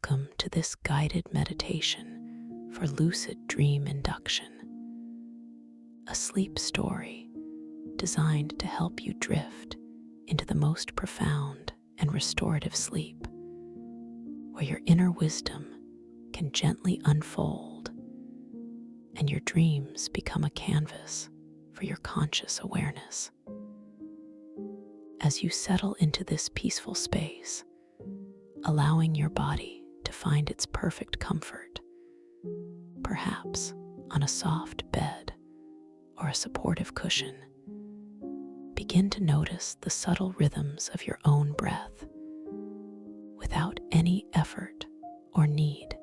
Welcome to this guided meditation for lucid dream induction, a sleep story designed to help you drift into the most profound and restorative sleep, where your inner wisdom can gently unfold and your dreams become a canvas for your conscious awareness. As you settle into this peaceful space, allowing your body to find its perfect comfort, perhaps on a soft bed or a supportive cushion, begin to notice the subtle rhythms of your own breath without any effort or need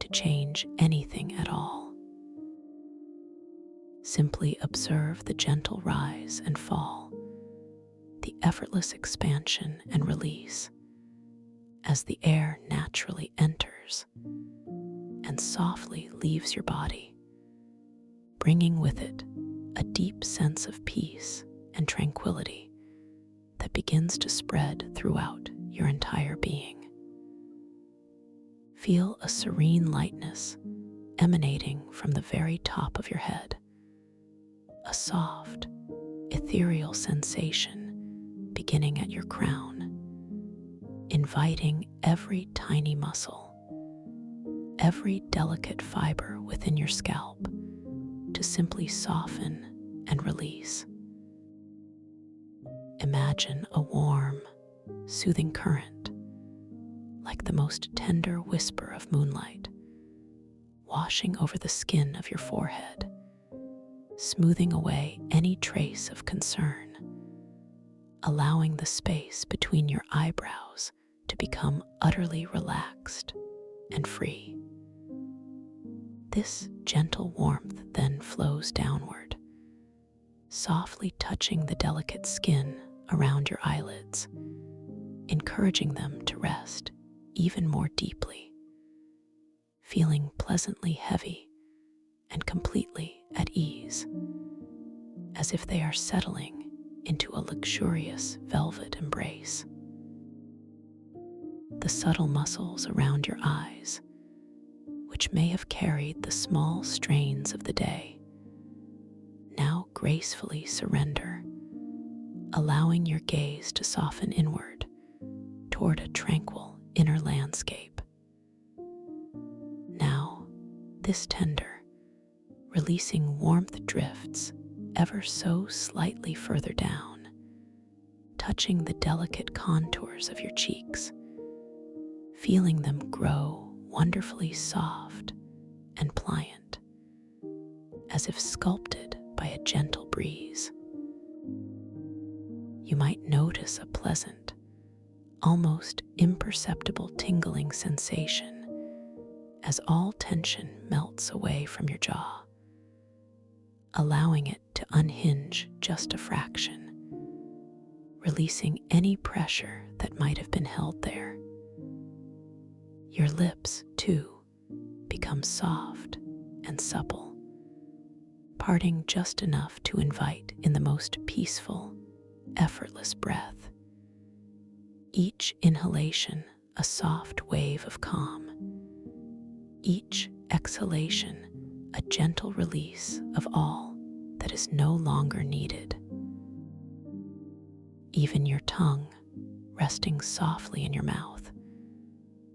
to change anything at all. Simply observe the gentle rise and fall, the effortless expansion and release as the air naturally enters and softly leaves your body, bringing with it a deep sense of peace and tranquility that begins to spread throughout your entire being. Feel a serene lightness emanating from the very top of your head, a soft, ethereal sensation beginning at your crown, inviting every tiny muscle, every delicate fiber within your scalp to simply soften and release. Imagine a warm, soothing current, like the most tender whisper of moonlight, washing over the skin of your forehead, smoothing away any trace of concern, allowing the space between your eyebrows to become utterly relaxed and free. This gentle warmth then flows downward, softly touching the delicate skin around your eyelids, encouraging them to rest even more deeply, feeling pleasantly heavy and completely at ease, as if they are settling into a luxurious velvet embrace. The subtle muscles around your eyes, which may have carried the small strains of the day, now gracefully surrender, allowing your gaze to soften inward toward a tranquil inner landscape. Now, this tender, releasing warmth drifts ever so slightly further down, touching the delicate contours of your cheeks, feeling them grow wonderfully soft and pliant, as if sculpted by a gentle breeze. You might notice a pleasant, almost imperceptible tingling sensation as all tension melts away from your jaw, allowing it to unhinge just a fraction, releasing any pressure that might have been held there. Your lips, too, become soft and supple, parting just enough to invite in the most peaceful, effortless breath. Each inhalation a soft wave of calm, each exhalation a gentle release of all that is no longer needed. Even your tongue, resting softly in your mouth,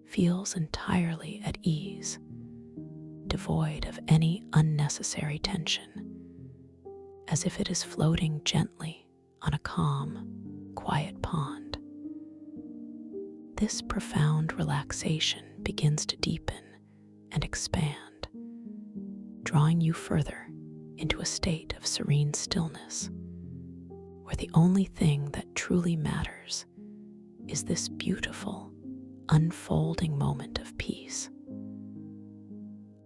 feels entirely at ease, devoid of any unnecessary tension, as if it is floating gently on a calm, quiet pond. This profound relaxation begins to deepen and expand, drawing you further into a state of serene stillness, where the only thing that truly matters is this beautiful, unfolding moment of peace.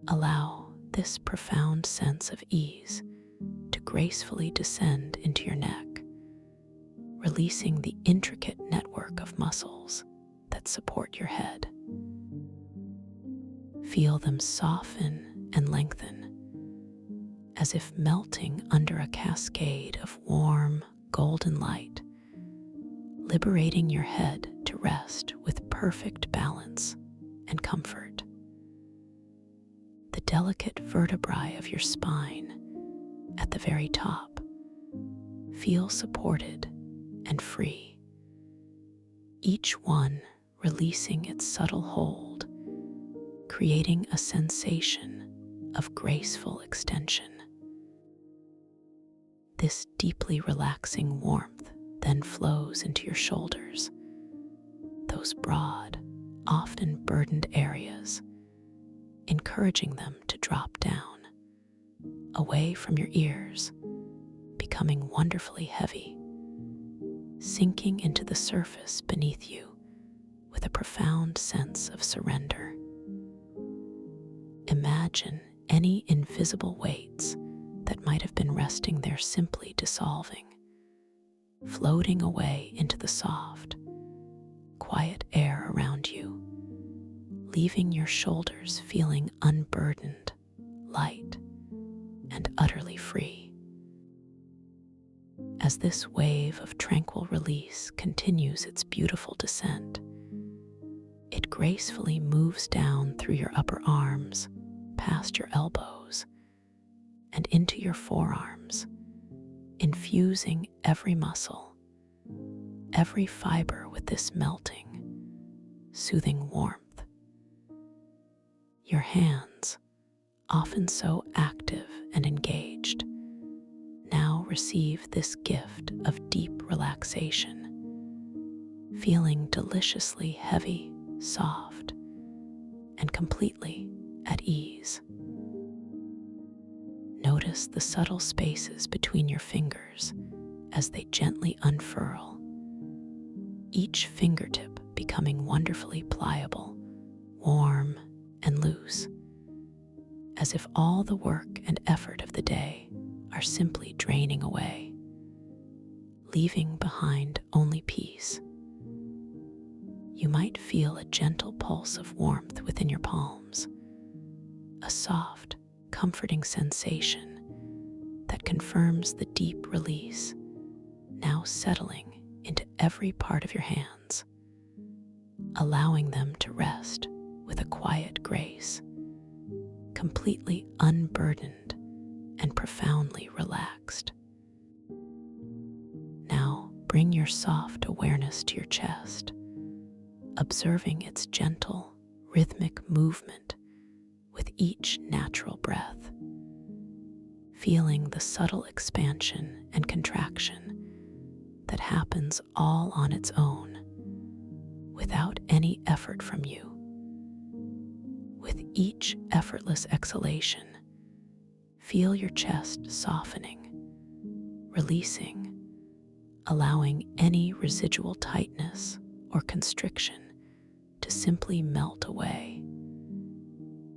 Allow this profound sense of ease to gracefully descend into your neck, releasing the intricate network of muscles that support your head. Feel them soften and lengthen, as if melting under a cascade of warm, golden light, liberating your head to rest with perfect balance and comfort. The delicate vertebrae of your spine at the very top feel supported and free, each one releasing its subtle hold, creating a sensation of graceful extension. This deeply relaxing warmth then flows into your shoulders, those broad, often burdened areas, encouraging them to drop down, away from your ears, becoming wonderfully heavy, sinking into the surface beneath you with a profound sense of surrender. Imagine any invisible weights that might have been resting there simply dissolving, floating away into the soft, quiet air around you, leaving your shoulders feeling unburdened, light, and utterly free. As this wave of tranquil release continues its beautiful descent, it gracefully moves down through your upper arms, past your elbows, and into your forearms, infusing every muscle, every fiber with this melting, soothing warmth. Your hands, often so active and engaged, now receive this gift of deep relaxation, feeling deliciously heavy, soft, and completely at ease. Notice the subtle spaces between your fingers as they gently unfurl, each fingertip becoming wonderfully pliable, warm, and loose, as if all the work and effort of the day are simply draining away, leaving behind only peace. You might feel a gentle pulse of warmth within your palms, a soft, comforting sensation that confirms the deep release now settling into every part of your hands, allowing them to rest with a quiet grace, completely unburdened and profoundly relaxed. Now bring your soft awareness to your chest, observing its gentle, rhythmic movement with each natural breath, feeling the subtle expansion and contraction that happens all on its own, without any effort from you. With each effortless exhalation, feel your chest softening, releasing, allowing any residual tightness or constriction to simply melt away,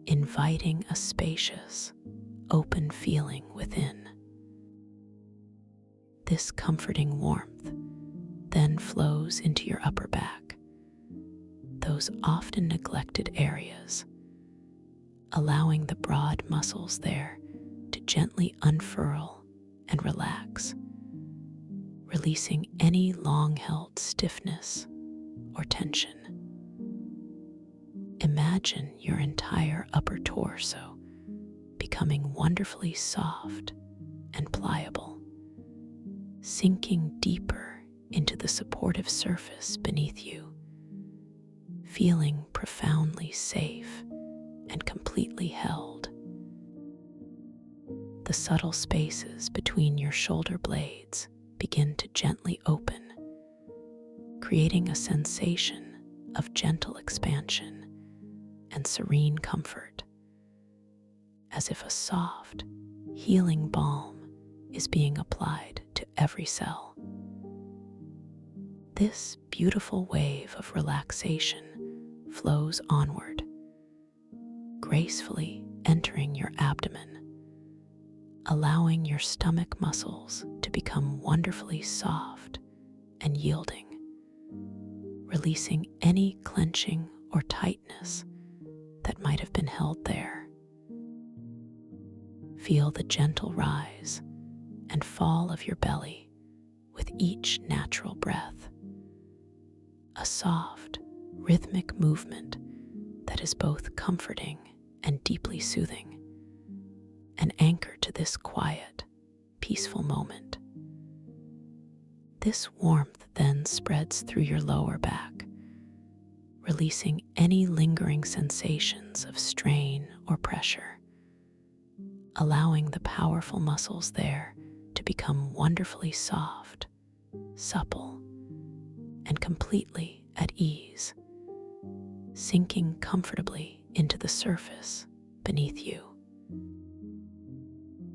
inviting a spacious, open feeling within. This comforting warmth then flows into your upper back, those often neglected areas, allowing the broad muscles there to gently unfurl and relax, releasing any long-held stiffness or tension. Imagine your entire upper torso becoming wonderfully soft and pliable, sinking deeper into the supportive surface beneath you, feeling profoundly safe and completely held. The subtle spaces between your shoulder blades begin to gently open, creating a sensation of gentle expansion and serene comfort, as if a soft, healing balm is being applied to every cell. This beautiful wave of relaxation flows onward, gracefully entering your abdomen, allowing your stomach muscles to become wonderfully soft and yielding, releasing any clenching or tightness that might have been held there. Feel the gentle rise and fall of your belly with each natural breath, a soft, rhythmic movement that is both comforting and deeply soothing, an anchor to this quiet, peaceful moment. This warmth then spreads through your lower back, releasing any lingering sensations of strain or pressure, allowing the powerful muscles there to become wonderfully soft, supple, and completely at ease, sinking comfortably into the surface beneath you.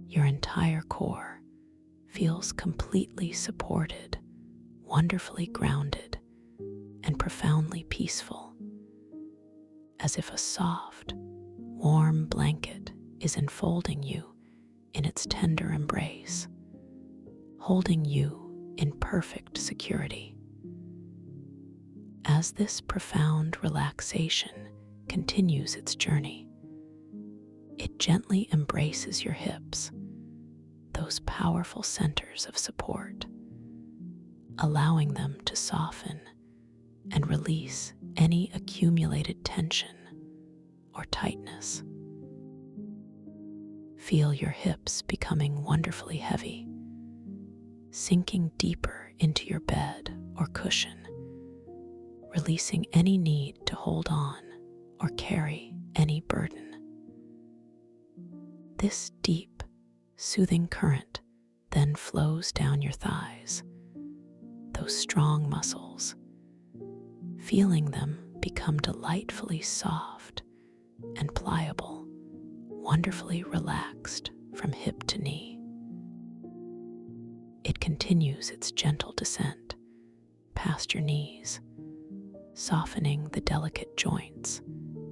Your entire core feels completely supported, wonderfully grounded, and profoundly peaceful, as if a soft, warm blanket is enfolding you in its tender embrace, holding you in perfect security. As this profound relaxation continues its journey, it gently embraces your hips, those powerful centers of support, allowing them to soften and release any accumulated tension or tightness. Feel your hips becoming wonderfully heavy, sinking deeper into your bed or cushion, releasing any need to hold on or carry any burden. This deep, soothing current then flows down your thighs, those strong muscles, feeling them become delightfully soft and pliable, wonderfully relaxed from hip to knee. It continues its gentle descent past your knees, softening the delicate joints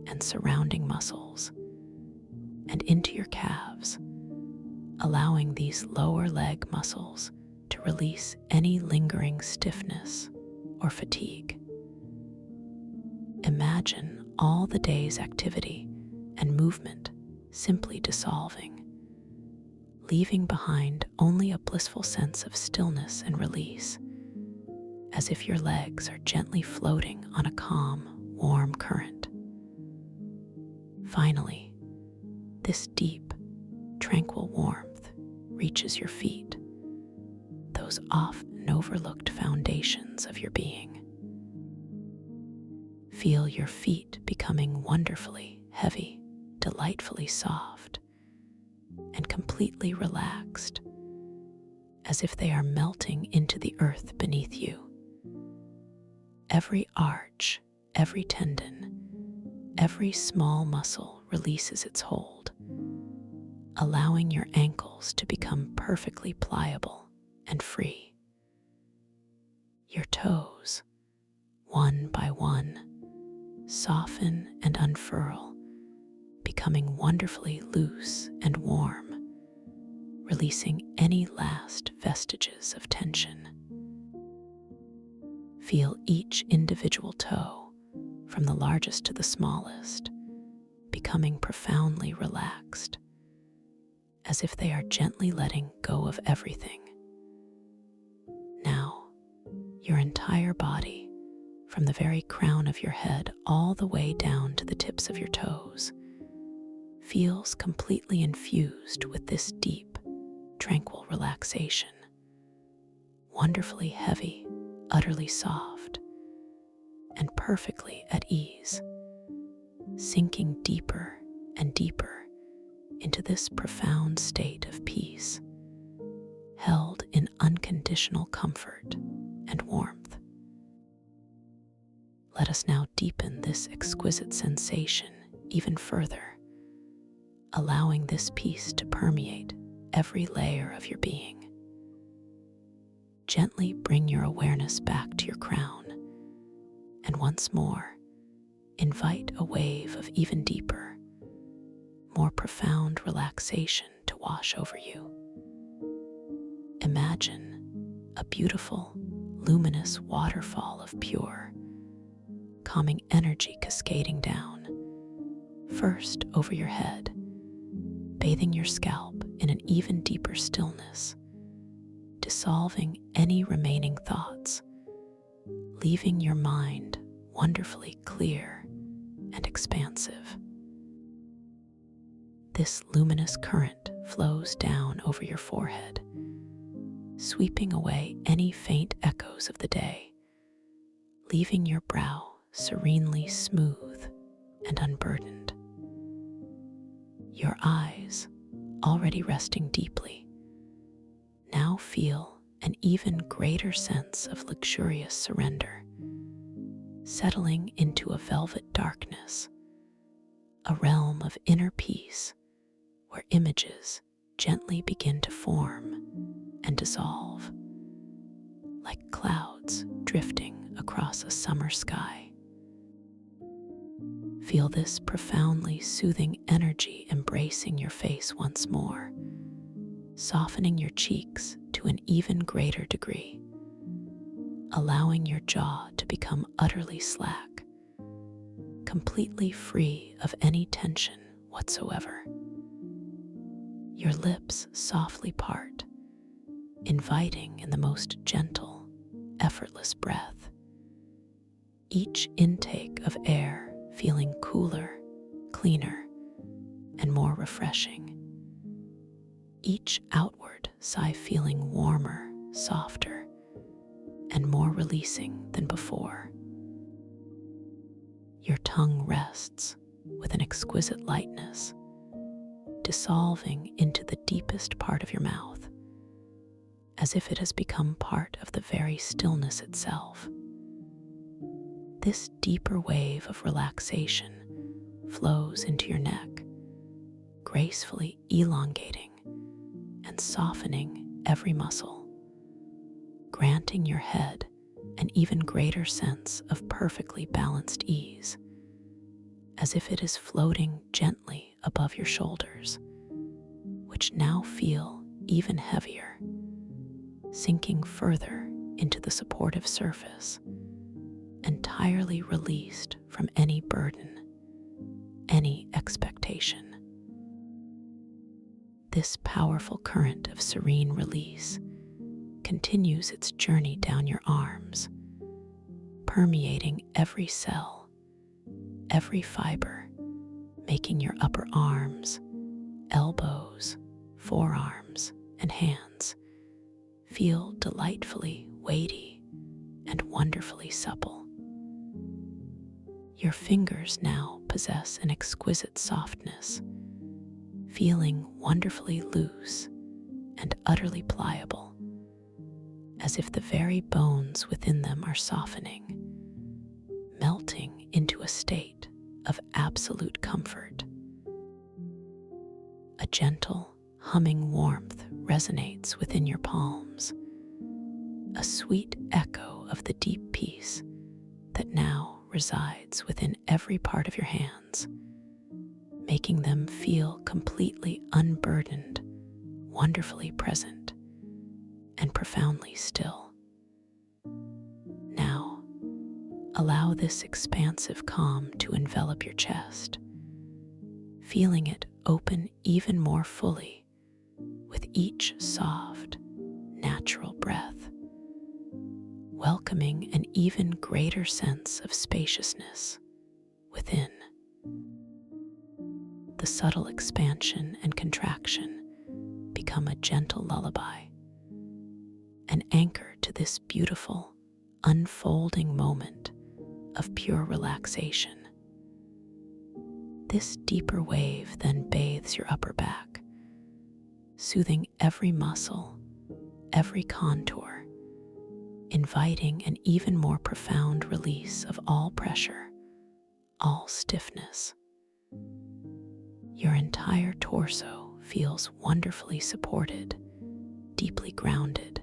and surrounding muscles, and into your calves, allowing these lower leg muscles to release any lingering stiffness or fatigue. Imagine all the day's activity and movement simply dissolving, leaving behind only a blissful sense of stillness and release, as if your legs are gently floating on a calm, warm current. Finally, this deep, tranquil warmth reaches your feet, those often overlooked foundations of your being. Feel your feet becoming wonderfully heavy, delightfully soft, and completely relaxed, as if they are melting into the earth beneath you. Every arch, every tendon, every small muscle releases its hold, allowing your ankles to become perfectly pliable and free. Your toes, one by one, soften and unfurl, becoming wonderfully loose and warm, releasing any last vestiges of tension. Feel each individual toe, from the largest to the smallest, becoming profoundly relaxed, as if they are gently letting go of everything. Now, your entire body, from the very crown of your head all the way down to the tips of your toes, feels completely infused with this deep, tranquil relaxation, wonderfully heavy, utterly soft, and perfectly at ease, sinking deeper and deeper into this profound state of peace, held in unconditional comfort and warmth. Let us now deepen this exquisite sensation even further, allowing this peace to permeate every layer of your being. Gently bring your awareness back to your crown, and once more, invite a wave of even deeper, more profound relaxation to wash over you. Imagine a beautiful, luminous waterfall of pure, calming energy cascading down, first over your head, bathing your scalp in an even deeper stillness, dissolving any remaining thoughts, leaving your mind wonderfully clear and expansive. This luminous current flows down over your forehead, sweeping away any faint echoes of the day, leaving your brow serenely smooth and unburdened. Your eyes, already resting deeply, now feel an even greater sense of luxurious surrender, settling into a velvet darkness, a realm of inner peace where images gently begin to form and dissolve, like clouds drifting across a summer sky. Feel this profoundly soothing energy embracing your face once more, softening your cheeks to an even greater degree, allowing your jaw to become utterly slack, completely free of any tension whatsoever. Your lips softly part, inviting in the most gentle, effortless breath. Each intake of air feeling cooler, cleaner, and more refreshing. Each outward sigh feeling warmer, softer, and more releasing than before. Your tongue rests with an exquisite lightness, dissolving into the deepest part of your mouth, as if it has become part of the very stillness itself. This deeper wave of relaxation flows into your neck, gracefully elongating and softening every muscle, granting your head an even greater sense of perfectly balanced ease, as if it is floating gently above your shoulders, which now feel even heavier, sinking further into the supportive surface, entirely released from any burden, any expectation. This powerful current of serene release continues its journey down your arms, permeating every cell, every fiber, making your upper arms, elbows, forearms, and hands feel delightfully weighty and wonderfully supple. Your fingers now possess an exquisite softness, feeling wonderfully loose and utterly pliable, as if the very bones within them are softening, melting into a state of absolute comfort. A gentle, humming warmth resonates within your palms, a sweet echo of the deep peace that now resides within every part of your hands, making them feel completely unburdened, wonderfully present, and profoundly still. Now, allow this expansive calm to envelop your chest, feeling it open even more fully with each soft, natural breath, welcoming an even greater sense of spaciousness within. The subtle expansion and contraction become a gentle lullaby, an anchor to this beautiful, unfolding moment of pure relaxation. This deeper wave then bathes your upper back, soothing every muscle, every contour, inviting an even more profound release of all pressure, all stiffness. Your entire torso feels wonderfully supported, deeply grounded,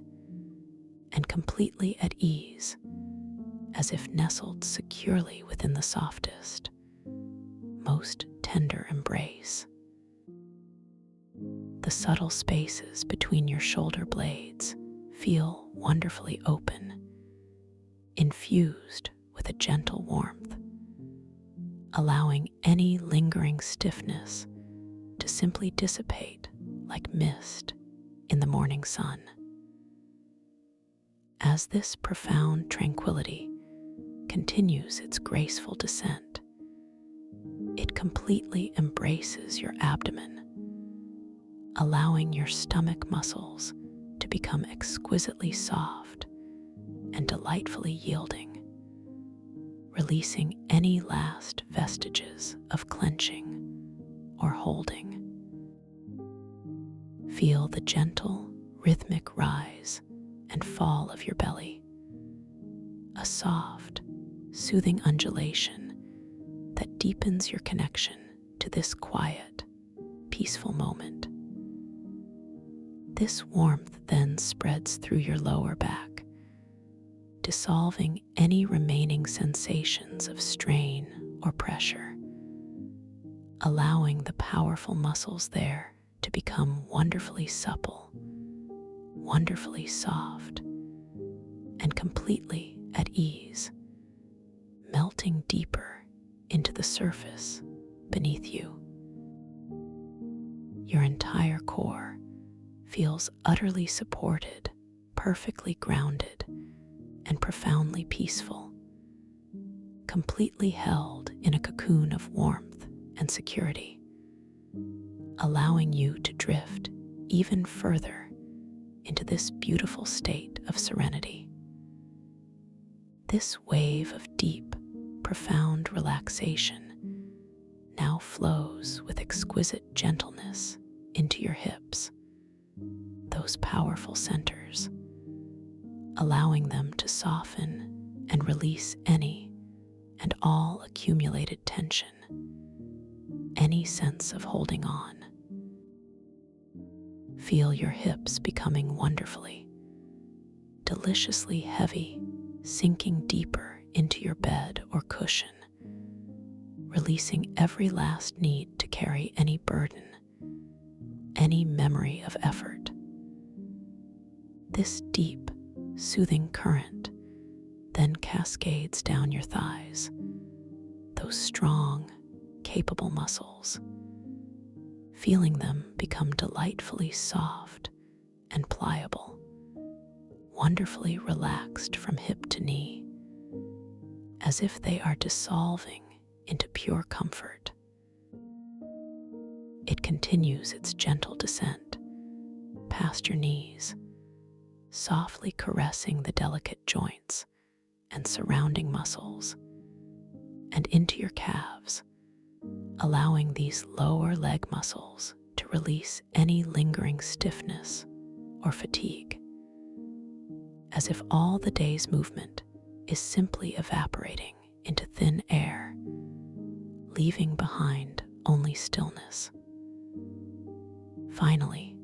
and completely at ease, as if nestled securely within the softest, most tender embrace. The subtle spaces between your shoulder blades feel wonderfully open, infused with a gentle warmth, allowing any lingering stiffness to simply dissipate like mist in the morning sun. As this profound tranquility continues its graceful descent, It completely embraces your abdomen, allowing your stomach muscles to become exquisitely soft and delightfully yielding, releasing any last vestiges of clenching or holding. Feel the gentle, rhythmic rise and fall of your belly, a soft, soothing undulation that deepens your connection to this quiet, peaceful moment. This warmth then spreads through your lower back, dissolving any remaining sensations of strain or pressure, allowing the powerful muscles there to become wonderfully supple, wonderfully soft, and completely at ease, melting deeper into the surface beneath you. Your entire core feels utterly supported, perfectly grounded, and profoundly peaceful, completely held in a cocoon of warmth and security, allowing you to drift even further into this beautiful state of serenity. This wave of deep, profound relaxation now flows with exquisite gentleness into your hips, those powerful centers, allowing them to soften and release any and all accumulated tension, any sense of holding on. Feel your hips becoming wonderfully, deliciously heavy, sinking deeper into your bed or cushion, releasing every last need to carry any burden, any memory of effort. This deep, soothing current then cascades down your thighs, those strong, capable muscles, feeling them become delightfully soft and pliable, wonderfully relaxed from hip to knee, as if they are dissolving into pure comfort. It continues its gentle descent past your knees, softly caressing the delicate joints and surrounding muscles, and into your calves, allowing these lower leg muscles to release any lingering stiffness or fatigue, as if all the day's movement is simply evaporating into thin air, leaving behind only stillness. Finally,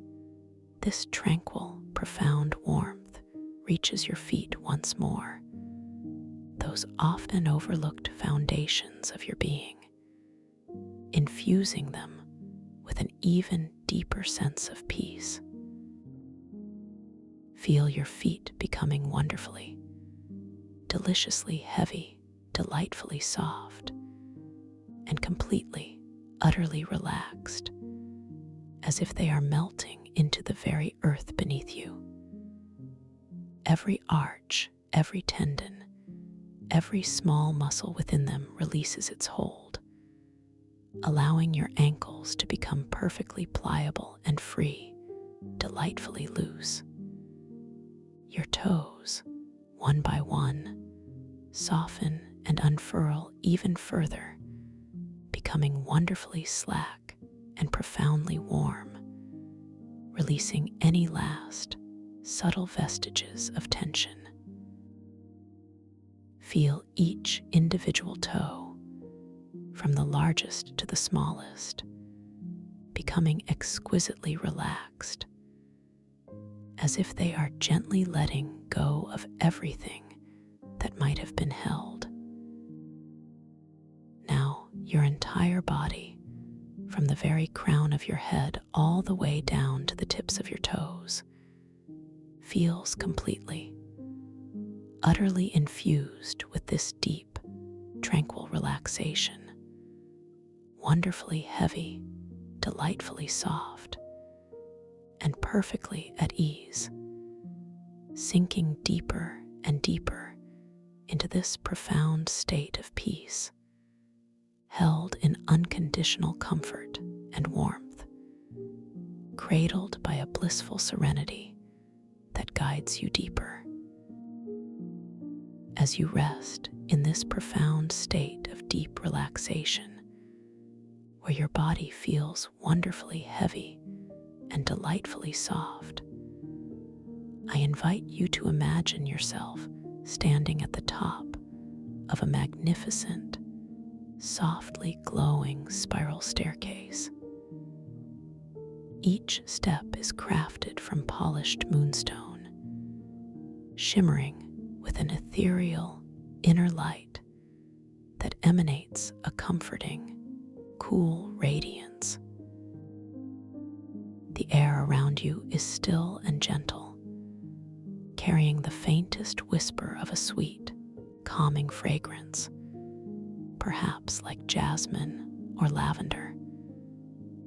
this tranquil, profound warmth reaches your feet once more, those often overlooked foundations of your being, infusing them with an even deeper sense of peace. Feel your feet becoming wonderfully, deliciously heavy, delightfully soft, and completely, utterly relaxed, as if they are melting into the very earth beneath you. Every arch, every tendon, every small muscle within them releases its hold, allowing your ankles to become perfectly pliable and free, delightfully loose. Your toes, one by one, soften and unfurl even further, becoming wonderfully slack and profoundly warm, releasing any last, subtle vestiges of tension. Feel each individual toe, from the largest to the smallest, becoming exquisitely relaxed, as if they are gently letting go of everything that might have been held. Now, your entire body, from the very crown of your head all the way down to the tips of your toes, feels completely, utterly infused with this deep, tranquil relaxation, wonderfully heavy, delightfully soft, and perfectly at ease, sinking deeper and deeper into this profound state of peace, held in unconditional comfort and warmth, cradled by a blissful serenity that guides you deeper. As you rest in this profound state of deep relaxation, where your body feels wonderfully heavy and delightfully soft, I invite you to imagine yourself standing at the top of a magnificent, softly glowing spiral staircase. Each step is crafted from polished moonstone, shimmering with an ethereal inner light that emanates a comforting, cool radiance. The air around you is still and gentle, carrying the faintest whisper of a sweet, calming fragrance, perhaps like jasmine or lavender,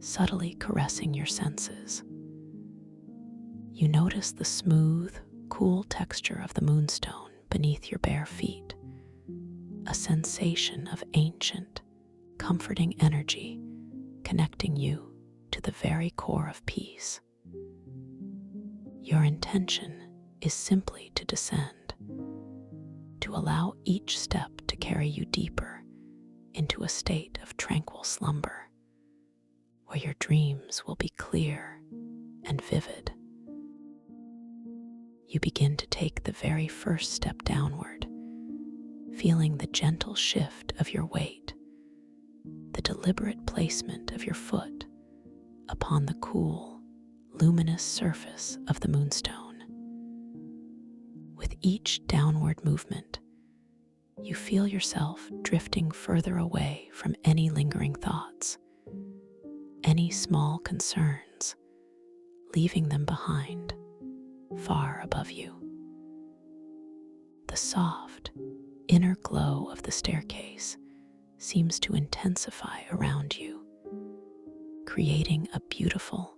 subtly caressing your senses. You notice the smooth, cool texture of the moonstone beneath your bare feet, a sensation of ancient, comforting energy connecting you to the very core of peace. Your intention is simply to descend, to allow each step to carry you deeper into a state of tranquil slumber, where your dreams will be clear and vivid. You begin to take the very first step downward, feeling the gentle shift of your weight, the deliberate placement of your foot upon the cool, luminous surface of the moonstone. With each downward movement, you feel yourself drifting further away from any lingering thoughts, any small concerns, leaving them behind, far above you. The soft, inner glow of the staircase seems to intensify around you, creating a beautiful,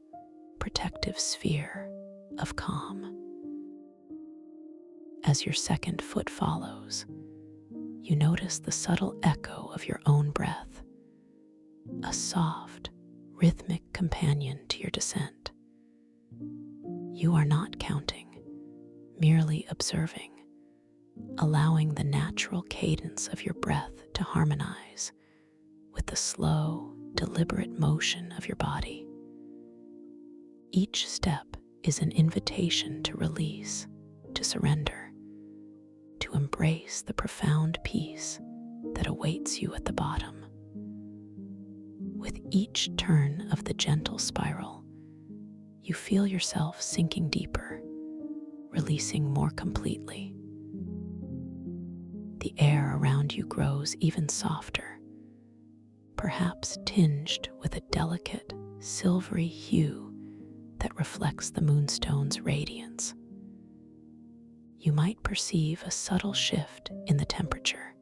protective sphere of calm. As your second foot follows, you notice the subtle echo of your own breath, a soft, rhythmic companion to your descent. You are not counting, merely observing, allowing the natural cadence of your breath to harmonize with the slow, deliberate motion of your body. Each step is an invitation to release, to surrender, to embrace the profound peace that awaits you at the bottom. With each turn of the gentle spiral, you feel yourself sinking deeper, releasing more completely. The air around you grows even softer, perhaps tinged with a delicate, silvery hue that reflects the moonstone's radiance. You might perceive a subtle shift in the temperature,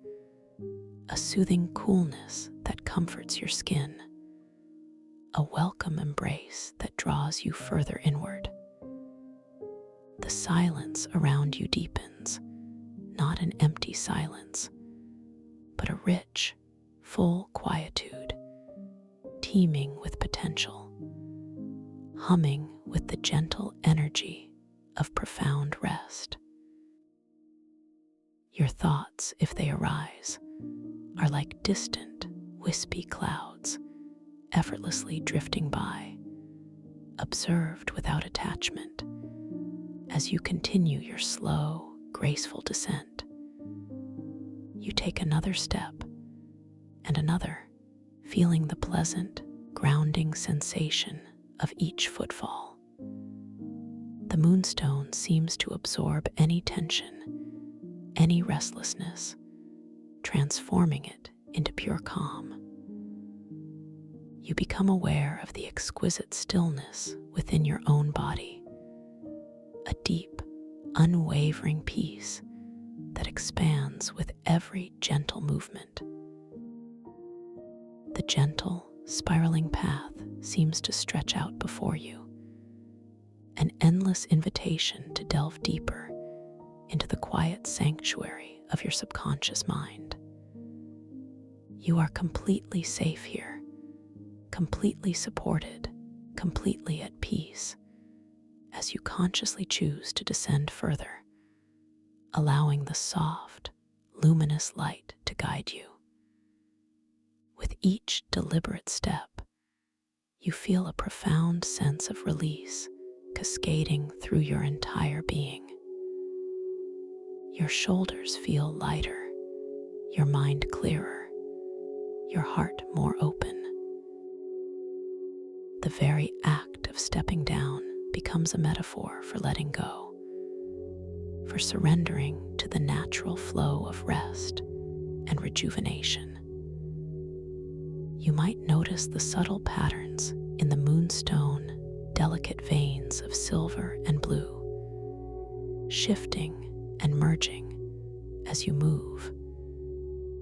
a soothing coolness that comforts your skin, a welcome embrace that draws you further inward. The silence around you deepens, not an empty silence, but a rich, full quietude, teeming with potential, humming with the gentle energy of profound rest. Your thoughts, if they arise, are like distant, wispy clouds, effortlessly drifting by, observed without attachment, as you continue your slow, graceful descent. You take another step and another, feeling the pleasant, grounding sensation of each footfall. The moonstone seems to absorb any tension, any restlessness, transforming it into pure calm. You become aware of the exquisite stillness within your own body, a deep, unwavering peace that expands with every gentle movement. The gentle, spiraling path seems to stretch out before you, an endless invitation to delve deeper into the quiet sanctuary of your subconscious mind. You are completely safe here, completely supported, completely at peace, as you consciously choose to descend further, allowing the soft, luminous light to guide you. With each deliberate step, you feel a profound sense of release cascading through your entire being. Your shoulders feel lighter, your mind clearer, your heart more open. The very act of stepping down becomes a metaphor for letting go, for surrendering to the natural flow of rest and rejuvenation. You might notice the subtle patterns in the moonstone, delicate veins of silver and blue, shifting and merging as you move,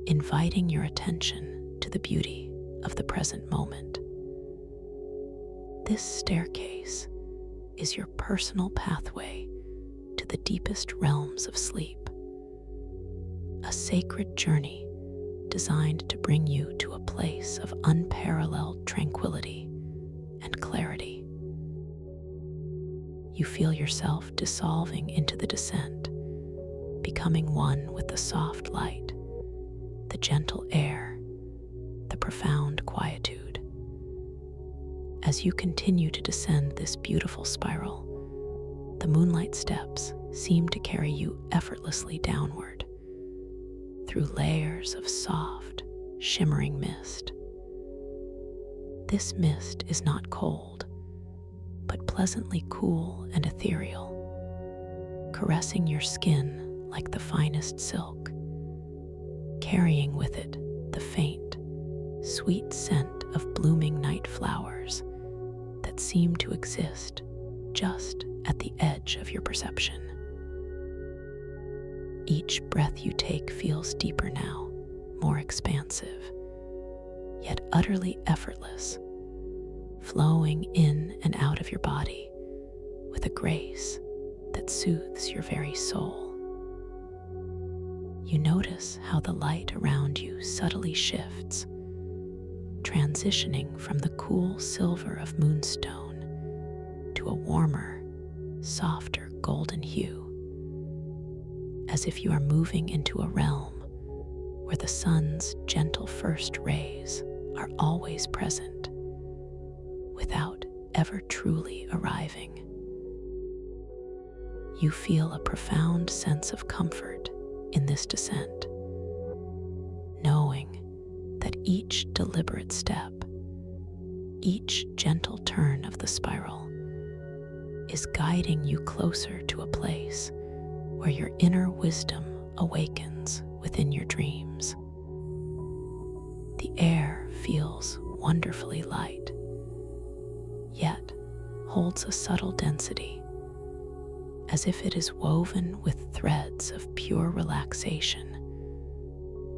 inviting your attention to the beauty of the present moment. This staircase is your personal pathway to the deepest realms of sleep, a sacred journey designed to bring you to a place of unparalleled tranquility and clarity. You feel yourself dissolving into the descent, becoming one with the soft light, the gentle air, the profound quietude. As you continue to descend this beautiful spiral, the moonlight steps seem to carry you effortlessly downward, through layers of soft, shimmering mist. This mist is not cold, but pleasantly cool and ethereal, caressing your skin like the finest silk, carrying with it the faint, sweet scent of blooming night flowers that seem to exist just at the edge of your perception. Each breath you take feels deeper now, more expansive, yet utterly effortless, flowing in and out of your body with a grace that soothes your very soul. You notice how the light around you subtly shifts, transitioning from the cool silver of moonstone to a warmer, softer golden hue, as if you are moving into a realm where the sun's gentle first rays are always present, without ever truly arriving. You feel a profound sense of comfort in this descent, knowing that each deliberate step, each gentle turn of the spiral, is guiding you closer to a place where your inner wisdom awakens within your dreams. The air feels wonderfully light, yet holds a subtle density, as if it is woven with threads of pure relaxation,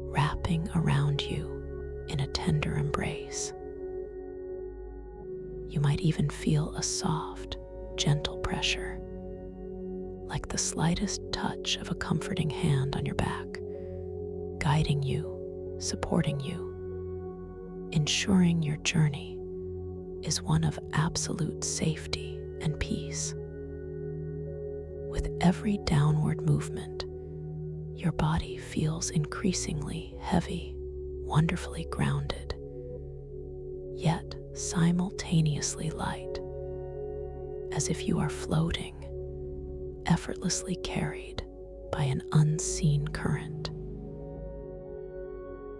wrapping around you in a tender embrace. You might even feel a soft, gentle pressure, like the slightest touch of a comforting hand on your back, guiding you, supporting you, ensuring your journey is one of absolute safety and peace. With every downward movement, your body feels increasingly heavy, wonderfully grounded, yet simultaneously light, as if you are floating, effortlessly carried by an unseen current.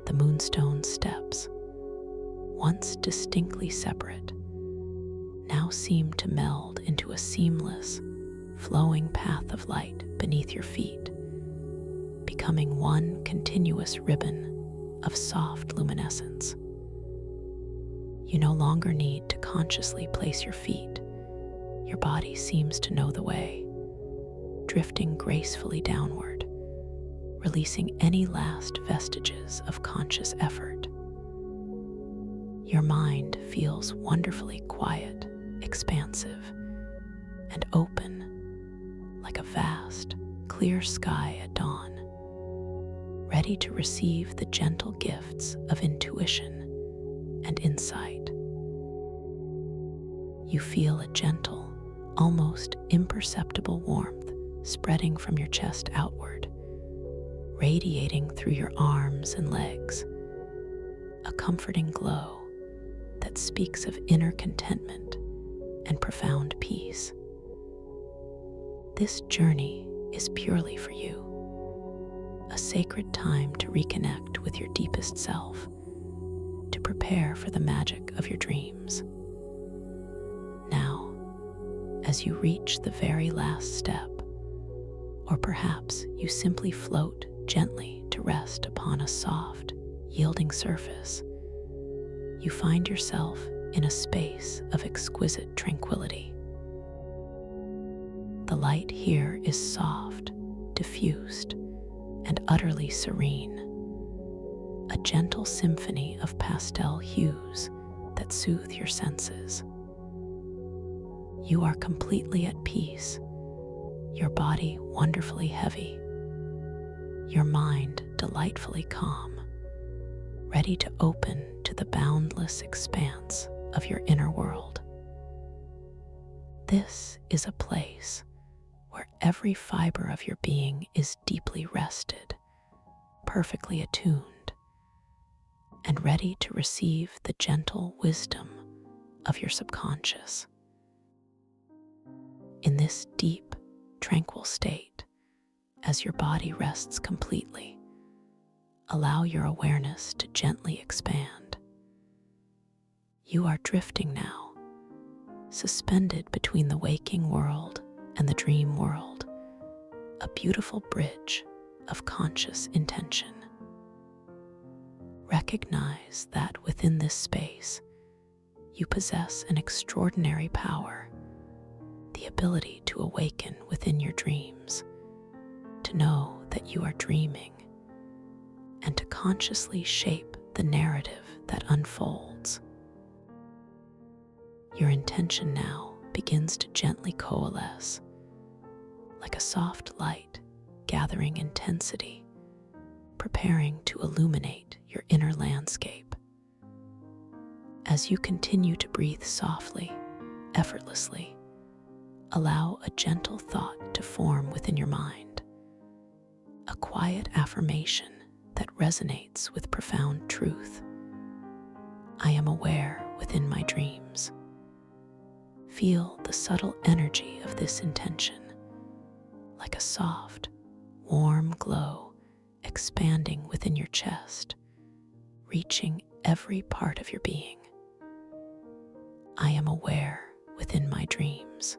The moonstone steps, once distinctly separate, now seem to meld into a seamless, flowing path of light beneath your feet, becoming one continuous ribbon of soft luminescence. You no longer need to consciously place your feet. Your body seems to know the way, drifting gracefully downward, releasing any last vestiges of conscious effort. Your mind feels wonderfully quiet, expansive, and open, like a vast, clear sky at dawn, ready to receive the gentle gifts of intuition and insight. You feel a gentle, almost imperceptible warmth spreading from your chest outward, radiating through your arms and legs, a comforting glow that speaks of inner contentment and profound peace. This journey is purely for you, a sacred time to reconnect with your deepest self, to prepare for the magic of your dreams. Now, as you reach the very last step, or perhaps you simply float gently to rest upon a soft, yielding surface, you find yourself in a space of exquisite tranquility. The light here is soft, diffused, and utterly serene, a gentle symphony of pastel hues that soothe your senses. You are completely at peace, your body wonderfully heavy, your mind delightfully calm, ready to open to the boundless expanse of your inner world. This is a place where every fiber of your being is deeply rested, perfectly attuned, and ready to receive the gentle wisdom of your subconscious. In this deep, tranquil state, as your body rests completely, allow your awareness to gently expand. You are drifting now, suspended between the waking world and the dream world, a beautiful bridge of conscious intention. Recognize that within this space, you possess an extraordinary power, the ability to awaken within your dreams, to know that you are dreaming, and to consciously shape the narrative that unfolds. Your intention now begins to gently coalesce, like a soft light gathering intensity, preparing to illuminate your inner landscape. As you continue to breathe softly, effortlessly, allow a gentle thought to form within your mind, a quiet affirmation that resonates with profound truth. I am aware within my dreams. Feel the subtle energy of this intention, like a soft, warm glow expanding within your chest, reaching every part of your being. I am aware within my dreams.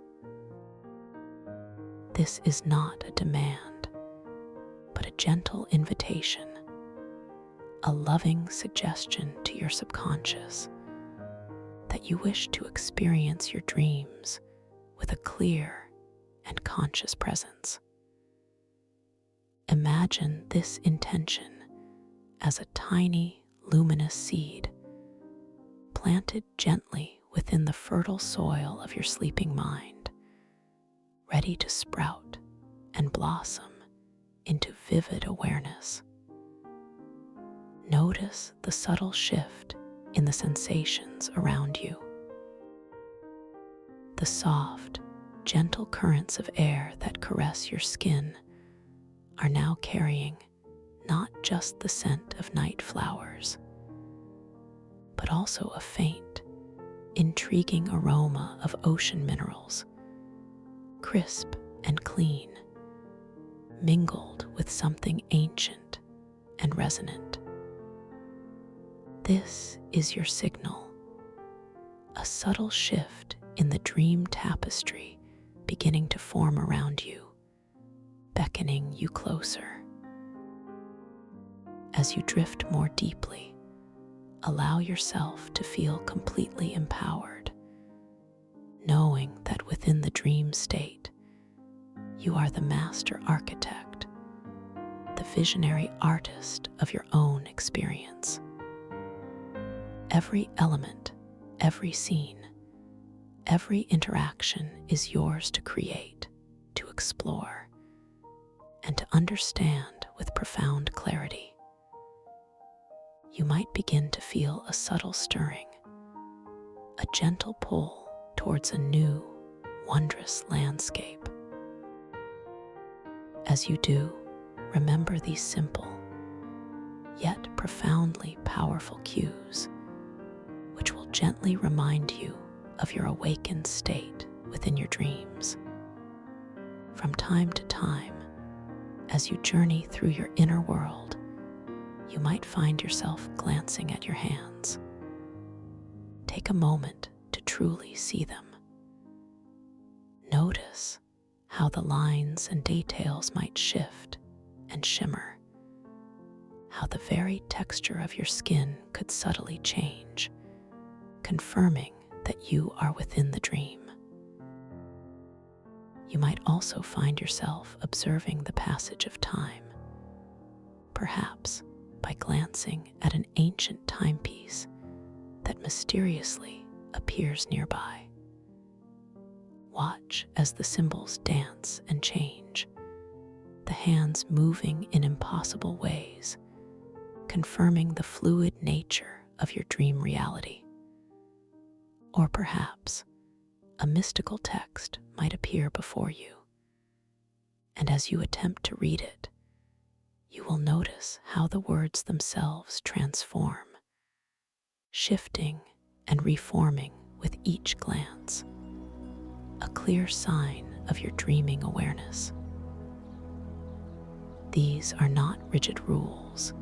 This is not a demand, but a gentle invitation, a loving suggestion to your subconscious that you wish to experience your dreams with a clear and conscious presence. Imagine this intention as a tiny, luminous seed planted gently within the fertile soil of your sleeping mind, ready to sprout and blossom into vivid awareness. Notice the subtle shift in the sensations around you. The soft, gentle currents of air that caress your skin are now carrying not just the scent of night flowers, but also a faint, intriguing aroma of ocean minerals, crisp and clean, mingled with something ancient and resonant. This is your signal, a subtle shift in the dream tapestry beginning to form around you, beckoning you closer. As you drift more deeply, allow yourself to feel completely empowered, knowing that within the dream state, you are the master architect, the visionary artist of your own experience. Every element, every scene, every interaction is yours to create, to explore, and to understand with profound clarity. You might begin to feel a subtle stirring, a gentle pull towards a new, wondrous landscape. As you do, remember these simple, yet profoundly powerful cues, which will gently remind you of your awakened state within your dreams. From time to time, as you journey through your inner world, you might find yourself glancing at your hands. Take a moment to truly see them. Notice how the lines and details might shift and shimmer, how the very texture of your skin could subtly change, confirming that you are within the dream. You might also find yourself observing the passage of time, perhaps by glancing at an ancient timepiece that mysteriously appears nearby. Watch as the symbols dance and change, the hands moving in impossible ways, confirming the fluid nature of your dream reality. Or perhaps a mystical text might appear before you, and as you attempt to read it, you will notice how the words themselves transform, shifting and reforming with each glance, a clear sign of your dreaming awareness. These are not rigid rules,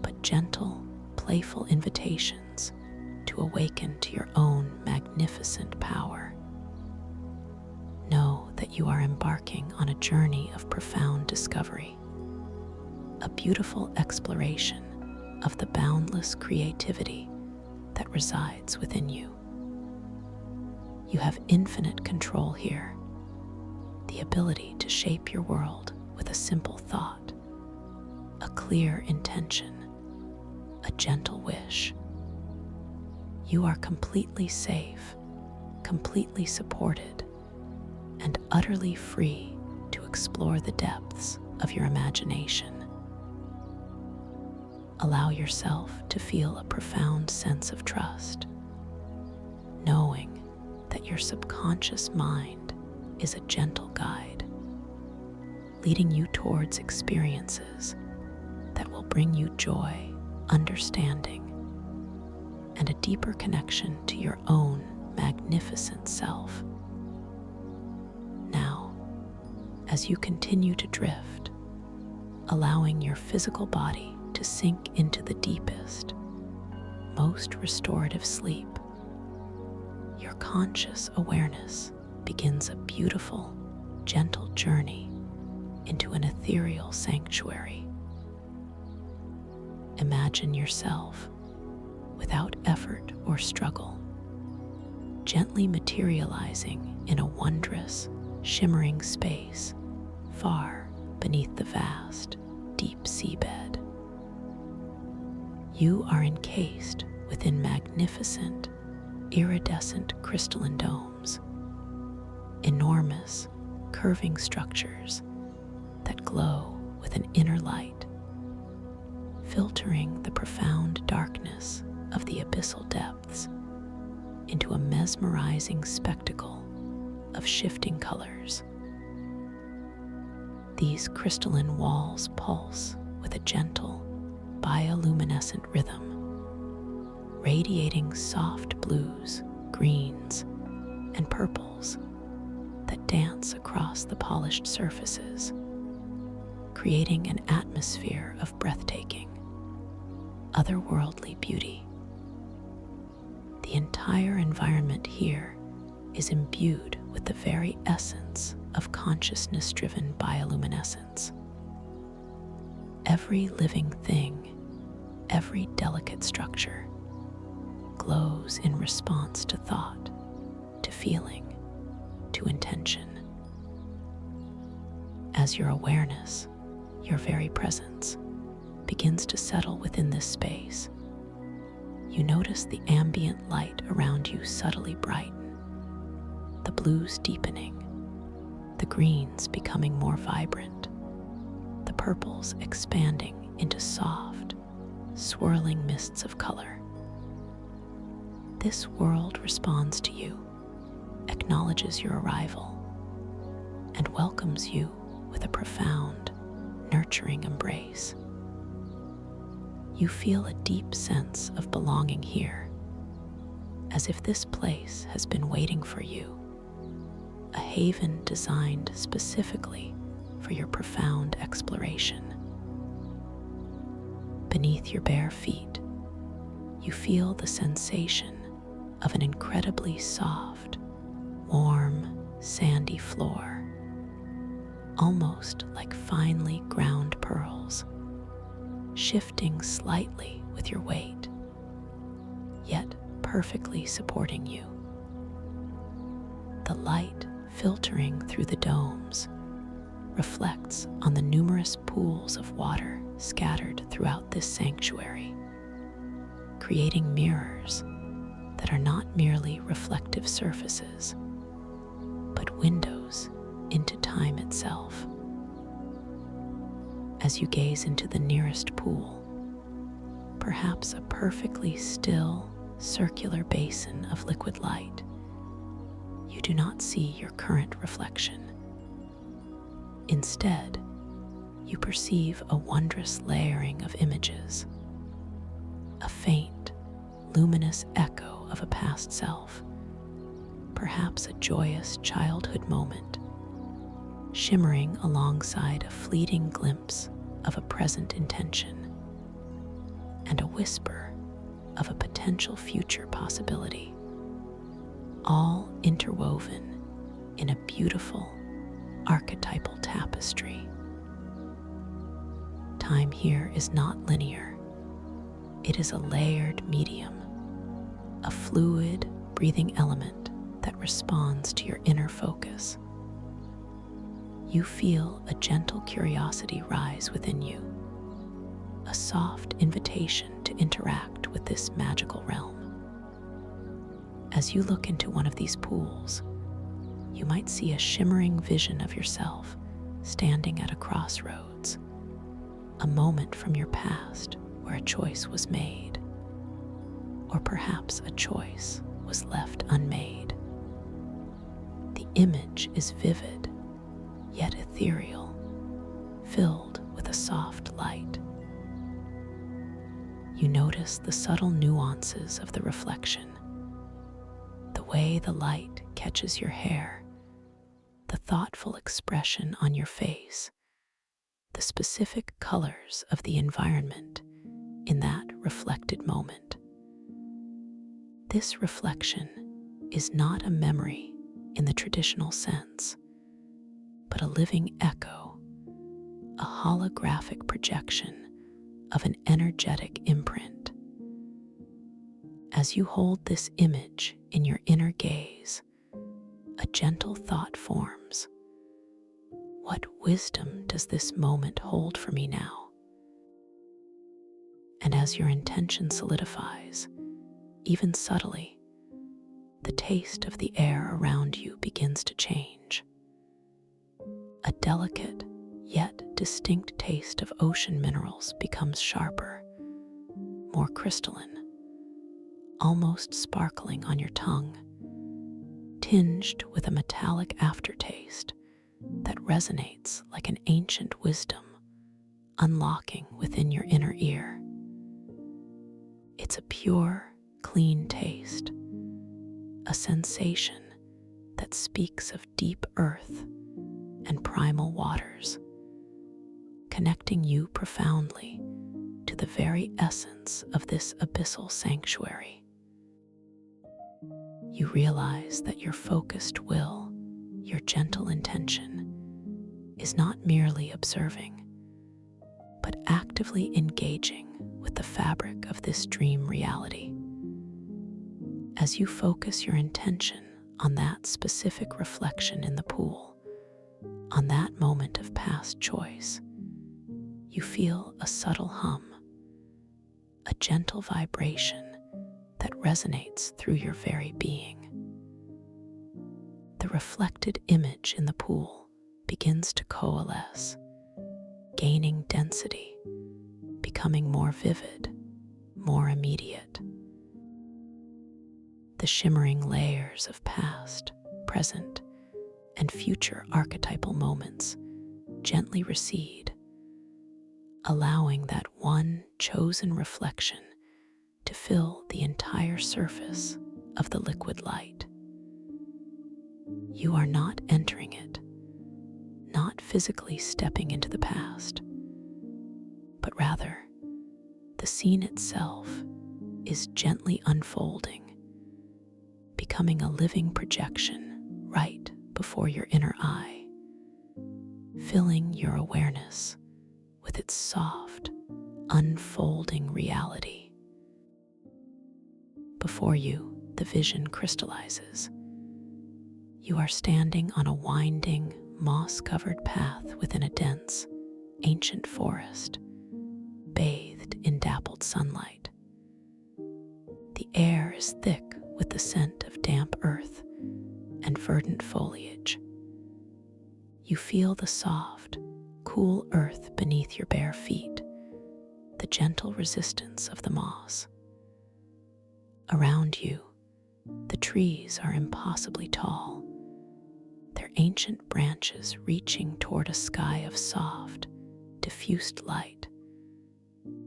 but gentle, playful invitations to awaken to your own magnificent power. Know that you are embarking on a journey of profound discovery, a beautiful exploration of the boundless creativity that resides within you. You have infinite control here, the ability to shape your world with a simple thought, a clear intention, a gentle wish. You are completely safe, completely supported, and utterly free to explore the depths of your imagination. Allow yourself to feel a profound sense of trust, knowing that your subconscious mind is a gentle guide, leading you towards experiences that will bring you joy, understanding, and a deeper connection to your own magnificent self. Now, as you continue to drift, allowing your physical body to sink into the deepest, most restorative sleep, your conscious awareness begins a beautiful, gentle journey into an ethereal sanctuary. Imagine yourself, without effort or struggle, gently materializing in a wondrous, shimmering space far beneath the vast, deep seabed. You are encased within magnificent, iridescent crystalline domes, enormous, curving structures that glow with an inner light, filtering the profound darkness of the abyssal depths into a mesmerizing spectacle of shifting colors. These crystalline walls pulse with a gentle, bioluminescent rhythm, radiating soft blues, greens, and purples that dance across the polished surfaces, creating an atmosphere of breathtaking, otherworldly beauty. The entire environment here is imbued with the very essence of consciousness-driven bioluminescence. Every living thing, every delicate structure, glows in response to thought, to feeling, to intention. As your awareness, your very presence, begins to settle within this space, you notice the ambient light around you subtly brighten, the blues deepening, the greens becoming more vibrant, the purples expanding into soft, swirling mists of color. This world responds to you, acknowledges your arrival, and welcomes you with a profound, nurturing embrace. You feel a deep sense of belonging here, as if this place has been waiting for you, a haven designed specifically for your profound exploration. Beneath your bare feet, you feel the sensation of an incredibly soft, warm, sandy floor, almost like finely ground pearls, shifting slightly with your weight, yet perfectly supporting you. The light filtering through the domes reflects on the numerous pools of water scattered throughout this sanctuary, creating mirrors that are not merely reflective surfaces, but windows into time itself. As you gaze into the nearest pool, perhaps a perfectly still, circular basin of liquid light, you do not see your current reflection. Instead, you perceive a wondrous layering of images, a faint, luminous echo of a past self, perhaps a joyous childhood moment, shimmering alongside a fleeting glimpse of a present intention, and a whisper of a potential future possibility, all interwoven in a beautiful, archetypal tapestry. Time here is not linear. It is a layered medium, a fluid, breathing element that responds to your inner focus. You feel a gentle curiosity rise within you, a soft invitation to interact with this magical realm. As you look into one of these pools, you might see a shimmering vision of yourself standing at a crossroads, a moment from your past where a choice was made, or perhaps a choice was left unmade. The image is vivid, yet ethereal, filled with a soft light. You notice the subtle nuances of the reflection, the way the light catches your hair, the thoughtful expression on your face, the specific colors of the environment in that reflected moment. This reflection is not a memory in the traditional sense, but a living echo, a holographic projection of an energetic imprint. As you hold this image in your inner gaze, a gentle thought forms. What wisdom does this moment hold for me now? And as your intention solidifies, even subtly, the taste of the air around you begins to change. A delicate yet distinct taste of ocean minerals becomes sharper, more crystalline, almost sparkling on your tongue, tinged with a metallic aftertaste that resonates like an ancient wisdom unlocking within your inner ear. It's a pure, clean taste, a sensation that speaks of deep earth and primal waters, connecting you profoundly to the very essence of this abyssal sanctuary. You realize that your focused will, your gentle intention, is not merely observing, but actively engaging with the fabric of this dream reality. As you focus your intention on that specific reflection in the pool, on that moment of past choice, you feel a subtle hum, a gentle vibration that resonates through your very being. The reflected image in the pool begins to coalesce, gaining density, becoming more vivid, more immediate. The shimmering layers of past, present, and future archetypal moments gently recede, allowing that one chosen reflection to fill the entire surface of the liquid light. You are not entering it, not physically stepping into the past, but rather the scene itself is gently unfolding, becoming a living projection right before your inner eye, filling your awareness with its soft, unfolding reality. Before you, the vision crystallizes. You are standing on a winding, moss-covered path within a dense, ancient forest, bathed in dappled sunlight. The air is thick with the scent of damp earth and verdant foliage. You feel the soft, cool earth beneath your bare feet, the gentle resistance of the moss. Around you, the trees are impossibly tall, their ancient branches reaching toward a sky of soft, diffused light,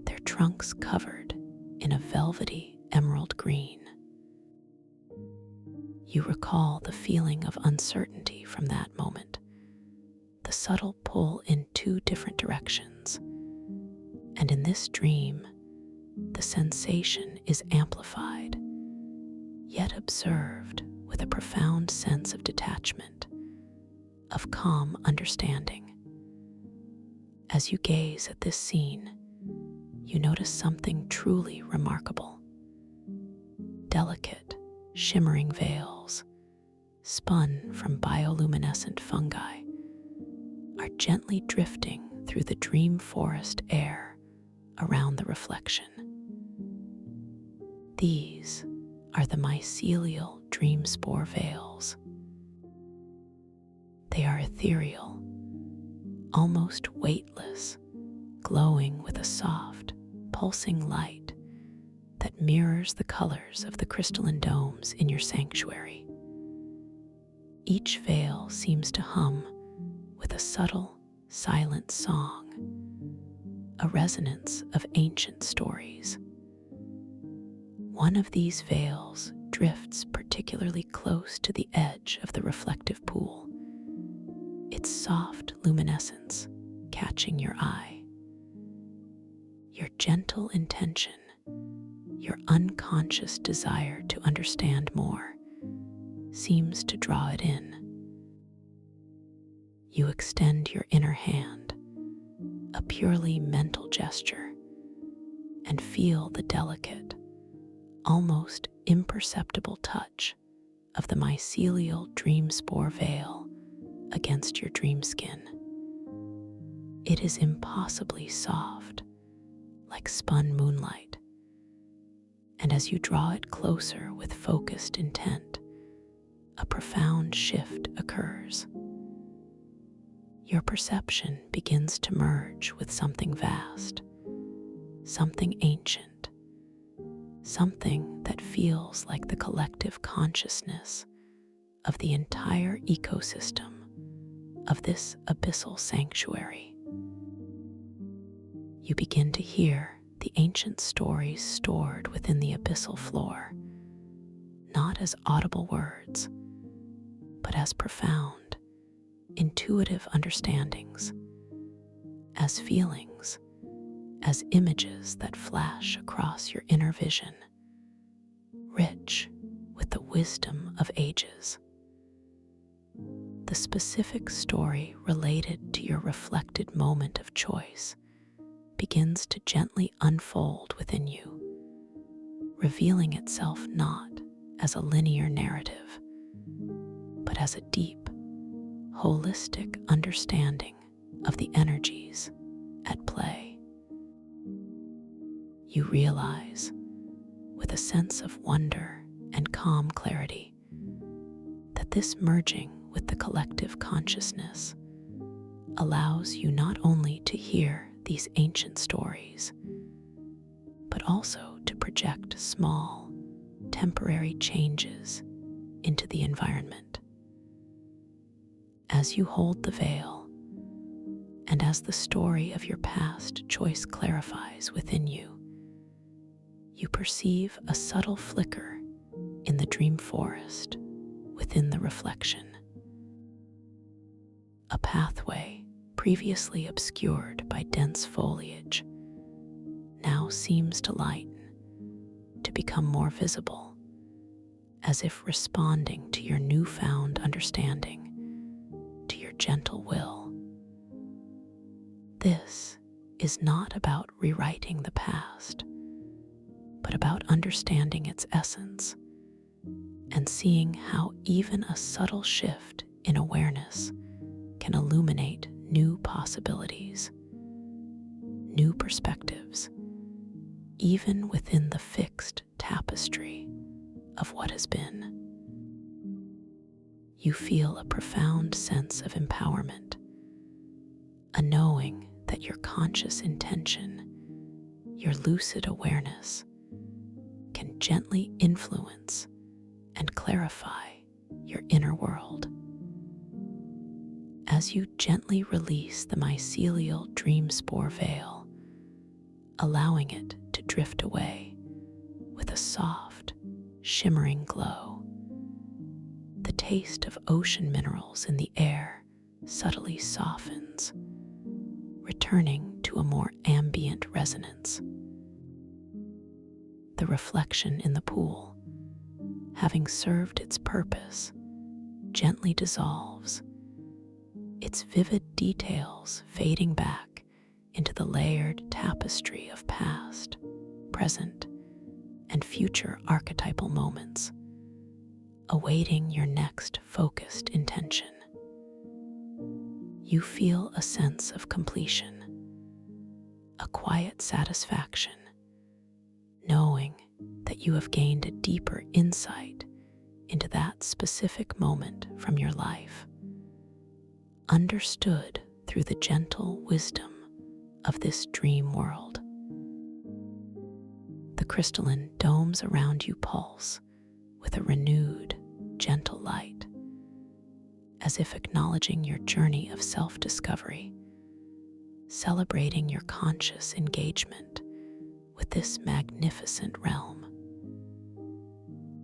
their trunks covered in a velvety emerald green. You recall the feeling of uncertainty from that moment, the subtle pull in two different directions, and in this dream, the sensation is amplified, yet observed with a profound sense of detachment, of calm understanding. As you gaze at this scene, you notice something truly remarkable. Delicate, shimmering veils, spun from bioluminescent fungi, are gently drifting through the dream forest air around the reflection. These are the mycelial dream spore veils. They are ethereal, almost weightless, glowing with a soft, pulsing light that mirrors the colors of the crystalline domes in your sanctuary. Each veil seems to hum with a subtle, silent song, a resonance of ancient stories. One of these veils drifts particularly close to the edge of the reflective pool, its soft luminescence catching your eye. Your gentle intention, your unconscious desire to understand more, seems to draw it in. You extend your inner hand, a purely mental gesture, and feel the delicate, almost imperceptible touch of the mycelial dream spore veil against your dream skin. It is impossibly soft, like spun moonlight, and as you draw it closer with focused intent, a profound shift occurs. Your perception begins to merge with something vast, something ancient, something that feels like the collective consciousness of the entire ecosystem of this abyssal sanctuary. You begin to hear the ancient stories stored within the abyssal floor, not as audible words, but as profound, intuitive understandings, as feelings, as images that flash across your inner vision, rich with the wisdom of ages. The specific story related to your reflected moment of choice begins to gently unfold within you, revealing itself not as a linear narrative, but as a deep, holistic understanding of the energies at play. You realize, with a sense of wonder and calm clarity, that this merging with the collective consciousness allows you not only to hear these ancient stories, but also to project small, temporary changes into the environment. As you hold the veil, and as the story of your past choice clarifies within you, you perceive a subtle flicker in the dream forest within the reflection. A pathway previously obscured by dense foliage now seems to lighten, to become more visible, as if responding to your newfound understanding, to your gentle will. This is not about rewriting the past, but about understanding its essence and seeing how even a subtle shift in awareness can illuminate new possibilities, new perspectives, even within the fixed tapestry of what has been. You feel a profound sense of empowerment, a knowing that your conscious intention, your lucid awareness, can gently influence and clarify your inner world. As you gently release the mycelial dream spore veil, allowing it to drift away with a soft, shimmering glow, the taste of ocean minerals in the air subtly softens, returning to a more ambient resonance. The reflection in the pool, having served its purpose, gently dissolves, its vivid details fading back into the layered tapestry of past, present, and future archetypal moments, awaiting your next focused intention. You feel a sense of completion, a quiet satisfaction, knowing that you have gained a deeper insight into that specific moment from your life, understood through the gentle wisdom of this dream world. The crystalline domes around you pulse with a renewed, gentle light, as if acknowledging your journey of self-discovery, celebrating your conscious engagement with this magnificent realm.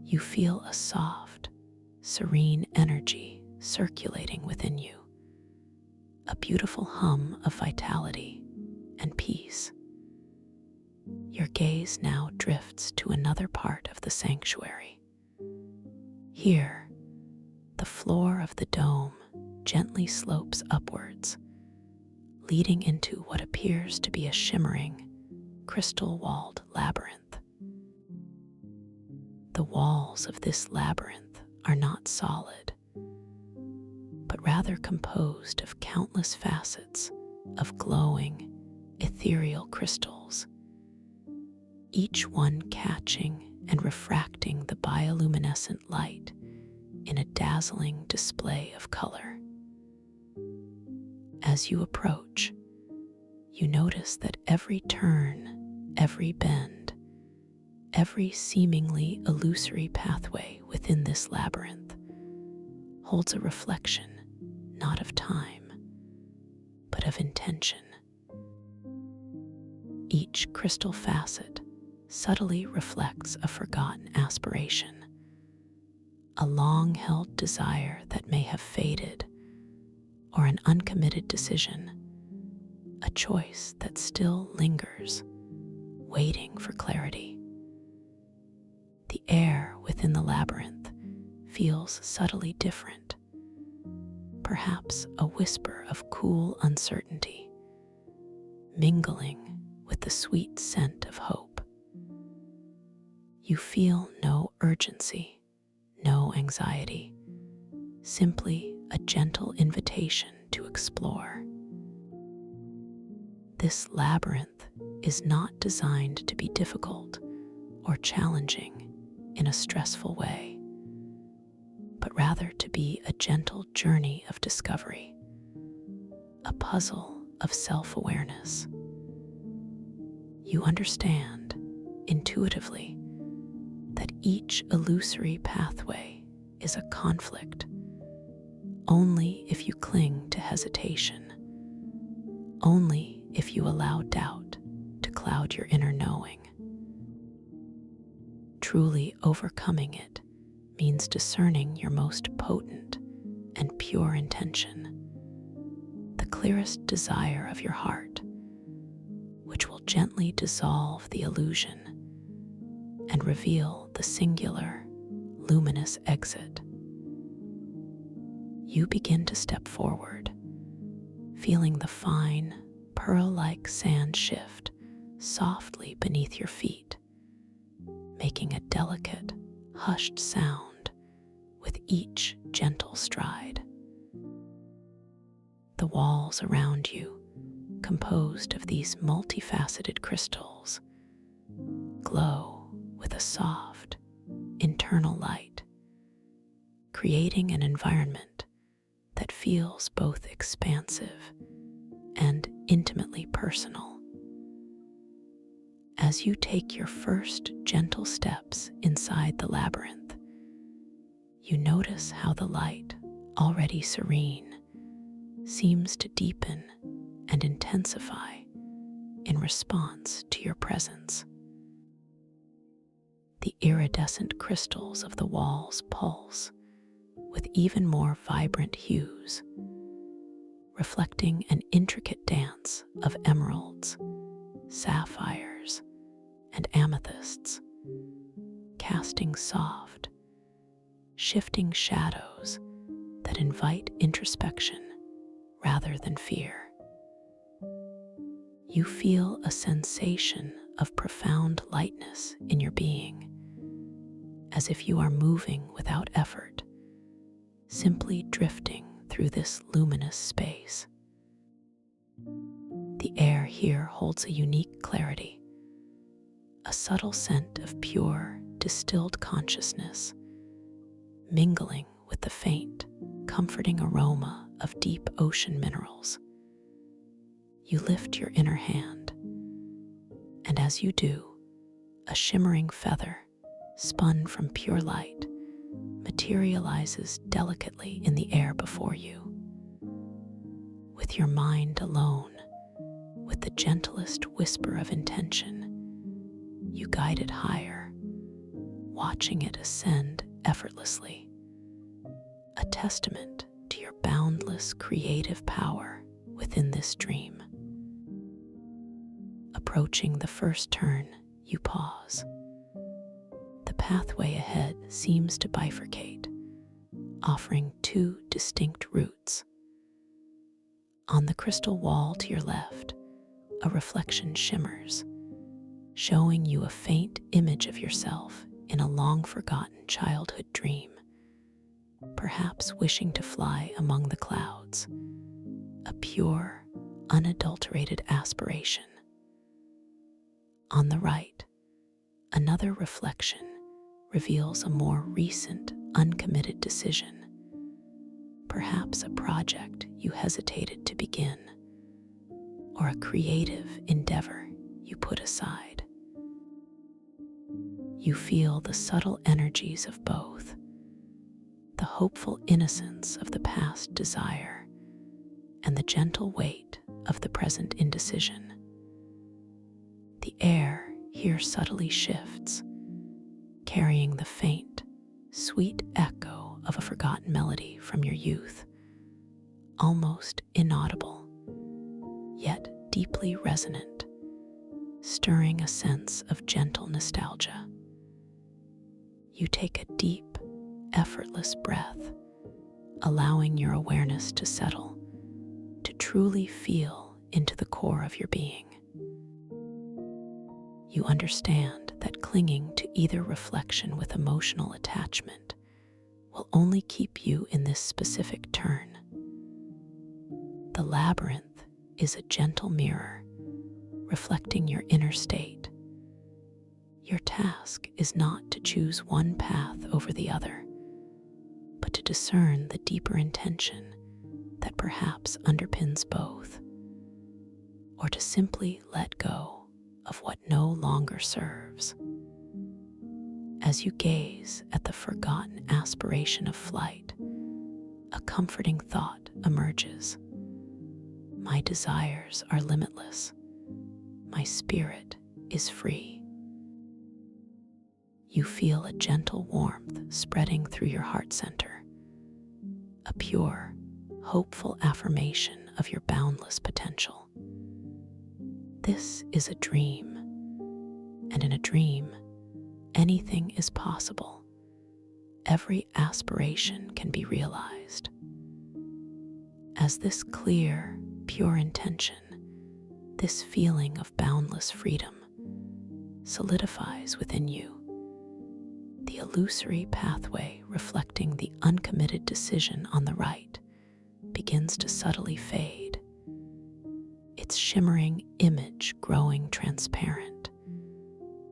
You feel a soft, serene energy circulating within you, a beautiful hum of vitality and peace. Your gaze now drifts to another part of the sanctuary. Here, the floor of the dome gently slopes upwards, leading into what appears to be a shimmering, crystal-walled labyrinth. The walls of this labyrinth are not solid, but rather composed of countless facets of glowing, ethereal crystals, each one catching and refracting the bioluminescent light in a dazzling display of color. As you approach, you notice that every turn, every bend, every seemingly illusory pathway within this labyrinth holds a reflection not of time, but of intention. Each crystal facet subtly reflects a forgotten aspiration, a long-held desire that may have faded, or an uncommitted decision, a choice that still lingers, waiting for clarity. The air within the labyrinth feels subtly different, perhaps a whisper of cool uncertainty, mingling with the sweet scent of hope. You feel no urgency, no anxiety, simply a gentle invitation to explore. This labyrinth is not designed to be difficult or challenging in a stressful way, but rather to be a gentle journey of discovery, a puzzle of self-awareness. You understand intuitively that each illusory pathway is a conflict only if you cling to hesitation, only if you allow doubt to cloud your inner knowing. Truly overcoming it means discerning your most potent and pure intention, the clearest desire of your heart, which will gently dissolve the illusion and reveal the singular, luminous exit. You begin to step forward, feeling the fine, pearl-like sand shift softly beneath your feet, making a delicate, hushed sound with each gentle stride. The walls around you, composed of these multifaceted crystals, glow with a soft, internal light, creating an environment that feels both expansive and intimately personal. As you take your first gentle steps inside the labyrinth, you notice how the light, already serene, seems to deepen and intensify in response to your presence. The iridescent crystals of the walls pulse with even more vibrant hues, reflecting an intricate dance of emeralds, sapphires, and amethysts, casting soft, shifting shadows that invite introspection rather than fear. You feel a sensation of profound lightness in your being, as if you are moving without effort, simply drifting through this luminous space. The air here holds a unique clarity, a subtle scent of pure, distilled consciousness, mingling with the faint, comforting aroma of deep ocean minerals. You lift your inner hand, and as you do, a shimmering feather, spun from pure light, materializes delicately in the air before you. With your mind alone, with the gentlest whisper of intention, you guide it higher, watching it ascend effortlessly, a testament to your boundless creative power within this dream. Approaching the first turn, you pause. The pathway ahead seems to bifurcate, offering two distinct routes. On the crystal wall to your left, a reflection shimmers, showing you a faint image of yourself in a long-forgotten childhood dream, perhaps wishing to fly among the clouds, a pure, unadulterated aspiration. On the right, another reflection reveals a more recent, uncommitted decision, perhaps a project you hesitated to begin, or a creative endeavor you put aside. You feel the subtle energies of both, the hopeful innocence of the past desire, and the gentle weight of the present indecision. The air here subtly shifts, carrying the faint, sweet echo of a forgotten melody from your youth, almost inaudible, yet deeply resonant, stirring a sense of gentle nostalgia. You take a deep, effortless breath, allowing your awareness to settle, to truly feel into the core of your being. You understand that clinging to either reflection with emotional attachment will only keep you in this specific turn. The labyrinth is a gentle mirror, reflecting your inner state. Your task is not to choose one path over the other, but to discern the deeper intention that perhaps underpins both, or to simply let go of what no longer serves. As you gaze at the forgotten aspiration of flight, a comforting thought emerges. My desires are limitless. My spirit is free. You feel a gentle warmth spreading through your heart center, a pure, hopeful affirmation of your boundless potential. This is a dream, and in a dream, anything is possible. Every aspiration can be realized. As this clear, pure intention, this feeling of boundless freedom solidifies within you, the illusory pathway reflecting the uncommitted decision on the right begins to subtly fade, its shimmering image growing transparent,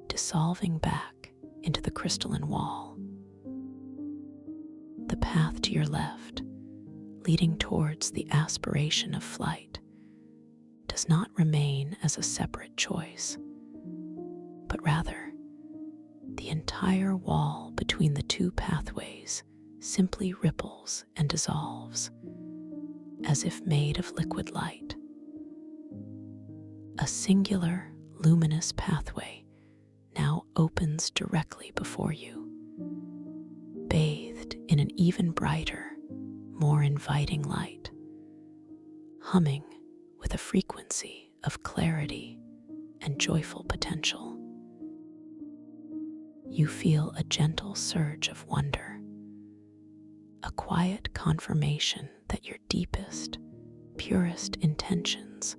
dissolving back into the crystalline wall. The path to your left, leading towards the aspiration of flight, does not remain as a separate choice, but rather the entire wall between the two pathways simply ripples and dissolves, as if made of liquid light. A singular, luminous pathway now opens directly before you, bathed in an even brighter, more inviting light, humming with a frequency of clarity and joyful potential. You feel a gentle surge of wonder, a quiet confirmation that your deepest, purest intentions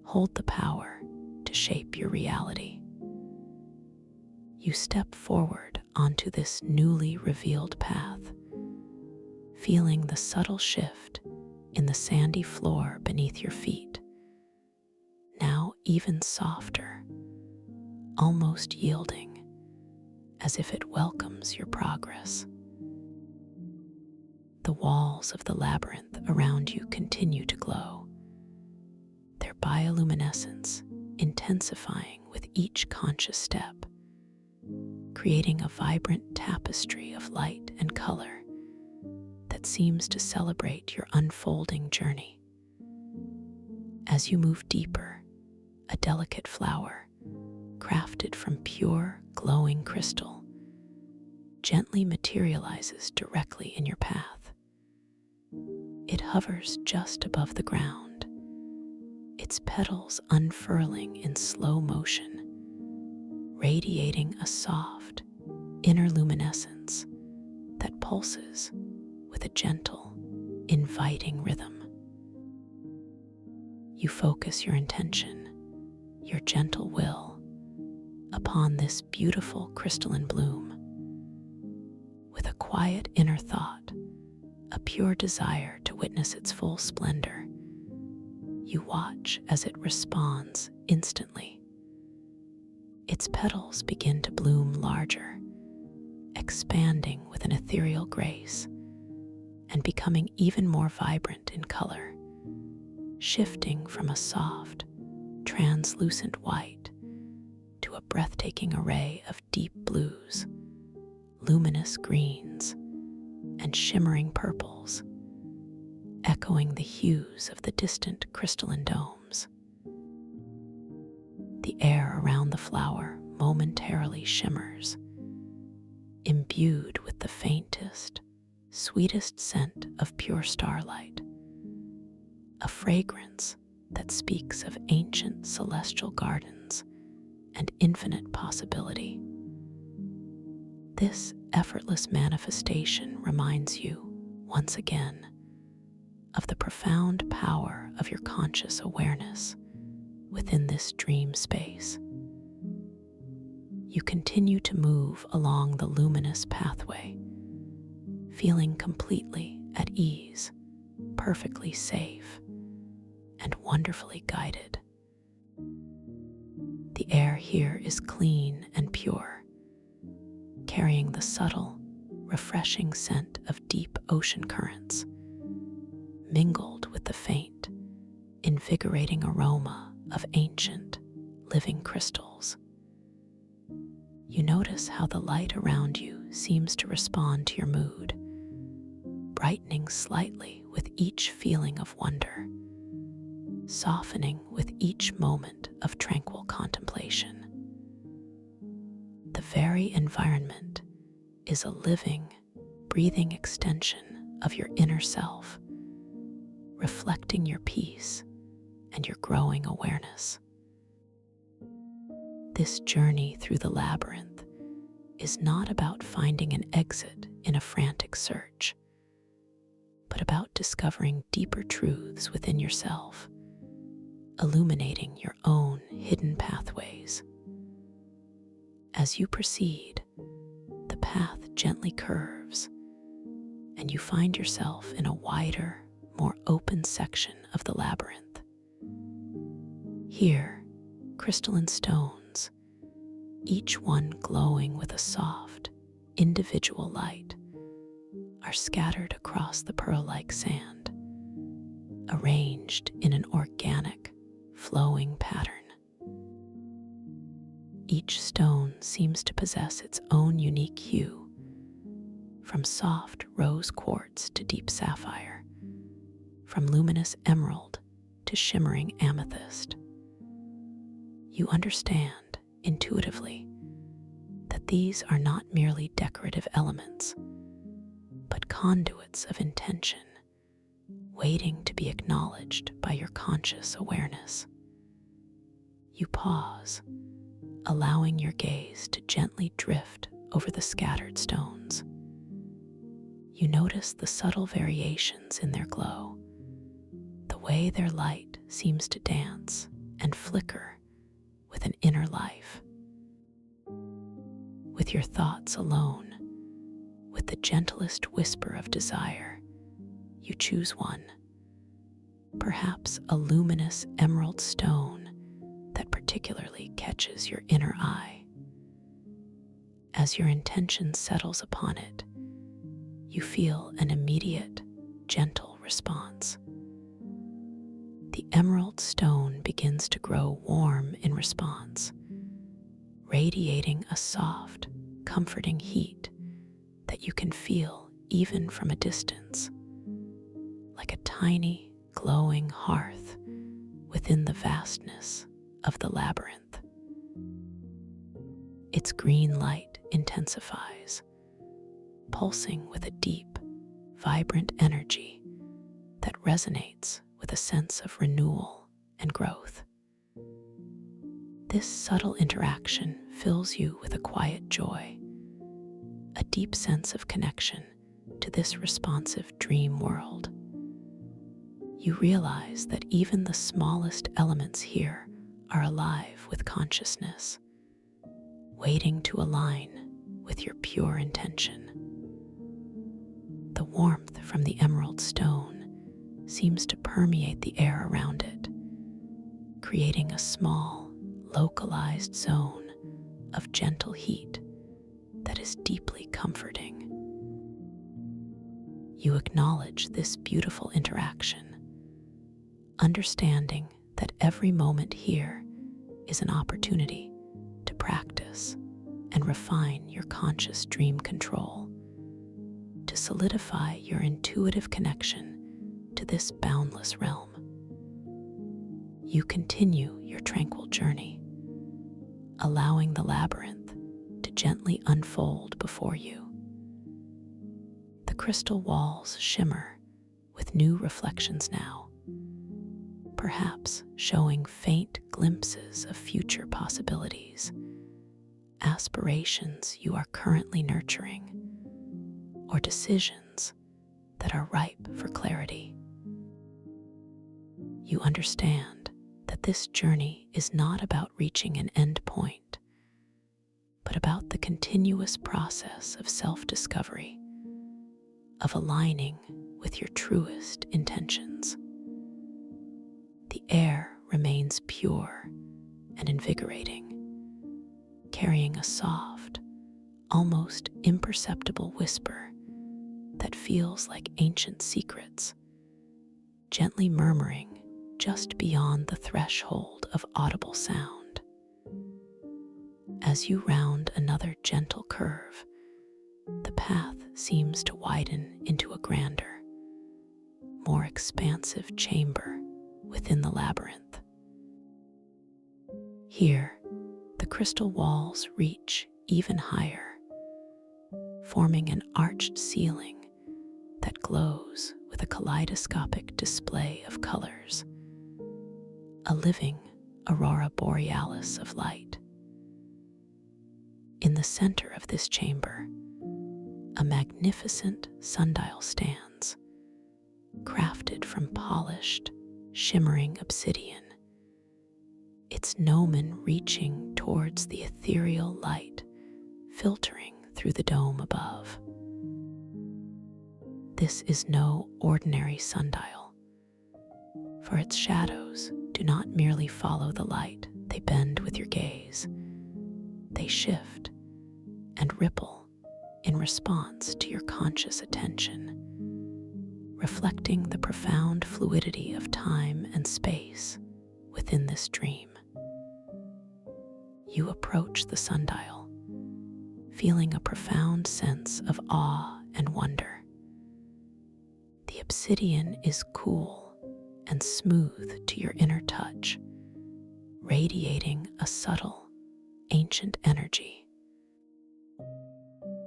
hold the power to shape your reality. You step forward onto this newly revealed path, feeling the subtle shift in the sandy floor beneath your feet, now even softer, almost yielding, as if it welcomes your progress. The walls of the labyrinth around you continue to glow, their bioluminescence intensifying with each conscious step, creating a vibrant tapestry of light and color that seems to celebrate your unfolding journey. As you move deeper, a delicate flower, crafted from pure, glowing crystal, gently materializes directly in your path. It hovers just above the ground, its petals unfurling in slow motion, radiating a soft, inner luminescence that pulses with a gentle, inviting rhythm. You focus your intention, your gentle will, upon this beautiful crystalline bloom. With a quiet inner thought, a pure desire to witness its full splendor, you watch as it responds instantly. Its petals begin to bloom larger, expanding with an ethereal grace and becoming even more vibrant in color, shifting from a soft, translucent white to a breathtaking array of deep blues, luminous greens, and shimmering purples, echoing the hues of the distant crystalline domes. The air around the flower momentarily shimmers, imbued with the faintest, sweetest scent of pure starlight, a fragrance that speaks of ancient celestial gardens and infinite possibility. This effortless manifestation reminds you, once again, of the profound power of your conscious awareness within this dream space. You continue to move along the luminous pathway, feeling completely at ease, perfectly safe, and wonderfully guided. The air here is clean and pure, carrying the subtle, refreshing scent of deep ocean currents, mingled with the faint, invigorating aroma of ancient, living crystals. You notice how the light around you seems to respond to your mood, brightening slightly with each feeling of wonder, softening with each moment of tranquil contemplation. The very environment is a living, breathing extension of your inner self, reflecting your peace and your growing awareness. This journey through the labyrinth is not about finding an exit in a frantic search, but about discovering deeper truths within yourself, illuminating your own hidden pathways. As you proceed, the path gently curves, and you find yourself in a wider, more open section of the labyrinth. Here, crystalline stones, each one glowing with a soft, individual light, are scattered across the pearl-like sand, arranged in an organic, flowing pattern. Each stone seems to possess its own unique hue, from soft rose quartz to deep sapphire, from luminous emerald to shimmering amethyst. You understand intuitively that these are not merely decorative elements, but conduits of intention, waiting to be acknowledged by your conscious awareness. You pause, allowing your gaze to gently drift over the scattered stones. You notice the subtle variations in their glow, the way their light seems to dance and flicker with an inner life. With your thoughts alone, with the gentlest whisper of desire, you choose one, perhaps a luminous emerald stone that particularly catches your inner eye. As your intention settles upon it, you feel an immediate, gentle response. The emerald stone begins to grow warm in response, radiating a soft, comforting heat that you can feel even from a distance, like a tiny, glowing hearth within the vastness of the labyrinth. Its green light intensifies, pulsing with a deep, vibrant energy that resonates with a sense of renewal and growth. This subtle interaction fills you with a quiet joy, a deep sense of connection to this responsive dream world. You realize that even the smallest elements here are alive with consciousness, waiting to align with your pure intention. The warmth from the emerald stone seems to permeate the air around it, creating a small, localized zone of gentle heat that is deeply comforting. You acknowledge this beautiful interaction, understanding that every moment here is an opportunity to practice and refine your conscious dream control, to solidify your intuitive connection to this boundless realm. You continue your tranquil journey, allowing the labyrinth to gently unfold before you. The crystal walls shimmer with new reflections now, perhaps showing faint glimpses of future possibilities, aspirations you are currently nurturing, or decisions that are ripe for clarity. You understand that this journey is not about reaching an end point, but about the continuous process of self-discovery, of aligning with your truest intentions. The air remains pure and invigorating, carrying a soft, almost imperceptible whisper that feels like ancient secrets gently murmuring just beyond the threshold of audible sound. As you round another gentle curve, the path seems to widen into a grander, more expansive chamber within the labyrinth. Here, the crystal walls reach even higher, forming an arched ceiling that glows with a kaleidoscopic display of colors, a living aurora borealis of light. In the center of this chamber, a magnificent sundial stands, crafted from polished, shimmering obsidian, its gnomon reaching towards the ethereal light filtering through the dome above. This is no ordinary sundial, for its shadows do not merely follow the light, they bend with your gaze. They shift and ripple in response to your conscious attention, reflecting the profound fluidity of time and space within this dream. You approach the sundial, feeling a profound sense of awe and wonder. The obsidian is cool and smooth to your inner touch, radiating a subtle, ancient energy.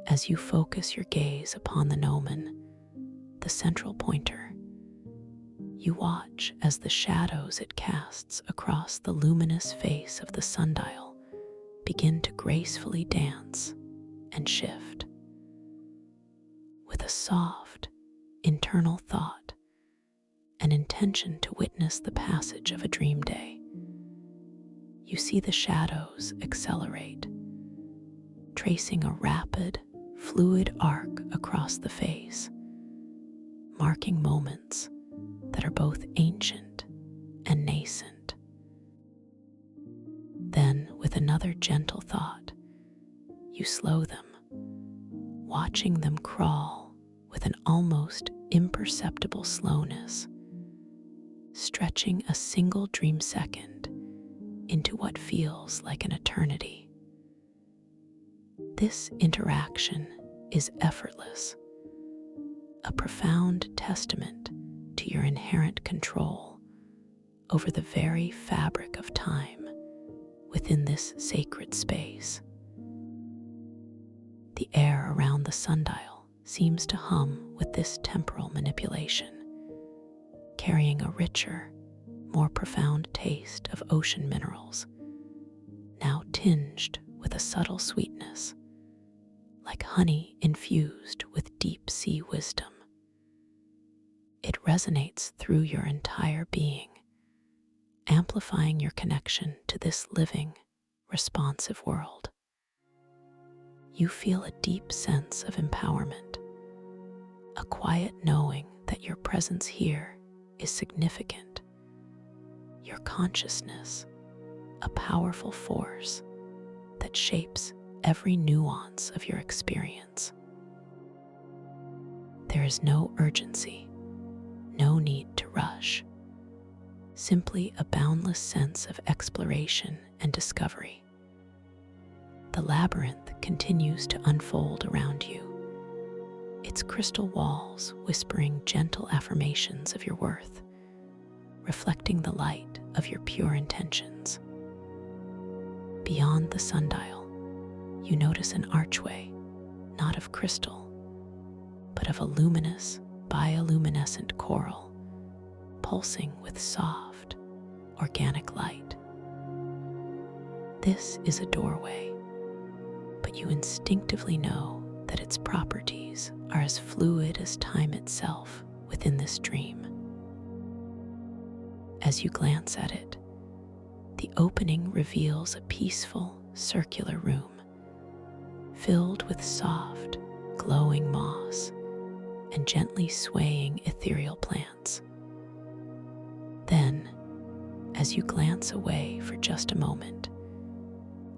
As you focus your gaze upon the gnomon, the central pointer, you watch as the shadows it casts across the luminous face of the sundial begin to gracefully dance and shift. With a soft, internal thought, an intention to witness the passage of a dream day, you see the shadows accelerate, tracing a rapid, fluid arc across the face, marking moments that are both ancient and nascent. Then, with another gentle thought, you slow them, watching them crawl with an almost imperceptible slowness, stretching a single dream second into what feels like an eternity. This interaction is effortless, a profound testament to your inherent control over the very fabric of time within this sacred space. The air around the sundial seems to hum with this temporal manipulation, carrying a richer, more profound taste of ocean minerals, now tinged with a subtle sweetness, like honey infused with deep sea wisdom. It resonates through your entire being, amplifying your connection to this living, responsive world. You feel a deep sense of empowerment, a quiet knowing that your presence here is significant, your consciousness a powerful force that shapes every nuance of your experience. There is no urgency, no need to rush, simply a boundless sense of exploration and discovery. The labyrinth continues to unfold around you, its crystal walls whispering gentle affirmations of your worth, reflecting the light of your pure intentions. Beyond the sundial, you notice an archway, not of crystal, but of a luminous, bioluminescent coral, pulsing with soft, organic light. This is a doorway, but you instinctively know that its properties are as fluid as time itself within this dream. As you glance at it, the opening reveals a peaceful, circular room, filled with soft, glowing moss and gently swaying ethereal plants. Then, as you glance away for just a moment,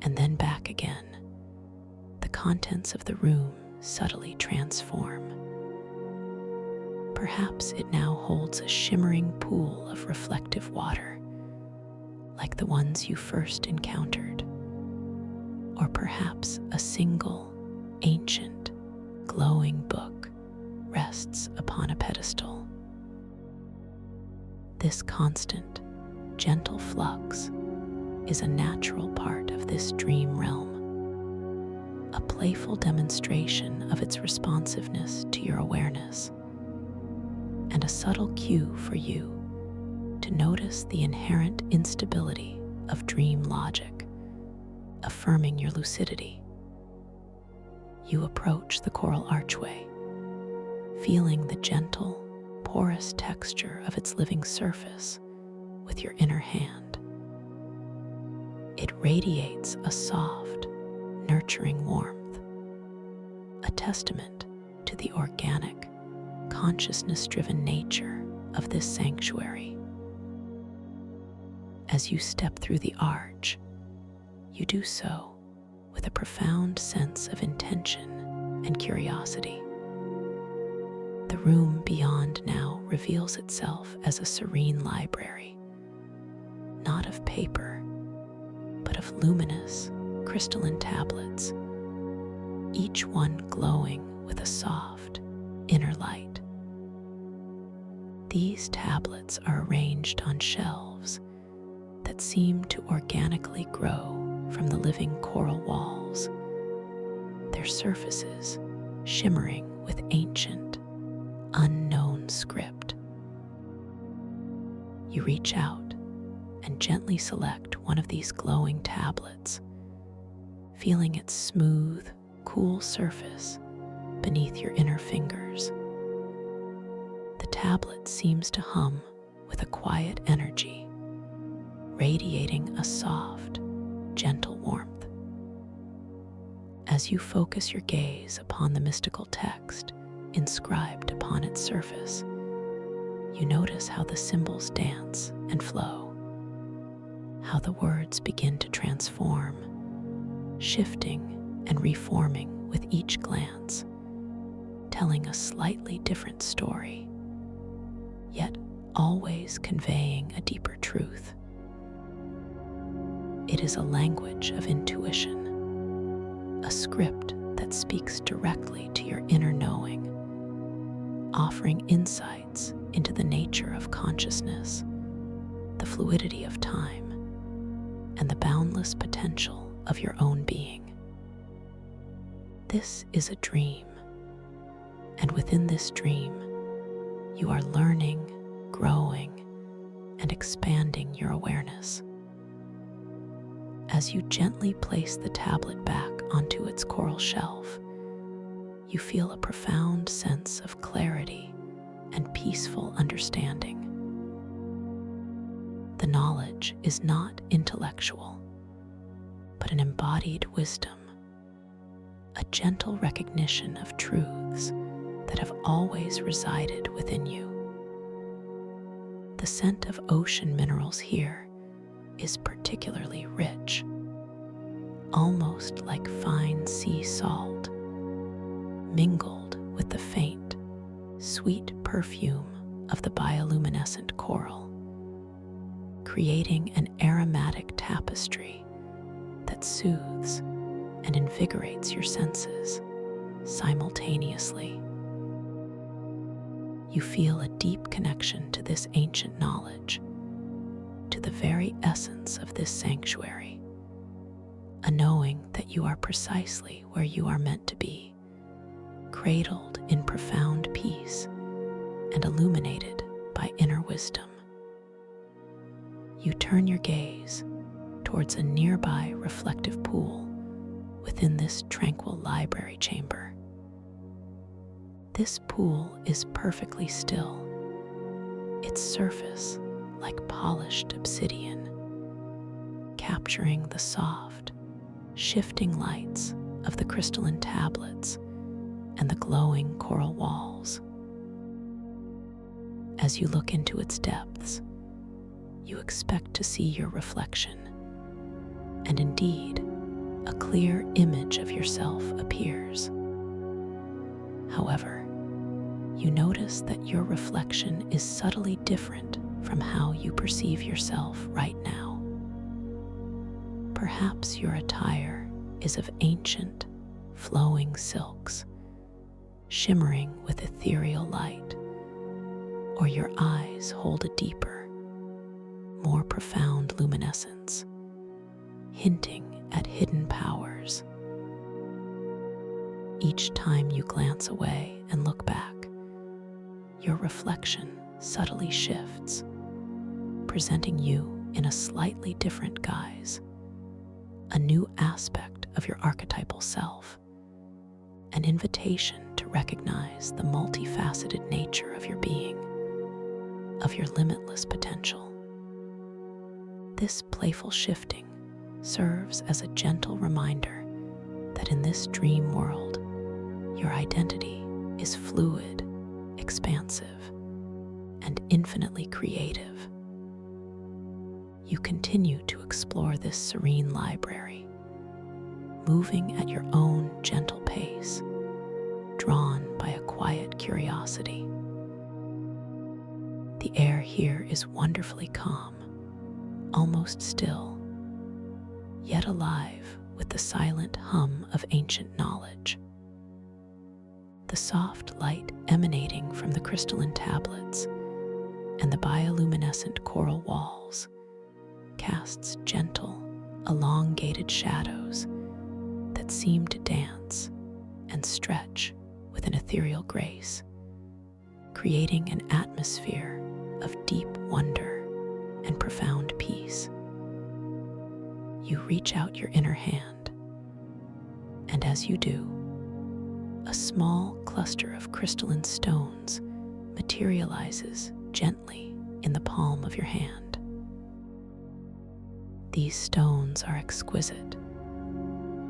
and then back again, the contents of the room subtly transform. Perhaps it now holds a shimmering pool of reflective water, like the ones you first encountered. Or perhaps a single, ancient, glowing book rests upon a pedestal. This constant, gentle flux is a natural part of this dream realm, a playful demonstration of its responsiveness to your awareness, and a subtle cue for you to notice the inherent instability of dream logic, affirming your lucidity. You approach the coral archway, feeling the gentle, porous texture of its living surface with your inner hand. It radiates a soft, nurturing warmth, a testament to the organic, consciousness-driven nature of this sanctuary. As you step through the arch, you do so with a profound sense of intention and curiosity. The room beyond now reveals itself as a serene library, not of paper, but of luminous, crystalline tablets, each one glowing with a soft, inner light. These tablets are arranged on shelves that seem to organically grow from the living coral walls, their surfaces shimmering with ancient, unknown script. You reach out and gently select one of these glowing tablets, feeling its smooth, cool surface beneath your inner fingers. The tablet seems to hum with a quiet energy, radiating a soft, gentle warmth. As you focus your gaze upon the mystical text inscribed upon its surface, you notice how the symbols dance and flow, how the words begin to transform, shifting and reforming with each glance, telling a slightly different story, yet always conveying a deeper truth. It is a language of intuition, a script that speaks directly to your inner knowing, offering insights into the nature of consciousness, the fluidity of time, and the boundless potential of your own being. This is a dream, and within this dream, you are learning, growing, and expanding your awareness. As you gently place the tablet back onto its coral shelf, you feel a profound sense of clarity and peaceful understanding. The knowledge is not intellectual, but an embodied wisdom, a gentle recognition of truths that have always resided within you. The scent of ocean minerals here is particularly rich, almost like fine sea salt, mingled with the faint, sweet perfume of the bioluminescent coral, creating an aromatic tapestry that soothes and invigorates your senses simultaneously. You feel a deep connection to this ancient knowledge, to the very essence of this sanctuary, a knowing that you are precisely where you are meant to be, cradled in profound peace and illuminated by inner wisdom. You turn your gaze towards a nearby reflective pool within this tranquil library chamber. This pool is perfectly still, its surface like polished obsidian, capturing the soft, shifting lights of the crystalline tablets and the glowing coral walls. As you look into its depths, you expect to see your reflection, and indeed, a clear image of yourself appears. However, you notice that your reflection is subtly different from how you perceive yourself right now. Perhaps your attire is of ancient, flowing silks, shimmering with ethereal light, or your eyes hold a deeper, more profound luminescence, hinting at hidden powers. Each time you glance away and look back, your reflection subtly shifts, presenting you in a slightly different guise, a new aspect of your archetypal self, an invitation to recognize the multifaceted nature of your being, of your limitless potential. This playful shifting serves as a gentle reminder that in this dream world, your identity is fluid, expansive, and infinitely creative. You continue to explore this serene library, moving at your own gentle pace, drawn by a quiet curiosity. The air here is wonderfully calm, almost still, yet alive with the silent hum of ancient knowledge. The soft light emanating from the crystalline tablets and the bioluminescent coral walls casts gentle, elongated shadows that seem to dance and stretch with an ethereal grace, creating an atmosphere of deep wonder and profound peace. You reach out your inner hand, and as you do, a small cluster of crystalline stones materializes gently in the palm of your hand. These stones are exquisite,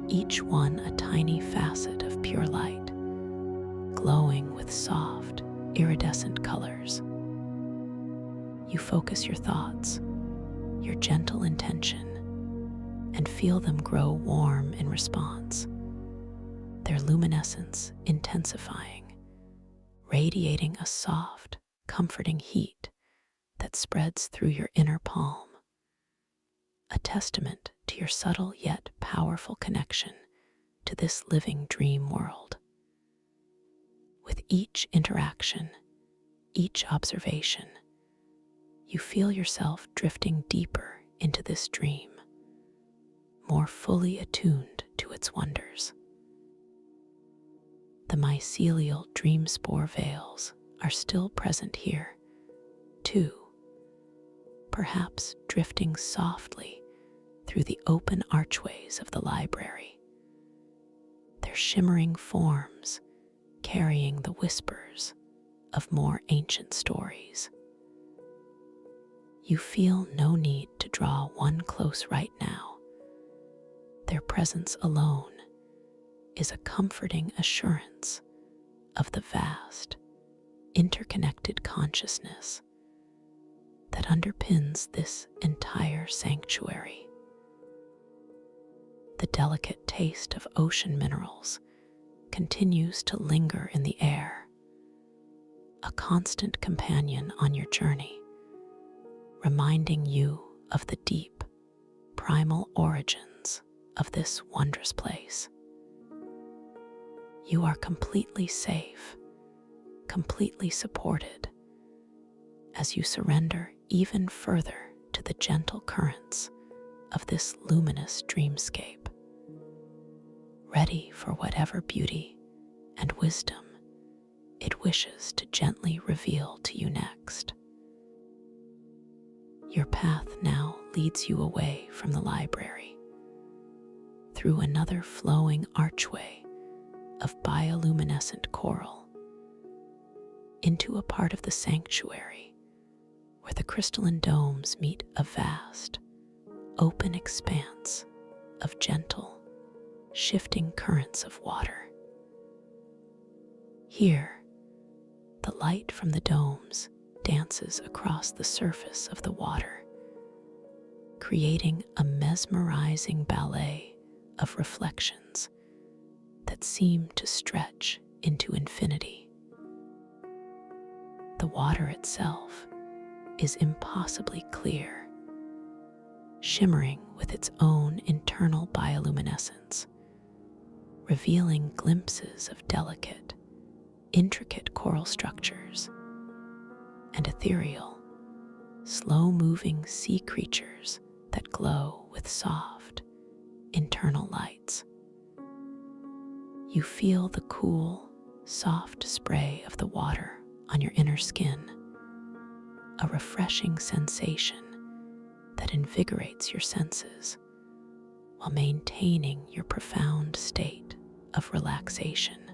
each one a tiny facet of pure light, glowing with soft, iridescent colors. You focus your thoughts, your gentle intention, and feel them grow warm in response, their luminescence intensifying, radiating a soft, comforting heat that spreads through your inner palm, a testament to your subtle yet powerful connection to this living dream world. With each interaction, each observation, you feel yourself drifting deeper into this dream, more fully attuned to its wonders. The mycelial dream spore veils are still present here, too, perhaps drifting softly through the open archways of the library, their shimmering forms carrying the whispers of more ancient stories. You feel no need to draw one close right now. Their presence alone is a comforting assurance of the vast, interconnected consciousness that underpins this entire sanctuary. The delicate taste of ocean minerals continues to linger in the air, a constant companion on your journey, reminding you of the deep, primal origins of this wondrous place. You are completely safe, completely supported, as you surrender even further to the gentle currents of this luminous dreamscape, ready for whatever beauty and wisdom it wishes to gently reveal to you next. Your path now leads you away from the library, through another flowing archway of bioluminescent coral, into a part of the sanctuary where the crystalline domes meet a vast, open expanse of gentle, shifting currents of water. Here, the light from the domes dances across the surface of the water, creating a mesmerizing ballet of reflections that seem to stretch into infinity. the water itself is impossibly clear, shimmering with its own internal bioluminescence, revealing glimpses of delicate, intricate coral structures and ethereal, slow-moving sea creatures that glow with soft, internal lights. You feel the cool, soft spray of the water on your inner skin, a refreshing sensation that invigorates your senses while maintaining your profound state of relaxation.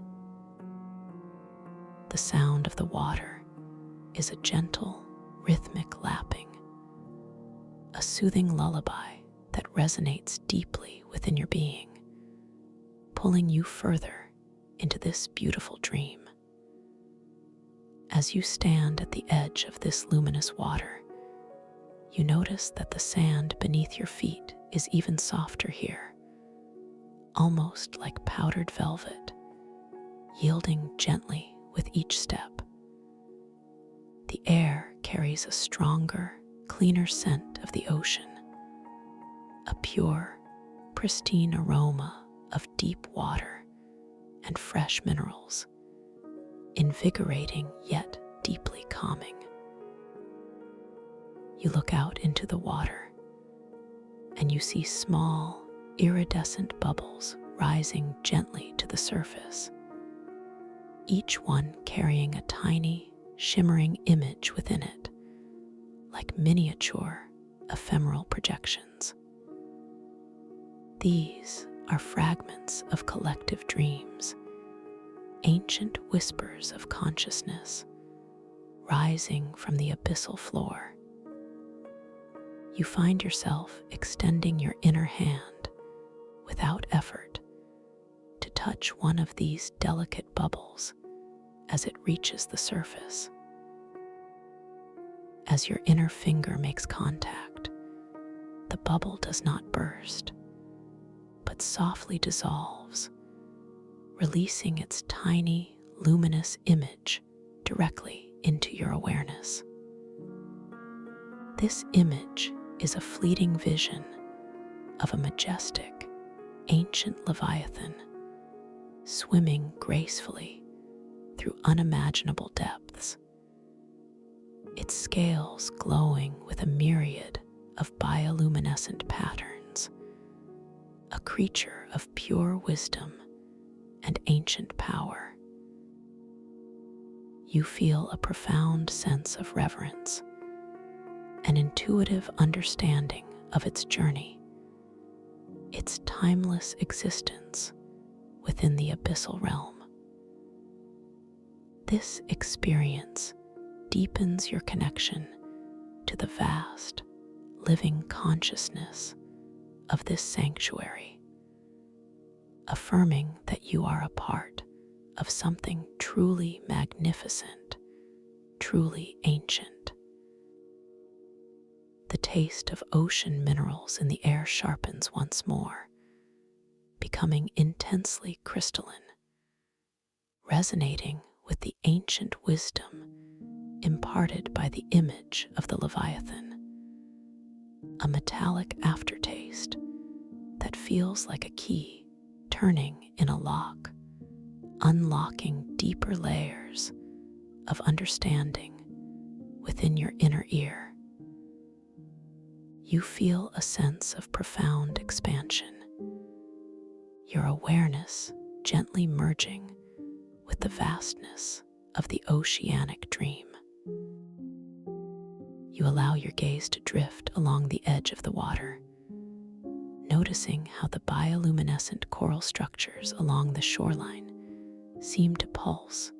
The sound of the water is a gentle, rhythmic lapping, a soothing lullaby that resonates deeply within your being, pulling you further into this beautiful dream. As you stand at the edge of this luminous water, you notice that the sand beneath your feet is even softer here, almost like powdered velvet, yielding gently with each step. The air carries a stronger, cleaner scent of the ocean, a pure, pristine aroma of deep water and fresh minerals, invigorating yet deeply calming. You look out into the water and you see small, iridescent bubbles rising gently to the surface, each one carrying a tiny, shimmering image within it, like miniature, ephemeral projections. These are fragments of collective dreams, ancient whispers of consciousness rising from the abyssal floor. You find yourself extending your inner hand without effort to touch one of these delicate bubbles as it reaches the surface. As your inner finger makes contact, the bubble does not burst, but softly dissolves, releasing its tiny, luminous image directly into your awareness. This image is a fleeting vision of a majestic, ancient leviathan swimming gracefully through unimaginable depths, its scales glowing with a myriad of bioluminescent patterns, a creature of pure wisdom and ancient power. You feel a profound sense of reverence, an intuitive understanding of its journey, its timeless existence within the abyssal realm. This experience deepens your connection to the vast, living consciousness of this sanctuary, affirming that you are a part of something truly magnificent, truly ancient. The taste of ocean minerals in the air sharpens once more, becoming intensely crystalline, resonating with the ancient wisdom imparted by the image of the Leviathan, a metallic aftertaste that feels like a key turning in a lock, unlocking deeper layers of understanding within your inner ear. You feel a sense of profound expansion, your awareness gently merging with the vastness of the oceanic dream. You allow your gaze to drift along the edge of the water, noticing how the bioluminescent coral structures along the shoreline seem to pulse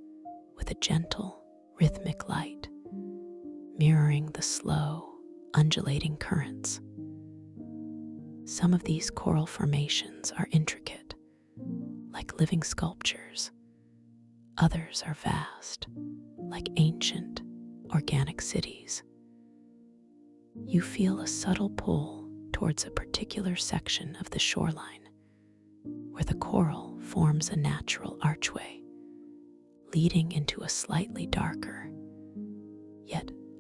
with a gentle, rhythmic light, mirroring the slow, undulating currents. Some of these coral formations are intricate, like living sculptures. Others are vast, like ancient, organic cities. You feel a subtle pull towards a particular section of the shoreline, where the coral forms a natural archway, leading into a slightly darker,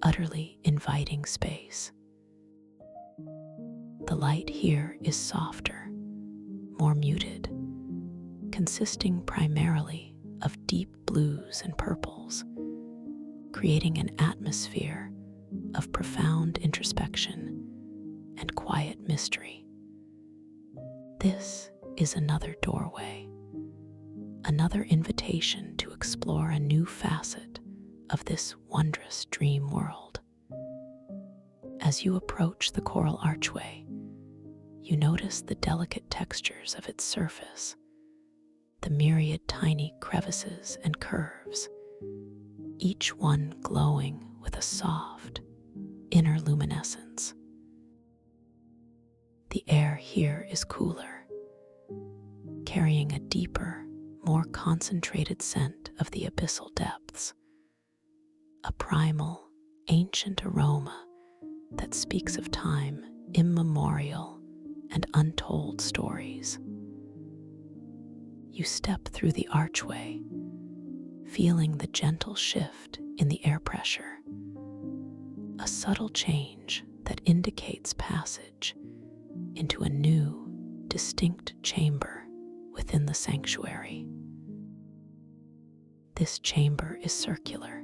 utterly inviting space. The light here is softer, more muted, consisting primarily of deep blues and purples, creating an atmosphere of profound introspection and quiet mystery. This is another doorway, another invitation to explore a new facet of this wondrous dream world. As you approach the coral archway, you notice the delicate textures of its surface, the myriad tiny crevices and curves, each one glowing with a soft, inner luminescence. The air here is cooler, carrying a deeper, more concentrated scent of the abyssal depths, a primal, ancient aroma that speaks of time immemorial and untold stories. You step through the archway, feeling the gentle shift in the air pressure, a subtle change that indicates passage into a new, distinct chamber within the sanctuary. This chamber is circular,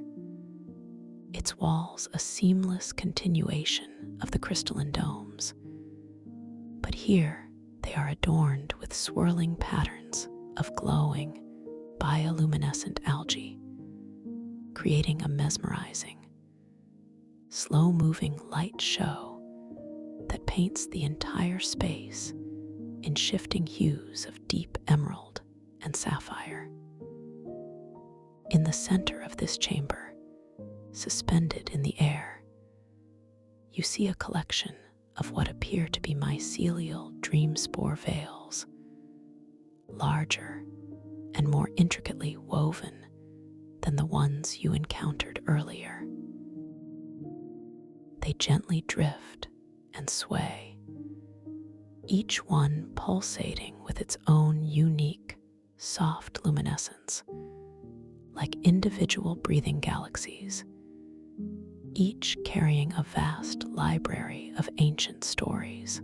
its walls a seamless continuation of the crystalline domes. But here they are adorned with swirling patterns of glowing, bioluminescent algae, creating a mesmerizing, slow-moving light show that paints the entire space in shifting hues of deep emerald and sapphire. In the center of this chamber, suspended in the air, you see a collection of what appear to be mycelial dream spore veils, larger and more intricately woven than the ones you encountered earlier. They gently drift and sway, each one pulsating with its own unique, soft luminescence, like individual breathing galaxies, each carrying a vast library of ancient stories.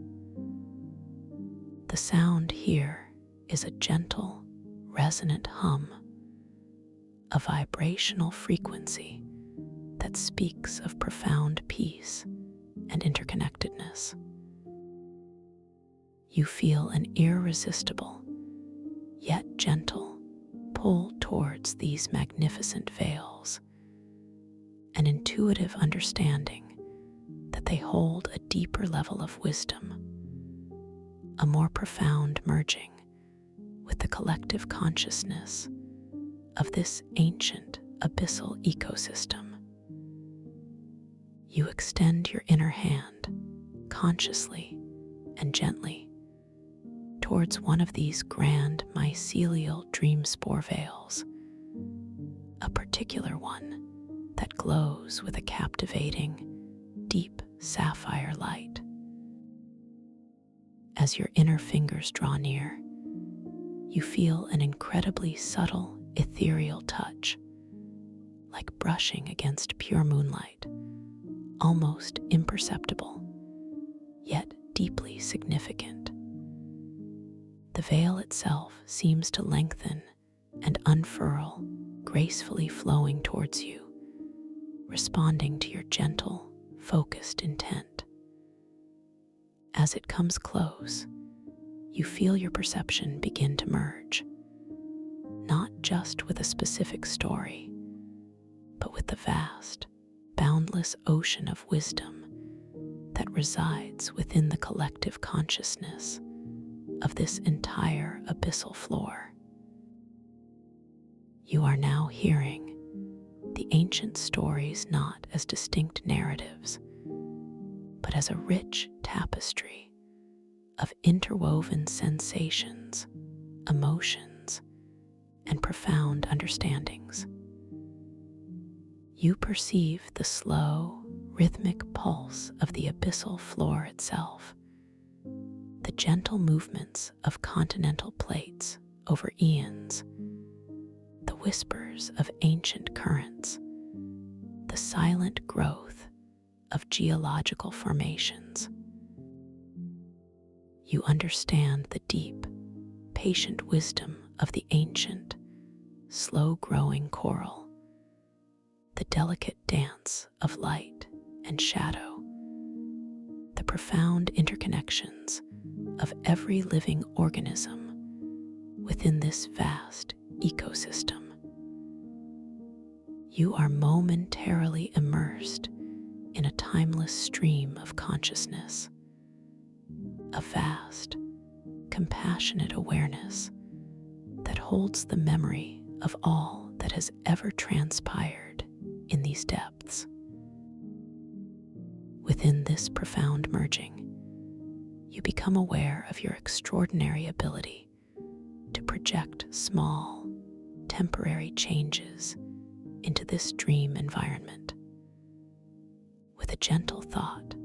The sound here is a gentle, resonant hum, a vibrational frequency that speaks of profound peace and interconnectedness. You feel an irresistible, yet gentle, pull towards these magnificent veils, an intuitive understanding that they hold a deeper level of wisdom, a more profound merging with the collective consciousness of this ancient abyssal ecosystem. You extend your inner hand, consciously and gently, towards one of these grand mycelial dream spore veils, a particular one that glows with a captivating, deep sapphire light. As your inner fingers draw near, you feel an incredibly subtle, ethereal touch, like brushing against pure moonlight, almost imperceptible, yet deeply significant. The veil itself seems to lengthen and unfurl, gracefully flowing towards you, responding to your gentle, focused intent. As it comes close, you feel your perception begin to merge, not just with a specific story, but with the vast, boundless ocean of wisdom that resides within the collective consciousness of this entire abyssal floor. You are now hearing the ancient stories not as distinct narratives, but as a rich tapestry of interwoven sensations, emotions, and profound understandings. You perceive the slow, rhythmic pulse of the abyssal floor itself, the gentle movements of continental plates over eons, the whispers of ancient currents, the silent growth of geological formations. You understand the deep, patient wisdom of the ancient, slow-growing coral, the delicate dance of light and shadow, the profound interconnections of every living organism within this vast ecosystem. You are momentarily immersed in a timeless stream of consciousness, a vast, compassionate awareness that holds the memory of all that has ever transpired in these depths. Within this profound merging, you become aware of your extraordinary ability to project small, temporary changes into this dream environment. With a gentle thought,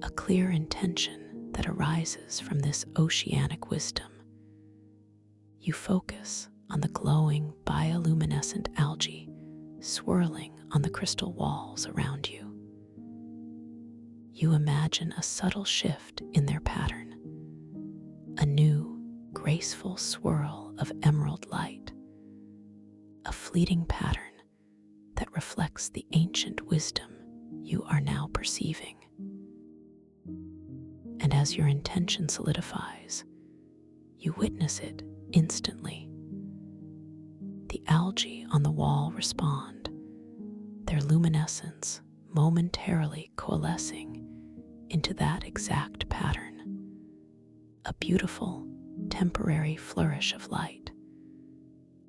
a clear intention that arises from this oceanic wisdom, you focus on the glowing bioluminescent algae swirling on the crystal walls around you. You imagine a subtle shift in their pattern, a new, graceful swirl of emerald light, a fleeting pattern that reflects the ancient wisdom you are now perceiving. And as your intention solidifies, you witness it instantly. The algae on the wall respond, their luminescence momentarily coalescing into that exact pattern, a beautiful, temporary flourish of light,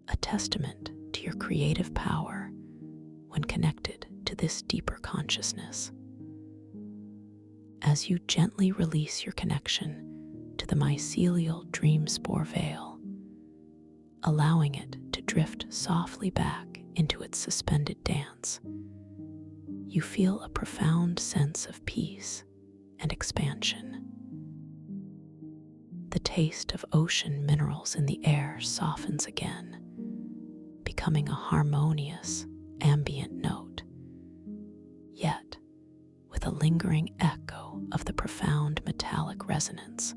a testament to your creative power when connected to this deeper consciousness. As you gently release your connection to the mycelial dream spore veil, allowing it to drift softly back into its suspended dance, you feel a profound sense of peace and expansion. The taste of ocean minerals in the air softens again, becoming a harmonious, ambient note, yet with a lingering echo of the profound metallic resonance,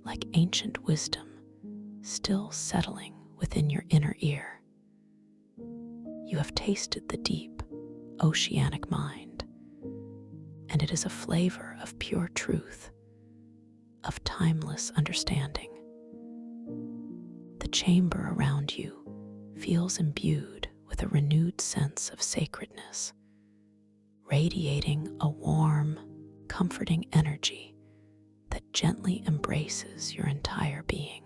like ancient wisdom still settling within your inner ear. You have tasted the deep, oceanic mind, and it is a flavor of pure truth, of timeless understanding. The chamber around you feels imbued with a renewed sense of sacredness, radiating a warm, comforting energy that gently embraces your entire being.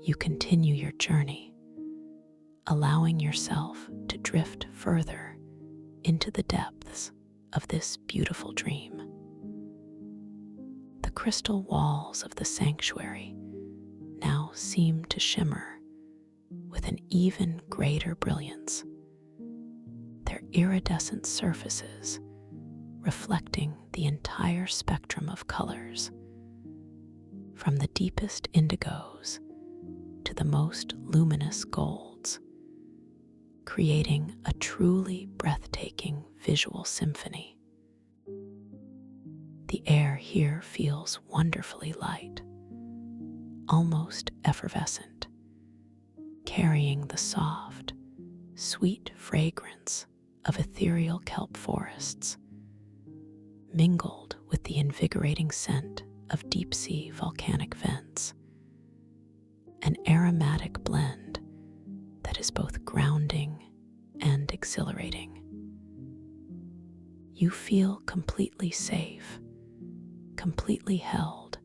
You continue your journey, allowing yourself to drift further into the depths of this beautiful dream. The crystal walls of the sanctuary now seem to shimmer with an even greater brilliance, their iridescent surfaces reflecting the entire spectrum of colors, from the deepest indigos to the most luminous golds, creating a truly breathtaking visual symphony. The air here feels wonderfully light, almost effervescent, carrying the soft, sweet fragrance of ethereal kelp forests, mingled with the invigorating scent of deep-sea volcanic vents, an aromatic blend that is both grounding and exhilarating. You feel completely safe, completely held,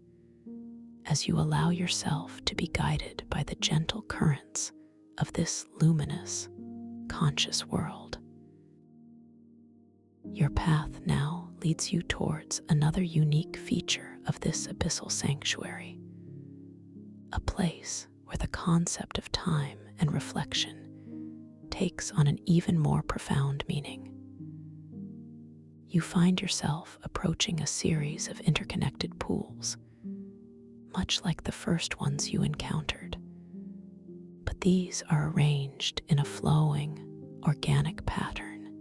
as you allow yourself to be guided by the gentle currents of this luminous, conscious world. Your path now leads you towards another unique feature of this abyssal sanctuary, a place where the concept of time and reflection takes on an even more profound meaning. You find yourself approaching a series of interconnected pools, much like the first ones you encountered, but these are arranged in a flowing, organic pattern,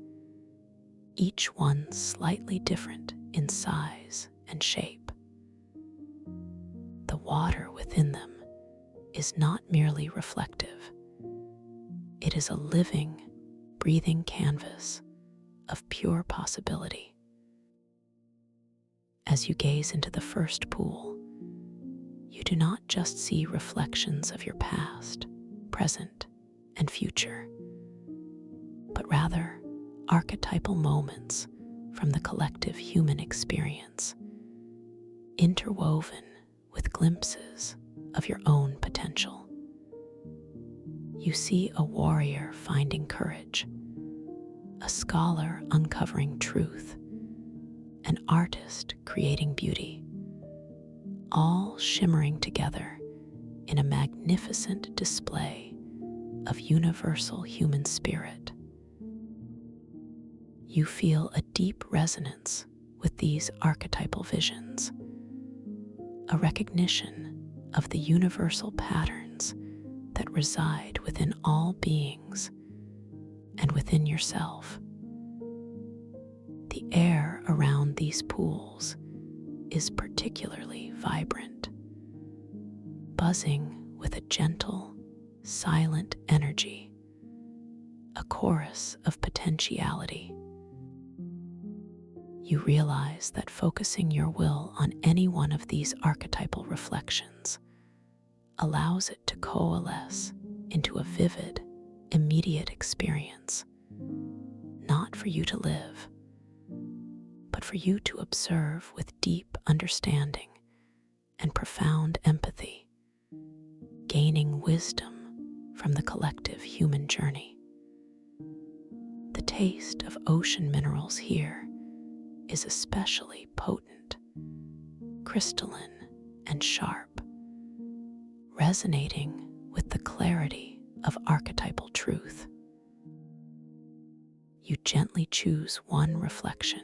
each one slightly different in size and shape. The water within them is not merely reflective. It is a living, breathing canvas of pure possibility. As you gaze into the first pool, you do not just see reflections of your past, present, and future, but rather archetypal moments from the collective human experience, interwoven with glimpses of your own potential. You see a warrior finding courage, a scholar uncovering truth, an artist creating beauty, all shimmering together in a magnificent display of universal human spirit. You feel a deep resonance with these archetypal visions, a recognition of the universal patterns that reside within all beings and within yourself. The air around these pools is particularly vibrant, buzzing with a gentle, silent energy, a chorus of potentiality. You realize that focusing your will on any one of these archetypal reflections allows it to coalesce into a vivid, immediate experience, not for you to live, but for you to observe with deep understanding and profound empathy, gaining wisdom from the collective human journey. The taste of ocean minerals here is especially potent, crystalline, and sharp, resonating with the clarity of archetypal truth. You gently choose one reflection,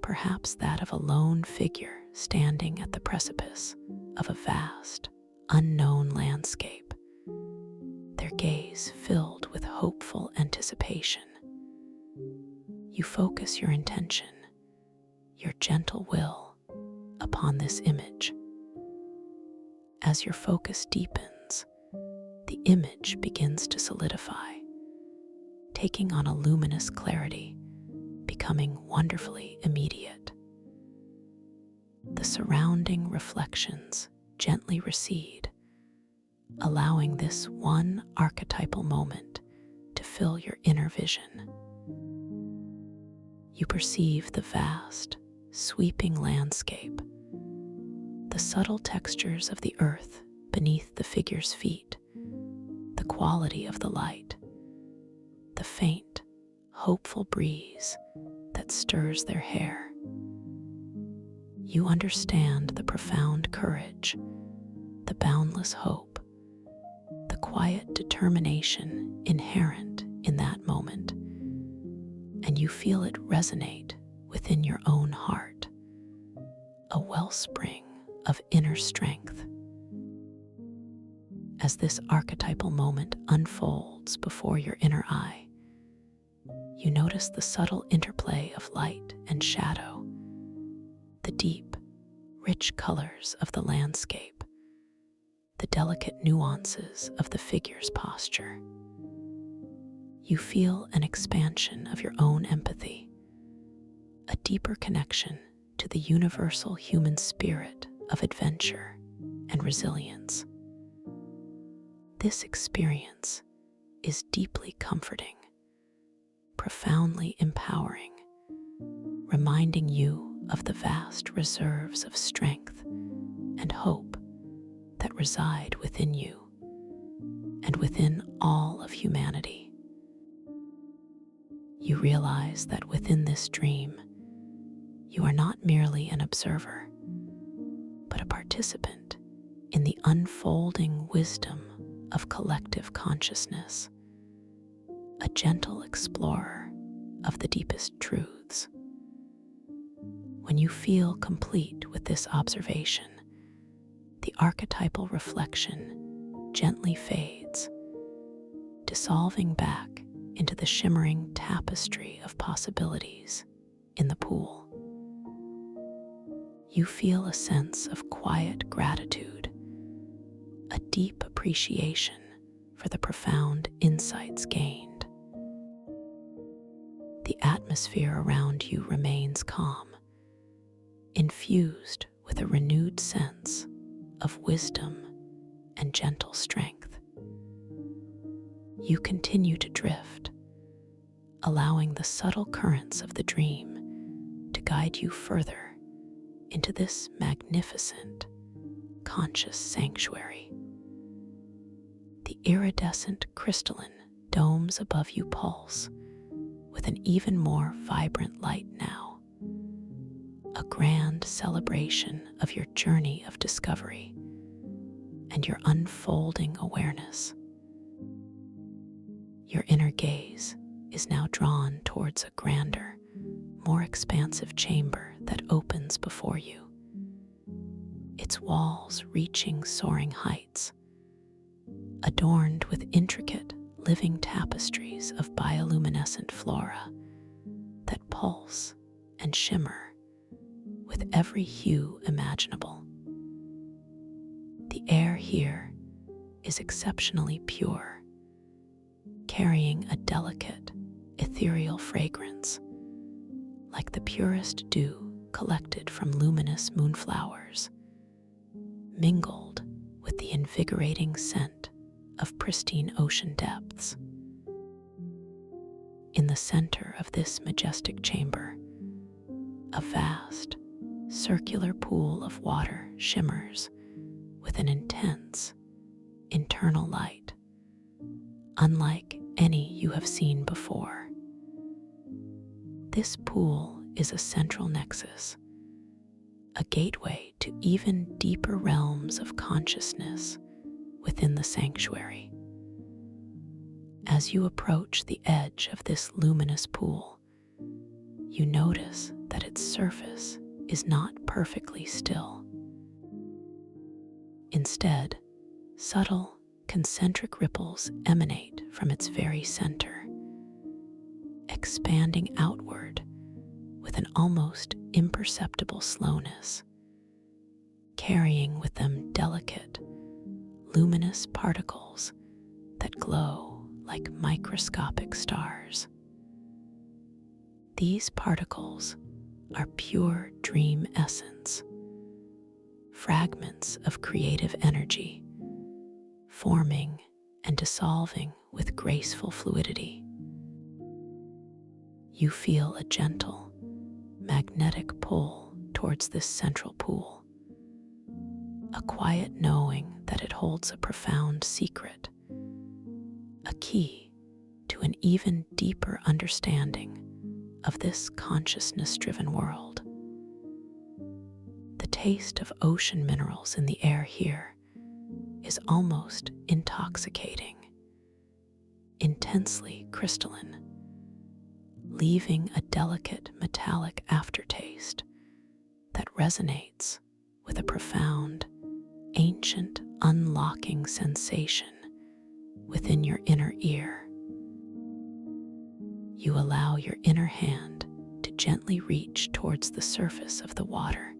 perhaps that of a lone figure standing at the precipice of a vast, unknown landscape, their gaze filled with hopeful anticipation. You focus your intention, your gentle will, upon this image. As your focus deepens, the image begins to solidify, taking on a luminous clarity, becoming wonderfully immediate. The surrounding reflections gently recede, allowing this one archetypal moment to fill your inner vision. You perceive the vast, sweeping landscape, the subtle textures of the earth beneath the figure's feet, the quality of the light, the faint, hopeful breeze that stirs their hair. You understand the profound courage, the boundless hope, the quiet determination inherent in that moment, and you feel it resonate within your own heart, a wellspring of inner strength. As this archetypal moment unfolds before your inner eye, you notice the subtle interplay of light and shadow, the deep, rich colors of the landscape, the delicate nuances of the figure's posture. You feel an expansion of your own empathy, a deeper connection to the universal human spirit of adventure and resilience. This experience is deeply comforting, profoundly empowering, reminding you of the vast reserves of strength and hope that reside within you and within all of humanity. You realize that within this dream, you are not merely an observer, but a participant in the unfolding wisdom of collective consciousness, a gentle explorer of the deepest truths. When you feel complete with this observation, the archetypal reflection gently fades, dissolving back into the shimmering tapestry of possibilities in the pool. You feel a sense of quiet gratitude, a deep appreciation for the profound insights gained. The atmosphere around you remains calm, infused with a renewed sense of wisdom and gentle strength. You continue to drift, allowing the subtle currents of the dream to guide you further into this magnificent, conscious sanctuary. The iridescent crystalline domes above you pulse with an even more vibrant light now, a grand celebration of your journey of discovery and your unfolding awareness. Your inner gaze is now drawn towards a grander, more expansive chamber that opens before you, its walls reaching soaring heights, adorned with intricate living tapestries of bioluminescent flora that pulse and shimmer with every hue imaginable. The air here is exceptionally pure, carrying a delicate, ethereal fragrance, like the purest dew collected from luminous moonflowers, mingled with the invigorating scent of pristine ocean depths. In the center of this majestic chamber, a vast, circular pool of water shimmers with an intense, internal light, unlike any you have seen before. This pool is a central nexus, a gateway to even deeper realms of consciousness within the sanctuary. As you approach the edge of this luminous pool, you notice that its surface is not perfectly still. Instead, subtle, concentric ripples emanate from its very center, expanding outward with an almost imperceptible slowness, carrying with them delicate, luminous particles that glow like microscopic stars. These particles are pure dream essence, fragments of creative energy, forming and dissolving with graceful fluidity. You feel a gentle, magnetic pull towards this central pool, a quiet knowing that it holds a profound secret, a key to an even deeper understanding of this consciousness-driven world. The taste of ocean minerals in the air here is almost intoxicating, intensely crystalline, leaving a delicate metallic aftertaste that resonates with a profound, ancient, unlocking sensation within your inner ear. You allow your inner hand to gently reach towards the surface of the water,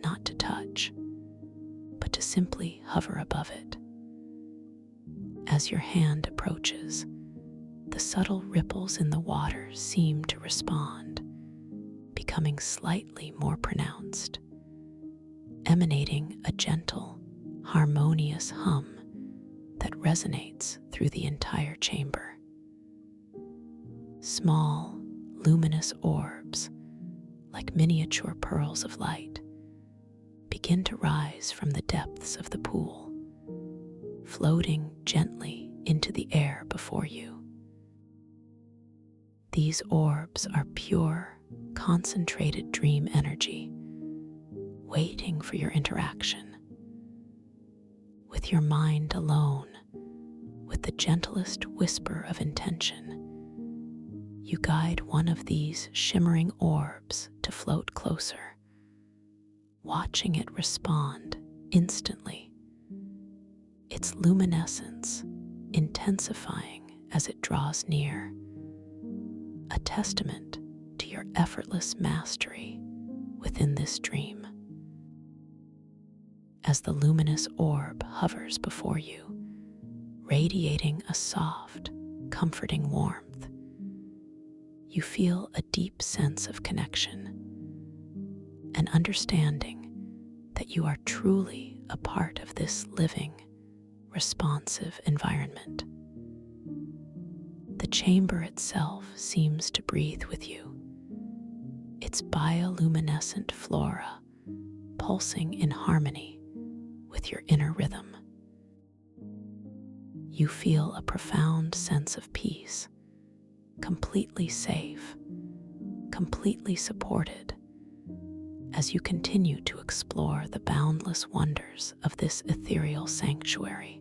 not to touch, but to simply hover above it. As your hand approaches, the subtle ripples in the water seem to respond, becoming slightly more pronounced, emanating a gentle, harmonious hum that resonates through the entire chamber. Small, luminous orbs, like miniature pearls of light, begin to rise from the depths of the pool, floating gently into the air before you. These orbs are pure, concentrated dream energy, waiting for your interaction. With your mind alone, with the gentlest whisper of intention, you guide one of these shimmering orbs to float closer, watching it respond instantly, its luminescence intensifying as it draws near, a testament to your effortless mastery within this dream. As the luminous orb hovers before you, radiating a soft, comforting warmth, you feel a deep sense of connection, an understanding that you are truly a part of this living, responsive environment. The chamber itself seems to breathe with you, its bioluminescent flora pulsing in harmony with your inner rhythm. You feel a profound sense of peace, completely safe, completely supported, as you continue to explore the boundless wonders of this ethereal sanctuary,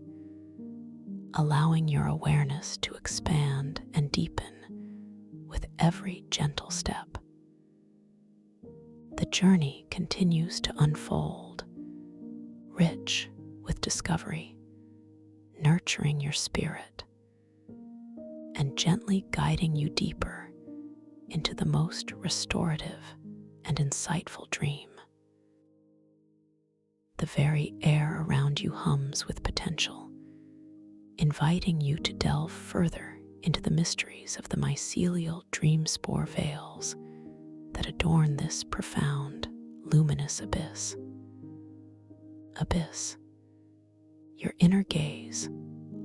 allowing your awareness to expand and deepen with every gentle step. The journey continues to unfold, rich with discovery, nurturing your spirit, and gently guiding you deeper into the most restorative and insightful dream. The very air around you hums with potential, inviting you to delve further into the mysteries of the mycelial dream spore veils that adorn this profound, luminous abyss. Your inner gaze,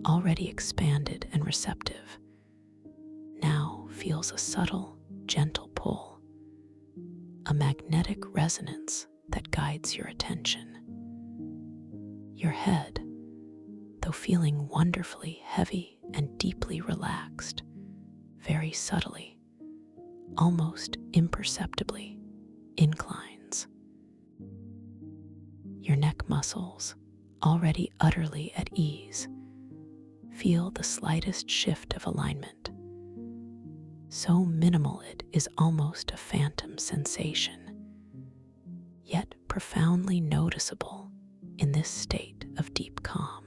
already expanded and receptive, now feels a subtle, gentle pull, a magnetic resonance that guides your attention. Your head, though feeling wonderfully heavy and deeply relaxed, very subtly, almost imperceptibly, inclines. Your neck muscles, already utterly at ease, feel the slightest shift of alignment, so minimal it is almost a phantom sensation, yet profoundly noticeable in this state of deep calm.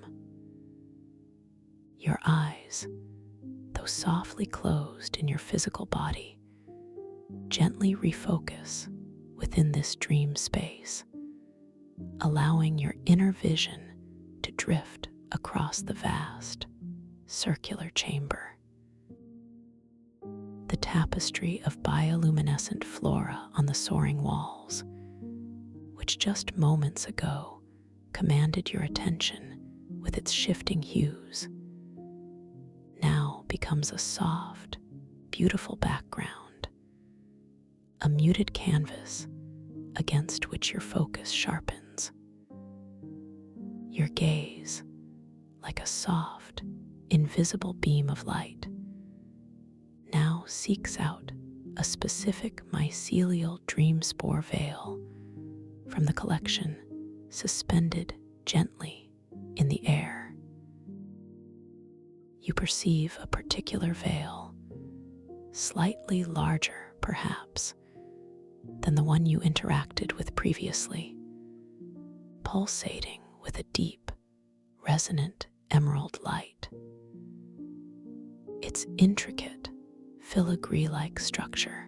Your eyes, though softly closed in your physical body, gently refocus within this dream space, allowing your inner vision to drift across the vast, circular chamber. The tapestry of bioluminescent flora on the soaring walls, which just moments ago commanded your attention with its shifting hues, now becomes a soft, beautiful background, a muted canvas against which your focus sharpens. Your gaze, like a soft, invisible beam of light, now seeks out a specific mycelial dream spore veil from the collection suspended gently in the air. You perceive a particular veil, slightly larger perhaps than the one you interacted with previously, pulsating with a deep, resonant emerald light. Its intricate, filigree-like structure,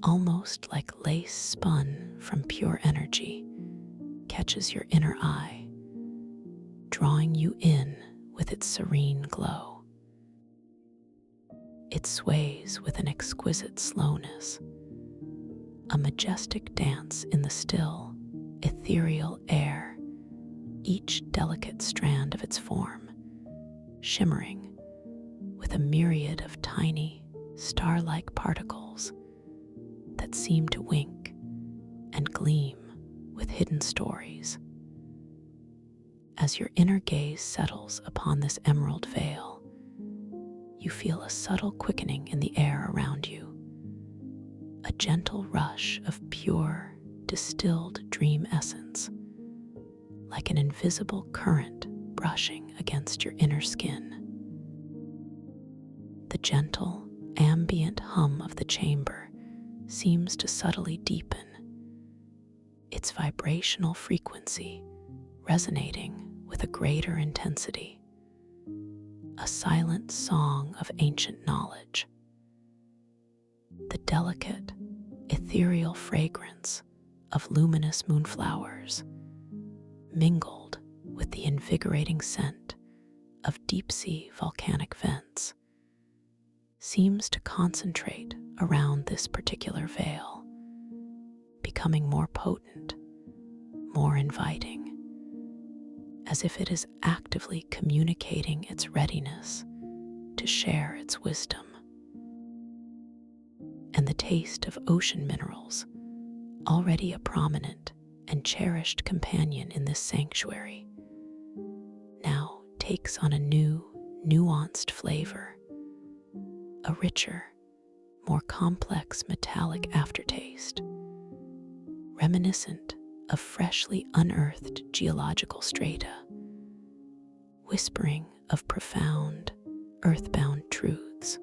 almost like lace spun from pure energy, catches your inner eye, drawing you in with its serene glow. It sways with an exquisite slowness, a majestic dance in the still, ethereal air, each delicate strand of its form shimmering with a myriad of tiny, star-like particles that seem to wink and gleam with hidden stories. As your inner gaze settles upon this emerald veil, you feel a subtle quickening in the air around you, a gentle rush of pure, distilled dream essence, like an invisible current brushing against your inner skin. The gentle, ambient hum of the chamber seems to subtly deepen, its vibrational frequency resonating with a greater intensity, a silent song of ancient knowledge. the delicate, ethereal fragrance of luminous moonflowers mingled with the invigorating scent of deep-sea volcanic vents seems to concentrate around this particular veil, becoming more potent, more inviting, as if it is actively communicating its readiness to share its wisdom. And the taste of ocean minerals, already a prominent and cherished companion in this sanctuary, now takes on a new, nuanced flavor, a richer, more complex metallic aftertaste, reminiscent of freshly unearthed geological strata, whispering of profound, earthbound truths.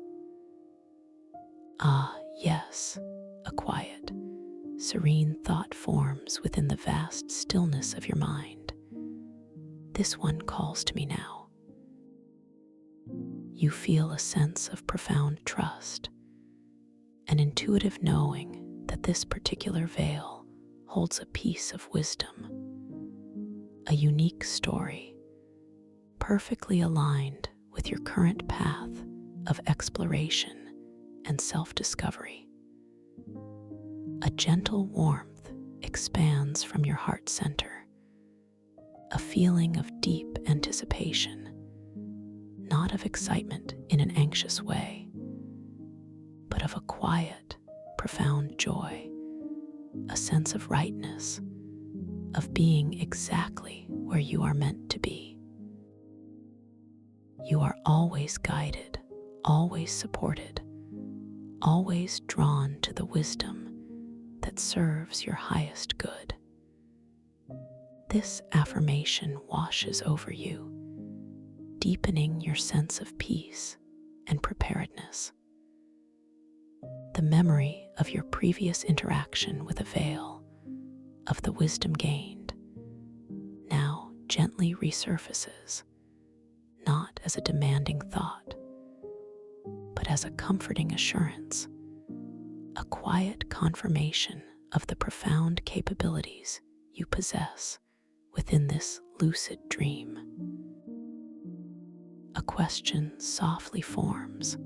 Ah, yes, a quiet, serene thought forms within the vast stillness of your mind. This one calls to me now. You feel a sense of profound trust, an intuitive knowing that this particular veil holds a piece of wisdom, a unique story, perfectly aligned with your current path of exploration and self-discovery. A gentle warmth expands from your heart center, a feeling of deep anticipation, not of excitement in an anxious way, but of a quiet, profound joy, a sense of rightness, of being exactly where you are meant to be. You are always guided, always supported, always drawn to the wisdom that serves your highest good. This affirmation washes over you, deepening your sense of peace and preparedness. The memory of your previous interaction with a veil, of the wisdom gained, now gently resurfaces, not as a demanding thought, but as a comforting assurance, a quiet confirmation of the profound capabilities you possess within this lucid dream. A question softly forms: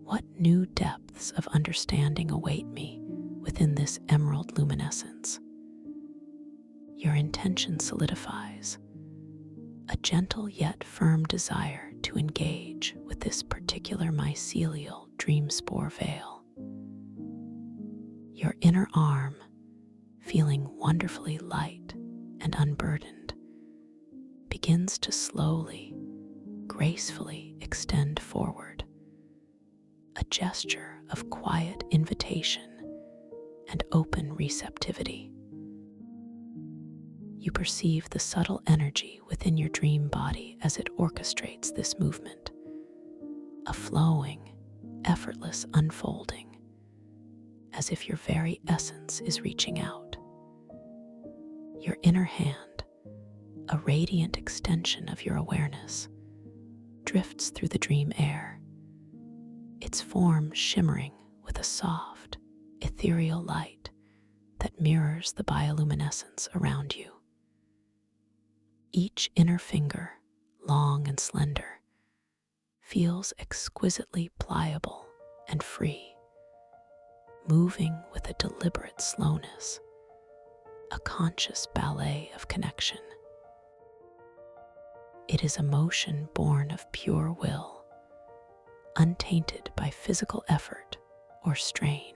what new depths of understanding await me within this emerald luminescence? Your intention solidifies, a gentle yet firm desire to engage with this particular mycelial dream spore veil. Your inner arm, feeling wonderfully light and unburdened, begins to slowly, gracefully extend forward, a gesture of quiet invitation and open receptivity. You perceive the subtle energy within your dream body as it orchestrates this movement, a flowing, effortless unfolding, as if your very essence is reaching out. Your inner hand, a radiant extension of your awareness, drifts through the dream air, its form shimmering with a soft, ethereal light that mirrors the bioluminescence around you. Each inner finger, long and slender, feels exquisitely pliable and free, moving with a deliberate slowness, a conscious ballet of connection. It is a motion born of pure will, untainted by physical effort or strain,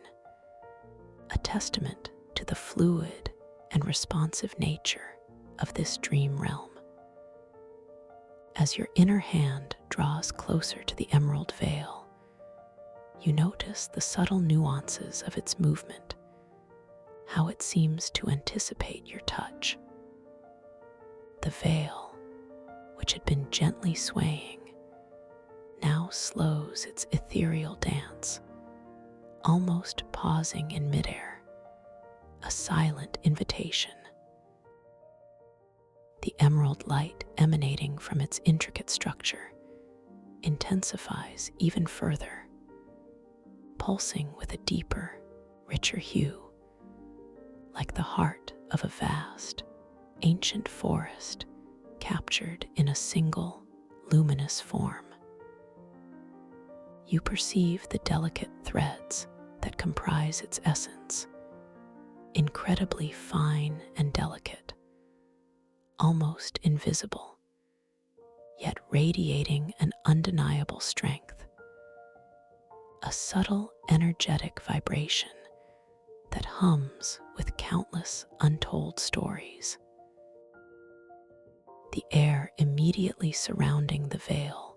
a testament to the fluid and responsive nature of this dream realm. As your inner hand draws closer to the emerald veil, you notice the subtle nuances of its movement, how it seems to anticipate your touch. The veil, which had been gently swaying, now slows its ethereal dance, almost pausing in midair, a silent invitation. The emerald light emanating from its intricate structure intensifies even further, pulsing with a deeper, richer hue, like the heart of a vast, ancient forest captured in a single, luminous form. You perceive the delicate threads that comprise its essence, incredibly fine and delicate, almost invisible, yet radiating an undeniable strength, a subtle, energetic vibration that hums with countless untold stories. The air immediately surrounding the veil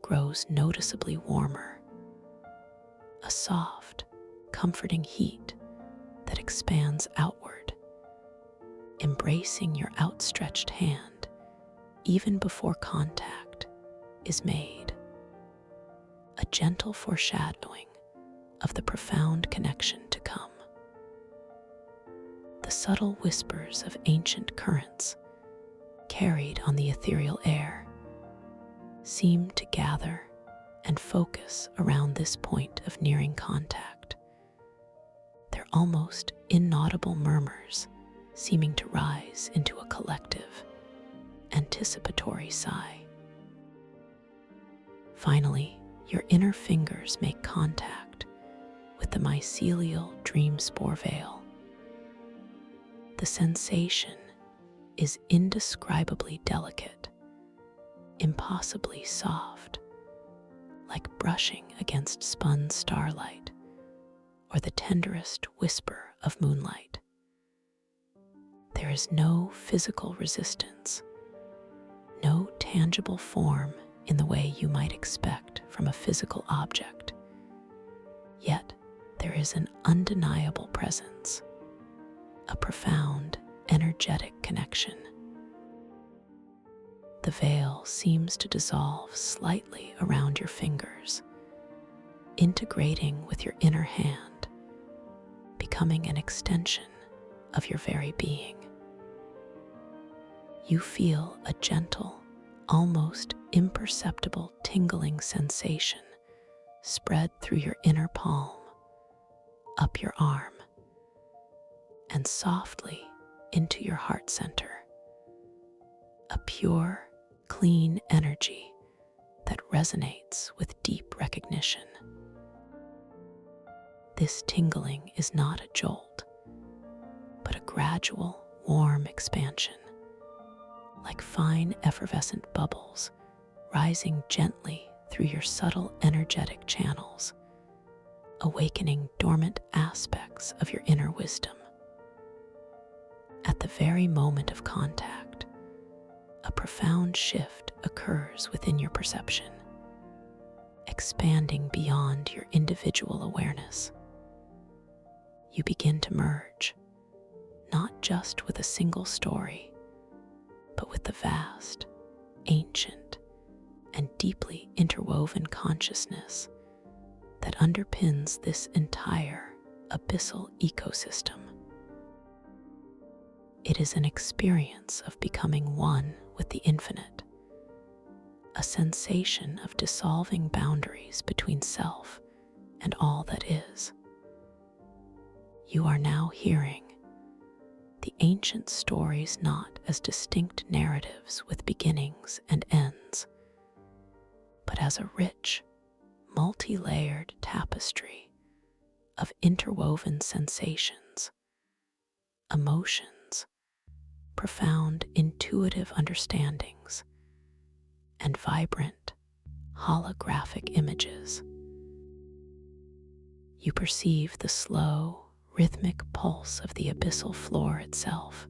grows noticeably warmer, a soft, comforting heat that expands outward, embracing your outstretched hand even before contact is made, a gentle foreshadowing of the profound connection to come. The subtle whispers of ancient currents carried on the ethereal air seem to gather and focus around this point of nearing contact, their almost inaudible murmurs seeming to rise into a collective, anticipatory sigh. Finally, your inner fingers make contact with the mycelial dream spore veil. The sensation is indescribably delicate, impossibly soft, like brushing against spun starlight or the tenderest whisper of moonlight. There is no physical resistance, no tangible form in the way you might expect from a physical object. Yet there is an undeniable presence, a profound, energetic connection. The veil seems to dissolve slightly around your fingers, integrating with your inner hand, becoming an extension of your very being. You feel a gentle, almost imperceptible tingling sensation spread through your inner palm, up your arm, and softly into your heart center. A pure, clean energy that resonates with deep recognition. This tingling is not a jolt, but a gradual, warm expansion, like fine effervescent bubbles rising gently through your subtle energetic channels, awakening dormant aspects of your inner wisdom. At the very moment of contact, a profound shift occurs within your perception, expanding beyond your individual awareness. You begin to merge, not just with a single story, but with the vast, ancient, and deeply interwoven consciousness that underpins this entire abyssal ecosystem. It is an experience of becoming one with the infinite, a sensation of dissolving boundaries between self and all that is. You are now hearing the ancient stories not as distinct narratives with beginnings and ends, but as a rich, multi-layered tapestry of interwoven sensations, emotions, profound intuitive understandings, and vibrant holographic images. You perceive the slow, rhythmic pulse of the abyssal floor itself,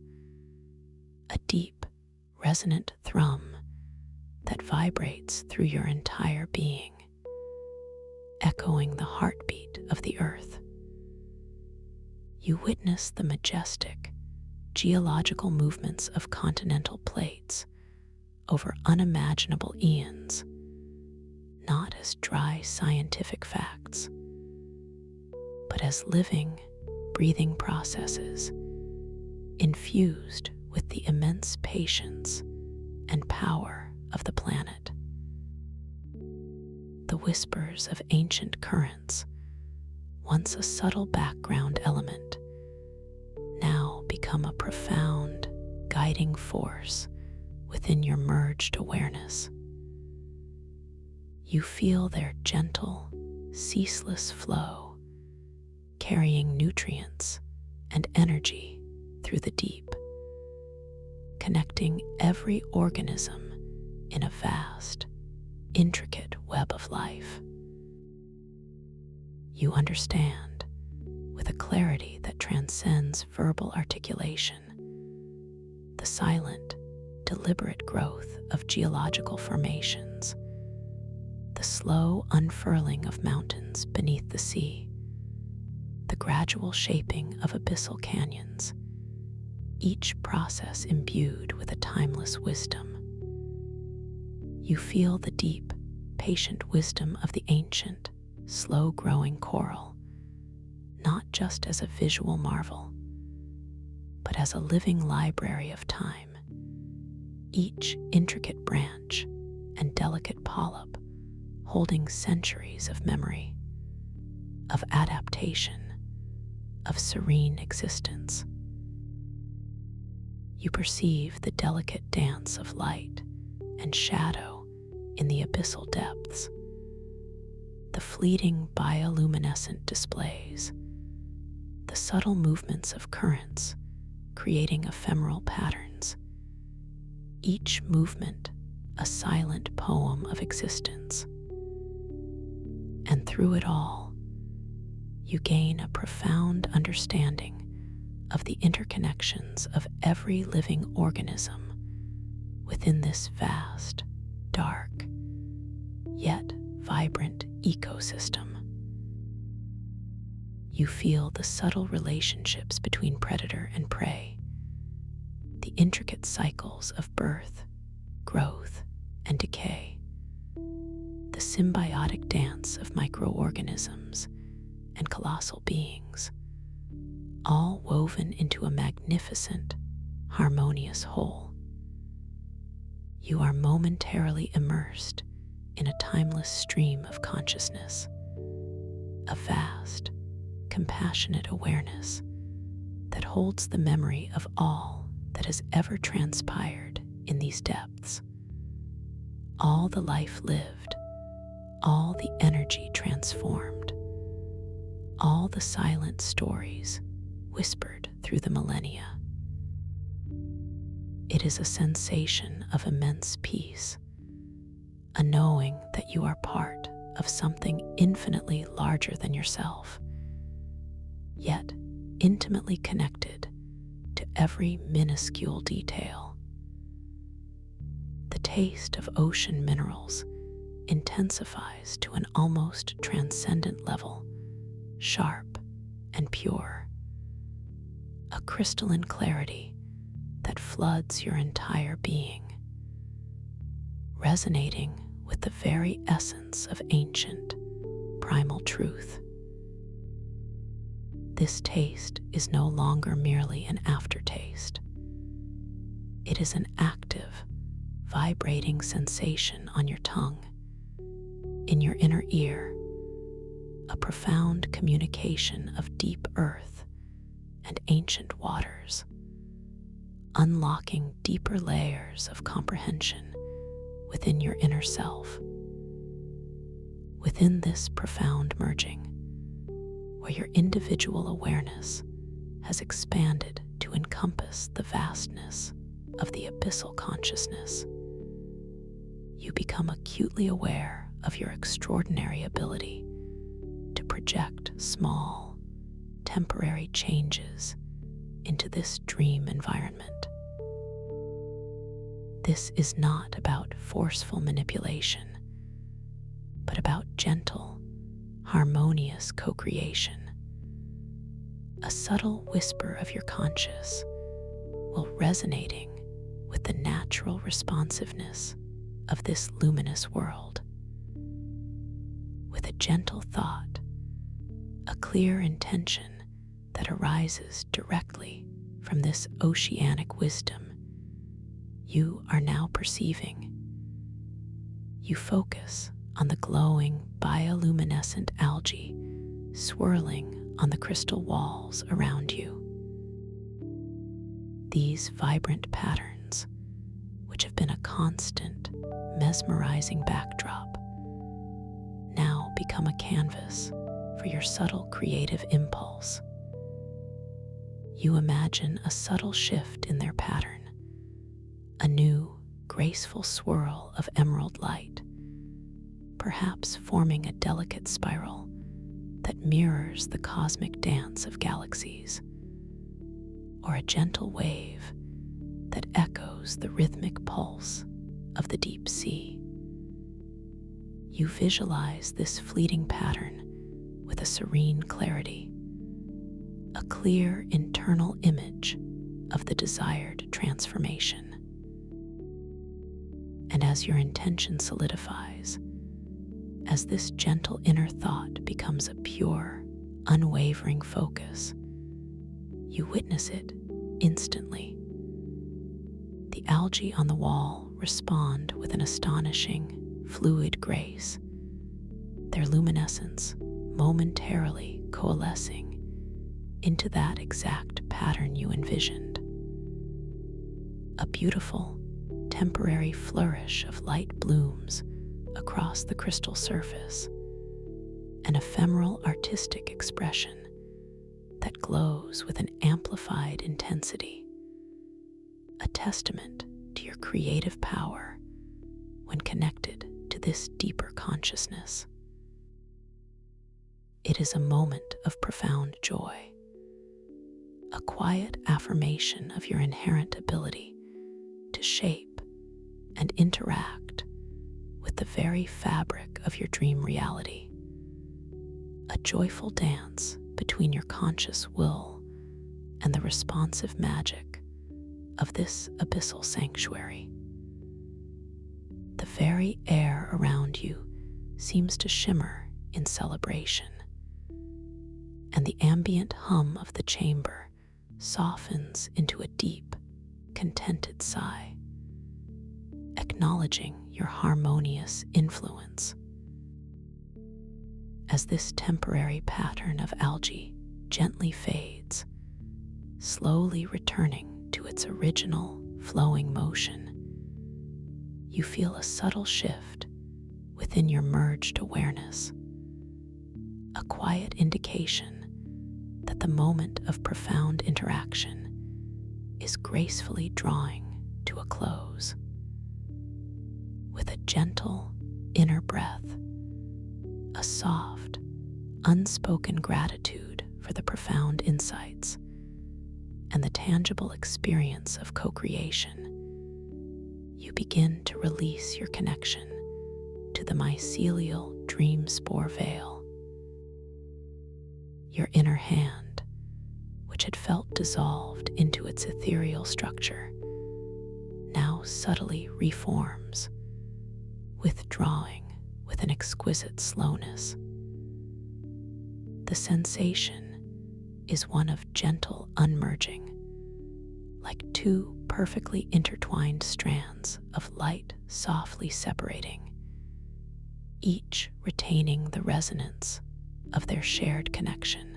a deep, resonant thrum that vibrates through your entire being, echoing the heartbeat of the earth. You witness the majestic, geological movements of continental plates over unimaginable eons, not as dry scientific facts, but as living, breathing processes infused with the immense patience and power of the planet. The whispers of ancient currents once a subtle background element, now become a profound guiding force within your merged awareness. You feel their gentle, ceaseless flow, carrying nutrients and energy through the deep, connecting every organism in a vast, intricate web of life. You understand, with a clarity that transcends verbal articulation, the silent, deliberate growth of geological formations, the slow unfurling of mountains beneath the sea, the gradual shaping of abyssal canyons, each process imbued with a timeless wisdom. You feel the deep, patient wisdom of the ancient, slow-growing coral, not just as a visual marvel, but as a living library of time. Each intricate branch and delicate polyp holding centuries of memory, of adaptation, of serene existence. You perceive the delicate dance of light and shadow in the abyssal depths, the fleeting bioluminescent displays, the subtle movements of currents creating ephemeral patterns, each movement a silent poem of existence. And through it all, you gain a profound understanding of the interconnections of every living organism within this vast, dark, yet vibrant ecosystem. You feel the subtle relationships between predator and prey, the intricate cycles of birth, growth, and decay, the symbiotic dance of microorganisms and colossal beings, all woven into a magnificent, harmonious whole. You are momentarily immersed in a timeless stream of consciousness, a vast, compassionate awareness that holds the memory of all that has ever transpired in these depths, all the life lived, all the energy transformed, all the silent stories whispered through the millennia. It is a sensation of immense peace, a knowing that you are part of something infinitely larger than yourself, yet intimately connected to every minuscule detail. The taste of ocean minerals intensifies to an almost transcendent level, sharp and pure, a crystalline clarity that floods your entire being, resonating with the very essence of ancient, primal truth. This taste is no longer merely an aftertaste. It is an active, vibrating sensation on your tongue, in your inner ear, a profound communication of deep earth and ancient waters, unlocking deeper layers of comprehension within your inner self. Within this profound merging, where your individual awareness has expanded to encompass the vastness of the abyssal consciousness, you become acutely aware of your extraordinary ability to project small, temporary changes into this dream environment. This is not about forceful manipulation, but about gentle, harmonious co-creation. A subtle whisper of your conscious while resonating with the natural responsiveness of this luminous world. With a gentle thought, a clear intention that arises directly from this oceanic wisdom, you are now perceiving. You focus on the glowing bioluminescent algae swirling on the crystal walls around you. These vibrant patterns, which have been a constant, mesmerizing backdrop, now become a canvas for your subtle creative impulse. You imagine a subtle shift in their pattern, a new, graceful swirl of emerald light, perhaps forming a delicate spiral that mirrors the cosmic dance of galaxies, or a gentle wave that echoes the rhythmic pulse of the deep sea. You visualize this fleeting pattern with a serene clarity, a clear internal image of the desired transformation. And as your intention solidifies, as this gentle inner thought becomes a pure, unwavering focus, you witness it instantly. The algae on the wall respond with an astonishing, fluid grace, their luminescence momentarily coalescing into that exact pattern you envisioned. A beautiful, temporary flourish of light blooms across the crystal surface, an ephemeral artistic expression that glows with an amplified intensity, a testament to your creative power when connected to this deeper consciousness. It is a moment of profound joy, a quiet affirmation of your inherent ability to shape and interact with the very fabric of your dream reality, a joyful dance between your conscious will and the responsive magic of this abyssal sanctuary. The very air around you seems to shimmer in celebration, and the ambient hum of the chamber softens into a deep, contented sigh, acknowledging your harmonious influence. As this temporary pattern of algae gently fades, slowly returning to its original flowing motion, you feel a subtle shift within your merged awareness, a quiet indication that the moment of profound interaction is gracefully drawing to a close. With a gentle inner breath, a soft, unspoken gratitude for the profound insights, and the tangible experience of co-creation, you begin to release your connection to the mycelial dream spore veil. Your inner hand, which had felt dissolved into its ethereal structure, now subtly reforms, withdrawing with an exquisite slowness. The sensation is one of gentle unmerging, like two perfectly intertwined strands of light softly separating, each retaining the resonance of their shared connection.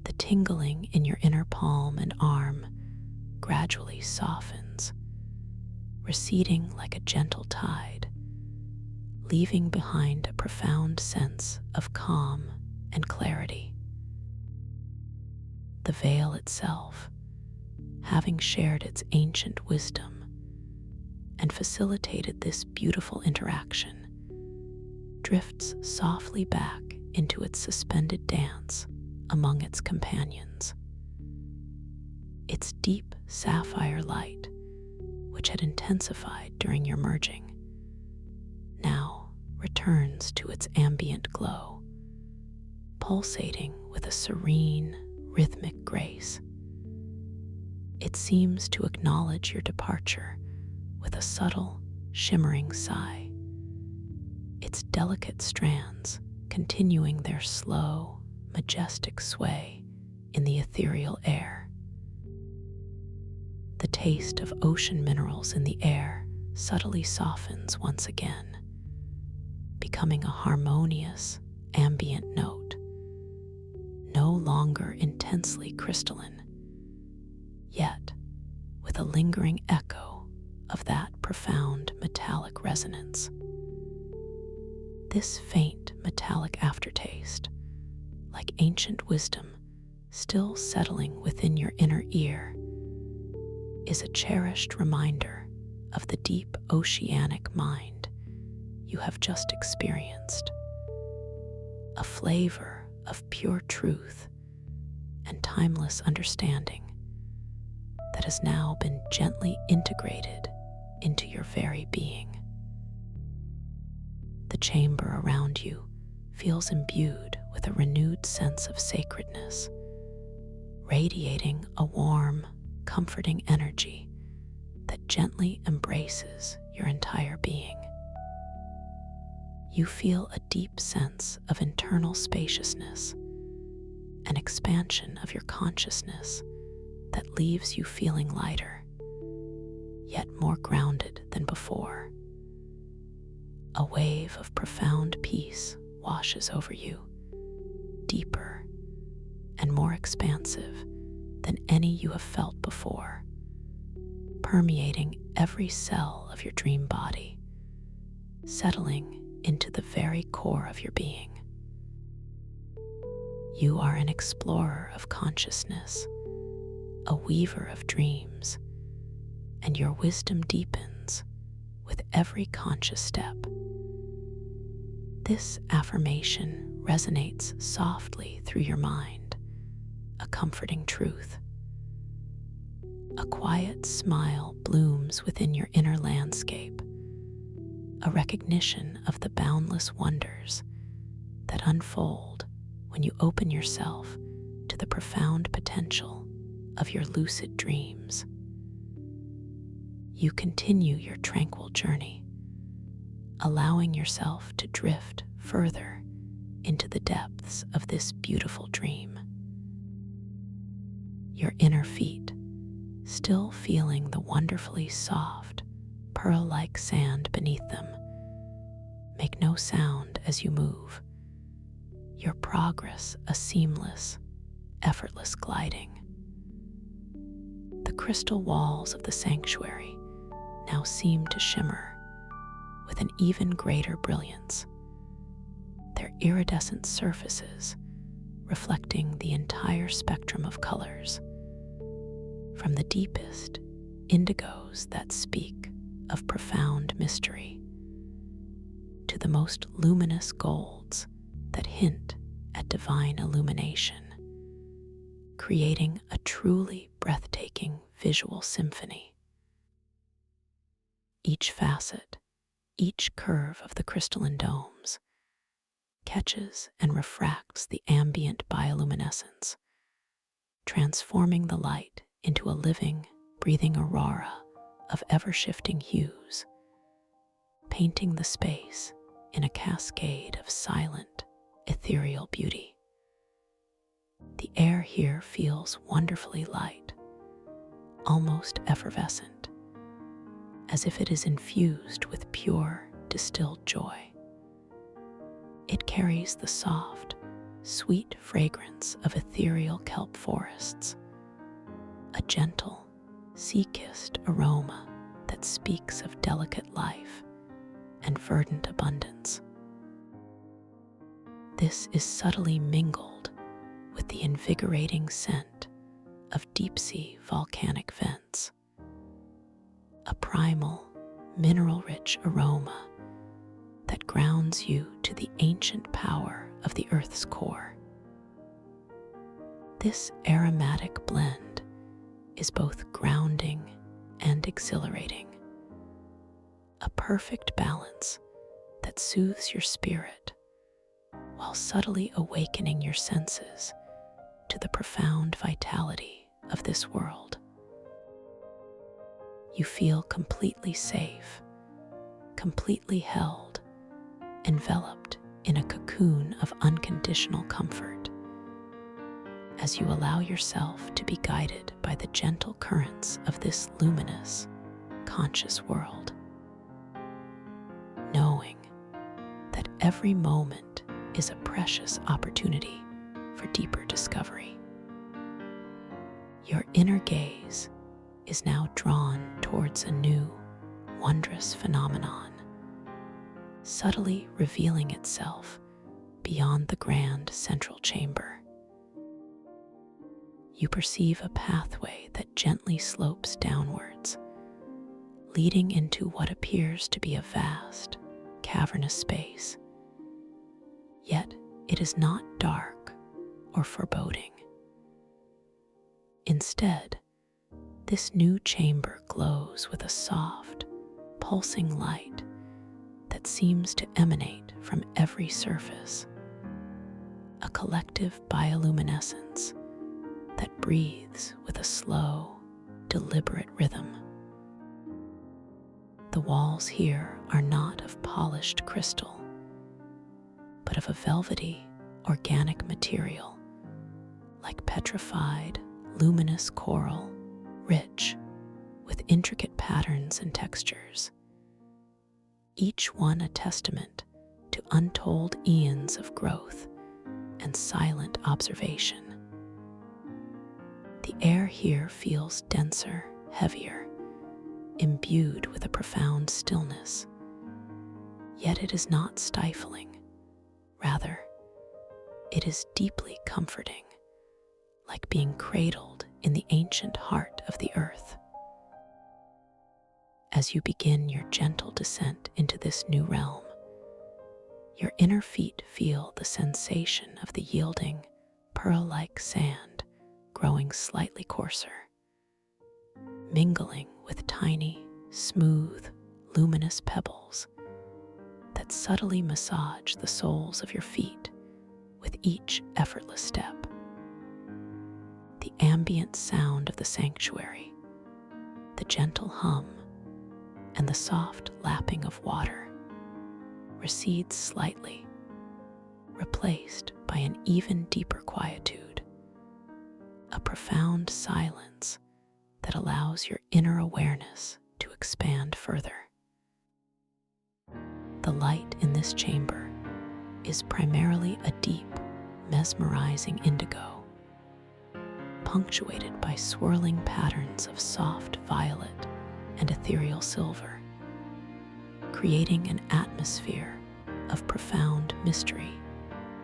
The tingling in your inner palm and arm gradually softens, receding like a gentle tide, leaving behind a profound sense of calm and clarity. The veil itself, having shared its ancient wisdom and facilitated this beautiful interaction, drifts softly back into its suspended dance among its companions. Its deep sapphire light, which had intensified during your merging, now returns to its ambient glow, pulsating with a serene, rhythmic grace. It seems to acknowledge your departure with a subtle, shimmering sigh, its delicate strands continuing their slow, majestic sway in the ethereal air. The taste of ocean minerals in the air subtly softens once again, becoming a harmonious, ambient note intensely crystalline, yet with a lingering echo of that profound metallic resonance. This faint metallic aftertaste, like ancient wisdom still settling within your inner ear, is a cherished reminder of the deep oceanic mind you have just experienced, a flavor of pure truth and timeless understanding that has now been gently integrated into your very being. The chamber around you feels imbued with a renewed sense of sacredness, radiating a warm, comforting energy that gently embraces your entire being. You feel a deep sense of internal spaciousness, an expansion of your consciousness that leaves you feeling lighter, yet more grounded than before. A wave of profound peace washes over you, deeper and more expansive than any you have felt before, permeating every cell of your dream body, settling into the very core of your being. You are an explorer of consciousness, a weaver of dreams, and your wisdom deepens with every conscious step. This affirmation resonates softly through your mind, a comforting truth. A quiet smile blooms within your inner landscape, a recognition of the boundless wonders that unfold when you open yourself to the profound potential of your lucid dreams. You continue your tranquil journey, allowing yourself to drift further into the depths of this beautiful dream. Your inner feet, still feeling the wonderfully soft, pearl-like sand beneath them, make no sound as you move, your progress a seamless, effortless gliding. The crystal walls of the sanctuary now seem to shimmer with an even greater brilliance, their iridescent surfaces reflecting the entire spectrum of colors, from the deepest indigos that speak of profound mystery to the most luminous golds that hint at divine illumination, creating a truly breathtaking visual symphony. Each facet, each curve of the crystalline domes catches and refracts the ambient bioluminescence, transforming the light into a living, breathing aurora of ever-shifting hues, painting the space in a cascade of silent, ethereal beauty. The air here feels wonderfully light, almost effervescent, as if it is infused with pure, distilled joy. It carries the soft, sweet fragrance of ethereal kelp forests, a gentle, sea-kissed aroma that speaks of delicate life and verdant abundance. This is subtly mingled with the invigorating scent of deep-sea volcanic vents, a primal, mineral-rich aroma that grounds you to the ancient power of the Earth's core. This aromatic blend is both grounding and exhilarating, a perfect balance that soothes your spirit while subtly awakening your senses to the profound vitality of this world. You feel completely safe, completely held, enveloped in a cocoon of unconditional comfort, as you allow yourself to be guided by the gentle currents of this luminous, conscious world, knowing that every moment is a precious opportunity for deeper discovery. Your inner gaze is now drawn towards a new, wondrous phenomenon, subtly revealing itself beyond the grand central chamber. You perceive a pathway that gently slopes downwards, leading into what appears to be a vast, cavernous space. Yet it is not dark or foreboding. Instead, this new chamber glows with a soft, pulsing light that seems to emanate from every surface, a collective bioluminescence that breathes with a slow, deliberate rhythm. The walls here are not of polished crystal, but of a velvety, organic material, like petrified, luminous coral, rich with intricate patterns and textures, each one a testament to untold eons of growth and silent observation. The air here feels denser, heavier, imbued with a profound stillness. Yet it is not stifling. Rather, it is deeply comforting, like being cradled in the ancient heart of the earth. As you begin your gentle descent into this new realm, your inner feet feel the sensation of the yielding, pearl-like sand growing slightly coarser, mingling with tiny, smooth, luminous pebbles that subtly massage the soles of your feet with each effortless step. The ambient sound of the sanctuary, the gentle hum, and the soft lapping of water recedes slightly, replaced by an even deeper quietude, a profound silence that allows your inner awareness to expand further. The light in this chamber is primarily a deep, mesmerizing indigo, punctuated by swirling patterns of soft violet and ethereal silver, creating an atmosphere of profound mystery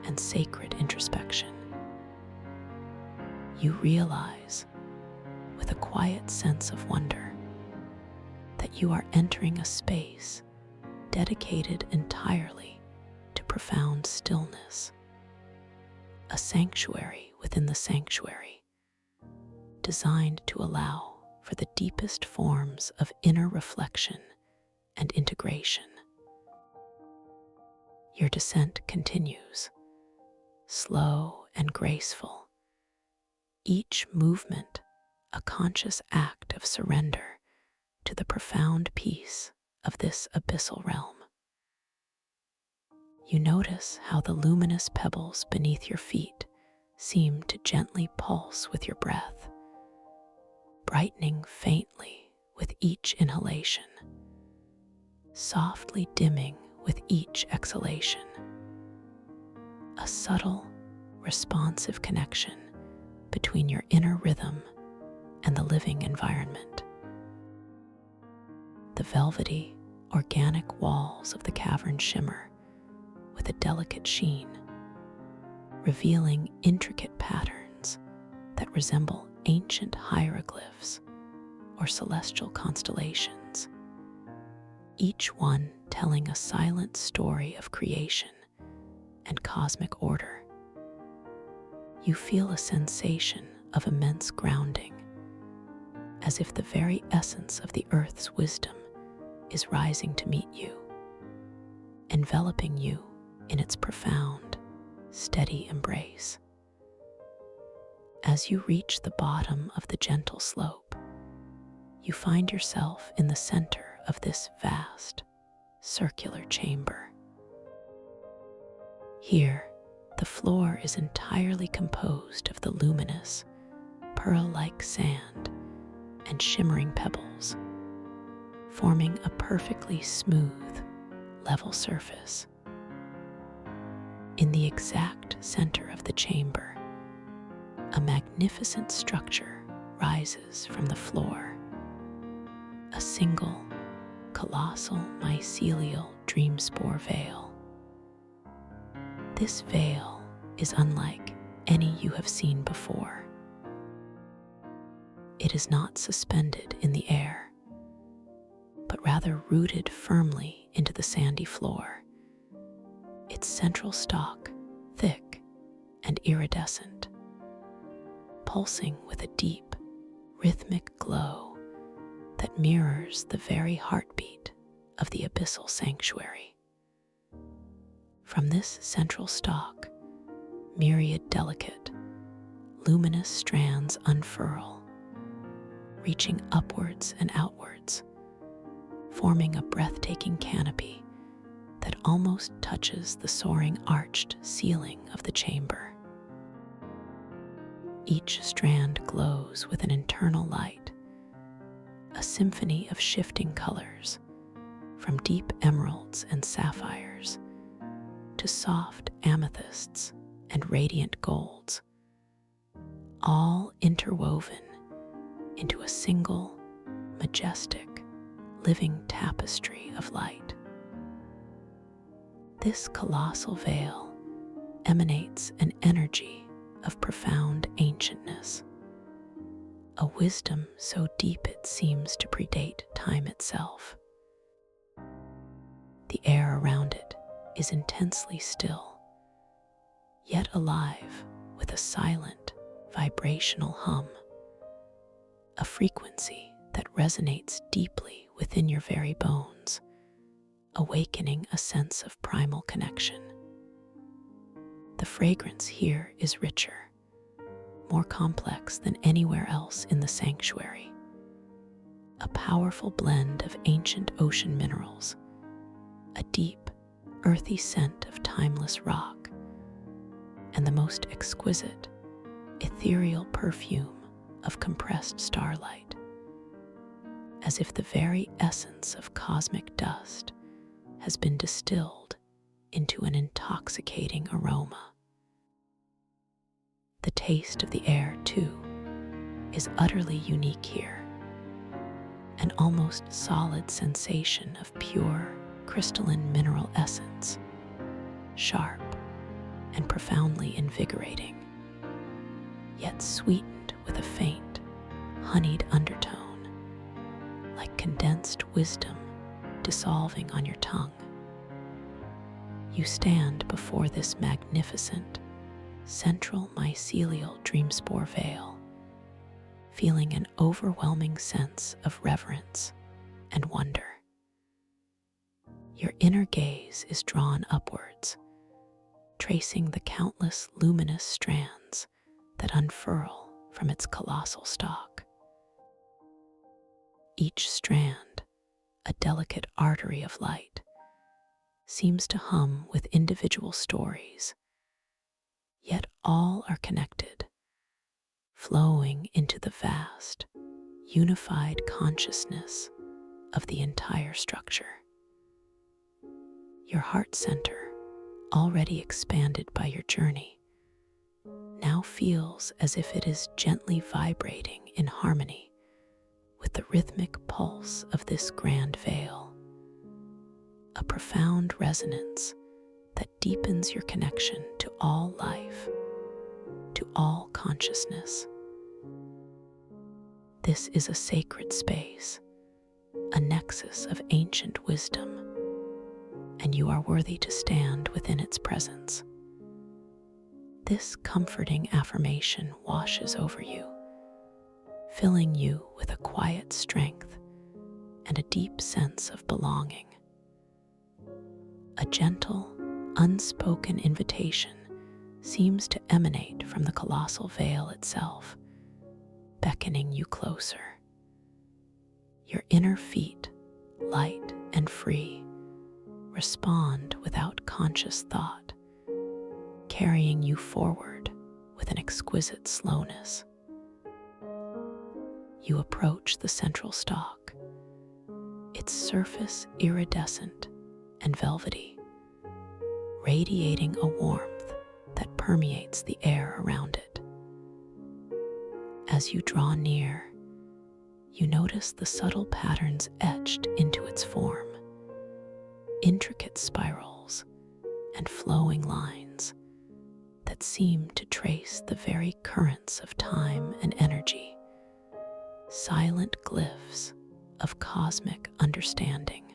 and sacred introspection. You realize, with a quiet sense of wonder, that you are entering a space dedicated entirely to profound stillness, a sanctuary within the sanctuary, designed to allow for the deepest forms of inner reflection and integration. Your descent continues, slow and graceful, each movement a conscious act of surrender to the profound peace of this abyssal realm. You notice how the luminous pebbles beneath your feet seem to gently pulse with your breath, brightening faintly with each inhalation, softly dimming with each exhalation. A subtle, responsive connection between your inner rhythm and the living environment. The velvety, organic walls of the cavern shimmer with a delicate sheen, revealing intricate patterns that resemble ancient hieroglyphs or celestial constellations, each one telling a silent story of creation and cosmic order. You feel a sensation of immense grounding, as if the very essence of the earth's wisdom is rising to meet you, enveloping you in its profound, steady embrace. As you reach the bottom of the gentle slope, you find yourself in the center of this vast, circular chamber. Here, the floor is entirely composed of the luminous, pearl-like sand and shimmering pebbles, forming a perfectly smooth, level surface. In the exact center of the chamber, a magnificent structure rises from the floor, a single, colossal mycelial dream spore veil. This veil is unlike any you have seen before. It is not suspended in the air, but rather rooted firmly into the sandy floor, its central stalk thick and iridescent, pulsing with a deep, rhythmic glow that mirrors the very heartbeat of the abyssal sanctuary. From this central stalk, myriad delicate, luminous strands unfurl, reaching upwards and outwards, forming a breathtaking canopy that almost touches the soaring arched ceiling of the chamber. Each strand glows with an internal light, a symphony of shifting colors, from deep emeralds and sapphires to soft amethysts and radiant golds, all interwoven into a single, majestic, living tapestry of light. This colossal veil emanates an energy of profound ancientness, a wisdom so deep it seems to predate time itself. The air around it is intensely still, yet alive with a silent, vibrational hum, a frequency that resonates deeply within your very bones, awakening a sense of primal connection. The fragrance here is richer, more complex than anywhere else in the sanctuary, a powerful blend of ancient ocean minerals, a deep, earthy scent of timeless rock, and the most exquisite, ethereal perfume of compressed starlight, as if the very essence of cosmic dust has been distilled into an intoxicating aroma. The taste of the air, too, is utterly unique here, an almost solid sensation of pure, crystalline mineral essence, sharp and profoundly invigorating, yet sweetened with a faint, honeyed undertone, like condensed wisdom dissolving on your tongue. You stand before this magnificent, central mycelial dream spore veil, feeling an overwhelming sense of reverence and wonder. Your inner gaze is drawn upwards, tracing the countless luminous strands that unfurl from its colossal stalk. Each strand, a delicate artery of light, seems to hum with individual stories, yet all are connected, flowing into the vast, unified consciousness of the entire structure. Your heart center, already expanded by your journey, now feels as if it is gently vibrating in harmony with the rhythmic pulse of this grand veil, a profound resonance that deepens your connection to all life, to all consciousness. This is a sacred space, a nexus of ancient wisdom, and you are worthy to stand within its presence. This comforting affirmation washes over you, filling you with a quiet strength and a deep sense of belonging. A gentle, unspoken invitation seems to emanate from the colossal veil itself, beckoning you closer. Your inner feet, light and free, respond without conscious thought, carrying you forward with an exquisite slowness. You approach the central stalk, its surface iridescent and velvety, radiating a warmth that permeates the air around it. As As you draw near, you notice the subtle patterns etched into its form, intricate spirals and flowing lines that seem to trace the very currents of time and energy, silent glyphs of cosmic understanding.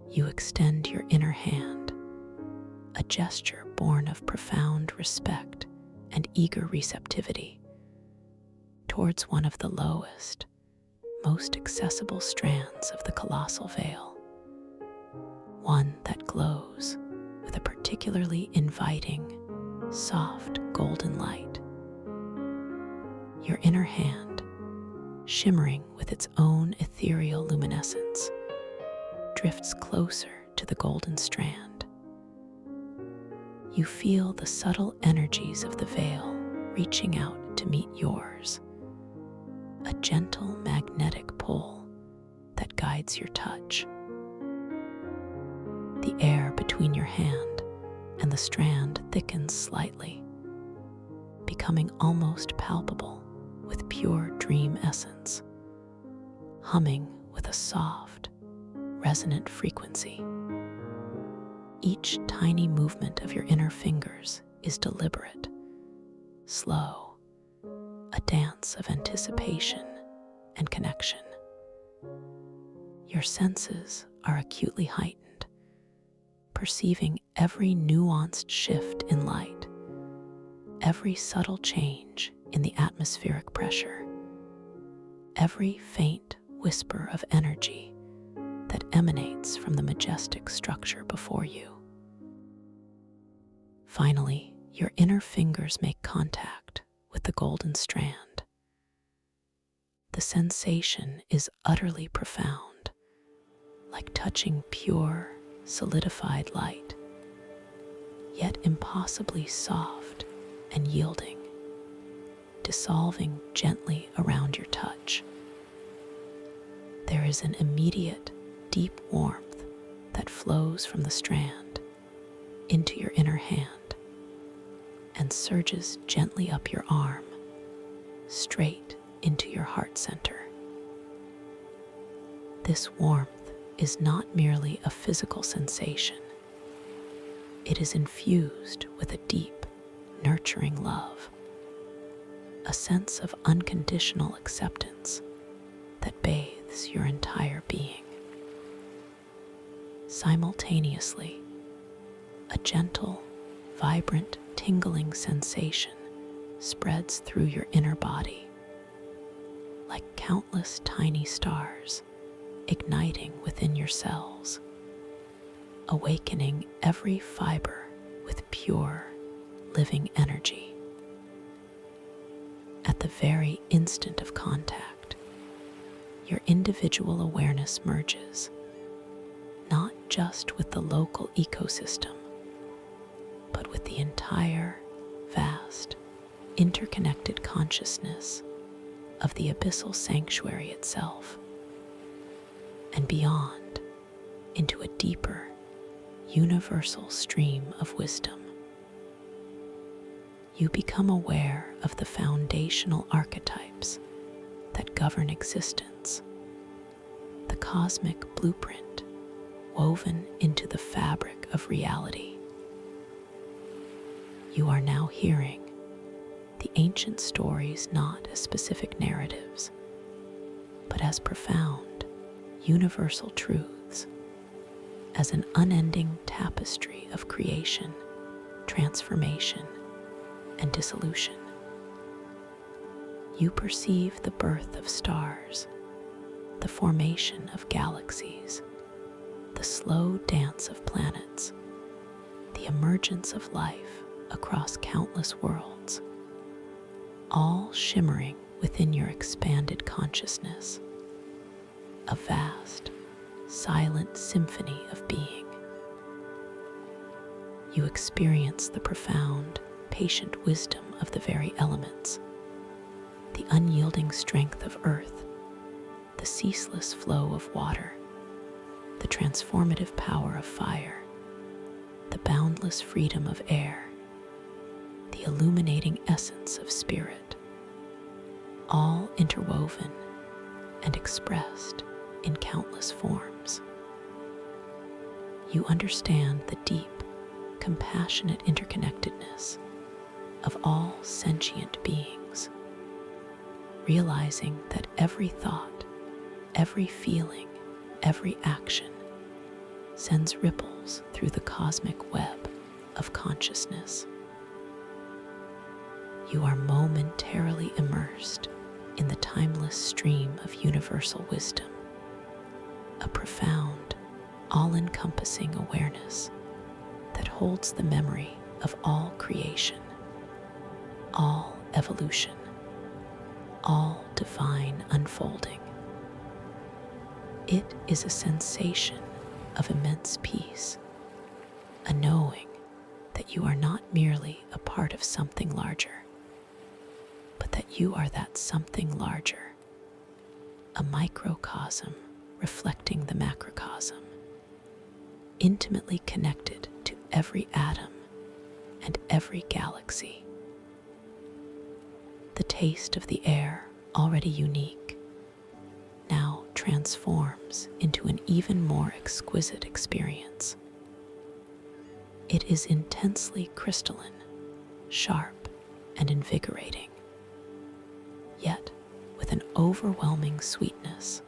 You extend your inner hand, a gesture born of profound respect and eager receptivity, towards one of the lowest, most accessible strands of the colossal veil, one that glows with a particularly inviting, soft golden light. Your inner hand, shimmering with its own ethereal luminescence, drifts closer to the golden strand. You feel the subtle energies of the veil reaching out to meet yours, a gentle magnetic pull that guides your touch. The air between your hand and the strand thickens slightly, becoming almost palpable with pure dream essence, humming with a soft, resonant frequency. Each tiny movement of your inner fingers is deliberate, slow, a dance of anticipation and connection. Your senses are acutely heightened, perceiving every nuanced shift in light, every subtle change in the atmospheric pressure, every faint whisper of energy that emanates from the majestic structure before you. Finally, your inner fingers make contact with the golden strand. The sensation is utterly profound, like touching pure, solidified light, yet impossibly soft and yielding, dissolving gently around your touch. There is an immediate, deep warmth that flows from the strand into your inner hand and surges gently up your arm, straight into your heart center. This warmth is not merely a physical sensation. It is infused with a deep, nurturing love, a sense of unconditional acceptance that bathes your entire being. Simultaneously, a gentle, vibrant, tingling sensation spreads through your inner body, like countless tiny stars igniting within your cells, awakening every fiber with pure, living energy. At the very instant of contact, your individual awareness merges, not just with the local ecosystem, but with the entire, vast, interconnected consciousness of the abyssal sanctuary itself, and beyond, into a deeper, universal stream of wisdom. You become aware of the foundational archetypes that govern existence, the cosmic blueprint woven into the fabric of reality. You are now hearing the ancient stories not as specific narratives, but as profound, universal truths, as an unending tapestry of creation, transformation, and dissolution. You perceive the birth of stars, the formation of galaxies, the slow dance of planets, the emergence of life across countless worlds, all shimmering within your expanded consciousness, a vast, silent symphony of being. You experience the profound, patient wisdom of the very elements, the unyielding strength of earth, the ceaseless flow of water, the transformative power of fire, the boundless freedom of air, the illuminating essence of spirit. all interwoven and expressed in countless forms. You understand the deep, compassionate interconnectedness of all sentient beings, realizing that every thought, every feeling, every action sends ripples through the cosmic web of consciousness. You are momentarily immersed in the timeless stream of universal wisdom, a profound, all-encompassing awareness that holds the memory of all creation, all evolution, all divine unfolding. It is a sensation of immense peace, a knowing that you are not merely a part of something larger, but that you are that something larger, a microcosm reflecting the macrocosm, intimately connected to every atom and every galaxy. The taste of the air, already unique, now transforms into an even more exquisite experience. It is intensely crystalline, sharp, and invigorating, yet with an overwhelming sweetness,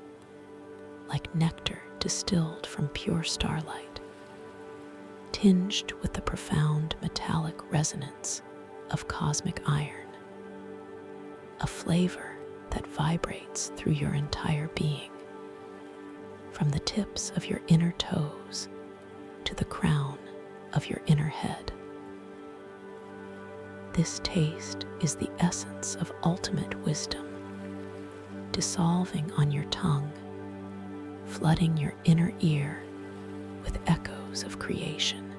like nectar distilled from pure starlight, tinged with the profound metallic resonance of cosmic iron, a flavor that vibrates through your entire being, from the tips of your inner toes to the crown of your inner head. This taste is the essence of ultimate wisdom, dissolving on your tongue, flooding your inner ear with echoes of creation.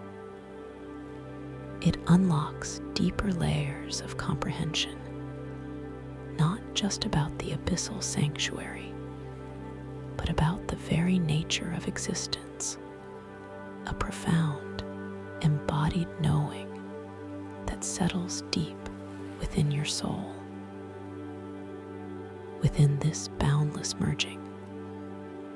It unlocks deeper layers of comprehension, not just about the abyssal sanctuary, but about the very nature of existence, a profound, embodied knowing that settles deep within your soul. Within this boundless merging,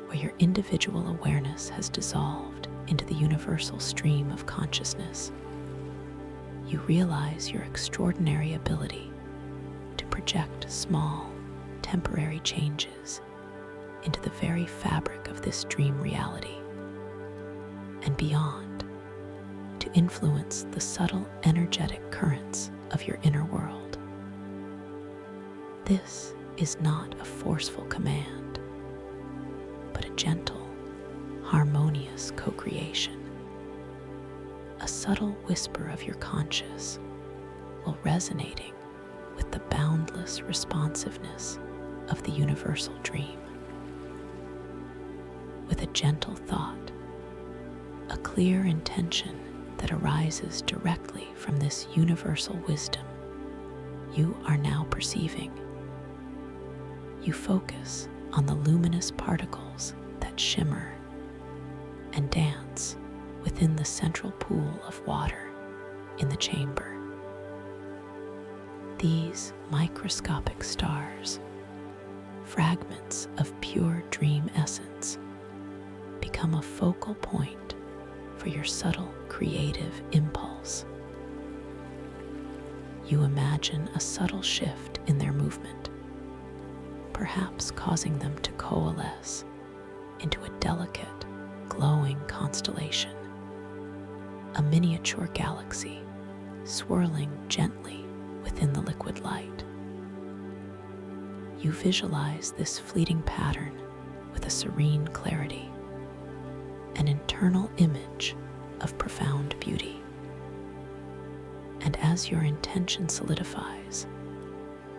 where your individual awareness has dissolved into the universal stream of consciousness, you realize your extraordinary ability to project small, temporary changes into the very fabric of this dream reality and beyond, to influence the subtle energetic currents of your inner world. This is not a forceful command, but a gentle, harmonious co-creation. A subtle whisper of your conscious, while resonating with the boundless responsiveness of the universal dream. With a gentle thought, a clear intention that arises directly from this universal wisdom you are now perceiving, you focus on the luminous particles that shimmer and dance within the central pool of water in the chamber. These microscopic stars, fragments of pure dream essence, become a focal point for your subtle creative impulse. You imagine a subtle shift in their movement, perhaps causing them to coalesce into a delicate, glowing constellation, a miniature galaxy swirling gently within the liquid light. You visualize this fleeting pattern with a serene clarity, an internal image of profound beauty. And as your intention solidifies,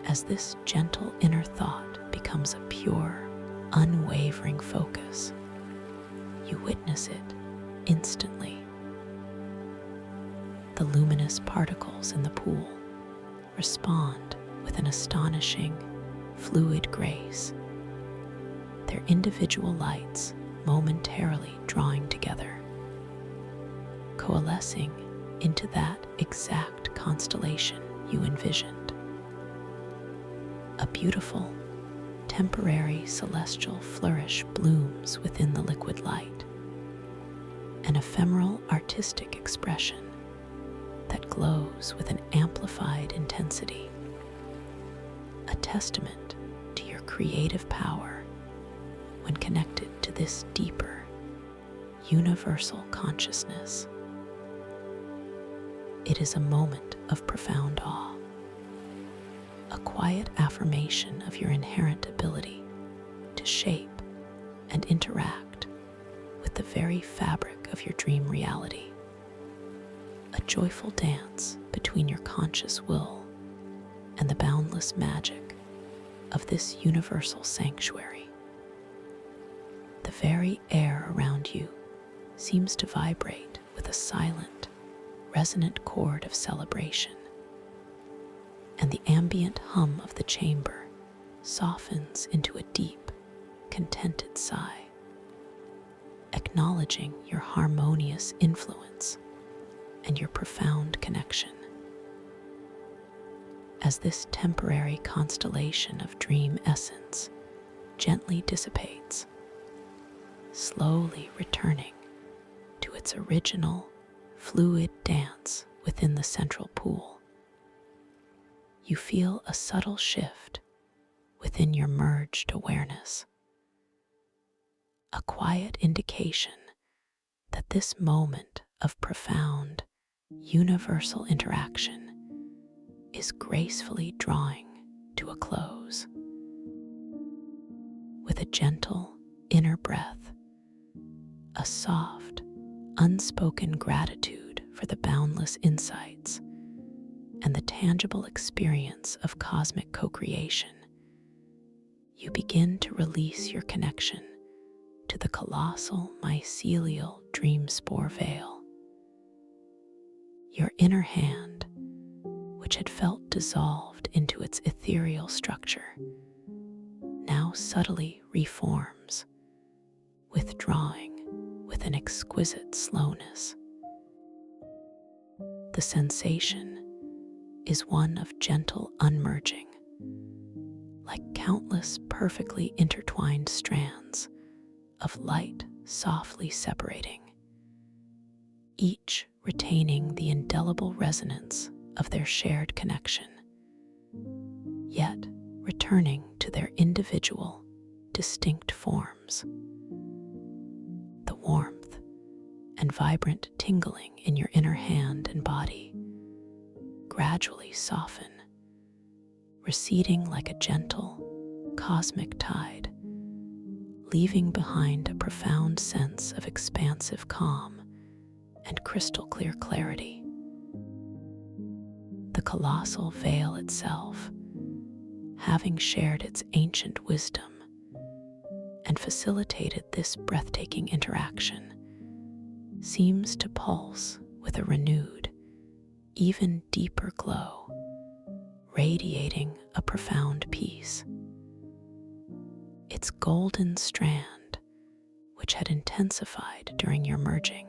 as this gentle inner thought becomes a pure, unwavering focus, you witness it instantly. The luminous particles in the pool respond with an astonishing, fluid grace, their individual lights momentarily drawing together, coalescing into that exact constellation you envisioned. A beautiful, temporary celestial flourish blooms within the liquid light, an ephemeral artistic expression that glows with an amplified intensity, a testament to your creative power when connected to this deeper, universal consciousness. It is a moment of profound awe, a quiet affirmation of your inherent ability to shape and interact with the very fabric of your dream reality, a joyful dance between your conscious will and the boundless magic of this universal sanctuary. The very air around you seems to vibrate with a silent, resonant chord of celebration, and the ambient hum of the chamber softens into a deep, contented sigh, acknowledging your harmonious influence and your profound connection. As this temporary constellation of dream essence gently dissipates, slowly returning to its original, fluid dance within the central pool, you feel a subtle shift within your merged awareness, a quiet indication that this moment of profound, universal interaction is gracefully drawing to a close. With a gentle inner breath, a soft, unspoken gratitude for the boundless insights and the tangible experience of cosmic co-creation, you begin to release your connection to the colossal mycelial dream spore veil. Your inner hand, which had felt dissolved into its ethereal structure, now subtly reforms, withdrawing with an exquisite slowness. The sensation is one of gentle unmerging, like countless perfectly intertwined strands of light softly separating, each retaining the indelible resonance of their shared connection, yet returning to their individual, distinct forms. The warmth and vibrant tingling in your inner hand and body gradually soften, receding like a gentle, cosmic tide, leaving behind a profound sense of expansive calm and crystal clear clarity. The colossal veil itself, having shared its ancient wisdom and facilitated this breathtaking interaction, seems to pulse with a renewed, even deeper glow, radiating a profound peace. Its golden strand, which had intensified during your merging,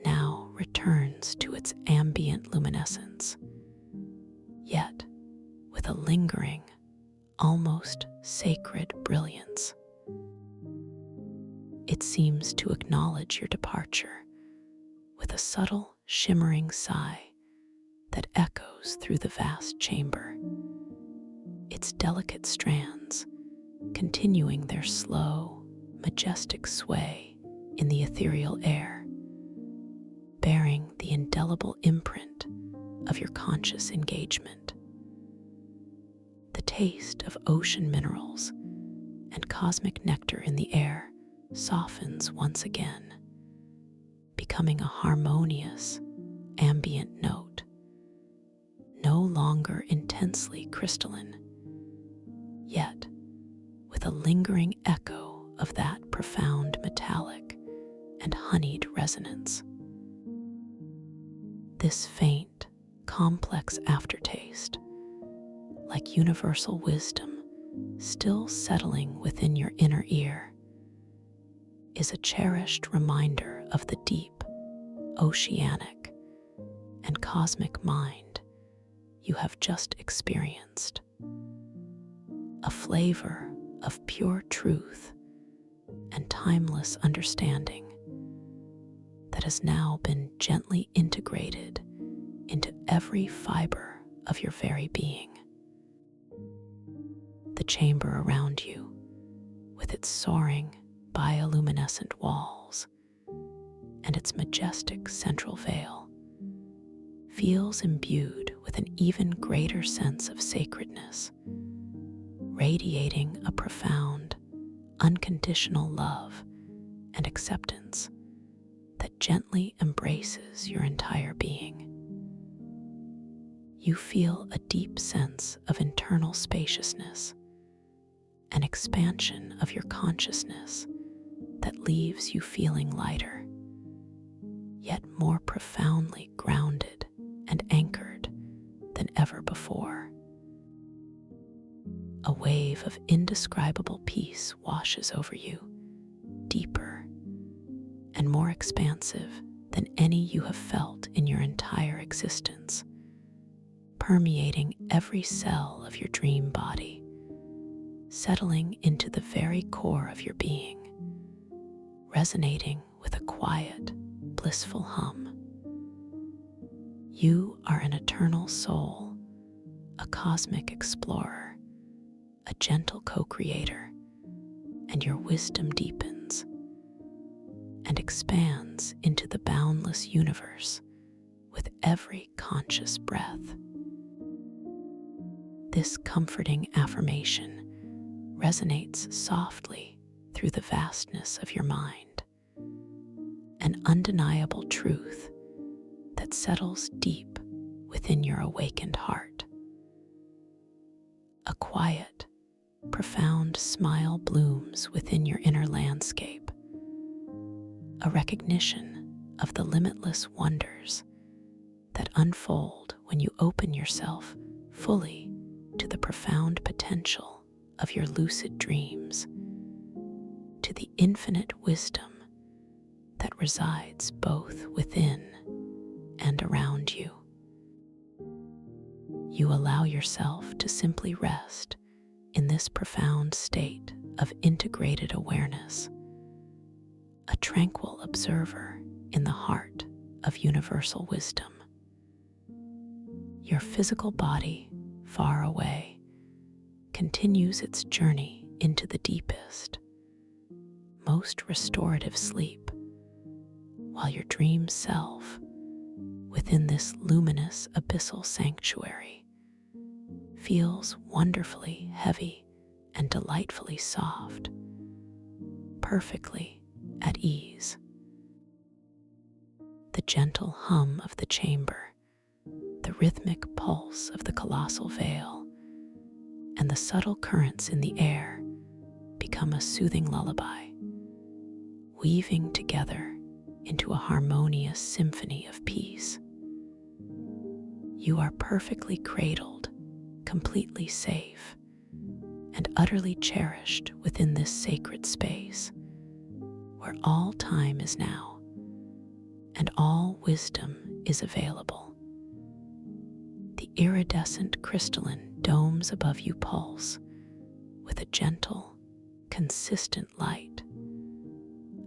now returns to its ambient luminescence, yet with a lingering, almost sacred brilliance. It seems to acknowledge your departure with a subtle, shimmering sigh that echoes through the vast chamber, its delicate strands continuing their slow, majestic sway in the ethereal air, bearing the indelible imprint of your conscious engagement. The taste of ocean minerals and cosmic nectar in the air softens once again, becoming a harmonious, ambient note, no longer intensely crystalline, yet with a lingering echo of that profound metallic and honeyed resonance. This faint, complex aftertaste, like universal wisdom still settling within your inner ear, is a cherished reminder of the deep, oceanic, and cosmic mind you have just experienced. a flavor of pure truth and timeless understanding that has now been gently integrated into every fiber of your very being. The chamber around you, with its soaring bioluminescent walls and its majestic central veil, feels imbued with an even greater sense of sacredness, radiating a profound, unconditional love and acceptance that gently embraces your entire being. You feel a deep sense of internal spaciousness, an expansion of your consciousness that leaves you feeling lighter, yet more profoundly grounded and anchored than ever before. A wave of indescribable peace washes over you, deeper and more expansive than any you have felt in your entire existence, permeating every cell of your dream body, settling into the very core of your being, resonating with a quiet, blissful hum. You are an eternal soul, a cosmic explorer, a gentle co-creator, and your wisdom deepens and expands into the boundless universe with every conscious breath. This comforting affirmation resonates softly through the vastness of your mind, an undeniable truth that settles deep within your awakened heart. A quiet, profound smile blooms within your inner landscape, a recognition of the limitless wonders that unfold when you open yourself fully to the profound potential of your lucid dreams, to the infinite wisdom that resides both within and around you. You allow yourself to simply rest in this profound state of integrated awareness, a tranquil observer in the heart of universal wisdom. Your physical body, far away, continues its journey into the deepest, most restorative sleep, while your dream self, within this luminous abyssal sanctuary, feels wonderfully heavy and delightfully soft, perfectly at ease. The gentle hum of the chamber, the rhythmic pulse of the colossal veil, and the subtle currents in the air become a soothing lullaby, weaving together into a harmonious symphony of peace. You are perfectly cradled, completely safe, and utterly cherished within this sacred space, where all time is now, and all wisdom is available. The iridescent crystalline domes above you pulse with a gentle, consistent light,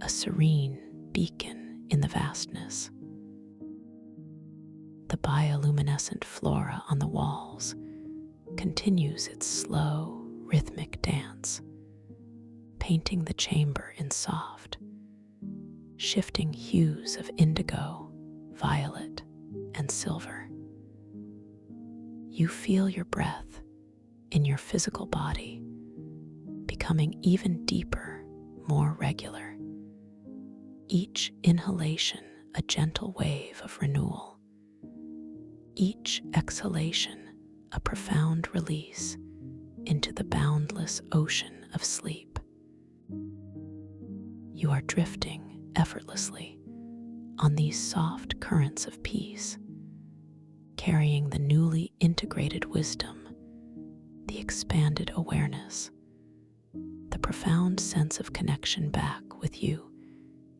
a serene beacon in the vastness. The bioluminescent flora on the walls continues its slow, rhythmic dance, painting the chamber in soft, shifting hues of indigo, violet, and silver. You feel your breath in your physical body becoming even deeper, more regular. Each inhalation a gentle wave of renewal, each exhalation a profound release into the boundless ocean of sleep. You are drifting effortlessly on these soft currents of peace, carrying the newly integrated wisdom, the expanded awareness, the profound sense of connection back with you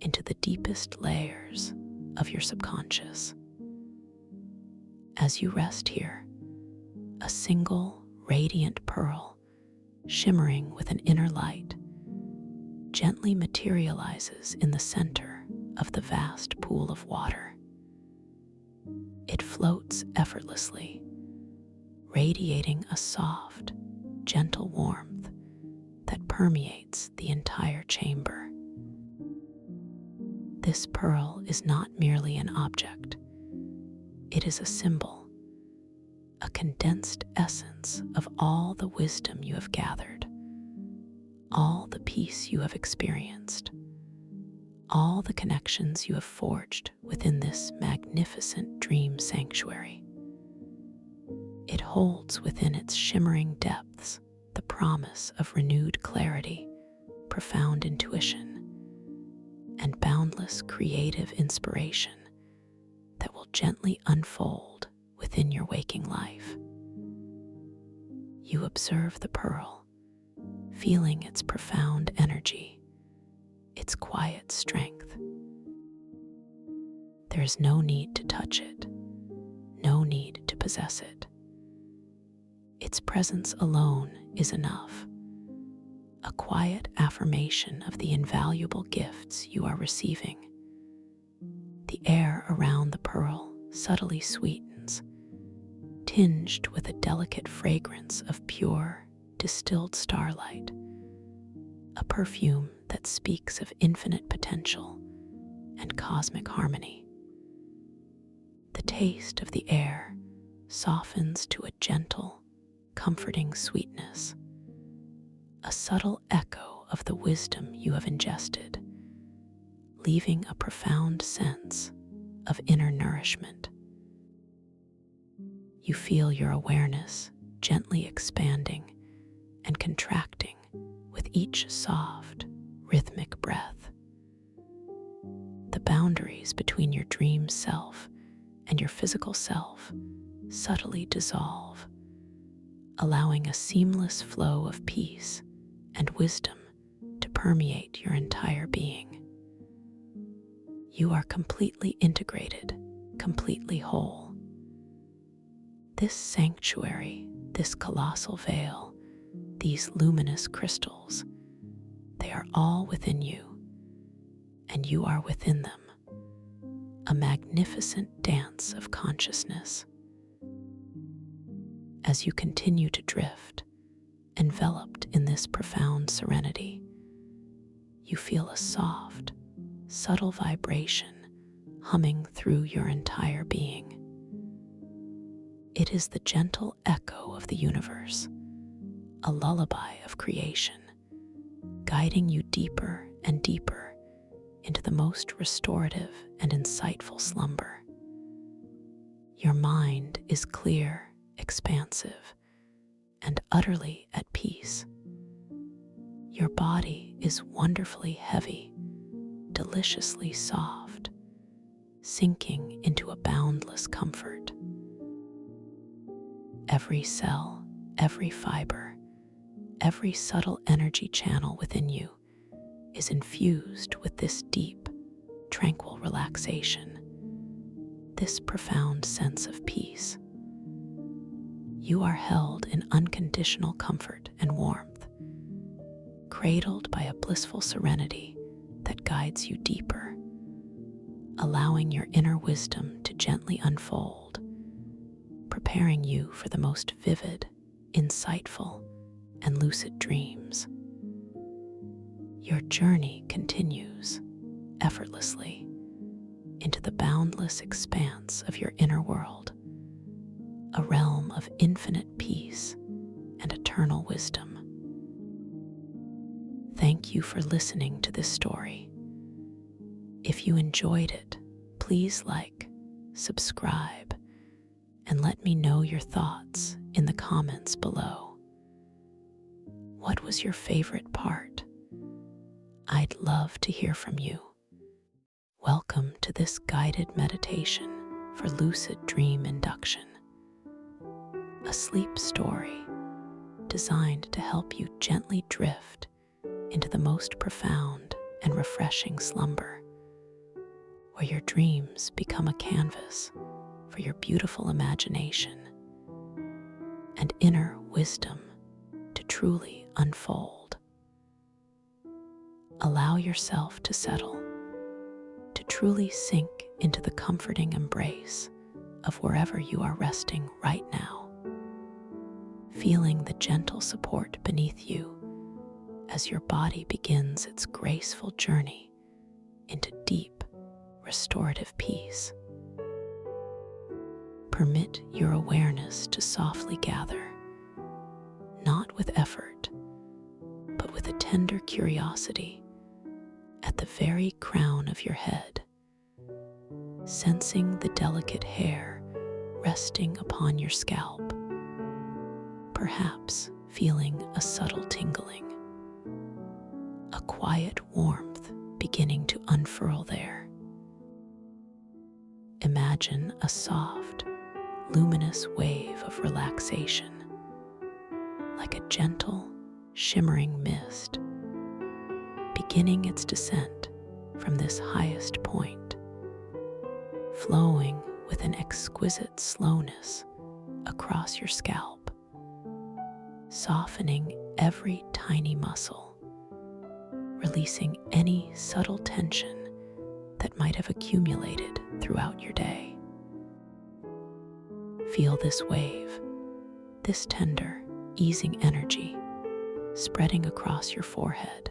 into the deepest layers of your subconscious. As you rest here, a single radiant pearl shimmering with an inner light, gently materializes in the center of the vast pool of water. It floats effortlessly, radiating a soft, gentle warmth that permeates the entire chamber. This pearl is not merely an object. It is a symbol, a condensed essence of all the wisdom you have gathered, all the peace you have experienced, all the connections you have forged within this magnificent dream sanctuary. It holds within its shimmering depths the promise of renewed clarity, profound intuition, and boundless creative inspiration that will gently unfold within your waking life. You observe the pearl, feeling its profound energy, its quiet strength. There is no need to touch it, no need to possess it. Its presence alone is enough, a quiet affirmation of the invaluable gifts you are receiving. The air around the pearl subtly sweetens, tinged with a delicate fragrance of pure, distilled starlight, a perfume that speaks of infinite potential and cosmic harmony. The taste of the air softens to a gentle, comforting sweetness, a subtle echo of the wisdom you have ingested, leaving a profound sense of inner nourishment. You feel your awareness gently expanding and contracting with each soft, rhythmic breath. The boundaries between your dream self and your physical self subtly dissolve, allowing a seamless flow of peace and wisdom to permeate your entire being. You are completely integrated, completely whole. This sanctuary, this colossal veil, these luminous crystals, they are all within you, and you are within them, a magnificent dance of consciousness. As you continue to drift, enveloped in this profound serenity, you feel a soft, subtle vibration humming through your entire being. It is the gentle echo of the universe, a lullaby of creation, guiding you deeper and deeper into the most restorative and insightful slumber. Your mind is clear, expansive, and utterly at peace. Your body is wonderfully heavy, deliciously soft, sinking into a boundless comfort. Every cell, every fiber, every subtle energy channel within you is infused with this deep, tranquil relaxation, this profound sense of peace. You are held in unconditional comfort and warmth, cradled by a blissful serenity that guides you deeper, allowing your inner wisdom to gently unfold, preparing you for the most vivid, insightful, and lucid dreams. Your journey continues effortlessly into the boundless expanse of your inner world, a realm of infinite peace and eternal wisdom. Thank you for listening to this story. If you enjoyed it, please like, subscribe, and let me know your thoughts in the comments below. What was your favorite part? I'd love to hear from you. Welcome to this guided meditation for lucid dream induction, a sleep story designed to help you gently drift into the most profound and refreshing slumber, where your dreams become a canvas for your beautiful imagination and inner wisdom to truly unfold. Allow yourself to settle, to truly sink into the comforting embrace of wherever you are resting right now, feeling the gentle support beneath you as your body begins its graceful journey into deep, restorative peace. Permit your awareness to softly gather, not with effort, but with a tender curiosity at the very crown of your head, sensing the delicate hair resting upon your scalp, perhaps feeling a subtle tingling, a quiet warmth beginning to unfurl there. Imagine a soft, luminous wave of relaxation, like a gentle, shimmering mist, beginning its descent from this highest point, flowing with an exquisite slowness across your scalp, softening every tiny muscle, releasing any subtle tension that might have accumulated throughout your day. Feel this wave, this tender, easing energy spreading across your forehead,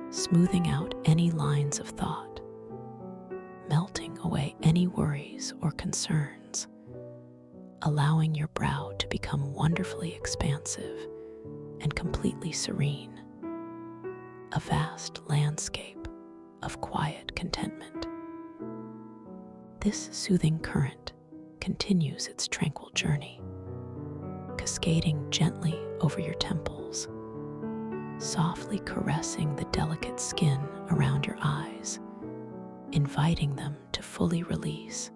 smoothing out any lines of thought, melting away any worries or concerns, allowing your brow to become wonderfully expansive and completely serene, a vast landscape of quiet contentment. This soothing current continues its tranquil journey, cascading gently over your temples, softly caressing the delicate skin around your eyes, inviting them to fully release,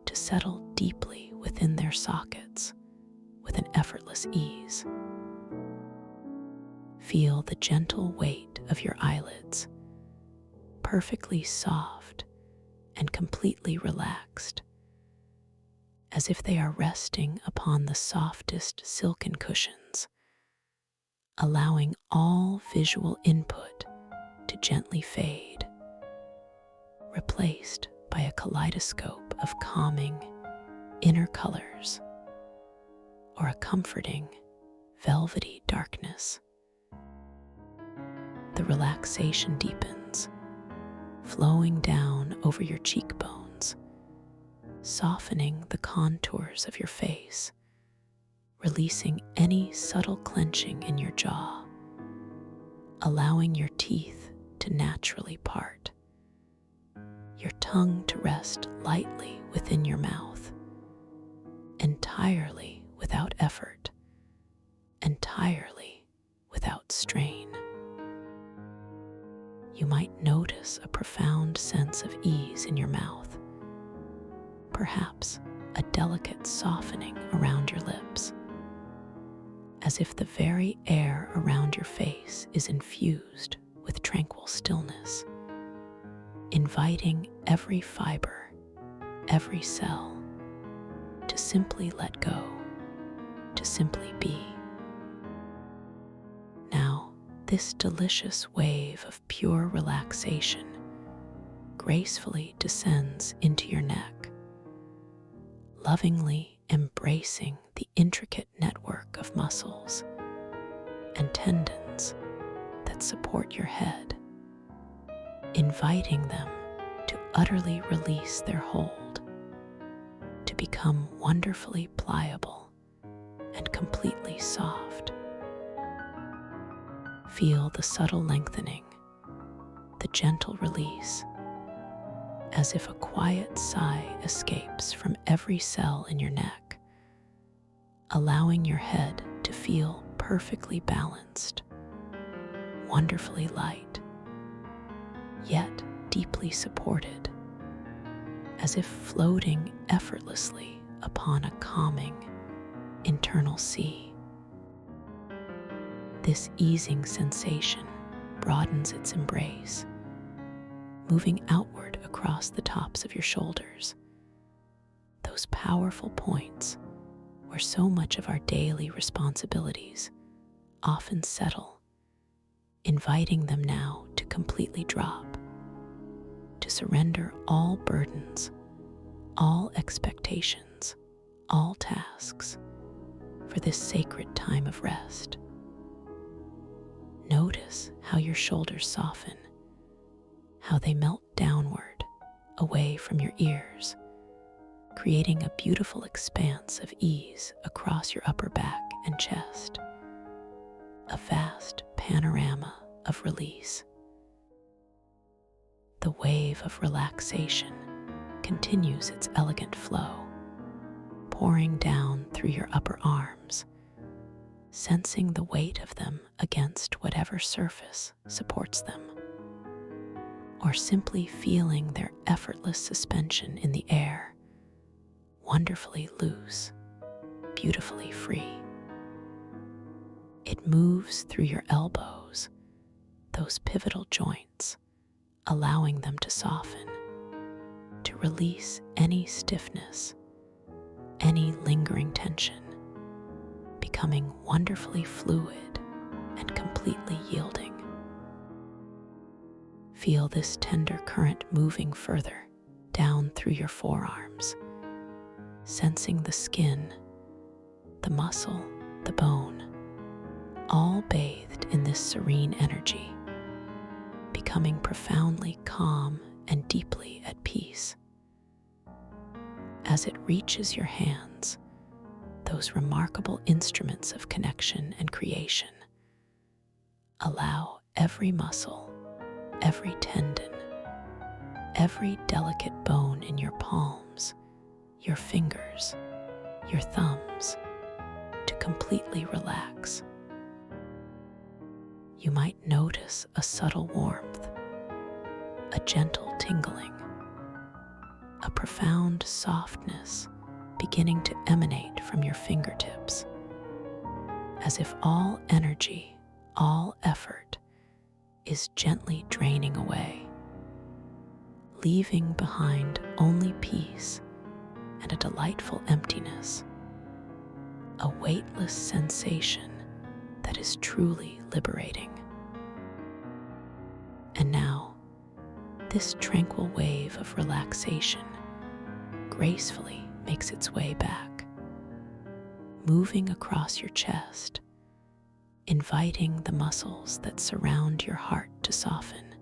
to settle deeply within their sockets with an effortless ease. Feel the gentle weight of your eyelids, perfectly soft and completely relaxed, as if they are resting upon the softest silken cushions, allowing all visual input to gently fade, replaced by a kaleidoscope of calming inner colors or a comforting velvety darkness. The relaxation deepens, flowing down over your cheekbones, softening the contours of your face, releasing any subtle clenching in your jaw, allowing your teeth to naturally part, your tongue to rest lightly within your mouth, entirely without effort, entirely without strain. You might notice a profound sense of ease in your mouth, perhaps a delicate softening around your lips, as if the very air around your face is infused with tranquil stillness, inviting every fiber, every cell to simply let go, to simply be. Now, this delicious wave of pure relaxation gracefully descends into your neck, lovingly embracing the intricate network of muscles and tendons that support your head, inviting them to utterly release their hold, to become wonderfully pliable and completely soft. Feel the subtle lengthening, the gentle release, as if a quiet sigh escapes from every cell in your neck, allowing your head to feel perfectly balanced, wonderfully light, yet deeply supported, as if floating effortlessly upon a calming internal sea. This easing sensation broadens its embrace, moving outward across the tops of your shoulders, those powerful points where so much of our daily responsibilities often settle, inviting them now to completely drop, to surrender all burdens, all expectations, all tasks for this sacred time of rest. Notice how your shoulders soften, how they melt downward, away from your ears, creating a beautiful expanse of ease across your upper back and chest, a vast panorama of release. The wave of relaxation continues its elegant flow, pouring down through your upper arms, sensing the weight of them against whatever surface supports them, or simply feeling their effortless suspension in the air, wonderfully loose, beautifully free. It moves through your elbows, those pivotal joints, allowing them to soften, to release any stiffness, any lingering tension, becoming wonderfully fluid and completely yielding. Feel this tender current moving further down through your forearms, sensing the skin, the muscle, the bone, all bathed in this serene energy, becoming profoundly calm and deeply at peace. As it reaches your hands, those remarkable instruments of connection and creation, allow every muscle, every tendon, every delicate bone in your palms, your fingers, your thumbs, to completely relax. You might notice a subtle warmth, a gentle tingling, a profound softness beginning to emanate from your fingertips, as if all energy, all effort is gently draining away, leaving behind only peace and a delightful emptiness, a weightless sensation that is truly liberating. And now, this tranquil wave of relaxation gracefully makes its way back, moving across your chest, inviting the muscles that surround your heart to soften,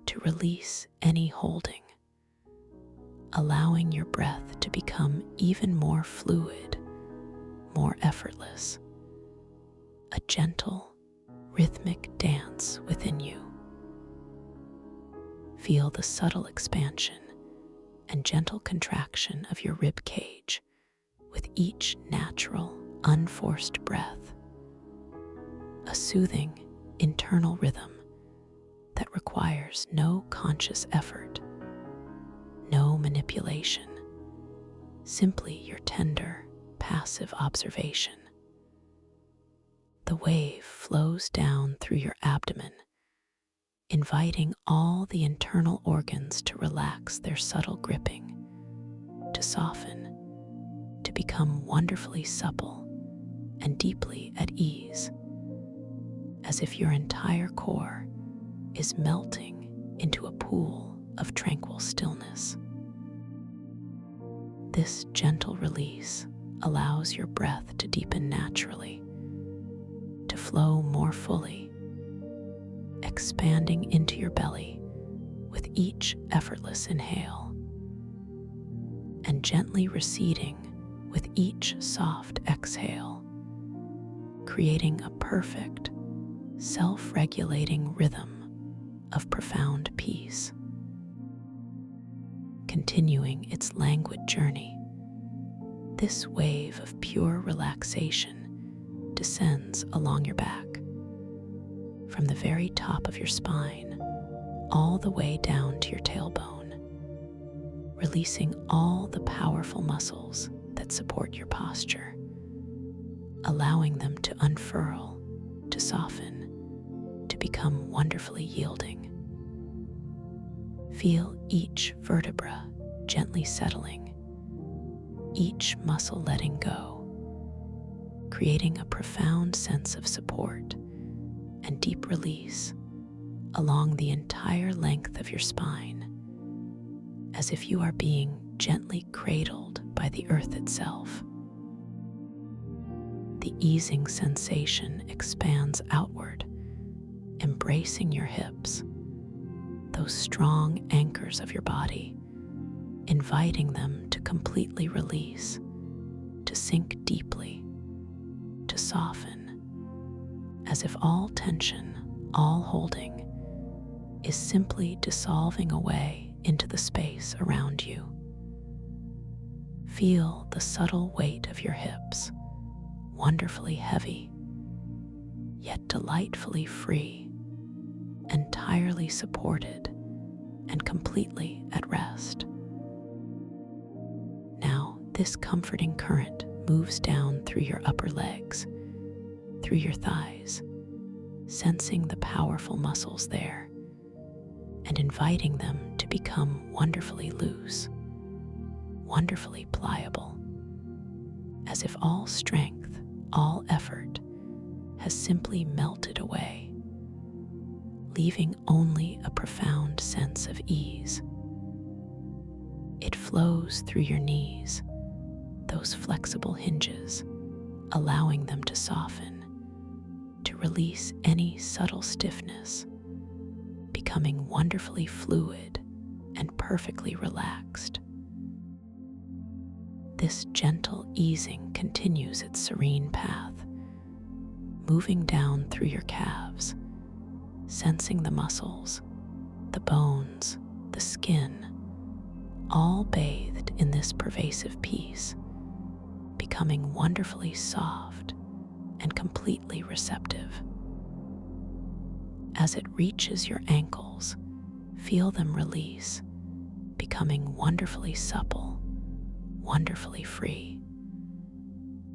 to release any holding, allowing your breath to become even more fluid, more effortless, a gentle, rhythmic dance within you. Feel the subtle expansion and gentle contraction of your rib cage with each natural, unforced breath, a soothing internal rhythm that requires no conscious effort, no manipulation, simply your tender, passive observation. The wave flows down through your abdomen, inviting all the internal organs to relax their subtle gripping, to soften, to become wonderfully supple and deeply at ease, as if your entire core is melting into a pool of tranquil stillness. This gentle release allows your breath to deepen naturally, to flow more fully, expanding into your belly with each effortless inhale, and gently receding with each soft exhale, creating a perfect, self-regulating rhythm of profound peace. Continuing its languid journey, this wave of pure relaxation descends along your back, from the very top of your spine, all the way down to your tailbone, releasing all the powerful muscles that support your posture, allowing them to unfurl, to soften, to become wonderfully yielding. Feel each vertebra gently settling, each muscle letting go, creating a profound sense of support and deep release along the entire length of your spine, as if you are being gently cradled by the earth itself. The easing sensation expands outward, embracing your hips, those strong anchors of your body, inviting them to completely release, to sink deeply, to soften, as if all tension, all holding, is simply dissolving away into the space around you. Feel the subtle weight of your hips, wonderfully heavy, yet delightfully free, entirely supported and completely at rest. Now, this comforting current moves down through your upper legs, through your thighs, sensing the powerful muscles there and inviting them to become wonderfully loose, wonderfully pliable, as if all strength, all effort has simply melted away, leaving only a profound sense of ease. It flows through your knees, those flexible hinges, allowing them to soften, to release any subtle stiffness, becoming wonderfully fluid and perfectly relaxed. This gentle easing continues its serene path, moving down through your calves, sensing the muscles, the bones, the skin, all bathed in this pervasive peace, becoming wonderfully soft and completely receptive. As it reaches your ankles, feel them release, becoming wonderfully supple, wonderfully free,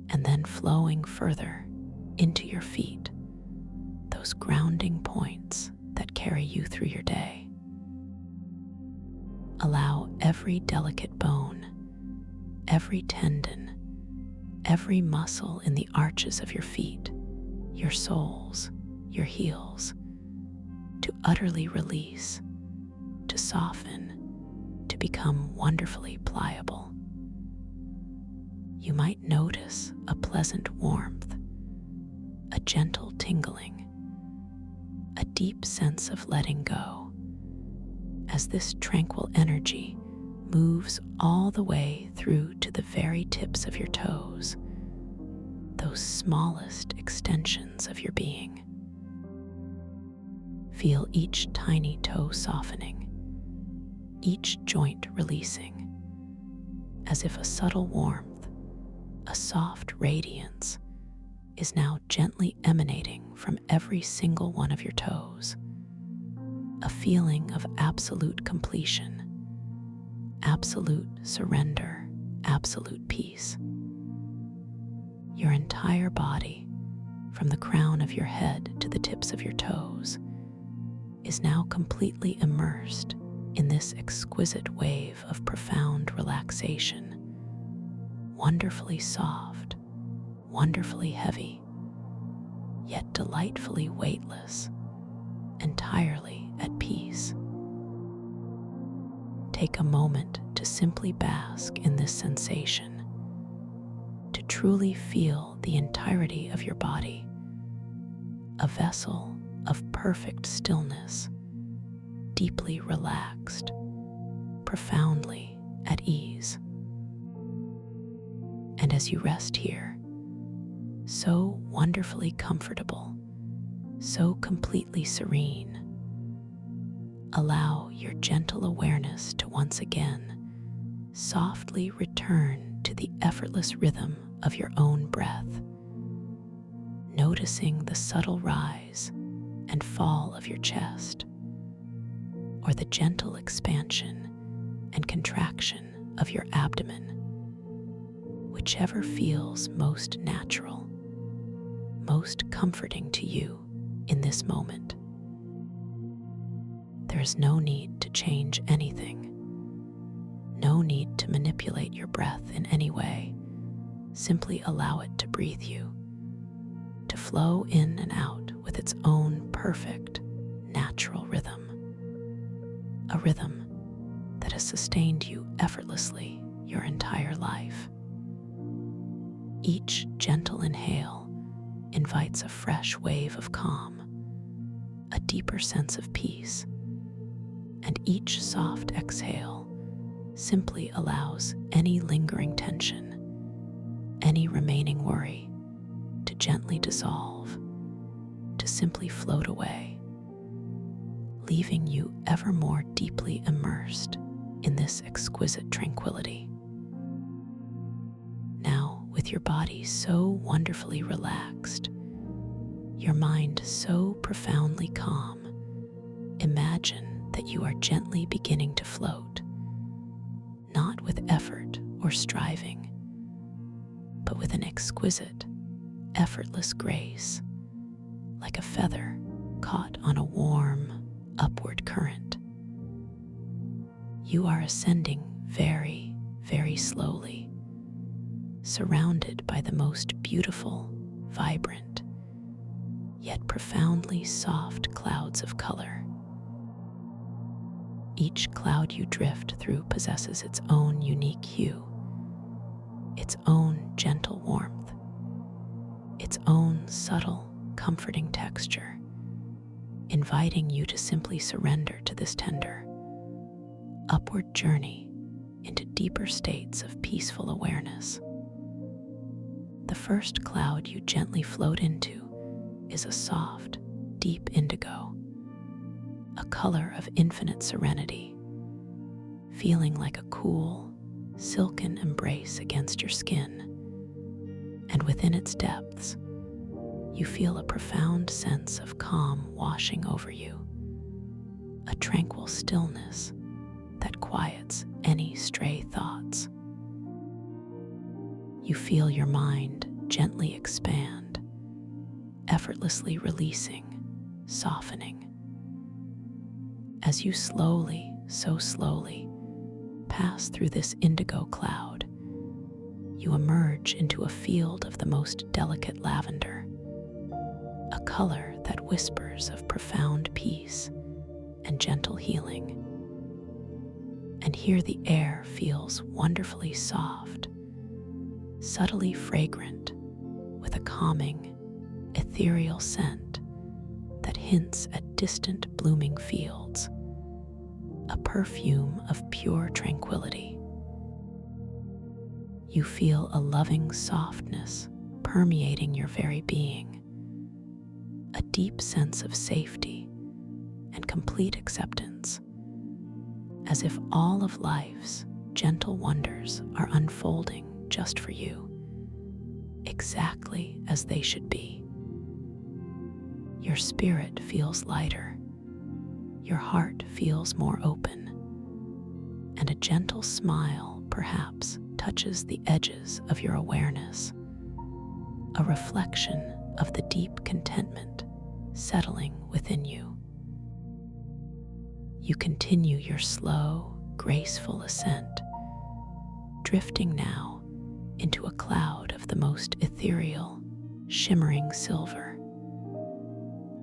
and then flowing further into your feet, those grounding points that carry you through your day. Allow every delicate bone, every tendon, every muscle in the arches of your feet, your soles, your heels, to utterly release, to soften, to become wonderfully pliable. You might notice a pleasant warmth, a gentle tingling, a deep sense of letting go, as this tranquil energy moves all the way through to the very tips of your toes, those smallest extensions of your being. Feel each tiny toe softening, each joint releasing, as if a subtle warmth, a soft radiance, is now gently emanating from every single one of your toes. A feeling of absolute completion, absolute surrender, absolute peace. Your entire body, from the crown of your head to the tips of your toes, is now completely immersed in this exquisite wave of profound relaxation, wonderfully soft, wonderfully heavy, yet delightfully weightless, entirely at peace. Take a moment to simply bask in this sensation, to truly feel the entirety of your body, a vessel of perfect stillness, deeply relaxed, profoundly at ease. And as you rest here, so wonderfully comfortable, so completely serene, allow your gentle awareness to once again softly return to the effortless rhythm of your own breath, noticing the subtle rise and fall of your chest, or the gentle expansion and contraction of your abdomen, whichever feels most natural, most comforting to you in this moment. There is no need to change anything, no need to manipulate your breath in any way. Simply allow it to breathe you, flow in and out with its own perfect, natural rhythm. A rhythm that has sustained you effortlessly your entire life. Each gentle inhale invites a fresh wave of calm, a deeper sense of peace, and each soft exhale simply allows any lingering tension, any remaining worry to gently dissolve, to simply float away, leaving you ever more deeply immersed in this exquisite tranquility. Now, with your body so wonderfully relaxed, your mind so profoundly calm, imagine that you are gently beginning to float, not with effort or striving, but with an exquisite, effortless grace, like a feather caught on a warm, upward current. You are ascending very, very slowly, surrounded by the most beautiful, vibrant, yet profoundly soft clouds of color. Each cloud you drift through possesses its own unique hue, its own gentle warmth, its own subtle, comforting texture, inviting you to simply surrender to this tender, upward journey into deeper states of peaceful awareness. The first cloud you gently float into is a soft, deep indigo, a color of infinite serenity, feeling like a cool, silken embrace against your skin. And within its depths, you feel a profound sense of calm washing over you, a tranquil stillness that quiets any stray thoughts. You feel your mind gently expand, effortlessly releasing, softening. As you slowly, so slowly, pass through this indigo cloud, you emerge into a field of the most delicate lavender, a color that whispers of profound peace and gentle healing. And here the air feels wonderfully soft, subtly fragrant, with a calming, ethereal scent that hints at distant blooming fields, a perfume of pure tranquility. You feel a loving softness permeating your very being, a deep sense of safety and complete acceptance, as if all of life's gentle wonders are unfolding just for you, exactly as they should be. Your spirit feels lighter, your heart feels more open, and a gentle smile perhaps touches the edges of your awareness, a reflection of the deep contentment settling within you. You continue your slow, graceful ascent, drifting now into a cloud of the most ethereal, shimmering silver,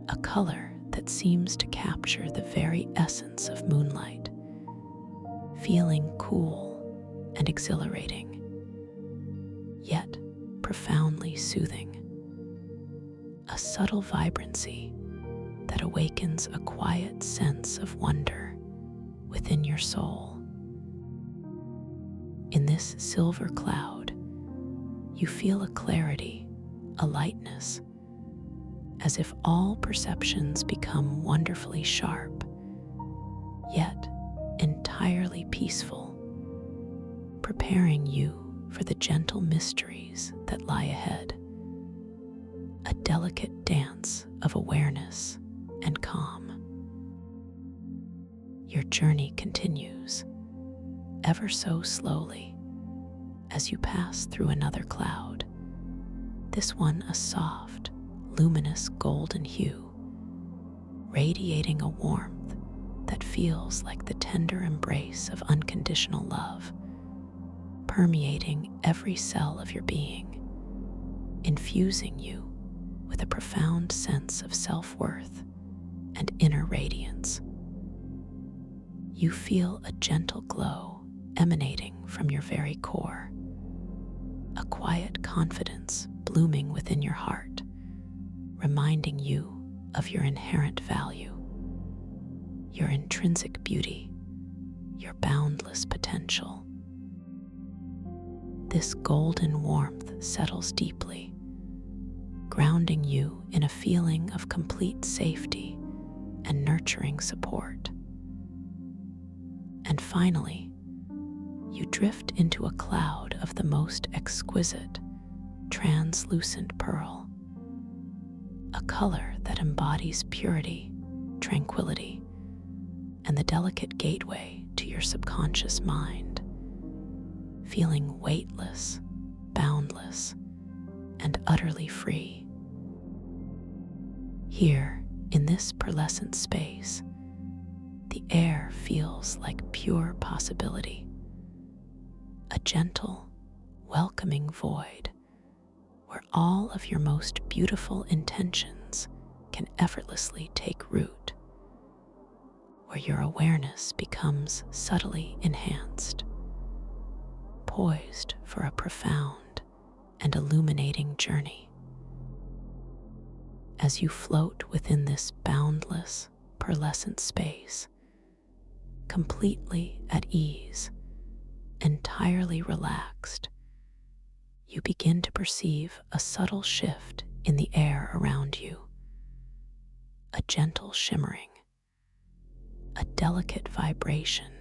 a color that seems to capture the very essence of moonlight, feeling cool and exhilarating, yet profoundly soothing, a subtle vibrancy that awakens a quiet sense of wonder within your soul. In this silver cloud, you feel a clarity, a lightness, as if all perceptions become wonderfully sharp, yet entirely peaceful, preparing you for the gentle mysteries that lie ahead, a delicate dance of awareness and calm. Your journey continues, ever so slowly, as you pass through another cloud, this one a soft, luminous golden hue, radiating a warmth that feels like the tender embrace of unconditional love, permeating every cell of your being, infusing you with with a profound sense of self-worth and inner radiance. You feel a gentle glow emanating from your very core, a quiet confidence blooming within your heart, reminding you of your inherent value, your intrinsic beauty, your boundless potential. This golden warmth settles deeply, grounding you in a feeling of complete safety and nurturing support. And finally, you drift into a cloud of the most exquisite, translucent pearl, a color that embodies purity, tranquility, and the delicate gateway to your subconscious mind, feeling weightless, boundless, and utterly free. Here, in this pearlescent space, the air feels like pure possibility, a gentle, welcoming void where all of your most beautiful intentions can effortlessly take root, where your awareness becomes subtly enhanced, poised for a profound and illuminating journey. As you float within this boundless, pearlescent space, completely at ease, entirely relaxed, you begin to perceive a subtle shift in the air around you, a gentle shimmering, a delicate vibration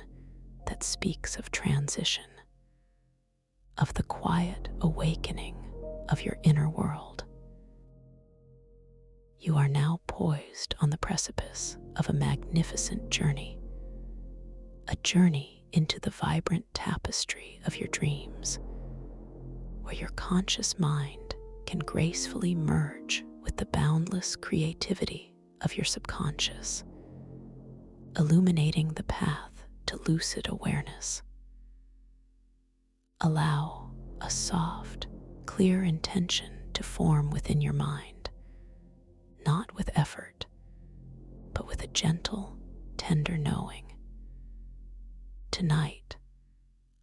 that speaks of transition, of the quiet awakening of your inner world. You are now poised on the precipice of a magnificent journey, a journey into the vibrant tapestry of your dreams, where your conscious mind can gracefully merge with the boundless creativity of your subconscious, illuminating the path to lucid awareness. Allow a soft, clear intention to form within your mind, not with effort, but with a gentle, tender knowing. Tonight,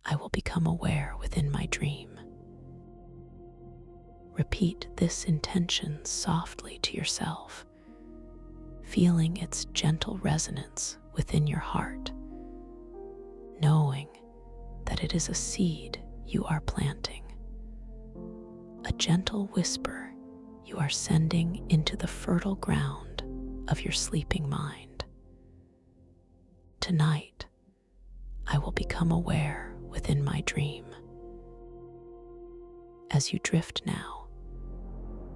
I will become aware within my dream. Repeat this intention softly to yourself, feeling its gentle resonance within your heart, knowing that it is a seed you are planting, a gentle whisper you are sending into the fertile ground of your sleeping mind. Tonight, I will become aware within my dream. As you drift now,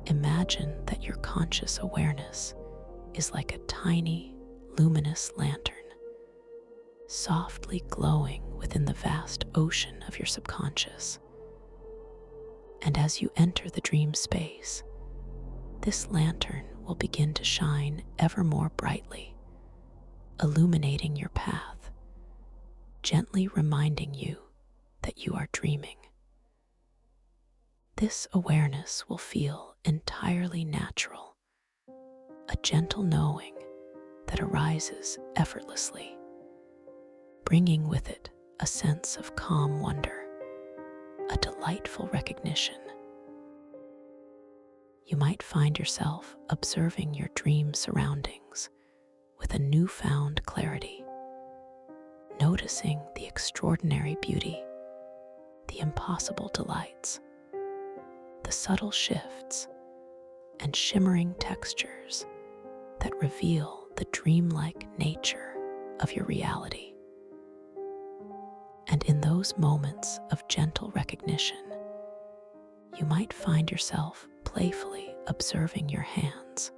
imagine that your conscious awareness is like a tiny, luminous lantern, softly glowing within the vast ocean of your subconscious. And as you enter the dream space, this lantern will begin to shine ever more brightly, illuminating your path, gently reminding you that you are dreaming. This awareness will feel entirely natural, a gentle knowing that arises effortlessly, bringing with it a sense of calm wonder, a delightful recognition. You might find yourself observing your dream surroundings with a newfound clarity, noticing the extraordinary beauty, the impossible delights, the subtle shifts, and shimmering textures that reveal the dreamlike nature of your reality. And in those moments of gentle recognition, you might find yourself playfully observing your hands,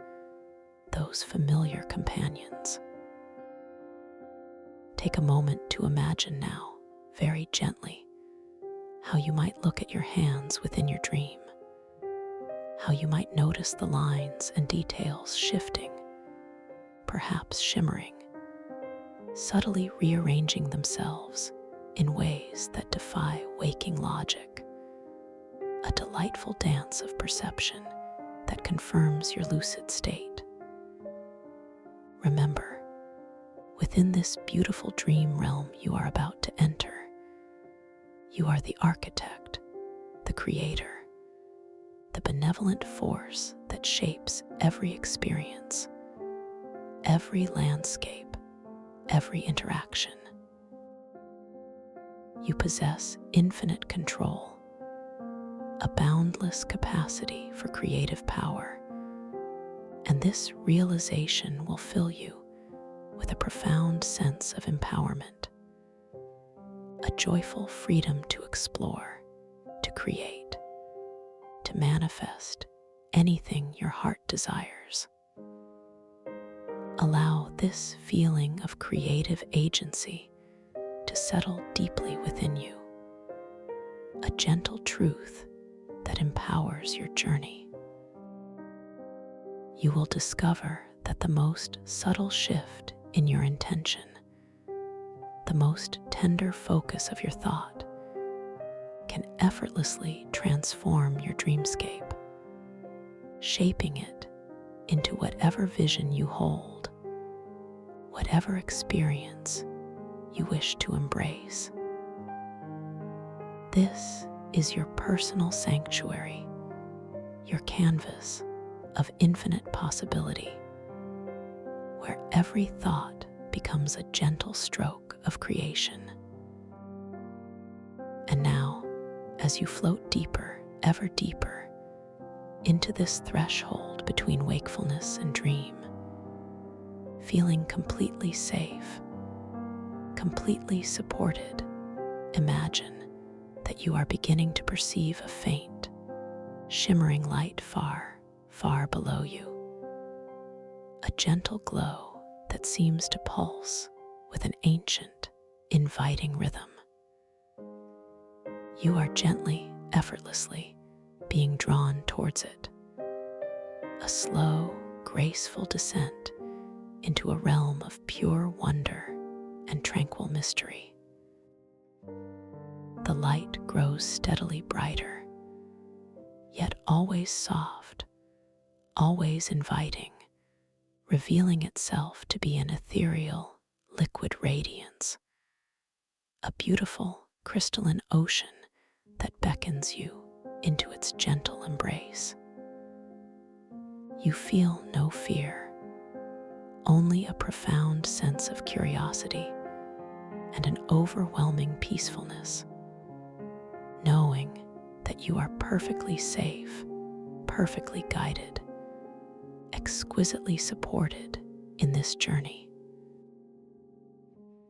those familiar companions. Take a moment to imagine now, very gently, how you might look at your hands within your dream, how you might notice the lines and details shifting, perhaps shimmering, subtly rearranging themselves in ways that defy waking logic, a delightful dance of perception that confirms your lucid state. Remember, within this beautiful dream realm you are about to enter, you are the architect, the creator, the benevolent force that shapes every experience, every landscape, every interaction. You possess infinite control, a boundless capacity for creative power, and this realization will fill you with a profound sense of empowerment, a joyful freedom to explore, to create, to manifest anything your heart desires. Allow this feeling of creative agency to settle deeply within you, a gentle truth that empowers your journey. You will discover that the most subtle shift in your intention, the most tender focus of your thought, can effortlessly transform your dreamscape, shaping it into whatever vision you hold, whatever experience you wish to embrace. This is your personal sanctuary, your canvas of infinite possibility, where every thought becomes a gentle stroke of creation. And now, as you float deeper, ever deeper, into this threshold between wakefulness and dream, feeling completely safe, completely supported, imagine that you are beginning to perceive a faint, shimmering light far, far below you. A gentle glow that seems to pulse with an ancient, inviting rhythm. You are gently, effortlessly being drawn towards it. A slow, graceful descent into a realm of pure wonder and tranquil mystery. The light grows steadily brighter, yet always soft, always inviting, revealing itself to be an ethereal, liquid radiance, a beautiful, crystalline ocean that beckons you into its gentle embrace. You feel no fear, only a profound sense of curiosity and an overwhelming peacefulness, knowing that you are perfectly safe, perfectly guided, exquisitely supported in this journey.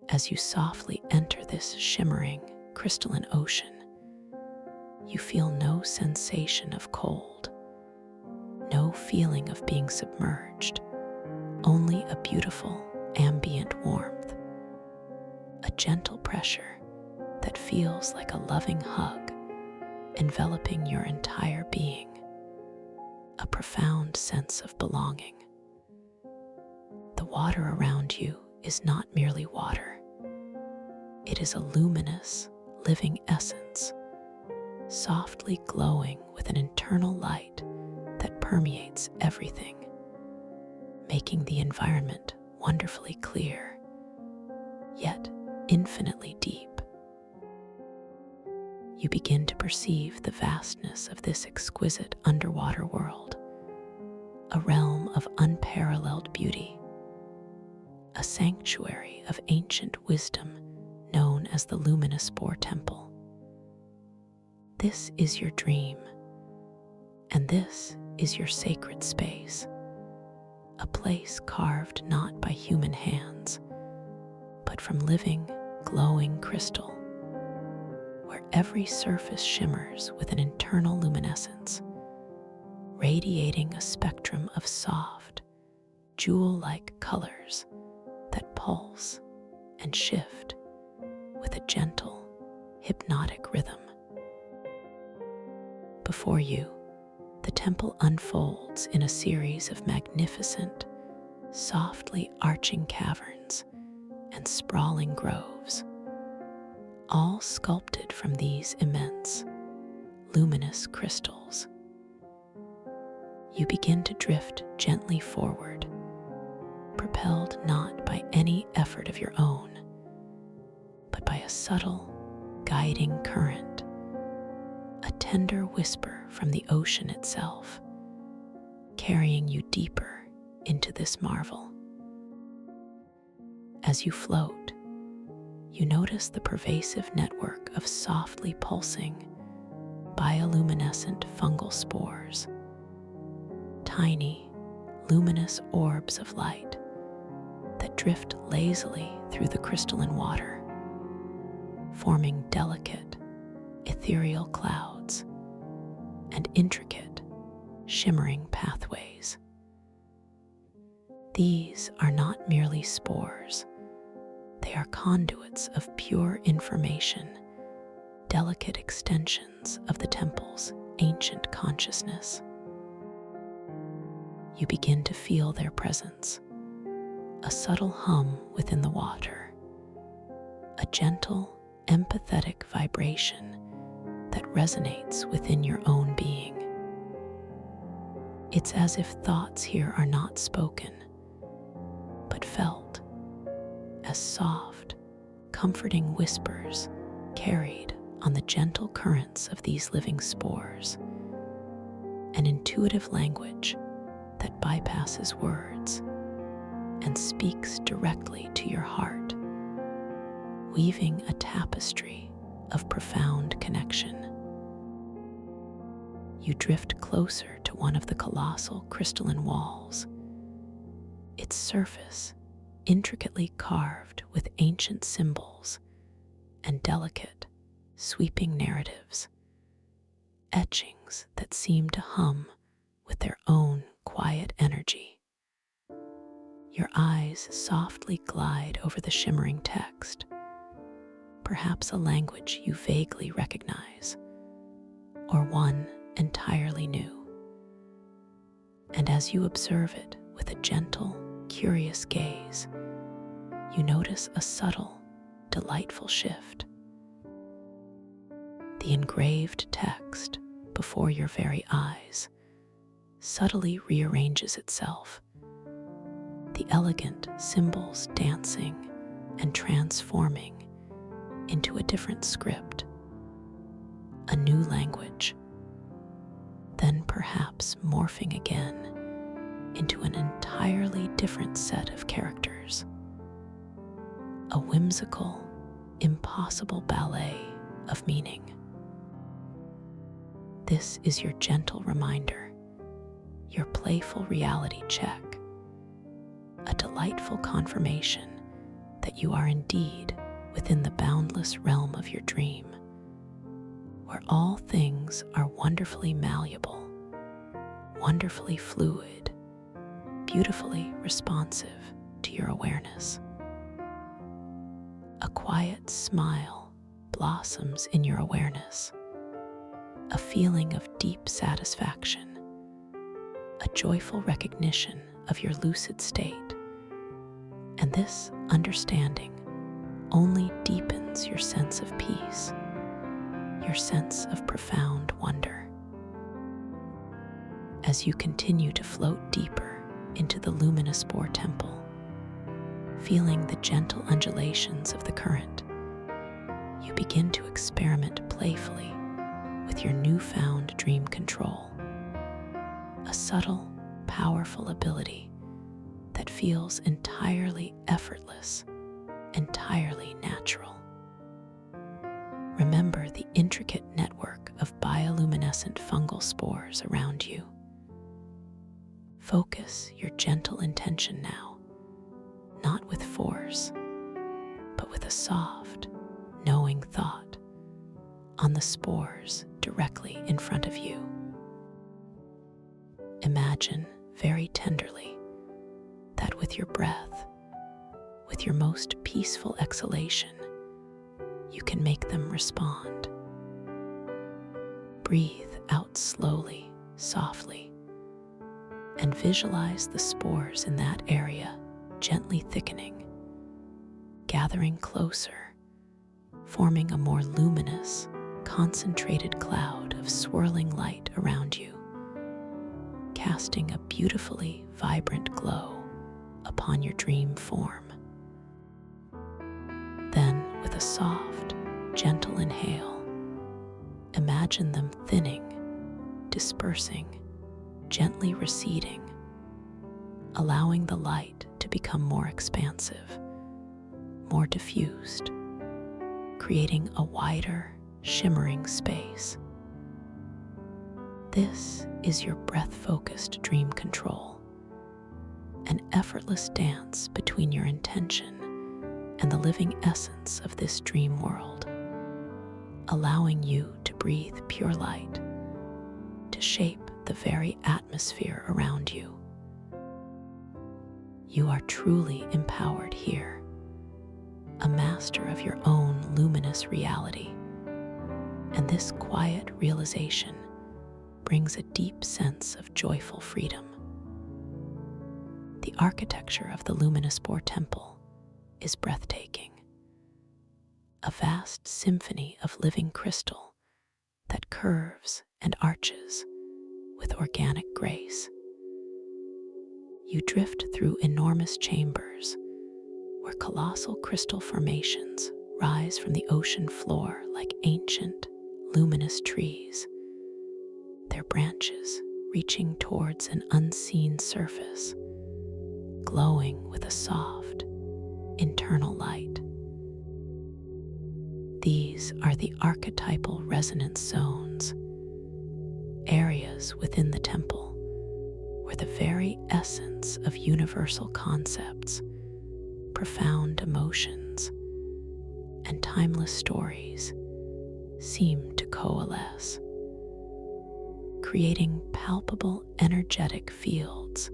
As you softly enter this shimmering, crystalline ocean, you feel no sensation of cold, no feeling of being submerged, only a beautiful, ambient warmth, a gentle pressure that feels like a loving hug enveloping your entire being, a profound sense of belonging. The water around you is not merely water. It is a luminous, living essence, softly glowing with an internal light that permeates everything, making the environment wonderfully clear, yet infinitely deep. You begin to perceive the vastness of this exquisite underwater world, a realm of unparalleled beauty, a sanctuary of ancient wisdom known as the Luminous Spore Temple. This is your dream, and this is your sacred space, a place carved not by human hands, but from living, glowing crystal, where every surface shimmers with an internal luminescence, radiating a spectrum of soft, jewel-like colors that pulse and shift with a gentle, hypnotic rhythm. Before you, the temple unfolds in a series of magnificent, softly arching caverns and sprawling groves, all sculpted from these immense, luminous crystals. you begin to drift gently forward, propelled not by any effort of your own, but by a subtle, guiding current, a tender whisper from the ocean itself, carrying you deeper into this marvel. As you float, you notice the pervasive network of softly pulsing, bioluminescent fungal spores, tiny, luminous orbs of light that drift lazily through the crystalline water, forming delicate, ethereal clouds and intricate, shimmering pathways. These are not merely spores. They are conduits of pure information, delicate extensions of the temple's ancient consciousness. You begin to feel their presence, a subtle hum within the water, a gentle, empathetic vibration that resonates within your own being. It's as if thoughts here are not spoken, but felt as soft, comforting whispers carried on the gentle currents of these living spores, an intuitive language that bypasses words and speaks directly to your heart, weaving a tapestry of profound connection. You drift closer to one of the colossal crystalline walls, its surface intricately carved with ancient symbols and delicate, sweeping narratives, etchings that seem to hum with their own quiet energy. Your eyes softly glide over the shimmering text, perhaps a language you vaguely recognize, or one entirely new. And as you observe it with a gentle, curious gaze, you notice a subtle, delightful shift. The engraved text before your very eyes subtly rearranges itself, the elegant symbols dancing and transforming into a different script, a new language, then perhaps morphing again into an entirely different set of characters, a whimsical, impossible ballet of meaning. This is your gentle reminder, your playful reality check, a delightful confirmation that you are indeed within the boundless realm of your dream, where all things are wonderfully malleable, wonderfully fluid, beautifully responsive to your awareness. A quiet smile blossoms in your awareness, a feeling of deep satisfaction, a joyful recognition of your lucid state. And this understanding only deepens your sense of peace, your sense of profound wonder. As you continue to float deeper into the luminous spore temple, feeling the gentle undulations of the current, you begin to experiment playfully with your newfound dream control, a subtle, powerful ability that feels entirely effortless, entirely natural. Remember the intricate network of bioluminescent fungal spores around you. Focus your gentle intention now, not with force, but with a soft, knowing thought, on the spores directly in front of you. Imagine very tenderly that with your breath, with your most peaceful exhalation, you can make them respond. Breathe out slowly, softly, and visualize the spores in that area gently thickening, gathering closer, forming a more luminous, concentrated cloud of swirling light around you, casting casting a beautifully vibrant glow upon your dream form. Then, with a soft, gentle inhale, imagine them thinning, dispersing, gently receding, allowing the light to become more expansive, more diffused, creating a wider, shimmering space. This is your breath-focused dream control, an effortless dance between your intention and the living essence of this dream world, allowing you to breathe pure light, to shape the very atmosphere around you. You are truly empowered here, a master of your own luminous reality, and this quiet realization brings a deep sense of joyful freedom. The architecture of the Luminospore Temple is breathtaking, a vast symphony of living crystal that curves and arches with organic grace. You drift through enormous chambers where colossal crystal formations rise from the ocean floor like ancient, luminous trees, their branches reaching towards an unseen surface, glowing with a soft, internal light. These are the archetypal resonance zones, areas within the temple where the very essence of universal concepts, profound emotions, and timeless stories seem to coalesce, creating palpable energetic fields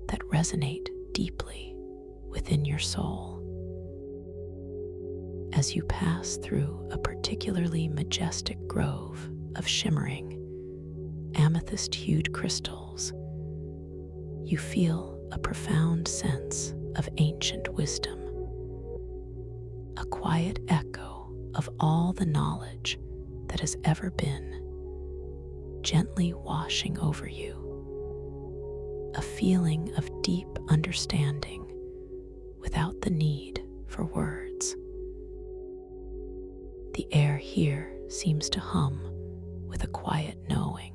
that resonate deeply within your soul. As you pass through a particularly majestic grove of shimmering, amethyst-hued crystals, you feel a profound sense of ancient wisdom, a quiet echo of all the knowledge that has ever been, gently washing over you, a feeling of deep understanding without the need for words. The air here seems to hum with a quiet knowing,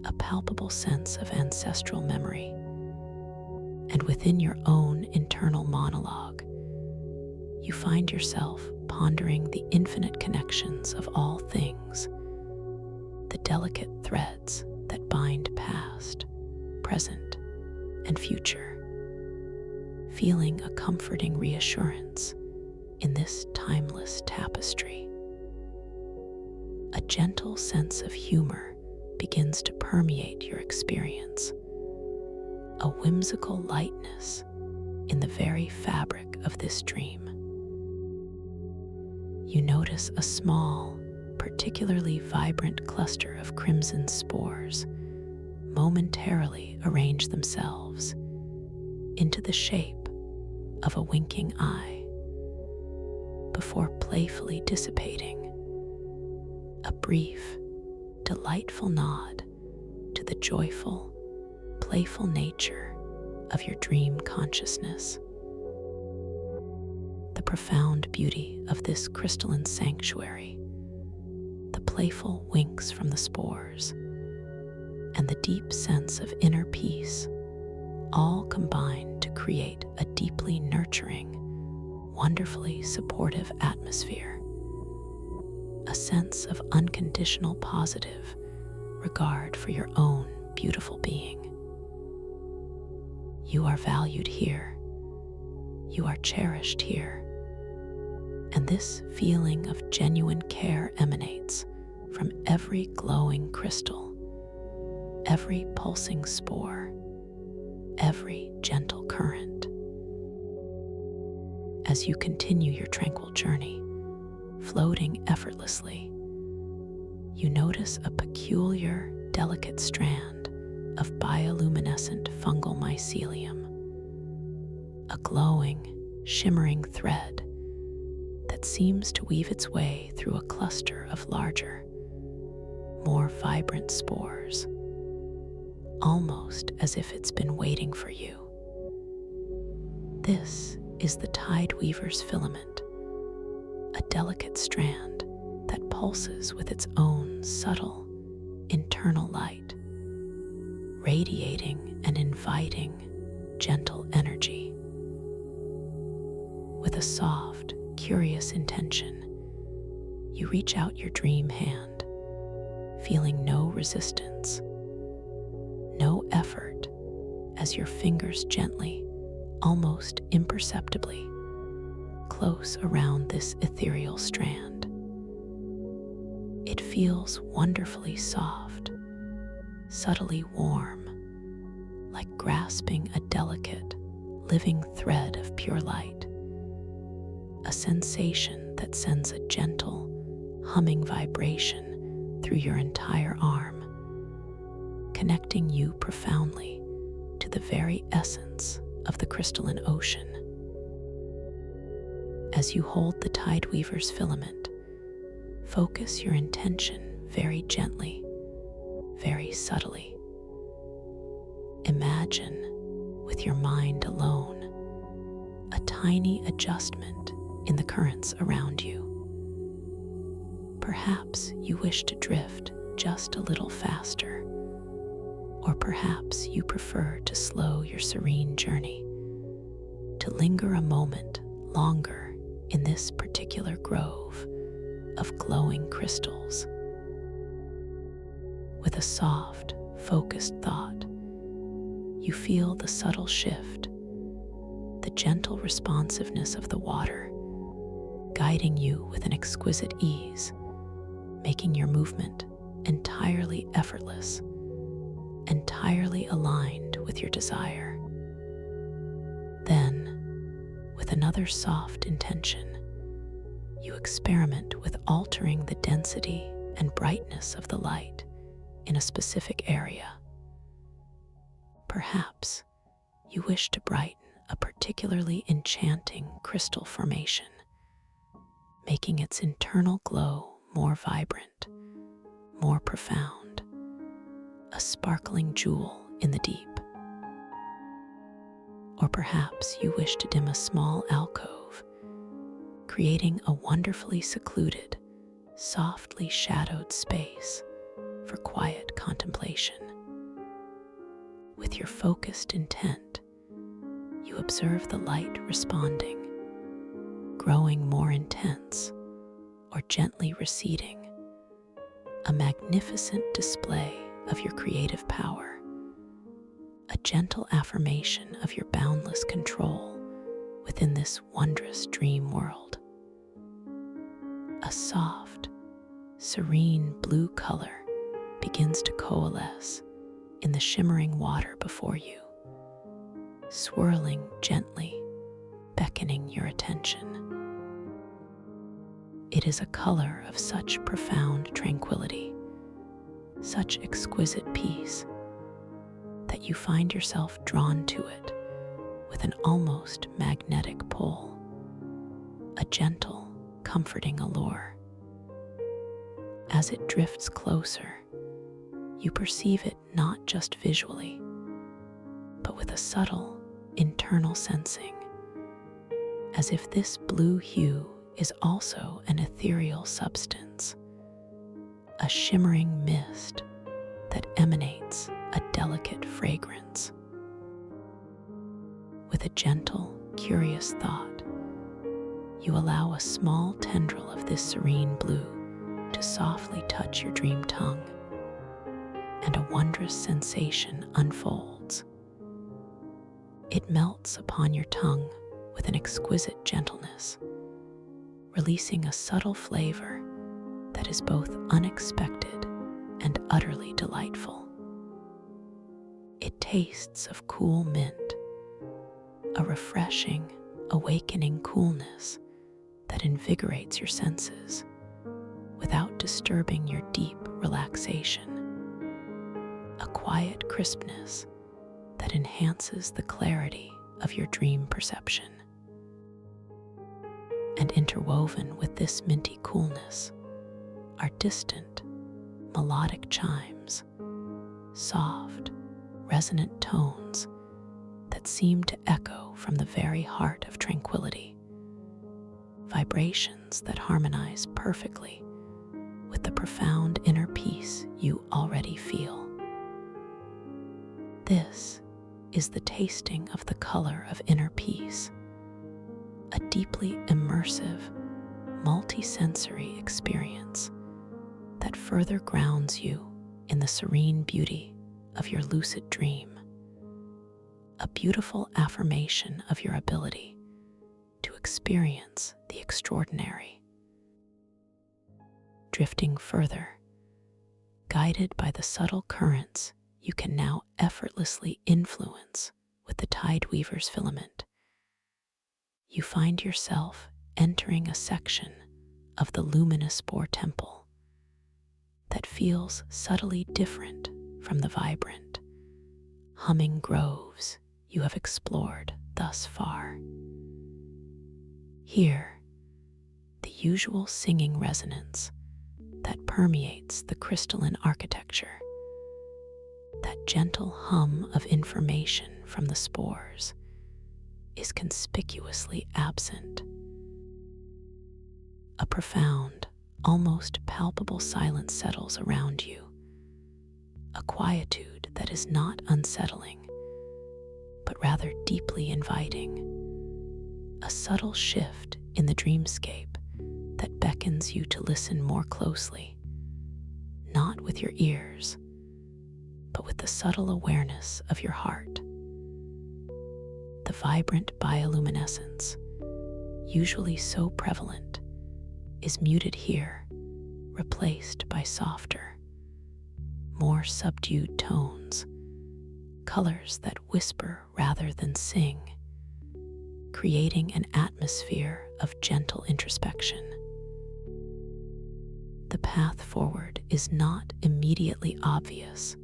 a palpable sense of ancestral memory, and within your own internal monologue, you find yourself pondering the infinite connections of all things, the delicate threads that bind past, present, and future, feeling a comforting reassurance in this timeless tapestry. A gentle sense of humor begins to permeate your experience, a whimsical lightness in the very fabric of this dream. You notice a small, particularly vibrant cluster of crimson spores momentarily arrange themselves into the shape of a winking eye before playfully dissipating, a brief, delightful nod to the joyful, playful nature of your dream consciousness. The profound beauty of this crystalline sanctuary, the playful winks from the spores, and the deep sense of inner peace all combine to create a deeply nurturing, wonderfully supportive atmosphere, a sense of unconditional positive regard for your own beautiful being. You are valued here. You are cherished here. And this feeling of genuine care emanates from every glowing crystal, every pulsing spore, every gentle current. As you continue your tranquil journey, floating effortlessly, you notice a peculiar, delicate strand of bioluminescent fungal mycelium, a glowing, shimmering thread that seems to weave its way through a cluster of larger, more vibrant spores, almost as if it's been waiting for you. This is the tide weaver's filament, a delicate strand that pulses with its own subtle internal light, radiating and inviting gentle energy. With a soft, curious intention, you reach out your dream hand, feeling no resistance, no effort, as your fingers gently, almost imperceptibly, close around this ethereal strand. It feels wonderfully soft, subtly warm, like grasping a delicate, living thread of pure light, a sensation that sends a gentle, humming vibration through your entire arm, connecting you profoundly to the very essence of the crystalline ocean. As you hold the tide weaver's filament, focus your intention very gently, very subtly. Imagine, with your mind alone, a tiny adjustment in the currents around you. Perhaps you wish to drift just a little faster, or perhaps you prefer to slow your serene journey, to linger a moment longer in this particular grove of glowing crystals. With a soft, focused thought, you feel the subtle shift, the gentle responsiveness of the water, guiding you with an exquisite ease, making your movement entirely effortless, entirely aligned with your desire. Then, with another soft intention, you experiment with altering the density and brightness of the light in a specific area. Perhaps you wish to brighten a particularly enchanting crystal formation, making its internal glow more vibrant, more profound, a sparkling jewel in the deep. Or perhaps you wish to dim a small alcove, creating a wonderfully secluded, softly shadowed space for quiet contemplation. With your focused intent, you observe the light responding, growing more intense or gently receding, a magnificent display of your creative power, a gentle affirmation of your boundless control within this wondrous dream world. A soft, serene blue color begins to coalesce in the shimmering water before you, swirling gently, beckoning your attention. It is a color of such profound tranquility, such exquisite peace, that you find yourself drawn to it with an almost magnetic pull, a gentle, comforting allure. As it drifts closer, you perceive it not just visually, but with a subtle, internal sensing, as if this blue hue is also an ethereal substance, a shimmering mist that emanates a delicate fragrance. With a gentle, curious thought, you allow a small tendril of this serene blue to softly touch your dream tongue, and a wondrous sensation unfolds. It melts upon your tongue with an exquisite gentleness, releasing a subtle flavor that is both unexpected and utterly delightful. It tastes of cool mint, a refreshing, awakening coolness that invigorates your senses without disturbing your deep relaxation. A quiet crispness that enhances the clarity of your dream perception. And interwoven with this minty coolness are distant, melodic chimes, soft, resonant tones that seem to echo from the very heart of tranquility, vibrations that harmonize perfectly with the profound inner peace you already feel. This is the tasting of the color of inner peace, a deeply immersive, multi-sensory experience that further grounds you in the serene beauty of your lucid dream, a beautiful affirmation of your ability to experience the extraordinary. Drifting further, guided by the subtle currents you can now effortlessly influence with the tide weaver's filament, you find yourself entering a section of the luminous Boar Temple that feels subtly different from the vibrant, humming groves you have explored thus far. Here, the usual singing resonance that permeates the crystalline architecture, that gentle hum of information from the spores, is conspicuously absent. A profound, almost palpable silence settles around you, a quietude that is not unsettling, but rather deeply inviting, a subtle shift in the dreamscape that beckons you to listen more closely, not with your ears, but with the subtle awareness of your heart. The vibrant bioluminescence, usually so prevalent, is muted here, replaced by softer, more subdued tones, colors that whisper rather than sing, creating an atmosphere of gentle introspection. The path forward is not immediately obvious.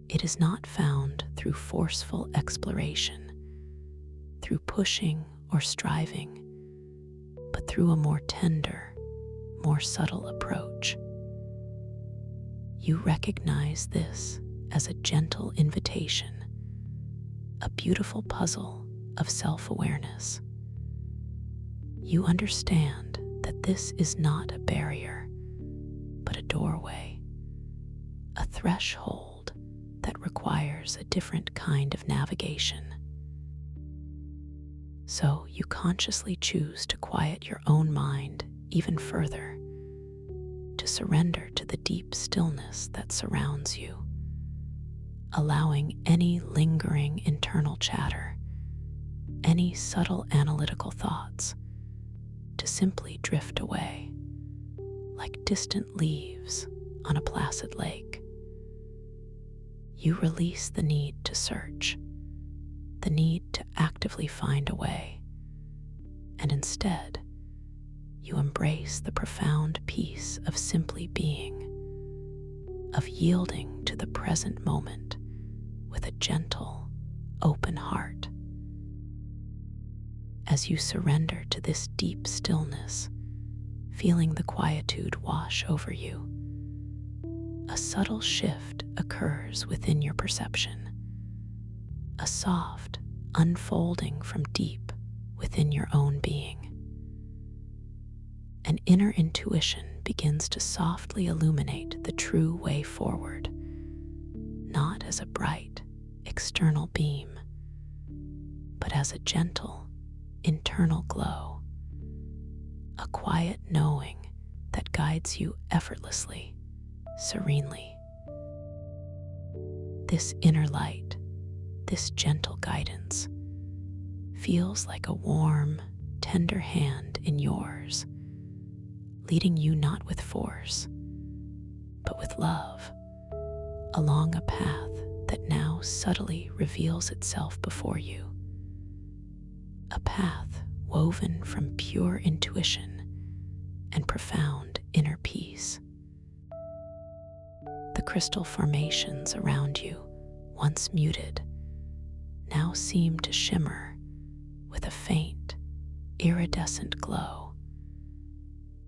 It is not found through forceful exploration, through pushing or striving, but through a more tender, more subtle approach. You recognize this as a gentle invitation, a beautiful puzzle of self-awareness. You understand that this is not a barrier, but a doorway, a threshold that requires a different kind of navigation. So you consciously choose to quiet your own mind even further, to surrender to the deep stillness that surrounds you, allowing any lingering internal chatter, any subtle analytical thoughts, to simply drift away, like distant leaves on a placid lake. You release the need to search, the need to actively find a way, and instead, you embrace the profound peace of simply being, of yielding to the present moment with a gentle, open heart. As you surrender to this deep stillness, feeling the quietude wash over you, a subtle shift occurs within your perception, a soft unfolding from deep within your own being. An inner intuition begins to softly illuminate the true way forward, not as a bright external beam, but as a gentle internal glow, a quiet knowing that guides you effortlessly, serenely. This inner light, this gentle guidance, feels like a warm, tender hand in yours, leading you not with force, but with love, along a path that now subtly reveals itself before you. A path woven from pure intuition and profound inner peace. The crystal formations around you, once muted, now seem to shimmer with a faint, iridescent glow,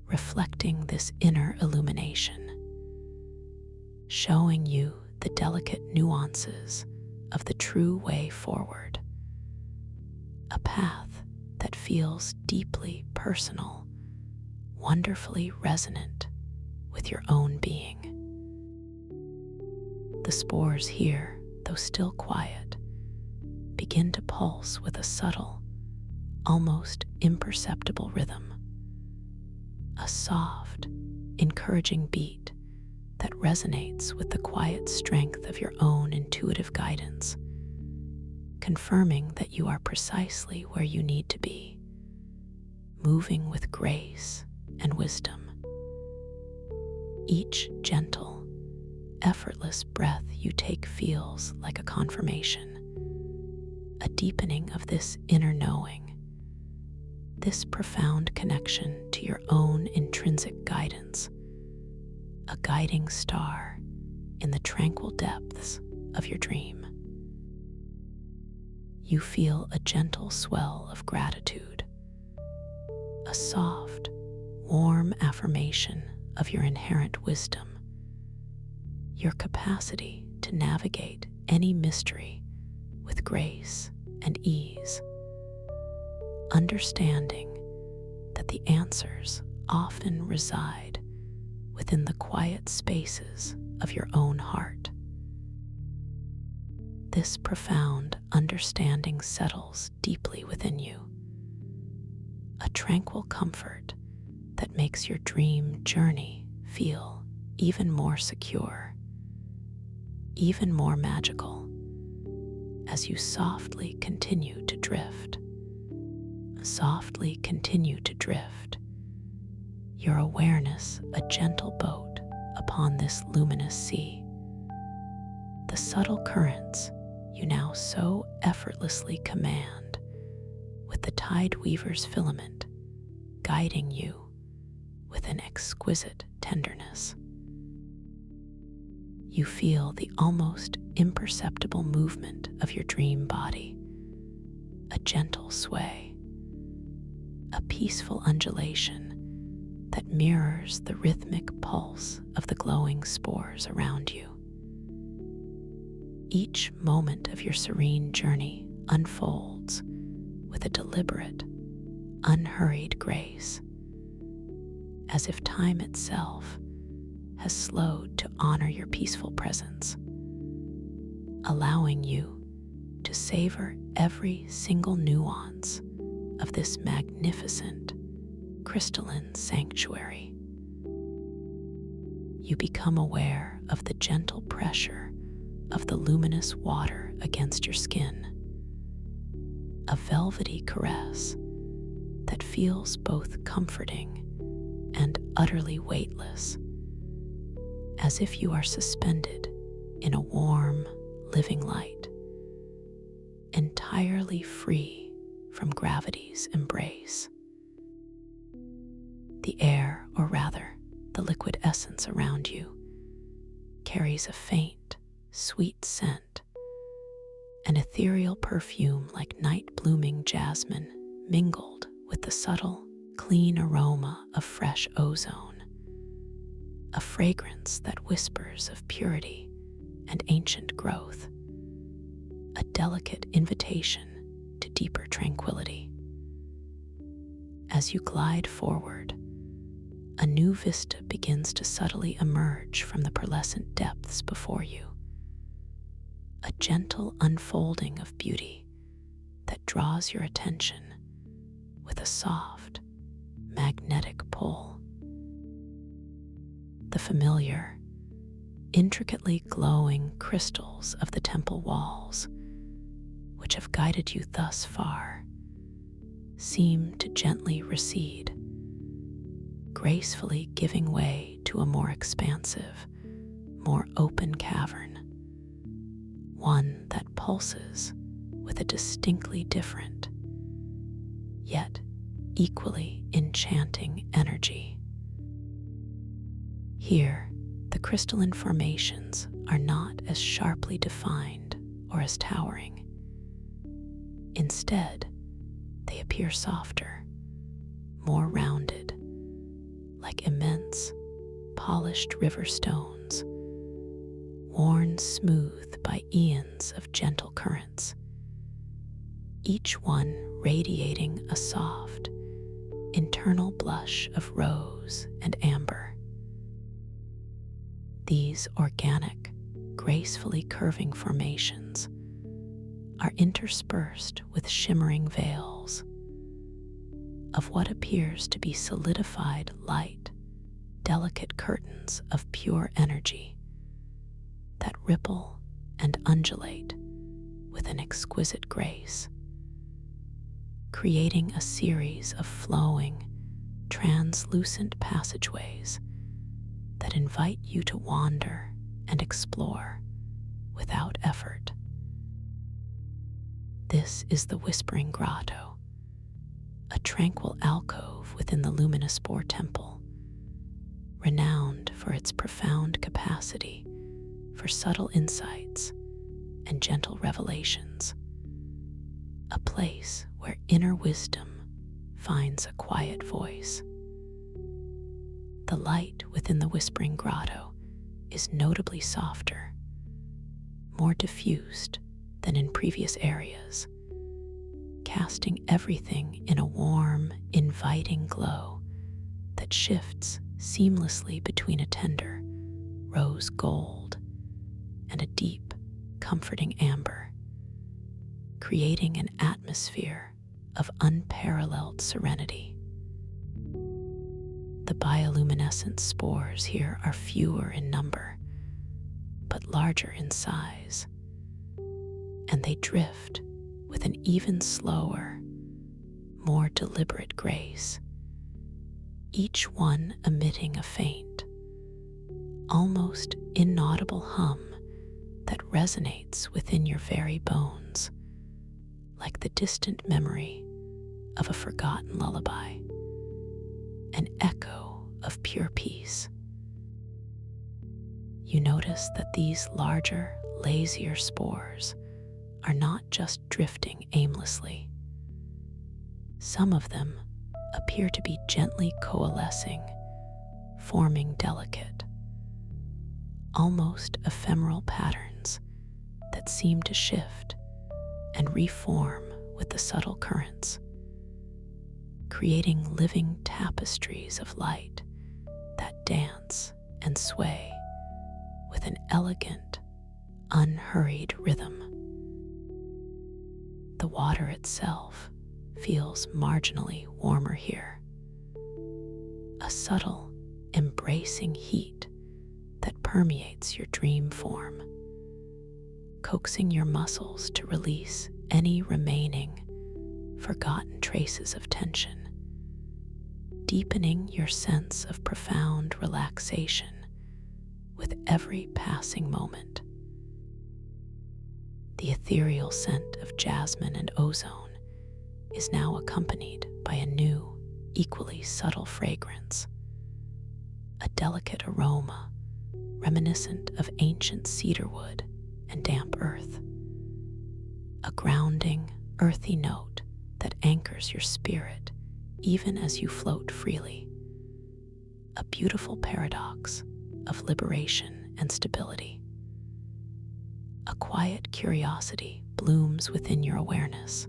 reflecting this inner illumination, showing you the delicate nuances of the true way forward, a path that feels deeply personal, wonderfully resonant with your own being. The spores here, though still quiet, begin to pulse with a subtle, almost imperceptible rhythm, a soft, encouraging beat that resonates with the quiet strength of your own intuitive guidance, confirming that you are precisely where you need to be, moving with grace and wisdom. Each gentle, effortless breath you take feels like a confirmation, a deepening of this inner knowing, this profound connection to your own intrinsic guidance, a guiding star in the tranquil depths of your dream. You feel a gentle swell of gratitude, a soft, warm affirmation of your inherent wisdom, your capacity to navigate any mystery with grace and ease, understanding that the answers often reside within the quiet spaces of your own heart. This profound understanding settles deeply within you, a tranquil comfort that makes your dream journey feel even more secure, even more magical, as you softly continue to drift. Softly continue to drift, your awareness a gentle boat upon this luminous sea. The subtle currents you now so effortlessly command, with the tide weaver's filament guiding you with an exquisite tenderness. You feel the almost imperceptible movement of your dream body, a gentle sway, a peaceful undulation that mirrors the rhythmic pulse of the glowing spores around you. Each moment of your serene journey unfolds with a deliberate, unhurried grace, as if time itself has slowed to honor your peaceful presence, allowing you to savor every single nuance of this magnificent, crystalline sanctuary. You become aware of the gentle pressure of the luminous water against your skin, a velvety caress that feels both comforting and utterly weightless, as if you are suspended in a warm, living light, entirely free from gravity's embrace. The air, or rather, the liquid essence around you, carries a faint, sweet scent, an ethereal perfume like night-blooming jasmine mingled with the subtle, clean aroma of fresh ozone, a fragrance that whispers of purity and ancient growth, a delicate invitation to deeper tranquility. As you glide forward, a new vista begins to subtly emerge from the pearlescent depths before you, a gentle unfolding of beauty that draws your attention with a soft, magnetic pull. The familiar, intricately glowing crystals of the temple walls, which have guided you thus far, seem to gently recede, gracefully giving way to a more expansive, more open cavern, one that pulses with a distinctly different, yet equally enchanting energy. Here, the crystalline formations are not as sharply defined or as towering. Instead, they appear softer, more rounded, like immense, polished river stones, worn smooth by eons of gentle currents, each one radiating a soft, internal blush of rose and amber. These organic, gracefully curving formations are interspersed with shimmering veils of what appears to be solidified light, delicate curtains of pure energy that ripple and undulate with an exquisite grace, creating a series of flowing, translucent passageways that invite you to wander and explore without effort. This is the Whispering Grotto, a tranquil alcove within the luminous Spore Temple, renowned for its profound capacity for subtle insights and gentle revelations, a place where inner wisdom finds a quiet voice. The light within the Whispering Grotto is notably softer, more diffused than in previous areas, casting everything in a warm, inviting glow that shifts seamlessly between a tender rose gold and a deep, comforting amber, creating an atmosphere of unparalleled serenity. The bioluminescent spores here are fewer in number, but larger in size, and they drift with an even slower, more deliberate grace, each one emitting a faint, almost inaudible hum that resonates within your very bones, like the distant memory of a forgotten lullaby, an echo of pure peace. You notice that these larger, lazier spores are not just drifting aimlessly. Some of them appear to be gently coalescing, forming delicate, almost ephemeral patterns that seem to shift and reform with the subtle currents, creating living tapestries of light that dance and sway with an elegant, unhurried rhythm. The water itself feels marginally warmer here, a subtle, embracing heat that permeates your dream form, coaxing your muscles to release any remaining, forgotten traces of tension, deepening your sense of profound relaxation with every passing moment. The ethereal scent of jasmine and ozone is now accompanied by a new, equally subtle fragrance, a delicate aroma reminiscent of ancient cedarwood and damp earth, a grounding, earthy note that anchors your spirit even as you float freely, a beautiful paradox of liberation and stability. A quiet curiosity blooms within your awareness,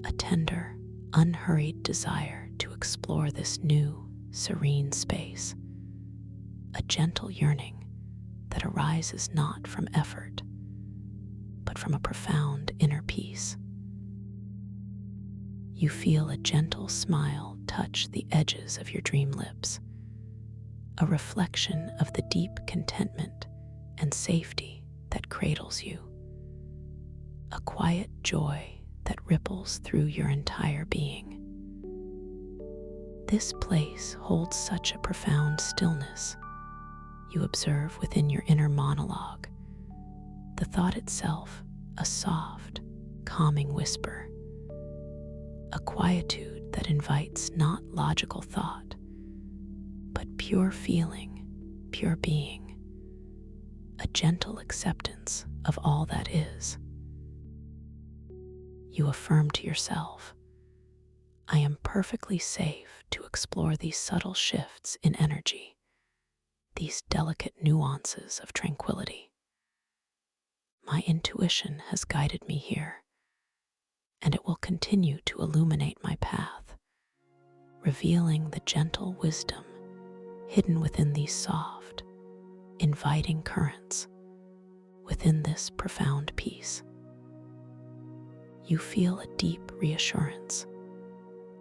a tender, unhurried desire to explore this new, serene space, a gentle yearning that arises not from effort, but from a profound inner peace. You feel a gentle smile touch the edges of your dream lips, a reflection of the deep contentment and safety that cradles you, a quiet joy that ripples through your entire being. This place holds such a profound stillness. You observe within your inner monologue, the thought itself a soft, calming whisper, a quietude that invites not logical thought, but pure feeling, pure being, a gentle acceptance of all that is. You affirm to yourself, I am perfectly safe to explore these subtle shifts in energy, these delicate nuances of tranquility. My intuition has guided me here, and it will continue to illuminate my path, revealing the gentle wisdom hidden within these soft, inviting currents within this profound peace. You feel a deep reassurance,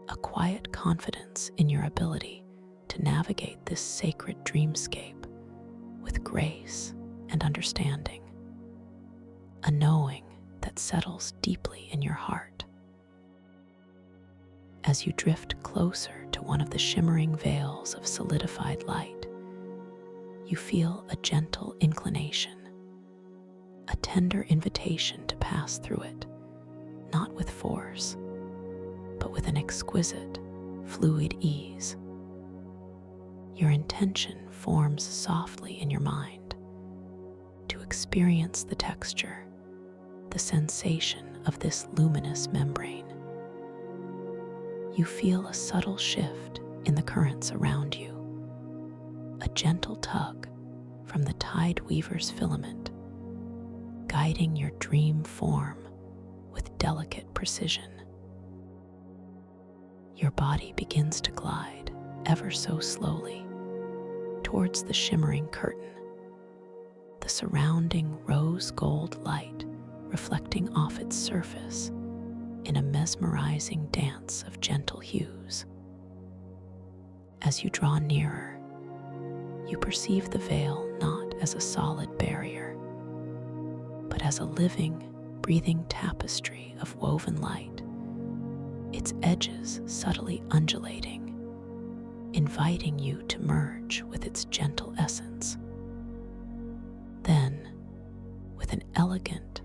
a quiet confidence in your ability to navigate this sacred dreamscape with grace and understanding, a knowing that settles deeply in your heart. As you drift closer to one of the shimmering veils of solidified light, you feel a gentle inclination, a tender invitation to pass through it, not with force, but with an exquisite, fluid ease. Your intention forms softly in your mind to experience the texture, the sensation of this luminous membrane. You feel a subtle shift in the currents around you, a gentle tug from the tide weaver's filament, guiding your dream form with delicate precision. Your body begins to glide ever so slowly towards the shimmering curtain, the surrounding rose gold light reflecting off its surface in a mesmerizing dance of gentle hues. As you draw nearer, you perceive the veil not as a solid barrier, but as a living, breathing tapestry of woven light, its edges subtly undulating, inviting you to merge with its gentle essence. Then, with an elegant,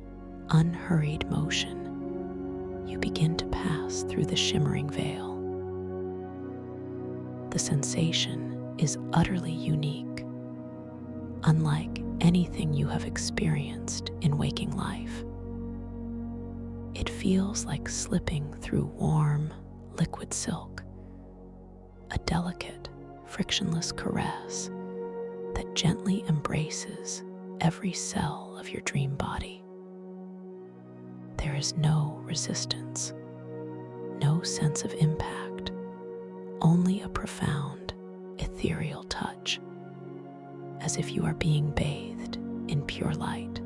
unhurried motion, you begin to pass through the shimmering veil. The sensation is utterly unique, unlike anything you have experienced in waking life. It feels like slipping through warm, liquid silk, a delicate, frictionless caress that gently embraces every cell of your dream body. There is no resistance, no sense of impact, only a profound, ethereal touch, as if you are being bathed in pure light.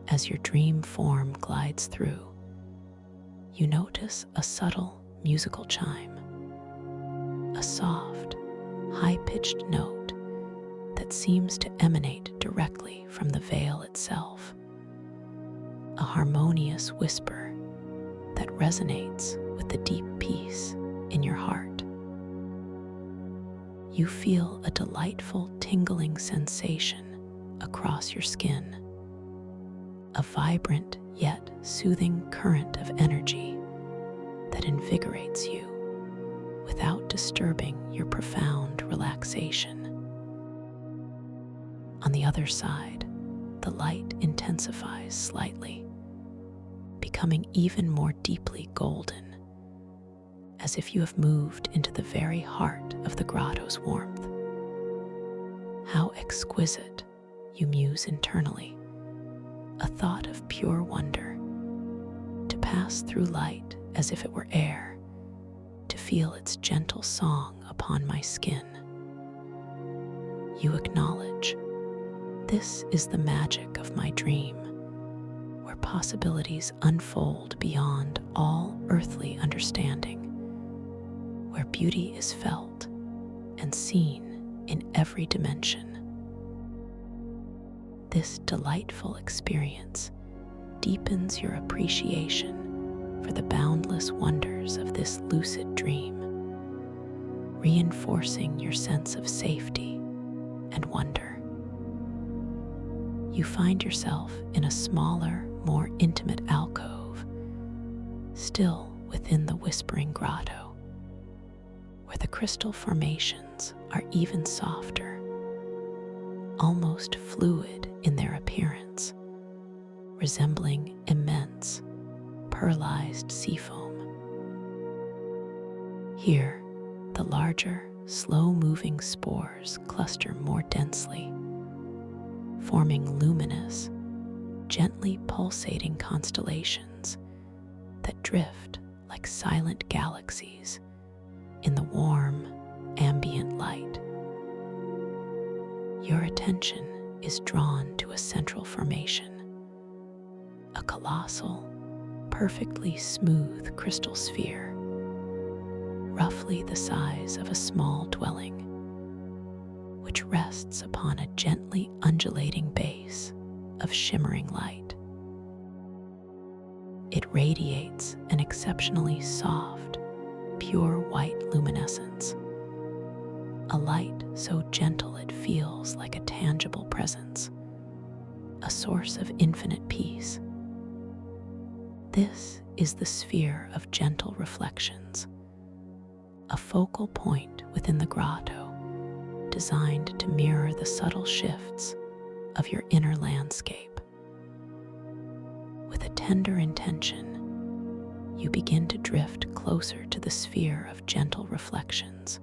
As your dream form glides through, you notice a subtle musical chime, a soft, high-pitched note that seems to emanate directly from the veil itself, a harmonious whisper that resonates with the deep peace in your heart. You feel a delightful tingling sensation across your skin, a vibrant yet soothing current of energy that invigorates you without disturbing your profound relaxation. On the other side, the light intensifies slightly, becoming even more deeply golden, as if you have moved into the very heart of the grotto's warmth. How exquisite, you muse internally, a thought of pure wonder, to pass through light as if it were air, to feel its gentle song upon my skin. You acknowledge, this is the magic of my dream, where possibilities unfold beyond all earthly understanding, where beauty is felt and seen in every dimension. This delightful experience deepens your appreciation for the boundless wonders of this lucid dream, reinforcing your sense of safety and wonder. You find yourself in a smaller, more intimate alcove, still within the whispering grotto, where the crystal formations are even softer, almost fluid in their appearance, resembling immense, pearlized sea foam. Here, the larger, slow-moving spores cluster more densely, forming luminous, gently pulsating constellations that drift like silent galaxies in the warm, ambient light. Your attention is drawn to a central formation, a colossal, perfectly smooth crystal sphere, roughly the size of a small dwelling, which rests upon a gently undulating base of shimmering light. It radiates an exceptionally soft, pure white luminescence, a light so gentle it feels like a tangible presence, a source of infinite peace. This is the sphere of gentle reflections, a focal point within the grotto designed to mirror the subtle shifts of your inner landscape. With a tender intention, you begin to drift closer to the sphere of gentle reflections,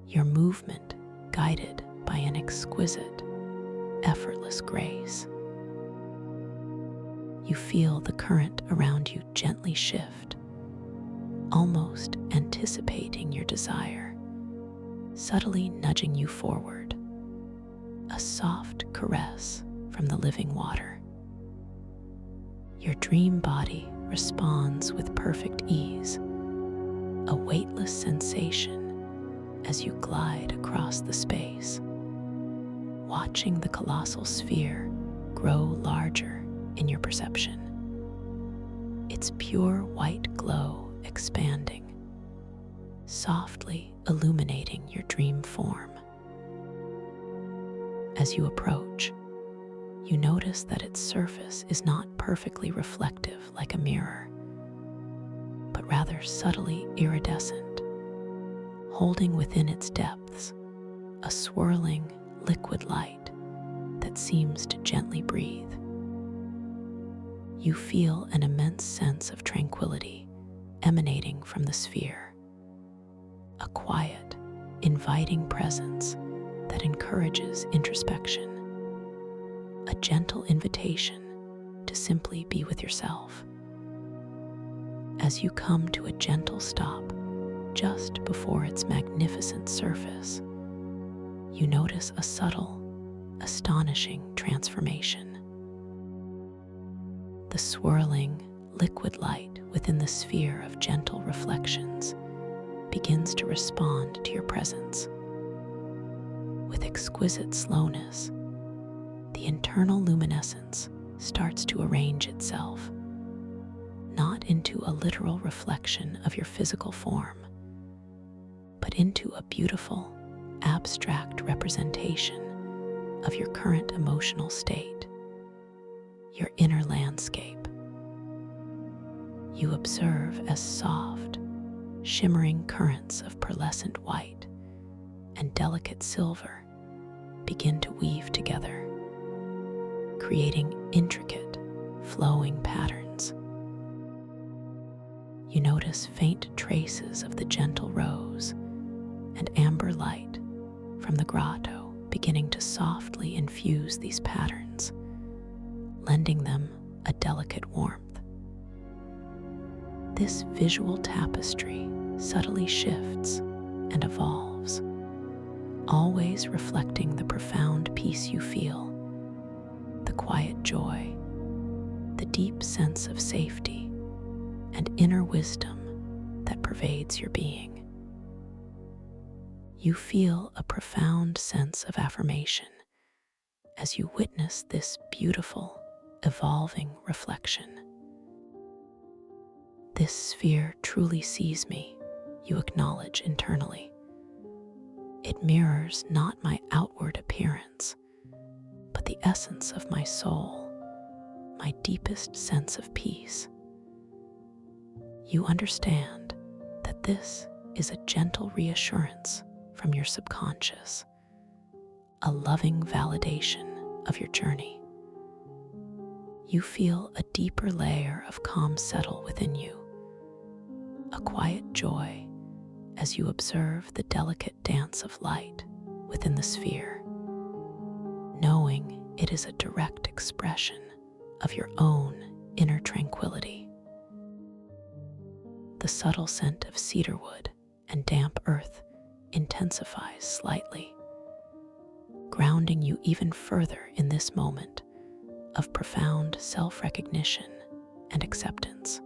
your movement guided by an exquisite, effortless grace. You feel the current around you gently shift, almost anticipating your desire, subtly nudging you forward, a soft caress from the living water. Your dream body responds with perfect ease, a weightless sensation as you glide across the space, watching the colossal sphere grow larger in your perception, its pure white glow expanding, softly illuminating your dream form. As you approach, you notice that its surface is not perfectly reflective like a mirror, but rather subtly iridescent, holding within its depths a swirling liquid light that seems to gently breathe. You feel an immense sense of tranquility emanating from the sphere, a quiet, inviting presence that encourages introspection, a gentle invitation to simply be with yourself. As you come to a gentle stop just before its magnificent surface, you notice a subtle, astonishing transformation. The swirling, liquid light within the sphere of gentle reflections begins to respond to your presence. With exquisite slowness, the internal luminescence starts to arrange itself, not into a literal reflection of your physical form, but into a beautiful, abstract representation of your current emotional state, your inner landscape. You observe as soft, shimmering currents of pearlescent white and delicate silver begin to weave together, creating intricate, flowing patterns. You notice faint traces of the gentle rose and amber light from the grotto beginning to softly infuse these patterns, lending them a delicate warmth. This visual tapestry subtly shifts and evolves, always reflecting the profound peace you feel, the quiet joy, the deep sense of safety, and inner wisdom that pervades your being. You feel a profound sense of affirmation as you witness this beautiful, evolving reflection. This sphere truly sees me, you acknowledge internally. It mirrors not my outward appearance, but the essence of my soul, my deepest sense of peace. You understand that this is a gentle reassurance from your subconscious, a loving validation of your journey. You feel a deeper layer of calm settle within you, a quiet joy as you observe the delicate dance of light within the sphere, knowing it is a direct expression of your own inner tranquility. The subtle scent of cedarwood and damp earth intensifies slightly, grounding you even further in this moment of profound self-recognition and acceptance.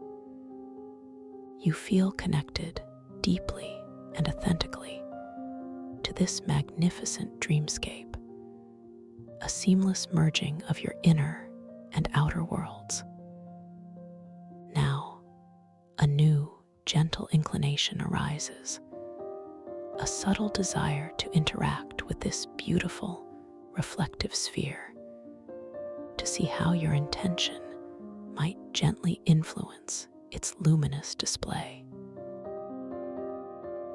You feel connected deeply and authentically to this magnificent dreamscape, a seamless merging of your inner and outer worlds. Now, a new, gentle inclination arises, a subtle desire to interact with this beautiful, reflective sphere, to see how your intention might gently influence its luminous display.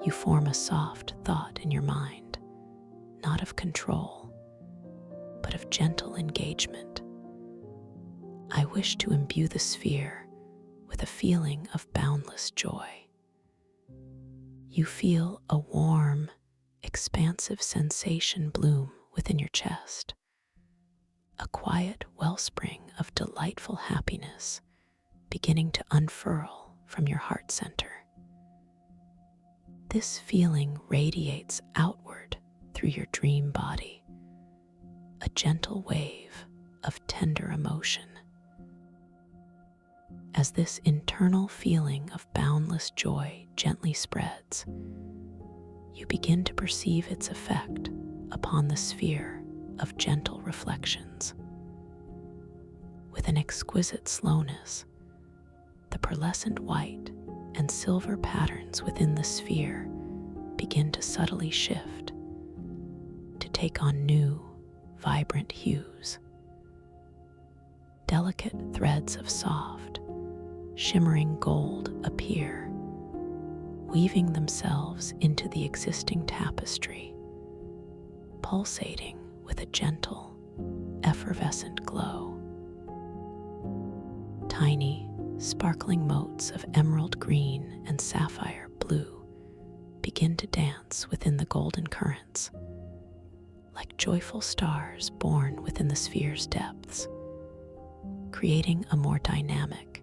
You form a soft thought in your mind, not of control, but of gentle engagement. I wish to imbue the sphere with a feeling of boundless joy. You feel a warm, expansive sensation bloom within your chest, a quiet wellspring of delightful happiness beginning to unfurl from your heart center. This feeling radiates outward through your dream body, a gentle wave of tender emotion. As this internal feeling of boundless joy gently spreads, you begin to perceive its effect upon the sphere of gentle reflections. With an exquisite slowness, the pearlescent white and silver patterns within the sphere begin to subtly shift, to take on new, vibrant hues. Delicate threads of soft, shimmering gold appear, weaving themselves into the existing tapestry, pulsating with a gentle, effervescent glow. Tiny, sparkling motes of emerald green and sapphire blue begin to dance within the golden currents, like joyful stars born within the sphere's depths, creating a more dynamic,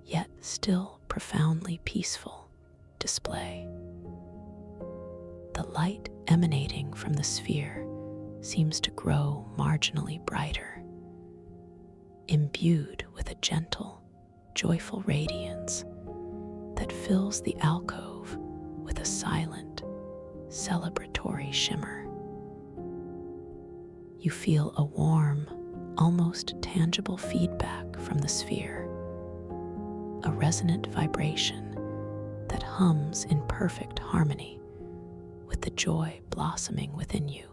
yet still profoundly peaceful display. The light emanating from the sphere seems to grow marginally brighter, imbued with a gentle, joyful radiance that fills the alcove with a silent, celebratory shimmer. You feel a warm, almost tangible feedback from the sphere, a resonant vibration that hums in perfect harmony with the joy blossoming within you.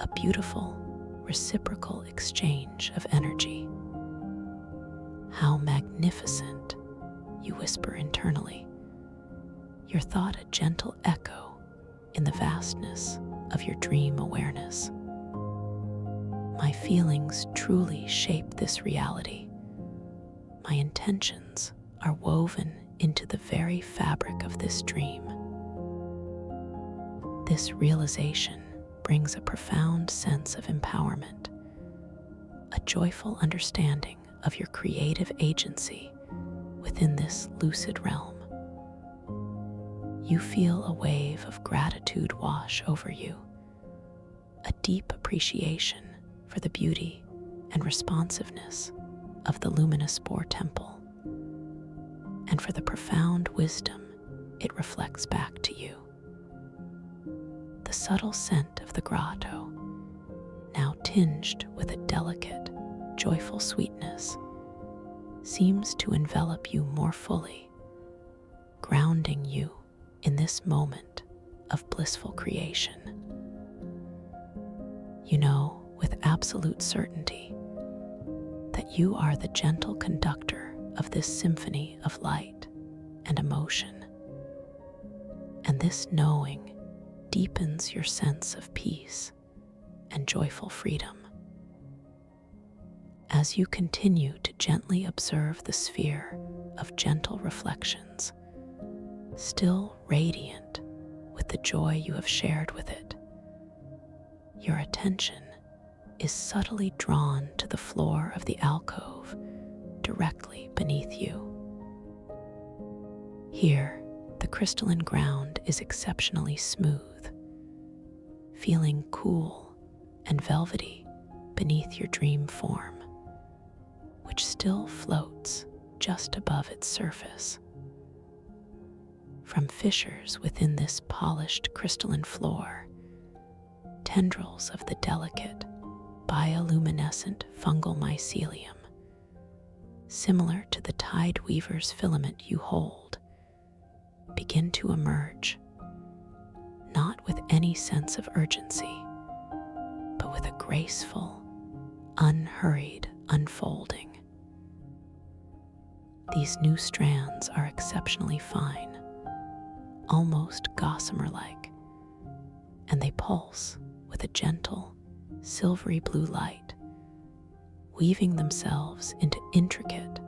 A beautiful, reciprocal exchange of energy. How magnificent, you whisper internally, your thought a gentle echo in the vastness of your dream awareness. My feelings truly shape this reality. My intentions are woven into the very fabric of this dream. This realization brings a profound sense of empowerment, a joyful understanding of your creative agency within this lucid realm. You feel a wave of gratitude wash over you, a deep appreciation for the beauty and responsiveness of the luminous spore temple, and for the profound wisdom it reflects back to you. The subtle scent of the grotto, now tinged with a delicate, joyful sweetness, seems to envelop you more fully, grounding you in this moment of blissful creation. You know with absolute certainty that you are the gentle conductor of this symphony of light and emotion, and this knowing deepens your sense of peace and joyful freedom. As you continue to gently observe the sphere of gentle reflections, still radiant with the joy you have shared with it. Your attention is subtly drawn to the floor of the alcove directly beneath you. Here, the crystalline ground is exceptionally smooth, feeling cool and velvety beneath your dream form, which still floats just above its surface. From fissures within this polished crystalline floor, tendrils of the delicate, bioluminescent fungal mycelium, similar to the tide weaver's filament you hold, begin to emerge, not with any sense of urgency, but with a graceful, unhurried unfolding. These new strands are exceptionally fine, almost gossamer-like, and they pulse with a gentle, silvery blue light, weaving themselves into intricate,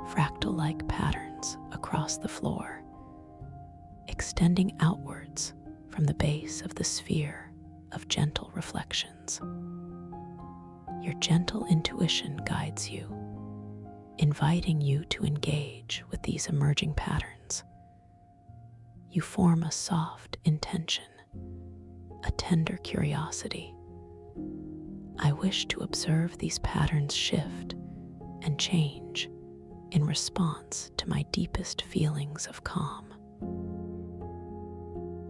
fractal-like patterns across the floor, extending outwards from the base of the sphere of gentle reflections. Your gentle intuition guides you, inviting you to engage with these emerging patterns. You form a soft intention, a tender curiosity. I wish to observe these patterns shift and change in response to my deepest feelings of calm.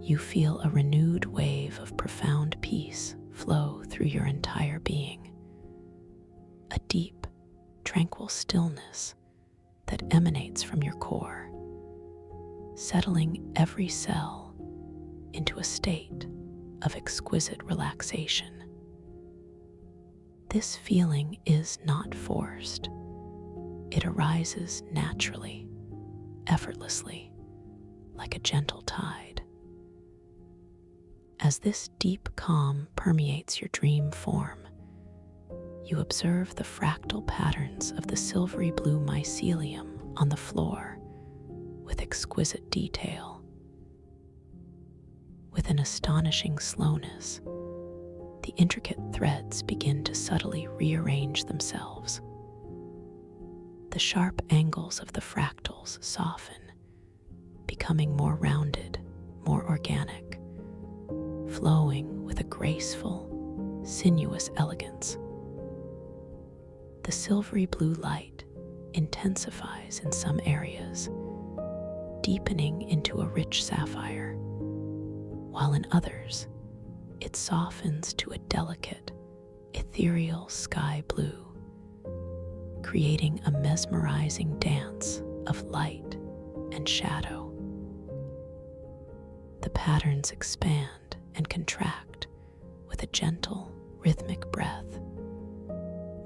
You feel a renewed wave of profound peace flow through your entire being, a deep, tranquil stillness that emanates from your core, settling every cell into a state of exquisite relaxation. This feeling is not forced. It arises naturally, effortlessly, like a gentle tide. As this deep calm permeates your dream form, you observe the fractal patterns of the silvery blue mycelium on the floor with exquisite detail. With an astonishing slowness, the intricate threads begin to subtly rearrange themselves. The sharp angles of the fractals soften, becoming more rounded, more organic, flowing with a graceful, sinuous elegance. The silvery blue light intensifies in some areas, deepening into a rich sapphire, while in others, it softens to a delicate, ethereal sky blue, creating a mesmerizing dance of light and shadow. The patterns expand and contract with a gentle, rhythmic breath,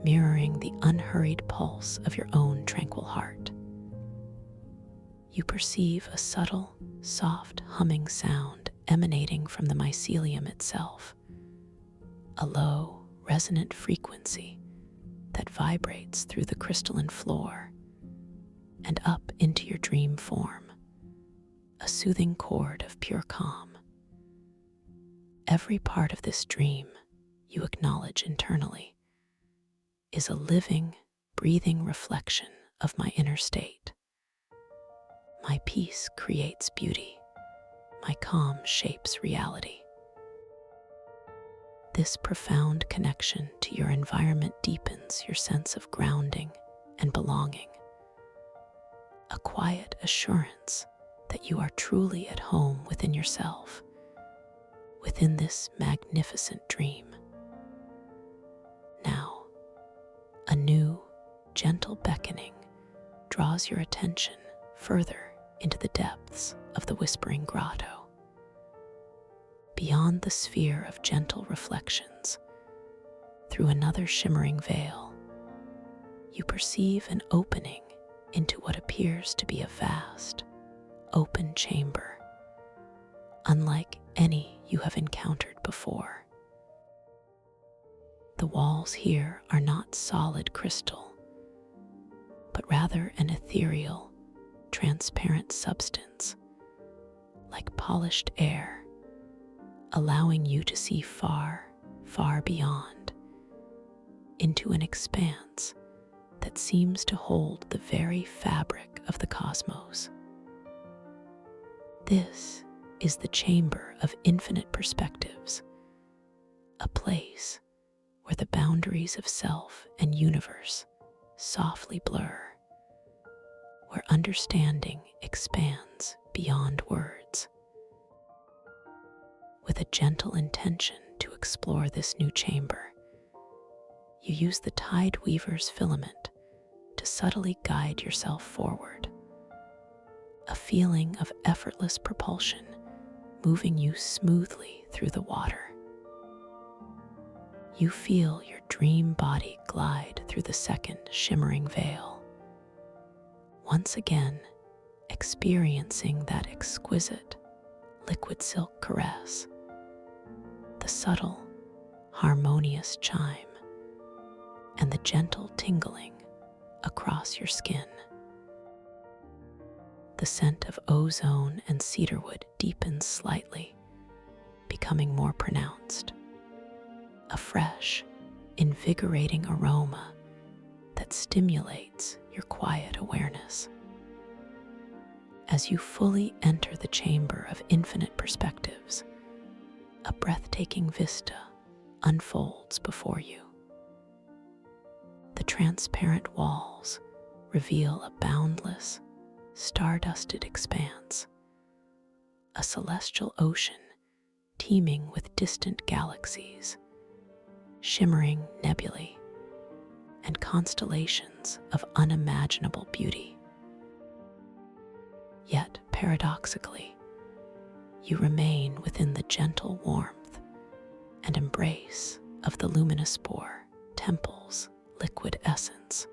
mirroring the unhurried pulse of your own tranquil heart. You perceive a subtle, soft humming sound emanating from the mycelium itself, a low, resonant frequency that vibrates through the crystalline floor and up into your dream form, a soothing chord of pure calm. Every part of this dream, you acknowledge internally, is a living, breathing reflection of my inner state. My peace creates beauty. My calm shapes reality. This profound connection to your environment deepens your sense of grounding and belonging, a quiet assurance that you are truly at home within yourself, within this magnificent dream. Now, a new, gentle beckoning draws your attention further into the depths of the whispering grotto. Beyond the sphere of gentle reflections, through another shimmering veil, you perceive an opening into what appears to be a vast, open chamber, unlike any you have encountered before. The walls here are not solid crystal, but rather an ethereal, transparent substance like polished air, allowing you to see far, far beyond, into an expanse that seems to hold the very fabric of the cosmos. This is the chamber of infinite perspectives, a place where the boundaries of self and universe softly blur, where understanding expands beyond words. With a gentle intention to explore this new chamber, you use the tide weaver's filament to subtly guide yourself forward, a feeling of effortless propulsion moving you smoothly through the water. You feel your dream body glide through the second shimmering veil, once again experiencing that exquisite liquid silk caress, the subtle, harmonious chime, and the gentle tingling across your skin. The scent of ozone and cedarwood deepens slightly, becoming more pronounced. A fresh, invigorating aroma that stimulates your quiet awareness. As you fully enter the chamber of infinite perspectives, a breathtaking vista unfolds before you. The transparent walls reveal a boundless, stardusted expanse, a celestial ocean teeming with distant galaxies, shimmering nebulae, and constellations of unimaginable beauty. Yet, paradoxically, you remain within the gentle warmth and embrace of the luminospore temple's liquid essence.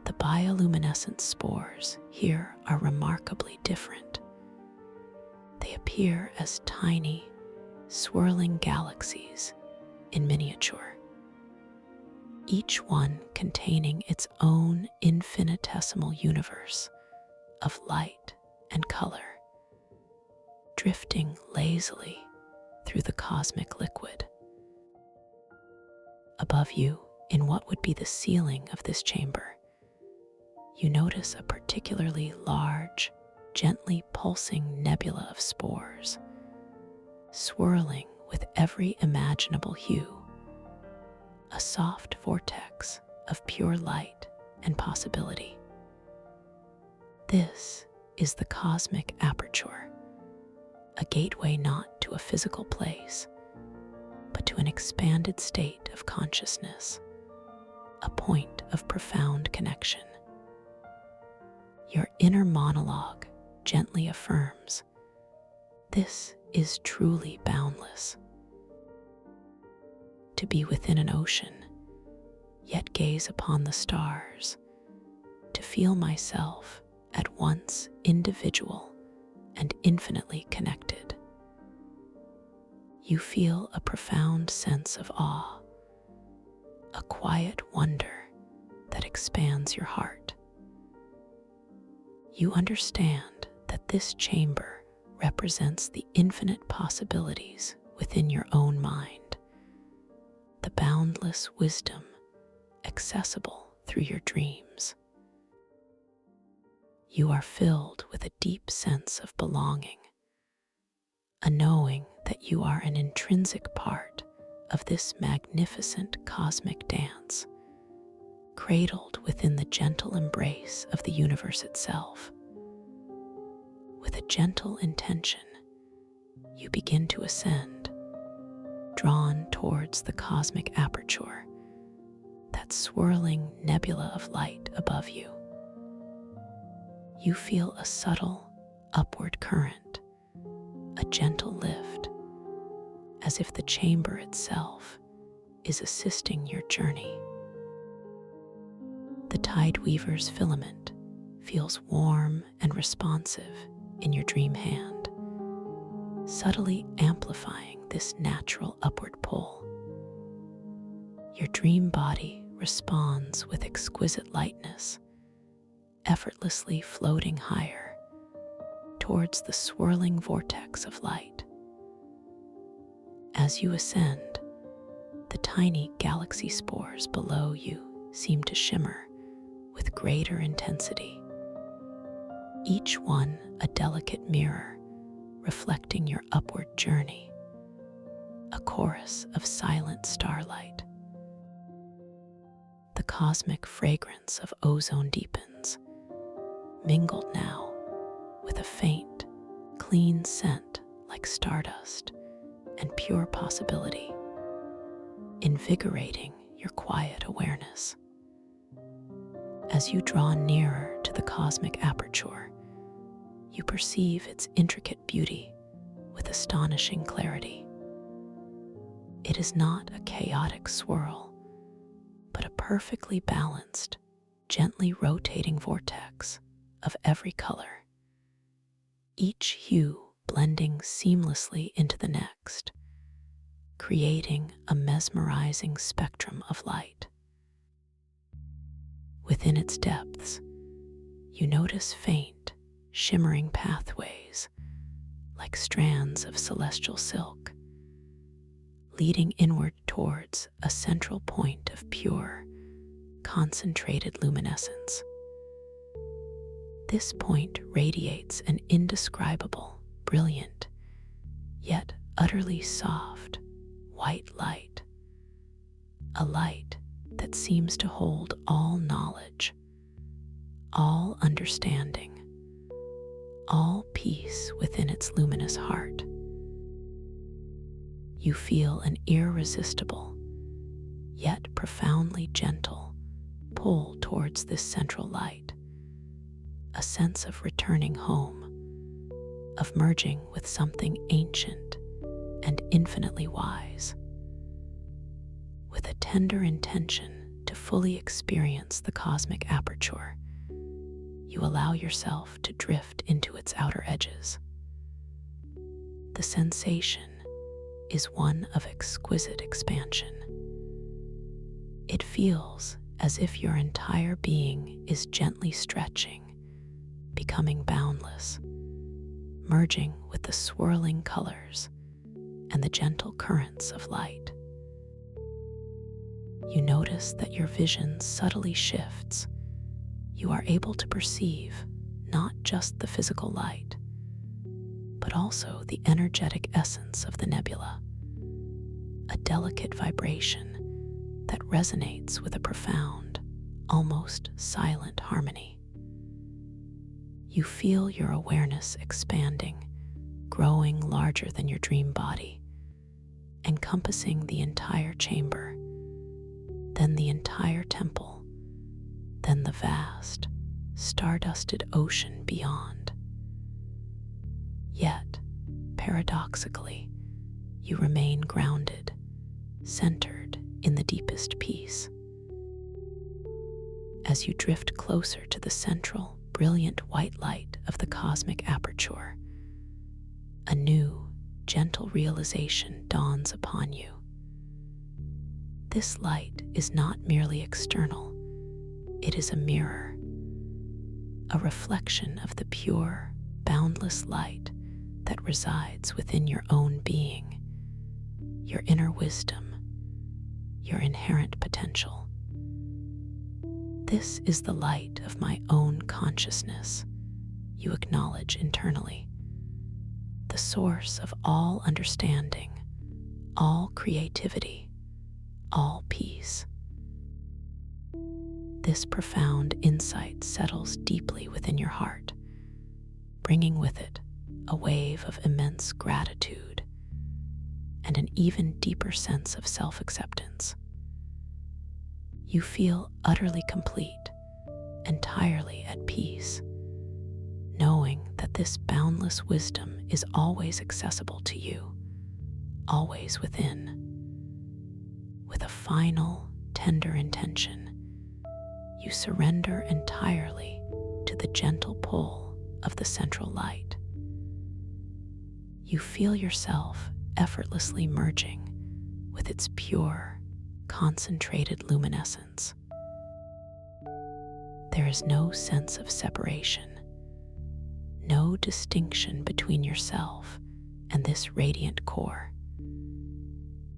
The bioluminescent spores here are remarkably different. They appear as tiny, swirling galaxies in miniature, each one containing its own infinitesimal universe of light and color, drifting lazily through the cosmic liquid. Above you, in what would be the ceiling of this chamber, you notice a particularly large, gently pulsing nebula of spores, swirling with every imaginable hue, a soft vortex of pure light and possibility. This is the cosmic aperture, a gateway not to a physical place, but to an expanded state of consciousness, a point of profound connection. Your inner monologue gently affirms, "This is truly boundless." To be within an ocean, yet gaze upon the stars, to feel myself at once individual and infinitely connected. You feel a profound sense of awe, a quiet wonder that expands your heart. You understand that this chamber represents the infinite possibilities within your own mind, the boundless wisdom accessible through your dreams. You are filled with a deep sense of belonging, a knowing that you are an intrinsic part of this magnificent cosmic dance, cradled within the gentle embrace of the universe itself. With a gentle intention, you begin to ascend, drawn towards the cosmic aperture, that swirling nebula of light above you. You feel a subtle, upward current, a gentle lift, as if the chamber itself is assisting your journey. The tide weaver's filament feels warm and responsive in your dream hand, subtly amplifying this natural upward pull. Your dream body responds with exquisite lightness, effortlessly floating higher, towards the swirling vortex of light. As you ascend, the tiny galaxy spores below you seem to shimmer with greater intensity, each one a delicate mirror reflecting your upward journey, a chorus of silent starlight. The cosmic fragrance of ozone deepens, mingled now with a faint, clean scent like stardust and pure possibility, invigorating your quiet awareness. As you draw nearer to the cosmic aperture, you perceive its intricate beauty with astonishing clarity. It is not a chaotic swirl, but a perfectly balanced, gently rotating vortex of every color, each hue blending seamlessly into the next, creating a mesmerizing spectrum of light. Within its depths, you notice faint, shimmering pathways like strands of celestial silk, leading inward towards a central point of pure, concentrated luminescence. This point radiates an indescribable, brilliant, yet utterly soft, white light, a light that seems to hold all knowledge, all understanding, all peace within its luminous heart. You feel an irresistible, yet profoundly gentle pull towards this central light, a sense of returning home, of merging with something ancient and infinitely wise. With a tender intention to fully experience the cosmic aperture, you allow yourself to drift into its outer edges. The sensation is one of exquisite expansion. It feels as if your entire being is gently stretching, becoming boundless, merging with the swirling colors and the gentle currents of light. You notice that your vision subtly shifts. You are able to perceive not just the physical light, but also the energetic essence of the nebula, a delicate vibration that resonates with a profound, almost silent harmony. You feel your awareness expanding, growing larger than your dream body, encompassing the entire chamber, then the entire temple, then the vast, stardusted ocean beyond. Yet, paradoxically, you remain grounded, centered in the deepest peace. As you drift closer to the central, brilliant white light of the cosmic aperture, a new, gentle realization dawns upon you. This light is not merely external, it is a mirror, a reflection of the pure, boundless light that resides within your own being, your inner wisdom, your inherent potential. This is the light of my own consciousness, you acknowledge internally, the source of all understanding, all creativity, all peace. This profound insight settles deeply within your heart, bringing with it a wave of immense gratitude and an even deeper sense of self-acceptance. You feel utterly complete, entirely at peace, knowing that this boundless wisdom is always accessible to you, always within. With a final, tender intention, you surrender entirely to the gentle pull of the central light. You feel yourself effortlessly merging with its pure, concentrated luminescence. There is no sense of separation, no distinction between yourself and this radiant core.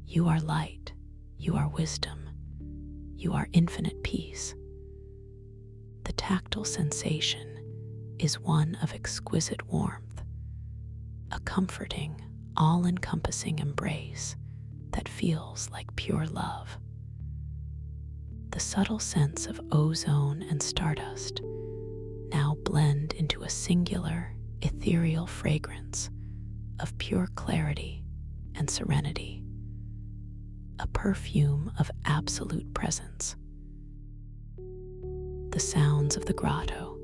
You are light, you are wisdom, you are infinite peace. The tactile sensation is one of exquisite warmth, a comforting, all-encompassing embrace that feels like pure love. The subtle sense of ozone and stardust now blend into a singular, ethereal fragrance of pure clarity and serenity, a perfume of absolute presence. The sounds of the grotto,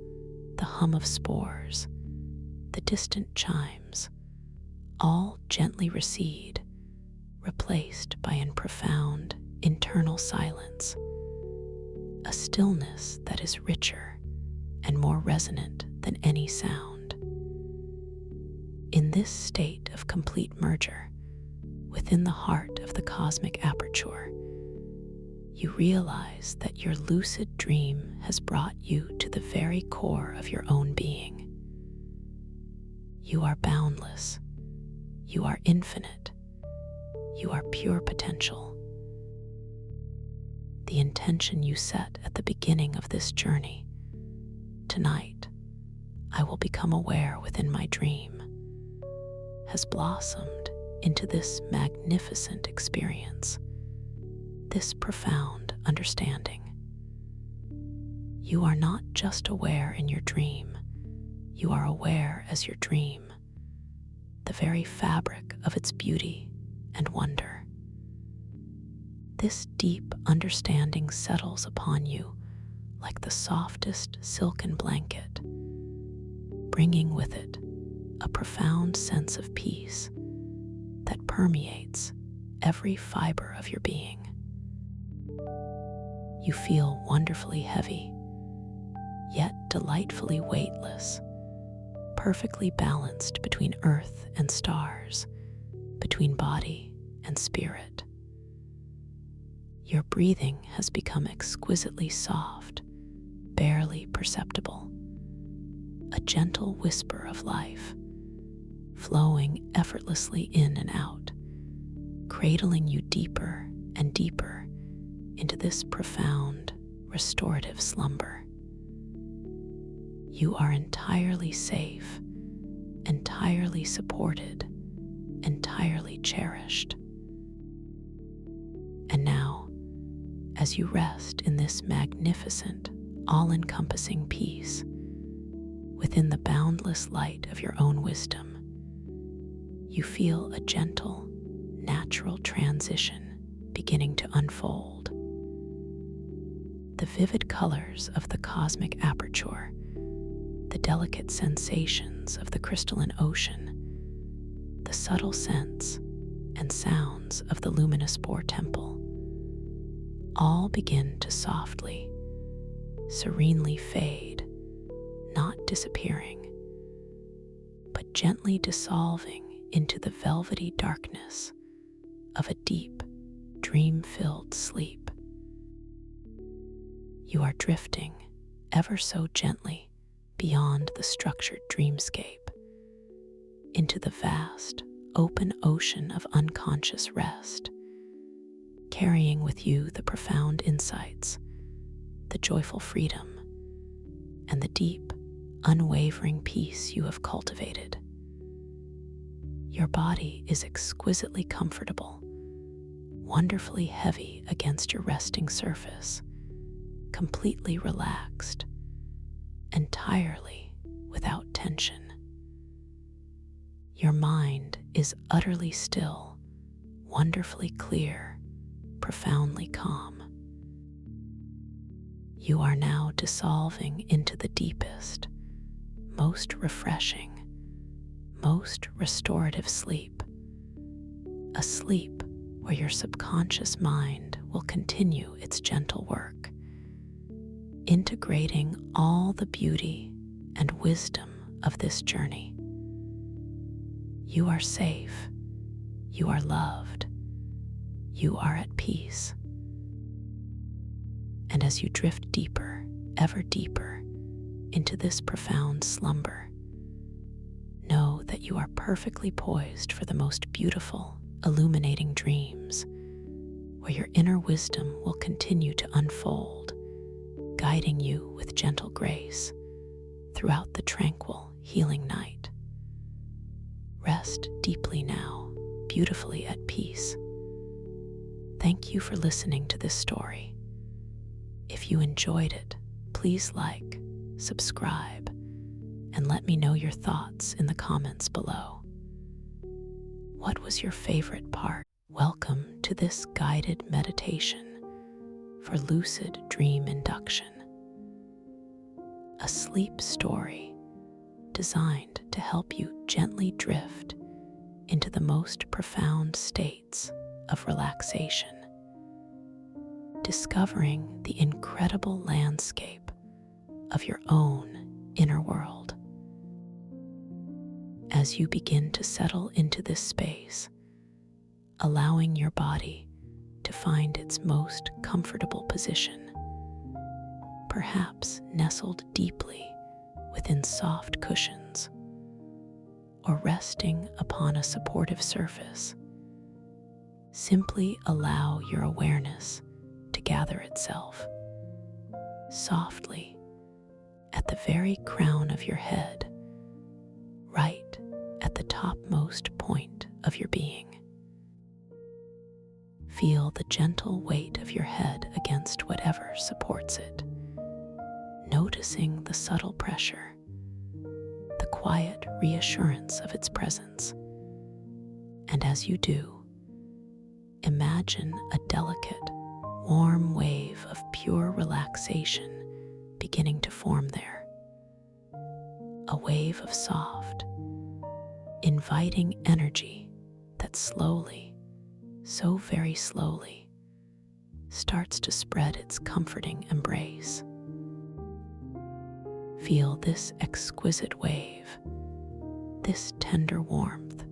the hum of spores, the distant chimes, all gently recede, replaced by a profound internal silence, a stillness that is richer and more resonant than any sound. In this state of complete merger, within the heart of the cosmic aperture, you realize that your lucid dream has brought you to the very core of your own being. You are boundless. You are infinite. You are pure potential. The intention you set at the beginning of this journey, tonight, I will become aware within my dream, has blossomed into this magnificent experience, this profound understanding. You are not just aware in your dream, you are aware as your dream, the very fabric of its beauty and wonder. This deep understanding settles upon you like the softest silken blanket, bringing with it a profound sense of peace that permeates every fiber of your being. You feel wonderfully heavy, yet delightfully weightless, perfectly balanced between earth and stars, between body and spirit. Your breathing has become exquisitely soft, barely perceptible, a gentle whisper of life, flowing effortlessly in and out, cradling you deeper and deeper into this profound, restorative slumber. You are entirely safe, entirely supported, entirely cherished. And now, as you rest in this magnificent, all-encompassing peace, within the boundless light of your own wisdom, you feel a gentle, natural transition beginning to unfold. The vivid colors of the cosmic aperture, the delicate sensations of the crystalline ocean, the subtle scents and sounds of the luminous Boar Temple, all begin to softly, serenely fade, not disappearing, but gently dissolving into the velvety darkness of a deep, dream-filled sleep. You are drifting ever so gently beyond the structured dreamscape into the vast, open ocean of unconscious rest, carrying with you the profound insights, the joyful freedom, and the deep, unwavering peace you have cultivated. Your body is exquisitely comfortable, wonderfully heavy against your resting surface, completely relaxed, entirely without tension. Your mind is utterly still, wonderfully clear, profoundly calm. You are now dissolving into the deepest, most refreshing, most restorative sleep, a sleep where your subconscious mind will continue its gentle work, integrating all the beauty and wisdom of this journey. You are safe, you are loved, you are at peace. And as you drift deeper, ever deeper, into this profound slumber, that you are perfectly poised for the most beautiful, illuminating dreams, where your inner wisdom will continue to unfold, guiding you with gentle grace throughout the tranquil, healing night. Rest deeply now, beautifully at peace. Thank you for listening to this story. If you enjoyed it, please like, subscribe, and let me know your thoughts in the comments below. What was your favorite part? Welcome to this guided meditation for lucid dream induction, a sleep story designed to help you gently drift into the most profound states of relaxation, discovering the incredible landscape of your own inner world. As you begin to settle into this space, allowing your body to find its most comfortable position, perhaps nestled deeply within soft cushions or resting upon a supportive surface, simply allow your awareness to gather itself softly at the very crown of your head, right at the topmost point of your being. Feel the gentle weight of your head against whatever supports it, noticing the subtle pressure, the quiet reassurance of its presence. And as you do, imagine a delicate, warm wave of pure relaxation beginning to form there. A wave of soft, inviting energy that slowly, so very slowly, starts to spread its comforting embrace. Feel this exquisite wave, this tender warmth,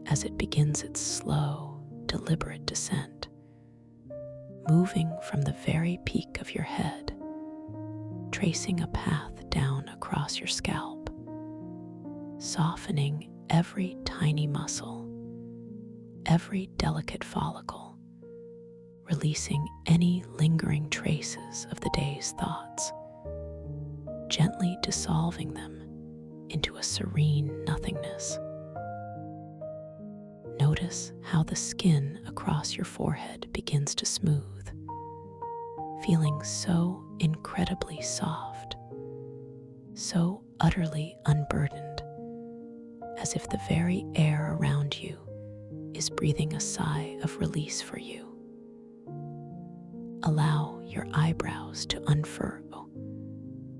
as it begins its slow, deliberate descent, moving from the very peak of your head, tracing a path down across your scalp, softening every tiny muscle, every delicate follicle, releasing any lingering traces of the day's thoughts, gently dissolving them into a serene nothingness. Notice how the skin across your forehead begins to smooth, feeling so incredibly soft, so utterly unburdened, as if the very air around you is breathing a sigh of release for you. Allow your eyebrows to unfurl,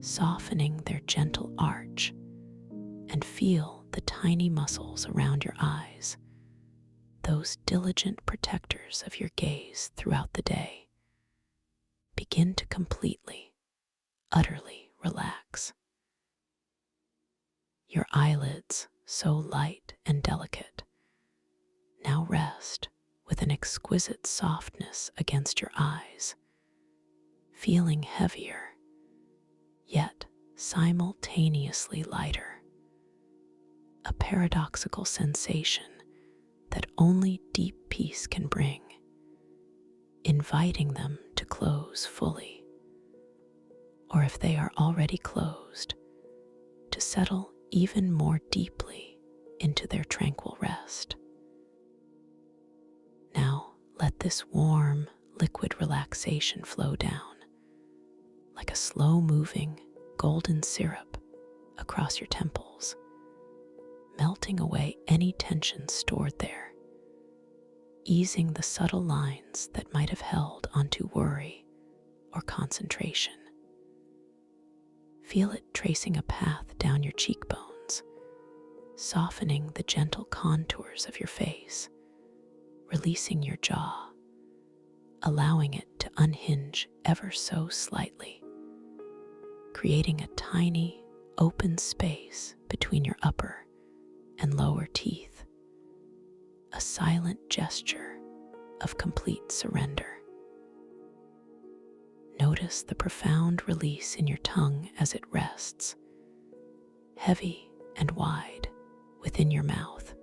softening their gentle arch, and feel the tiny muscles around your eyes, those diligent protectors of your gaze throughout the day, begin to completely, utterly relax. Your eyelids, so light and delicate, now rest with an exquisite softness against your eyes, feeling heavier, yet simultaneously lighter. A paradoxical sensation that only deep peace can bring, inviting them to close fully, or if they are already closed, to settle even more deeply into their tranquil rest. Now let this warm, liquid relaxation flow down like a slow-moving golden syrup across your temples, melting away any tension stored there, easing the subtle lines that might have held onto worry or concentration. Feel it tracing a path down your cheekbones, softening the gentle contours of your face, releasing your jaw, allowing it to unhinge ever so slightly, creating a tiny, open space between your upper and lower teeth, a silent gesture of complete surrender. Notice the profound release in your tongue as it rests, heavy and wide, within your mouth,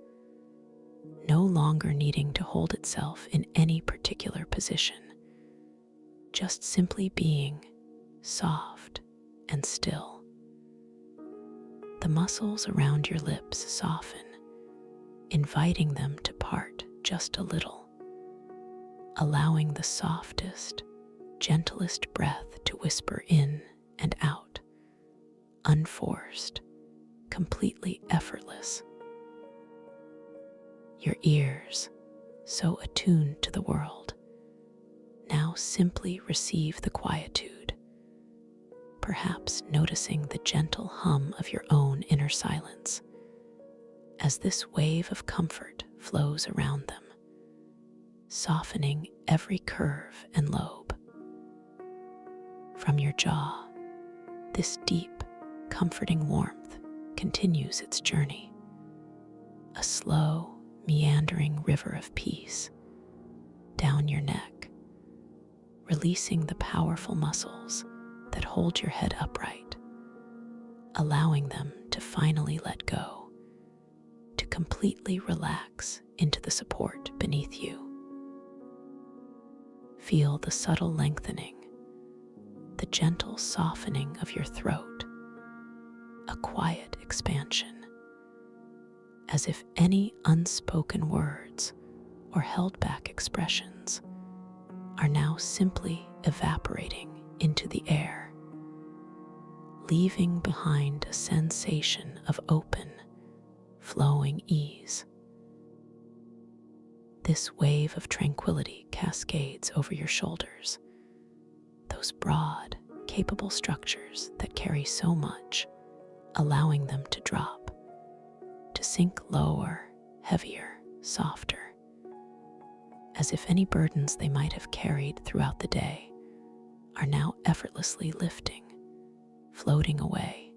no longer needing to hold itself in any particular position, just simply being soft and still. The muscles around your lips soften, inviting them to part just a little, allowing the softest, gentlest breath to whisper in and out, unforced, completely effortless. Your ears, so attuned to the world, now simply receive the quietude, perhaps noticing the gentle hum of your own inner silence as this wave of comfort flows around them, softening every curve and lobe. From your jaw, this deep, comforting warmth continues its journey, a slow, meandering river of peace down your neck, releasing the powerful muscles that hold your head upright, allowing them to finally let go, to completely relax into the support beneath you. Feel the subtle lengthening, the gentle softening of your throat, a quiet expansion, as if any unspoken words or held back expressions are now simply evaporating into the air, leaving behind a sensation of open, flowing ease. This wave of tranquility cascades over your shoulders, those broad, capable structures that carry so much, allowing them to drop, to sink lower, heavier, softer, as if any burdens they might have carried throughout the day are now effortlessly lifting, floating away,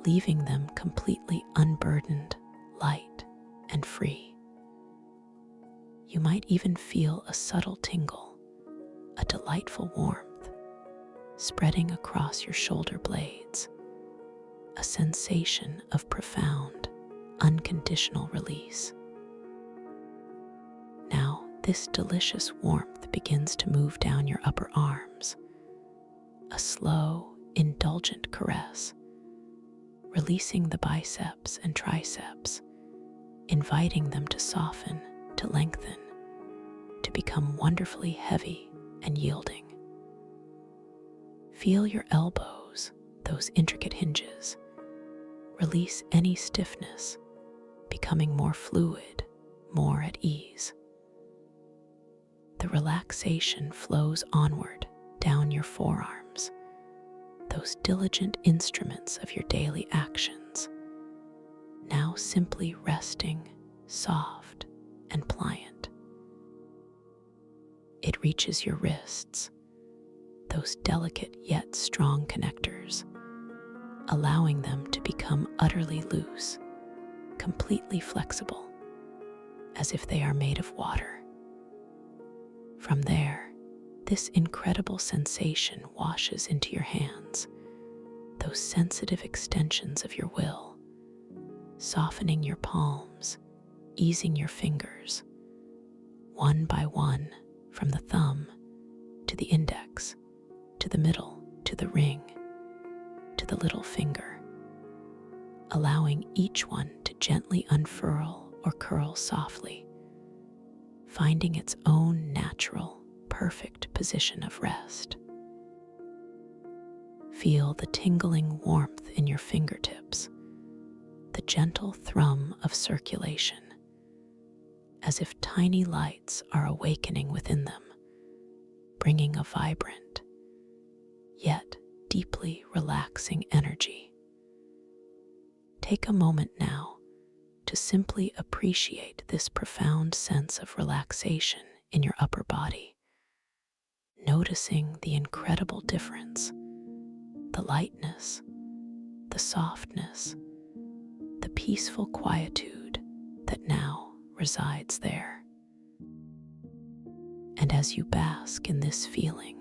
leaving them completely unburdened, light, and free. You might even feel a subtle tingle, a delightful warmth, spreading across your shoulder blades, a sensation of profound, unconditional release. Now, this delicious warmth begins to move down your upper arms, a slow, indulgent caress, releasing the biceps and triceps, inviting them to soften, to lengthen, to become wonderfully heavy and yielding. Feel your elbows, those intricate hinges. Release any stiffness, becoming more fluid, more at ease. The relaxation flows onward down your forearms, those diligent instruments of your daily actions, now simply resting, soft and pliant. It reaches your wrists, those delicate yet strong connectors, allowing them to become utterly loose, completely flexible, as if they are made of water. From there, this incredible sensation washes into your hands, those sensitive extensions of your will, softening your palms, easing your fingers, one by one, from the thumb to the index, to the middle, to the ring, to the little finger, allowing each one to gently unfurl or curl softly, finding its own natural, perfect position of rest. Feel the tingling warmth in your fingertips, the gentle thrum of circulation, as if tiny lights are awakening within them, bringing a vibrant, yet deeply relaxing energy. Take a moment now to simply appreciate this profound sense of relaxation in your upper body, noticing the incredible difference, the lightness, the softness, the peaceful quietude that now resides there. And as you bask in this feeling,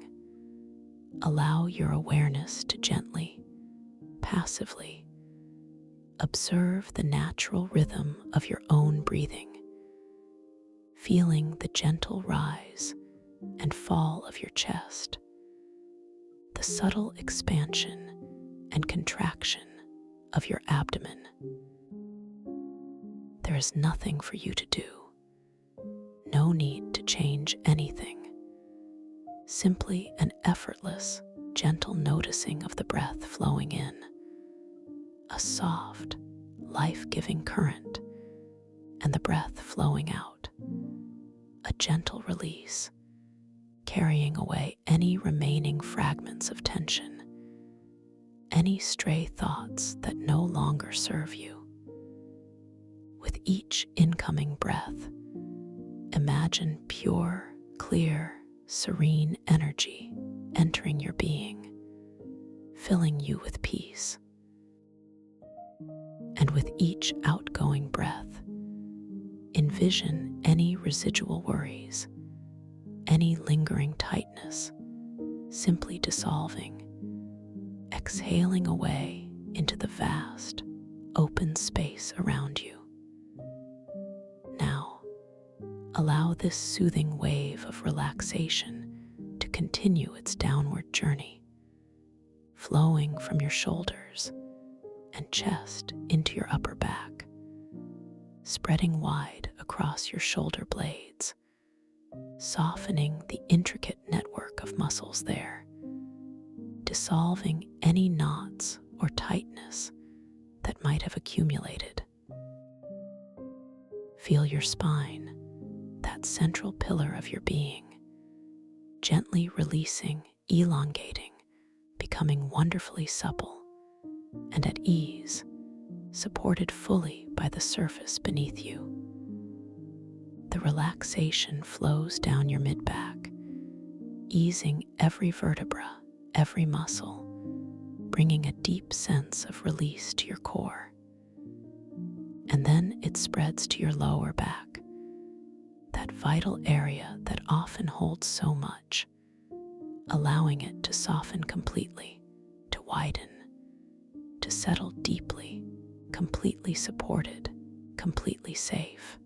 allow your awareness to gently, passively, Observe the natural rhythm of your own breathing, feeling the gentle rise and fall of your chest, the subtle expansion and contraction of your abdomen. There is nothing for you to do, no need to change anything, simply an effortless, gentle noticing of the breath flowing in, a soft, life-giving current, and the breath flowing out, a gentle release, carrying away any remaining fragments of tension, any stray thoughts that no longer serve you. With each incoming breath, imagine pure, clear, serene energy entering your being, filling you with peace. And with each outgoing breath, envision any residual worries, any lingering tightness, simply dissolving, exhaling away into the vast, open space around you. Now, allow this soothing wave of relaxation to continue its downward journey, flowing from your shoulders and chest into your upper back, spreading wide across your shoulder blades, softening the intricate network of muscles there, dissolving any knots or tightness that might have accumulated. Feel your spine, that central pillar of your being, gently releasing, elongating, becoming wonderfully supple and at ease, supported fully by the surface beneath you. The relaxation flows down your mid-back, easing every vertebra, every muscle, bringing a deep sense of release to your core. And then it spreads to your lower back, that vital area that often holds so much, allowing it to soften completely, to widen, to settle deeply, completely supported, completely safe.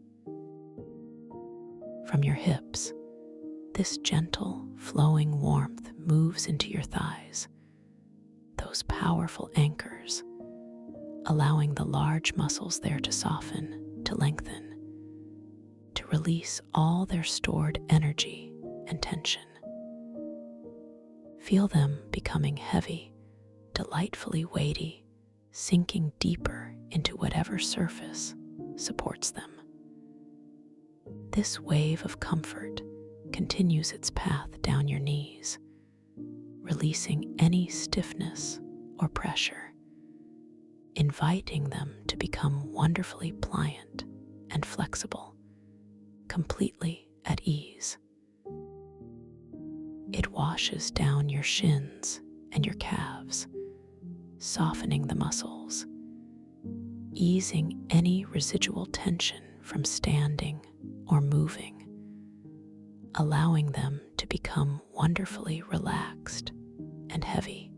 From your hips, this gentle, flowing warmth moves into your thighs, those powerful anchors, allowing the large muscles there to soften, to lengthen, to release all their stored energy and tension. Feel them becoming heavy, delightfully weighty, sinking deeper into whatever surface supports them. This wave of comfort continues its path down your knees, releasing any stiffness or pressure, inviting them to become wonderfully pliant and flexible, completely at ease. It washes down your shins and your calves, softening the muscles, easing any residual tension from standing or moving, allowing them to become wonderfully relaxed and heavy.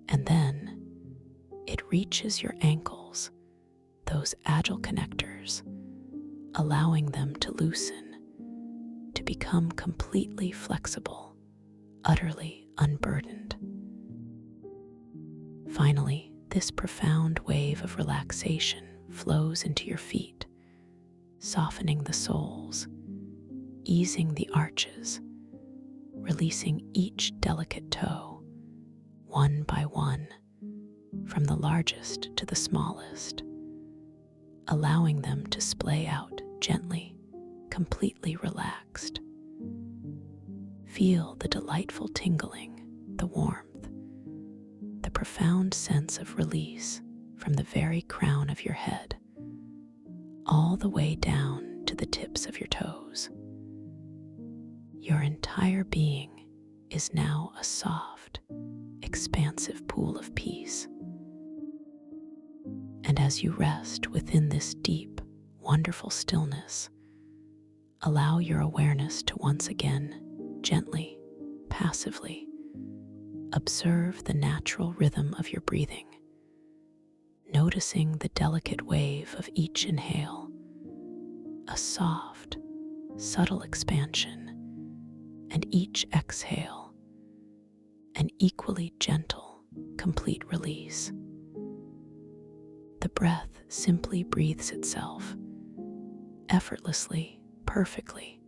And then it reaches your ankles, those agile connectors, allowing them to loosen, to become completely flexible, utterly unburdened. Finally, this profound wave of relaxation flows into your feet, softening the soles, easing the arches, releasing each delicate toe, one by one, from the largest to the smallest, allowing them to splay out gently, completely relaxed. Feel the delightful tingling, the warmth, the profound sense of release from the very crown of your head, all the way down to the tips of your toes. Your entire being is now a soft, expansive pool of peace. And as you rest within this deep, wonderful stillness, allow your awareness to once again, gently, passively, observe the natural rhythm of your breathing. noticing the delicate wave of each inhale, a soft, subtle expansion, and each exhale, an equally gentle, complete release. The breath simply breathes itself, effortlessly, perfectly,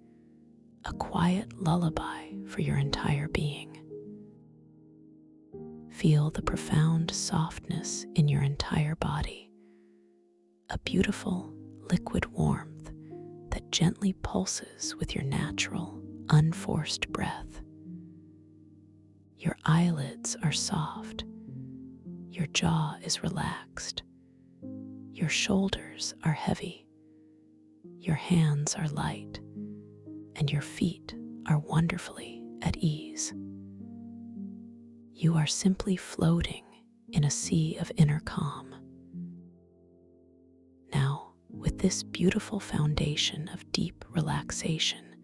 a quiet lullaby for your entire being. Feel the profound softness in your entire body, a beautiful liquid warmth that gently pulses with your natural, unforced breath. Your eyelids are soft, your jaw is relaxed, your shoulders are heavy, your hands are light, and your feet are wonderfully at ease. You are simply floating in a sea of inner calm. Now, with this beautiful foundation of deep relaxation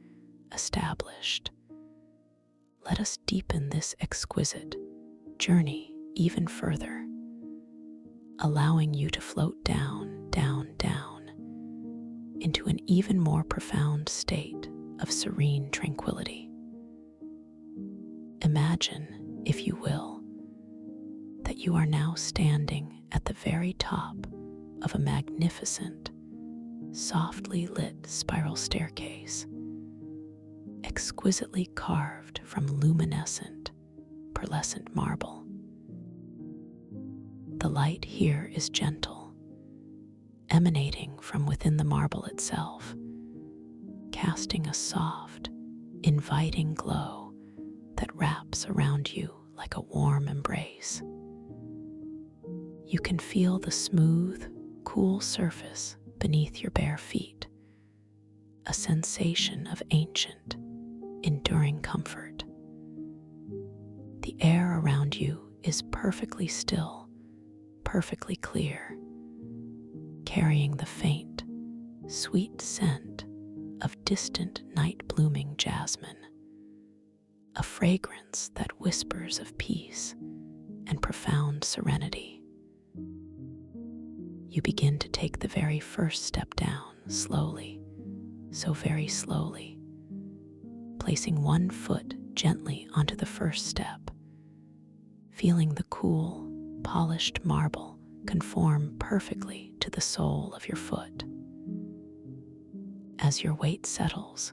established, let us deepen this exquisite journey even further, allowing you to float down, down, down into an even more profound state of serene tranquility. Imagine, if you will, that you are now standing at the very top of a magnificent, softly lit spiral staircase, exquisitely carved from luminescent, pearlescent marble. The light here is gentle, emanating from within the marble itself, casting a soft, inviting glow that wraps around you like a warm embrace. You can feel the smooth, cool surface beneath your bare feet, a sensation of ancient, enduring comfort. The air around you is perfectly still, perfectly clear, carrying the faint, sweet scent of distant night-blooming jasmine, a fragrance that whispers of peace and profound serenity. You begin to take the very first step down, slowly, so very slowly, placing one foot gently onto the first step, feeling the cool, polished marble conform perfectly to the sole of your foot. As your weight settles,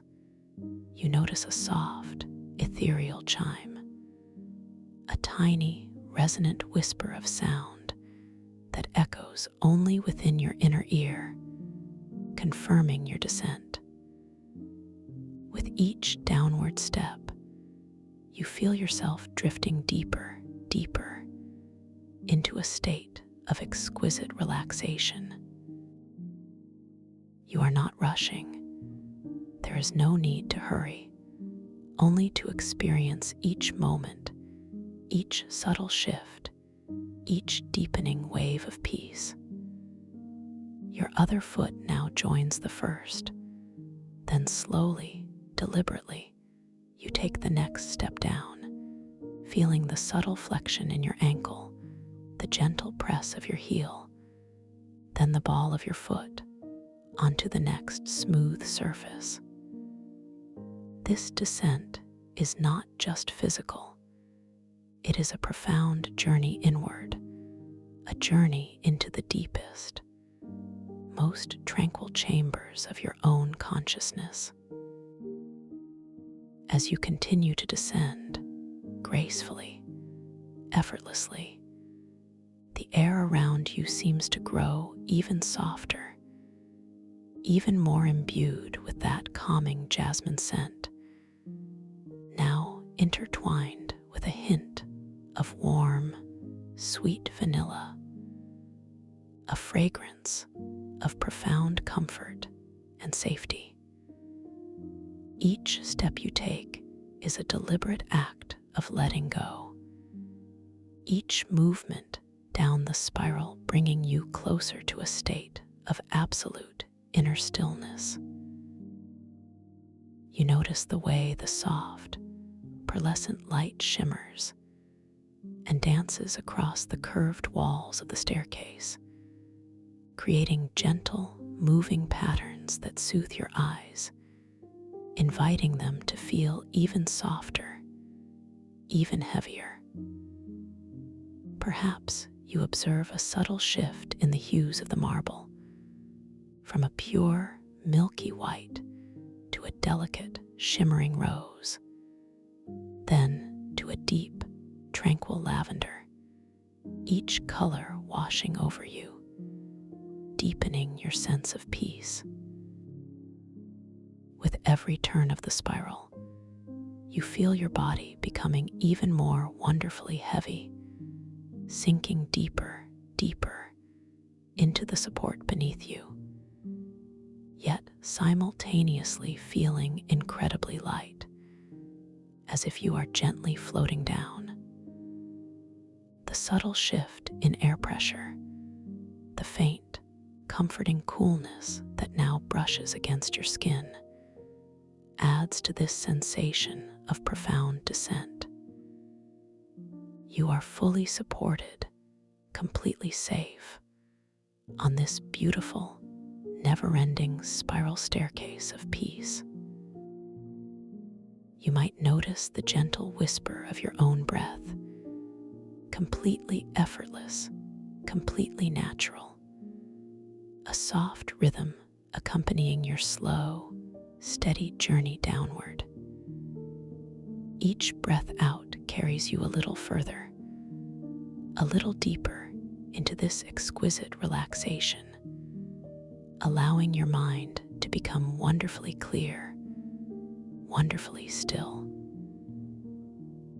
you notice a soft, ethereal chime, a tiny, resonant whisper of sound that echoes only within your inner ear, confirming your descent. With each downward step, you feel yourself drifting deeper, deeper into a state of exquisite relaxation. You are not rushing. There is no need to hurry, only to experience each moment, each subtle shift, each deepening wave of peace. Your other foot now joins the first. Then slowly, deliberately, you take the next step down, feeling the subtle flexion in your ankle, the gentle press of your heel, then the ball of your foot onto the next smooth surface. This descent is not just physical. It is a profound journey inward, a journey into the deepest, most tranquil chambers of your own consciousness. As you continue to descend, gracefully, effortlessly, the air around you seems to grow even softer, even more imbued with that calming jasmine scent, now intertwined with a hint of warm, sweet vanilla, a fragrance of profound comfort and safety. Each step you take is a deliberate act of letting go, each movement down the spiral bringing you closer to a state of absolute inner stillness. You notice the way the soft, pearlescent light shimmers and dances across the curved walls of the staircase, creating gentle, moving patterns that soothe your eyes, inviting them to feel even softer, even heavier. Perhaps you observe a subtle shift in the hues of the marble, from a pure, milky white to a delicate, shimmering rose, then to a deep, tranquil lavender, each color washing over you, deepening your sense of peace. With every turn of the spiral, you feel your body becoming even more wonderfully heavy, sinking deeper, deeper into the support beneath you, yet simultaneously feeling incredibly light, as if you are gently floating down. The subtle shift in air pressure, the faint, comforting coolness that now brushes against your skin, adds to this sensation of profound descent. You are fully supported, completely safe, on this beautiful, never-ending spiral staircase of peace. You might notice the gentle whisper of your own breath, completely effortless, completely natural. A soft rhythm accompanying your slow, steady journey downward. Each breath out carries you a little further, a little deeper into this exquisite relaxation, allowing your mind to become wonderfully clear, wonderfully still.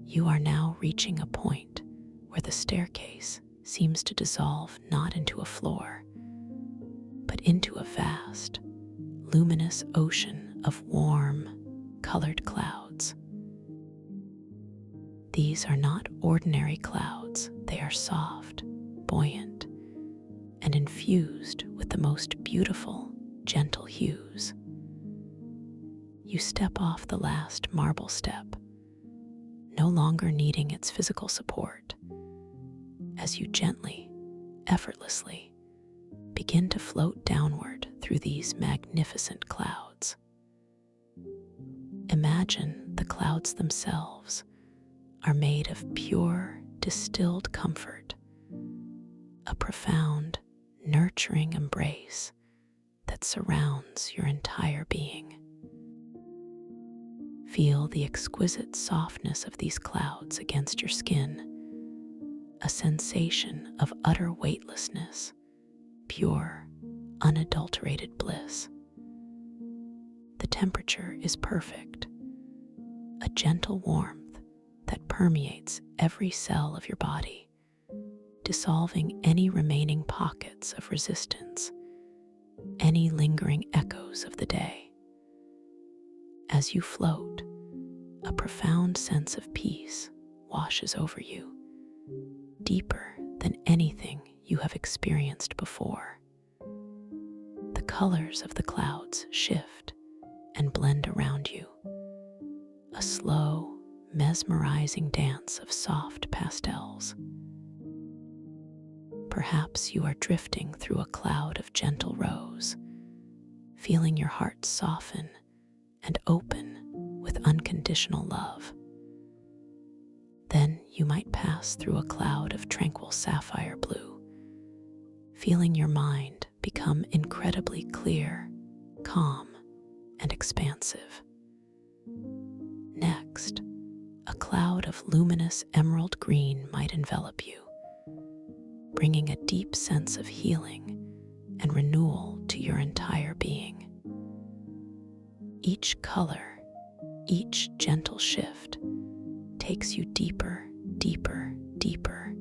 You are now reaching a point where the staircase seems to dissolve not into a floor, but into a vast, luminous ocean of warm, colored clouds. These are not ordinary clouds. They are soft, buoyant, and infused with the most beautiful, gentle hues. You step off the last marble step, no longer needing its physical support, as you gently, effortlessly begin to float downward through these magnificent clouds. Imagine the clouds themselves are made of pure, distilled comfort, a profound, nurturing embrace that surrounds your entire being. Feel the exquisite softness of these clouds against your skin, a sensation of utter weightlessness, pure, unadulterated bliss. The temperature is perfect, a gentle warmth that permeates every cell of your body, dissolving any remaining pockets of resistance, any lingering echoes of the day. As you float, a profound sense of peace washes over you, deeper than anything you have experienced before. The colors of the clouds shift and blend around you, a slow, mesmerizing dance of soft pastels. Perhaps you are drifting through a cloud of gentle rose, feeling your heart soften and open with unconditional love. Then you might pass through a cloud of tranquil sapphire blue, feeling your mind become incredibly clear, calm, and expansive. Next, a cloud of luminous emerald green might envelop you, bringing a deep sense of healing and renewal to your entire being. Each color, each gentle shift takes you deeper, deeper, deeper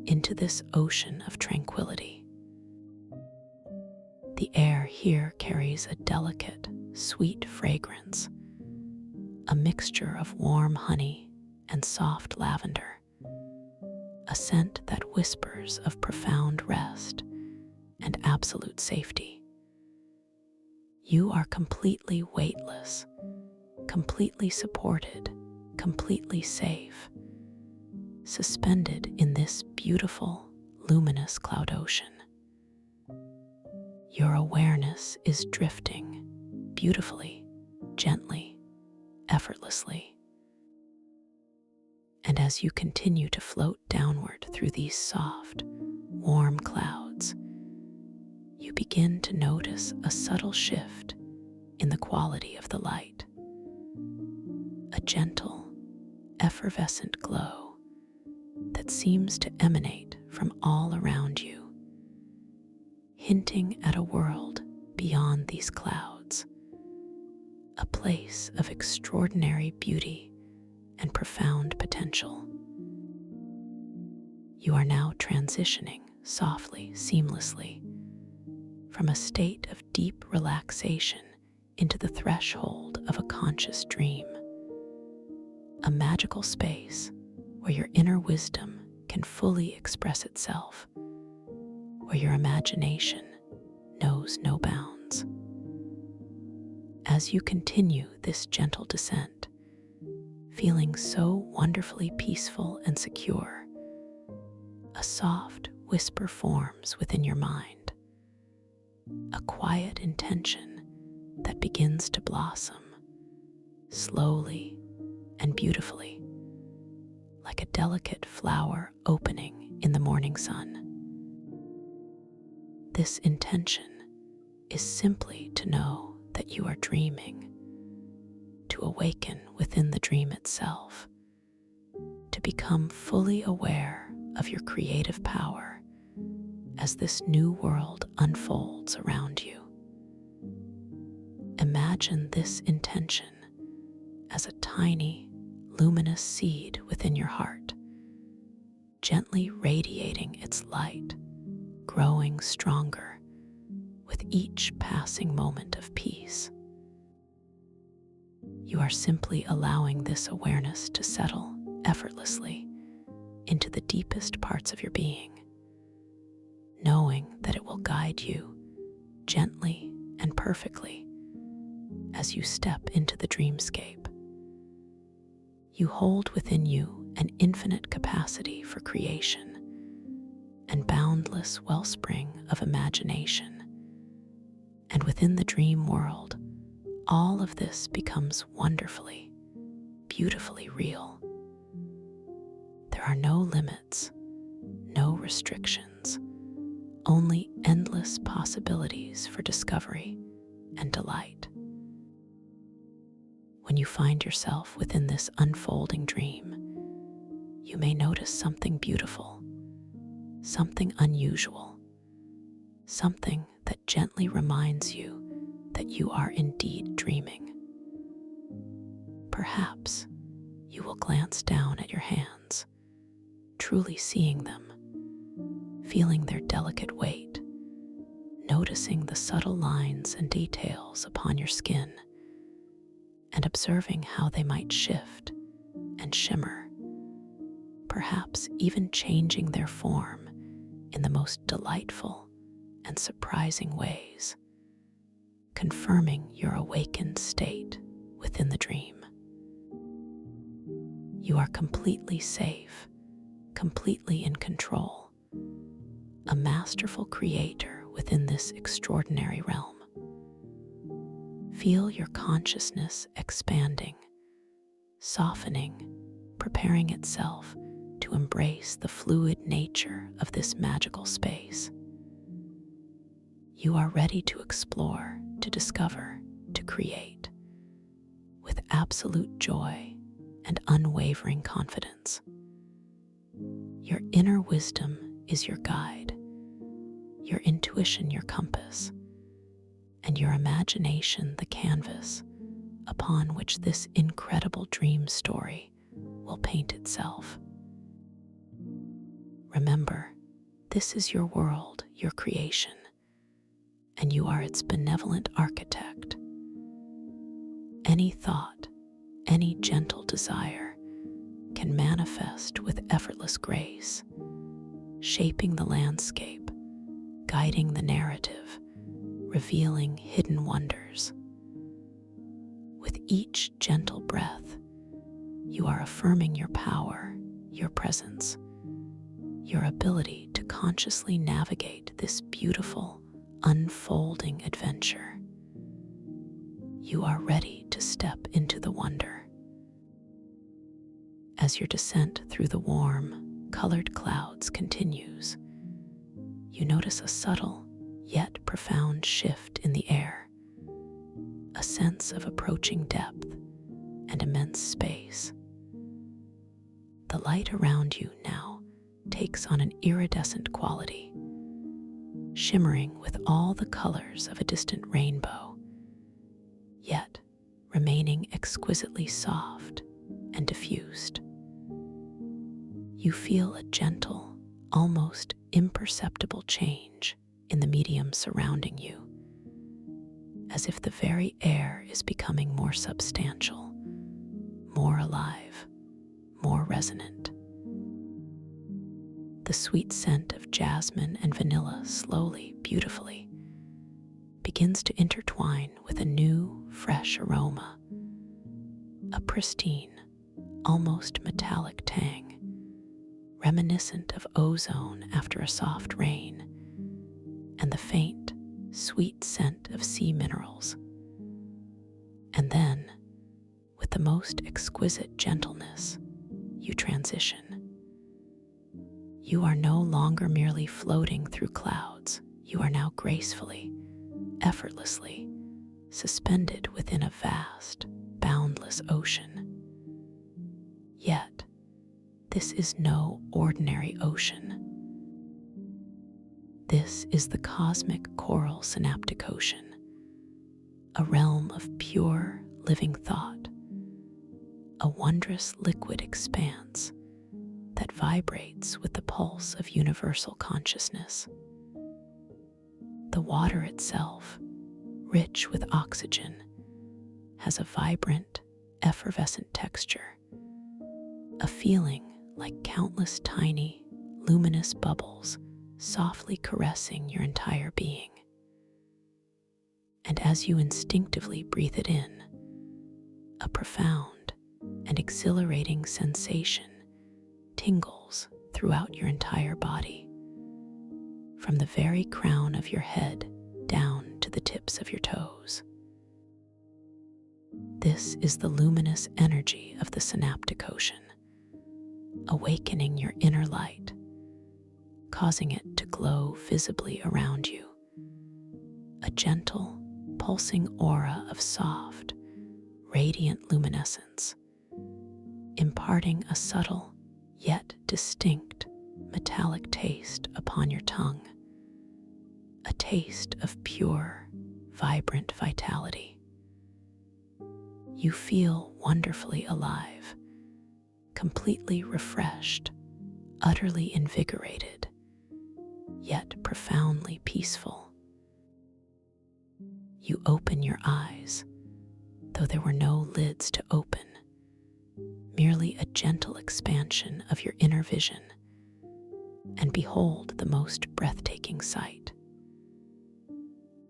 into this ocean of tranquility. The air here carries a delicate, sweet fragrance, a mixture of warm honey and soft lavender, a scent that whispers of profound rest and absolute safety. You are completely weightless, completely supported, completely safe, suspended in this beautiful, luminous cloud ocean. Your awareness is drifting beautifully, gently, effortlessly. And as you continue to float downward through these soft, warm clouds, you begin to notice a subtle shift in the quality of the light. A gentle, effervescent glow that seems to emanate from all around you, hinting at a world beyond these clouds, a place of extraordinary beauty and profound potential. You are now transitioning softly, seamlessly, from a state of deep relaxation into the threshold of a conscious dream, a magical space where your inner wisdom can fully express itself, where your imagination knows no bounds. As you continue this gentle descent, feeling so wonderfully peaceful and secure, a soft whisper forms within your mind, a quiet intention that begins to blossom slowly and beautifully, like a delicate flower opening in the morning sun. This intention is simply to know that you are dreaming, to awaken within the dream itself, to become fully aware of your creative power as this new world unfolds around you. Imagine this intention as a tiny, luminous seed within your heart, gently radiating its light, growing stronger with each passing moment of peace. You are simply allowing this awareness to settle effortlessly into the deepest parts of your being, knowing that it will guide you gently and perfectly as you step into the dreamscape. You hold within you an infinite capacity for creation and boundless wellspring of imagination. And within the dream world, all of this becomes wonderfully, beautifully real. There are no limits, no restrictions, only endless possibilities for discovery and delight. When you find yourself within this unfolding dream, you may notice something beautiful, something unusual, something that gently reminds you that you are indeed dreaming. Perhaps you will glance down at your hands, truly seeing them, feeling their delicate weight, noticing the subtle lines and details upon your skin, and observing how they might shift and shimmer, perhaps even changing their form in the most delightful and surprising ways, confirming your awakened state within the dream. You are completely safe, completely in control, a masterful creator within this extraordinary realm. Feel your consciousness expanding, softening, preparing itself to embrace the fluid nature of this magical space. You are ready to explore, to discover, to create, with absolute joy and unwavering confidence. Your inner wisdom is your guide, your intuition your compass, and your imagination the canvas upon which this incredible dream story will paint itself. Remember, this is your world, your creation, and you are its benevolent architect. Any thought, any gentle desire can manifest with effortless grace, shaping the landscape, guiding the narrative, revealing hidden wonders. With each gentle breath, you are affirming your power, your presence, your ability to consciously navigate this beautiful, unfolding adventure. You are ready to step into the wonder. As your descent through the warm, colored clouds continues, you notice a subtle yet profound shift in the air, a sense of approaching depth and immense space. The light around you now takes on an iridescent quality, shimmering with all the colors of a distant rainbow, yet remaining exquisitely soft and diffused. You feel a gentle, almost imperceptible change in the medium surrounding you, as if the very air is becoming more substantial, more alive, more resonant. The sweet scent of jasmine and vanilla slowly, beautifully, begins to intertwine with a new, fresh aroma, a pristine, almost metallic tang, reminiscent of ozone after a soft rain, and the faint, sweet scent of sea minerals. And then, with the most exquisite gentleness, you transition. You are no longer merely floating through clouds. You are now gracefully, effortlessly, suspended within a vast, boundless ocean. Yet, this is no ordinary ocean. This is the cosmic coral synaptic ocean, a realm of pure, living thought, a wondrous liquid expanse that vibrates with the pulse of universal consciousness. The water itself, rich with oxygen, has a vibrant, effervescent texture, a feeling like countless tiny, luminous bubbles softly caressing your entire being. And as you instinctively breathe it in, a profound and exhilarating sensation tingles throughout your entire body, from the very crown of your head down to the tips of your toes. This is the luminous energy of the synaptic ocean, awakening your inner light, causing it to glow visibly around you. A gentle, pulsing aura of soft, radiant luminescence, imparting a subtle yet distinct metallic taste upon your tongue, a taste of pure, vibrant vitality. You feel wonderfully alive, completely refreshed, utterly invigorated, yet profoundly peaceful. You open your eyes, though there were no lids to open, merely a gentle expansion of your inner vision, and behold the most breathtaking sight.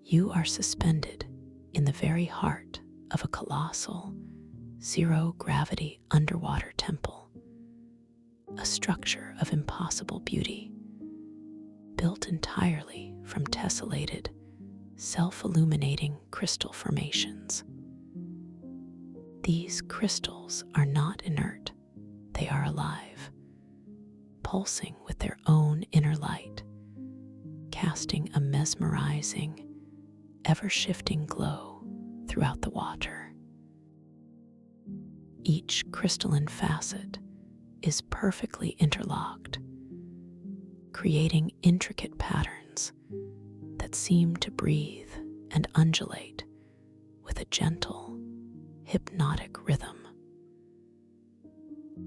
You are suspended in the very heart of a colossal, zero-gravity underwater temple, a structure of impossible beauty, built entirely from tessellated, self-illuminating crystal formations. These crystals are not inert, they are alive, pulsing with their own inner light, casting a mesmerizing, ever-shifting glow throughout the water. Each crystalline facet is perfectly interlocked, creating intricate patterns that seem to breathe and undulate with a gentle, hypnotic rhythm.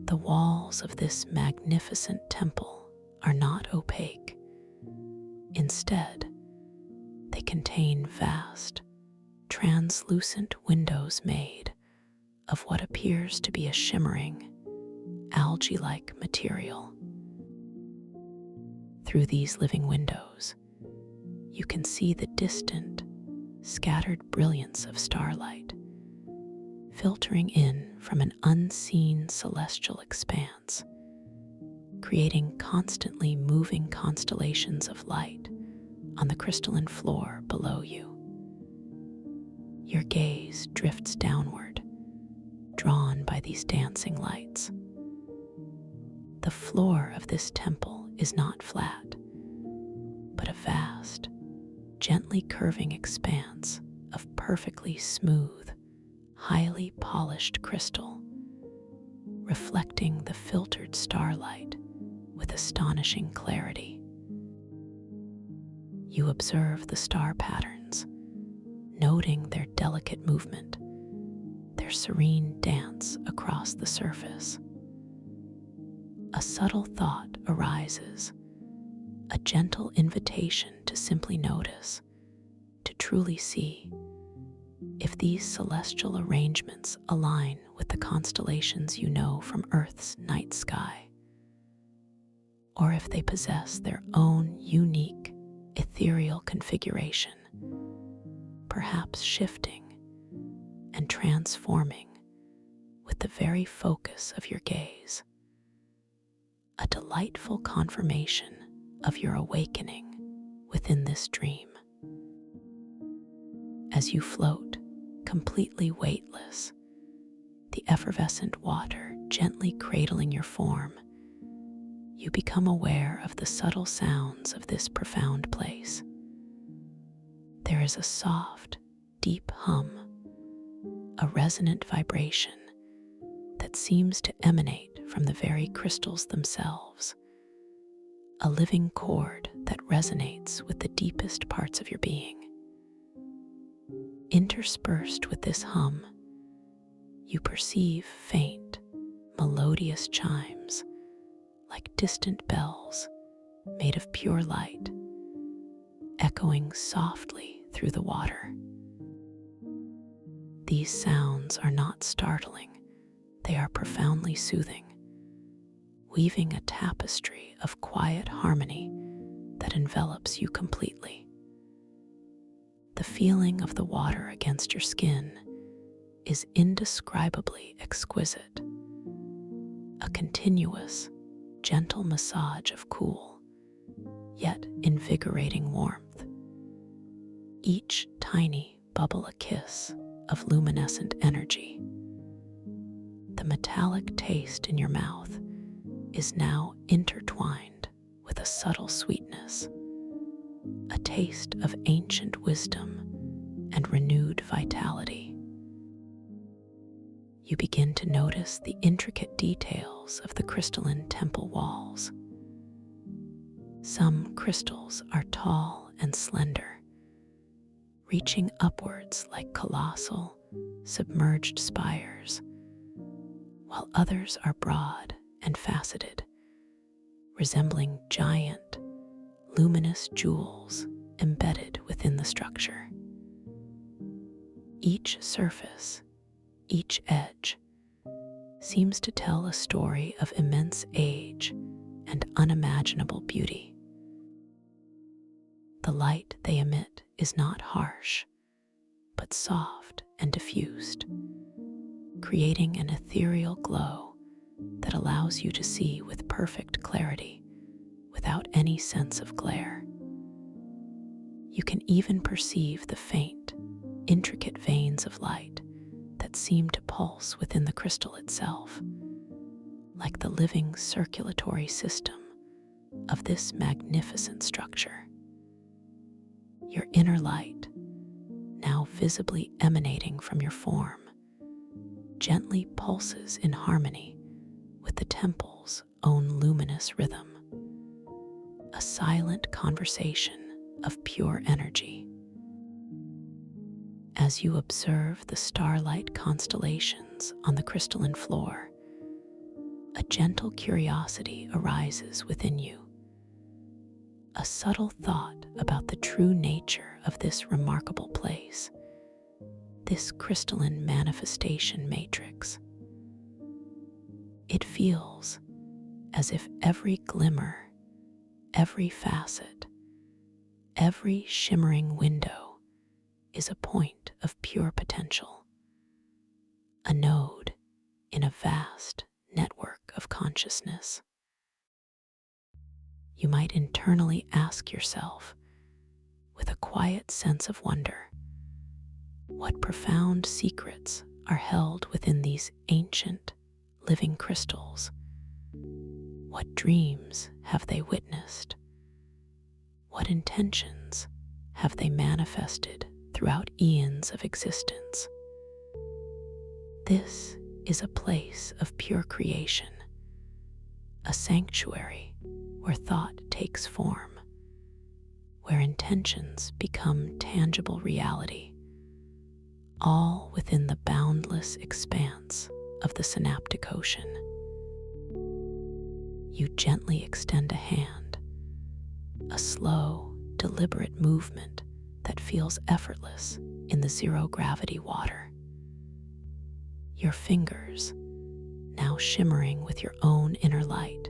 The walls of this magnificent temple are not opaque. Instead, they contain vast, translucent windows made of what appears to be a shimmering, algae-like material. Through these living windows, you can see the distant, scattered brilliance of starlight, filtering in from an unseen celestial expanse, creating constantly moving constellations of light on the crystalline floor below you. Your gaze drifts downward, drawn by these dancing lights. The floor of this temple is not flat, but a vast, gently curving expanse of perfectly smooth, highly polished crystal, reflecting the filtered starlight with astonishing clarity. You observe the star patterns, noting their delicate movement, their serene dance across the surface. A subtle thought arises, a gentle invitation to simply notice, to truly see if these celestial arrangements align with the constellations you know from Earth's night sky, or if they possess their own unique, ethereal configuration, perhaps shifting and transforming with the very focus of your gaze. A delightful confirmation of your awakening within this dream. As you float, completely weightless, the effervescent water gently cradling your form, you become aware of the subtle sounds of this profound place. There is a soft, deep hum, a resonant vibration that seems to emanate from the very crystals themselves, a living chord that resonates with the deepest parts of your being. Interspersed with this hum, you perceive faint, melodious chimes, like distant bells made of pure light, echoing softly through the water. These sounds are not startling, they are profoundly soothing, weaving a tapestry of quiet harmony that envelops you completely. The feeling of the water against your skin is indescribably exquisite, a continuous, gentle massage of cool, yet invigorating warmth. Each tiny bubble a kiss of luminescent energy. The metallic taste in your mouth is now intertwined with a subtle sweetness, a taste of ancient wisdom and renewed vitality. You begin to notice the intricate details of the crystalline temple walls. Some crystals are tall and slender, reaching upwards like colossal, submerged spires, while others are broad and faceted, resembling giant, luminous jewels embedded within the structure. Each surface, each edge, seems to tell a story of immense age and unimaginable beauty. The light they emit is not harsh, but soft and diffused, creating an ethereal glow that allows you to see with perfect clarity without any sense of glare. You can even perceive the faint, intricate veins of light that seem to pulse within the crystal itself, like the living circulatory system of this magnificent structure. Your inner light, now visibly emanating from your form, gently pulses in harmony with the temple's own luminous rhythm, a silent conversation of pure energy. As you observe the starlight constellations on the crystalline floor, a gentle curiosity arises within you, a subtle thought about the true nature of this remarkable place, this crystalline manifestation matrix. It feels as if every glimmer, every facet, every shimmering window is a point of pure potential, a node in a vast network of consciousness. You might internally ask yourself, with a quiet sense of wonder. What profound secrets are held within these ancient, living crystals? What dreams have they witnessed? What intentions have they manifested throughout eons of existence? This is a place of pure creation, a sanctuary where thought takes form, where intentions become tangible reality, all within the boundless expanse of the synaptic ocean. You gently extend a hand, a slow, deliberate movement that feels effortless in the zero-gravity water. Your fingers, now shimmering with your own inner light,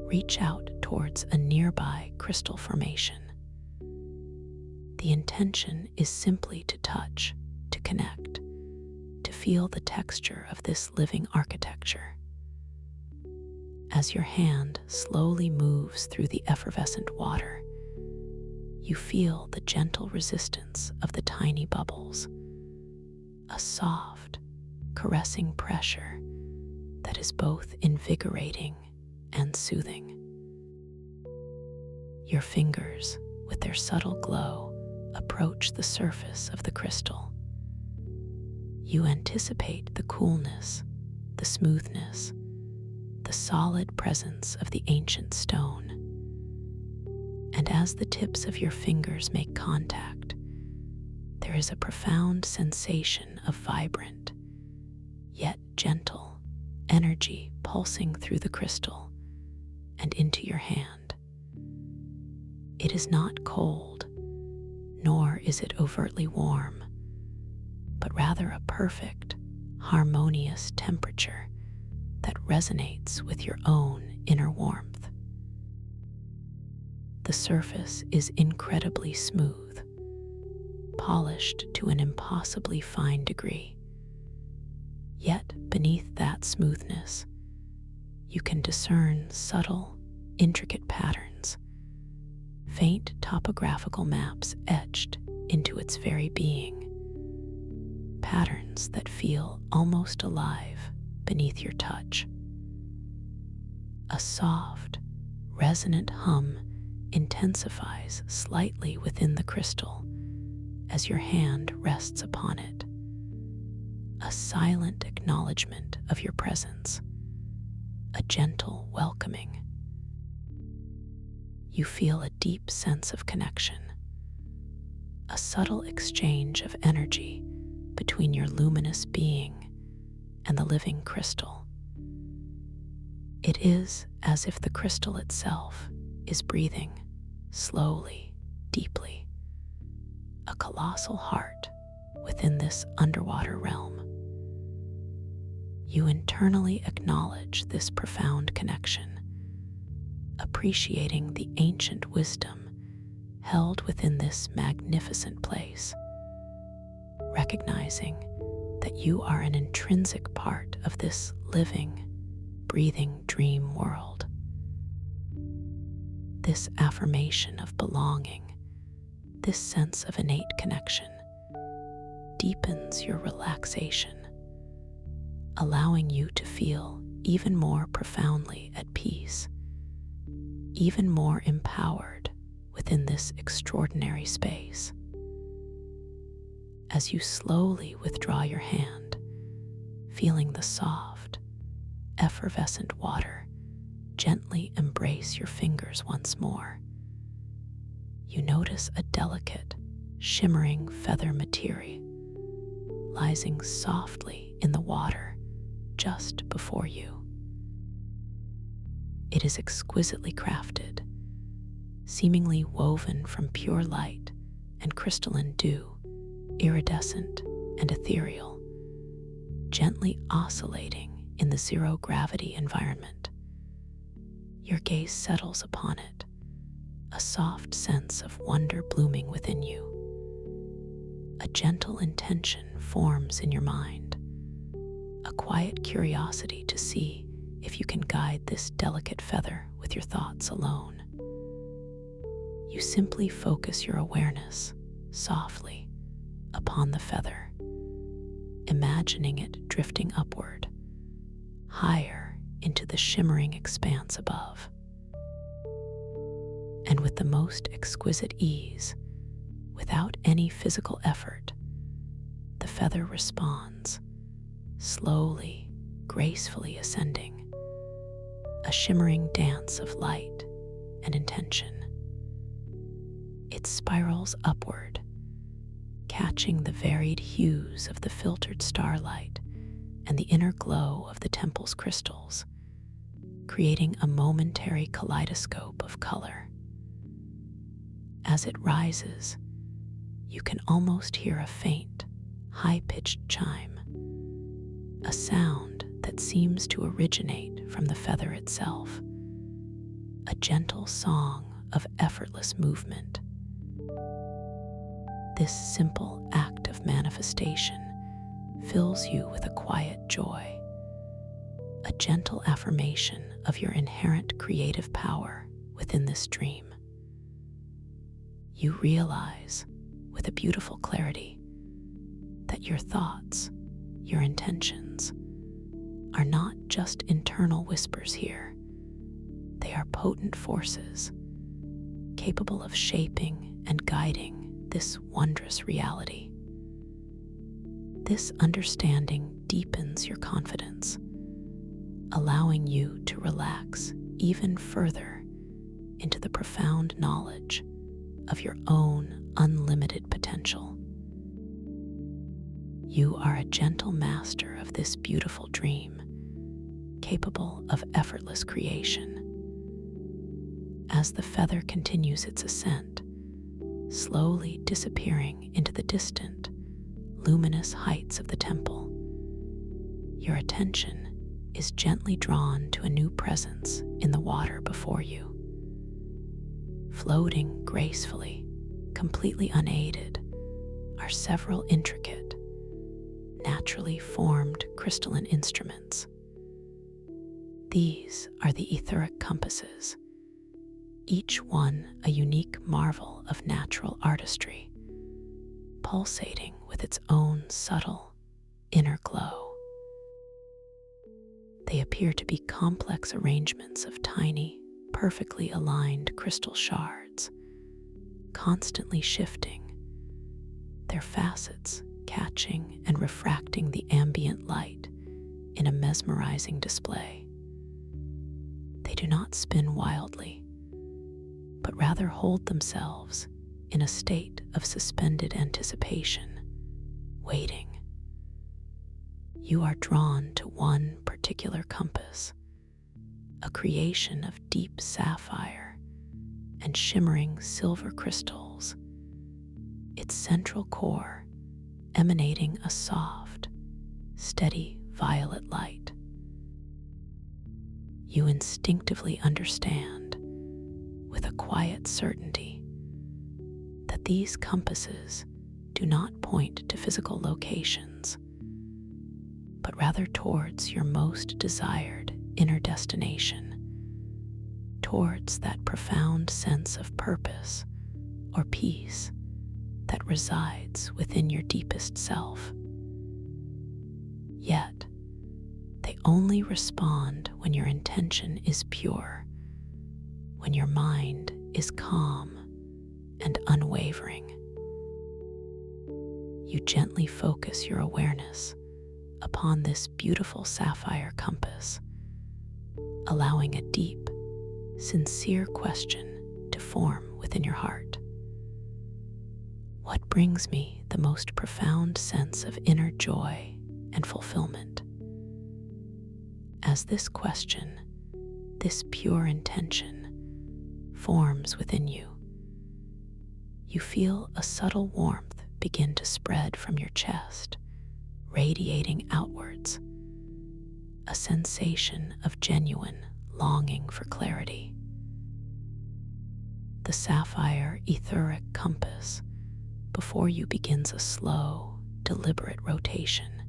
reach out towards a nearby crystal formation. The intention is simply to touch, to connect, to feel the texture of this living architecture. As your hand slowly moves through the effervescent water, you feel the gentle resistance of the tiny bubbles, a soft, caressing pressure that is both invigorating and soothing. Your fingers, with their subtle glow, approach the surface of the crystal. You anticipate the coolness, the smoothness, the solid presence of the ancient stone. And as the tips of your fingers make contact, there is a profound sensation of vibrant, yet gentle, energy pulsing through the crystal and into your hand. It is not cold, nor is it overtly warm, but rather a perfect, harmonious temperature that resonates with your own inner warmth. The surface is incredibly smooth, polished to an impossibly fine degree. Yet beneath that smoothness, you can discern subtle, intricate patterns, faint topographical maps etched into its very being, patterns that feel almost alive beneath your touch. A soft, resonant hum intensifies slightly within the crystal as your hand rests upon it, a silent acknowledgement of your presence, a gentle welcoming. You feel a deep sense of connection, a subtle exchange of energy between your luminous being and the living crystal. It is as if the crystal itself is breathing slowly, deeply, a colossal heart within this underwater realm. You internally acknowledge this profound connection, appreciating the ancient wisdom held within this magnificent place, recognizing that you are an intrinsic part of this living, breathing dream world. This affirmation of belonging, this sense of innate connection, deepens your relaxation, allowing you to feel even more profoundly at peace, even more empowered within this extraordinary space. As you slowly withdraw your hand, feeling the soft, effervescent water gently embrace your fingers once more, you notice a delicate, shimmering feather material rising softly in the water just before you. It is exquisitely crafted, seemingly woven from pure light and crystalline dew, iridescent and ethereal, gently oscillating in the zero-gravity environment. Your gaze settles upon it, a soft sense of wonder blooming within you. A gentle intention forms in your mind, a quiet curiosity to see if you can guide this delicate feather with your thoughts alone. You simply focus your awareness softly upon the feather, imagining it drifting upward, higher into the shimmering expanse above. And with the most exquisite ease, without any physical effort, the feather responds, slowly, gracefully ascending, a shimmering dance of light and intention. It spirals upward, catching the varied hues of the filtered starlight and the inner glow of the temple's crystals, creating a momentary kaleidoscope of color. As it rises, you can almost hear a faint, high-pitched chime, a sound that seems to originate from the feather itself, a gentle song of effortless movement. This simple act of manifestation fills you with a quiet joy, a gentle affirmation of your inherent creative power within this dream. You realize, with a beautiful clarity, that your thoughts, your intentions, are not just internal whispers here. They are potent forces, capable of shaping and guiding this wondrous reality. This understanding deepens your confidence, allowing you to relax even further into the profound knowledge of your own unlimited potential. You are a gentle master of this beautiful dream, capable of effortless creation. As the feather continues its ascent, slowly disappearing into the distant, luminous heights of the temple, your attention is gently drawn to a new presence in the water before you. Floating gracefully, completely unaided, are several intricate, naturally formed crystalline instruments. These are the etheric compasses, each one a unique marvel of natural artistry, pulsating with its own subtle inner glow. They appear to be complex arrangements of tiny, perfectly aligned crystal shards, constantly shifting, their facets catching and refracting the ambient light in a mesmerizing display. They do not spin wildly, but rather hold themselves in a state of suspended anticipation, waiting. You are drawn to one particular compass, a creation of deep sapphire and shimmering silver crystals, its central core emanating a soft, steady violet light. You instinctively understand, with a quiet certainty, that these compasses do not point to physical locations, but rather towards your most desired inner destination, towards that profound sense of purpose or peace that resides within your deepest self. Yet, they only respond when your intention is pure, when your mind is calm and unwavering. You gently focus your awareness upon this beautiful sapphire compass, allowing a deep, sincere question to form within your heart. What brings me the most profound sense of inner joy and fulfillment? As this question, this pure intention, forms within you, you feel a subtle warmth begin to spread from your chest, radiating outwards, a sensation of genuine longing for clarity. The sapphire etheric compass before you begins a slow, deliberate rotation,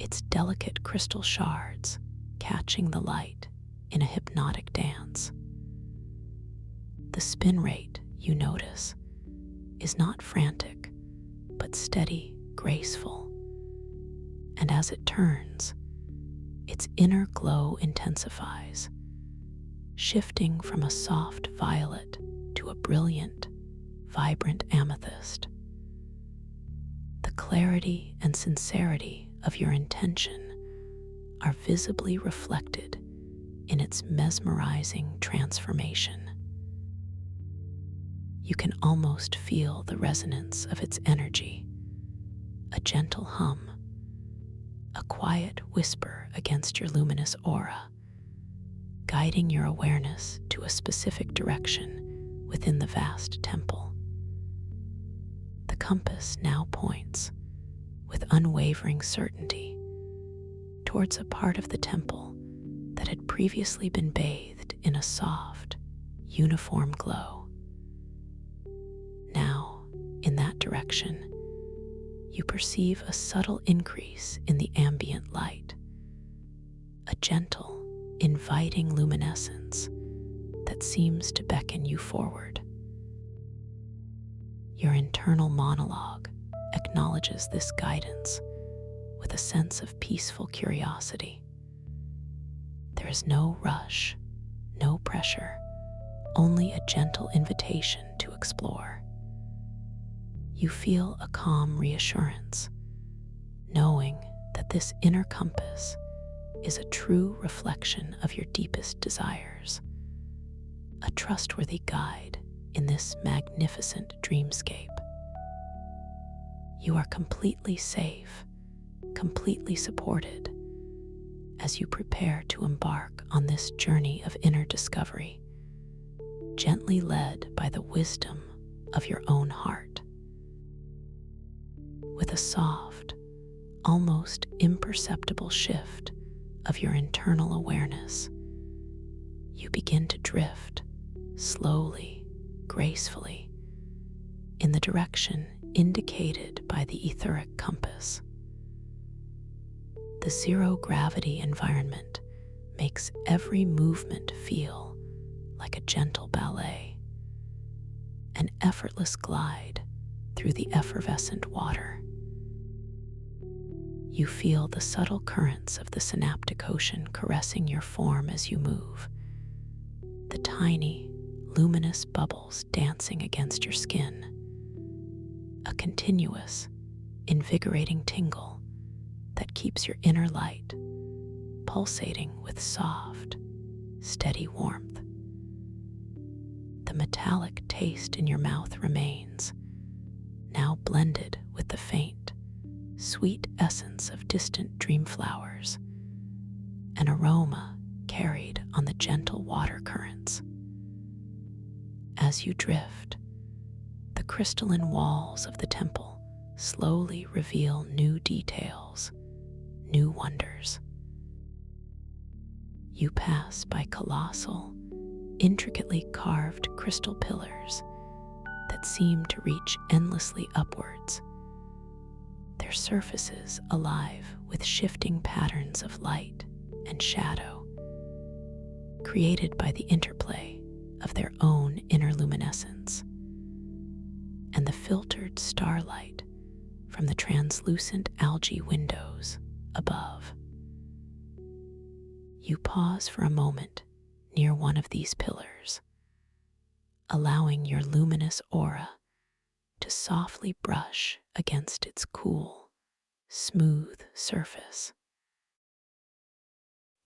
its delicate crystal shards catching the light in a hypnotic dance. The spin rate, you notice, is not frantic, but steady, graceful. And as it turns, its inner glow intensifies, shifting from a soft violet to a brilliant, vibrant amethyst. The clarity and sincerity of your intention are visibly reflected in its mesmerizing transformation. You can almost feel the resonance of its energy, a gentle hum, a quiet whisper against your luminous aura, guiding your awareness to a specific direction within the vast temple. The compass now points, with unwavering certainty, towards a part of the temple that had previously been bathed in a soft, uniform glow. Now, in that direction, you perceive a subtle increase in the ambient light, a gentle, inviting luminescence that seems to beckon you forward. Your internal monologue acknowledges this guidance with a sense of peaceful curiosity. There is no rush, no pressure, only a gentle invitation to explore. You feel a calm reassurance, knowing that this inner compass is a true reflection of your deepest desires, a trustworthy guide in this magnificent dreamscape. You are completely safe, completely supported, as you prepare to embark on this journey of inner discovery, gently led by the wisdom of your own heart. With a soft, almost imperceptible shift of your internal awareness, you begin to drift slowly, gracefully, in the direction indicated by the etheric compass. The zero-gravity environment makes every movement feel like a gentle ballet, an effortless glide through the effervescent water. You feel the subtle currents of the synaptic ocean caressing your form as you move, the tiny, luminous bubbles dancing against your skin, a continuous, invigorating tingle that keeps your inner light pulsating with soft, steady warmth. The metallic taste in your mouth remains, now blended with the faint, sweet essence of distant dream flowers, an aroma carried on the gentle water currents. As you drift, the crystalline walls of the temple slowly reveal new details, new wonders. You pass by colossal, intricately carved crystal pillars that seem to reach endlessly upwards, their surfaces alive with shifting patterns of light and shadow, created by the interplay of their own inner luminescence and the filtered starlight from the translucent algae windows above. You pause for a moment near one of these pillars, allowing your luminous aura to softly brush against its cool, smooth surface.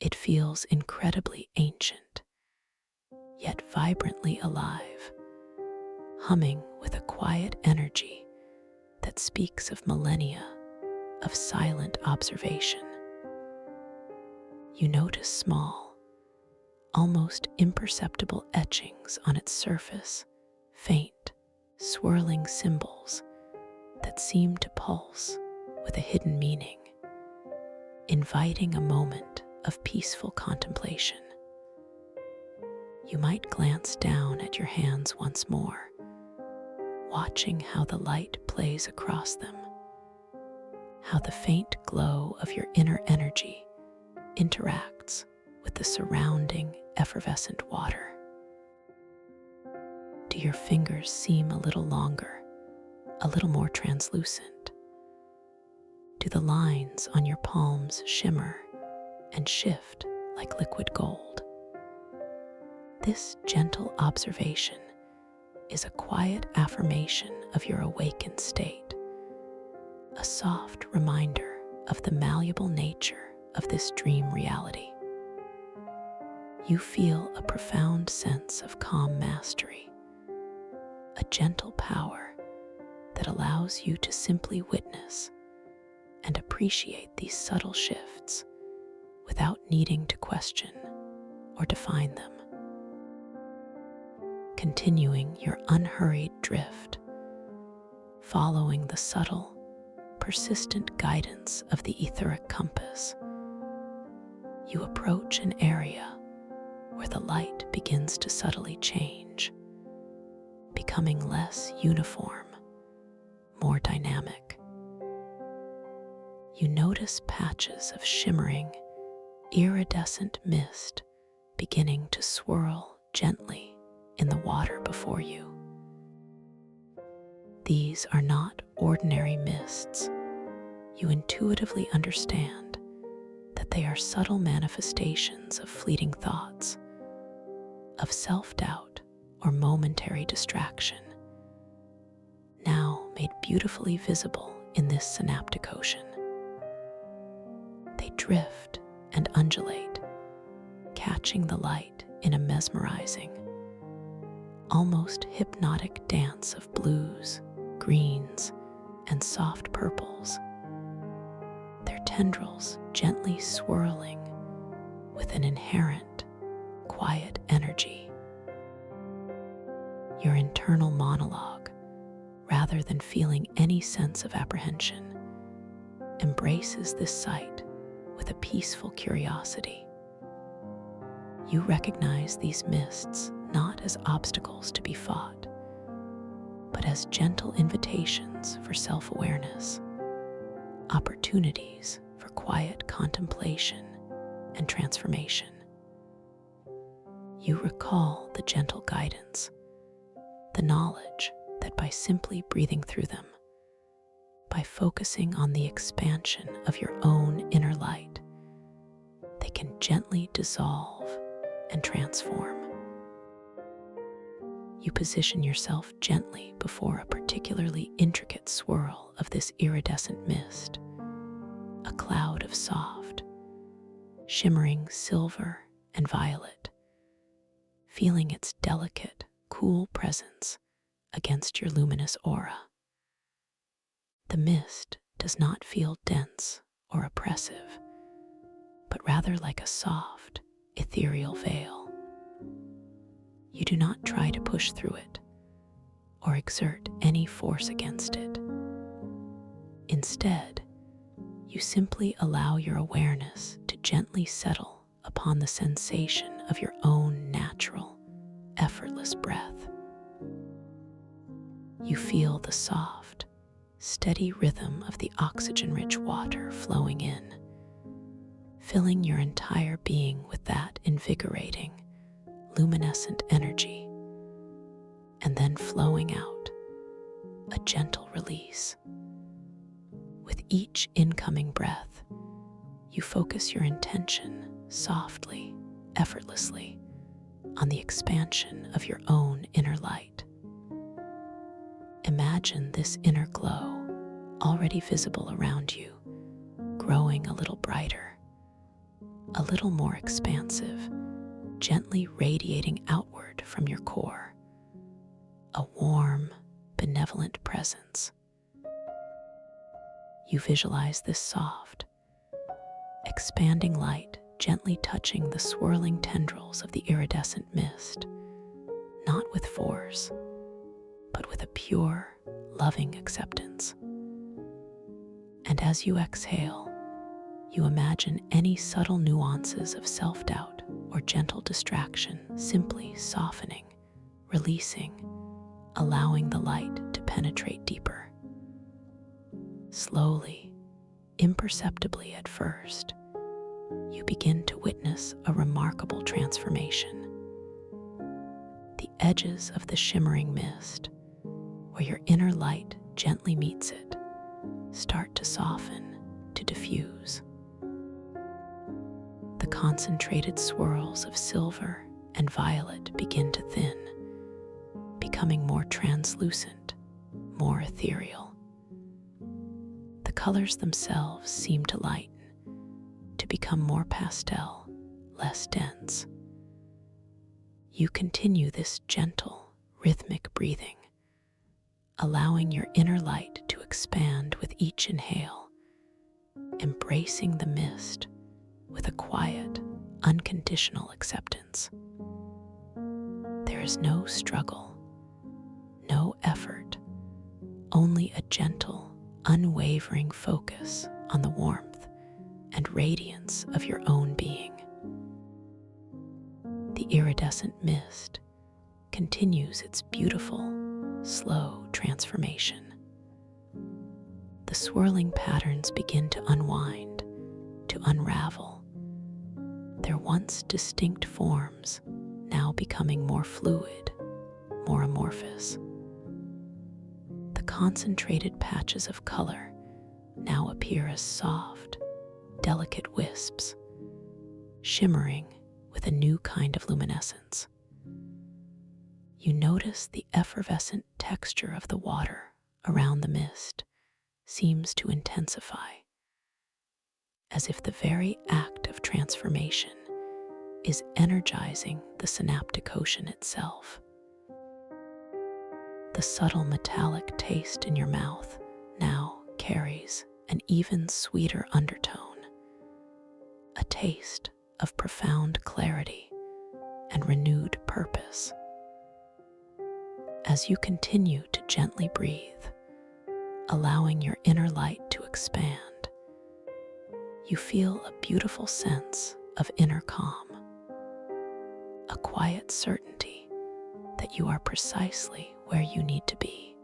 It feels incredibly ancient, yet vibrantly alive, humming with a quiet energy that speaks of millennia of silent observation. You notice small, almost imperceptible etchings on its surface, faint, swirling symbols that seem to pulse with a hidden meaning, inviting a moment of peaceful contemplation. You might glance down at your hands once more, watching how the light plays across them, how the faint glow of your inner energy interacts with the surrounding effervescent water. Do your fingers seem a little longer, a little more translucent? Do the lines on your palms shimmer and shift like liquid gold? This gentle observation is a quiet affirmation of your awakened state, a soft reminder of the malleable nature of this dream reality. You feel a profound sense of calm mastery, a gentle power that allows you to simply witness and appreciate these subtle shifts without needing to question or define them. Continuing your unhurried drift, following the subtle, persistent guidance of the etheric compass, you approach an area where the light begins to subtly change, becoming less uniform, more dynamic. You notice patches of shimmering, iridescent mist beginning to swirl gently in the water before you. These are not ordinary mists. You intuitively understand that they are subtle manifestations of fleeting thoughts, of self-doubt or momentary distraction, now made beautifully visible in this synaptic ocean. They drift and undulate, catching the light in a mesmerizing, almost hypnotic dance of blues, greens, and soft purples, their tendrils gently swirling with an inherent, quiet energy. Your internal monologue, rather than feeling any sense of apprehension, embraces this sight with a peaceful curiosity. You recognize these mists not as obstacles to be fought, but as gentle invitations for self-awareness, opportunities for quiet contemplation and transformation. You recall the gentle guidance, the knowledge that by simply breathing through them, by focusing on the expansion of your own inner light, they can gently dissolve and transform. You position yourself gently before a particularly intricate swirl of this iridescent mist, a cloud of soft, shimmering silver and violet, feeling its delicate, cool presence against your luminous aura. The mist does not feel dense or oppressive, but rather like a soft, ethereal veil. You do not try to push through it or exert any force against it. Instead, you simply allow your awareness to gently settle upon the sensation of your own natural, effortless breath. You feel the soft, steady rhythm of the oxygen-rich water flowing in, filling your entire being with that invigorating, luminescent energy, and then flowing out, a gentle release. With each incoming breath, you focus your intention softly, effortlessly, on the expansion of your own inner light. Imagine this inner glow, already visible around you, growing a little brighter, a little more expansive, gently radiating outward from your core, a warm, benevolent presence. You visualize this soft, expanding light gently touching the swirling tendrils of the iridescent mist, not with force, but with a pure, loving acceptance. And as you exhale, you imagine any subtle nuances of self-doubt or gentle distraction simply softening, releasing, allowing the light to penetrate deeper. Slowly, imperceptibly at first, you begin to witness a remarkable transformation. The edges of the shimmering mist, where your inner light gently meets it, start to soften, to diffuse. The concentrated swirls of silver and violet begin to thin, becoming more translucent, more ethereal. The colors themselves seem to lighten, to become more pastel, less dense. You continue this gentle, rhythmic breathing, allowing your inner light to expand with each inhale, embracing the mist with a quiet, unconditional acceptance. There is no struggle, no effort, only a gentle, unwavering focus on the warmth and radiance of your own being. The iridescent mist continues its beautiful, slow transformation. The swirling patterns begin to unwind, to unravel, their once distinct forms now becoming more fluid, more amorphous. The concentrated patches of color now appear as soft, delicate wisps, shimmering with a new kind of luminescence. You notice the effervescent texture of the water around the mist seems to intensify, as if the very act of transformation is energizing the synaptic ocean itself. The subtle metallic taste in your mouth now carries an even sweeter undertone, a taste of profound clarity and renewed purpose. As you continue to gently breathe, allowing your inner light to expand, you feel a beautiful sense of inner calm, a quiet certainty that you are precisely where you need to be,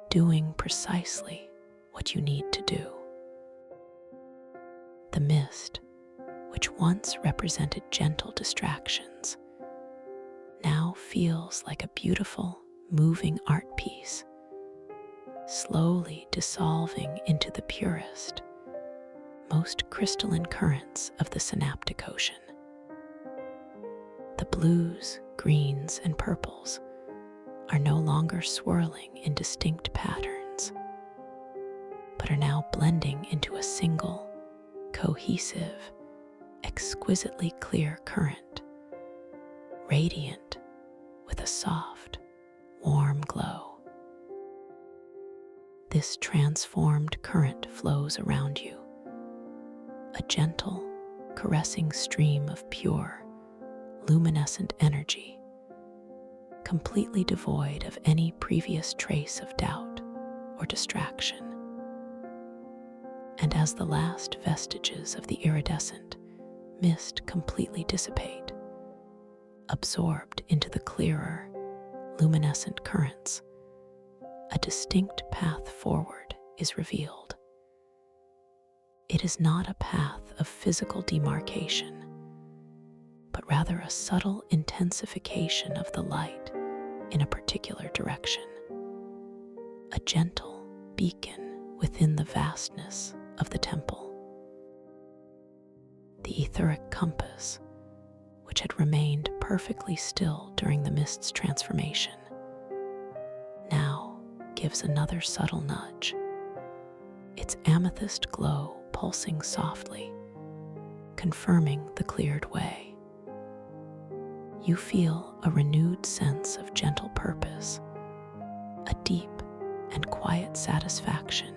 doing precisely what you need to do. The mist, which once represented gentle distractions, now feels like a beautiful, moving art piece, slowly dissolving into the purest, most crystalline currents of the synaptic ocean. The blues, greens, and purples are no longer swirling in distinct patterns, but are now blending into a single, cohesive, exquisitely clear current, radiant with a soft, warm glow. This transformed current flows around you, a gentle, caressing stream of pure, luminescent energy, completely devoid of any previous trace of doubt or distraction. And as the last vestiges of the iridescent mist completely dissipate, absorbed into the clearer, luminescent currents, a distinct path forward is revealed. It is not a path of physical demarcation, but rather a subtle intensification of the light in a particular direction, a gentle beacon within the vastness of the temple. The etheric compass, which had remained perfectly still during the mist's transformation, now gives another subtle nudge, its amethyst glow pulsing softly, confirming the cleared way. You feel a renewed sense of gentle purpose, a deep and quiet satisfaction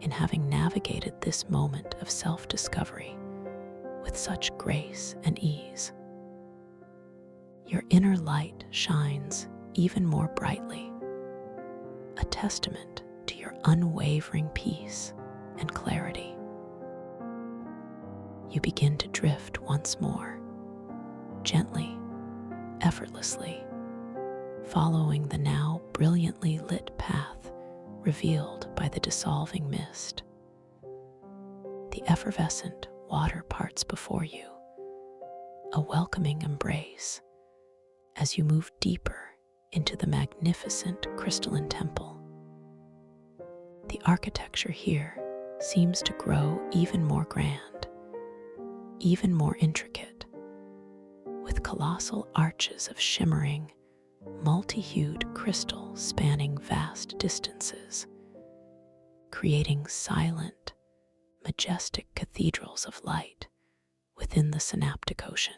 in having navigated this moment of self-discovery with such grace and ease. Your inner light shines even more brightly, a testament to your unwavering peace and clarity. You begin to drift once more, gently, effortlessly, following the now brilliantly lit path revealed by the dissolving mist. The effervescent water parts before you, a welcoming embrace, as you move deeper into the magnificent crystalline temple. The architecture here seems to grow even more grand, even more intricate, with colossal arches of shimmering, multi-hued crystal spanning vast distances, creating silent, majestic cathedrals of light within the synaptic ocean.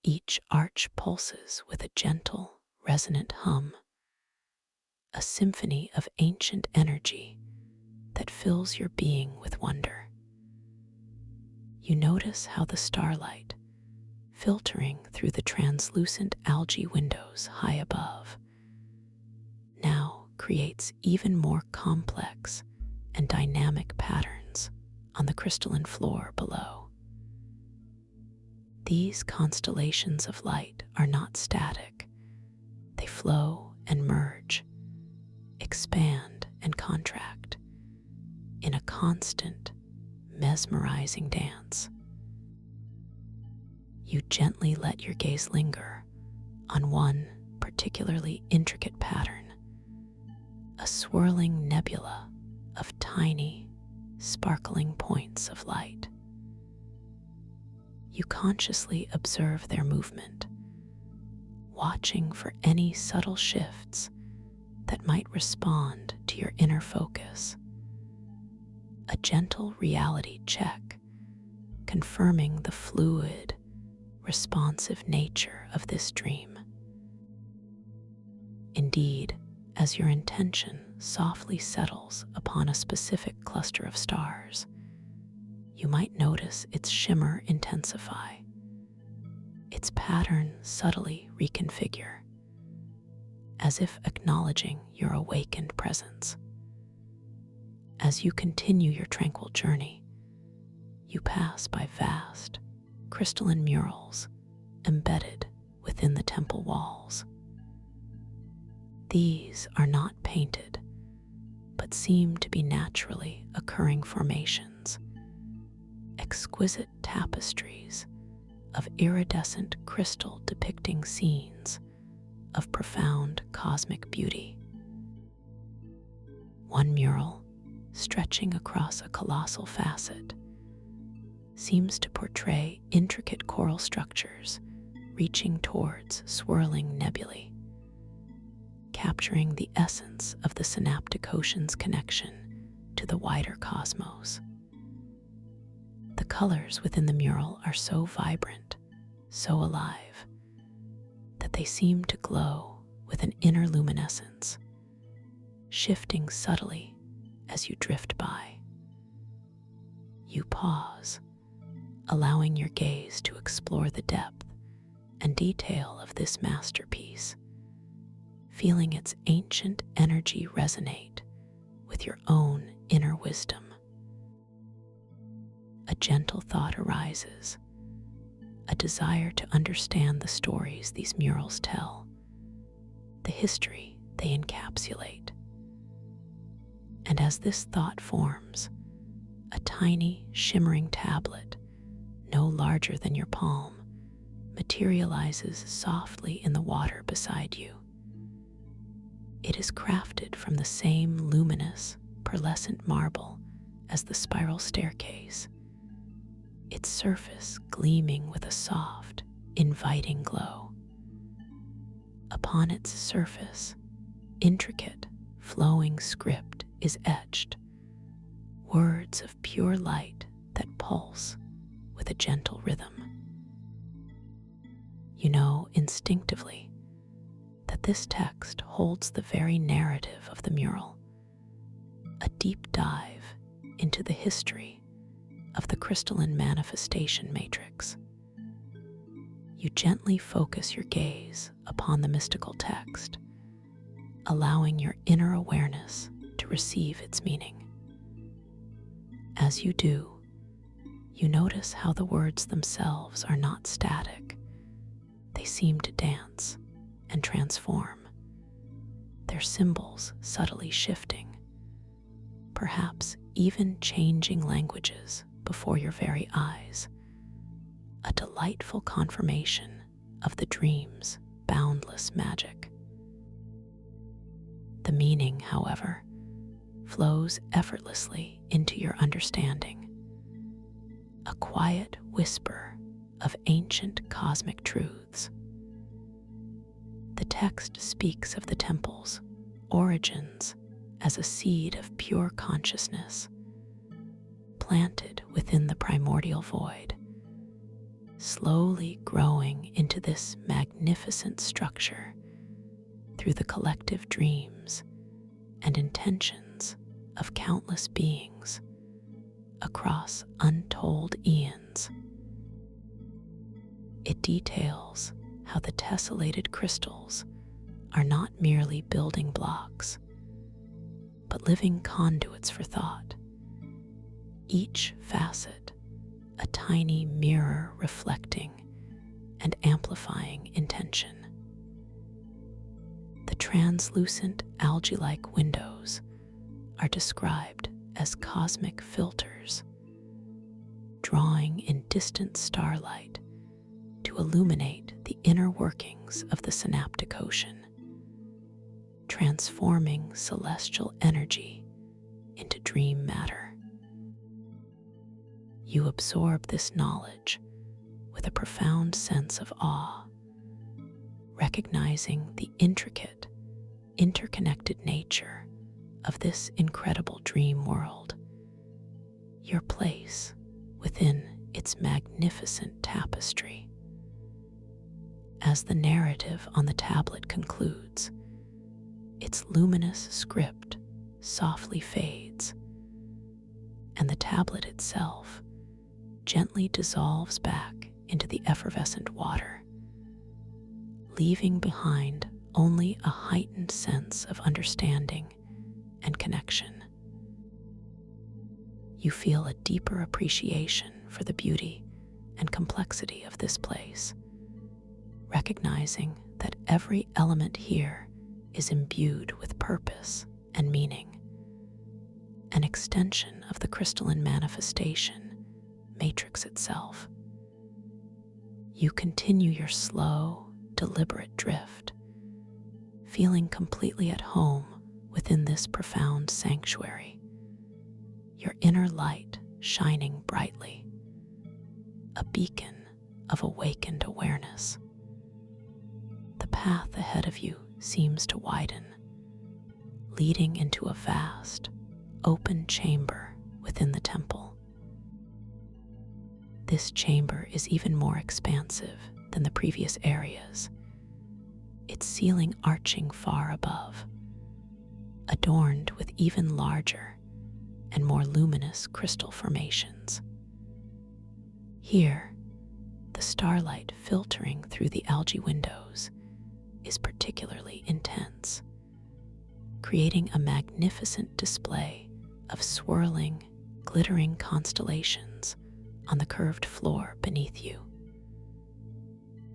Each arch pulses with a gentle, resonant hum, a symphony of ancient energy that fills your being with wonder. You notice how the starlight, filtering through the translucent algae windows high above, now creates even more complex and dynamic patterns on the crystalline floor below. These constellations of light are not static. They flow and merge, expand and contract in a constant, mesmerizing dance. You gently let your gaze linger on one particularly intricate pattern, a swirling nebula of tiny, sparkling points of light. You consciously observe their movement, watching for any subtle shifts that might respond to your inner focus. A gentle reality check, confirming the fluid, responsive nature of this dream. Indeed, as your intention softly settles upon a specific cluster of stars, you might notice its shimmer intensify, its pattern subtly reconfigure, as if acknowledging your awakened presence. As you continue your tranquil journey, you pass by vast, crystalline murals embedded within the temple walls. These are not painted, but seem to be naturally occurring formations, exquisite tapestries of iridescent crystal depicting scenes of profound cosmic beauty. One mural, stretching across a colossal facet, seems to portray intricate coral structures reaching towards swirling nebulae, capturing the essence of the synaptic ocean's connection to the wider cosmos. The colors within the mural are so vibrant, so alive, that they seem to glow with an inner luminescence, shifting subtly as you drift by. You pause, allowing your gaze to explore the depth and detail of this masterpiece, feeling its ancient energy resonate with your own inner wisdom. A gentle thought arises, a desire to understand the stories these murals tell, the history they encapsulate. And as this thought forms, a tiny, shimmering tablet, no larger than your palm, materializes softly in the water beside you. It is crafted from the same luminous, pearlescent marble as the spiral staircase, its surface gleaming with a soft, inviting glow. Upon its surface, intricate, flowing script is etched, words of pure light that pulse with a gentle rhythm. You know instinctively that this text holds the very narrative of the mural, a deep dive into the history of the crystalline manifestation matrix. You gently focus your gaze upon the mystical text, allowing your inner awareness to receive its meaning. As you do, you notice how the words themselves are not static. They seem to dance and transform, their symbols subtly shifting, perhaps even changing languages before your very eyes, a delightful confirmation of the dream's boundless magic. The meaning, however, flows effortlessly into your understanding, a quiet whisper of ancient cosmic truths. The text speaks of the temple's origins as a seed of pure consciousness, planted within the primordial void, slowly growing into this magnificent structure through the collective dreams and intentions of countless beings across untold eons. It details how the tessellated crystals are not merely building blocks, but living conduits for thought, each facet a tiny mirror reflecting and amplifying intention. The translucent algae-like windows are described as cosmic filters, drawing in distant starlight to illuminate the inner workings of the synaptic ocean, transforming celestial energy into dream matter. You absorb this knowledge with a profound sense of awe, recognizing the intricate, interconnected nature of this incredible dream world, your place within its magnificent tapestry. As the narrative on the tablet concludes, its luminous script softly fades, and the tablet itself gently dissolves back into the effervescent water, leaving behind only a heightened sense of understanding and connection. You feel a deeper appreciation for the beauty and complexity of this place, recognizing that every element here is imbued with purpose and meaning, an extension of the crystalline manifestation matrix itself. You continue your slow, deliberate drift, feeling completely at home within this profound sanctuary, your inner light shining brightly, a beacon of awakened awareness. The path ahead of you seems to widen, leading into a vast, open chamber within the temple. This chamber is even more expansive than the previous areas, its ceiling arching far above, adorned with even larger and more luminous crystal formations. Here, the starlight filtering through the algae windows is particularly intense, creating a magnificent display of swirling, glittering constellations on the curved floor beneath you.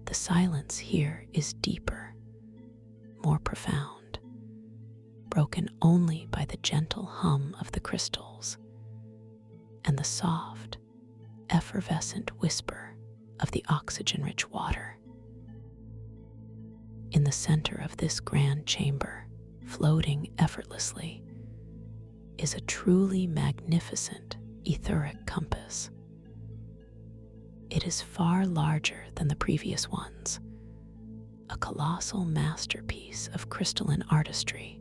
The silence here is deeper, more profound, broken only by the gentle hum of the crystals and the soft, effervescent whisper of the oxygen-rich water. In the center of this grand chamber, floating effortlessly, is a truly magnificent etheric compass. It is far larger than the previous ones, a colossal masterpiece of crystalline artistry,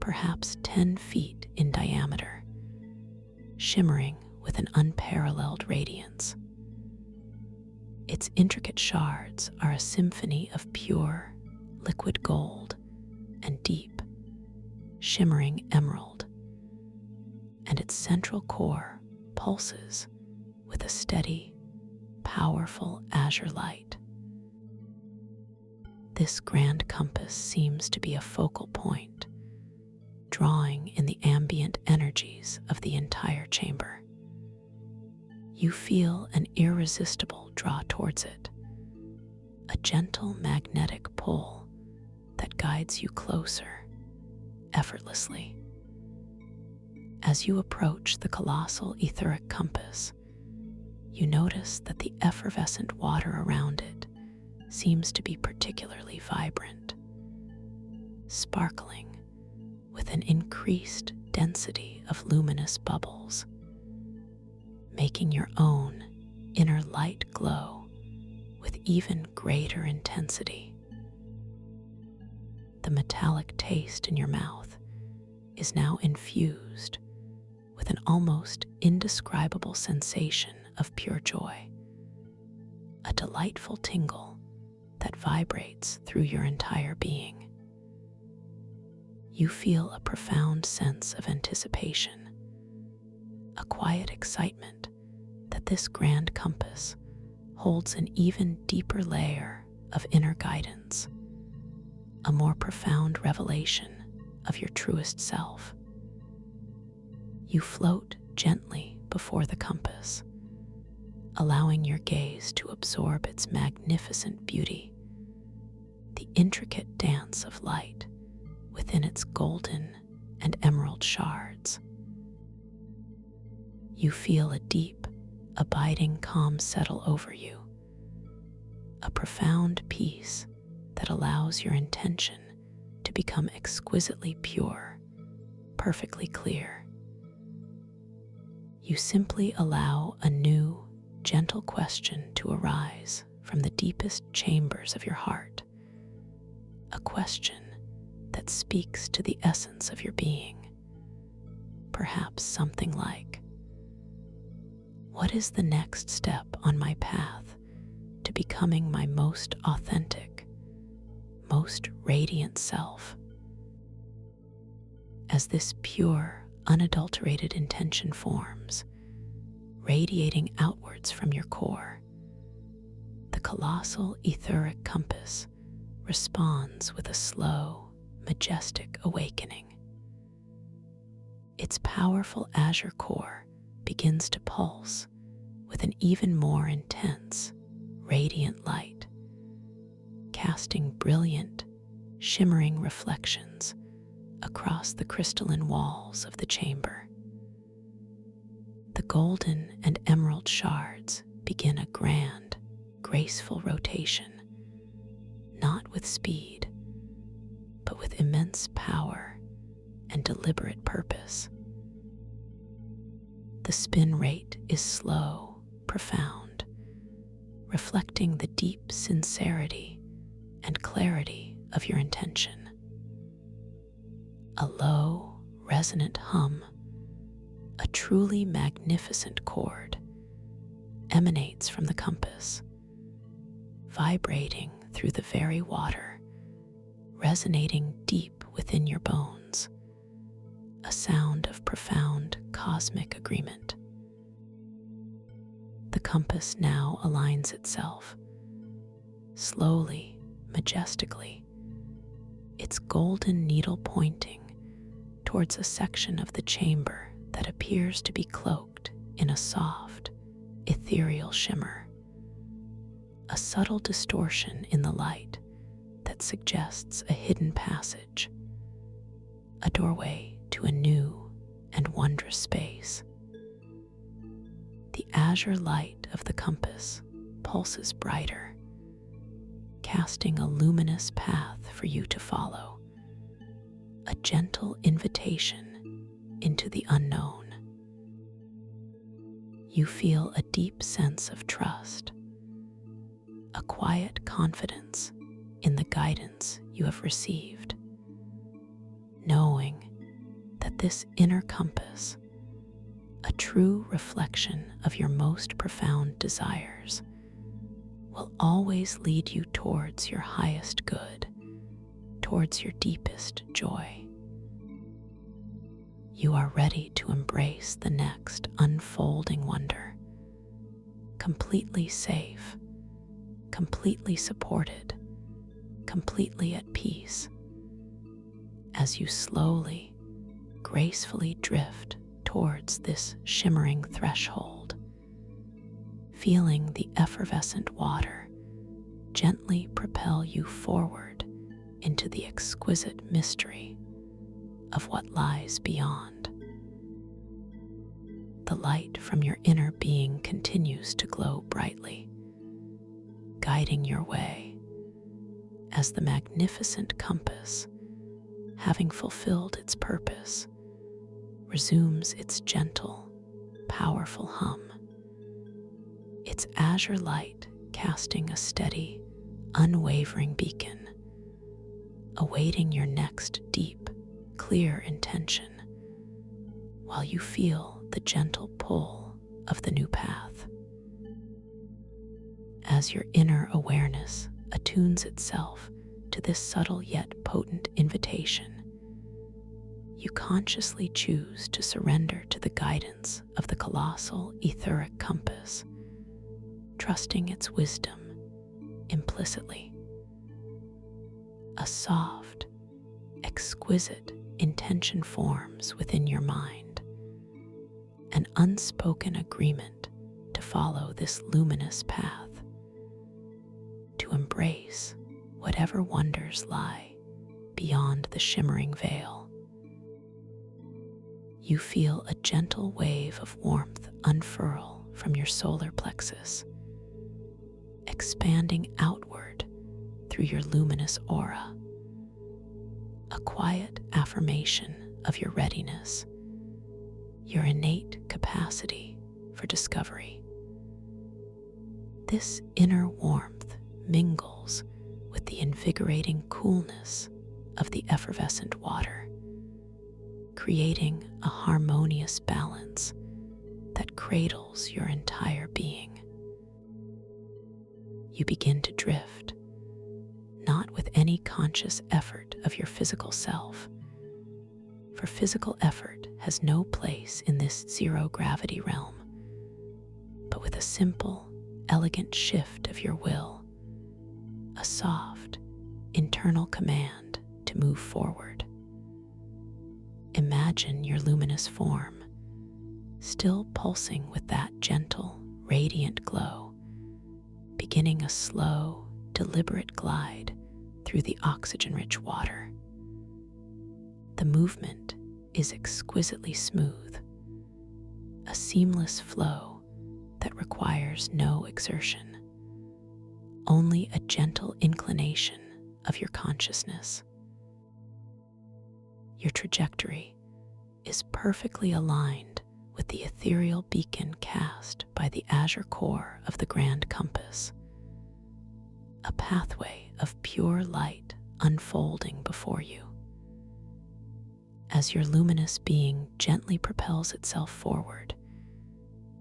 perhaps 10 feet in diameter, shimmering with an unparalleled radiance. Its intricate shards are a symphony of pure, liquid gold and deep, shimmering emerald, and its central core pulses with a steady, powerful azure light. This grand compass seems to be a focal point, drawing in the ambient energies of the entire chamber. You feel an irresistible draw towards it, a gentle magnetic pull that guides you closer, effortlessly. As you approach the colossal etheric compass, you notice that the effervescent water around it seems to be particularly vibrant, sparkling with an increased density of luminous bubbles, making your own inner light glow with even greater intensity. The metallic taste in your mouth is now infused with an almost indescribable sensation of pure joy, a delightful tingle that vibrates through your entire being. You feel a profound sense of anticipation, a quiet excitement that this grand compass holds an even deeper layer of inner guidance, a more profound revelation of your truest self. You float gently before the compass, allowing your gaze to absorb its magnificent beauty, the intricate dance of light within its golden and emerald shards. You feel a deep, abiding calm settle over you, a profound peace that allows your intention to become exquisitely pure, perfectly clear. You simply allow a new, gentle question to arise from the deepest chambers of your heart, a question that speaks to the essence of your being. Perhaps something like, what is the next step on my path to becoming my most authentic, most radiant self? As this pure, unadulterated intention forms, radiating outwards from your core, the colossal etheric compass responds with a slow, majestic awakening. Its powerful azure core begins to pulse with an even more intense, radiant light, casting brilliant, shimmering reflections across the crystalline walls of the chamber. The golden and emerald shards begin a grand, graceful rotation, not with speed, but with immense power and deliberate purpose. The spin rate is slow, profound, reflecting the deep sincerity and clarity of your intention. A low, resonant hum, a truly magnificent chord, emanates from the compass, vibrating through the very water, resonating deep within your bones, a sound of profound cosmic agreement. The compass now aligns itself, slowly, majestically, its golden needle pointing towards a section of the chamber that appears to be cloaked in a soft, ethereal shimmer, a subtle distortion in the light that suggests a hidden passage, a doorway to a new and wondrous space. The azure light of the compass pulses brighter, casting a luminous path for you to follow, a gentle invitation into the unknown. You feel a deep sense of trust, a quiet confidence in the guidance you have received, knowing that this inner compass, a true reflection of your most profound desires, will always lead you towards your highest good, towards your deepest joy. You are ready to embrace the next unfolding wonder, completely safe, completely supported, completely at peace, as you slowly, gracefully drift towards this shimmering threshold, feeling the effervescent water gently propel you forward into the exquisite mystery of what lies beyond. The light from your inner being continues to glow brightly, guiding your way as the magnificent compass, having fulfilled its purpose, resumes its gentle, powerful hum, its azure light casting a steady, unwavering beacon, awaiting your next deep, clear intention, while you feel the gentle pull of the new path. As your inner awareness attunes itself to this subtle yet potent invitation, you consciously choose to surrender to the guidance of the colossal etheric compass, trusting its wisdom implicitly. A soft, exquisite intention forms within your mind, an unspoken agreement to follow this luminous path, to embrace whatever wonders lie beyond the shimmering veil. You feel a gentle wave of warmth unfurl from your solar plexus, expanding outward through your luminous aura, a quiet affirmation of your readiness, your innate capacity for discovery. This inner warmth mingles with the invigorating coolness of the effervescent water, creating a harmonious balance that cradles your entire being. You begin to drift, not with any conscious effort of your physical self, for physical effort has no place in this zero-gravity realm, but with a simple, elegant shift of your will, a soft, internal command to move forward. Imagine your luminous form, still pulsing with that gentle, radiant glow, beginning a slow, deliberate glide through the oxygen-rich water. The movement is exquisitely smooth, a seamless flow that requires no exertion, only a gentle inclination of your consciousness. Your trajectory is perfectly aligned with the ethereal beacon cast by the azure core of the grand compass, a pathway of pure light unfolding before you. As your luminous being gently propels itself forward,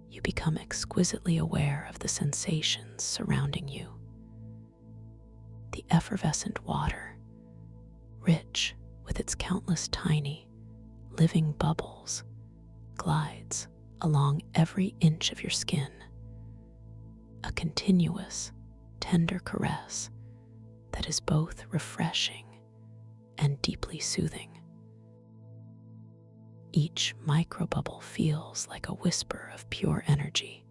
you become exquisitely aware of the sensations surrounding you. The effervescent water, rich with its countless tiny, living bubbles, glides along every inch of your skin, a continuous, tender caress that is both refreshing and deeply soothing. Each microbubble feels like a whisper of pure energy,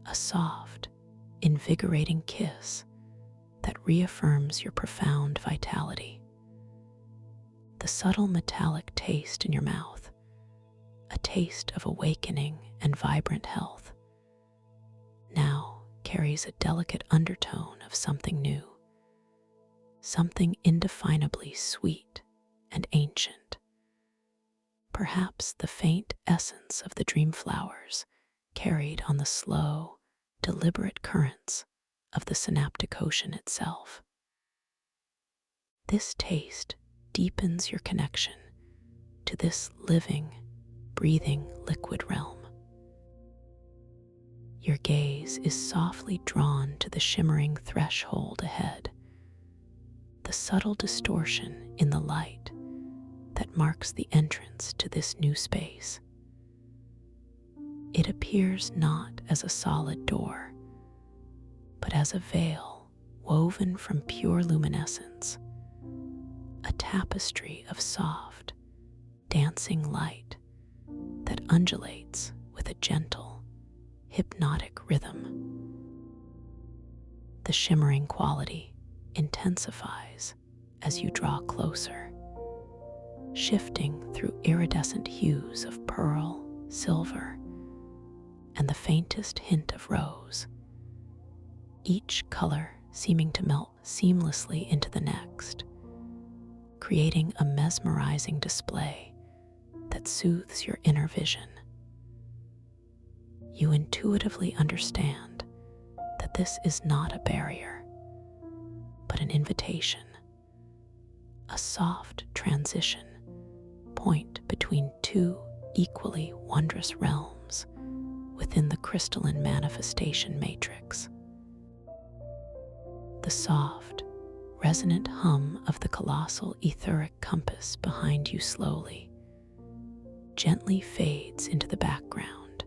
a soft, invigorating kiss that reaffirms your profound vitality. The subtle metallic taste in your mouth, a taste of awakening and vibrant health, now carries a delicate undertone of something new, something indefinably sweet and ancient. Perhaps the faint essence of the dream flowers carried on the slow, deliberate currents of the synaptic ocean itself. This taste deepens your connection to this living, breathing liquid realm. Your gaze is softly drawn to the shimmering threshold ahead, the subtle distortion in the light that marks the entrance to this new space. It appears not as a solid door, but as a veil woven from pure luminescence, a tapestry of soft, dancing light that undulates with a gentle, hypnotic rhythm. The shimmering quality intensifies as you draw closer, shifting through iridescent hues of pearl, silver, and the faintest hint of rose, each color seeming to melt seamlessly into the next, creating a mesmerizing display that soothes your inner vision. You intuitively understand that this is not a barrier, but an invitation, a soft transition point between two equally wondrous realms within the crystalline manifestation matrix. The soft, resonant hum of the colossal etheric compass behind you slowly, gently fades into the background,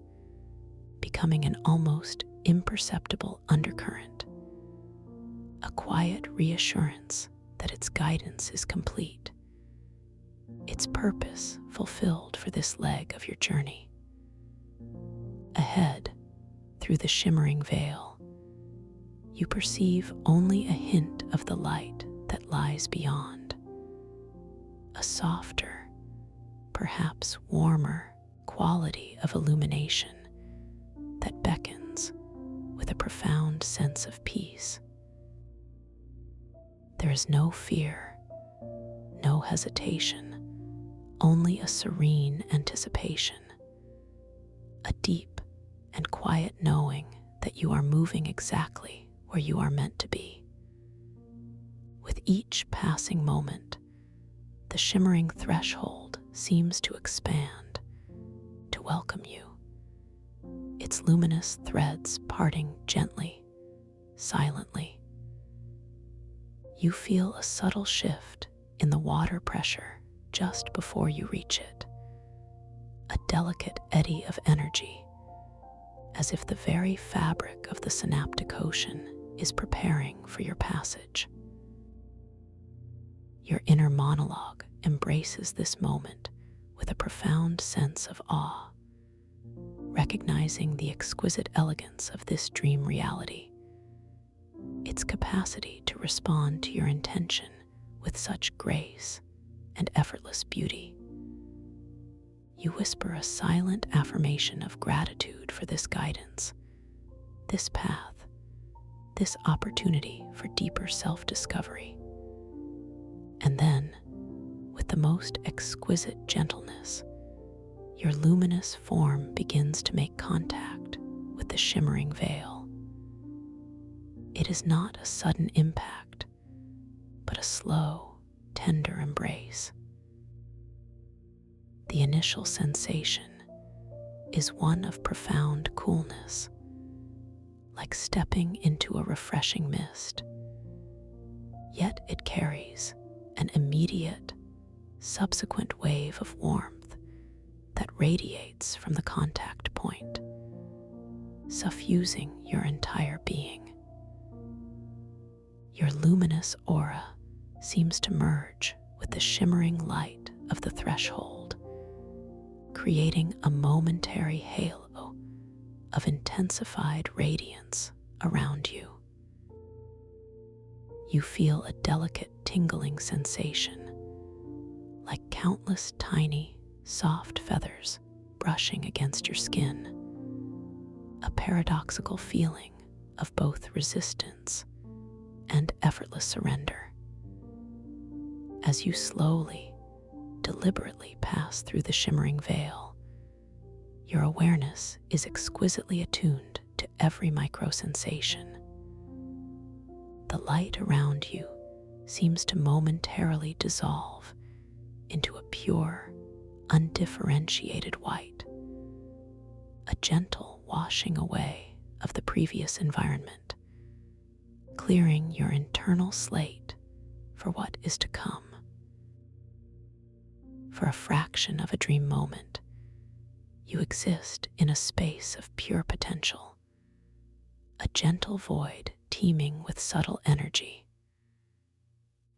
becoming an almost imperceptible undercurrent, a quiet reassurance that its guidance is complete, its purpose fulfilled for this leg of your journey. Ahead, through the shimmering veil, you perceive only a hint of the light that lies beyond, a softer, perhaps warmer quality of illumination that beckons with a profound sense of peace. There is no fear, no hesitation, only a serene anticipation, a deep and quiet knowing that you are moving exactly where you are meant to be. With each passing moment, the shimmering threshold seems to expand, to welcome you, its luminous threads parting gently, silently. You feel a subtle shift in the water pressure just before you reach it, a delicate eddy of energy, as if the very fabric of the synaptic ocean is preparing for your passage. Your inner monologue embraces this moment with a profound sense of awe, recognizing the exquisite elegance of this dream reality, its capacity to respond to your intention with such grace and effortless beauty. You whisper a silent affirmation of gratitude for this guidance, this path, this opportunity for deeper self-discovery. And then, with the most exquisite gentleness, your luminous form begins to make contact with the shimmering veil. It is not a sudden impact, but a slow, tender embrace. The initial sensation is one of profound coolness, like stepping into a refreshing mist. Yet it carries an immediate, subsequent wave of warmth that radiates from the contact point, suffusing your entire being. Your luminous aura seems to merge with the shimmering light of the threshold, creating a momentary halo of intensified radiance around you. You feel a delicate tingling sensation, like countless tiny, soft feathers brushing against your skin, a paradoxical feeling of both resistance and effortless surrender. As you slowly, deliberately pass through the shimmering veil, your awareness is exquisitely attuned to every micro-sensation. The light around you seems to momentarily dissolve into a pure, undifferentiated white, a gentle washing away of the previous environment, clearing your internal slate for what is to come. For a fraction of a dream moment, you exist in a space of pure potential, a gentle void teeming with subtle energy.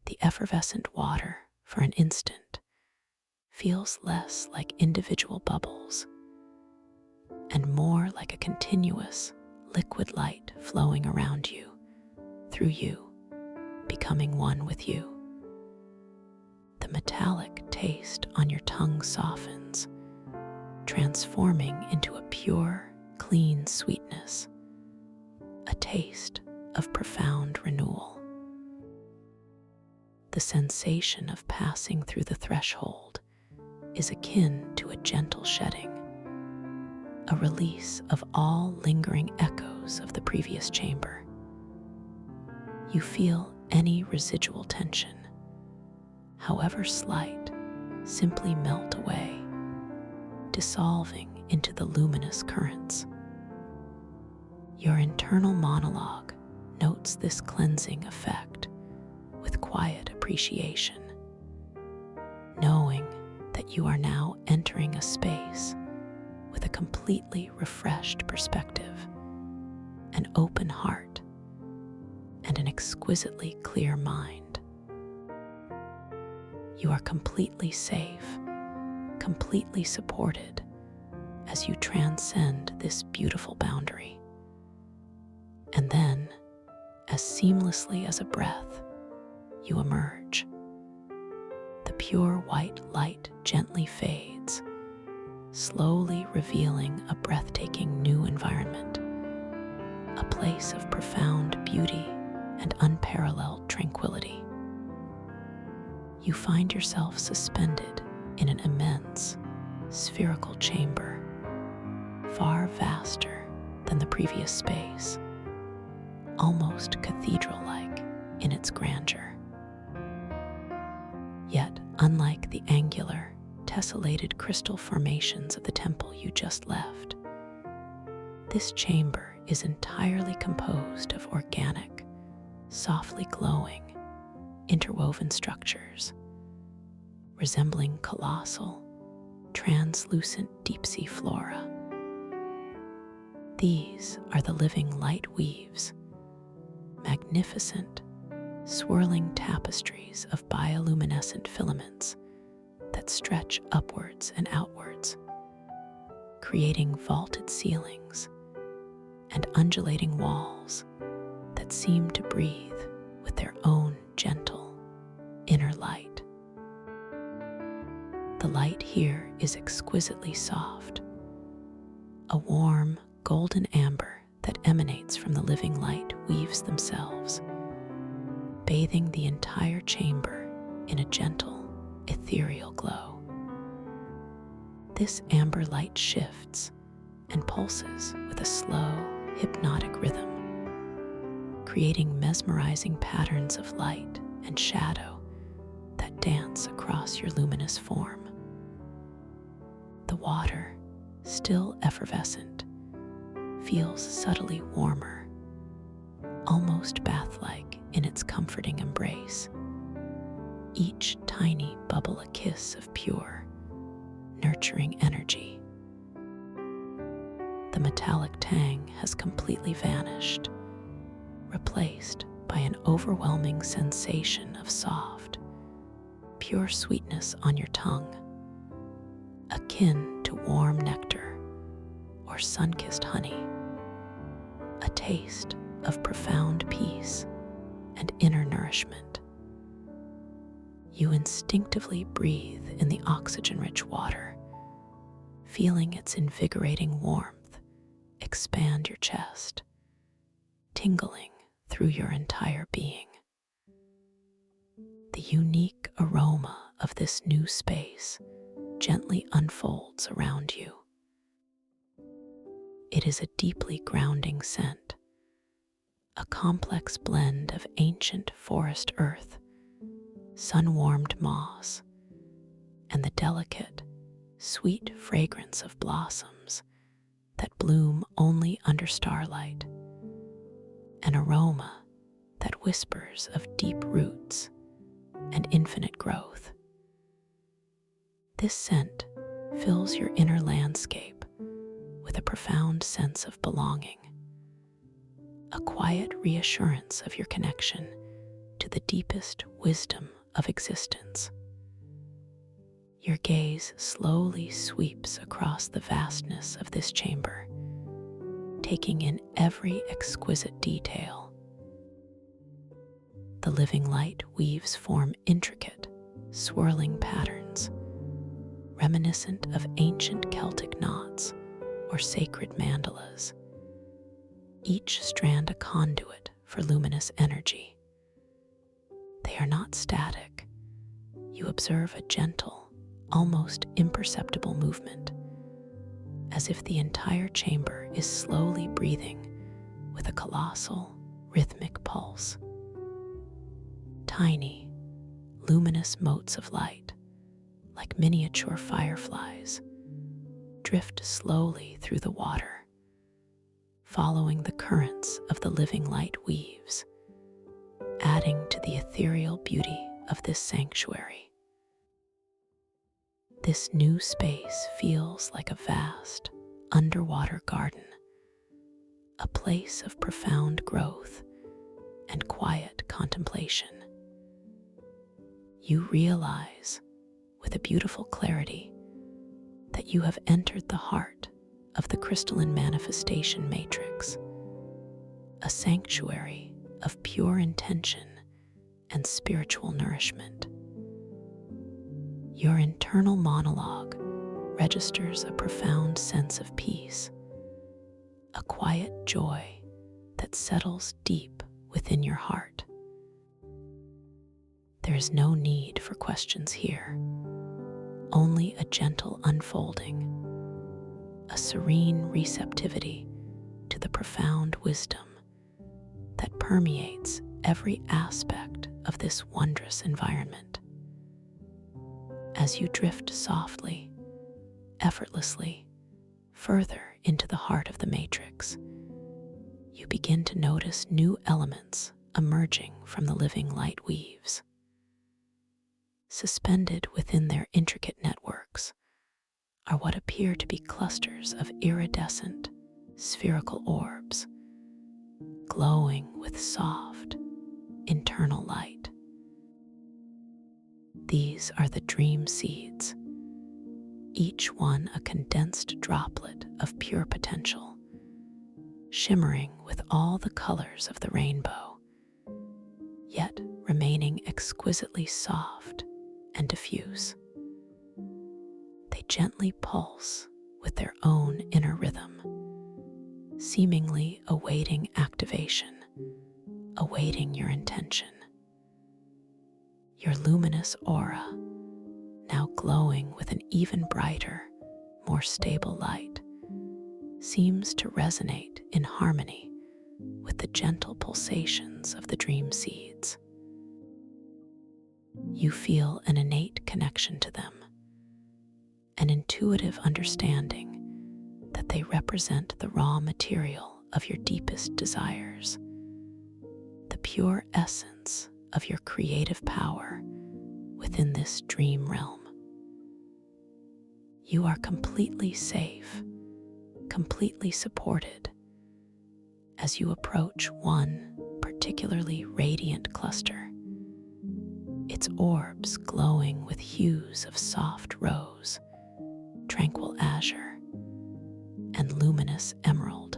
The effervescent water, for an instant, feels less like individual bubbles and more like a continuous, liquid light flowing around you, through you, becoming one with you. The metallic taste on your tongue softens, transforming into a pure, clean sweetness, a taste of profound renewal. The sensation of passing through the threshold is akin to a gentle shedding, a release of all lingering echoes of the previous chamber. You feel any residual tension, however slight, simply melt away, dissolving into the luminous currents. Your internal monologue notes this cleansing effect with quiet appreciation, knowing that you are now entering a space with a completely refreshed perspective, an open heart, and an exquisitely clear mind. You are completely safe, completely supported as you transcend this beautiful boundary. And then, as seamlessly as a breath, you emerge. The pure white light gently fades, slowly revealing a breathtaking new environment, a place of profound beauty and unparalleled tranquility. You find yourself suspended in an immense, spherical chamber, far vaster than the previous space, almost cathedral-like in its grandeur. Yet, unlike the angular, tessellated crystal formations of the temple you just left, this chamber is entirely composed of organic, softly glowing, interwoven structures, resembling colossal, translucent deep-sea flora. These are the living light weaves, magnificent, swirling tapestries of bioluminescent filaments that stretch upwards and outwards, creating vaulted ceilings and undulating walls that seem to breathe with their own gentle inner light. The light here is exquisitely soft, a warm golden amber that emanates from the living light weaves themselves, bathing the entire chamber in a gentle, ethereal glow. This amber light shifts and pulses with a slow, hypnotic rhythm, creating mesmerizing patterns of light and shadow that dance across your luminous form. The water, still effervescent, feels subtly warmer, almost bath-like in its comforting embrace, each tiny bubble a kiss of pure, nurturing energy. The metallic tang has completely vanished, replaced by an overwhelming sensation of soft, pure sweetness on your tongue, akin to warm nectar or sun-kissed honey, a taste of profound peace and inner nourishment. You instinctively breathe in the oxygen-rich water, feeling its invigorating warmth expand your chest, tingling through your entire being. The unique aroma of this new space gently unfolds around you. It is a deeply grounding scent, a complex blend of ancient forest earth, sun-warmed moss, and the delicate, sweet fragrance of blossoms that bloom only under starlight, an aroma that whispers of deep roots and infinite growth. This scent fills your inner landscape with a profound sense of belonging, a quiet reassurance of your connection to the deepest wisdom of existence. Your gaze slowly sweeps across the vastness of this chamber, taking in every exquisite detail. The living light weaves form intricate, swirling patterns, reminiscent of ancient Celtic knots or sacred mandalas, each strand a conduit for luminous energy. They are not static. You observe a gentle, almost imperceptible movement, as if the entire chamber is slowly breathing with a colossal, rhythmic pulse. Tiny, luminous motes of light, like miniature fireflies, drift slowly through the water, following the currents of the living light weaves, adding to the ethereal beauty of this sanctuary. This new space feels like a vast, underwater garden, a place of profound growth and quiet contemplation. You realize, with a beautiful clarity, that you have entered the heart of the crystalline manifestation matrix, a sanctuary of pure intention and spiritual nourishment. Your internal monologue registers a profound sense of peace, a quiet joy that settles deep within your heart. There is no need for questions here, only a gentle unfolding, a serene receptivity to the profound wisdom that permeates every aspect of this wondrous environment. As you drift softly, effortlessly, further into the heart of the matrix, you begin to notice new elements emerging from the living light weaves. Suspended within their intricate networks are what appear to be clusters of iridescent, spherical orbs, glowing with soft, internal light. These are the dream seeds, each one a condensed droplet of pure potential, shimmering with all the colors of the rainbow, yet remaining exquisitely soft and diffuse. They gently pulse with their own inner rhythm, seemingly awaiting activation, awaiting your intention. Your luminous aura, now glowing with an even brighter, more stable light, seems to resonate in harmony with the gentle pulsations of the dream seeds. You feel an innate connection to them, an intuitive understanding that they represent the raw material of your deepest desires, the pure essence of your creative power within this dream realm. You are completely safe, completely supported as you approach one particularly radiant cluster, its orbs glowing with hues of soft rose, tranquil azure, and luminous emerald.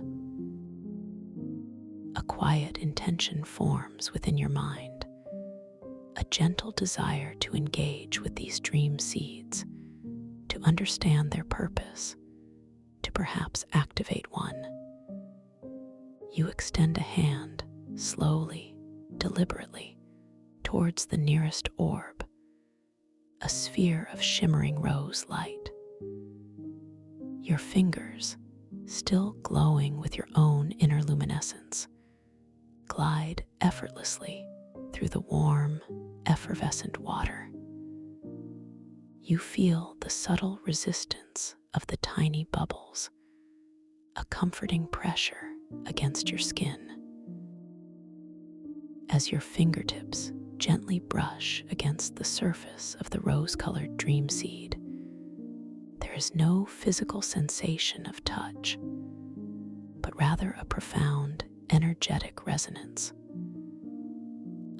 A quiet intention forms within your mind, a gentle desire to engage with these dream seeds, to understand their purpose, to perhaps activate one. You extend a hand, slowly, deliberately, towards the nearest orb, a sphere of shimmering rose light. Your fingers, still glowing with your own inner luminescence, glide effortlessly through the warm, effervescent water. You feel the subtle resistance of the tiny bubbles, a comforting pressure against your skin. As your fingertips gently brush against the surface of the rose-colored dream seed, there is no physical sensation of touch, but rather a profound, energetic resonance.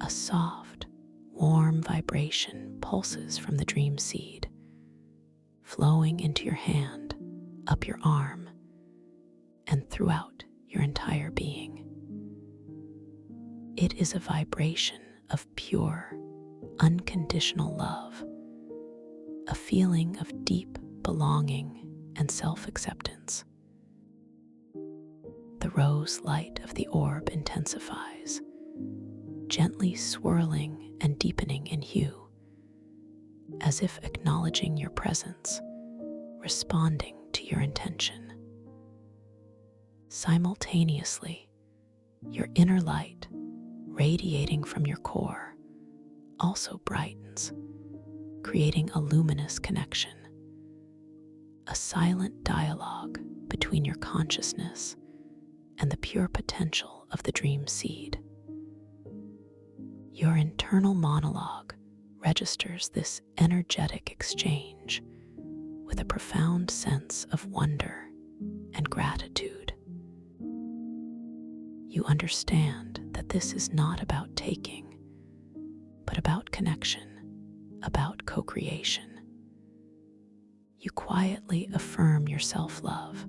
A soft, warm vibration pulses from the dream seed, flowing into your hand, up your arm, and throughout your entire being. It is a vibration of pure, unconditional love, a feeling of deep belonging and self-acceptance. The rose light of the orb intensifies, gently swirling and deepening in hue, as if acknowledging your presence, responding to your intention. Simultaneously, your inner light, radiating from your core, also brightens, creating a luminous connection, a silent dialogue between your consciousness and the pure potential of the dream seed. Your internal monologue registers this energetic exchange with a profound sense of wonder and gratitude. You understand that this is not about taking, but about connection, about co-creation. You quietly affirm your self-love,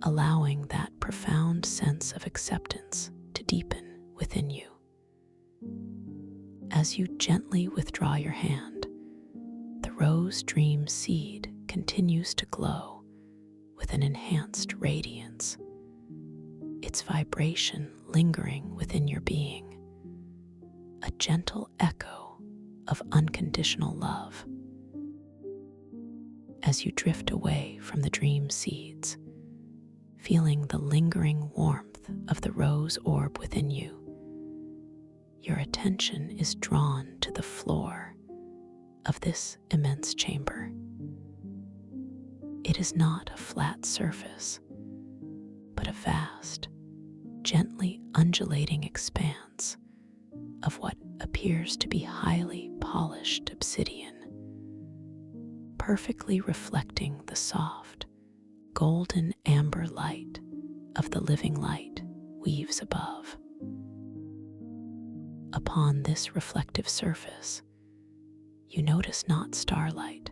allowing that profound sense of acceptance to deepen within you. As you gently withdraw your hand, the rose dream seed continues to glow with an enhanced radiance, its vibration lingering within your being, a gentle echo of unconditional love. As you drift away from the dream seeds, feeling the lingering warmth of the rose orb within you, your attention is drawn to the floor of this immense chamber. It is not a flat surface, but a vast, gently undulating expanse of what appears to be highly polished obsidian, perfectly reflecting the soft, golden amber light of the living light weaves above. Upon this reflective surface, you notice not starlight,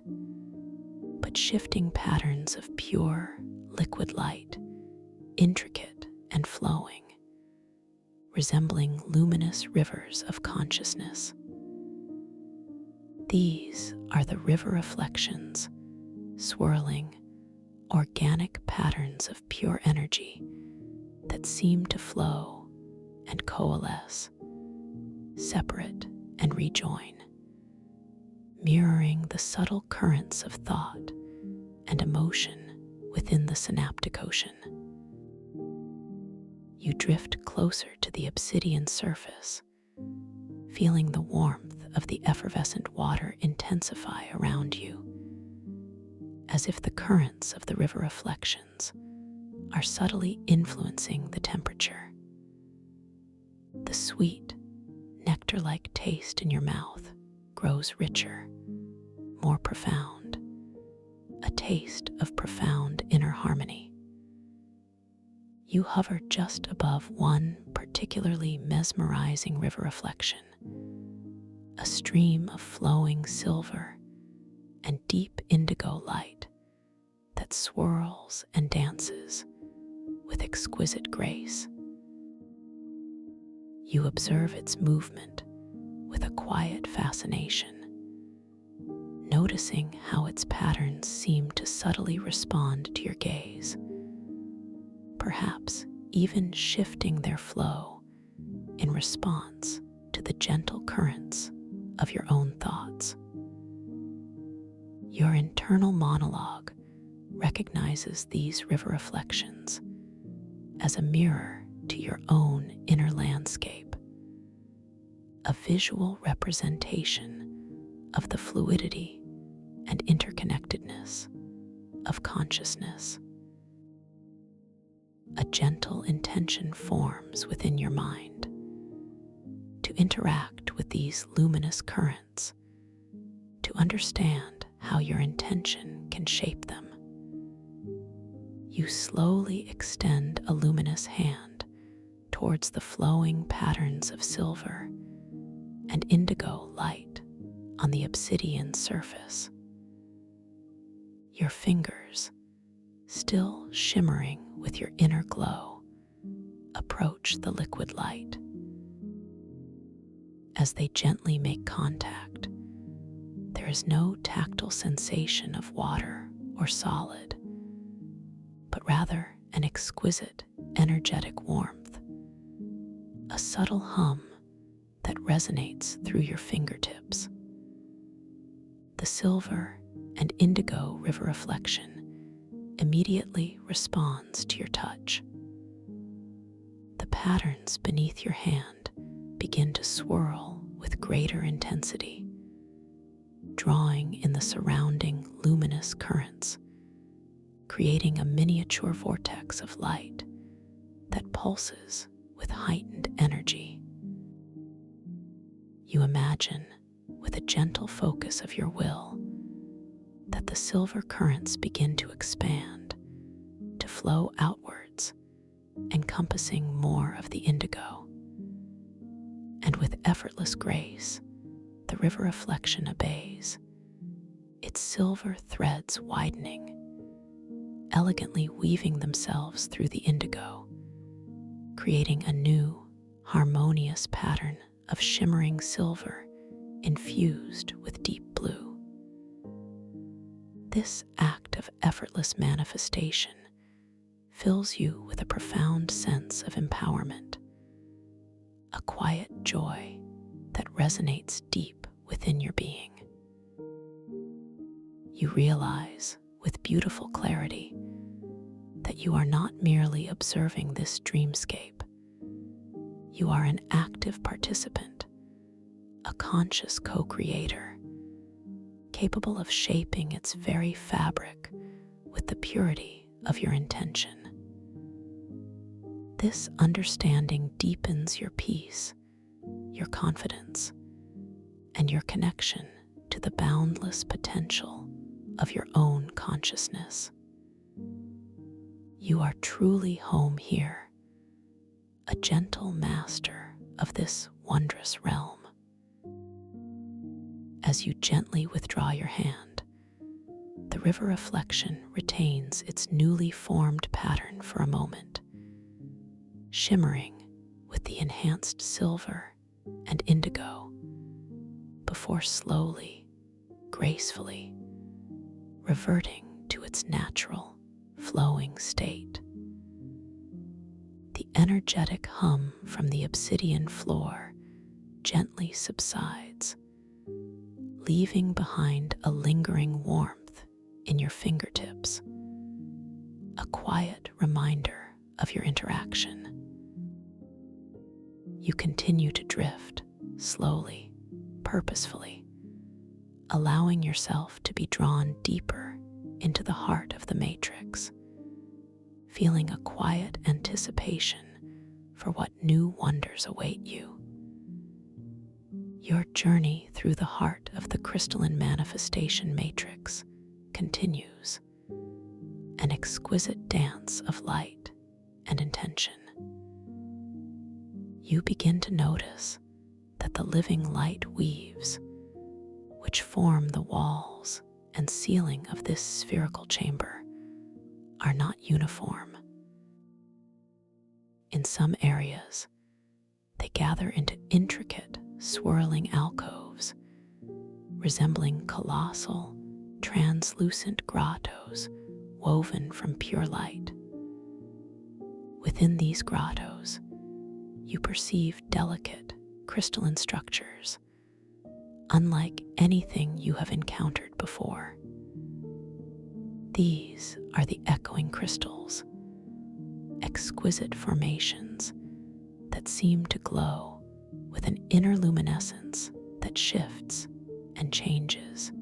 but shifting patterns of pure, liquid light, intricate and flowing, resembling luminous rivers of consciousness. These are the river reflections, swirling, organic patterns of pure energy that seem to flow and coalesce, separate and rejoin, mirroring the subtle currents of thought and emotion within the synaptic ocean. You drift closer to the obsidian surface, feeling the warmth of the effervescent water intensify around you, as if the currents of the river reflections are subtly influencing the temperature. The sweet, nectar-like taste in your mouth grows richer, more profound, a taste of profound inner harmony. You hover just above one particularly mesmerizing river reflection, a stream of flowing silver and deep indigo light that swirls and dances with exquisite grace. You observe its movement with a quiet fascination, noticing how its patterns seem to subtly respond to your gaze, perhaps even shifting their flow in response to the gentle currents of your own thoughts. Your internal monologue recognizes these river reflections as a mirror to your own inner landscape, a visual representation of the fluidity and interconnectedness of consciousness. A gentle intention forms within your mind to interact with these luminous currents, to understand how your intention can shape them. You slowly extend a luminous hand towards the flowing patterns of silver and indigo light on the obsidian surface. Your fingers, still shimmering with your inner glow, approach the liquid light. As they gently make contact, there is no tactile sensation of water or solid, but rather an exquisite, energetic warmth, a subtle hum resonates through your fingertips. The silver and indigo river reflection immediately responds to your touch. The patterns beneath your hand begin to swirl with greater intensity, drawing in the surrounding luminous currents, creating a miniature vortex of light that pulses with heightened energy. You imagine, with a gentle focus of your will, that the silver currents begin to expand, to flow outwards, encompassing more of the indigo. And with effortless grace, the river reflection obeys, its silver threads widening, elegantly weaving themselves through the indigo, creating a new, harmonious pattern of shimmering silver infused with deep blue. This act of effortless manifestation fills you with a profound sense of empowerment, a quiet joy that resonates deep within your being. You realize with beautiful clarity that you are not merely observing this dreamscape. You are an active participant, a conscious co-creator, capable of shaping its very fabric with the purity of your intention. This understanding deepens your peace, your confidence, and your connection to the boundless potential of your own consciousness. You are truly home here, a gentle master of this wondrous realm. As you gently withdraw your hand, the river reflection retains its newly formed pattern for a moment, shimmering with the enhanced silver and indigo, before slowly, gracefully, reverting to its natural, flowing state. The energetic hum from the obsidian floor gently subsides, leaving behind a lingering warmth in your fingertips, a quiet reminder of your interaction. You continue to drift, slowly, purposefully, allowing yourself to be drawn deeper into the heart of the matrix, feeling a quiet anticipation for what new wonders await you. Your journey through the heart of the crystalline manifestation matrix continues, an exquisite dance of light and intention. You begin to notice that the living light weaves, which form the walls and ceiling of this spherical chamber, are not uniform. In some areas, they gather into intricate, swirling alcoves, resembling colossal, translucent grottos woven from pure light. Within these grottos, you perceive delicate, crystalline structures, unlike anything you have encountered before. These are the echoing crystals, exquisite formations that seem to glow with an inner luminescence that shifts and changes,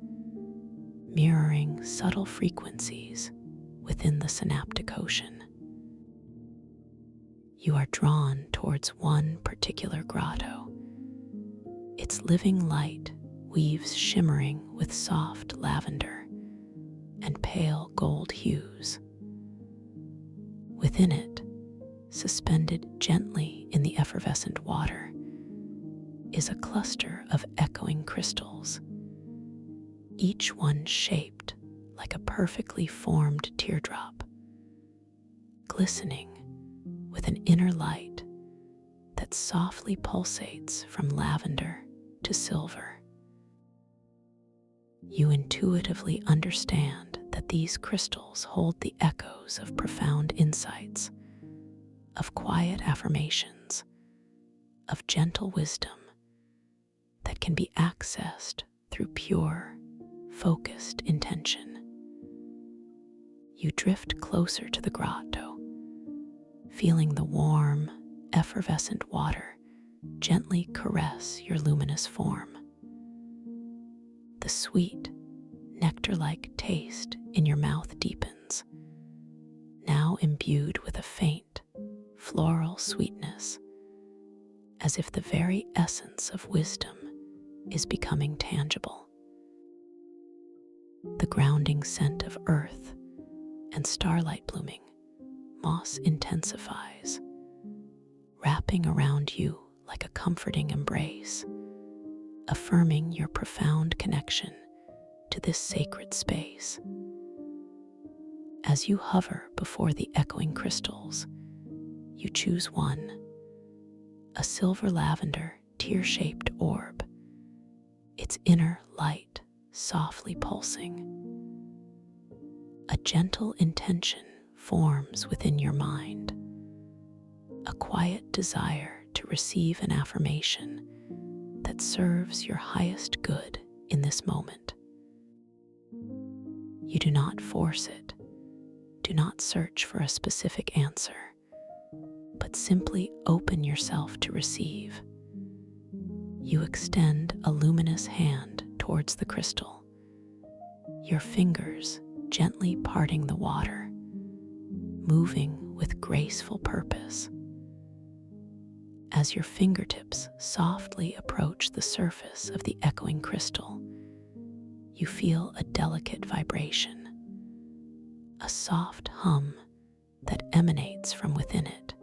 mirroring subtle frequencies within the synaptic ocean. You are drawn towards one particular grotto. Its living light weaves shimmering with soft lavender and pale gold hues. Within it, suspended gently in the effervescent water, is a cluster of echoing crystals, each one shaped like a perfectly formed teardrop, glistening with an inner light that softly pulsates from lavender to silver. You intuitively understand that these crystals hold the echoes of profound insights, of quiet affirmations, of gentle wisdom, can be accessed through pure, focused intention. You drift closer to the grotto, feeling the warm, effervescent water gently caress your luminous form. The sweet, nectar-like taste in your mouth deepens, now imbued with a faint, floral sweetness, as if the very essence of wisdom is becoming tangible. The grounding scent of earth and starlight blooming moss intensifies, wrapping around you like a comforting embrace, affirming your profound connection to this sacred space. As you hover before the echoing crystals, you choose one, a silver lavender tear-shaped orb, its inner light softly pulsing. A gentle intention forms within your mind, a quiet desire to receive an affirmation that serves your highest good in this moment. You do not force it, do not search for a specific answer, but simply open yourself to receive. You extend a luminous hand towards the crystal, your fingers gently parting the water, moving with graceful purpose. As your fingertips softly approach the surface of the echoing crystal, you feel a delicate vibration, a soft hum that emanates from within it,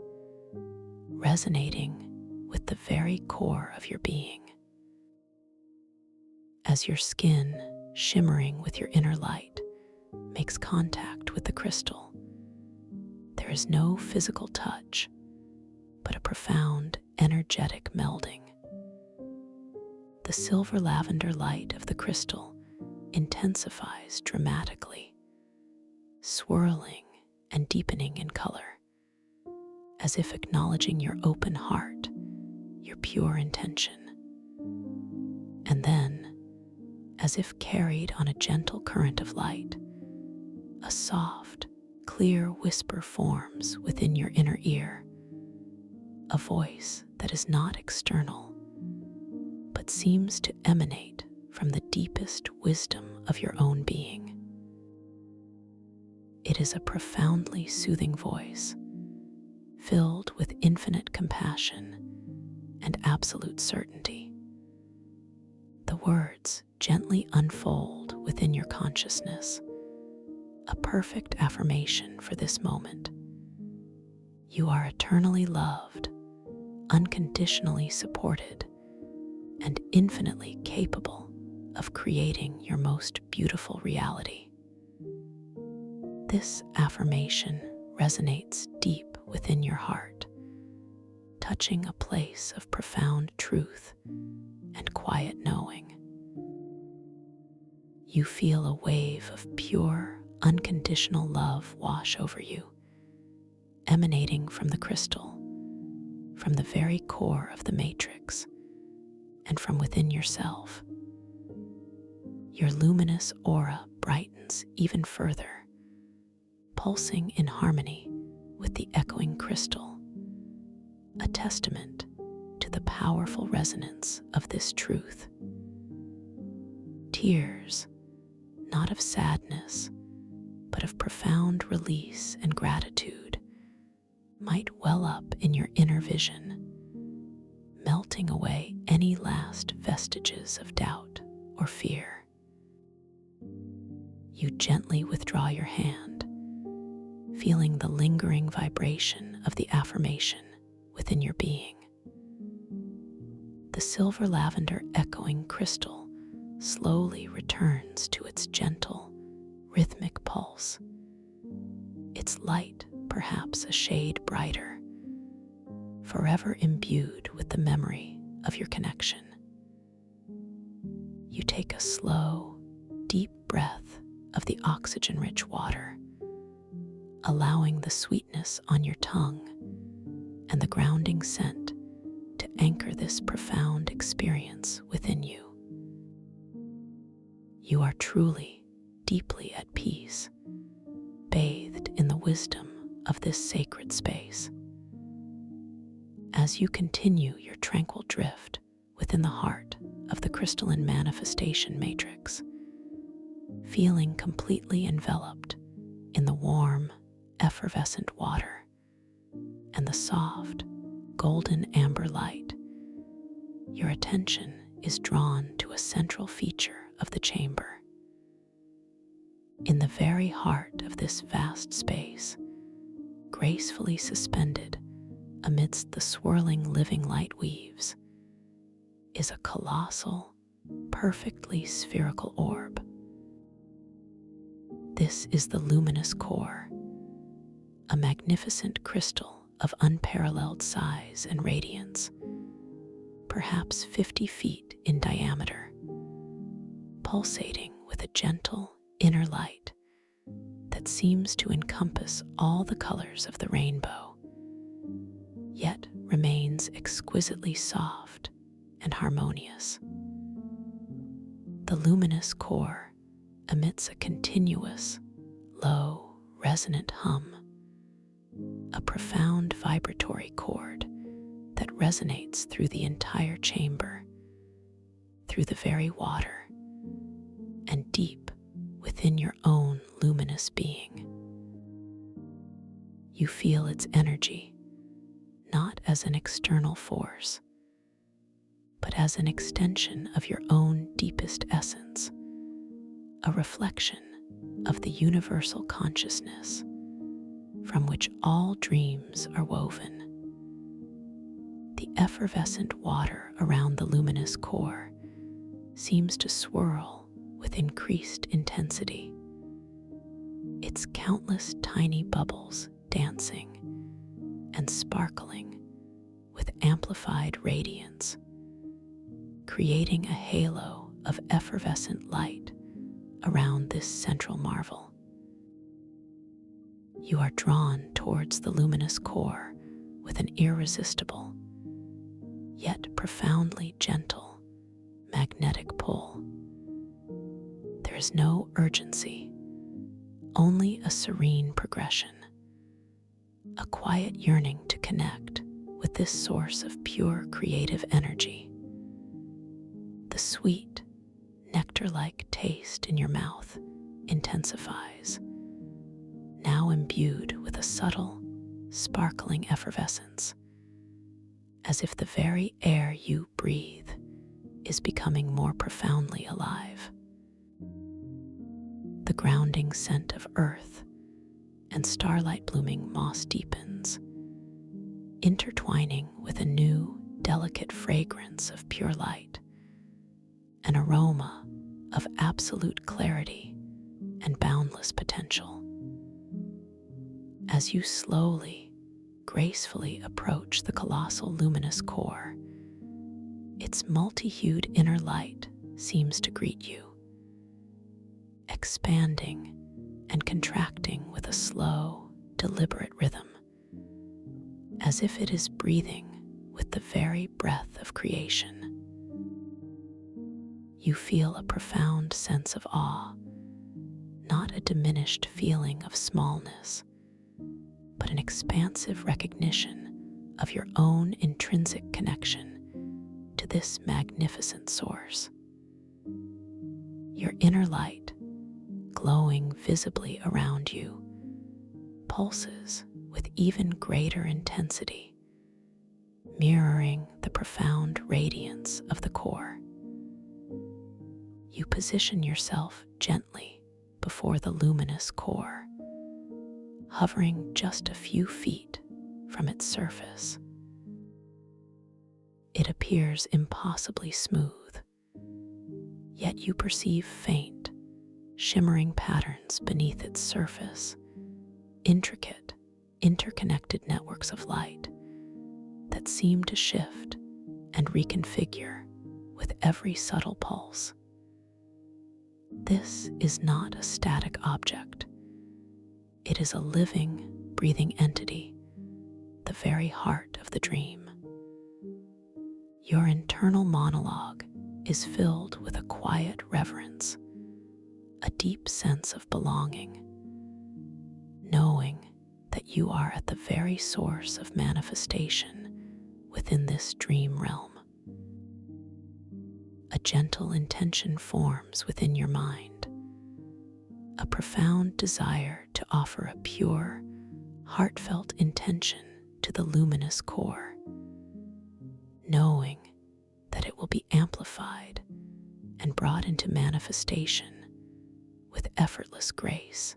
resonating with the very core of your being. As your skin, shimmering with your inner light, makes contact with the crystal, there is no physical touch, but a profound, energetic melding. The silver lavender light of the crystal intensifies dramatically, swirling and deepening in color, as if acknowledging your open heart, your pure intention. And then, as if carried on a gentle current of light, a soft, clear whisper forms within your inner ear, a voice that is not external, but seems to emanate from the deepest wisdom of your own being. It is a profoundly soothing voice, filled with infinite compassion and absolute certainty. The words gently unfold within your consciousness, a perfect affirmation for this moment. You are eternally loved, unconditionally supported, and infinitely capable of creating your most beautiful reality. This affirmation resonates deep within your heart, touching a place of profound truth and quiet knowing. You feel a wave of pure, unconditional love wash over you, emanating from the crystal, from the very core of the matrix, and from within yourself. Your luminous aura brightens even further, pulsing in harmony with the echoing crystal, a testament to the powerful resonance of this truth. Tears, not of sadness, but of profound release and gratitude, might well up in your inner vision, melting away any last vestiges of doubt or fear. You gently withdraw your hand, feeling the lingering vibration of the affirmation within your being. The silver lavender echoing crystal slowly returns to its gentle, rhythmic pulse, its light perhaps a shade brighter, forever imbued with the memory of your connection. You take a slow, deep breath of the oxygen-rich water, allowing the sweetness on your tongue and the grounding scent to anchor this profound experience within you. You are truly, deeply at peace, bathed in the wisdom of this sacred space. As you continue your tranquil drift within the heart of the crystalline manifestation matrix, feeling completely enveloped in the warm, effervescent water and the soft, golden amber light, your attention is drawn to a central feature of the chamber. In the very heart of this vast space, gracefully suspended amidst the swirling living light weaves, is a colossal, perfectly spherical orb. This is the luminous core, a magnificent crystal of unparalleled size and radiance, perhaps 50 feet in diameter, pulsating with a gentle inner light that seems to encompass all the colors of the rainbow, yet remains exquisitely soft and harmonious. The luminous core emits a continuous, low, resonant hum, a profound vibratory chord that resonates through the entire chamber, through the very water, and deep within your own luminous being. You feel its energy, not as an external force, but as an extension of your own deepest essence, a reflection of the universal consciousness from which all dreams are woven. The effervescent water around the luminous core seems to swirl with increased intensity, its countless tiny bubbles dancing and sparkling with amplified radiance, creating a halo of effervescent light around this central marvel. You are drawn towards the luminous core with an irresistible, yet profoundly gentle, magnetic pull. There is no urgency, only a serene progression, a quiet yearning to connect with this source of pure creative energy. The sweet, nectar-like taste in your mouth intensifies, now imbued with a subtle, sparkling effervescence, as if the very air you breathe is becoming more profoundly alive. The grounding scent of earth and starlight blooming moss deepens, intertwining with a new, delicate fragrance of pure light, an aroma of absolute clarity and boundless potential. As you slowly, gracefully approach the colossal luminous core, its multi-hued inner light seems to greet you, expanding and contracting with a slow, deliberate rhythm, as if it is breathing with the very breath of creation. You feel a profound sense of awe, not a diminished feeling of smallness, but an expansive recognition of your own intrinsic connection to this magnificent source. Your inner light, glowing visibly around you, pulses with even greater intensity, mirroring the profound radiance of the core. You position yourself gently before the luminous core, hovering just a few feet from its surface. It appears impossibly smooth, yet you perceive faint, shimmering patterns beneath its surface, intricate, interconnected networks of light that seem to shift and reconfigure with every subtle pulse. This is not a static object. It is a living, breathing entity, the very heart of the dream. Your internal monologue is filled with a quiet reverence, a deep sense of belonging, knowing that you are at the very source of manifestation within this dream realm. A gentle intention forms within your mind, a profound desire to offer a pure, heartfelt intention to the luminous core, knowing that it will be amplified and brought into manifestation with effortless grace.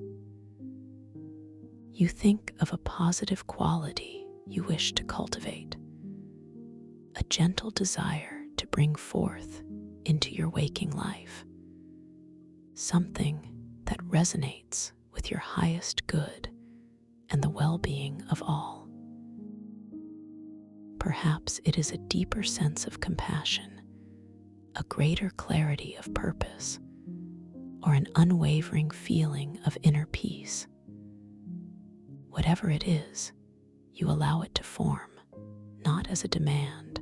You think of a positive quality you wish to cultivate, a gentle desire to bring forth into your waking life, something that resonates with your highest good and the well-being of all. Perhaps it is a deeper sense of compassion, a greater clarity of purpose, or an unwavering feeling of inner peace. Whatever it is, you allow it to form, not as a demand,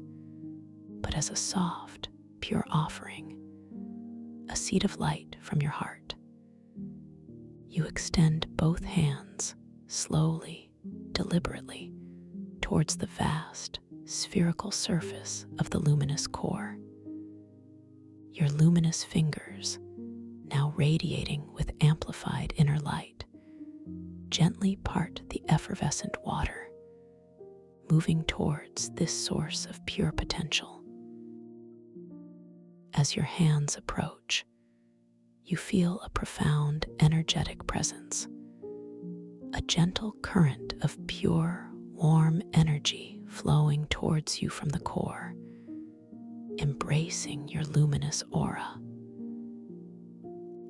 but as a soft, pure offering, a seed of light from your heart. You extend both hands, slowly, deliberately, towards the vast, spherical surface of the luminous core. Your luminous fingers, now radiating with amplified inner light, gently part the effervescent water, moving towards this source of pure potential. As your hands approach, you feel a profound energetic presence, a gentle current of pure, warm energy flowing towards you from the core, embracing your luminous aura.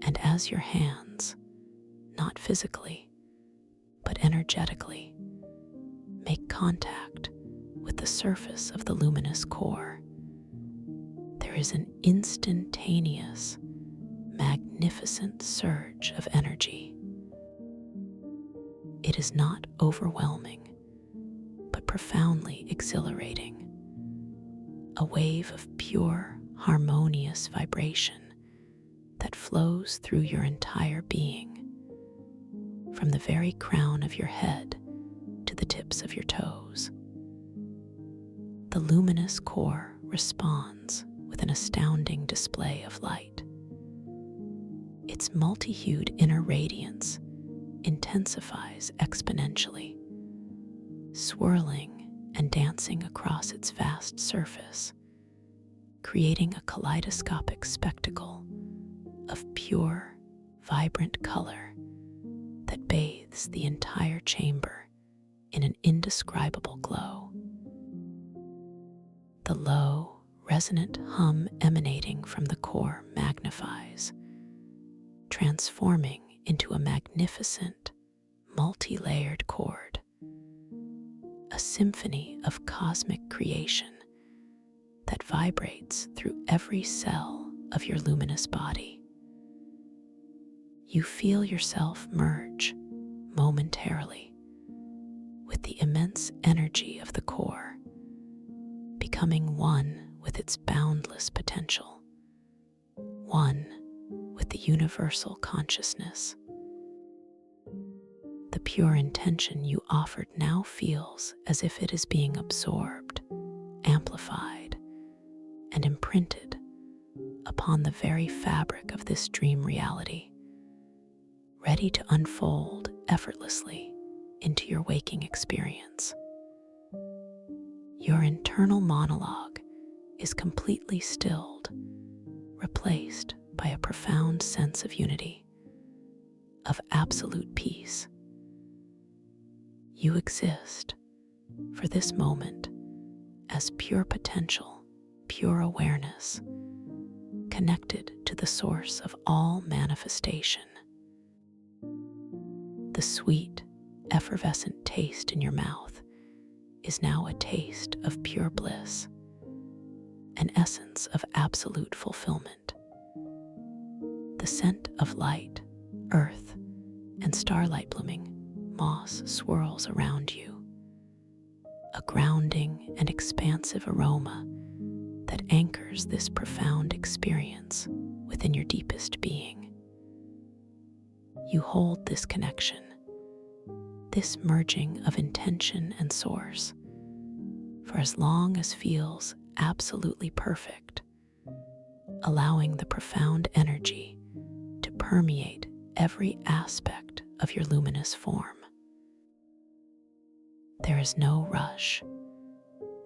And as your hands, not physically, but energetically, make contact with the surface of the luminous core, there is an instantaneous, magnificent surge of energy. It is not overwhelming, but profoundly exhilarating, a wave of pure, harmonious vibration that flows through your entire being, from the very crown of your head to the tips of your toes. The luminous core responds with an astounding display of light. Its multi-hued inner radiance intensifies exponentially, swirling and dancing across its vast surface, creating a kaleidoscopic spectacle of pure, vibrant color that bathes the entire chamber in an indescribable glow. The low, resonant hum emanating from the core magnifies, transforming into a magnificent, multi-layered chord, a symphony of cosmic creation that vibrates through every cell of your luminous body. You feel yourself merge momentarily with the immense energy of the core, becoming one with its boundless potential, one with the universal consciousness. The pure intention you offered now feels as if it is being absorbed, amplified, and imprinted upon the very fabric of this dream reality, ready to unfold effortlessly into your waking experience. Your internal monologue is completely stilled, replaced by a profound sense of unity, of absolute peace. You exist for this moment as pure potential, pure awareness, connected to the source of all manifestation. The sweet, effervescent taste in your mouth is now a taste of pure bliss, an essence of absolute fulfillment. The scent of light, earth, and starlight blooming moss swirls around you, a grounding and expansive aroma anchors this profound experience within your deepest being. You hold this connection, this merging of intention and source, for as long as feels absolutely perfect, allowing the profound energy to permeate every aspect of your luminous form. There is no rush,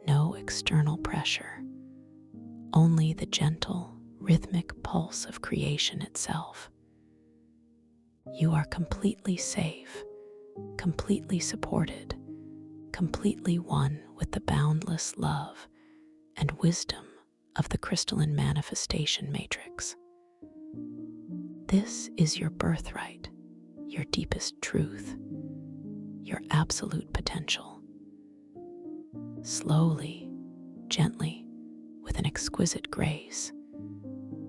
no external pressure, only the gentle, rhythmic pulse of creation itself. You are completely safe, completely supported, completely one with the boundless love and wisdom of the crystalline manifestation matrix. This is your birthright, your deepest truth, your absolute potential. Slowly, gently, with an exquisite grace,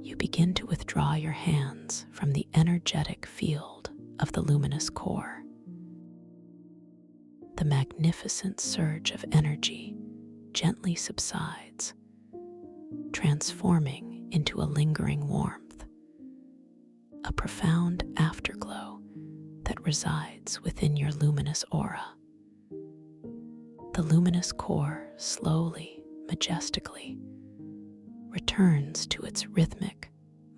you begin to withdraw your hands from the energetic field of the luminous core. The magnificent surge of energy gently subsides, transforming into a lingering warmth, a profound afterglow that resides within your luminous aura. The luminous core slowly, majestically, returns to its rhythmic,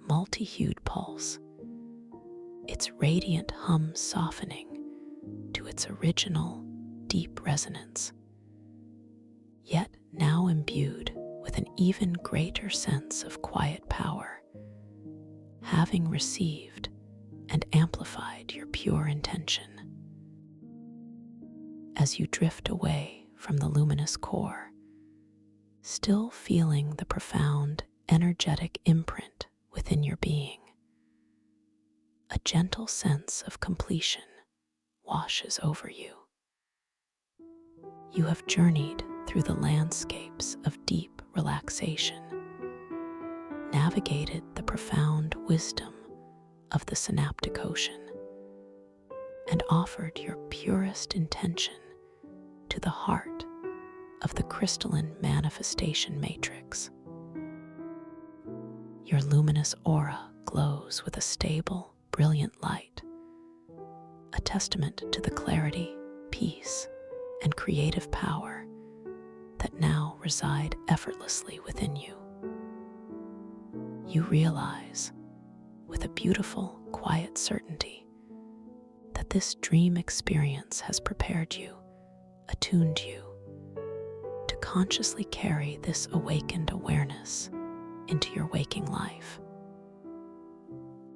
multi-hued pulse, its radiant hum softening to its original, deep resonance, yet now imbued with an even greater sense of quiet power, having received and amplified your pure intention. As you drift away from the luminous core, still feeling the profound, energetic imprint within your being, a gentle sense of completion washes over you. You have journeyed through the landscapes of deep relaxation, navigated the profound wisdom of the synaptic ocean, and offered your purest intention to the heart of the crystalline manifestation matrix. Your luminous aura glows with a stable, brilliant light, a testament to the clarity, peace, and creative power that now reside effortlessly within you. You realize, with a beautiful, quiet certainty, that this dream experience has prepared you, attuned you, to consciously carry this awakened awareness into your waking life.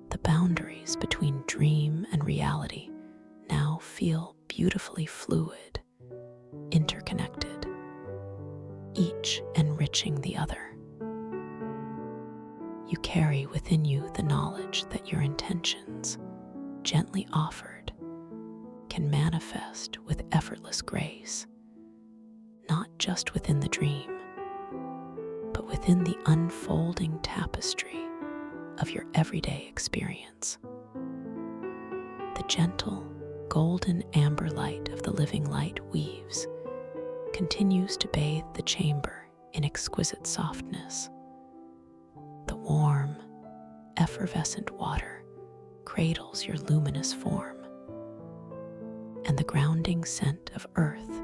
The boundaries between dream and reality now feel beautifully fluid, interconnected, each enriching the other. You carry within you the knowledge that your intentions, gently offered, can manifest with effortless grace, not just within the dream, but within the unfolding tapestry of your everyday experience. The gentle, golden amber light of the living light weaves, continues to bathe the chamber in exquisite softness. The warm, effervescent water cradles your luminous form, and the grounding scent of earth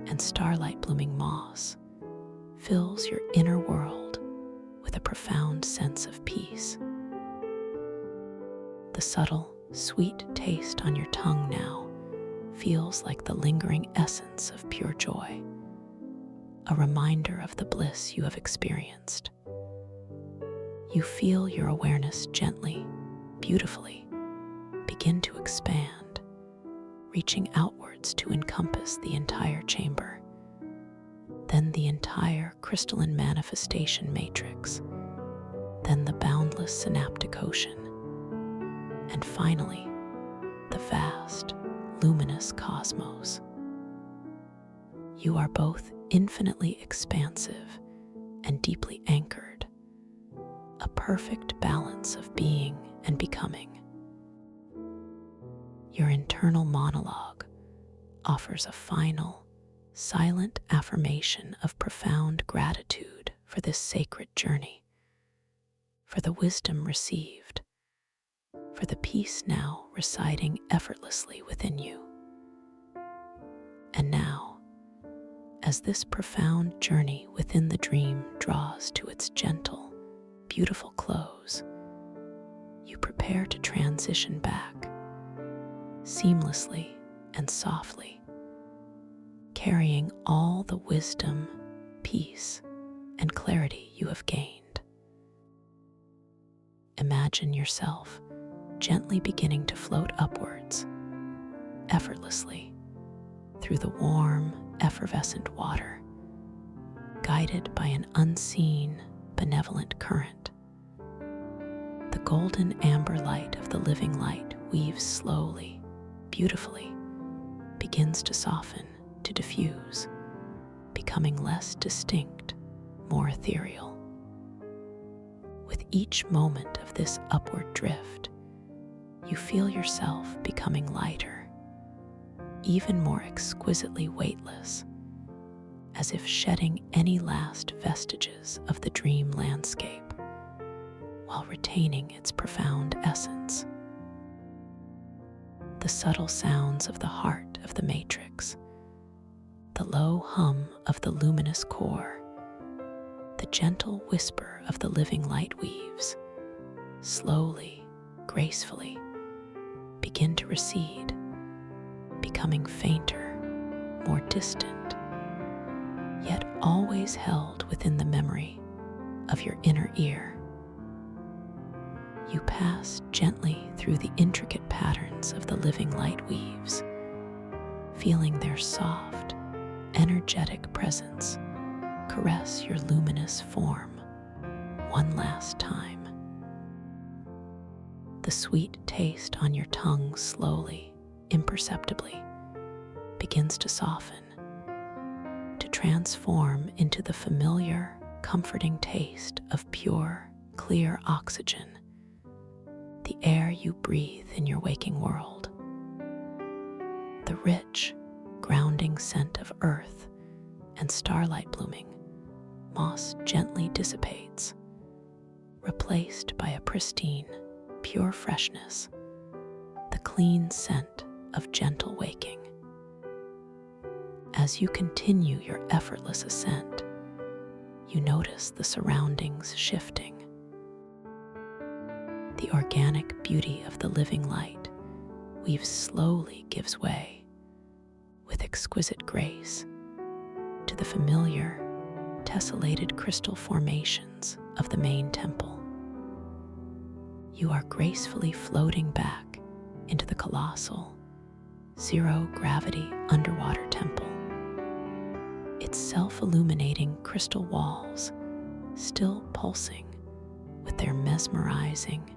and starlight blooming moss fills your inner world with a profound sense of peace. The subtle, sweet taste on your tongue now feels like the lingering essence of pure joy, a reminder of the bliss you have experienced. You feel your awareness gently, beautifully, begin to expand, reaching outwards to encompass the entire chamber, then the entire crystalline manifestation matrix, then the boundless synaptic ocean, and finally, the vast, luminous cosmos. You are both infinitely expansive and deeply anchored, a perfect balance of being and becoming. Your internal monologue offers a final, silent affirmation of profound gratitude for this sacred journey, for the wisdom received, for the peace now residing effortlessly within you. And now, as this profound journey within the dream draws to its gentle, beautiful close, you prepare to transition back, seamlessly and softly, carrying all the wisdom, peace, and clarity you have gained. Imagine yourself gently beginning to float upwards, effortlessly, through the warm, effervescent water, guided by an unseen, benevolent current. The golden amber light of the living light weaves slowly, beautifully, begins to soften, to diffuse, becoming less distinct, more ethereal. With each moment of this upward drift, you feel yourself becoming lighter, even more exquisitely weightless, as if shedding any last vestiges of the dream landscape, while retaining its profound essence. The subtle sounds of the heart of the matrix, the low hum of the luminous core, the gentle whisper of the living light weaves, slowly, gracefully, begin to recede, becoming fainter, more distant, yet always held within the memory of your inner ear. You pass gently through the intricate patterns of the living light weaves, feeling their soft, energetic presence caress your luminous form one last time. The sweet taste on your tongue slowly, imperceptibly, begins to soften, to transform into the familiar, comforting taste of pure, clear oxygen, the air you breathe in your waking world. The rich, grounding scent of earth and starlight blooming moss gently dissipates, replaced by a pristine, pure freshness, the clean scent of gentle waking. As you continue your effortless ascent, you notice the surroundings shifting. The organic beauty of the living light weaves slowly gives way, with exquisite grace, to the familiar, tessellated crystal formations of the main temple. You are gracefully floating back into the colossal, zero-gravity underwater temple, its self-illuminating crystal walls still pulsing with their mesmerizing,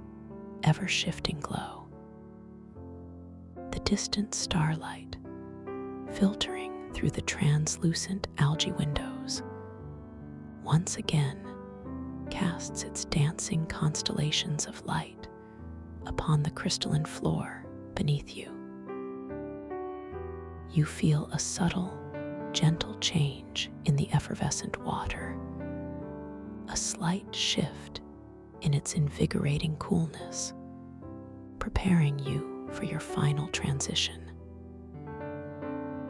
ever-shifting glow. The distant starlight, filtering through the translucent algae windows, once again casts its dancing constellations of light upon the crystalline floor beneath you. You feel a subtle, gentle change in the effervescent water, a slight shift in its invigorating coolness, preparing you for your final transition.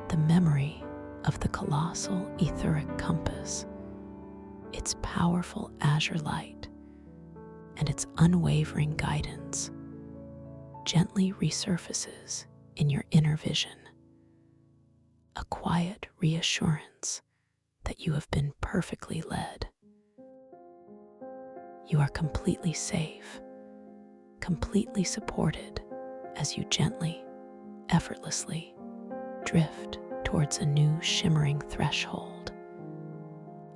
The memory of the colossal etheric compass, its powerful azure light, and its unwavering guidance gently resurfaces in your inner vision, a quiet reassurance that you have been perfectly led. You are completely safe, completely supported as you gently, effortlessly drift towards a new shimmering threshold,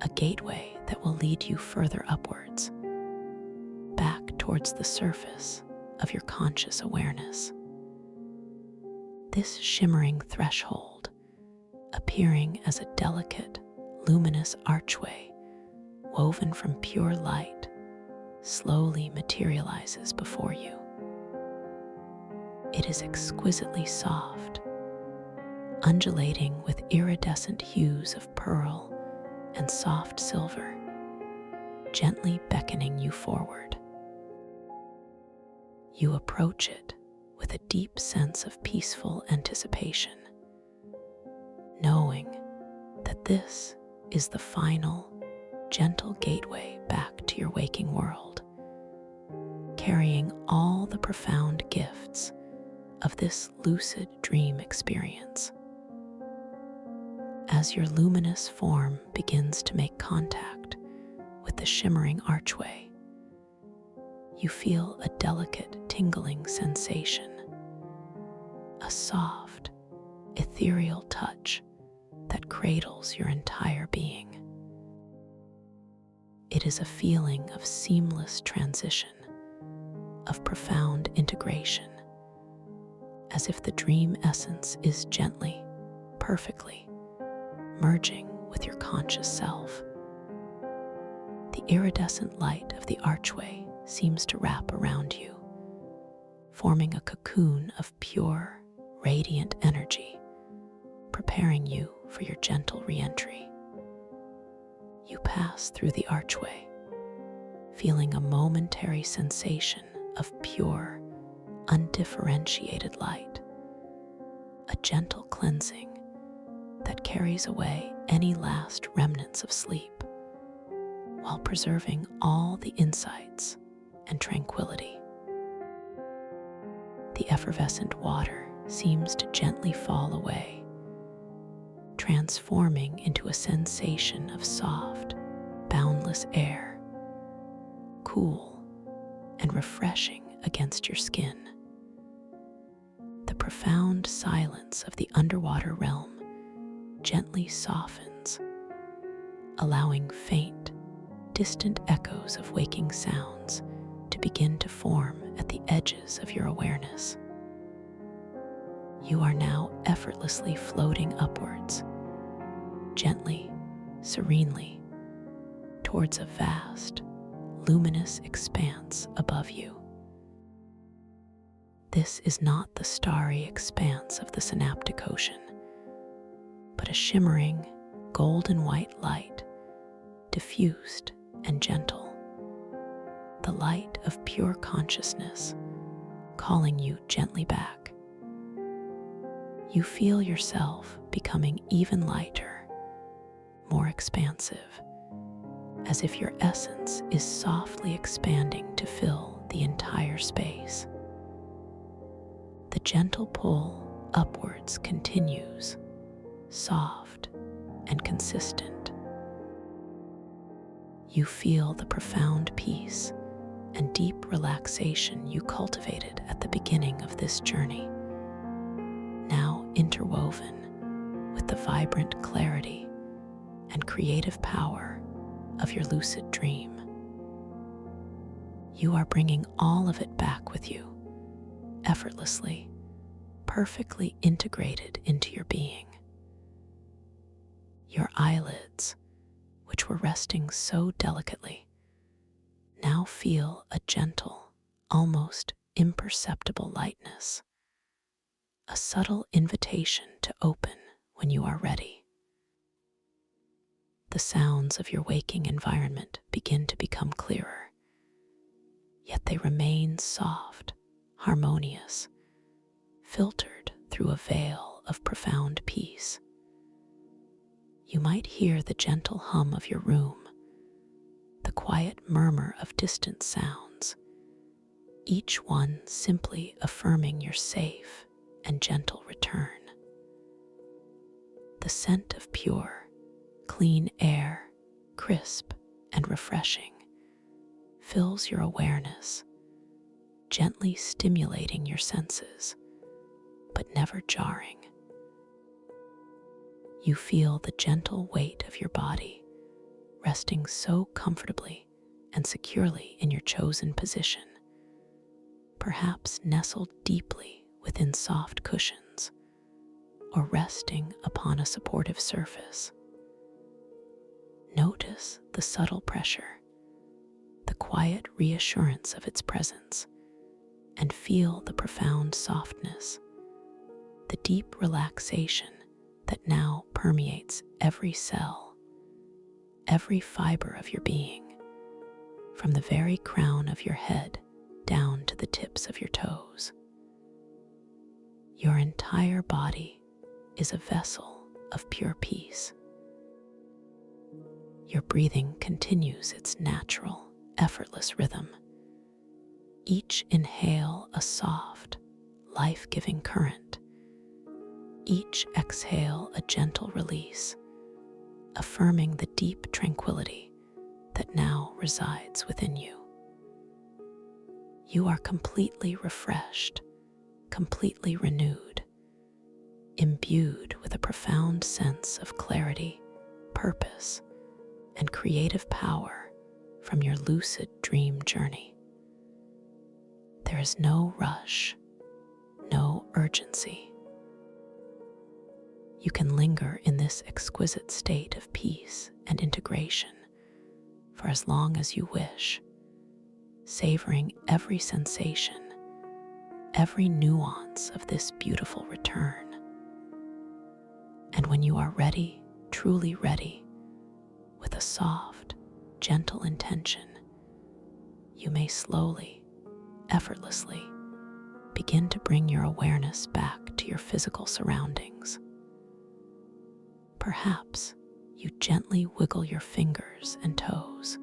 a gateway that will lead you further upwards, back towards the surface of your conscious awareness. This shimmering threshold, appearing as a delicate, luminous archway woven from pure light, slowly materializes before you. It is exquisitely soft, undulating with iridescent hues of pearl and soft silver, gently beckoning you forward. You approach it with a deep sense of peaceful anticipation, knowing that this is the final, gentle gateway back to your waking world, carrying all the profound gifts of this lucid dream experience. As your luminous form begins to make contact with the shimmering archway, you feel a delicate tingling sensation, a soft, ethereal touch that cradles your entire being. It is a feeling of seamless transition, of profound integration, as if the dream essence is gently, perfectly merging with your conscious self. The iridescent light of the archway seems to wrap around you, forming a cocoon of pure, radiant energy, preparing you for your gentle re-entry. You pass through the archway, feeling a momentary sensation of pure, undifferentiated light, a gentle cleansing that carries away any last remnants of sleep, while preserving all the insights and tranquility. The effervescent water seems to gently fall away, transforming into a sensation of soft, boundless air, cool and refreshing against your skin. The profound silence of the underwater realm gently softens, allowing faint, distant echoes of waking sounds to begin to form at the edges of your awareness. You are now effortlessly floating upwards, gently, serenely, towards a vast, luminous expanse above you. This is not the starry expanse of the synaptic ocean, but a shimmering, golden white light, diffused and gentle, the light of pure consciousness, calling you gently back. You feel yourself becoming even lighter, more expansive, as if your essence is softly expanding to fill the entire space. The gentle pull upwards continues, soft and consistent. You feel the profound peace and deep relaxation you cultivated at the beginning of this journey, now interwoven with the vibrant clarity and creative power of your lucid dream. You are bringing all of it back with you, effortlessly, perfectly integrated into your being. Your eyelids, which were resting so delicately, now feel a gentle, almost imperceptible lightness, a subtle invitation to open when you are ready. The sounds of your waking environment begin to become clearer, yet they remain soft, harmonious, filtered through a veil of profound peace. You might hear the gentle hum of your room, the quiet murmur of distant sounds, each one simply affirming your safe and gentle return. The scent of pure, clean air, crisp and refreshing, fills your awareness, gently stimulating your senses, but never jarring. You feel the gentle weight of your body resting so comfortably and securely in your chosen position, perhaps nestled deeply within soft cushions or resting upon a supportive surface. Notice the subtle pressure, the quiet reassurance of its presence, and feel the profound softness, the deep relaxation that now permeates every cell, every fiber of your being, from the very crown of your head down to the tips of your toes. Your entire body is a vessel of pure peace. Your breathing continues its natural, effortless rhythm. Each inhale a soft, life-giving current. Each exhale a gentle release, affirming the deep tranquility that now resides within you. You are completely refreshed, completely renewed, imbued with a profound sense of clarity, purpose, and creative power from your lucid dream journey. There is no rush, no urgency. You can linger in this exquisite state of peace and integration for as long as you wish, savoring every sensation, every nuance of this beautiful return. And when you are ready, truly ready, with a soft, gentle intention, you may slowly, effortlessly begin to bring your awareness back to your physical surroundings. Perhaps you gently wiggle your fingers and toes,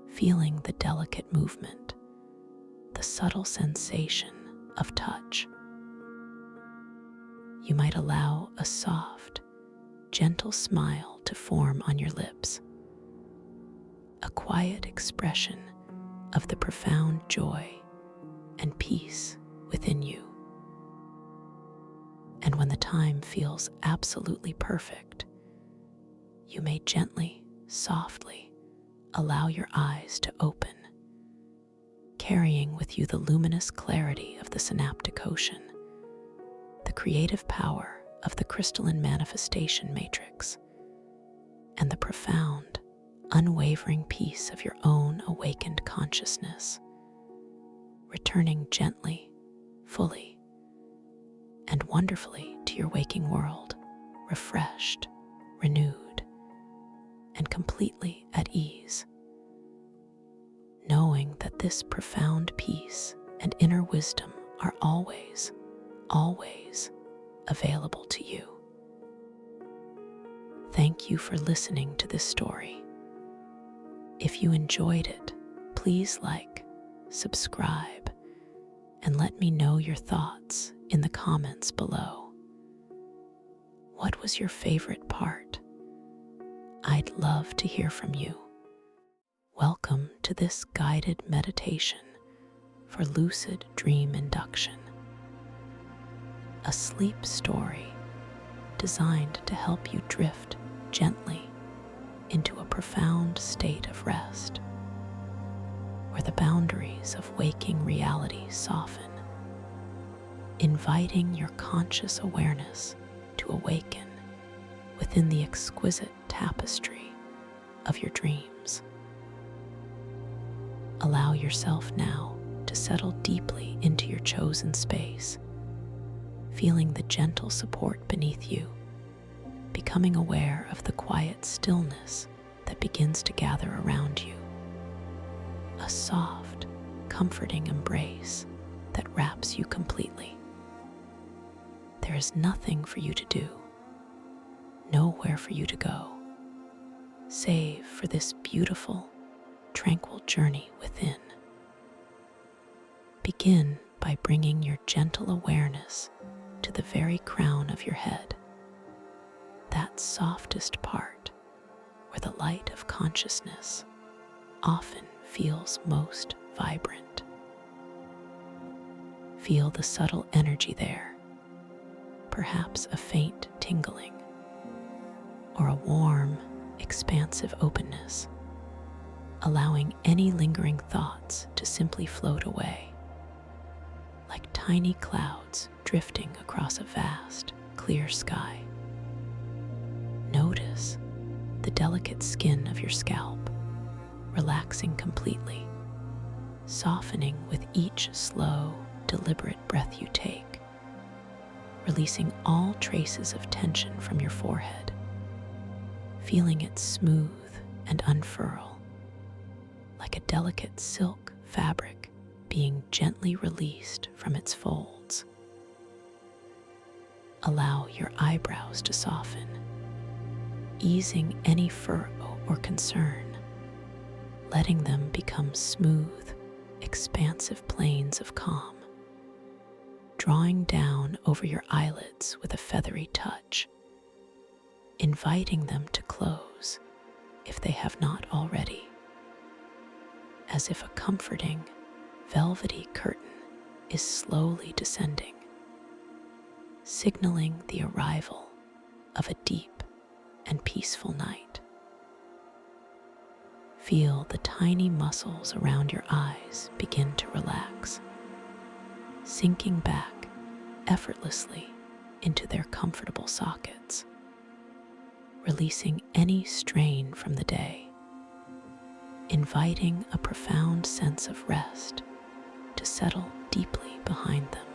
feeling the delicate movement, the subtle sensation of touch. You might allow a soft, gentle smile to form on your lips, a quiet expression of the profound joy and peace within you. And when the time feels absolutely perfect, you may gently, softly allow your eyes to open, carrying with you the luminous clarity of the synaptic ocean, the creative power of the crystalline manifestation matrix, and the profound, unwavering peace of your own awakened consciousness, returning gently, fully, and wonderfully to your waking world, refreshed, renewed, and completely at ease, knowing that this profound peace and inner wisdom are always, always available to you. Thank you for listening to this story. If you enjoyed it, please like, subscribe, and let me know your thoughts in the comments below. What was your favorite part? I'd love to hear from you. Welcome to this guided meditation for lucid dream induction, a sleep story designed to help you drift gently into a profound state of rest, where the boundaries of waking reality soften, inviting your conscious awareness to awaken within the exquisite tapestry of your dreams. Allow yourself now to settle deeply into your chosen space, feeling the gentle support beneath you, becoming aware of the quiet stillness that begins to gather around you. A soft, comforting embrace that wraps you completely. There is nothing for you to do, nowhere for you to go, save for this beautiful, tranquil journey within. Begin by bringing your gentle awareness to the very crown of your head, that softest part where the light of consciousness often feels most vibrant. Feel the subtle energy there, perhaps a faint tingling, or a warm, expansive openness, allowing any lingering thoughts to simply float away, like tiny clouds drifting across a vast, clear sky. Notice the delicate skin of your scalp, relaxing completely, softening with each slow, deliberate breath you take, releasing all traces of tension from your forehead, feeling it smooth and unfurl, like a delicate silk fabric being gently released from its folds. Allow your eyebrows to soften, easing any furrow or concern, letting them become smooth, expansive planes of calm. Drawing down over your eyelids with a feathery touch, inviting them to close if they have not already, as if a comforting, velvety curtain is slowly descending, signaling the arrival of a deep and peaceful night. Feel the tiny muscles around your eyes begin to relax, sinking back effortlessly into their comfortable sockets, releasing any strain from the day, inviting a profound sense of rest to settle deeply behind them.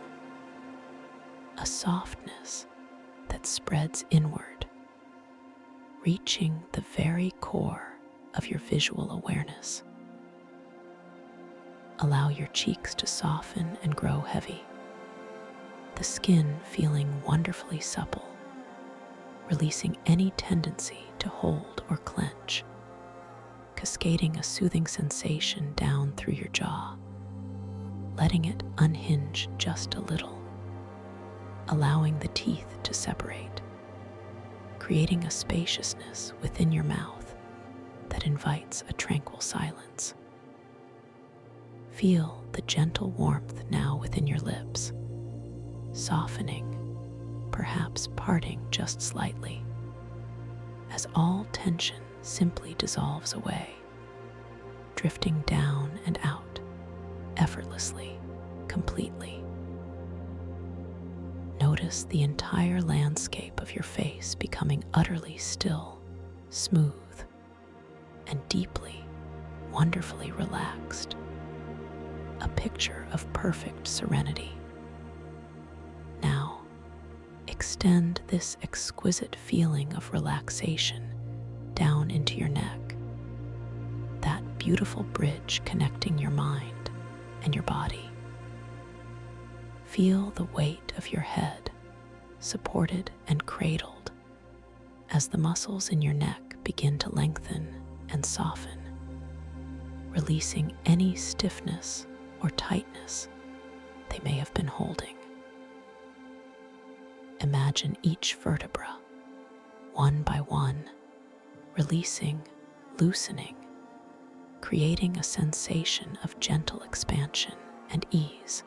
A softness that spreads inward, reaching the very core of your visual awareness. Allow your cheeks to soften and grow heavy, the skin feeling wonderfully supple, releasing any tendency to hold or clench, cascading a soothing sensation down through your jaw, letting it unhinge just a little, allowing the teeth to separate, creating a spaciousness within your mouth that invites a tranquil silence. Feel the gentle warmth now within your lips, softening, perhaps parting just slightly, as all tension simply dissolves away, drifting down and out, effortlessly, completely. Notice the entire landscape of your face becoming utterly still, smooth, and deeply, wonderfully relaxed. A picture of perfect serenity. Now, extend this exquisite feeling of relaxation down into your neck, that beautiful bridge connecting your mind and your body. Feel the weight of your head supported and cradled as the muscles in your neck begin to lengthen and soften, releasing any stiffness or tightness they may have been holding. Imagine each vertebra, one by one, releasing, loosening, creating a sensation of gentle expansion and ease,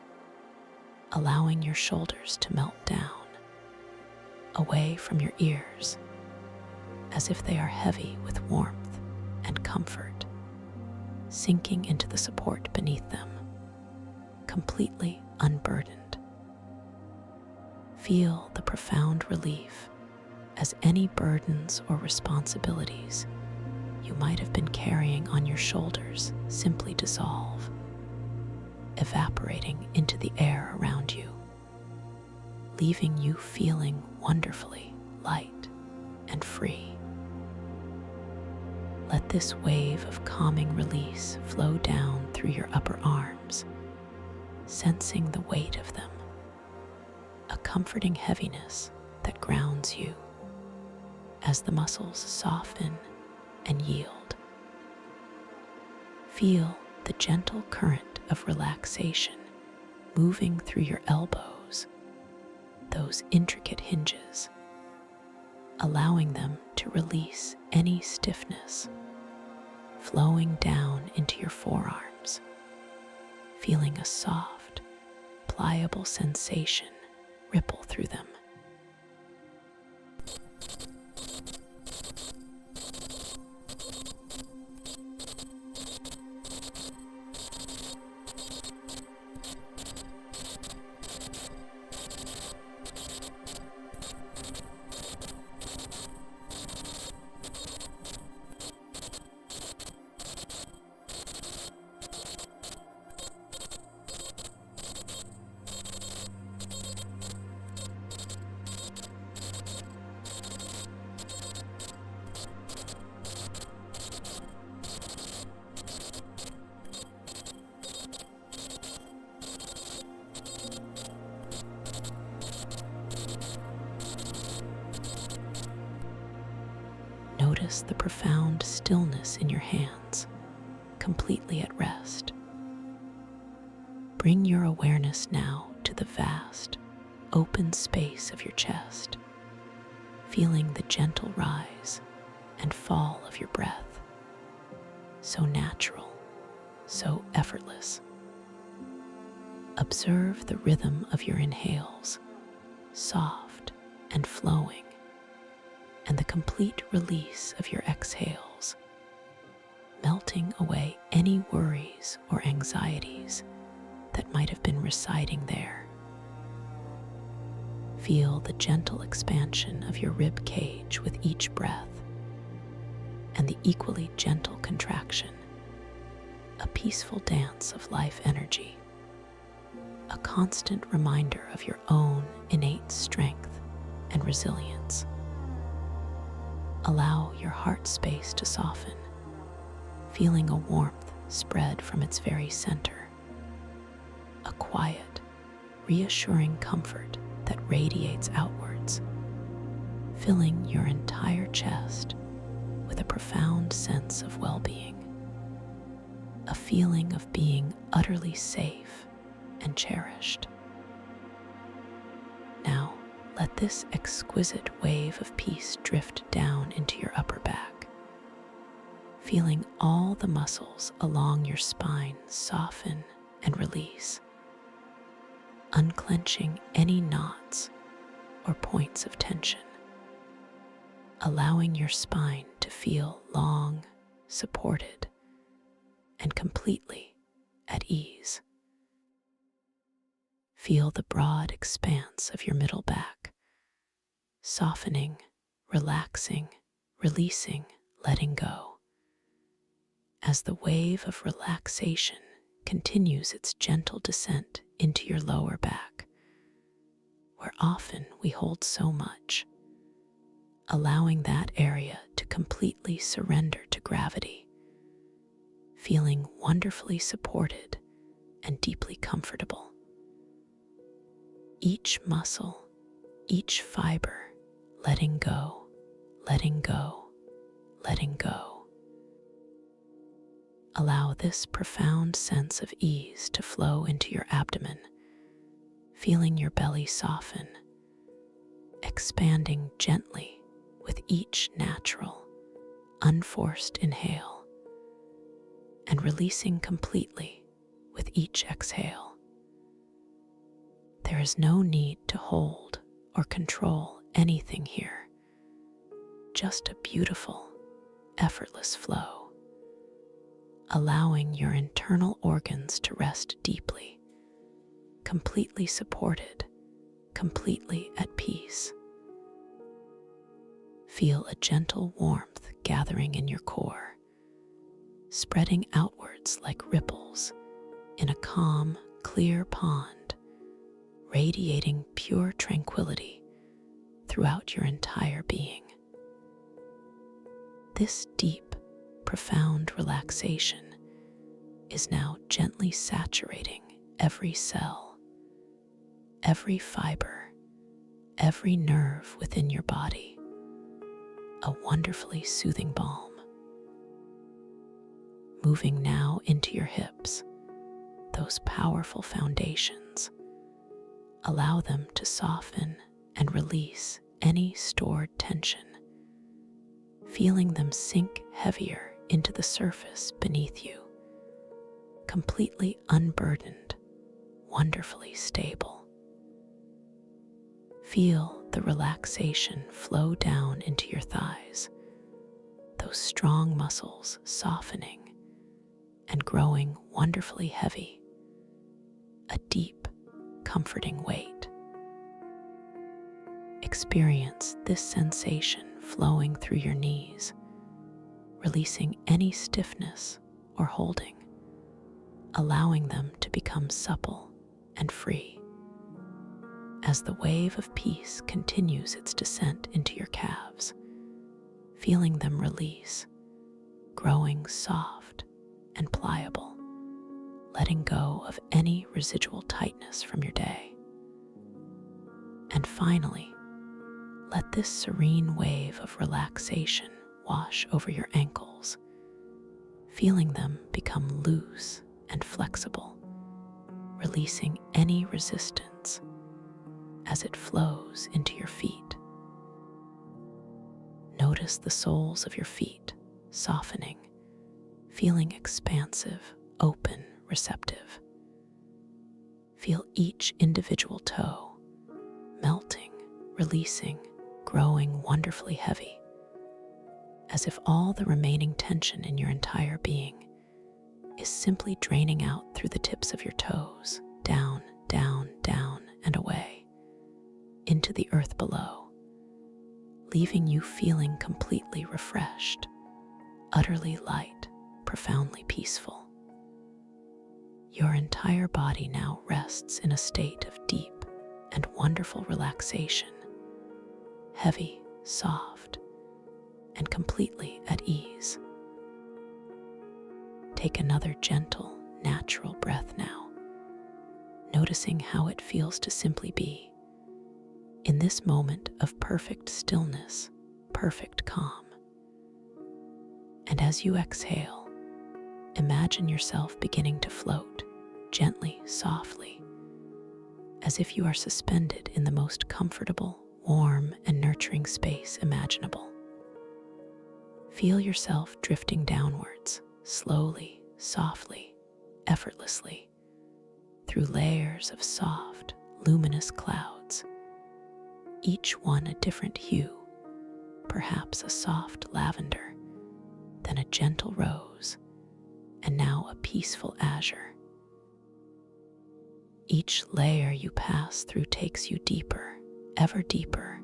allowing your shoulders to melt down, away from your ears, as if they are heavy with warmth and comfort, sinking into the support beneath them, completely unburdened. Feel the profound relief as any burdens or responsibilities you might have been carrying on your shoulders simply dissolve, evaporating into the air around you, leaving you feeling wonderfully light and free. Let this wave of calming release flow down through your upper arms, sensing the weight of them, a comforting heaviness that grounds you as the muscles soften and yield. Feel the gentle current of relaxation moving through your elbows, those intricate hinges, allowing them to release any stiffness, flowing down into your forearms, feeling a soft, pliable sensation ripple through them. notice the profound stillness in your hands, completely at rest. Bring your awareness now to the vast, open space of your chest, feeling the gentle rise and fall of your breath. So natural, so effortless. Observe the rhythm of your inhales, soft and flowing, and the complete release of your exhales, melting away any worries or anxieties that might have been residing there. Feel the gentle expansion of your rib cage with each breath, and the equally gentle contraction, a peaceful dance of life energy, a constant reminder of your own innate strength and resilience. Allow your heart space to soften, feeling a warmth spread from its very center, a quiet, reassuring comfort that radiates outwards, filling your entire chest with a profound sense of well-being, a feeling of being utterly safe and cherished. Now, let this exquisite wave of peace drift down into your upper back, feeling all the muscles along your spine soften and release, unclenching any knots or points of tension, allowing your spine to feel long, supported, and completely at ease. Feel the broad expanse of your middle back, softening, relaxing, releasing, letting go, as the wave of relaxation continues its gentle descent into your lower back, where often we hold so much, allowing that area to completely surrender to gravity, feeling wonderfully supported and deeply comfortable. Each muscle, each fiber, letting go, letting go, letting go. Allow this profound sense of ease to flow into your abdomen, feeling your belly soften, expanding gently with each natural, unforced inhale, and releasing completely with each exhale. There is no need to hold or control anything here, just a beautiful, effortless flow, allowing your internal organs to rest deeply, completely supported, completely at peace. Feel a gentle warmth gathering in your core, spreading outwards like ripples in a calm, clear pond, radiating pure tranquility throughout your entire being. This deep, profound relaxation is now gently saturating every cell, every fiber, every nerve within your body, a wonderfully soothing balm. Moving now into your hips, those powerful foundations, allow them to soften and release any stored tension, feeling them sink heavier into the surface beneath you, completely unburdened, wonderfully stable. Feel the relaxation flow down into your thighs, those strong muscles softening and growing wonderfully heavy, a deep, comforting weight. Experience this sensation flowing through your knees, releasing any stiffness or holding, allowing them to become supple and free. As the wave of peace continues its descent into your calves, feeling them release, growing soft and pliable, letting go of any residual tightness from your day. And finally, let this serene wave of relaxation wash over your ankles, feeling them become loose and flexible, releasing any resistance as it flows into your feet. Notice the soles of your feet softening, feeling expansive, open, receptive. Feel each individual toe melting, releasing, growing wonderfully heavy, as if all the remaining tension in your entire being is simply draining out through the tips of your toes, down, down, down, and away, into the earth below, leaving you feeling completely refreshed, utterly light, profoundly peaceful. Your entire body now rests in a state of deep and wonderful relaxation, heavy, soft, and completely at ease. Take another gentle, natural breath now, noticing how it feels to simply be in this moment of perfect stillness, perfect calm. And as you exhale, imagine yourself beginning to float gently, softly, as if you are suspended in the most comfortable, warm, and nurturing space imaginable. Feel yourself drifting downwards, slowly, softly, effortlessly, through layers of soft, luminous clouds, each one a different hue, perhaps a soft lavender, then a gentle rose, and now a peaceful azure. Each layer you pass through takes you deeper, ever deeper,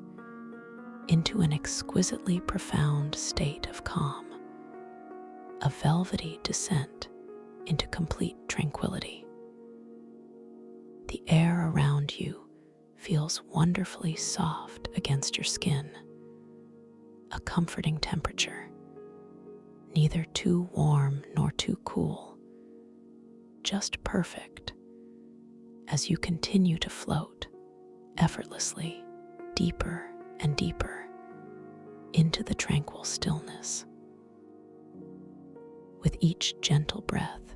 into an exquisitely profound state of calm, a velvety descent into complete tranquility. The air around you feels wonderfully soft against your skin, a comforting temperature, neither too warm nor too cool, just perfect, as you continue to float effortlessly, deeper and deeper into the tranquil stillness. With each gentle breath,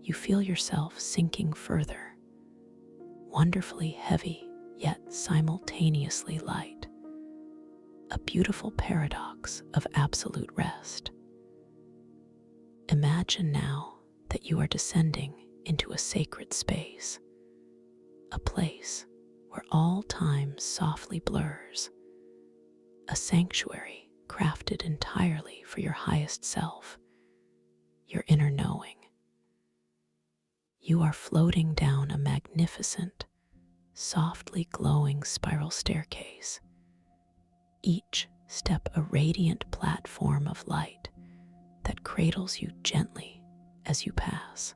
you feel yourself sinking further, wonderfully heavy yet simultaneously light, a beautiful paradox of absolute rest. Imagine now that you are descending into a sacred space, a place where all time softly blurs, a sanctuary crafted entirely for your highest self, your inner knowing. You are floating down a magnificent, softly glowing spiral staircase, each step a radiant platform of light that cradles you gently as you pass.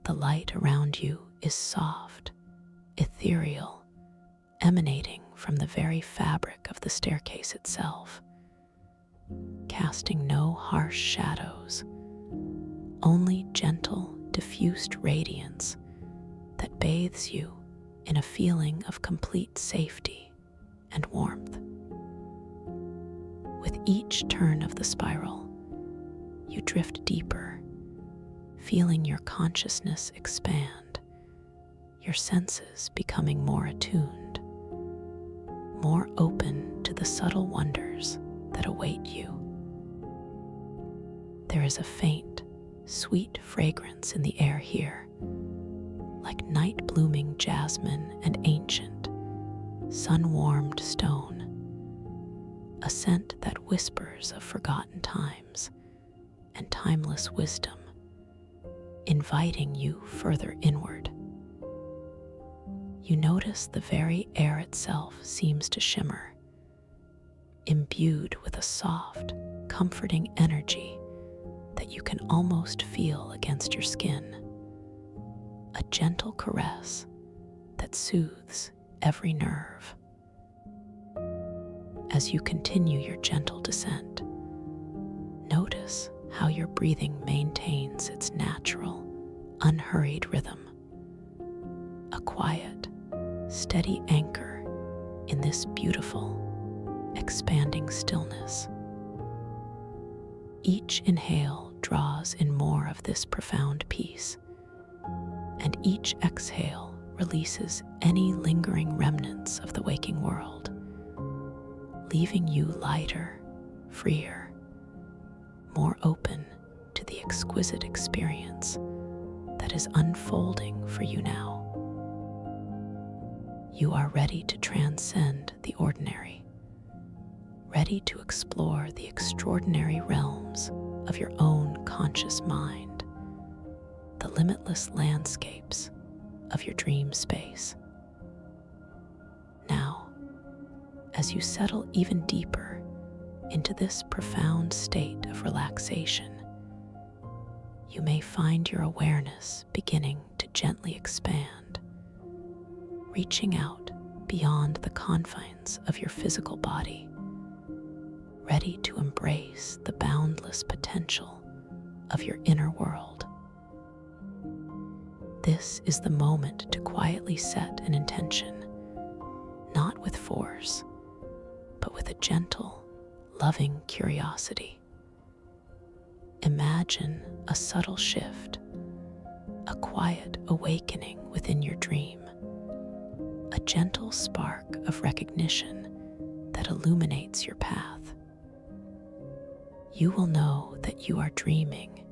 The light around you is soft, ethereal, emanating from the very fabric of the staircase itself, casting no harsh shadows, only gentle, diffused radiance that bathes you in a feeling of complete safety and warmth. With each turn of the spiral, you drift deeper, feeling your consciousness expand, your senses becoming more attuned, more open to the subtle wonders that await you. There is a faint, sweet fragrance in the air here, like night-blooming jasmine and ancient, sun-warmed stone, a scent that whispers of forgotten times and timeless wisdom, inviting you further inward. You notice the very air itself seems to shimmer, imbued with a soft, comforting energy that you can almost feel against your skin, a gentle caress that soothes every nerve. As you continue your gentle descent, notice how your breathing maintains its natural, unhurried rhythm, a quiet, steady anchor in this beautiful, expanding stillness. Each inhale draws in more of this profound peace, and each exhale releases any lingering remnants of the waking world, leaving you lighter, freer, more open to the exquisite experience that is unfolding for you now. You are ready to transcend the ordinary, ready to explore the extraordinary realms of your own conscious mind, the limitless landscapes of your dream space. Now, as you settle even deeper into this profound state of relaxation, you may find your awareness beginning to gently expand, reaching out beyond the confines of your physical body, ready to embrace the boundless potential of your inner world. This is the moment to quietly set an intention, not with force, but with a gentle, loving curiosity. Imagine a subtle shift, a quiet awakening within your dream, a gentle spark of recognition that illuminates your path. You will know that you are dreaming.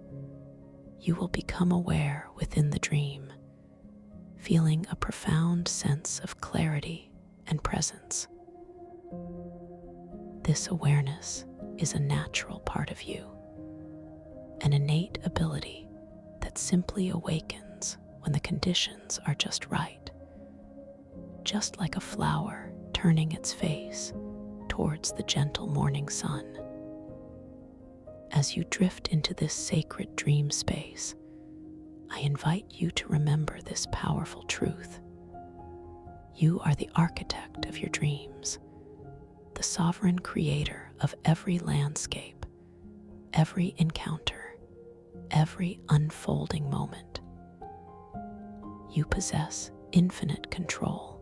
You will become aware within the dream, feeling a profound sense of clarity and presence. This awareness is a natural part of you, an innate ability that simply awakens when the conditions are just right, just like a flower turning its face towards the gentle morning sun. As you drift into this sacred dream space, I invite you to remember this powerful truth. You are the architect of your dreams, the sovereign creator of every landscape, every encounter, every unfolding moment. You possess infinite control,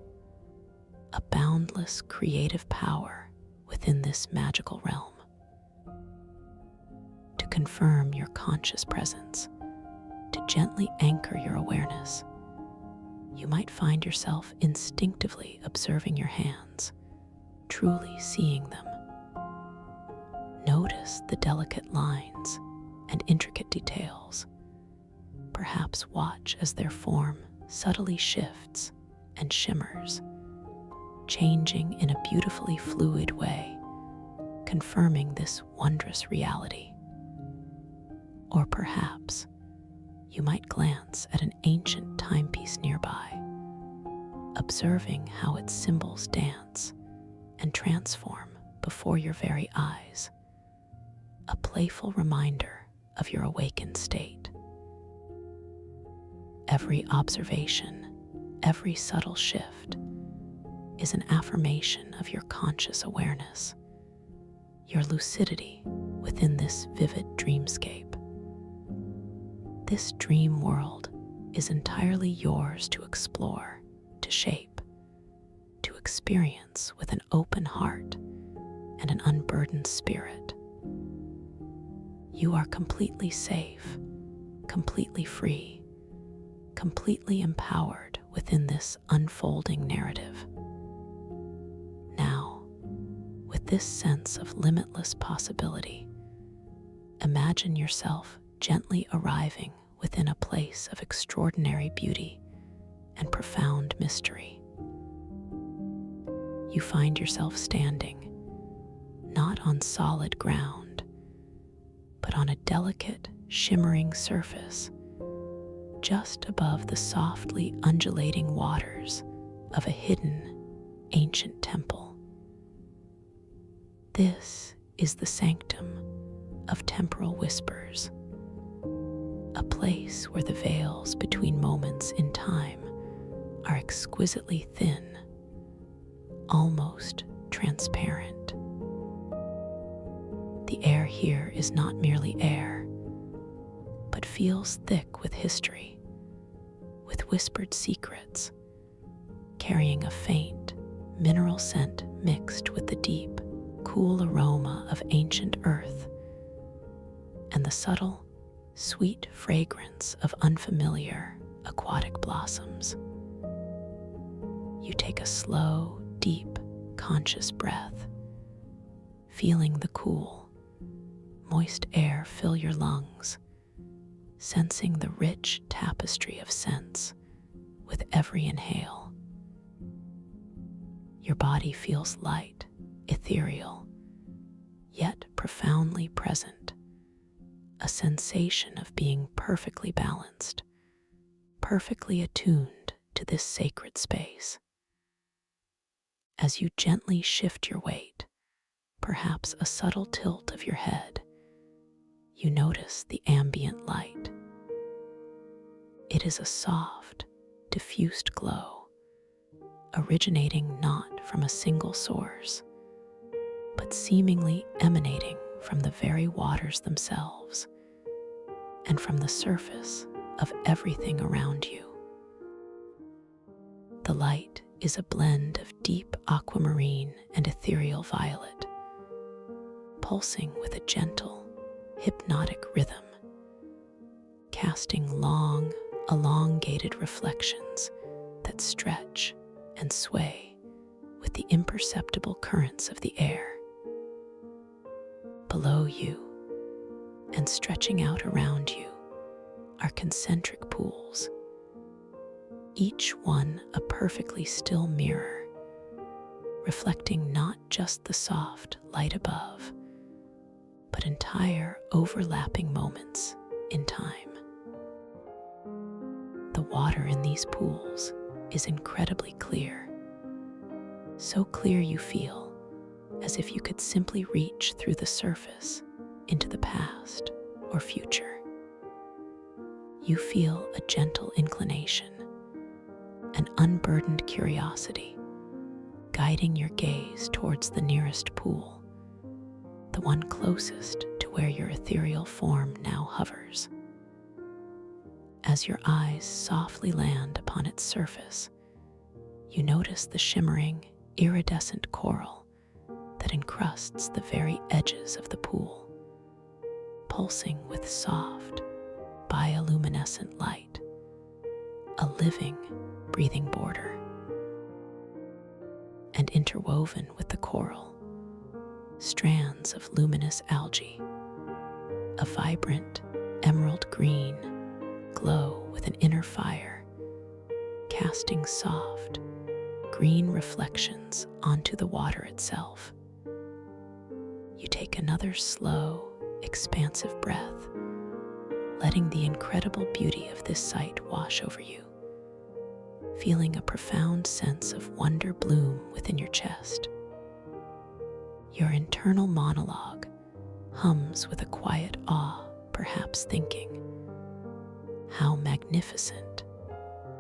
a boundless creative power within this magical realm. To confirm your conscious presence, to gently anchor your awareness, you might find yourself instinctively observing your hands, truly seeing them. Notice the delicate lines and intricate details. Perhaps watch as their form subtly shifts and shimmers, changing in a beautifully fluid way, confirming this wondrous reality. Or perhaps you might glance at an ancient timepiece nearby, observing how its symbols dance and transform before your very eyes, a playful reminder of your awakened state. Every observation, every subtle shift is an affirmation of your conscious awareness, your lucidity within this vivid dreamscape. This dream world is entirely yours to explore, to shape, to experience with an open heart and an unburdened spirit. You are completely safe, completely free, completely empowered within this unfolding narrative. Now, with this sense of limitless possibility, imagine yourself gently arriving within a place of extraordinary beauty and profound mystery. You find yourself standing, not on solid ground, but on a delicate, shimmering surface, just above the softly undulating waters of a hidden, ancient temple. This is the sanctum of temporal whispers, a place where the veils between moments in time are exquisitely thin, almost transparent. The air here is not merely air, but feels thick with history, with whispered secrets, carrying a faint, mineral scent mixed with the deep, cool aroma of ancient earth and the subtle, sweet fragrance of unfamiliar aquatic blossoms. You take a slow, deep, conscious breath, feeling the cool, moist air fill your lungs, sensing the rich tapestry of scents with every inhale. Your body feels light, ethereal, yet profoundly present, a sensation of being perfectly balanced, perfectly attuned to this sacred space. As you gently shift your weight, perhaps a subtle tilt of your head, you notice the ambient light. It is a soft, diffused glow, originating not from a single source, but seemingly emanating from the very waters themselves and from the surface of everything around you. The light is a blend of deep aquamarine and ethereal violet, pulsing with a gentle, hypnotic rhythm, casting long, elongated reflections that stretch and sway with the imperceptible currents of the air. Below you and stretching out around you are concentric pools, each one a perfectly still mirror, reflecting not just the soft light above, but entire overlapping moments in time. The water in these pools is incredibly clear, so clear you feel as if you could simply reach through the surface into the past or future. You feel a gentle inclination, an unburdened curiosity, guiding your gaze towards the nearest pool, the one closest to where your ethereal form now hovers. As your eyes softly land upon its surface, you notice the shimmering, iridescent coral that encrusts the very edges of the pool, pulsing with soft, bioluminescent light, a living, breathing border. And interwoven with the coral, strands of luminous algae, a vibrant, emerald green glow with an inner fire, casting soft, green reflections onto the water itself. You take another slow, expansive breath, letting the incredible beauty of this sight wash over you, feeling a profound sense of wonder bloom within your chest. Your internal monologue hums with a quiet awe, perhaps thinking, how magnificent,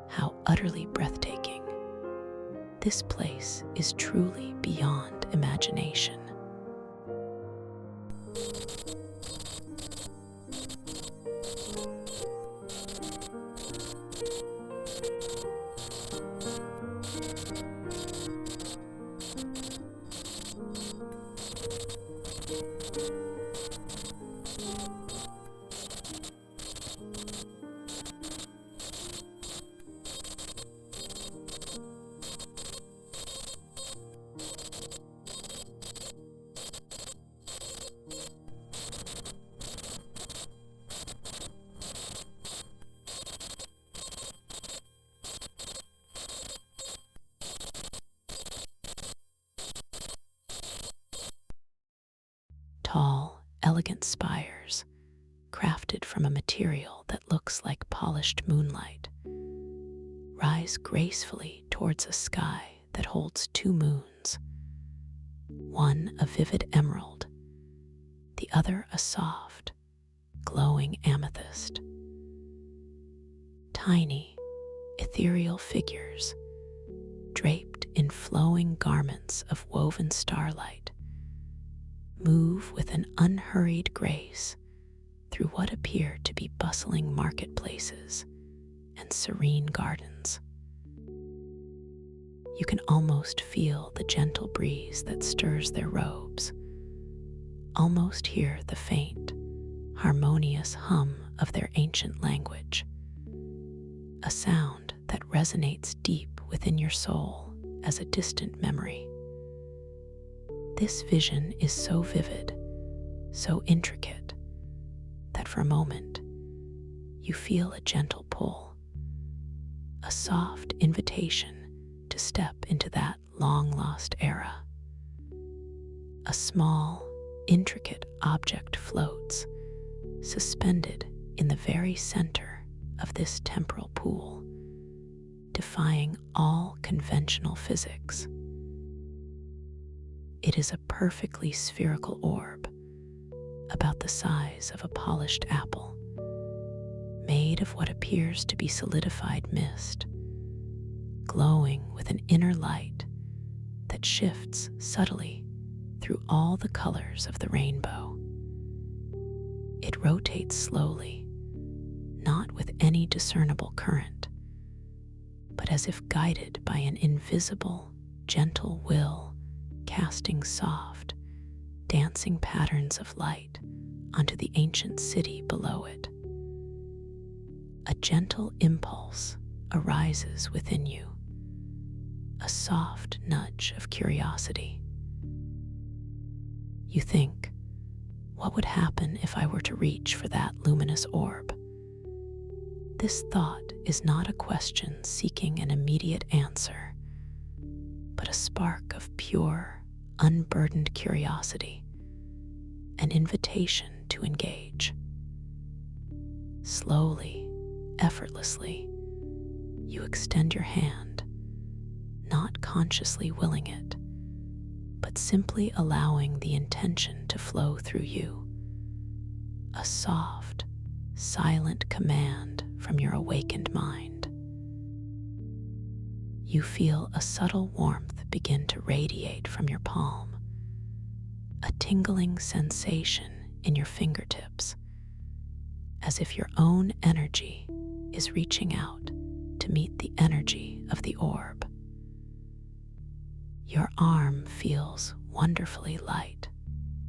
how utterly breathtaking. This place is truly beyond imagination. Tall, elegant spires, crafted from a material that looks like polished moonlight, rise gracefully towards a sky that holds two moons, one a vivid emerald, the other a soft, glowing amethyst. Tiny, ethereal figures, draped in flowing garments of woven starlight, move with an unhurried grace through what appear to be bustling marketplaces and serene gardens. You can almost feel the gentle breeze that stirs their robes, almost hear the faint, harmonious hum of their ancient language, a sound that resonates deep within your soul as a distant memory. This vision is so vivid, so intricate, that for a moment you feel a gentle pull, a soft invitation to step into that long-lost era. A small, intricate object floats, suspended in the very center of this temporal pool, defying all conventional physics. It is a perfectly spherical orb, about the size of a polished apple, made of what appears to be solidified mist, glowing with an inner light that shifts subtly through all the colors of the rainbow. It rotates slowly, not with any discernible current, but as if guided by an invisible, gentle will, casting soft, dancing patterns of light onto the ancient city below it. A gentle impulse arises within you, a soft nudge of curiosity. You think, what would happen if I were to reach for that luminous orb? This thought is not a question seeking an immediate answer, but a spark of pure, unburdened curiosity, an invitation to engage. Slowly, effortlessly, you extend your hand, not consciously willing it, but simply allowing the intention to flow through you. A soft, silent command from your awakened mind. You feel a subtle warmth begin to radiate from your palm, a tingling sensation in your fingertips, as if your own energy is reaching out to meet the energy of the orb. Your arm feels wonderfully light,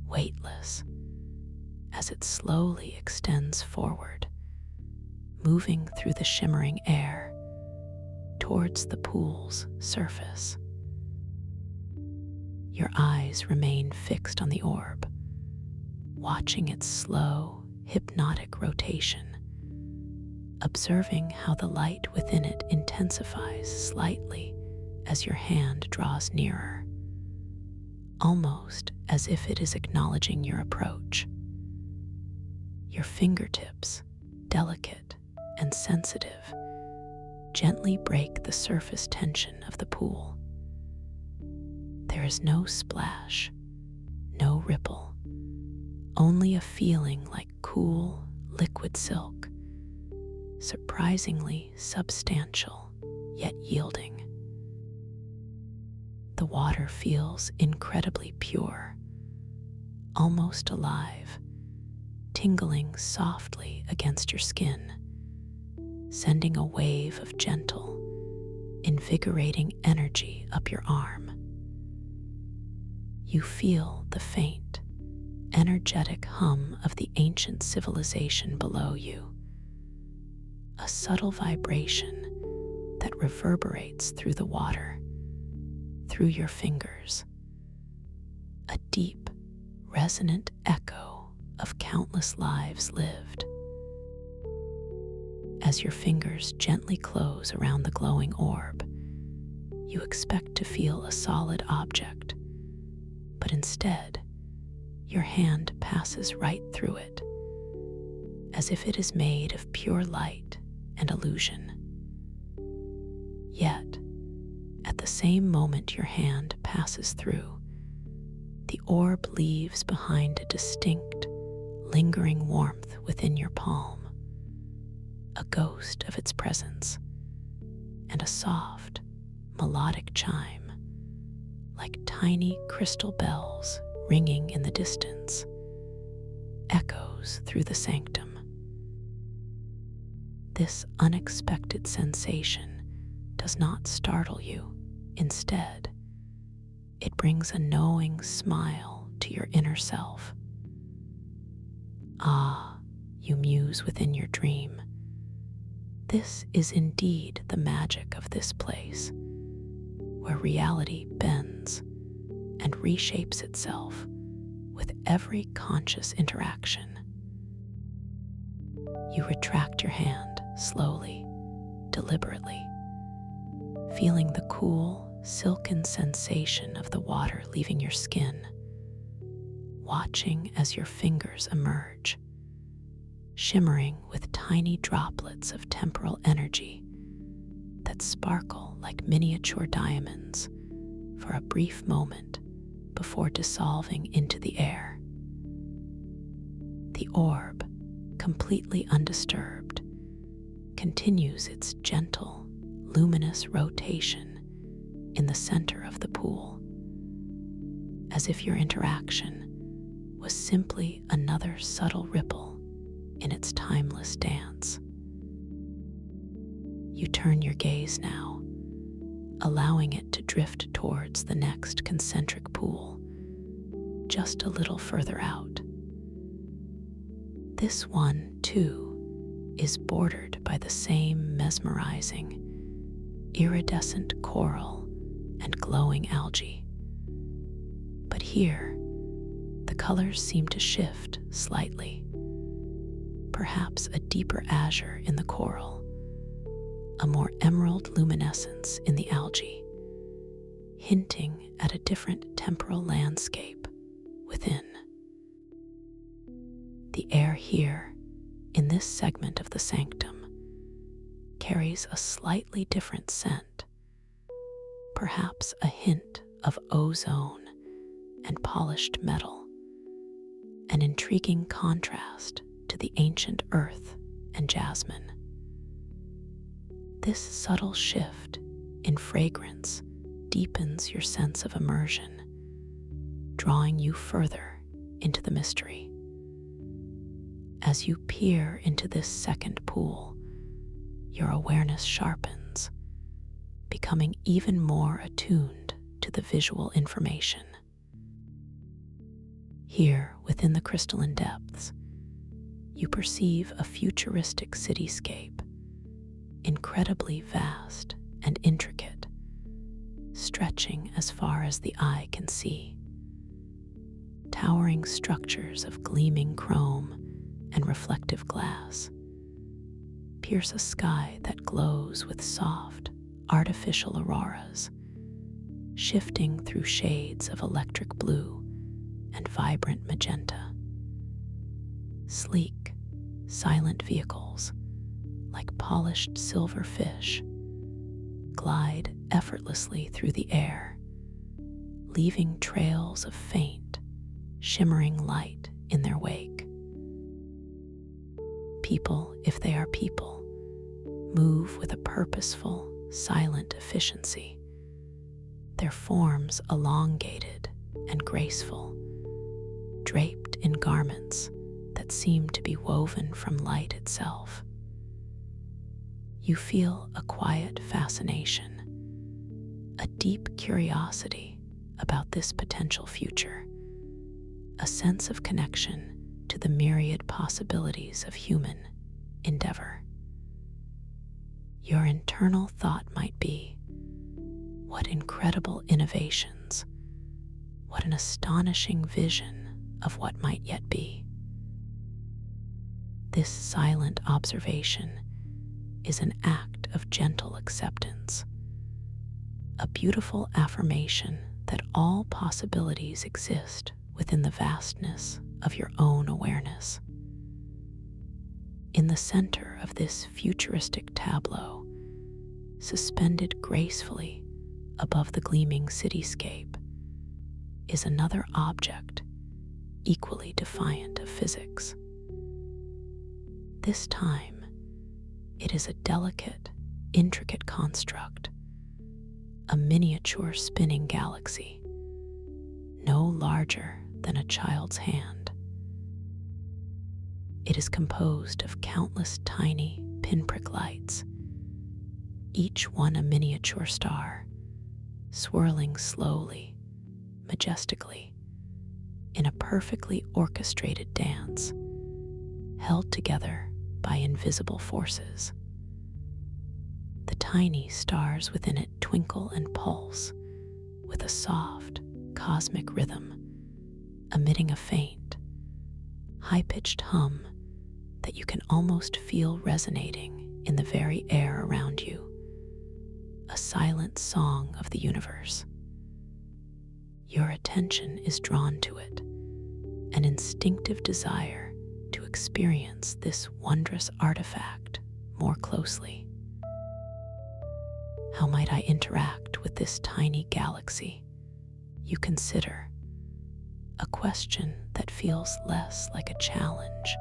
weightless, as it slowly extends forward, moving through the shimmering air towards the pool's surface. Your eyes remain fixed on the orb, watching its slow, hypnotic rotation, observing how the light within it intensifies slightly as your hand draws nearer, almost as if it is acknowledging your approach. Your fingertips, delicate and sensitive, gently break the surface tension of the pool. There is no splash, no ripple, only a feeling like cool, liquid silk, surprisingly substantial, yet yielding. The water feels incredibly pure, almost alive, tingling softly against your skin, sending a wave of gentle, invigorating energy up your arm. You feel the faint, energetic hum of the ancient civilization below you, a subtle vibration that reverberates through the water, through your fingers, a deep, resonant echo of countless lives lived. As your fingers gently close around the glowing orb, you expect to feel a solid object, but instead, your hand passes right through it, as if it is made of pure light and illusion. Yet, at the same moment your hand passes through, the orb leaves behind a distinct, lingering warmth within your palm, a ghost of its presence, and a soft, melodic chime, like tiny crystal bells ringing in the distance, echoes through the sanctum. This unexpected sensation does not startle you. Instead, it brings a knowing smile to your inner self. Ah, you muse within your dream. This is indeed the magic of this place, where reality bends and reshapes itself with every conscious interaction. You retract your hand slowly, deliberately, feeling the cool, silken sensation of the water leaving your skin, watching as your fingers emerge, shimmering with tiny droplets of temporal energy that sparkle like miniature diamonds for a brief moment before dissolving into the air. The orb, completely undisturbed, continues its gentle, luminous rotation in the center of the pool, as if your interaction was simply another subtle ripple in its timeless dance. You turn your gaze now, allowing it to drift towards the next concentric pool, just a little further out. This one, too, is bordered by the same mesmerizing, iridescent coral and glowing algae. But here, the colors seem to shift slightly. Perhaps a deeper azure in the coral, a more emerald luminescence in the algae, hinting at a different temporal landscape within. The air here, in this segment of the sanctum, carries a slightly different scent, perhaps a hint of ozone and polished metal, an intriguing contrast to the ancient earth and jasmine. This subtle shift in fragrance deepens your sense of immersion, drawing you further into the mystery. As you peer into this second pool, your awareness sharpens, becoming even more attuned to the visual information. Here, within the crystalline depths, you perceive a futuristic cityscape, incredibly vast and intricate, stretching as far as the eye can see. Towering structures of gleaming chrome and reflective glass pierce a sky that glows with soft, artificial auroras, shifting through shades of electric blue and vibrant magenta. Sleek, silent vehicles, like polished silver fish, glide effortlessly through the air, leaving trails of faint, shimmering light in their wake. People, if they are people, move with a purposeful, silent efficiency, their forms elongated and graceful, draped in garments that seem to be woven from light itself. You feel a quiet fascination, a deep curiosity about this potential future, a sense of connection to the myriad possibilities of human endeavor. Your internal thought might be, what incredible innovations, what an astonishing vision of what might yet be. This silent observation is an act of gentle acceptance, a beautiful affirmation that all possibilities exist within the vastness of your own awareness. In the center of this futuristic tableau, suspended gracefully above the gleaming cityscape, is another object equally defiant of physics. This time, it is a delicate, intricate construct, a miniature spinning galaxy, no larger than a child's hand. It is composed of countless tiny pinprick lights, each one a miniature star, swirling slowly, majestically, in a perfectly orchestrated dance held together by invisible forces. The tiny stars within it twinkle and pulse with a soft, cosmic rhythm, emitting a faint, high-pitched hum that you can almost feel resonating in the very air around you, a silent song of the universe. Your attention is drawn to it, an instinctive desire to experience this wondrous artifact more closely. How might I interact with this tiny galaxy? You consider, a question that feels less like a challenge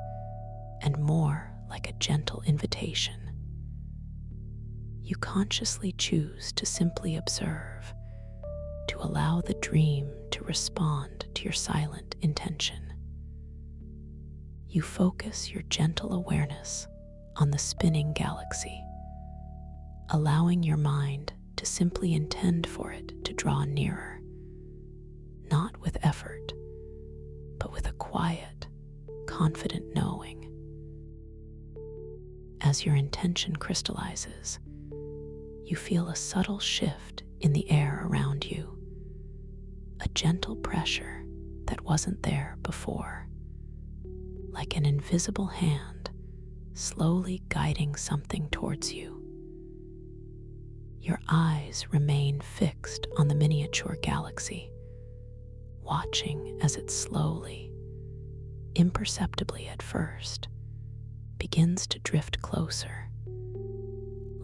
and more like a gentle invitation. You consciously choose to simply observe, to allow the dream to respond to your silent intention. You focus your gentle awareness on the spinning galaxy, allowing your mind to simply intend for it to draw nearer, not with effort, but with a quiet, confident knowing. As your intention crystallizes, you feel a subtle shift in the air around you, a gentle pressure that wasn't there before, like an invisible hand slowly guiding something towards you. Your eyes remain fixed on the miniature galaxy, watching as it slowly, imperceptibly at first, begins to drift closer,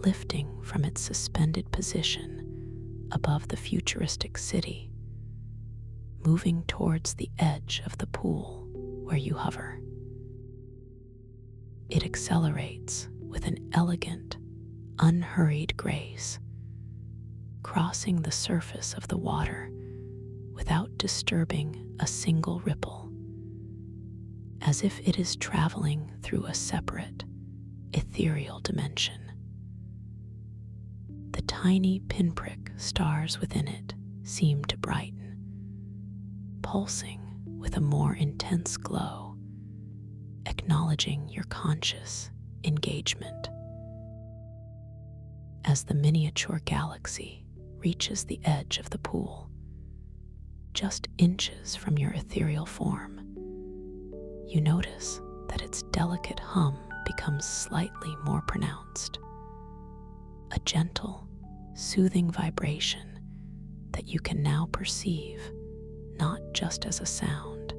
lifting from its suspended position above the futuristic city, moving towards the edge of the pool where you hover. It accelerates with an elegant, unhurried grace, crossing the surface of the water without disturbing a single ripple, as if it is traveling through a separate, ethereal dimension. The tiny pinprick stars within it seem to brighten, pulsing with a more intense glow, acknowledging your conscious engagement. As the miniature galaxy reaches the edge of the pool, just inches from your ethereal form, you notice that its delicate hum becomes slightly more pronounced, a gentle, soothing vibration that you can now perceive not just as a sound,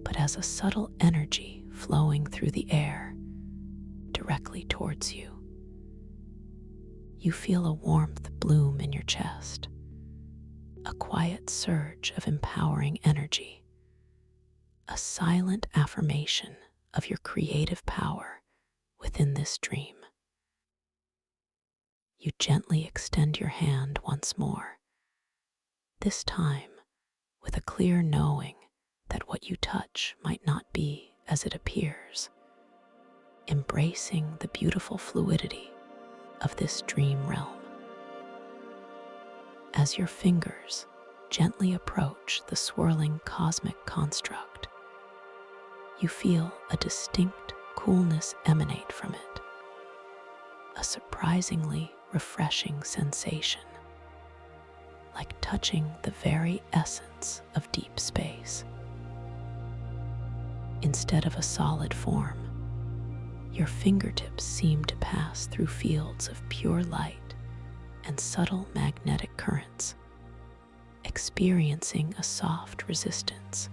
but as a subtle energy flowing through the air directly towards you. You feel a warmth bloom in your chest, a quiet surge of empowering energy, a silent affirmation of your creative power within this dream. You gently extend your hand once more, this time with a clear knowing that what you touch might not be as it appears, embracing the beautiful fluidity of this dream realm. As your fingers gently approach the swirling cosmic construct, you feel a distinct coolness emanate from it, a surprisingly refreshing sensation, like touching the very essence of deep space. Instead of a solid form, your fingertips seem to pass through fields of pure light and subtle magnetic currents, experiencing a soft resistance,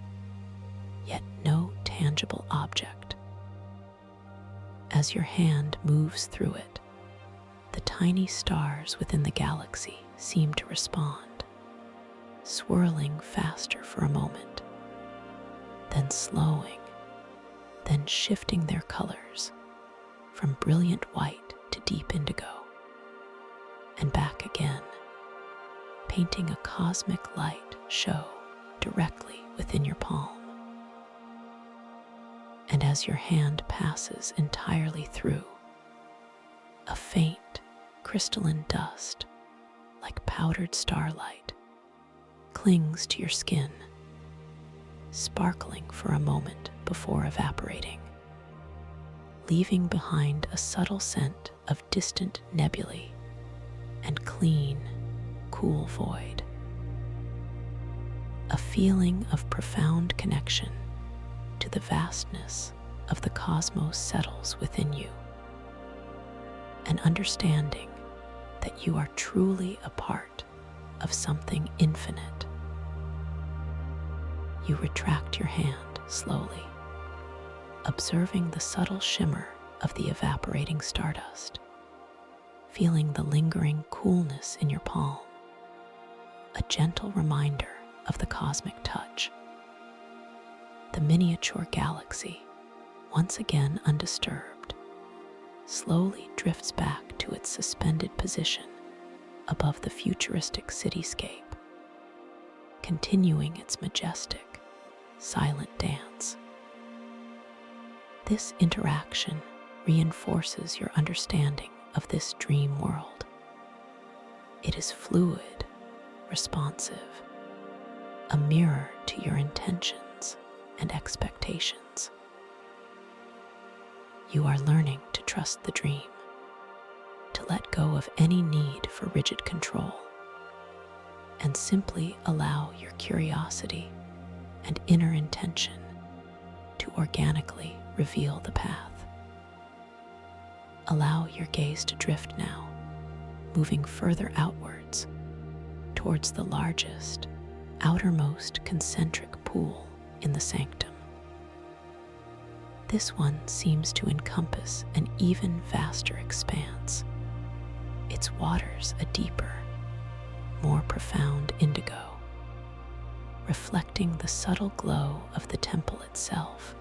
yet no tangible object. As your hand moves through it, the tiny stars within the galaxy seem to respond, swirling faster for a moment, then slowing, then shifting their colors from brilliant white to deep indigo, and back again, painting a cosmic light show directly within your palm. And as your hand passes entirely through, a faint, crystalline dust, like powdered starlight, clings to your skin, sparkling for a moment before evaporating. leaving behind a subtle scent of distant nebulae and clean, cool void. A feeling of profound connection to the vastness of the cosmos settles within you, an understanding that you are truly a part of something infinite. You retract your hand slowly, observing the subtle shimmer of the evaporating stardust, feeling the lingering coolness in your palm, a gentle reminder of the cosmic touch. The miniature galaxy, once again undisturbed, slowly drifts back to its suspended position above the futuristic cityscape, continuing its majestic, silent dance. This interaction reinforces your understanding of this dream world. It is fluid, responsive, a mirror to your intentions and expectations. You are learning to trust the dream, to let go of any need for rigid control, and simply allow your curiosity and inner intention to organically reveal the path. Allow your gaze to drift now, moving further outwards towards the largest, outermost concentric pool in the sanctum. This one seems to encompass an even vaster expanse, its waters a deeper, more profound indigo, reflecting the subtle glow of the temple itself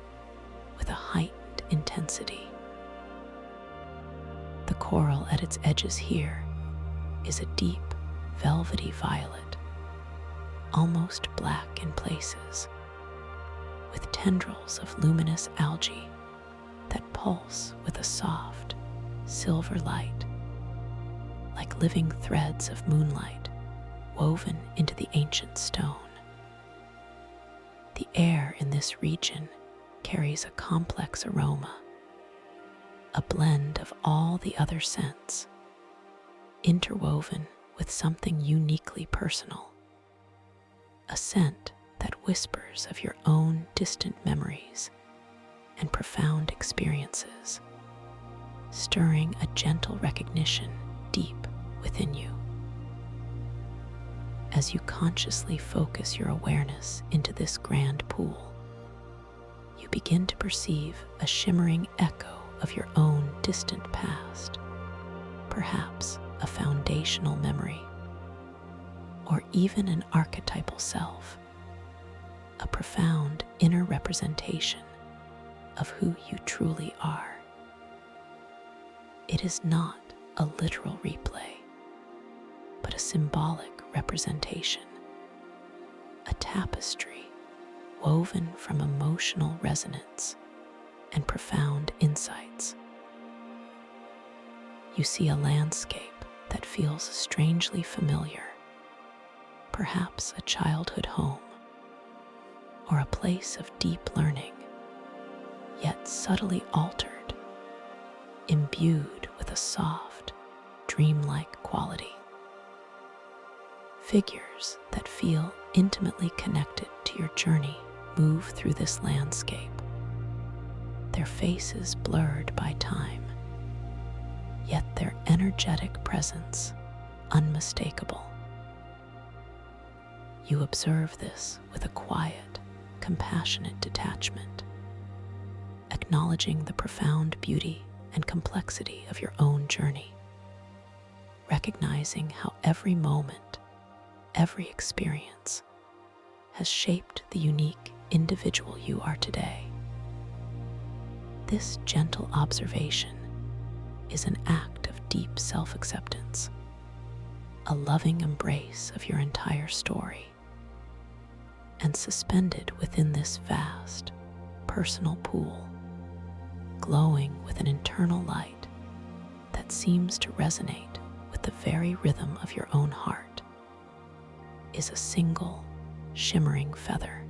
with a heightened intensity. The coral at its edges here is a deep, velvety violet, almost black in places, with tendrils of luminous algae that pulse with a soft, silver light, like living threads of moonlight woven into the ancient stone. The air in this region carries a complex aroma, a blend of all the other scents, interwoven with something uniquely personal, a scent that whispers of your own distant memories and profound experiences, stirring a gentle recognition deep within you. As you consciously focus your awareness into this grand pool, you begin to perceive a shimmering echo of your own distant past, perhaps a foundational memory, or even an archetypal self, a profound inner representation of who you truly are. It is not a literal replay, but a symbolic representation, a tapestry woven from emotional resonance and profound insights. You see a landscape that feels strangely familiar, perhaps a childhood home, or a place of deep learning, yet subtly altered, imbued with a soft, dreamlike quality. Figures that feel intimately connected to your journey move through this landscape, their faces blurred by time, yet their energetic presence unmistakable. You observe this with a quiet, compassionate detachment, acknowledging the profound beauty and complexity of your own journey, recognizing how every moment, every experience has shaped the unique individual you are today. This gentle observation is an act of deep self-acceptance, a loving embrace of your entire story, and suspended within this vast, personal pool, glowing with an internal light that seems to resonate with the very rhythm of your own heart, is a single, shimmering feather.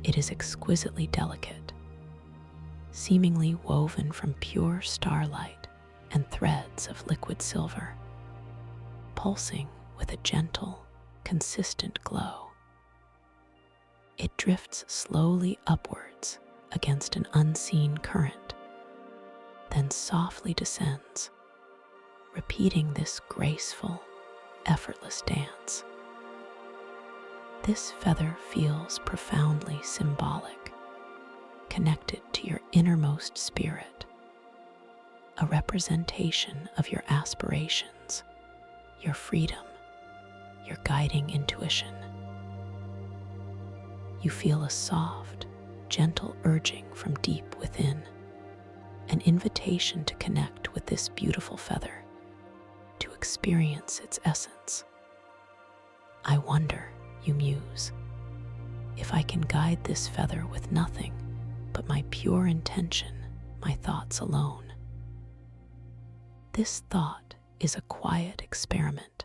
It is exquisitely delicate, seemingly woven from pure starlight and threads of liquid silver, pulsing with a gentle, consistent glow. It drifts slowly upwards against an unseen current, then softly descends, repeating this graceful, effortless dance. This feather feels profoundly symbolic, connected to your innermost spirit, a representation of your aspirations, your freedom, your guiding intuition. You feel a soft, gentle urging from deep within, an invitation to connect with this beautiful feather, to experience its essence. I wonder, you muse, if I can guide this feather with nothing but my pure intention, my thoughts alone. This thought is a quiet experiment,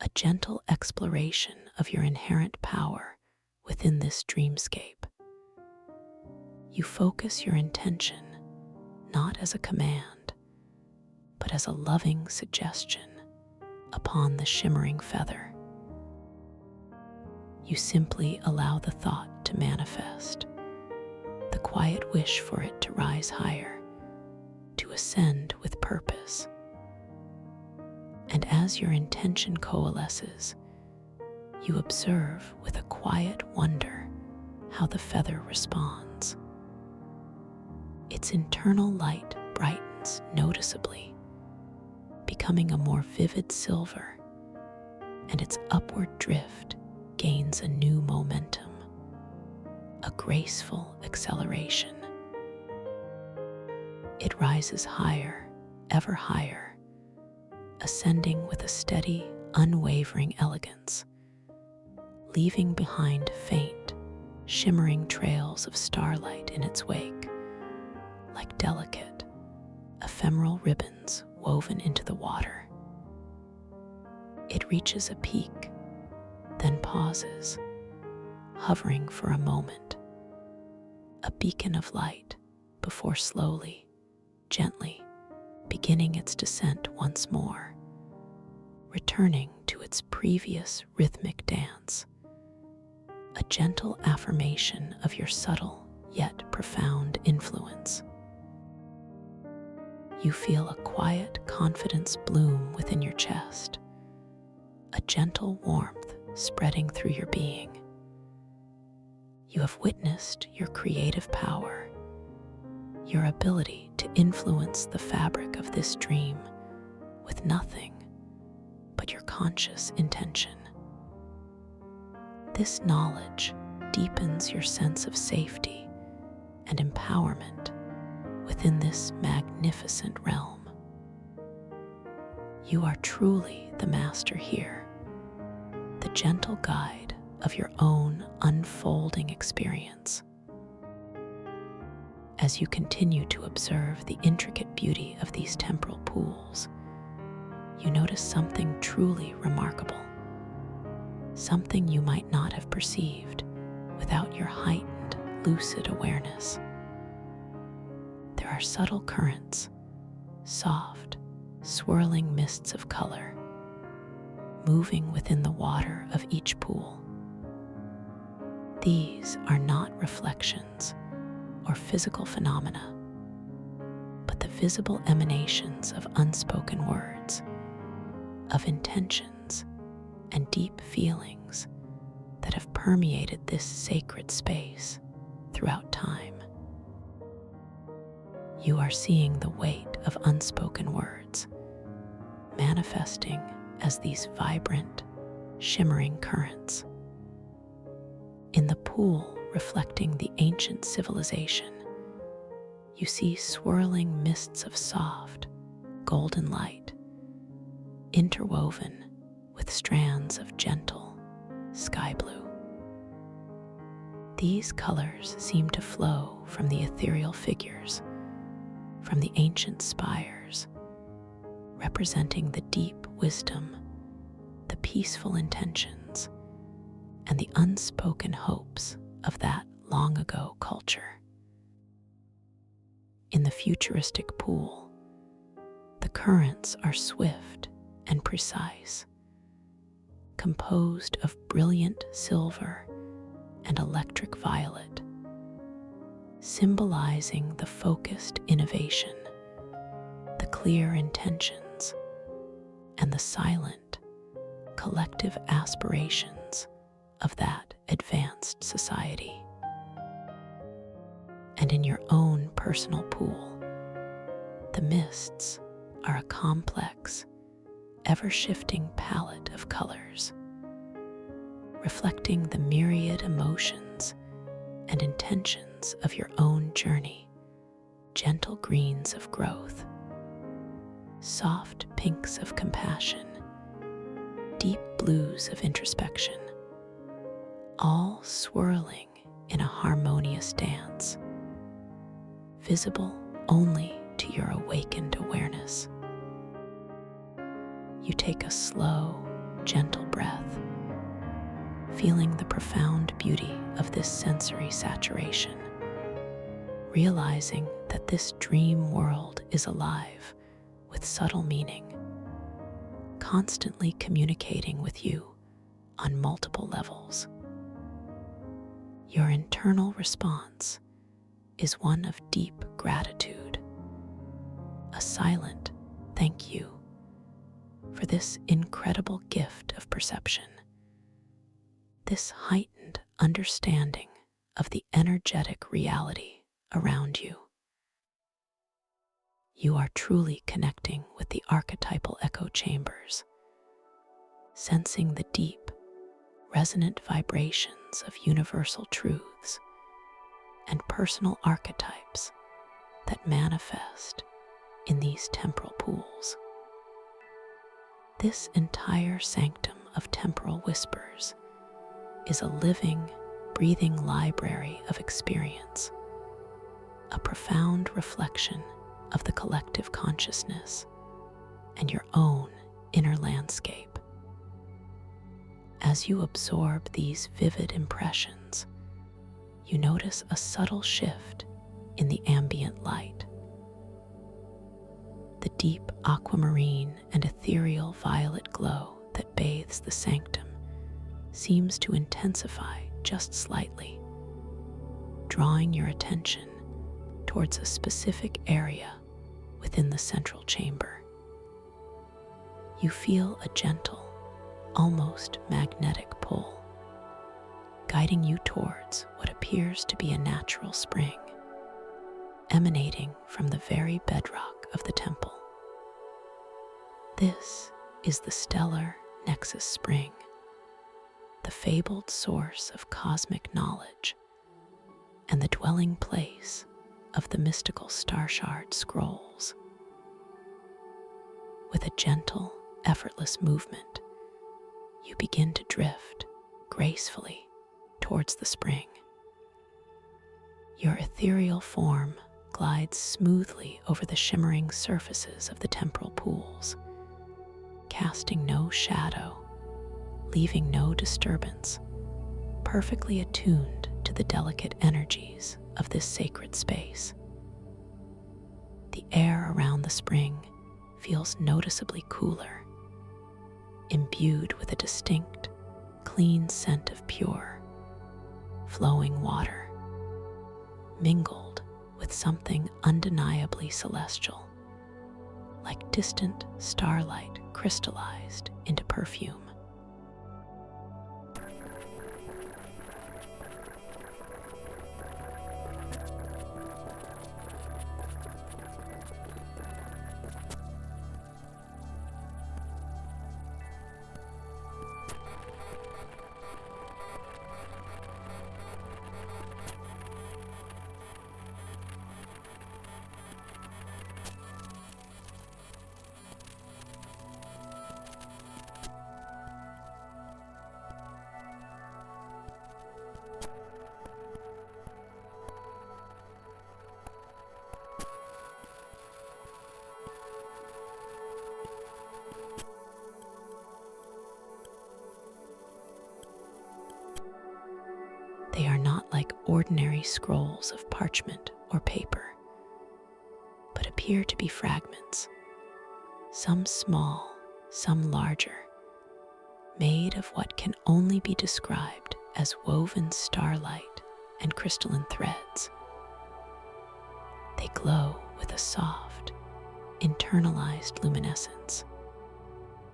a gentle exploration of your inherent power within this dreamscape. You focus your intention not as a command, but as a loving suggestion upon the shimmering feather. You simply allow the thought to manifest, the quiet wish for it to rise higher, to ascend with purpose. And as your intention coalesces, you observe with a quiet wonder how the feather responds. Its internal light brightens noticeably, becoming a more vivid silver, and its upward drift gains a new momentum, a graceful acceleration. It rises higher, ever higher, ascending with a steady, unwavering elegance, leaving behind faint, shimmering trails of starlight in its wake, like delicate, ephemeral ribbons woven into the water. It reaches a peak, then pauses, hovering for a moment, a beacon of light before slowly, gently beginning its descent once more, returning to its previous rhythmic dance, a gentle affirmation of your subtle yet profound influence. You feel a quiet confidence bloom within your chest, a gentle warmth spreading through your being. You have witnessed your creative power, your ability to influence the fabric of this dream with nothing but your conscious intention. This knowledge deepens your sense of safety and empowerment within this magnificent realm. You are truly the master here, the gentle guide of your own unfolding experience. As you continue to observe the intricate beauty of these temporal pools, you notice something truly remarkable, something you might not have perceived without your heightened, lucid awareness. There are subtle currents, soft, swirling mists of color, moving within the water of each pool. These are not reflections or physical phenomena, but the visible emanations of unspoken words, of intentions and deep feelings that have permeated this sacred space throughout time. You are seeing the weight of unspoken words, manifesting as these vibrant, shimmering currents. In the pool reflecting the ancient civilization, you see swirling mists of soft, golden light, interwoven with strands of gentle sky blue. These colors seem to flow from the ethereal figures, from the ancient spires, representing the deep wisdom, the peaceful intentions, and the unspoken hopes of that long ago culture. In the futuristic pool, the currents are swift and precise, composed of brilliant silver and electric violet, symbolizing the focused innovation, the clear intentions, and the silent, collective aspirations of that advanced society. And in your own personal pool, the mists are a complex, ever-shifting palette of colors, reflecting the myriad emotions and intentions of your own journey. Gentle greens of growth, soft pinks of compassion, deep blues of introspection, all swirling in a harmonious dance, visible only to your awakened awareness. You take a slow, gentle breath, feeling the profound beauty of this sensory saturation, realizing that this dream world is alive with subtle meaning, constantly communicating with you on multiple levels. Your internal response is one of deep gratitude, a silent thank you for this incredible gift of perception, this heightened understanding of the energetic reality around you. You are truly connecting with the archetypal echo chambers, sensing the deep, resonant vibrations of universal truths and personal archetypes that manifest in these temporal pools. This entire sanctum of temporal whispers is a living, breathing library of experience, a profound reflection of the collective consciousness and your own inner landscape. As you absorb these vivid impressions, you notice a subtle shift in the ambient light. The deep aquamarine and ethereal violet glow that bathes the sanctum seems to intensify just slightly, drawing your attention towards a specific area within the central chamber. You feel a gentle, almost magnetic pull, guiding you towards what appears to be a natural spring, emanating from the very bedrock of the temple. This is the stellar Nexus Spring, the fabled source of cosmic knowledge and the dwelling place of the mystical star shard scrolls. With a gentle, effortless movement, you begin to drift gracefully towards the spring. Your ethereal form glides smoothly over the shimmering surfaces of the temporal pools, casting no shadow, leaving no disturbance, perfectly attuned to the delicate energies of this sacred space. The air around the spring feels noticeably cooler, imbued with a distinct, clean scent of pure, flowing water, mingled with something undeniably celestial, like distant starlight crystallized into perfume. They are not like ordinary scrolls of parchment or paper. appear to be fragments, some small, some larger, made of what can only be described as woven starlight and crystalline threads. They glow with a soft, internalized luminescence,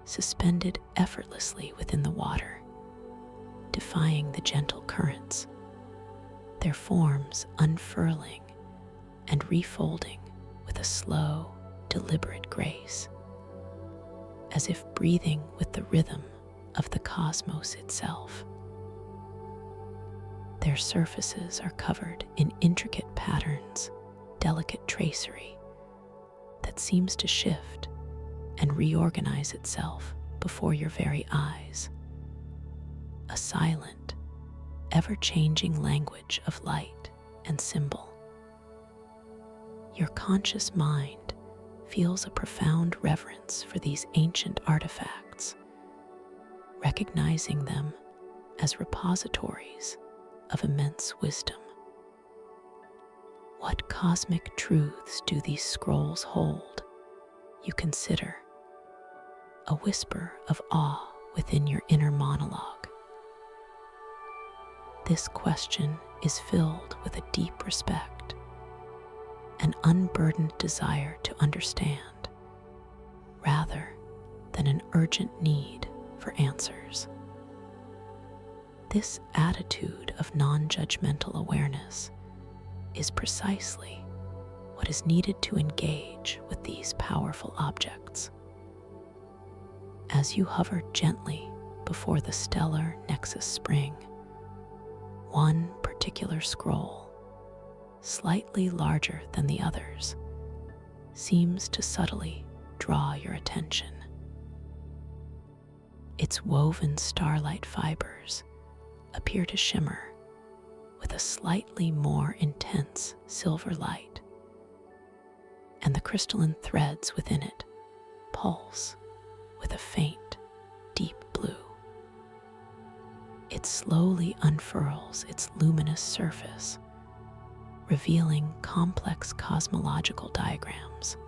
suspended effortlessly within the water, defying the gentle currents, their forms unfurling and refolding with a slow, deliberate grace, as if breathing with the rhythm of the cosmos itself. Their surfaces are covered in intricate patterns, delicate tracery that seems to shift and reorganize itself before your very eyes. A silent, ever-changing language of light and symbol. Your conscious mind feels a profound reverence for these ancient artifacts, recognizing them as repositories of immense wisdom. What cosmic truths do these scrolls hold? You consider, a whisper of awe within your inner monologue. This question is filled with a deep respect, an unburdened desire to understand, rather than an urgent need for answers. This attitude of non-judgmental awareness is precisely what is needed to engage with these powerful objects. As you hover gently before the stellar nexus spring, one particular scroll, slightly larger than the others, seems to subtly draw your attention. Its woven starlight fibers appear to shimmer with a slightly more intense silver light, and the crystalline threads within it pulse with a faint, deep blue. It slowly unfurls its luminous surface, revealing complex cosmological diagrams,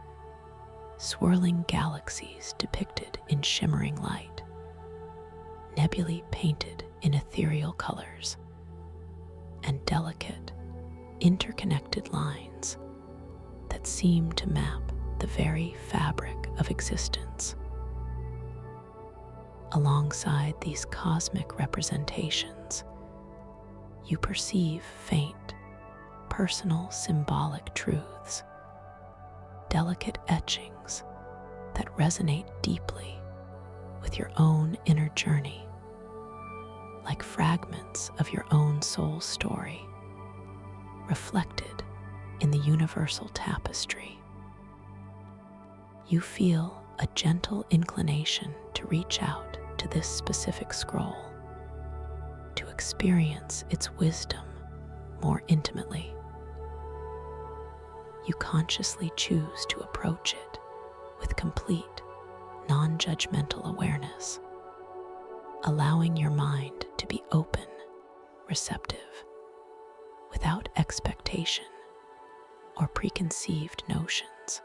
swirling galaxies depicted in shimmering light, nebulae painted in ethereal colors, and delicate, interconnected lines that seem to map the very fabric of existence. Alongside these cosmic representations, you perceive faint, personal symbolic truths, delicate etchings that resonate deeply with your own inner journey, like fragments of your own soul story, reflected in the universal tapestry. You feel a gentle inclination to reach out to this specific scroll, to experience its wisdom more intimately. You consciously choose to approach it with complete, non-judgmental awareness, allowing your mind to be open, receptive, without expectation or preconceived notions.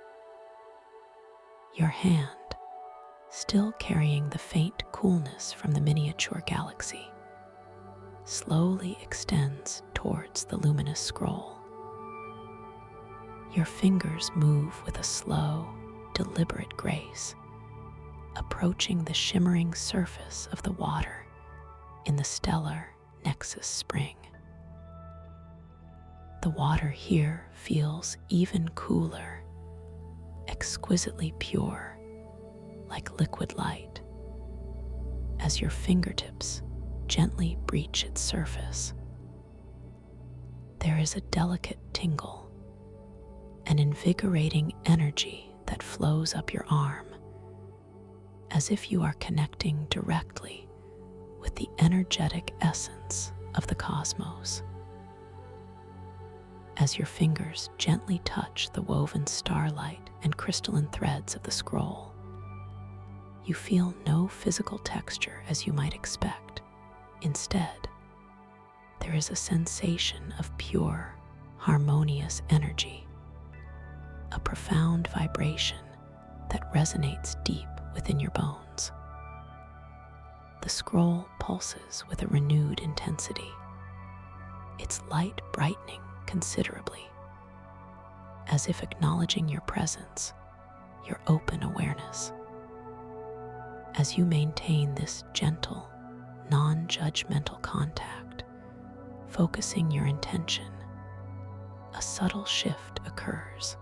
Your hand, still carrying the faint coolness from the miniature galaxy, slowly extends towards the luminous scroll. Your fingers move with a slow, deliberate grace, approaching the shimmering surface of the water in the stellar nexus spring. The water here feels even cooler, exquisitely pure, like liquid light, as your fingertips gently breach its surface. There is a delicate tingle, an invigorating energy that flows up your arm, as if you are connecting directly with the energetic essence of the cosmos. As your fingers gently touch the woven starlight and crystalline threads of the scroll, you feel no physical texture as you might expect. Instead, there is a sensation of pure, harmonious energy, a profound vibration that resonates deep within your bones. The scroll pulses with a renewed intensity, its light brightening considerably, as if acknowledging your presence, your open awareness. As you maintain this gentle, non-judgmental contact, focusing your intention, a subtle shift occurs.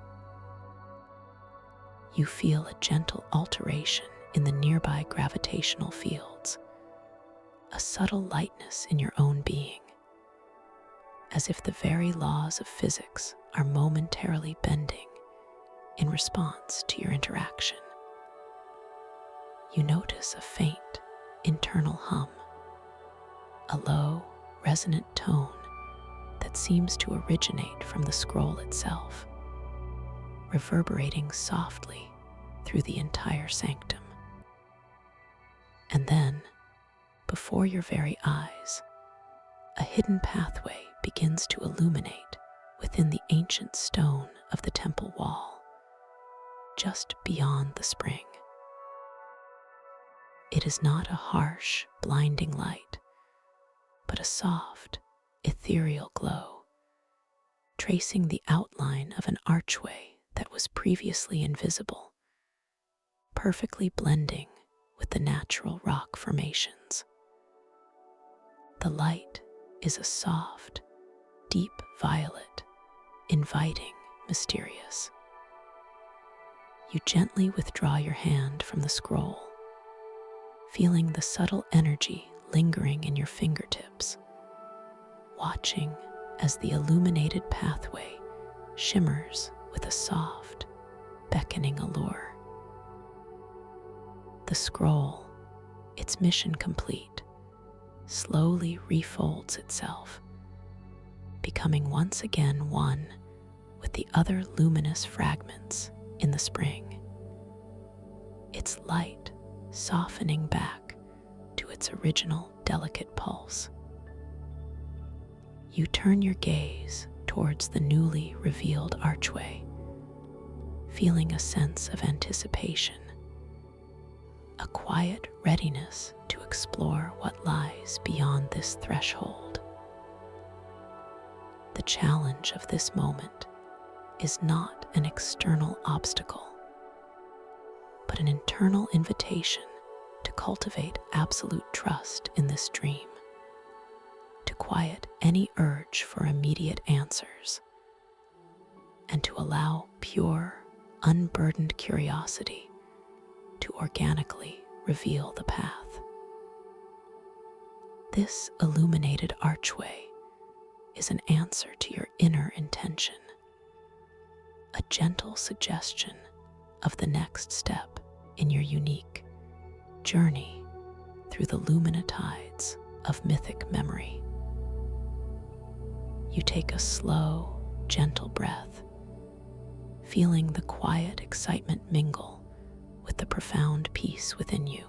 You feel a gentle alteration in the nearby gravitational fields, a subtle lightness in your own being, as if the very laws of physics are momentarily bending in response to your interaction. You notice a faint internal hum, a low, resonant tone that seems to originate from the scroll itself, reverberating softly through the entire sanctum. And then, before your very eyes, a hidden pathway begins to illuminate within the ancient stone of the temple wall, just beyond the spring. It is not a harsh, blinding light, but a soft, ethereal glow, tracing the outline of an archway that was previously invisible, perfectly blending with the natural rock formations. The light is a soft, deep violet, inviting, mysterious. You gently withdraw your hand from the scroll, feeling the subtle energy lingering in your fingertips, watching as the illuminated pathway shimmers with a soft, beckoning allure. The scroll, its mission complete, slowly refolds itself, becoming once again one with the other luminous fragments in the spring, its light softening back to its original delicate pulse. You turn your gaze towards the newly revealed archway, feeling a sense of anticipation, a quiet readiness to explore what lies beyond this threshold. The challenge of this moment is not an external obstacle, but an internal invitation to cultivate absolute trust in this dream, to quiet any urge for immediate answers, and to allow pure, unburdened curiosity to organically reveal the path. This illuminated archway is an answer to your inner intention, a gentle suggestion of the next step in your unique journey through the luminatides of mythic memory. You take a slow, gentle breath, feeling the quiet excitement mingle with the profound peace within you.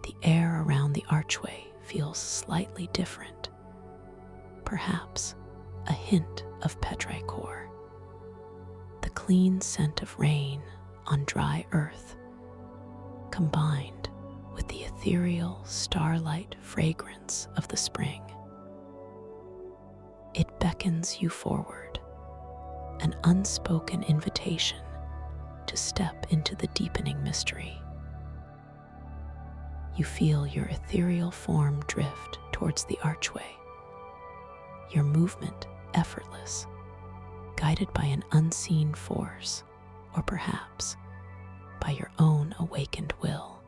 The air around the archway feels slightly different, perhaps a hint of petrichor, the clean scent of rain on dry earth, combined with the ethereal starlight fragrance of the spring. It beckons you forward, an unspoken invitation to step into the deepening mystery. You feel your ethereal form drift towards the archway, your movement effortless, guided by an unseen force, or perhaps by your own awakened will.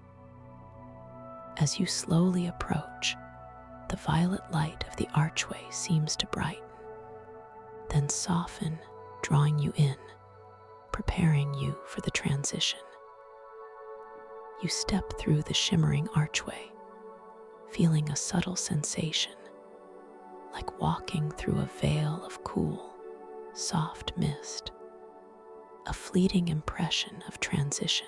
As you slowly approach, the violet light of the archway seems to brighten, then soften, drawing you in, preparing you for the transition. You step through the shimmering archway, feeling a subtle sensation, like walking through a veil of cool, soft mist, a fleeting impression of transition,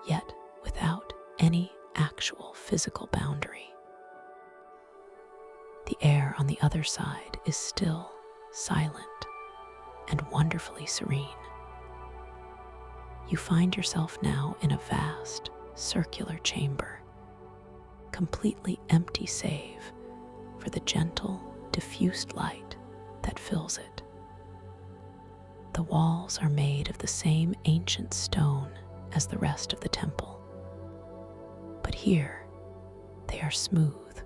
yet without any actual physical boundary. The air on the other side is still, silent, and wonderfully serene. You find yourself now in a vast, circular chamber, completely empty save for the gentle, diffused light that fills it. The walls are made of the same ancient stone as the rest of the temple, but here they are smooth,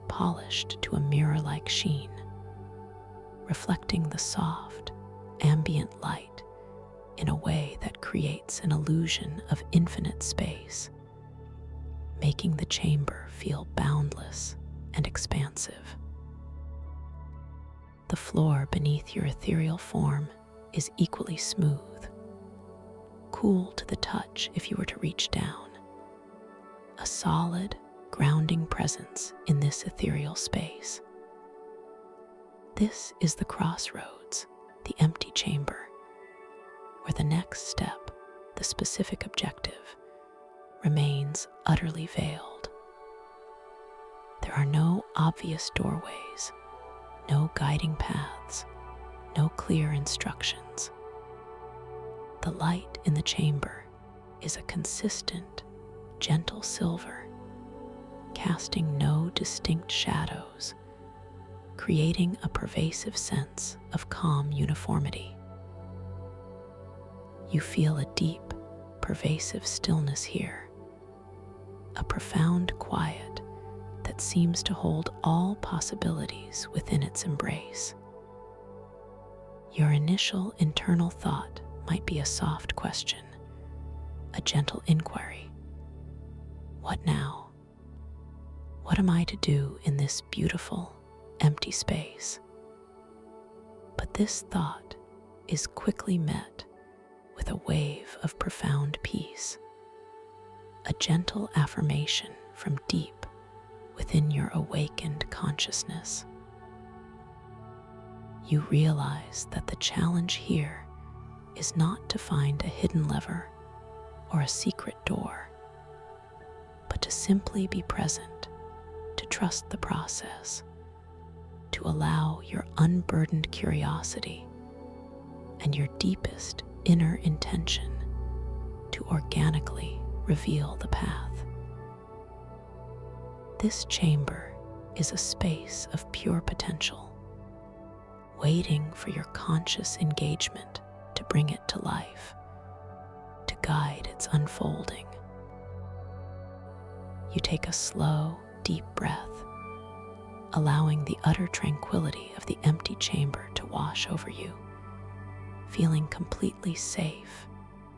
polished to a mirror-like sheen, reflecting the soft, ambient light in a way that creates an illusion of infinite space, making the chamber feel boundless and expansive. The floor beneath your ethereal form is equally smooth, cool to the touch if you were to reach down, a solid, grounding presence in this ethereal space. This is the crossroads, the empty chamber, where the next step, the specific objective, remains utterly veiled. There are no obvious doorways, no guiding paths, no clear instructions. The light in the chamber is a consistent, gentle silver, casting no distinct shadows, creating a pervasive sense of calm uniformity. You feel a deep, pervasive stillness here, a profound quiet that seems to hold all possibilities within its embrace. Your initial internal thought might be a soft question, a gentle inquiry. What now? What am I to do in this beautiful, empty space? But this thought is quickly met with a wave of profound peace, a gentle affirmation from deep within your awakened consciousness. You realize that the challenge here is not to find a hidden lever or a secret door, but to simply be present, to trust the process, to allow your unburdened curiosity and your deepest inner intention to organically reveal the path. This chamber is a space of pure potential, waiting for your conscious engagement to bring it to life, to guide its unfolding. You take a slow, deep breath, allowing the utter tranquility of the empty chamber to wash over you, feeling completely safe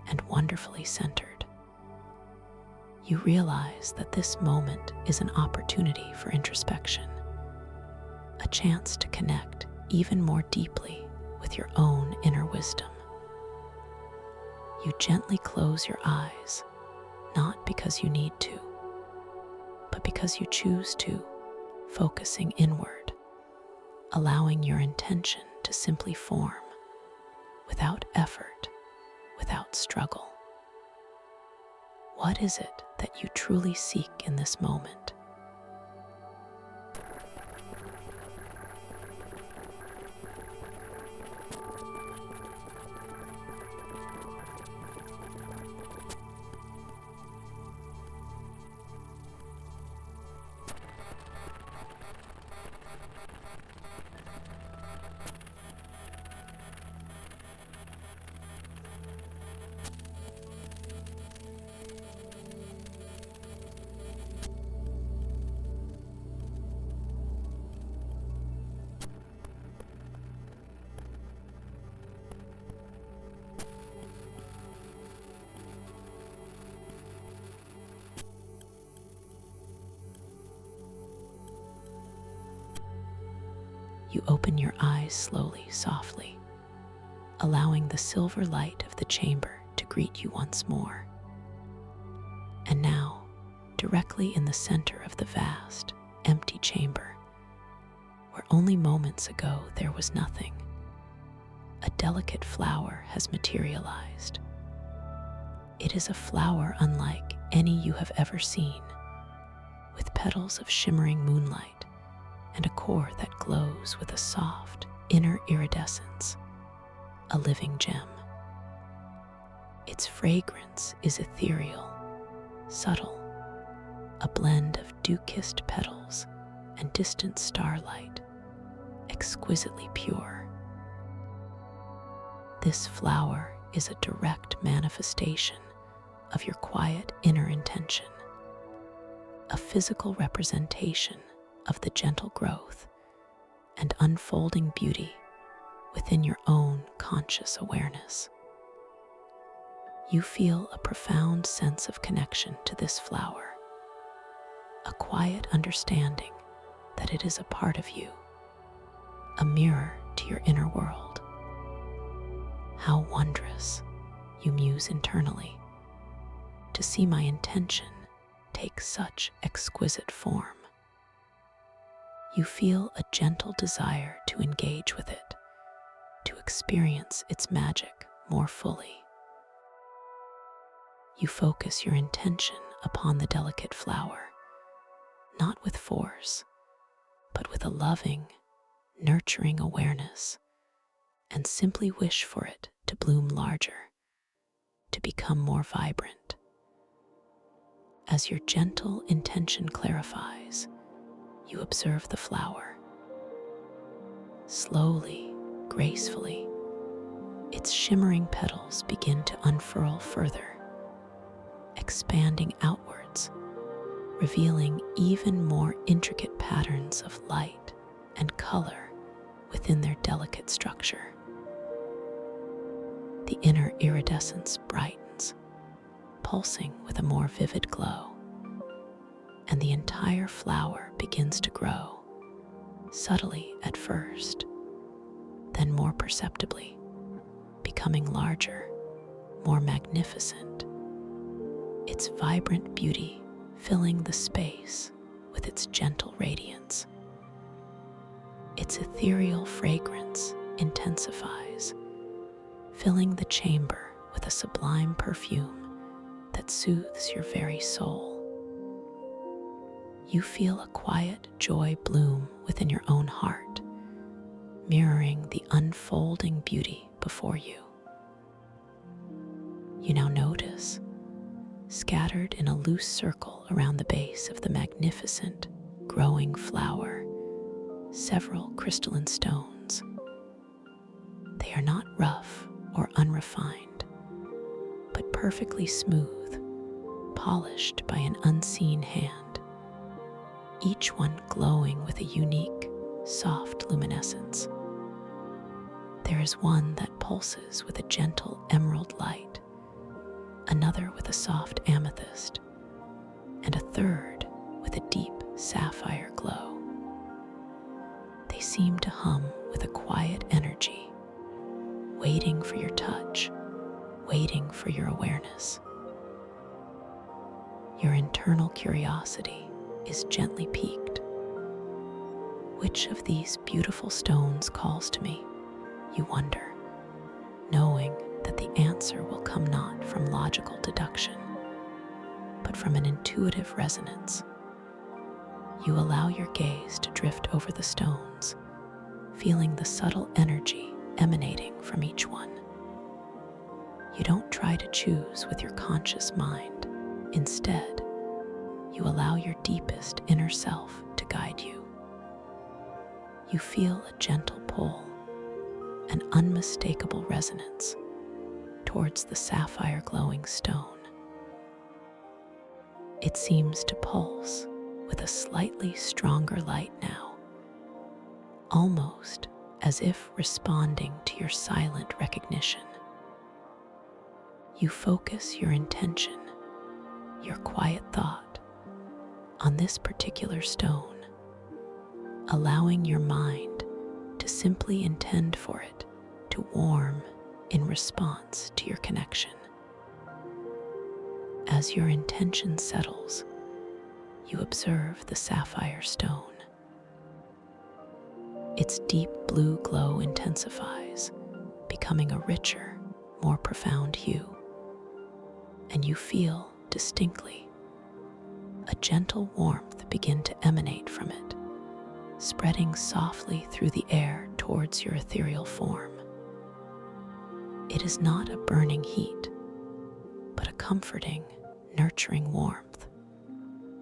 and wonderfully centered. You realize that this moment is an opportunity for introspection, a chance to connect even more deeply with your own inner wisdom. You gently close your eyes, not because you need to, but because you choose to, focusing inward, allowing your intention to simply form, without effort, without struggle. What is it that you truly seek in this moment? You open your eyes slowly, softly, allowing the silver light of the chamber to greet you once more. And now, directly in the center of the vast, empty chamber, where only moments ago there was nothing, a delicate flower has materialized. It is a flower unlike any you have ever seen, with petals of shimmering moonlight and a core that glows with a soft, inner iridescence, a living gem. Its fragrance is ethereal, subtle, a blend of dew-kissed petals and distant starlight, exquisitely pure. This flower is a direct manifestation of your quiet inner intention, a physical representation of the gentle growth and unfolding beauty within your own conscious awareness. You feel a profound sense of connection to this flower, a quiet understanding that it is a part of you, a mirror to your inner world. How wondrous, you muse internally, to see my intention take such exquisite form. You feel a gentle desire to engage with it, to experience its magic more fully. You focus your intention upon the delicate flower, not with force, but with a loving, nurturing awareness, and simply wish for it to bloom larger, to become more vibrant. As your gentle intention clarifies, you observe the flower. Slowly, gracefully, its shimmering petals begin to unfurl further, expanding outwards, revealing even more intricate patterns of light and color within their delicate structure. The inner iridescence brightens, pulsing with a more vivid glow, and the entire flower begins to grow, subtly at first, then more perceptibly, becoming larger, more magnificent, its vibrant beauty filling the space with its gentle radiance. Its ethereal fragrance intensifies, filling the chamber with a sublime perfume that soothes your very soul. You feel a quiet joy bloom within your own heart, mirroring the unfolding beauty before you. You now notice, scattered in a loose circle around the base of the magnificent, growing flower, several crystalline stones. They are not rough or unrefined, but perfectly smooth, polished by an unseen hand, each one glowing with a unique, soft luminescence. There is one that pulses with a gentle emerald light, another with a soft amethyst, and a third with a deep sapphire glow. They seem to hum with a quiet energy, waiting for your touch, waiting for your awareness. Your internal curiosity is gently piqued. Which of these beautiful stones calls to me, you wonder, knowing that the answer will come not from logical deduction, but from an intuitive resonance. You allow your gaze to drift over the stones, feeling the subtle energy emanating from each one. You don't try to choose with your conscious mind. Instead, you allow your deepest inner self to guide you. You feel a gentle pull, an unmistakable resonance towards the sapphire glowing stone. It seems to pulse with a slightly stronger light now, almost as if responding to your silent recognition. You focus your intention, your quiet thought, on this particular stone, allowing your mind to simply intend for it to warm in response to your connection. As your intention settles, you observe the sapphire stone. Its deep blue glow intensifies, becoming a richer, more profound hue, and you feel distinctly a gentle warmth begin to emanate from it, spreading softly through the air towards your ethereal form. It is not a burning heat, but a comforting, nurturing warmth,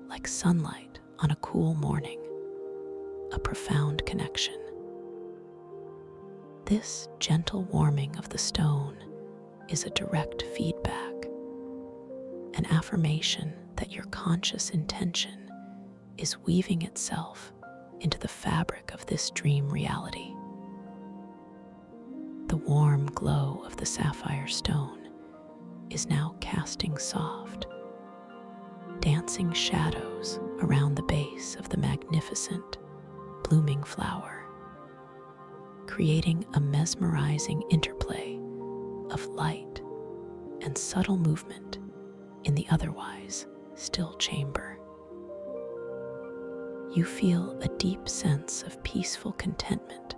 like sunlight on a cool morning, a profound connection. This gentle warming of the stone is a direct feedback, an affirmation that your conscious intention is weaving itself into the fabric of this dream reality. The warm glow of the sapphire stone is now casting soft, dancing shadows around the base of the magnificent, blooming flower, creating a mesmerizing interplay of light and subtle movement in the otherwise still chamber. You feel a deep sense of peaceful contentment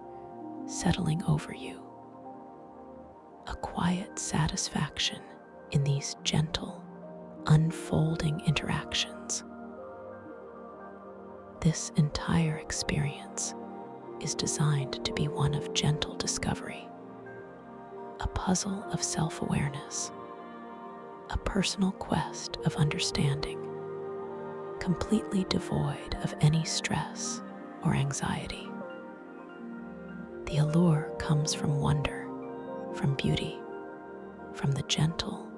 settling over you, a quiet satisfaction in these gentle, unfolding interactions. This entire experience is designed to be one of gentle discovery, a puzzle of self-awareness, a personal quest of understanding, completely devoid of any stress or anxiety. The allure comes from wonder, from beauty, from the gentle,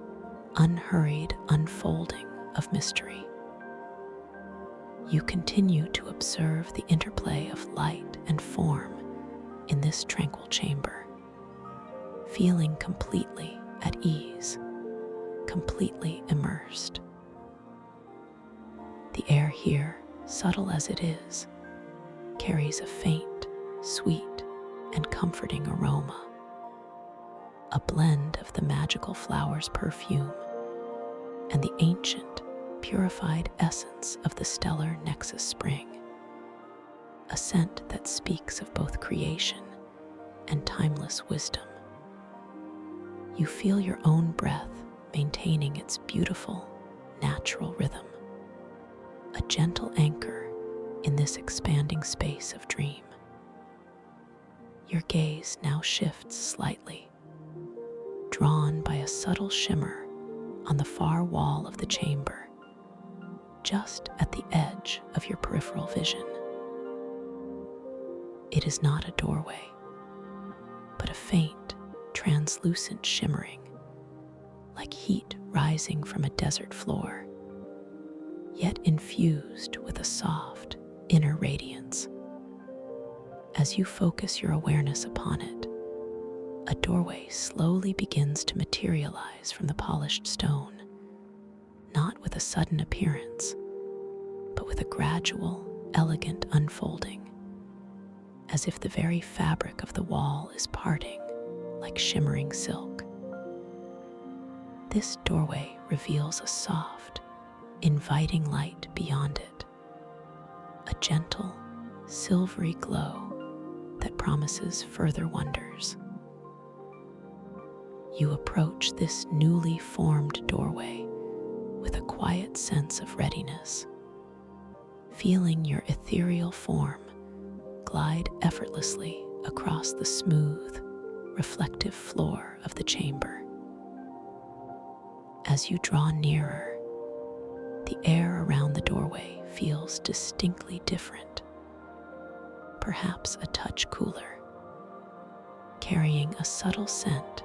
unhurried unfolding of mystery. You continue to observe the interplay of light and form in this tranquil chamber, feeling completely at ease, completely immersed. The air here, subtle as it is, carries a faint, sweet, and comforting aroma, a blend of the magical flower's perfume and the ancient, purified essence of the stellar nexus spring, a scent that speaks of both creation and timeless wisdom. You feel your own breath maintaining its beautiful, natural rhythm, a gentle anchor in this expanding space of dream. Your gaze now shifts slightly, drawn by a subtle shimmer on the far wall of the chamber, just at the edge of your peripheral vision. It is not a doorway, but a faint, translucent shimmering, like heat rising from a desert floor, yet infused with a soft, inner radiance. As you focus your awareness upon it, a doorway slowly begins to materialize from the polished stone, not with a sudden appearance, but with a gradual, elegant unfolding, as if the very fabric of the wall is parting like shimmering silk. This doorway reveals a soft, inviting light beyond it, a gentle, silvery glow that promises further wonders. You approach this newly formed doorway with a quiet sense of readiness, feeling your ethereal form glide effortlessly across the smooth, reflective floor of the chamber. As you draw nearer, the air around the doorway feels distinctly different, perhaps a touch cooler, carrying a subtle scent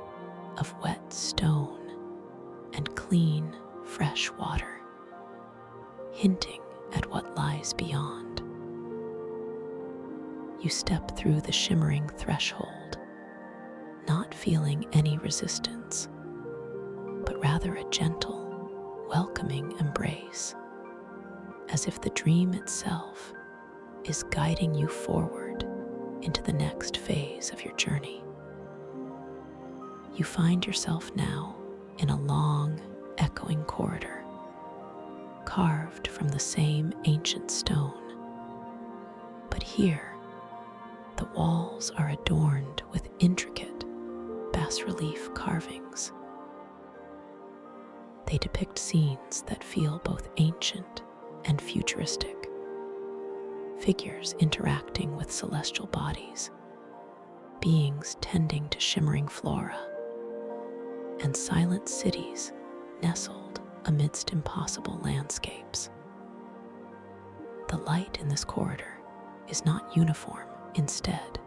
of wet stone and clean, fresh water, hinting at what lies beyond. You step through the shimmering threshold, not feeling any resistance, but rather a gentle, welcoming embrace, as if the dream itself is guiding you forward into the next phase of your journey. You find yourself now in a long, echoing corridor, carved from the same ancient stone. But here, the walls are adorned with intricate bas-relief carvings. They depict scenes that feel both ancient and futuristic, figures interacting with celestial bodies, beings tending to shimmering flora, and silent cities nestled amidst impossible landscapes. The light in this corridor is not uniform. Instead,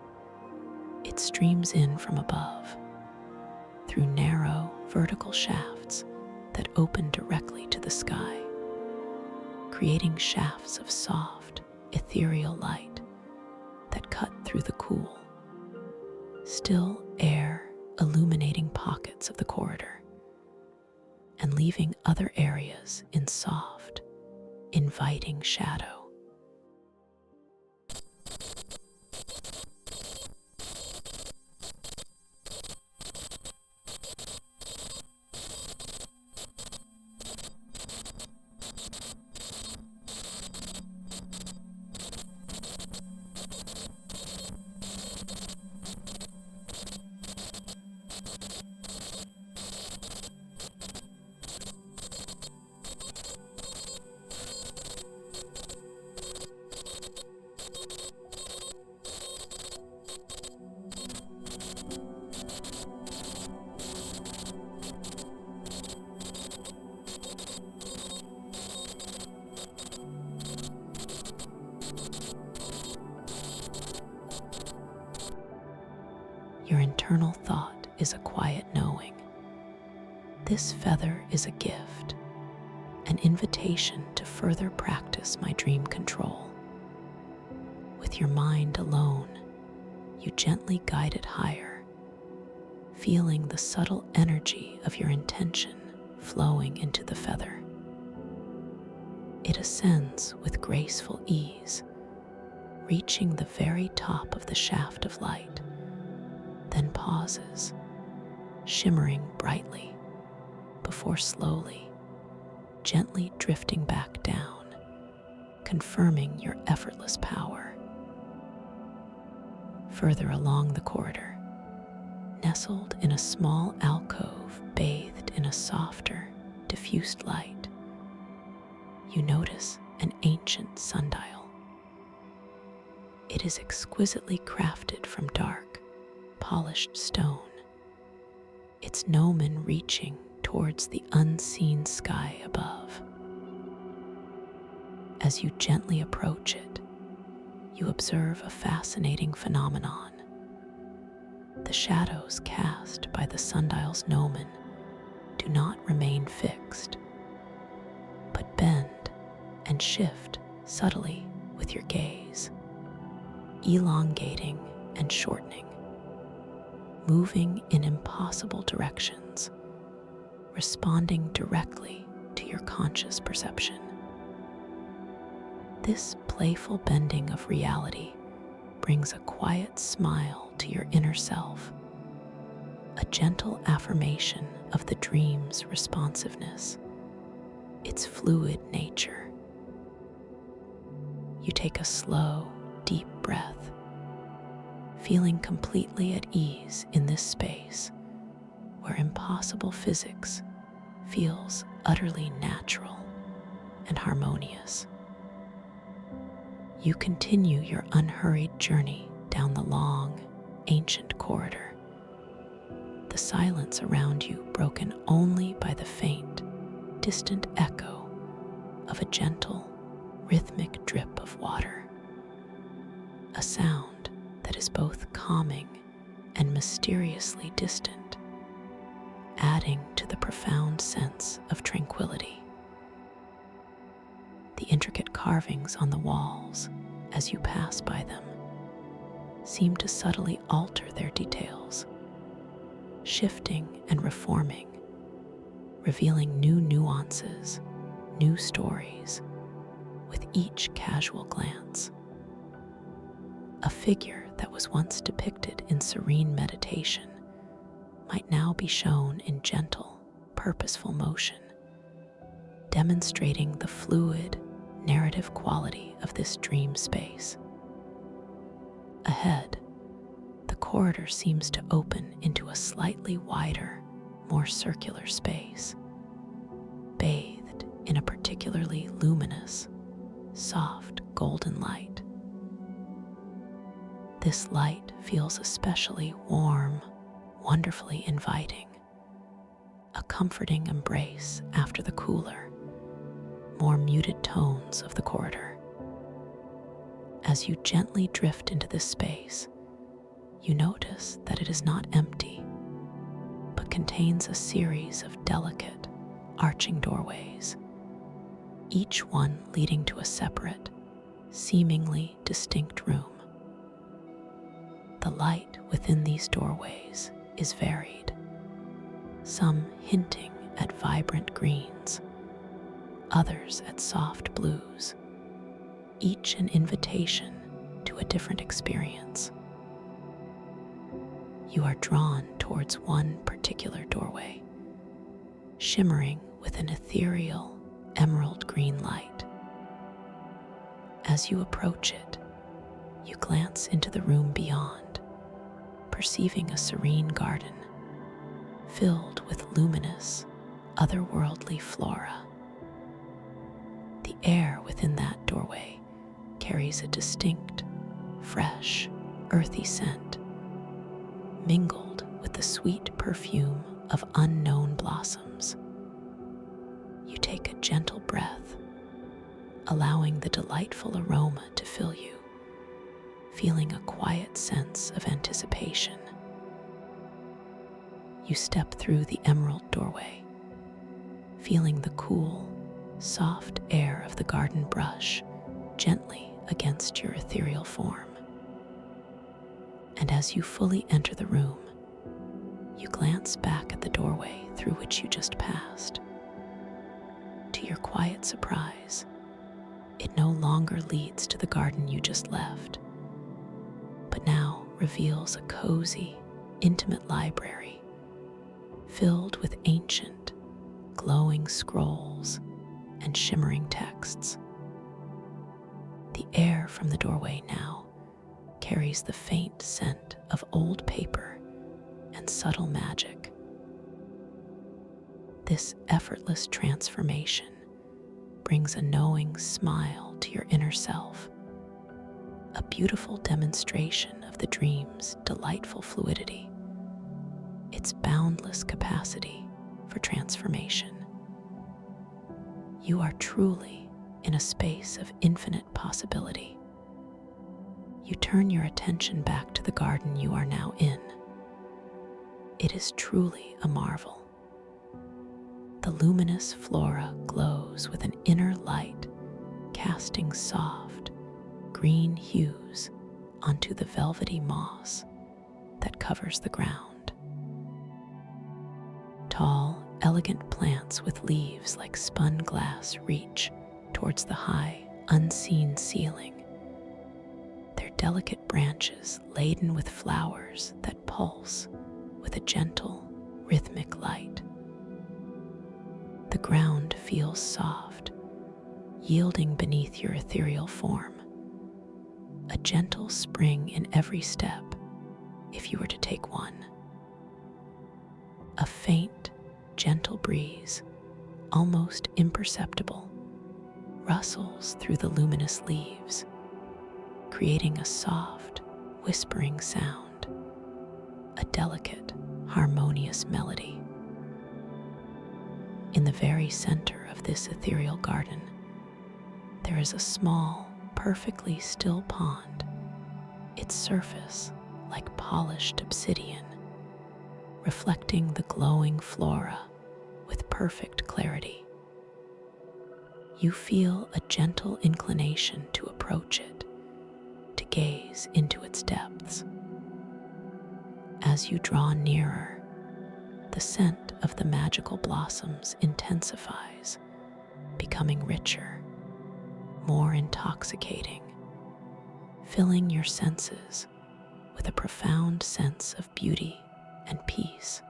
it streams in from above, through narrow, vertical shafts that open directly to the sky, creating shafts of soft, ethereal light that cut through the cool, still air, illuminating pockets of the corridor and leaving other areas in soft, inviting shadow. Your internal thought is a quiet knowing. This feather is a gift, an invitation to further practice my dream control. With your mind alone, you gently guide it higher, feeling the subtle energy of your intention flowing into the feather. It ascends with graceful ease, reaching the very top of the shaft of light, then pauses, shimmering brightly, before slowly, gently drifting back down, confirming your effortless power. Further along the corridor, nestled in a small alcove bathed in a softer, diffused light, you notice an ancient sundial. It is exquisitely crafted from dark, polished stone, its gnomon reaching towards the unseen sky above. As you gently approach it, you observe a fascinating phenomenon. The shadows cast by the sundial's gnomon do not remain fixed, but bend and shift subtly with your gaze, elongating and shortening, moving in impossible directions, responding directly to your conscious perception. This playful bending of reality brings a quiet smile to your inner self, a gentle affirmation of the dream's responsiveness, its fluid nature. You take a slow, deep breath, feeling completely at ease in this space where impossible physics feels utterly natural and harmonious. You continue your unhurried journey down the long, ancient corridor, the silence around you broken only by the faint, distant echo of a gentle, rhythmic drip of water, a sound that is both calming and mysteriously distant, adding to the profound sense of tranquility. The intricate carvings on the walls, as you pass by them, seem to subtly alter their details, shifting and reforming, revealing new nuances, new stories, with each casual glance. A figure that was once depicted in serene meditation might now be shown in gentle, purposeful motion, demonstrating the fluid, narrative quality of this dream space. Ahead, the corridor seems to open into a slightly wider, more circular space, bathed in a particularly luminous, soft golden light. This light feels especially warm, wonderfully inviting, a comforting embrace after the cooler, more muted tones of the corridor. As you gently drift into this space, you notice that it is not empty, but contains a series of delicate, arching doorways, each one leading to a separate, seemingly distinct room. The light within these doorways is varied, some hinting at vibrant greens, others at soft blues, each an invitation to a different experience. You are drawn towards one particular doorway, shimmering with an ethereal emerald green light. As you approach it, you glance into the room beyond, perceiving a serene garden filled with luminous, otherworldly flora. The air within that doorway carries a distinct, fresh, earthy scent, mingled with the sweet perfume of unknown blossoms. You take a gentle breath, allowing the delightful aroma to fill you, feeling a quiet sense of anticipation. You step through the emerald doorway, feeling the cool, soft air of the garden brush gently against your ethereal form. And as you fully enter the room, you glance back at the doorway through which you just passed. To your quiet surprise, it no longer leads to the garden you just left, but now reveals a cozy, intimate library filled with ancient, glowing scrolls and shimmering texts. The air from the doorway now carries the faint scent of old paper and subtle magic. This effortless transformation brings a knowing smile to your inner self, a beautiful demonstration of the dream's delightful fluidity, its boundless capacity for transformation. You are truly in a space of infinite possibility. You turn your attention back to the garden you are now in. It is truly a marvel. The luminous flora glows with an inner light, casting soft, green hues onto the velvety moss that covers the ground. Tall, elegant plants with leaves like spun glass reach towards the high, unseen ceiling, their delicate branches laden with flowers that pulse with a gentle, rhythmic light. The ground feels soft, yielding beneath your ethereal form, a gentle spring in every step, if you were to take one. A faint, gentle breeze, almost imperceptible, rustles through the luminous leaves, creating a soft, whispering sound, a delicate, harmonious melody. In the very center of this ethereal garden, there is a small, perfectly still pond, its surface like polished obsidian, reflecting the glowing flora with perfect clarity. You feel a gentle inclination to approach it, to gaze into its depths. As you draw nearer, the scent of the magical blossoms intensifies, becoming richer, more intoxicating, filling your senses with a profound sense of beauty and peace.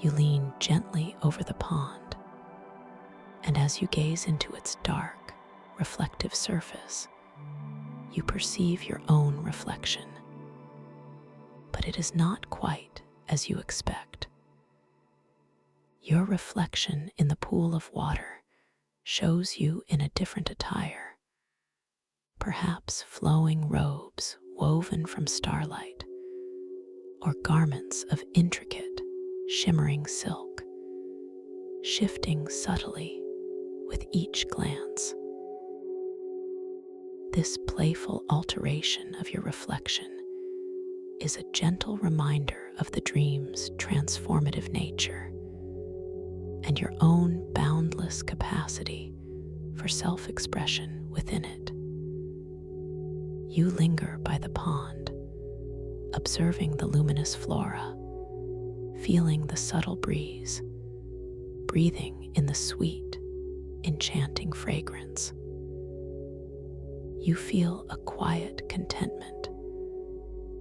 You lean gently over the pond, and as you gaze into its dark, reflective surface, you perceive your own reflection. But it is not quite as you expect. Your reflection in the pool of water shows you in a different attire, perhaps flowing robes woven from starlight, or garments of intricate, shimmering silk, shifting subtly with each glance. This playful alteration of your reflection is a gentle reminder of the dream's transformative nature and your own boundless capacity for self-expression within it. You linger by the pond, observing the luminous flora, feeling the subtle breeze, breathing in the sweet, enchanting fragrance. You feel a quiet contentment,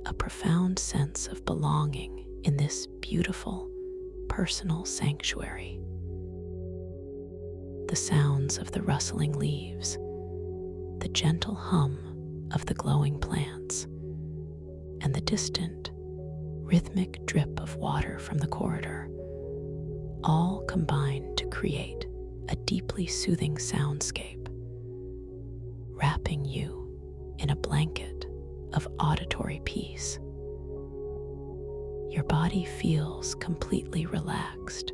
a profound sense of belonging in this beautiful, personal sanctuary. The sounds of the rustling leaves, the gentle hum of the glowing plants, and the distant, rhythmic drip of water from the corridor all combine to create a deeply soothing soundscape, wrapping you in a blanket of auditory peace. Your body feels completely relaxed,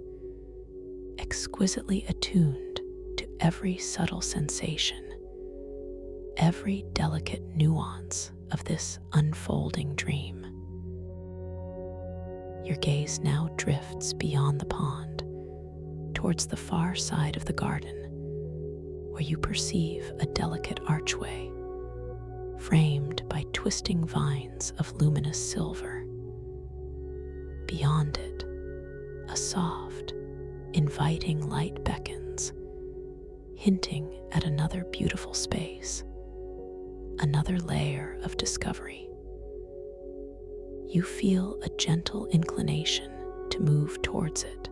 exquisitely attuned to every subtle sensation, every delicate nuance of this unfolding dream. Your gaze now drifts beyond the pond, towards the far side of the garden, where you perceive a delicate archway, framed by twisting vines of luminous silver. Beyond it, a soft, inviting light beckons, hinting at another beautiful space, another layer of discovery. You feel a gentle inclination to move towards it,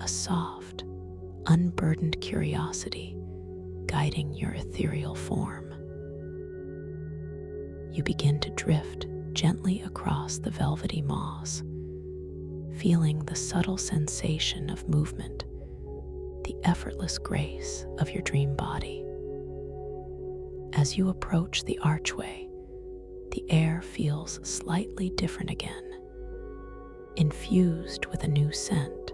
a soft, unburdened curiosity guiding your ethereal form. You begin to drift gently across the velvety moss, feeling the subtle sensation of movement, the effortless grace of your dream body. As you approach the archway, the air feels slightly different again, infused with a new scent,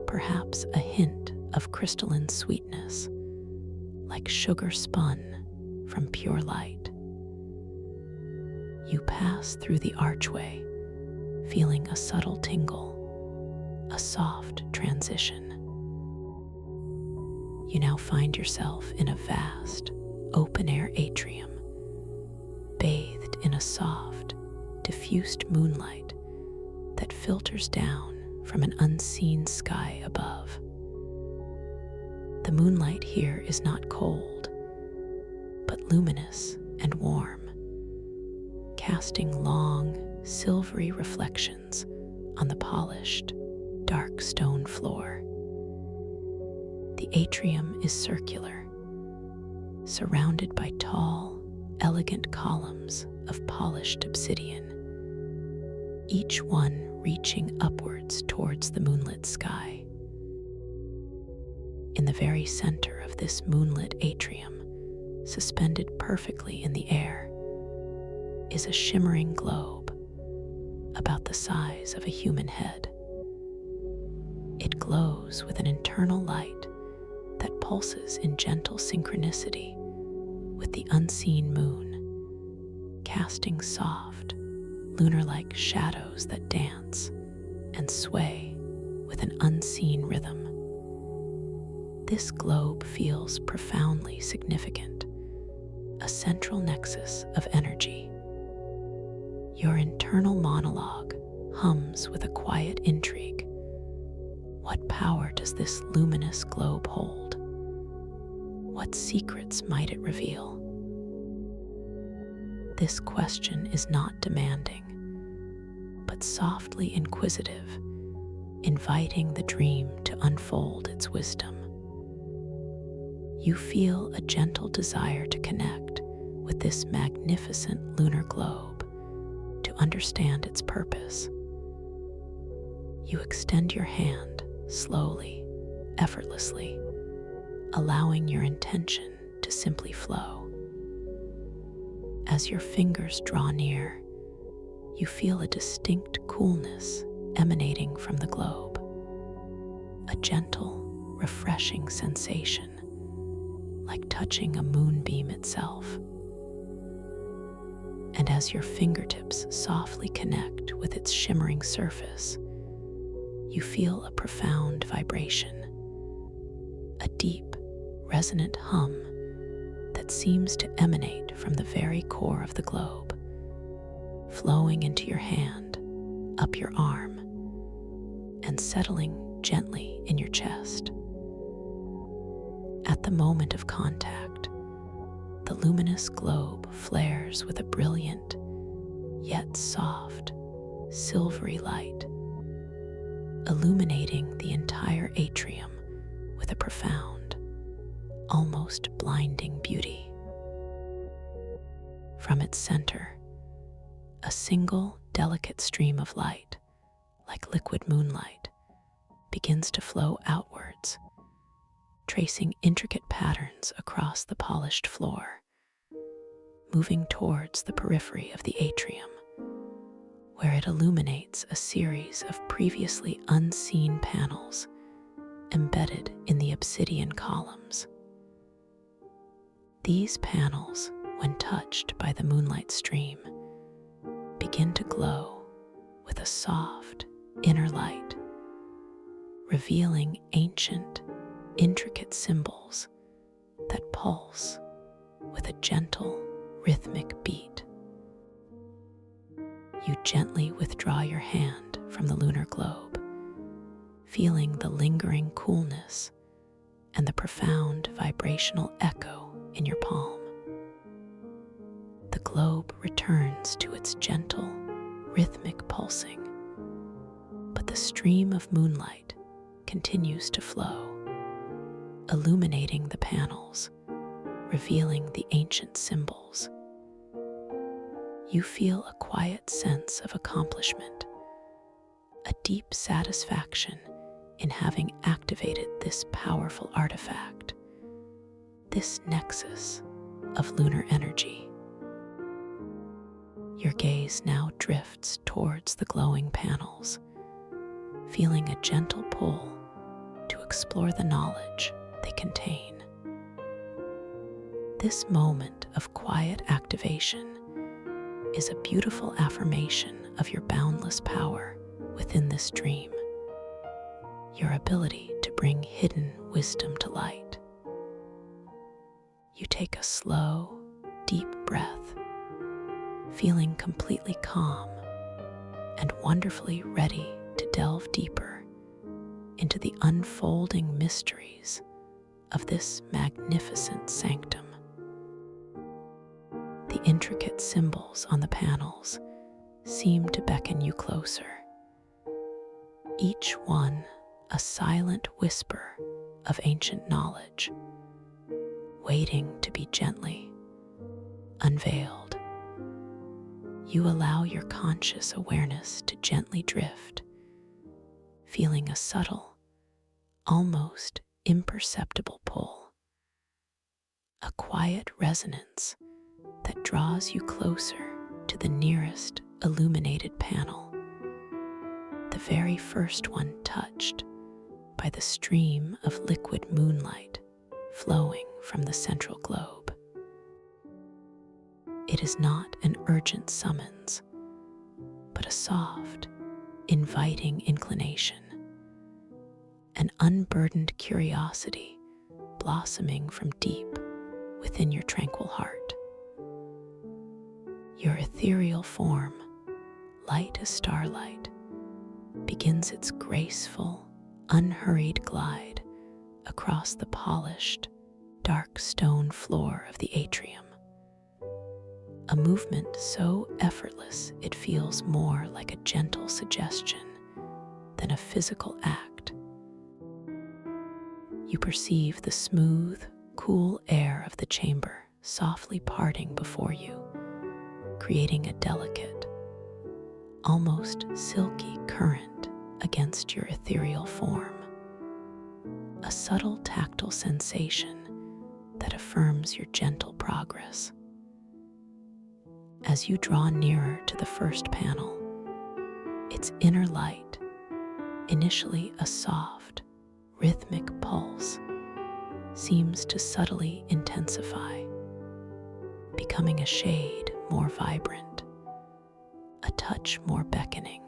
perhaps a hint of crystalline sweetness, like sugar spun from pure light. You pass through the archway, feeling a subtle tingle, a soft transition. You now find yourself in a vast, open-air atrium, bathed in a soft, diffused moonlight that filters down from an unseen sky above. The moonlight here is not cold, but luminous and warm, casting long, silvery reflections on the polished, dark stone floor. The atrium is circular, surrounded by tall, elegant columns of polished obsidian, each one reaching upwards towards the moonlit sky. In the very center of this moonlit atrium, suspended perfectly in the air, is a shimmering globe about the size of a human head. It glows with an internal light that pulses in gentle synchronicity with the unseen moon, casting soft, lunar-like shadows that dance and sway with an unseen rhythm. This globe feels profoundly significant, a central nexus of energy. Your internal monologue hums with a quiet intrigue. What power does this luminous globe hold? What secrets might it reveal? This question is not demanding, but softly inquisitive, inviting the dream to unfold its wisdom. You feel a gentle desire to connect with this magnificent lunar globe, to understand its purpose. You extend your hand slowly, effortlessly, allowing your intention to simply flow. As your fingers draw near, you feel a distinct coolness emanating from the globe, a gentle, refreshing sensation, like touching a moonbeam itself. And as your fingertips softly connect with its shimmering surface, you feel a profound vibration, a deep, resonant hum that seems to emanate from the very core of the globe, flowing into your hand, up your arm, and settling gently in your chest. At the moment of contact, the luminous globe flares with a brilliant, yet soft, silvery light, illuminating the entire atrium with a profound, almost blinding beauty. From its center, a single delicate stream of light, like liquid moonlight, begins to flow outwards, tracing intricate patterns across the polished floor, moving towards the periphery of the atrium, where it illuminates a series of previously unseen panels embedded in the obsidian columns. These panels, when touched by the moonlight stream, begin to glow with a soft inner light, revealing ancient, intricate symbols that pulse with a gentle, rhythmic beat. You gently withdraw your hand from the lunar globe, feeling the lingering coolness and the profound vibrational echo in your palm. The globe returns to its gentle, rhythmic pulsing, but the stream of moonlight continues to flow, illuminating the panels, revealing the ancient symbols. You feel a quiet sense of accomplishment, a deep satisfaction in having activated this powerful artifact, this nexus of lunar energy. Your gaze now drifts towards the glowing panels, feeling a gentle pull to explore the knowledge they contain. This moment of quiet activation is a beautiful affirmation of your boundless power within this dream, your ability to bring hidden wisdom to light. You take a slow, deep breath, feeling completely calm and wonderfully ready to delve deeper into the unfolding mysteries of this magnificent sanctum. The intricate symbols on the panels seem to beckon you closer, each one a silent whisper of ancient knowledge, waiting to be gently unveiled. You allow your conscious awareness to gently drift, feeling a subtle, almost imperceptible pull, a quiet resonance that draws you closer to the nearest illuminated panel, the very first one touched by the stream of liquid moonlight flowing from the central globe. It is not an urgent summons, but a soft, inviting inclination, an unburdened curiosity blossoming from deep within your tranquil heart. Your ethereal form, light as starlight, begins its graceful, unhurried glide across the polished, dark stone floor of the atrium. A movement so effortless it feels more like a gentle suggestion than a physical act. You perceive the smooth, cool air of the chamber softly parting before you, creating a delicate, almost silky current against your ethereal form, a subtle tactile sensation that affirms your gentle progress. As you draw nearer to the first panel, its inner light Initially a soft, rhythmic pulse seems to subtly intensify, becoming a shade more vibrant, a touch more beckoning,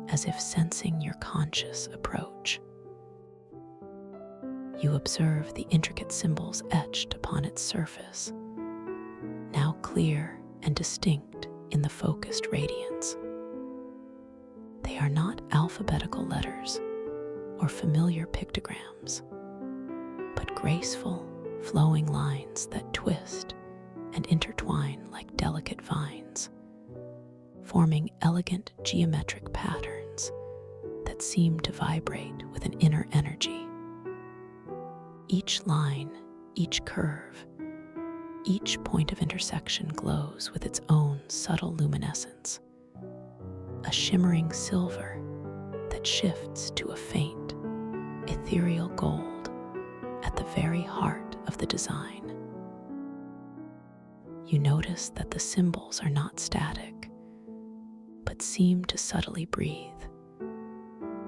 as if sensing your conscious approach. You observe the intricate symbols etched upon its surface, now clear and distinct in the focused radiance. They are not alphabetical letters or familiar pictograms, but graceful, flowing lines that twist and intertwine like delicate vines, forming elegant geometric patterns that seem to vibrate with an inner energy. Each line, each curve, each point of intersection glows with its own subtle luminescence, a shimmering silver that shifts to a faint, ethereal gold at the very heart of the design. You notice that the symbols are not static, but seem to subtly breathe,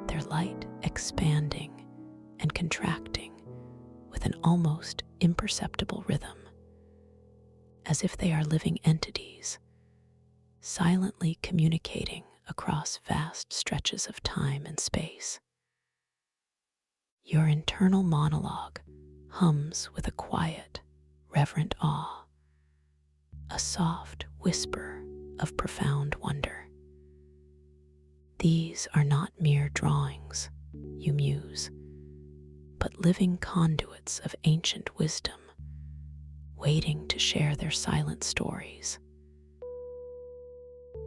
their light expanding and contracting with an almost imperceptible rhythm, as if they are living entities, silently communicating across vast stretches of time and space. Your internal monologue hums with a quiet, reverent awe, a soft whisper of profound wonder. These are not mere drawings, you muse, but living conduits of ancient wisdom, waiting to share their silent stories.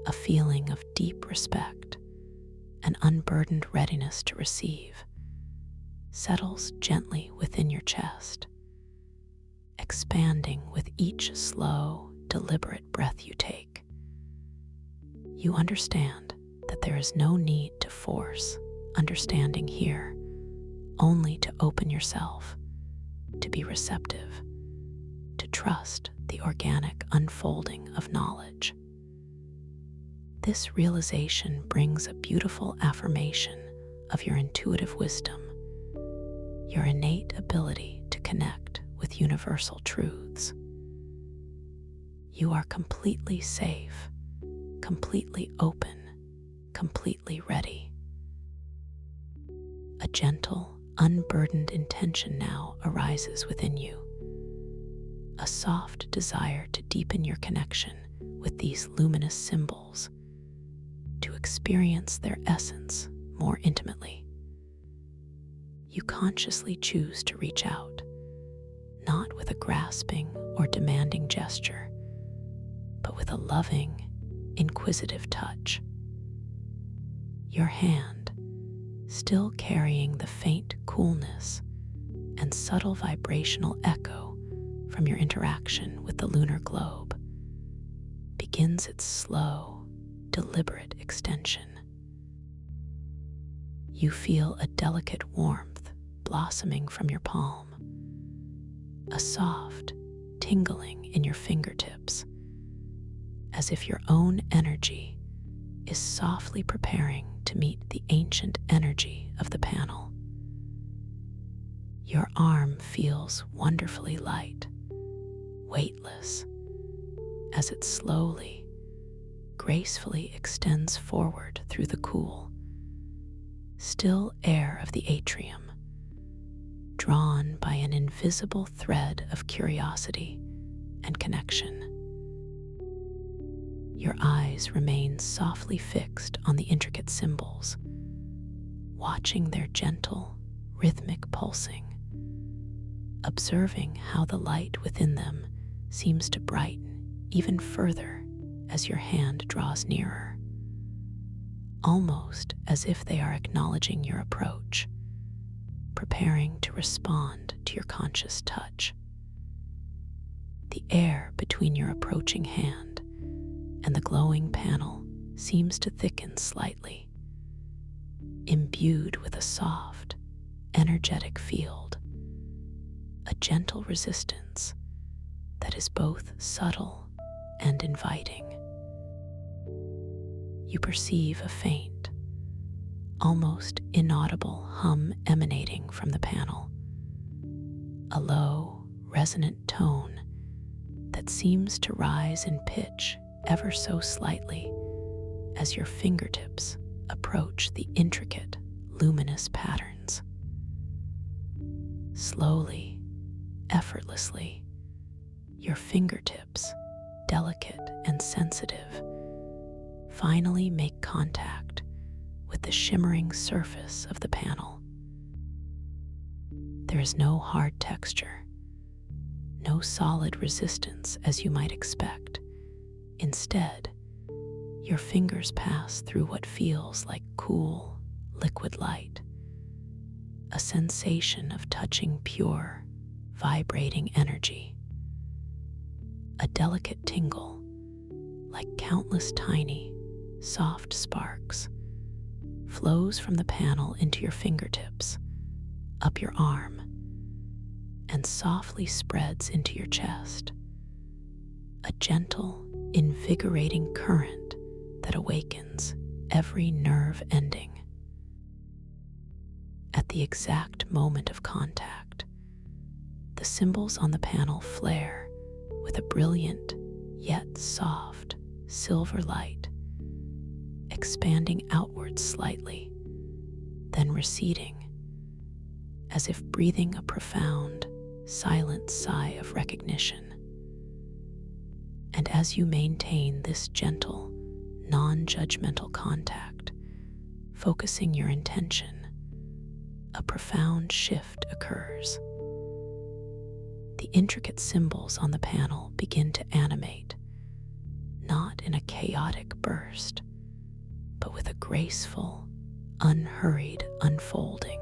A feeling of deep respect, an unburdened readiness to receive, settles gently within your chest, expanding with each slow, deliberate breath you take. You understand that there is no need to force understanding here, only to open yourself, to be receptive, to trust the organic unfolding of knowledge. This realization brings a beautiful affirmation of your intuitive wisdom, your innate ability to connect with universal truths. You are completely safe, completely open, completely ready. A gentle, unburdened intention now arises within you, a soft desire to deepen your connection with these luminous symbols, to experience their essence more intimately. You consciously choose to reach out, not with a grasping or demanding gesture, but with a loving, inquisitive touch. Your hand, still carrying the faint coolness and subtle vibrational echo from your interaction with the lunar globe, begins its slow, deliberate extension. You feel a delicate warmth blossoming from your palm, a soft tingling in your fingertips, as if your own energy is softly preparing to meet the ancient energy of the panel. Your arm feels wonderfully light, weightless, as it slowly, gracefully extends forward through the cool, still air of the atrium, drawn by an invisible thread of curiosity and connection. Your eyes remain softly fixed on the intricate symbols, watching their gentle, rhythmic pulsing, observing how the light within them seems to brighten even further as your hand draws nearer, almost as if they are acknowledging your approach, preparing to respond to your conscious touch. The air between your approaching hand and the glowing panel seems to thicken slightly, imbued with a soft, energetic field, a gentle resistance that is both subtle and inviting. You perceive a faint, almost inaudible hum emanating from the panel, a low, resonant tone that seems to rise in pitch ever so slightly as your fingertips approach the intricate, luminous patterns. Slowly, effortlessly, your fingertips, delicate and sensitive, finally make contact with the shimmering surface of the panel. There is no hard texture, no solid resistance as you might expect. Instead, your fingers pass through what feels like cool, liquid light, a sensation of touching pure, vibrating energy. A delicate tingle, like countless tiny, soft sparks, flows from the panel into your fingertips, up your arm, and softly spreads into your chest. A gentle, invigorating current that awakens every nerve ending. At the exact moment of contact, the symbols on the panel flare with a brilliant yet soft silver light, expanding outwards slightly, then receding, as if breathing a profound, silent sigh of recognition. And as you maintain this gentle, non-judgmental contact, focusing your intention, a profound shift occurs. The intricate symbols on the panel begin to animate, not in a chaotic burst, but with a graceful, unhurried unfolding.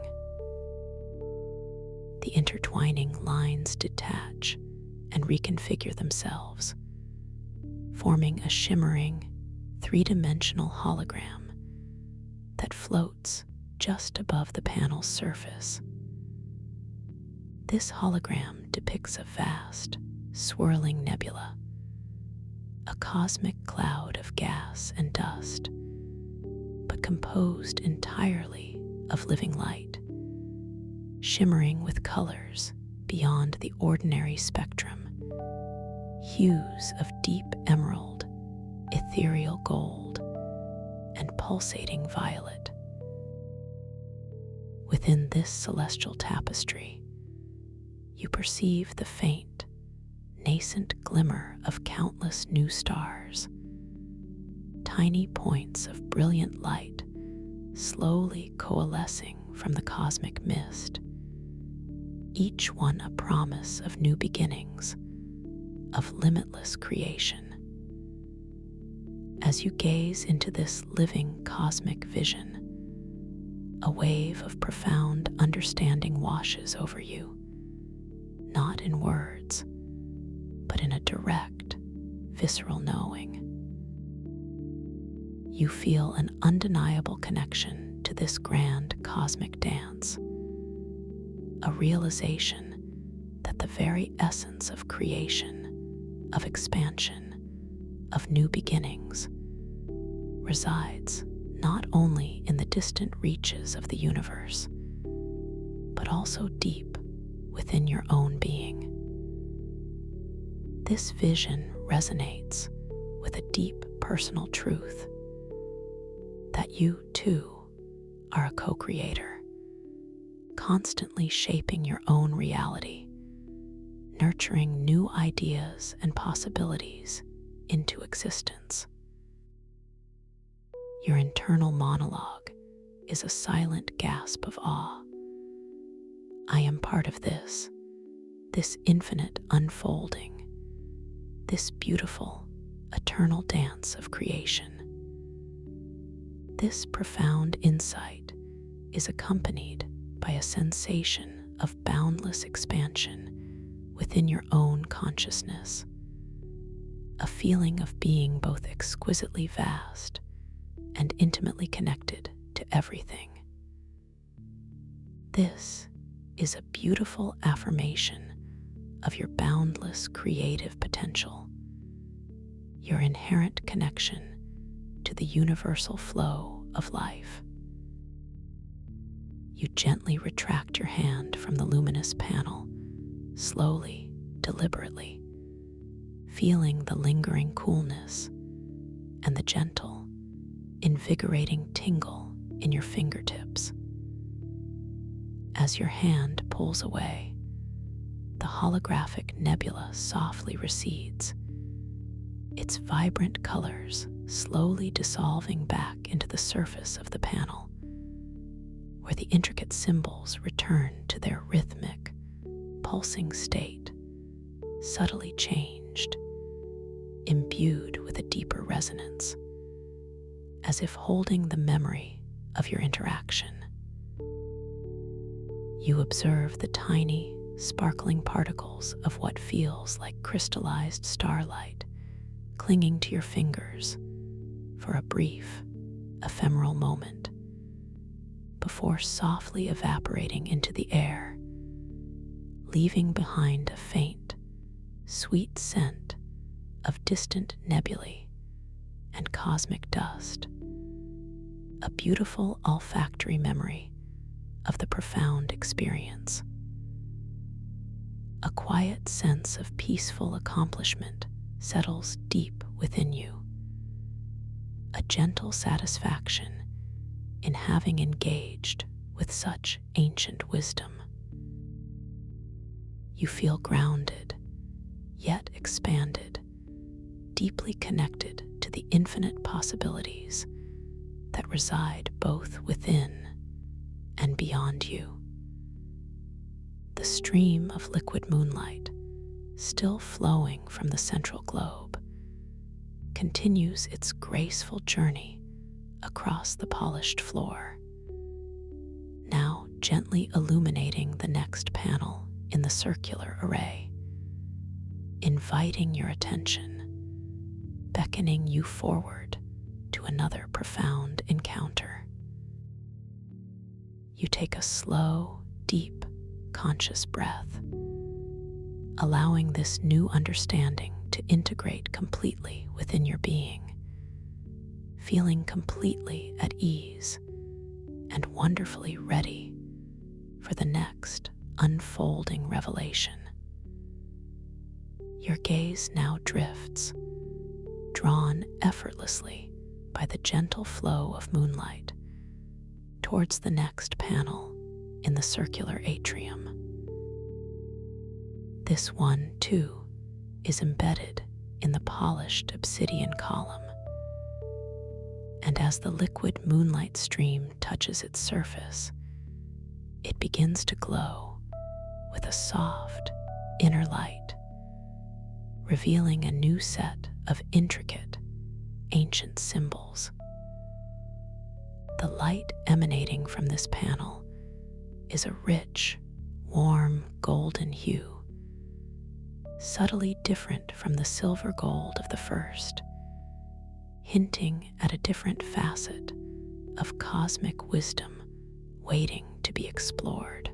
The intertwining lines detach and reconfigure themselves, forming a shimmering, three-dimensional hologram that floats just above the panel's surface. This hologram depicts a vast, swirling nebula, a cosmic cloud of gas and dust, but composed entirely of living light, shimmering with colors beyond the ordinary spectrum, hues of deep emerald, ethereal gold, and pulsating violet. Within this celestial tapestry, you perceive the faint, nascent glimmer of countless new stars, tiny points of brilliant light slowly coalescing from the cosmic mist, each one a promise of new beginnings, of limitless creation. As you gaze into this living cosmic vision, a wave of profound understanding washes over you, not in words, but in a direct, visceral knowing. You feel an undeniable connection to this grand cosmic dance, a realization that the very essence of creation, of expansion, of new beginnings, resides not only in the distant reaches of the universe, but also deep within your own being. This vision resonates with a deep personal truth that you, too, are a co-creator, constantly shaping your own reality, nurturing new ideas and possibilities into existence. Your internal monologue is a silent gasp of awe. I am part of this infinite unfolding, this beautiful, eternal dance of creation. This profound insight is accompanied by a sensation of boundless expansion within your own consciousness, a feeling of being both exquisitely vast and intimately connected to everything. This is a beautiful affirmation of your boundless creative potential, your inherent connection to the universal flow of life. You gently retract your hand from the luminous panel, slowly, deliberately, feeling the lingering coolness and the gentle, invigorating tingle in your fingertips. As your hand pulls away, the holographic nebula softly recedes, its vibrant colors slowly dissolving back into the surface of the panel, where the intricate symbols return to their rhythmic, pulsing state, subtly changed, imbued with a deeper resonance, as if holding the memory of your interaction. You observe the tiny, sparkling particles of what feels like crystallized starlight clinging to your fingers for a brief, ephemeral moment before softly evaporating into the air, leaving behind a faint, sweet scent of distant nebulae and cosmic dust, a beautiful olfactory memory of the profound experience. A quiet sense of peaceful accomplishment settles deep within you, a gentle satisfaction in having engaged with such ancient wisdom. You feel grounded, yet expanded, deeply connected to the infinite possibilities that reside both within and beyond you. The stream of liquid moonlight, still flowing from the central globe, continues its graceful journey across the polished floor, now gently illuminating the next panel in the circular array, inviting your attention, beckoning you forward to another profound encounter. You take a slow, deep, conscious breath, allowing this new understanding to integrate completely within your being, feeling completely at ease and wonderfully ready for the next unfolding revelation. Your gaze now drifts, drawn effortlessly by the gentle flow of moonlight, towards the next panel in the circular atrium. This one, too, is embedded in the polished obsidian column, and as the liquid moonlight stream touches its surface, it begins to glow with a soft inner light, revealing a new set of intricate, ancient symbols. The light emanating from this panel is a rich, warm golden hue, subtly different from the silver gold of the first, hinting at a different facet of cosmic wisdom waiting to be explored.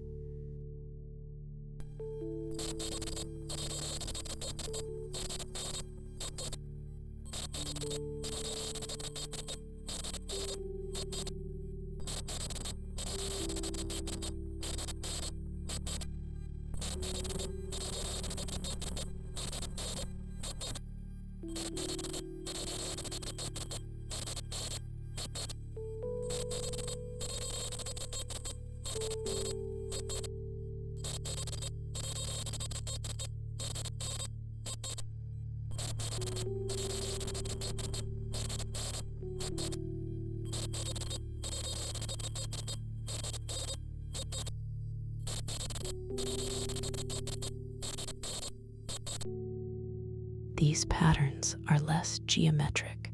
These patterns are less geometric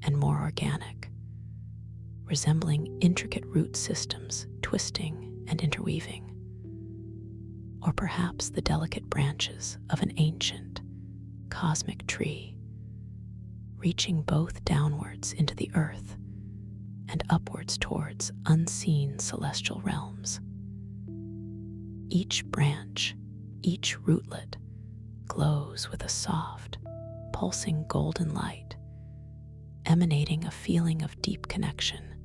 and more organic, resembling intricate root systems twisting and interweaving, or perhaps the delicate branches of an ancient, cosmic tree, reaching both downwards into the earth and upwards towards unseen celestial realms. Each branch, each rootlet, glows with a soft, pulsing golden light, emanating a feeling of deep connection,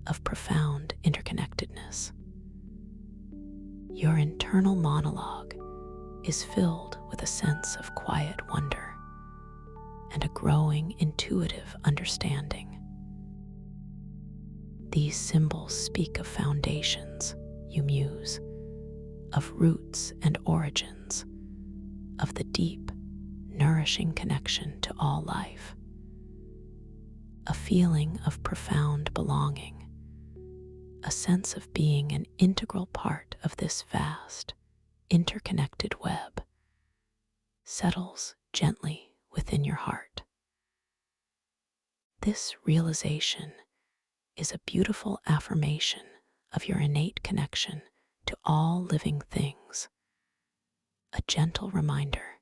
of profound interconnectedness. Your internal monologue is filled with a sense of quiet wonder and a growing intuitive understanding. These symbols speak of foundations, you muse, of roots and origins, of the deep, nourishing connection to all life. A feeling of profound belonging, a sense of being an integral part of this vast, interconnected web, settles gently within your heart. This realization is a beautiful affirmation of your innate connection to all living things, a gentle reminder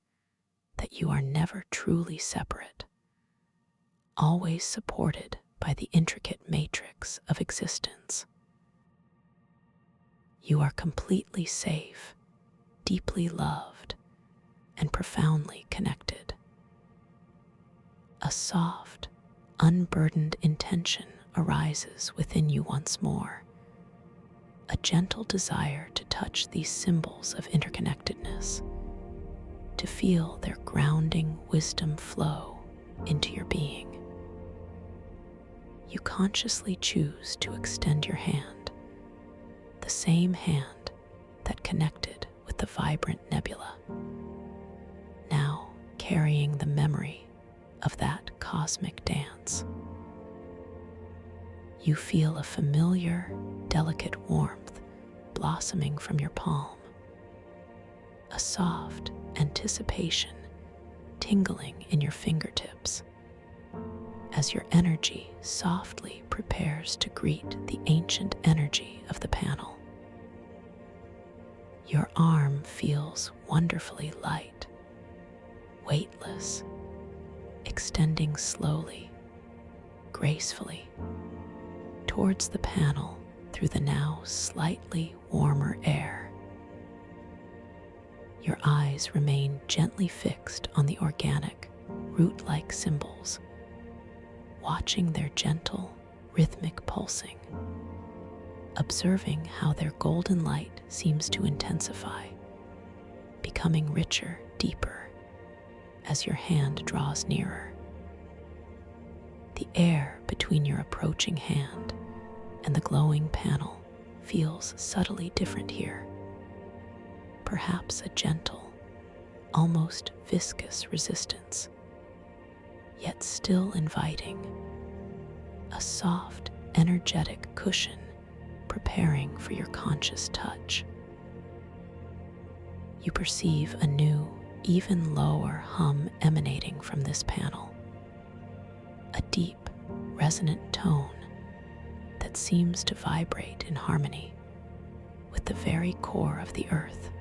that you are never truly separate, always supported by the intricate matrix of existence. You are completely safe, deeply loved, and profoundly connected. A soft, unburdened intention arises within you once more, a gentle desire to touch these symbols of interconnectedness, to feel their grounding wisdom flow into your being. You consciously choose to extend your hand, the same hand that connected with the vibrant nebula, now carrying the memory of that cosmic dance. You feel a familiar, delicate warmth blossoming from your palm, a soft anticipation tingling in your fingertips as your energy softly prepares to greet the ancient energy of the panel. Your arm feels wonderfully light, weightless, extending slowly, gracefully, towards the panel through the now slightly warmer air. Your eyes remain gently fixed on the organic, root-like symbols, watching their gentle, rhythmic pulsing, observing how their golden light seems to intensify, becoming richer, deeper, as your hand draws nearer. The air between your approaching hand and the glowing panel feels subtly different here. Perhaps a gentle, almost viscous resistance, yet still inviting, a soft, energetic cushion preparing for your conscious touch. You perceive a new, even lower hum emanating from this panel, a deep, resonant tone that seems to vibrate in harmony with the very core of the earth,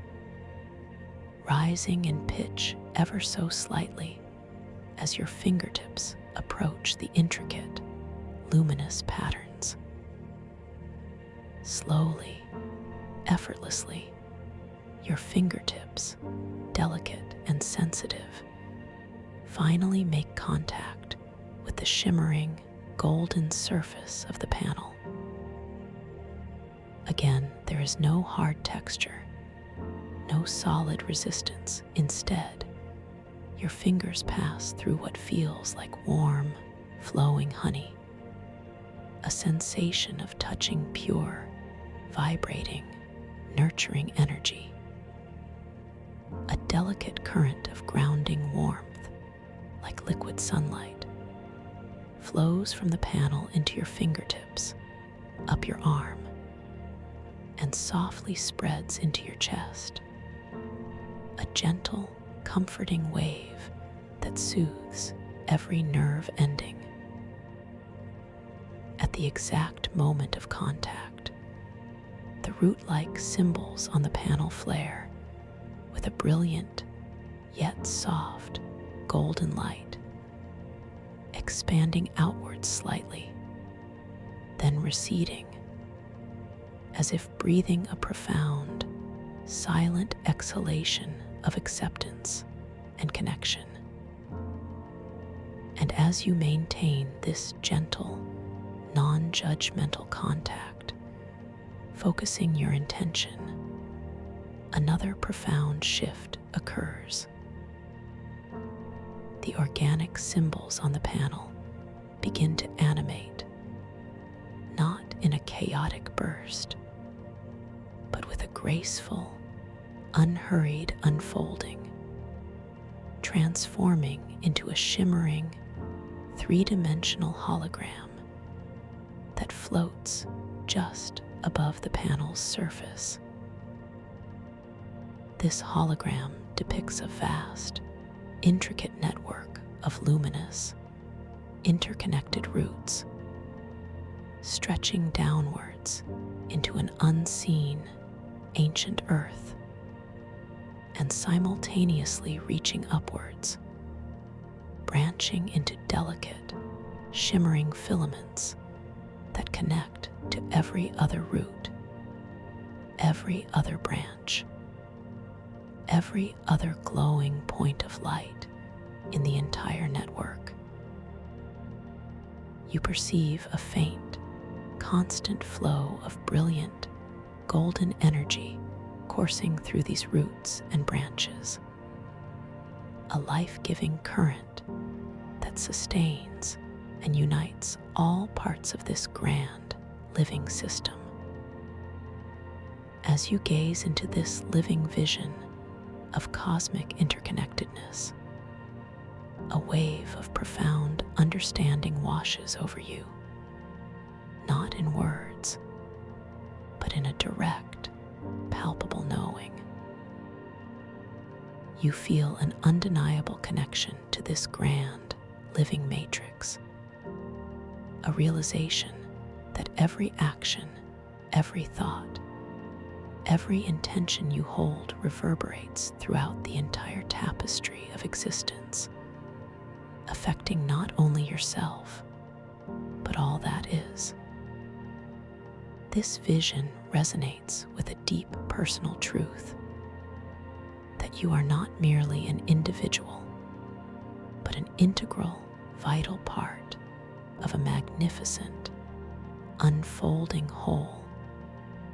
rising in pitch ever so slightly as your fingertips approach the intricate, luminous patterns. Slowly, effortlessly, your fingertips, delicate and sensitive, finally make contact with the shimmering, golden surface of the panel. Again, there is no hard texture, no solid resistance. Instead, your fingers pass through what feels like warm, flowing honey, a sensation of touching pure, vibrating, nurturing energy. A delicate current of grounding warmth, like liquid sunlight, flows from the panel into your fingertips, up your arm, and softly spreads into your chest. A gentle, comforting wave that soothes every nerve ending. At the exact moment of contact, the root-like symbols on the panel flare with a brilliant, yet soft, golden light, expanding outwards slightly, then receding, as if breathing a profound, silent exhalation of acceptance and connection. And as you maintain this gentle, non-judgmental contact, focusing your intention, another profound shift occurs. The organic symbols on the panel begin to animate, not in a chaotic burst, but with a graceful, unhurried unfolding, transforming into a shimmering, three-dimensional hologram that floats just above the panel's surface. This hologram depicts a vast, intricate network of luminous, interconnected roots, stretching downwards into an unseen, ancient earth, and simultaneously reaching upwards, branching into delicate, shimmering filaments that connect to every other root, every other branch, every other glowing point of light in the entire network. You perceive a faint, constant flow of brilliant, golden energy coursing through these roots and branches, a life-giving current that sustains and unites all parts of this grand, living system. As you gaze into this living vision of cosmic interconnectedness, a wave of profound understanding washes over you, not in words, but in a direct, palpable knowing. You feel an undeniable connection to this grand, living matrix, a realization that every action, every thought, every intention you hold reverberates throughout the entire tapestry of existence, affecting not only yourself, but all that is. This vision resonates with a deep personal truth that you are not merely an individual, but an integral, vital part of a magnificent, unfolding whole,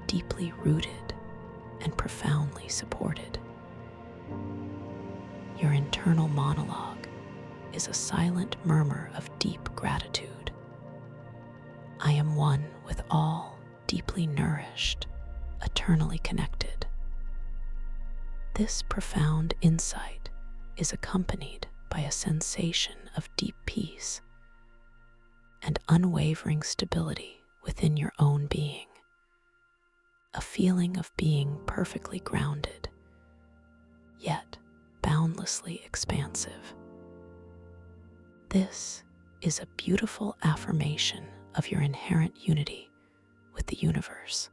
deeply rooted and profoundly supported. Your internal monologue is a silent murmur of deep gratitude. I am one with all, deeply nourished, eternally connected. This profound insight is accompanied by a sensation of deep peace and unwavering stability within your own being, a feeling of being perfectly grounded, yet boundlessly expansive. This is a beautiful affirmation of your inherent unity with the universe,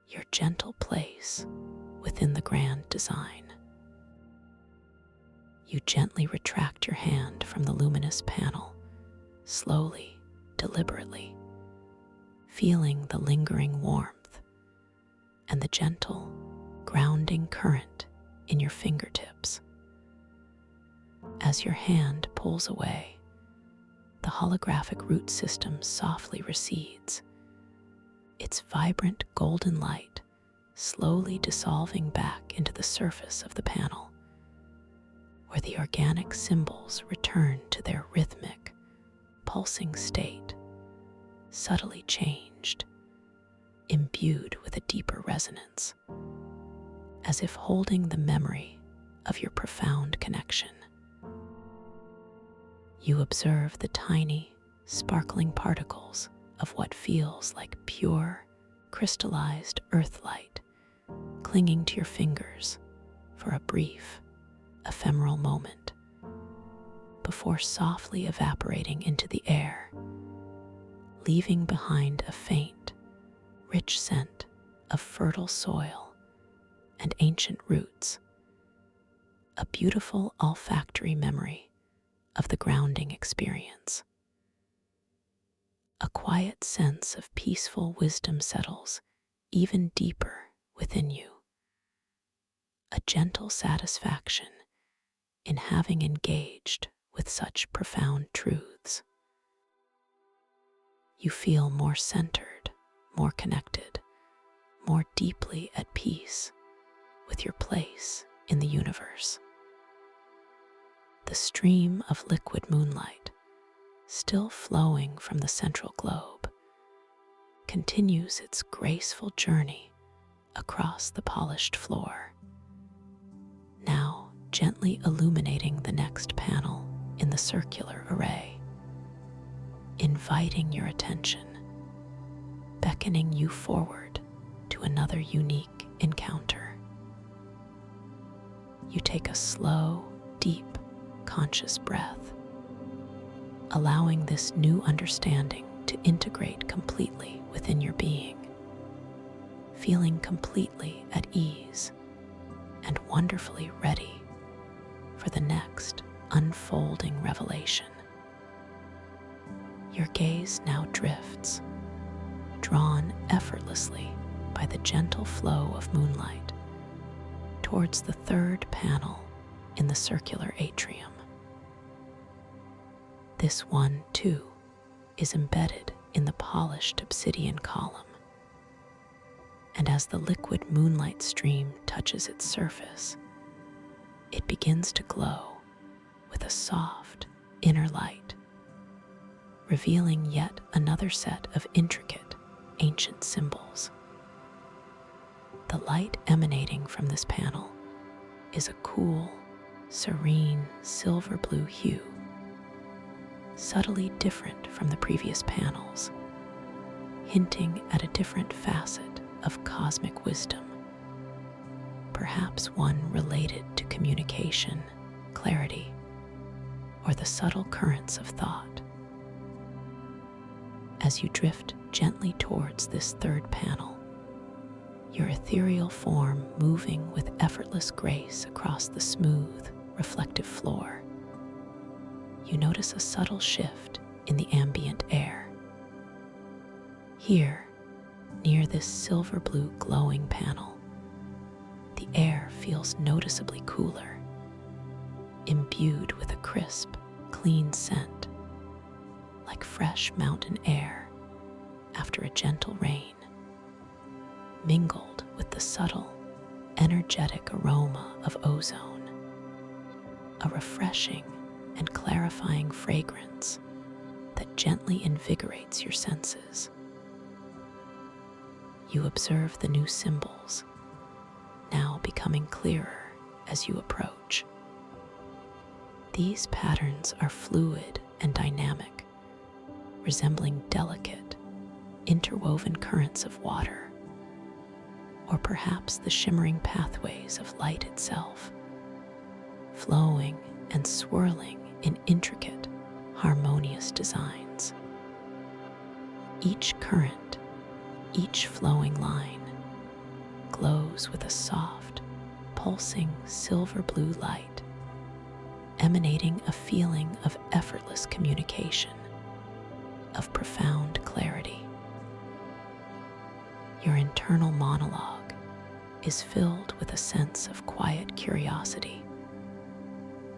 your gentle place within the grand design. You gently retract your hand from the luminous panel, slowly, deliberately, feeling the lingering warmth and the gentle, grounding current in your fingertips. As your hand pulls away, the holographic root system softly recedes, its vibrant golden light slowly dissolving back into the surface of the panel, where the organic symbols return to their rhythmic, pulsing state, subtly changed, imbued with a deeper resonance, as if holding the memory of your profound connection. You observe the tiny, sparkling particles of what feels like pure, crystallized earth light clinging to your fingers for a brief, ephemeral moment before softly evaporating into the air, leaving behind a faint, rich scent of fertile soil and ancient roots, a beautiful olfactory memory of the grounding experience. A quiet sense of peaceful wisdom settles even deeper within you, a gentle satisfaction in having engaged with such profound truths. You feel more centered, more connected, more deeply at peace with your place in the universe. The stream of liquid moonlight, still flowing from the central globe, continues its graceful journey across the polished floor, now gently illuminating the next panel in the circular array, inviting your attention, beckoning you forward to another unique encounter. You take a slow, deep, conscious breath, allowing this new understanding to integrate completely within your being, feeling completely at ease and wonderfully ready for the next unfolding revelation. Your gaze now drifts, drawn effortlessly by the gentle flow of moonlight, towards the third panel in the circular atrium. This one, too, is embedded in the polished obsidian column, and as the liquid moonlight stream touches its surface, it begins to glow with a soft inner light, revealing yet another set of intricate, ancient symbols. The light emanating from this panel is a cool, serene silver blue hue, subtly different from the previous panels, hinting at a different facet of cosmic wisdom, perhaps one related to communication, clarity, or the subtle currents of thought. As you drift gently towards this third panel, your ethereal form moving with effortless grace across the smooth, reflective floor, you notice a subtle shift in the ambient air. Here, near this silver blue glowing panel, the air feels noticeably cooler, imbued with a crisp, clean scent, like fresh mountain air after a gentle rain, mingled with the subtle, energetic aroma of ozone, a refreshing and clarifying fragrance that gently invigorates your senses. You observe the new symbols, now becoming clearer as you approach. These patterns are fluid and dynamic, resembling delicate, interwoven currents of water, or perhaps the shimmering pathways of light itself, flowing and swirling in intricate, harmonious designs. Each current, each flowing line, glows with a soft, pulsing silver blue light, emanating a feeling of effortless communication, of profound clarity. Your internal monologue is filled with a sense of quiet curiosity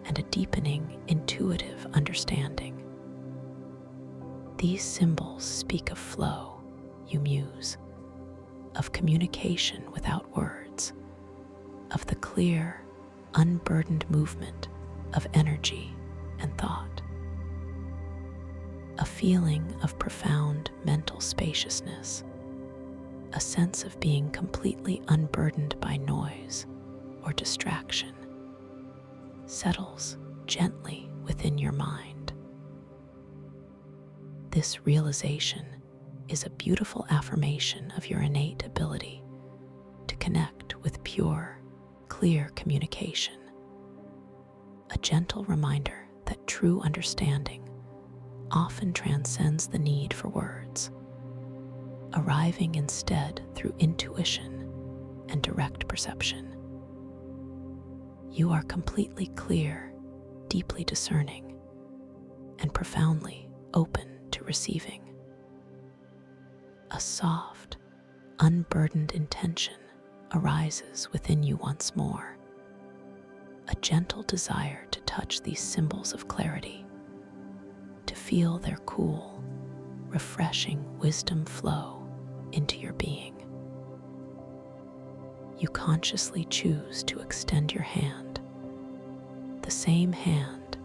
and a deepening intuitive understanding. These symbols speak of flow, you muse, of communication without words, of the clear, unburdened movement of energy and thought. A feeling of profound mental spaciousness, a sense of being completely unburdened by noise or distraction, settles gently within your mind. This realization is a beautiful affirmation of your innate ability to connect with pure, clear communication, a gentle reminder that true understanding often transcends the need for words, arriving instead through intuition and direct perception. You are completely clear, deeply discerning, and profoundly open to receiving. A soft, unburdened intention arises within you once more, a gentle desire to touch these symbols of clarity, to feel their cool, refreshing wisdom flow into your being. you consciously choose to extend your hand, the same hand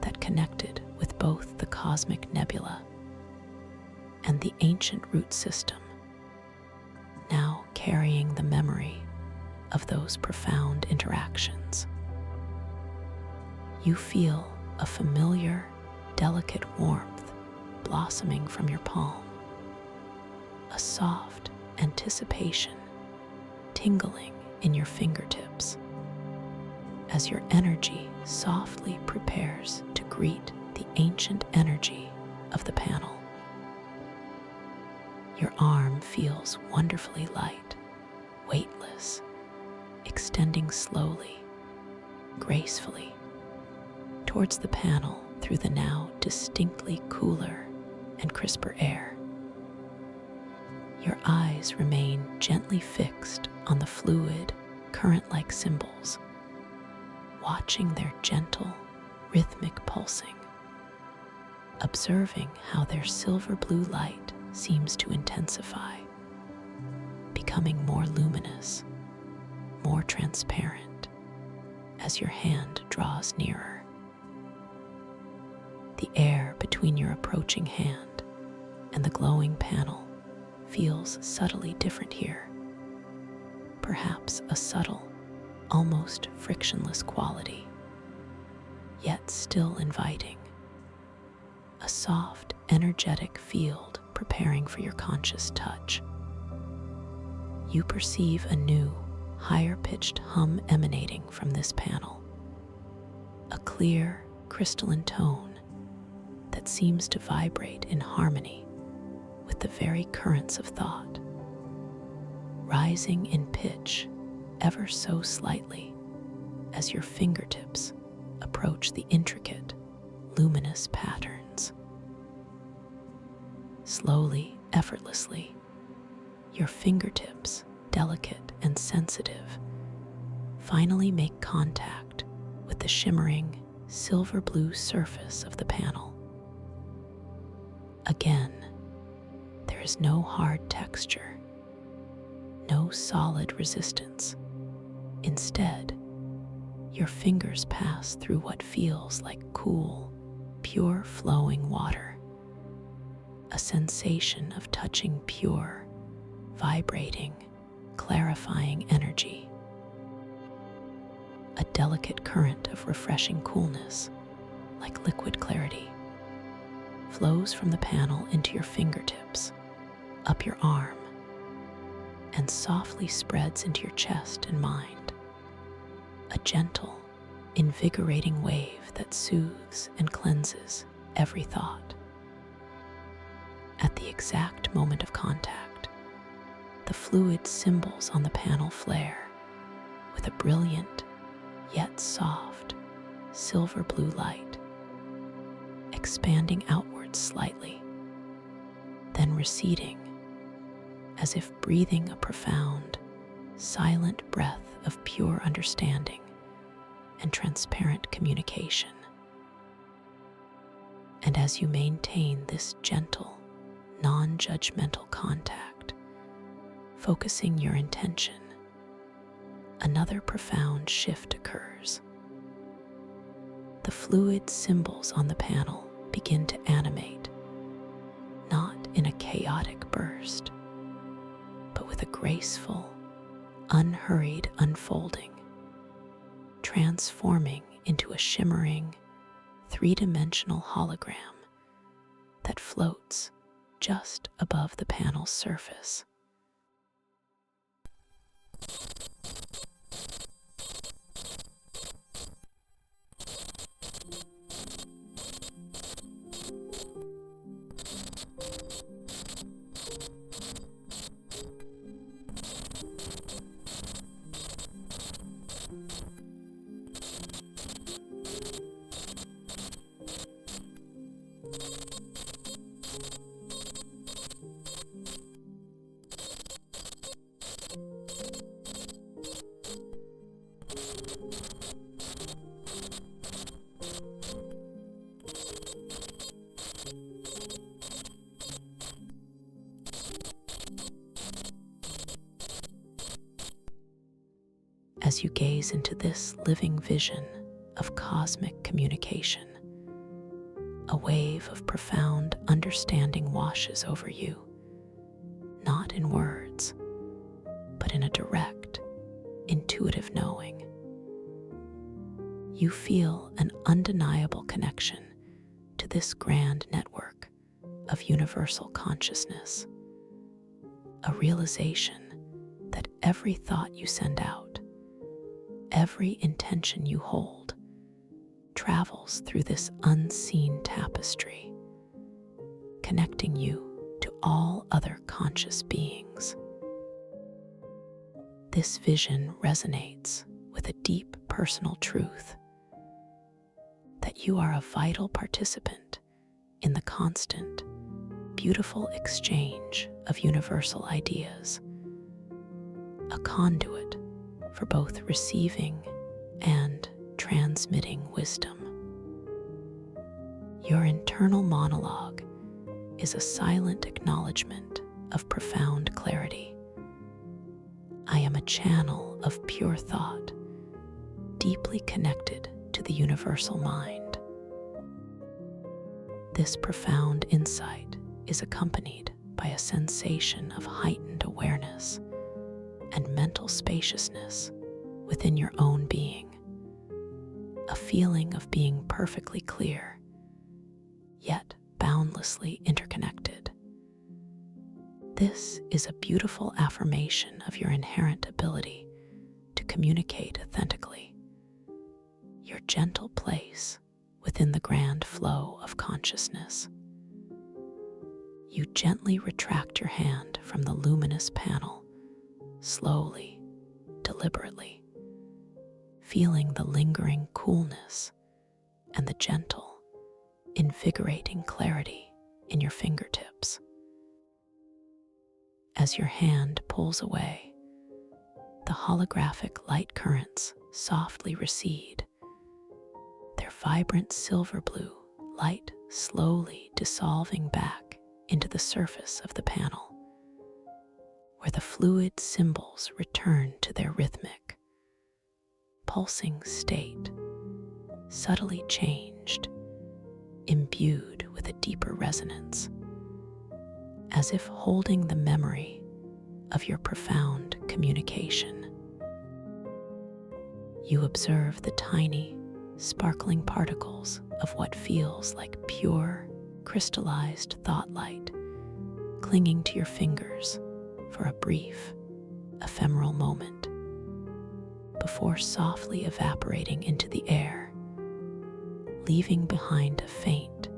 that connected with both the cosmic nebula and the ancient root system, now carrying the memory of those profound interactions. You feel a familiar, delicate warmth blossoming from your palm, a soft anticipation tingling in your fingertips as your energy softly prepares to greet the ancient energy of the panel. Your arm feels wonderfully light, weightless, extending slowly, gracefully, towards the panel through the now distinctly cooler and crisper air. Your eyes remain gently fixed on the fluid, current-like symbols, watching their gentle, rhythmic pulsing, observing how their silver blue light seems to intensify, becoming more luminous, more transparent as your hand draws nearer. The air between your approaching hand and the glowing panel feels subtly different here. Perhaps a subtle, almost frictionless quality, yet still inviting. A soft, energetic field preparing for your conscious touch. You perceive a new, higher-pitched hum emanating from this panel, a clear, crystalline tone that seems to vibrate in harmony with the very currents of thought, rising in pitch ever so slightly as your fingertips approach the intricate, luminous patterns. Slowly, effortlessly, your fingertips, delicate and sensitive, finally make contact with the shimmering, silver blue surface of the panel. Again, there is no hard texture, no solid resistance. Instead, your fingers pass through what feels like cool, pure flowing water, a sensation of touching pure, vibrating, clarifying energy. A delicate current of refreshing coolness, like liquid clarity, flows from the panel into your fingertips, up your arm, and softly spreads into your chest and mind. A gentle, invigorating wave that soothes and cleanses every thought. At the exact moment of contact, the fluid symbols on the panel flare with a brilliant, yet soft, silver blue light, expanding outwards slightly, then receding as if breathing a profound, silent breath of pure understanding and transparent communication. And as you maintain this gentle, non-judgmental contact, focusing your intention, another profound shift occurs. The fluid symbols on the panel begin to animate, not in a chaotic burst, but with a graceful, unhurried unfolding, transforming into a shimmering, three-dimensional hologram that floats just above the panel's surface. As you gaze into this living vision of cosmic communication, a wave of profound understanding washes over you, not in words, but in a direct, intuitive knowing. You feel an undeniable connection to this grand network of universal consciousness, a realization that every thought you send out, every intention you hold, travels through this unseen tapestry, connecting you to all other conscious beings. This vision resonates with a deep personal truth that you are a vital participant in the constant, beautiful exchange of universal ideas, a conduit for both receiving and transmitting wisdom. Your internal monologue is a silent acknowledgement of profound clarity. I am a channel of pure thought, deeply connected to the universal mind. This profound insight is accompanied by a sensation of heightened awareness and mental spaciousness within your own being, a feeling of being perfectly clear, yet boundlessly interconnected. This is a beautiful affirmation of your inherent ability to communicate authentically, your gentle place within the grand flow of consciousness. You gently retract your hand from the luminous panel, slowly, deliberately, feeling the lingering coolness and the gentle, invigorating clarity in your fingertips. As your hand pulls away, the holographic light currents softly recede, their vibrant silver blue light slowly dissolving back into the surface of the panel, where the fluid symbols return to their rhythmic, pulsing state, subtly changed, imbued with a deeper resonance, as if holding the memory of your profound communication. You observe the tiny, sparkling particles of what feels like pure, crystallized thought light clinging to your fingers for a brief, ephemeral moment before softly evaporating into the air, leaving behind a faint,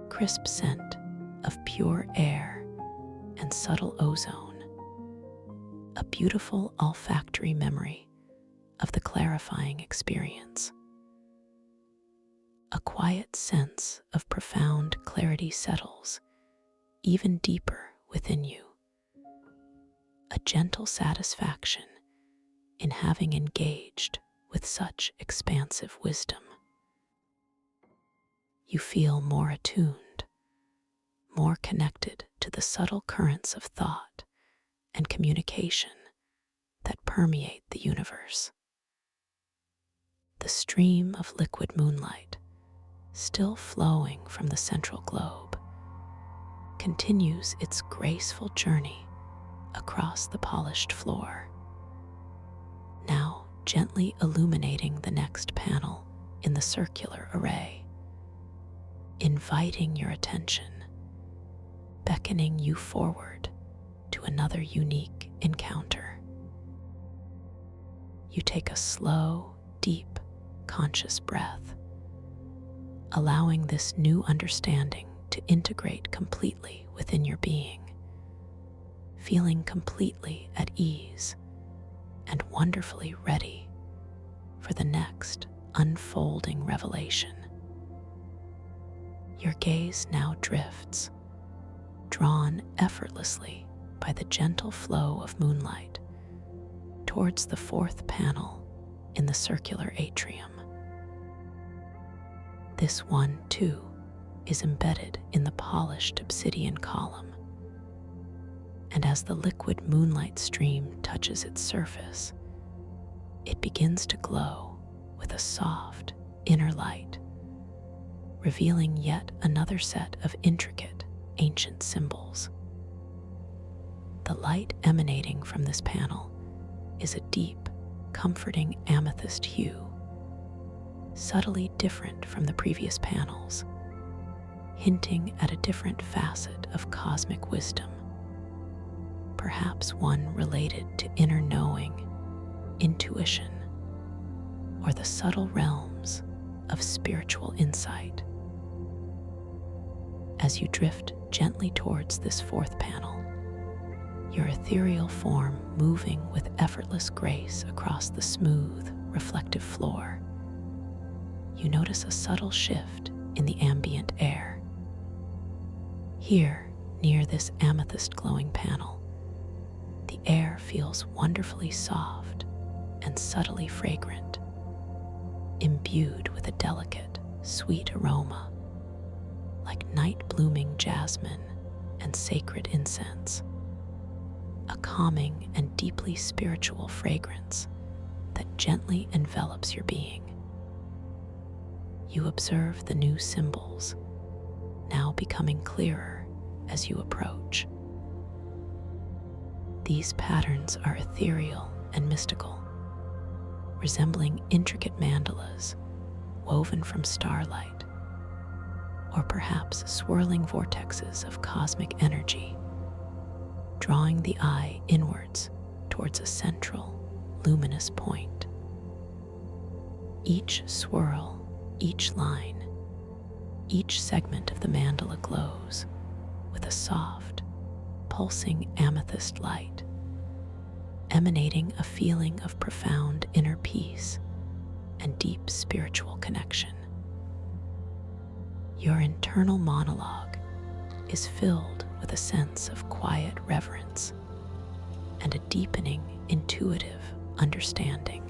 crisp scent of pure air and subtle ozone, a beautiful olfactory memory of the clarifying experience. A quiet sense of profound clarity settles even deeper within you, a gentle satisfaction in having engaged with such expansive wisdom. You feel more attuned, more connected to the subtle currents of thought and communication that permeate the universe. The stream of liquid moonlight, still flowing from the central globe, continues its graceful journey across the polished floor, now gently illuminating the next panel in the circular array, inviting your attention, beckoning you forward to another unique encounter. You take a slow, deep, conscious breath, allowing this new understanding to integrate completely within your being, feeling completely at ease and wonderfully ready for the next unfolding revelation. Your gaze now drifts, drawn effortlessly by the gentle flow of moonlight, towards the fourth panel in the circular atrium. This one, too, is embedded in the polished obsidian column, and as the liquid moonlight stream touches its surface, it begins to glow with a soft inner light, revealing yet another set of intricate ancient symbols. The light emanating from this panel is a deep, comforting amethyst hue, subtly different from the previous panels, hinting at a different facet of cosmic wisdom, perhaps one related to inner knowing, intuition, or the subtle realms of spiritual insight. As you drift gently towards this fourth panel, your ethereal form moving with effortless grace across the smooth, reflective floor, you notice a subtle shift in the ambient air. Here, near this amethyst glowing panel, the air feels wonderfully soft and subtly fragrant, imbued with a delicate, sweet aroma, like night-blooming jasmine and sacred incense, a calming and deeply spiritual fragrance that gently envelops your being. You observe the new symbols, now becoming clearer as you approach. These patterns are ethereal and mystical, resembling intricate mandalas woven from starlight, or perhaps swirling vortexes of cosmic energy, drawing the eye inwards towards a central, luminous point. Each swirl, each line, each segment of the mandala glows with a soft, pulsing amethyst light, emanating a feeling of profound inner peace and deep spiritual connection. Your internal monologue is filled with a sense of quiet reverence and a deepening intuitive understanding.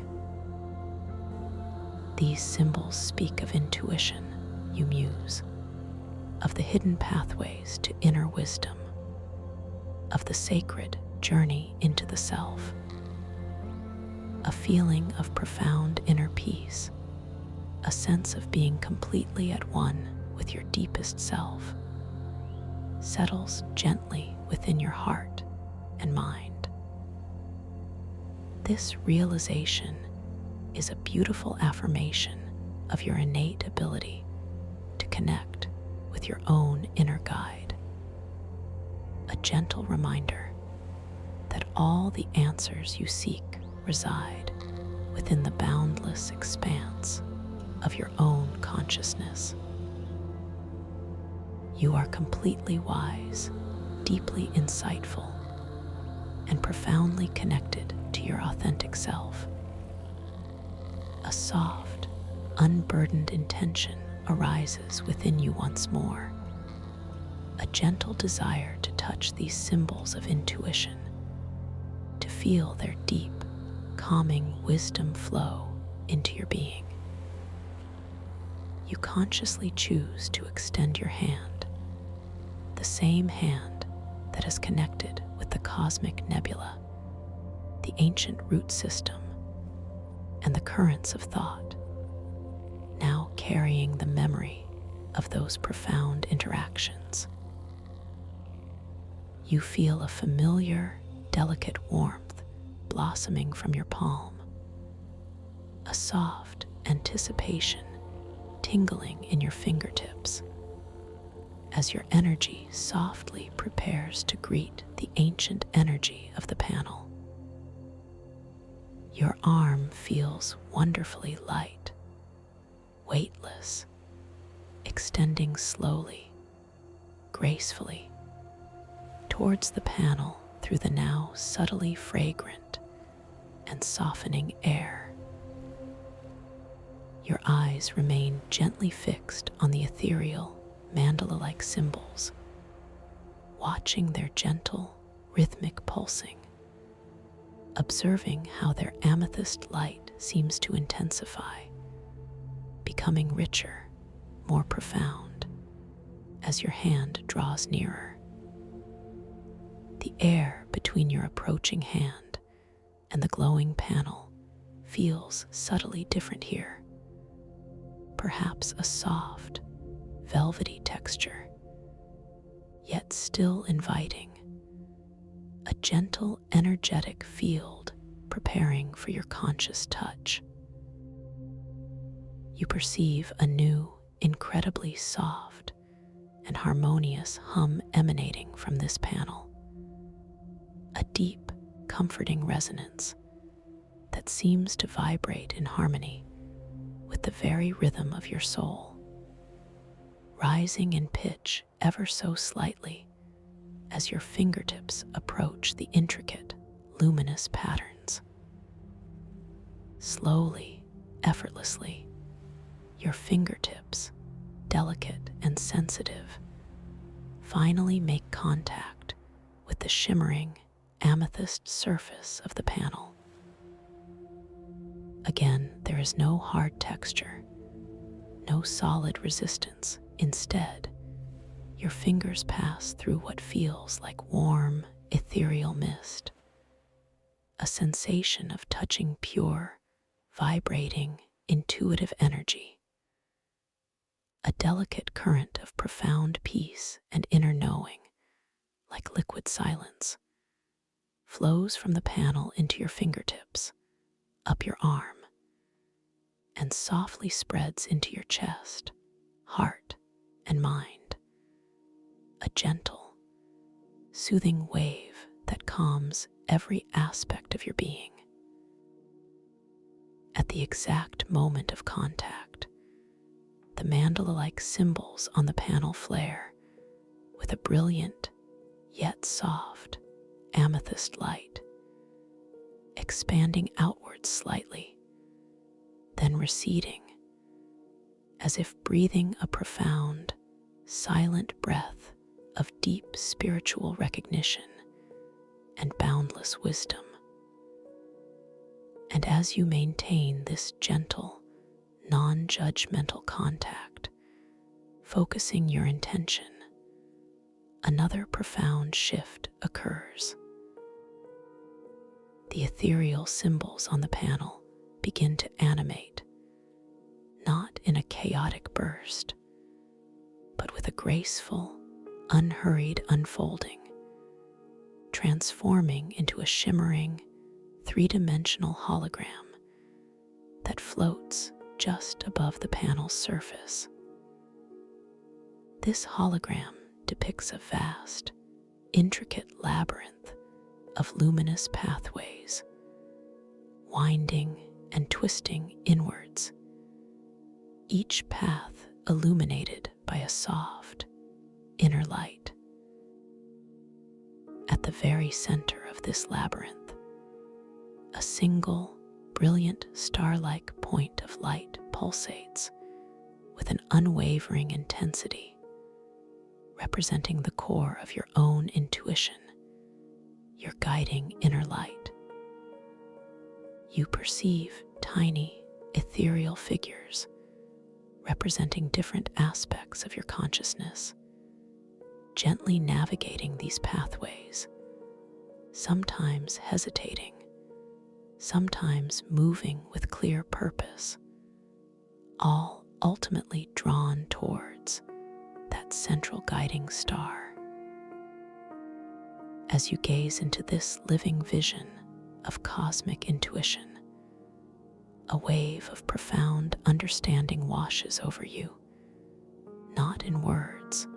These symbols speak of intuition, you muse, of the hidden pathways to inner wisdom, of the sacred journey into the self, a feeling of profound inner peace, a sense of being completely at one with your deepest self, settles gently within your heart and mind. This realization is a beautiful affirmation of your innate ability to connect with your own inner guide, a gentle reminder that all the answers you seek reside within the boundless expanse of your own consciousness. You are completely wise, deeply insightful, and profoundly connected to your authentic self. A soft, unburdened intention arises within you once more, a gentle desire to touch these symbols of intuition, to feel their deep, calming wisdom flow into your being. You consciously choose to extend your hand, the same hand that is connected with the cosmic nebula, the ancient root system, and the currents of thought, now carrying the memory of those profound interactions. You feel a familiar, delicate warmth blossoming from your palm, a soft anticipation tingling in your fingertips as your energy softly prepares to greet the ancient energy of the panel. Your arm feels wonderfully light, weightless, extending slowly, gracefully, towards the panel through the now subtly fragrant and softening air. Your eyes remain gently fixed on the ethereal, mandala-like symbols, watching their gentle, rhythmic pulsing, observing how their amethyst light seems to intensify, becoming richer, more profound, as your hand draws nearer. The air between your approaching hand and the glowing panel feels subtly different here. Perhaps a soft, velvety texture, yet still inviting. A gentle, energetic field preparing for your conscious touch. You perceive a new, incredibly soft and harmonious hum emanating from this panel. A deep, comforting resonance that seems to vibrate in harmony with the very rhythm of your soul, rising in pitch ever so slightly as your fingertips approach the intricate, luminous patterns. Slowly, effortlessly, your fingertips, delicate and sensitive, finally make contact with the shimmering amethyst surface of the panel. Again, there is no hard texture, no solid resistance. Instead, your fingers pass through what feels like warm, ethereal mist, a sensation of touching pure, vibrating, intuitive energy. A delicate current of profound peace and inner knowing, like liquid silence, flows from the panel into your fingertips, up your arm, and softly spreads into your chest, heart, and mind. A gentle, soothing wave that calms every aspect of your being. At the exact moment of contact, the mandala-like symbols on the panel flare with a brilliant, yet soft, amethyst light, expanding outwards slightly, then receding, as if breathing a profound, silent breath of deep spiritual recognition and boundless wisdom. And as you maintain this gentle, non-judgmental contact, focusing your intention, another profound shift occurs. The ethereal symbols on the panel begin to animate, not in a chaotic burst, but with a graceful, unhurried unfolding, transforming into a shimmering, three-dimensional hologram that floats just above the panel's surface. This hologram depicts a vast, intricate labyrinth of luminous pathways, winding and twisting inwards, each path illuminated by a soft, inner light. At the very center of this labyrinth, a single, brilliant star-like point of light pulsates with an unwavering intensity, representing the core of your own intuition, your guiding inner light. You perceive tiny, ethereal figures representing different aspects of your consciousness, gently navigating these pathways, sometimes hesitating, sometimes moving with clear purpose, all ultimately drawn towards that central guiding star. As you gaze into this living vision of cosmic intuition, a wave of profound understanding washes over you, not in words,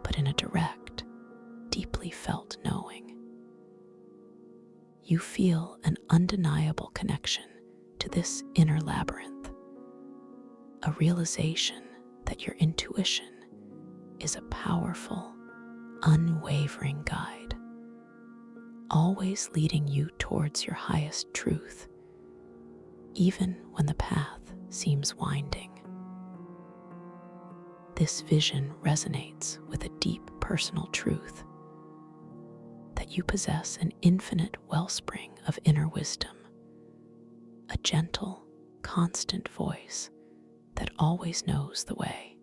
but in a direct, deeply felt knowing. You feel an undeniable connection to this inner labyrinth, a realization that your intuition is a powerful, unwavering guide, always leading you towards your highest truth, even when the path seems winding. This vision resonates with a deep personal truth, that you possess an infinite wellspring of inner wisdom, a gentle, constant voice that always knows the way.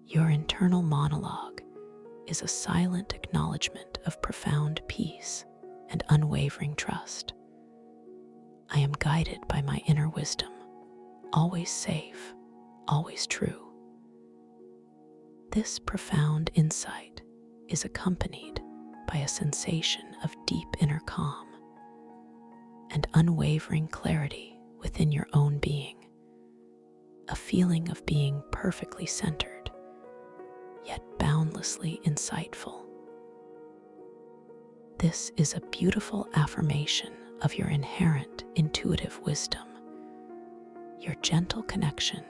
Your internal monologue is a silent acknowledgement of profound peace and unwavering trust, I am guided by my inner wisdom, always safe, always true. This profound insight is accompanied by a sensation of deep inner calm and unwavering clarity within your own being, a feeling of being perfectly centered, yet boundlessly insightful. This is a beautiful affirmation of your inherent intuitive wisdom, your gentle connection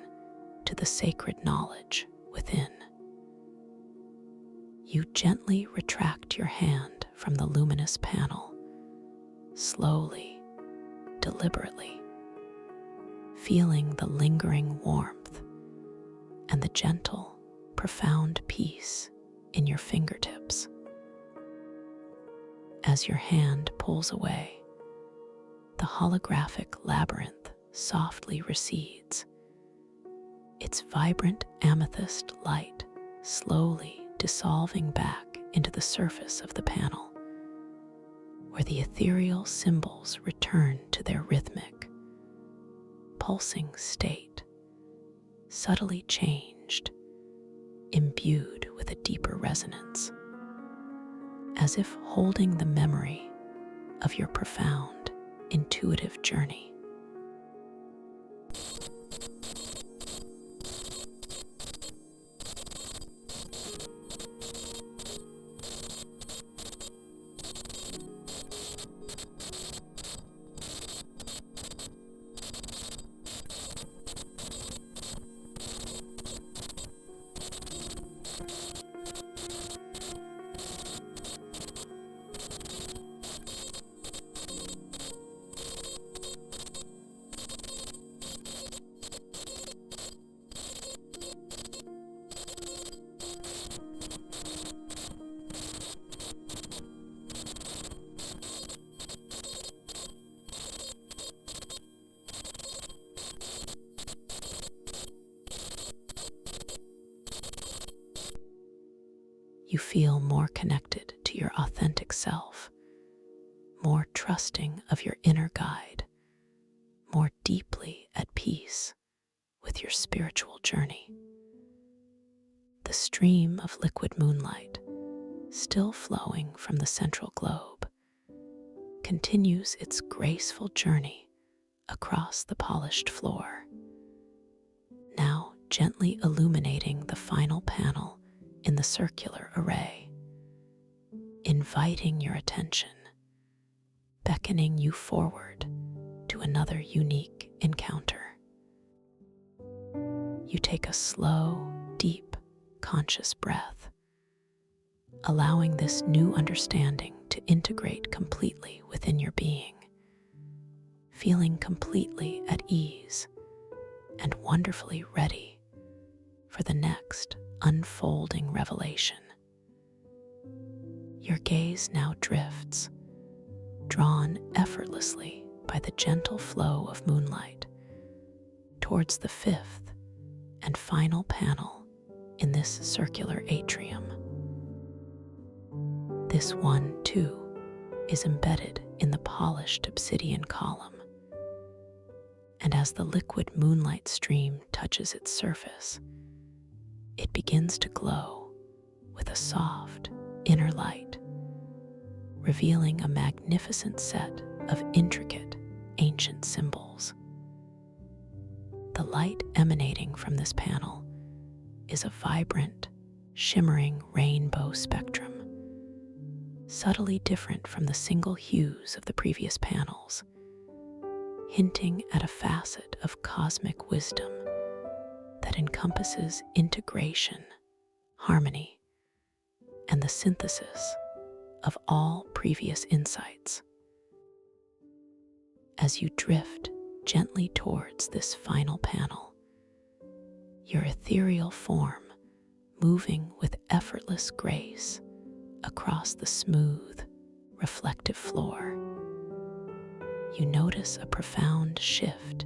to the sacred knowledge within. You gently retract your hand from the luminous panel, slowly, deliberately, feeling the lingering warmth and the gentle, profound peace in your fingertips. As your hand pulls away, the holographic labyrinth softly recedes, its vibrant amethyst light slowly dissolving back into the surface of the panel, where the ethereal symbols return to their rhythmic, pulsing state, subtly changed, imbued with a deeper resonance, as if holding the memory of your profound, intuitive journey. You feel more connected to your authentic self, more trusting of your inner guide, more deeply at peace with your spiritual journey. The stream of liquid moonlight, still flowing from the central globe, continues its graceful journey across the polished floor, now gently illuminating the final panel in the circular array, inviting your attention, beckoning you forward to another unique encounter. You take a slow, deep, conscious breath, allowing this new understanding to integrate completely within your being, feeling completely at ease and wonderfully ready for the next unfolding revelation. Your gaze now drifts, drawn effortlessly by the gentle flow of moonlight, towards the fifth and final panel in this circular atrium. This one, too, is embedded in the polished obsidian column, and as the liquid moonlight stream touches its surface, it begins to glow with a soft inner light, revealing a magnificent set of intricate ancient symbols. The light emanating from this panel is a vibrant, shimmering rainbow spectrum, subtly different from the single hues of the previous panels, hinting at a facet of cosmic wisdom that encompasses integration, harmony, and the synthesis of all previous insights. As you drift gently towards this final panel, your ethereal form moving with effortless grace across the smooth, reflective floor, you notice a profound shift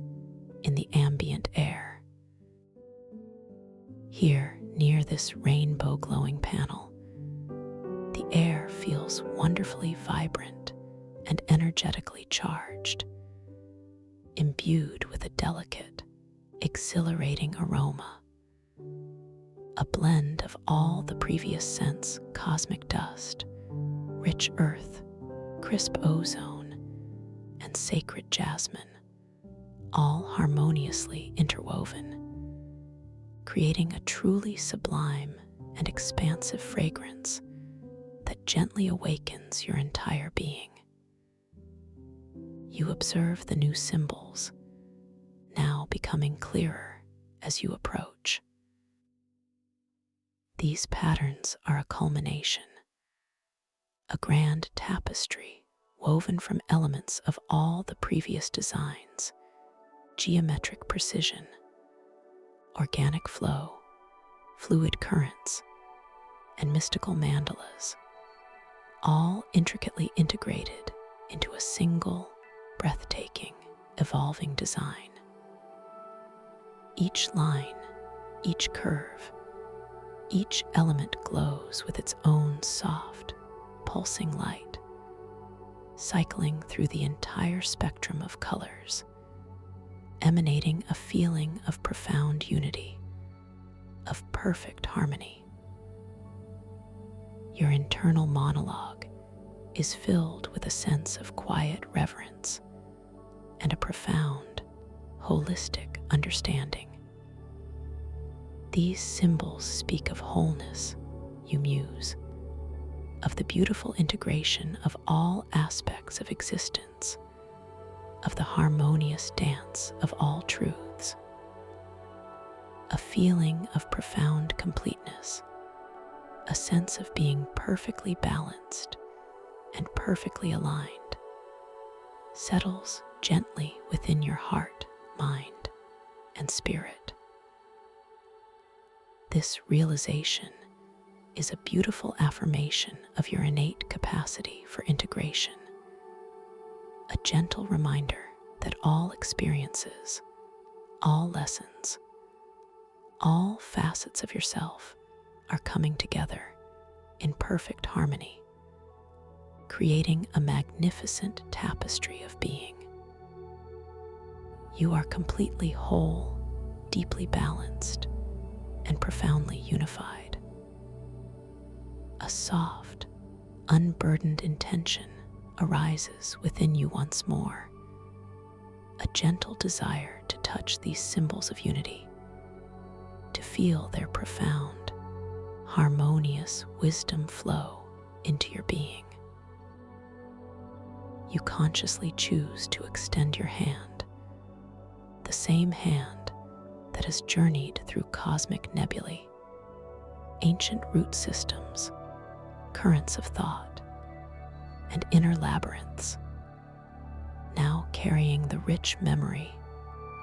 in the ambient air. Here, near this rainbow glowing panel, the air feels wonderfully vibrant and energetically charged, imbued with a delicate, exhilarating aroma, a blend of all the previous scents: cosmic dust, rich earth, crisp ozone, and sacred jasmine, all harmoniously interwoven, creating a truly sublime and expansive fragrance that gently awakens your entire being. You observe the new symbols, now becoming clearer as you approach. These patterns are a culmination, a grand tapestry woven from elements of all the previous designs: geometric precision, organic flow, fluid currents, and mystical mandalas, all intricately integrated into a single, breathtaking, evolving design. Each line, each curve, each element glows with its own soft, pulsing light, cycling through the entire spectrum of colors, emanating a feeling of profound unity, of perfect harmony. Your internal monologue is filled with a sense of quiet reverence and a profound, holistic understanding. These symbols speak of wholeness, you muse, of the beautiful integration of all aspects of existence, of the harmonious dance of all truths. A feeling of profound completeness, a sense of being perfectly balanced and perfectly aligned, settles gently within your heart, mind, and spirit. This realization is a beautiful affirmation of your innate capacity for integration, a gentle reminder that all experiences, all lessons, all facets of yourself are coming together in perfect harmony, creating a magnificent tapestry of being. You are completely whole, deeply balanced, and profoundly unified. A soft, unburdened intention arises within you once more, a gentle desire to touch these symbols of unity, to feel their profound, harmonious wisdom flow into your being. You consciously choose to extend your hand, the same hand that has journeyed through cosmic nebulae, ancient root systems, currents of thought, and inner labyrinths, now carrying the rich memory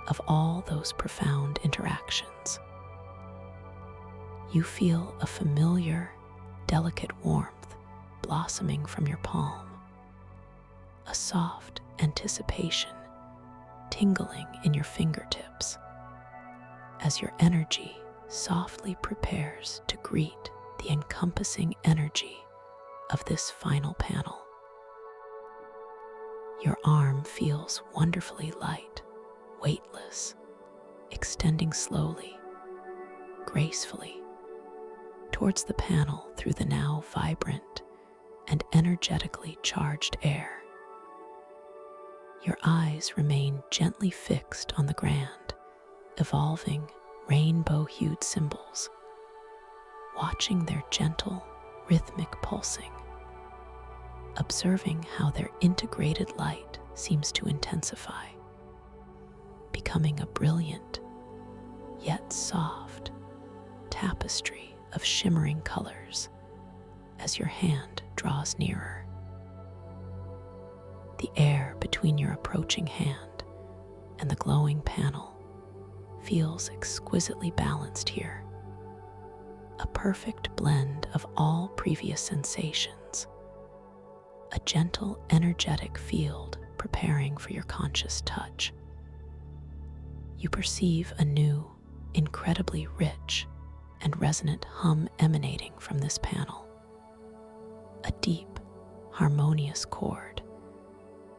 of all those profound interactions. You feel a familiar, delicate warmth blossoming from your palm, a soft anticipation tingling in your fingertips as your energy softly prepares to greet the encompassing energy of this final panel. Your arm feels wonderfully light, weightless, extending slowly, gracefully, towards the panel through the now vibrant and energetically charged air. Your eyes remain gently fixed on the grand, evolving, rainbow-hued symbols, watching their gentle, rhythmic pulsing, observing how their integrated light seems to intensify, becoming a brilliant, yet soft, tapestry of shimmering colors as your hand draws nearer. The air between your approaching hand and the glowing panel feels exquisitely balanced here, a perfect blend of all previous sensations, a gentle, energetic field preparing for your conscious touch. You perceive a new, incredibly rich and resonant hum emanating from this panel, a deep, harmonious chord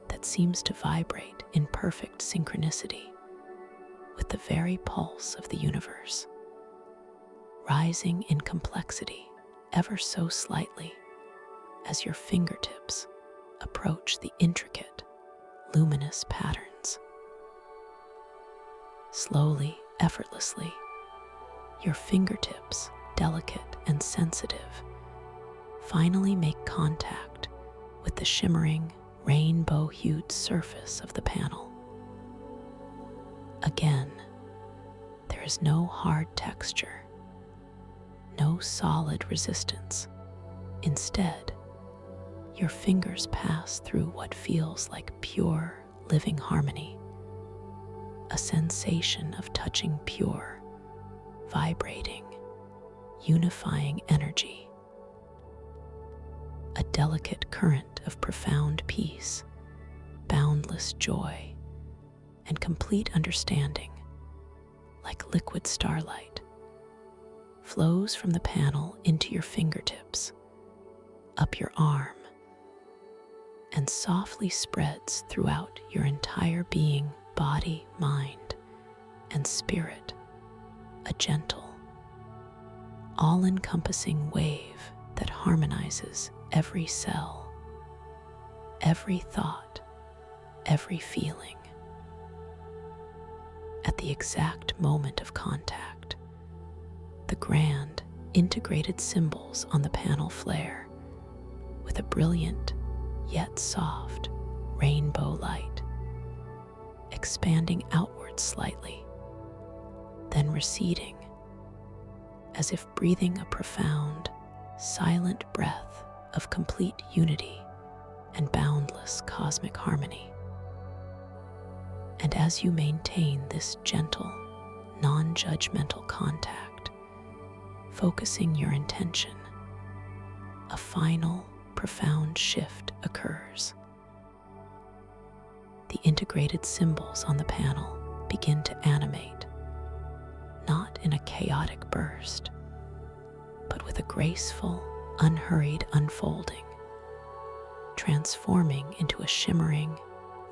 that that seems to vibrate in perfect synchronicity with the very pulse of the universe, rising in complexity ever so slightly as your fingertips approach the intricate, luminous patterns. Slowly, effortlessly, your fingertips, delicate and sensitive, finally make contact with the shimmering, rainbow-hued surface of the panel. Again, there is no hard texture, no solid resistance. Instead, your fingers pass through what feels like pure, living harmony, a sensation of touching pure, vibrating, unifying energy, a delicate current of profound peace, boundless joy, and complete understanding, like liquid starlight, flows from the panel into your fingertips, up your arm, and softly spreads throughout your entire being, body, mind, and spirit, a gentle, all-encompassing wave that harmonizes every cell, every thought, every feeling. At the exact moment of contact, the grand, integrated symbols on the panel flare with a brilliant yet soft rainbow light, expanding outward slightly, then receding as if breathing a profound, silent breath of complete unity and boundless cosmic harmony. And as you maintain this gentle, non-judgmental contact, focusing your intention, a final, profound shift occurs. The integrated symbols on the panel begin to animate, not in a chaotic burst, but with a graceful, unhurried unfolding, transforming into a shimmering,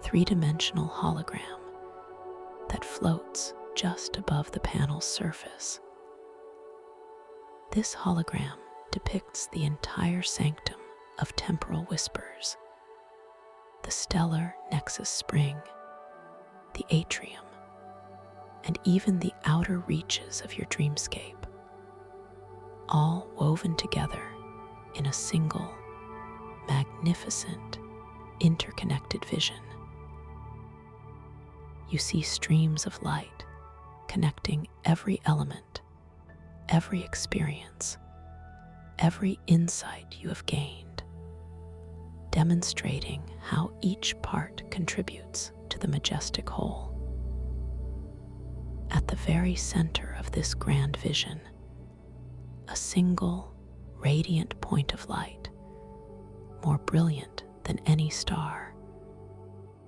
three-dimensional hologram that floats just above the panel's surface. This hologram depicts the entire sanctum of temporal whispers, the stellar nexus spring, the atrium, and even the outer reaches of your dreamscape, all woven together in a single, magnificent, interconnected vision. You see streams of light connecting every element, every experience, every insight you have gained, demonstrating how each part contributes to the majestic whole. At the very center of this grand vision, a single, radiant point of light, more brilliant than any star,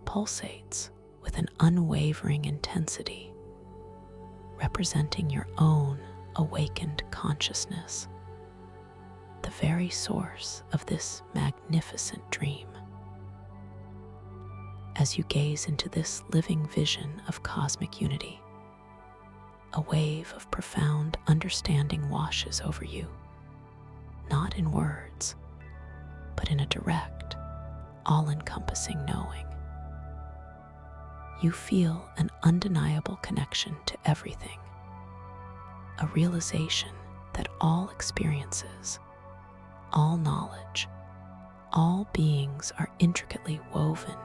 pulsates with an unwavering intensity, representing your own awakened consciousness, the very source of this magnificent dream. As you gaze into this living vision of cosmic unity, a wave of profound understanding washes over you, not in words, but in a direct, all-encompassing knowing. You feel an undeniable connection to everything, a realization that all experiences, all knowledge, all beings are intricately woven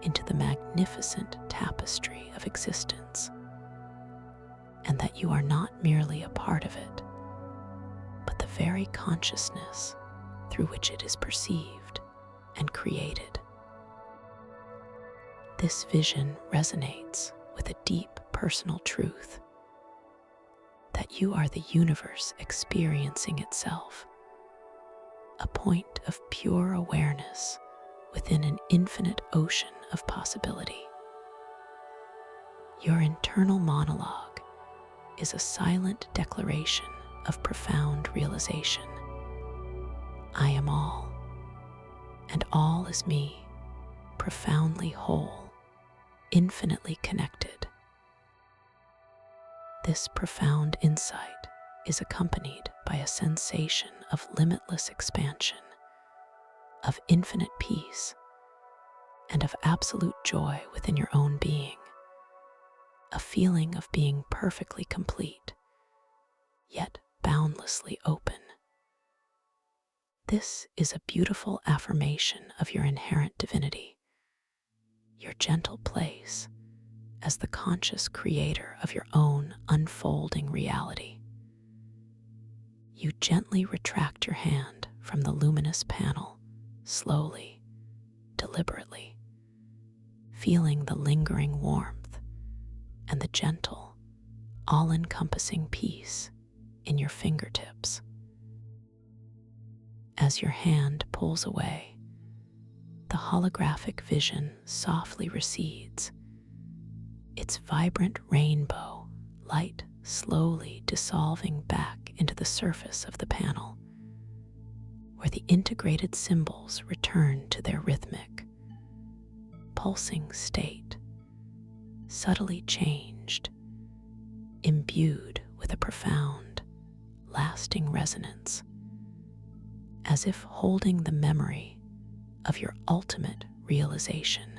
into the magnificent tapestry of existence, and that you are not merely a part of it, but the very consciousness through which it is perceived and created. This vision resonates with a deep personal truth that you are the universe experiencing itself, a point of pure awareness within an infinite ocean of possibility. Your internal monologue is a silent declaration of profound realization. I am all, and all is me, profoundly whole, infinitely connected. This profound insight is accompanied by a sensation of limitless expansion, of infinite peace, and of absolute joy within your own being, a feeling of being perfectly complete, yet boundlessly open. This is a beautiful affirmation of your inherent divinity, your gentle place as the conscious creator of your own unfolding reality. You gently retract your hand from the luminous panel, slowly, deliberately, feeling the lingering warmth and the gentle, all-encompassing peace in your fingertips. As your hand pulls away, the holographic vision softly recedes, its vibrant rainbow light slowly dissolving back into the surface of the panel, where the integrated symbols return to their rhythmic, pulsing state, subtly changed, imbued with a profound, lasting resonance, as if holding the memory of your ultimate realization.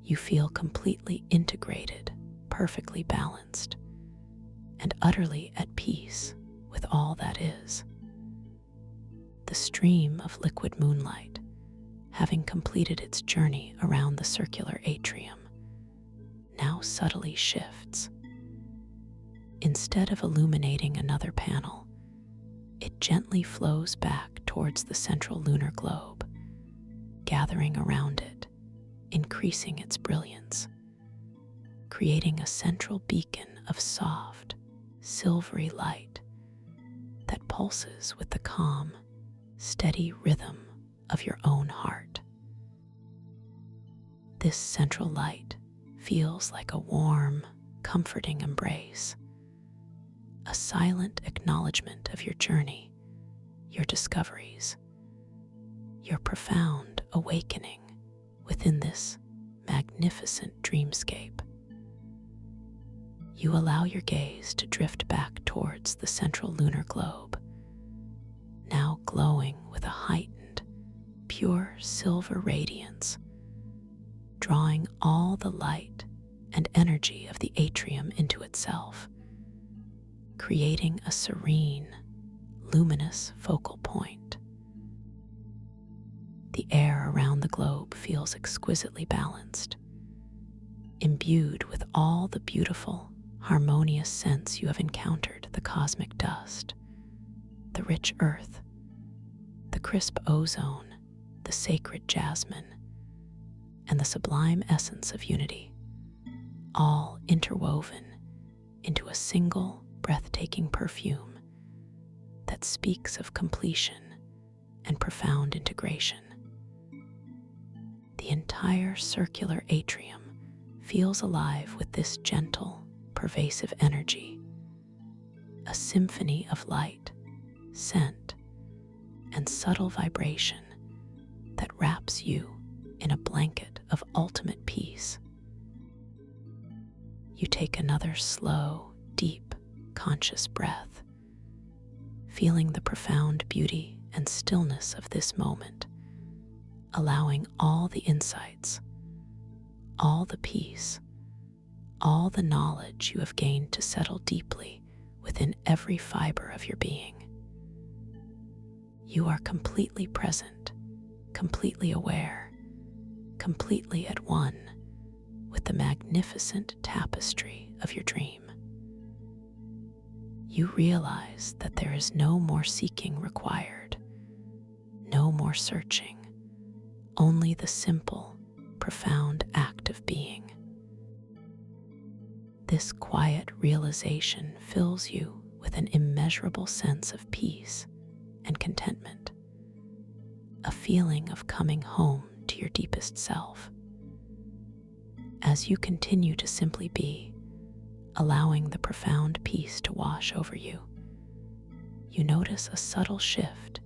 You feel completely integrated, perfectly balanced, and utterly at peace with all that is. The stream of liquid moonlight, having completed its journey around the circular atrium, now subtly shifts. Instead of illuminating another panel, it gently flows back towards the central lunar globe, gathering around it, increasing its brilliance, creating a central beacon of soft, silvery light that pulses with the calm, steady rhythm of your own heart. This central light feels like a warm, comforting embrace, a silent acknowledgement of your journey, your discoveries, your profound awakening within this magnificent dreamscape. You allow your gaze to drift back towards the central lunar globe, now glowing with a heightened, pure silver radiance, drawing all the light and energy of the atrium into itself, creating a serene, luminous focal point. The air around the globe feels exquisitely balanced, imbued with all the beautiful, harmonious scents you have encountered: the cosmic dust, the rich earth, the crisp ozone, the sacred jasmine, and the sublime essence of unity, all interwoven into a single breathtaking perfume that speaks of completion and profound integration. The entire circular atrium feels alive with this gentle, pervasive energy, a symphony of light, scent, and subtle vibration that wraps you in a blanket of ultimate peace. You take another slow, deep, conscious breath, feeling the profound beauty and stillness of this moment, allowing all the insights, all the peace, all the knowledge you have gained to settle deeply within every fiber of your being. You are completely present, completely aware, completely at one with the magnificent tapestry of your dream. You realize that there is no more seeking required, no more searching, only the simple, profound act of being. This quiet realization fills you with an immeasurable sense of peace and contentment, a feeling of coming home to your deepest self. As you continue to simply be, allowing the profound peace to wash over you, you notice a subtle shift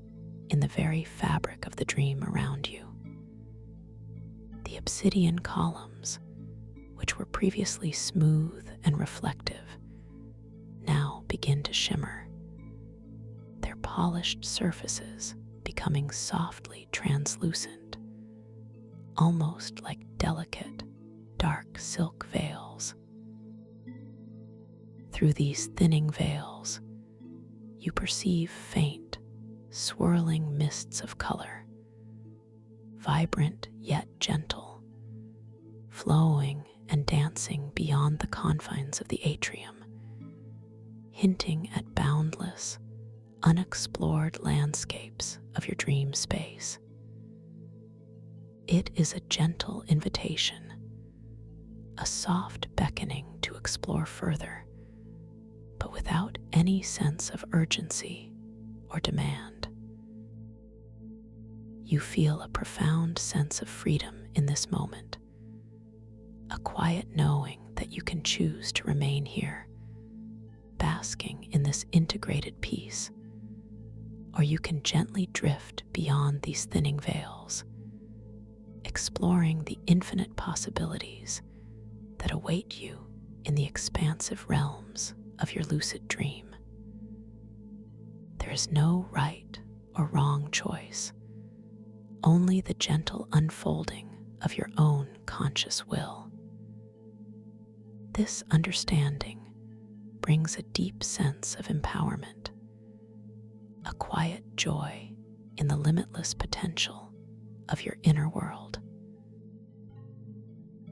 in the very fabric of the dream around you. The obsidian columns, which were previously smooth and reflective, now begin to shimmer, their polished surfaces becoming softly translucent, almost like delicate, dark silk veils. Through these thinning veils, you perceive faint, swirling mists of color, vibrant yet gentle, flowing and dancing beyond the confines of the atrium, hinting at boundless, unexplored landscapes of your dream space. It is a gentle invitation, a soft beckoning to explore further, but without any sense of urgency or demand. You feel a profound sense of freedom in this moment, a quiet knowing that you can choose to remain here, basking in this integrated peace, or you can gently drift beyond these thinning veils, exploring the infinite possibilities that await you in the expansive realms of your lucid dream. There is no right or wrong choice, only the gentle unfolding of your own conscious will. This understanding brings a deep sense of empowerment, a quiet joy in the limitless potential of your inner world.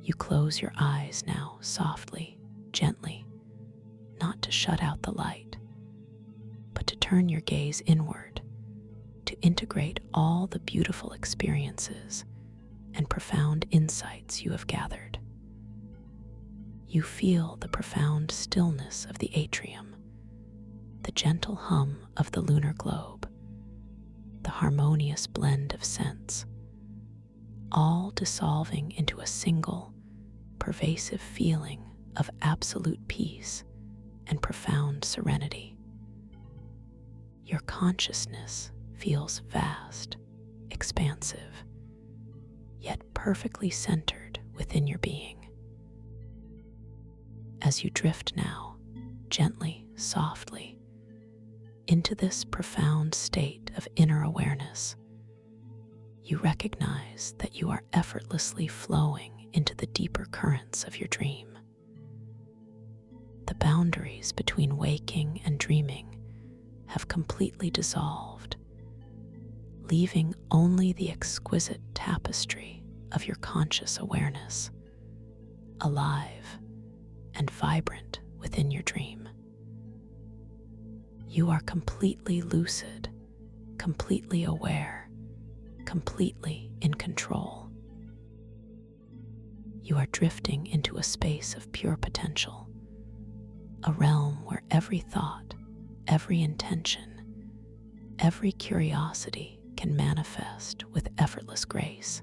You close your eyes now softly, gently, not to shut out the light, but to turn your gaze inward, to integrate all the beautiful experiences and profound insights you have gathered. You feel the profound stillness of the atrium, the gentle hum of the lunar globe, the harmonious blend of scents, all dissolving into a single, pervasive feeling of absolute peace and profound serenity. Your consciousness feels vast, expansive, yet perfectly centered within your being. As you drift now, gently, softly, into this profound state of inner awareness, you recognize that you are effortlessly flowing into the deeper currents of your dream. The boundaries between waking and dreaming have completely dissolved, leaving only the exquisite tapestry of your conscious awareness, alive and vibrant within your dream. You are completely lucid, completely aware, completely in control. You are drifting into a space of pure potential, a realm where every thought, every intention, every curiosity can manifest with effortless grace.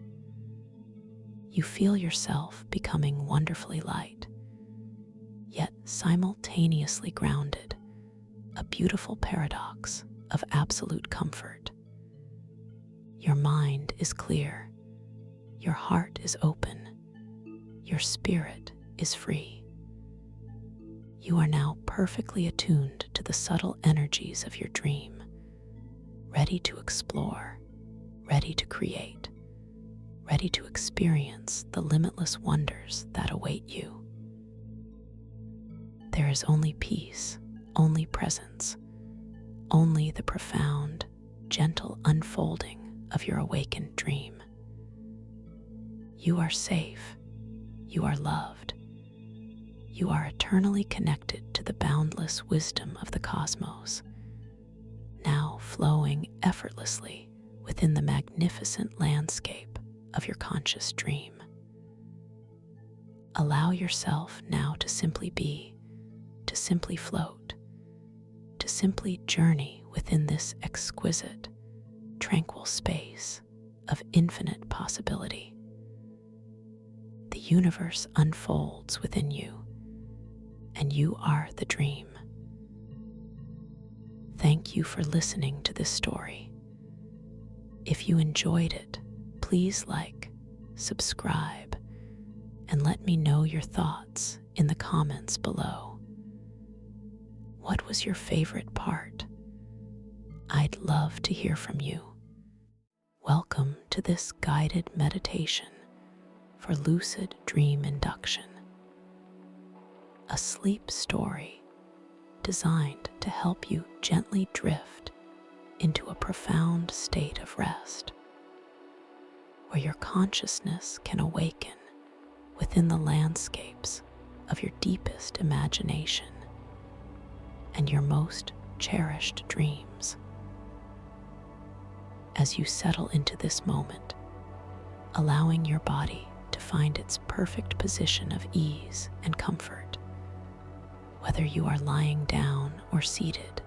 You feel yourself becoming wonderfully light, yet simultaneously grounded, a beautiful paradox of absolute comfort. Your mind is clear, your heart is open, your spirit is free. You are now perfectly attuned to the subtle energies of your dream, ready to explore, ready to create, ready to experience the limitless wonders that await you. There is only peace, only presence, only the profound, gentle unfolding of your awakened dream. You are safe. You are loved. You are eternally connected to the boundless wisdom of the cosmos, now flowing effortlessly within the magnificent landscape of your conscious dream. Allow yourself now to simply be, to simply float, to simply journey within this exquisite, tranquil space of infinite possibility. The universe unfolds within you, and you are the dream. Thank you for listening to this story. If you enjoyed it, please like, subscribe, and let me know your thoughts in the comments below. What was your favorite part? I'd love to hear from you. Welcome to this guided meditation for lucid dream induction, a sleep story designed to help you gently drift into a profound state of rest, where your consciousness can awaken within the landscapes of your deepest imagination and your most cherished dreams. As you settle into this moment, allowing your body to find its perfect position of ease and comfort, whether you are lying down or seated,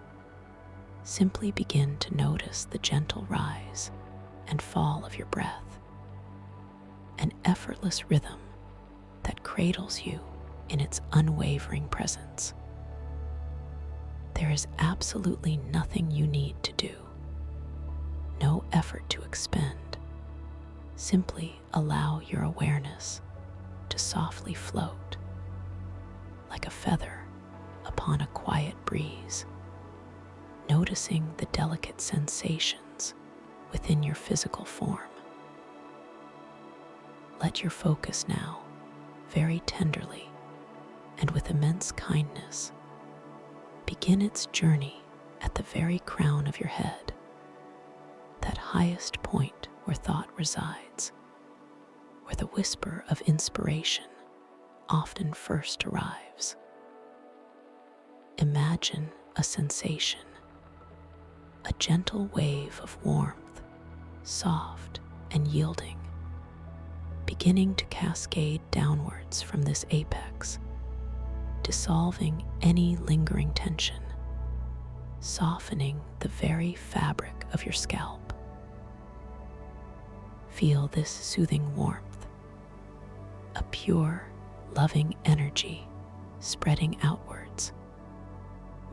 simply begin to notice the gentle rise and fall of your breath, an effortless rhythm that cradles you in its unwavering presence. There is absolutely nothing you need to do, no effort to expend. Simply allow your awareness to softly float like a feather upon a quiet breeze, noticing the delicate sensations within your physical form. Let your focus now, very tenderly and with immense kindness, begin its journey at the very crown of your head, that highest point where thought resides, where the whisper of inspiration often first arrives. Imagine a sensation, a gentle wave of warmth, soft and yielding, beginning to cascade downwards from this apex, dissolving any lingering tension, softening the very fabric of your scalp. Feel this soothing warmth, a pure, loving energy spreading outwards,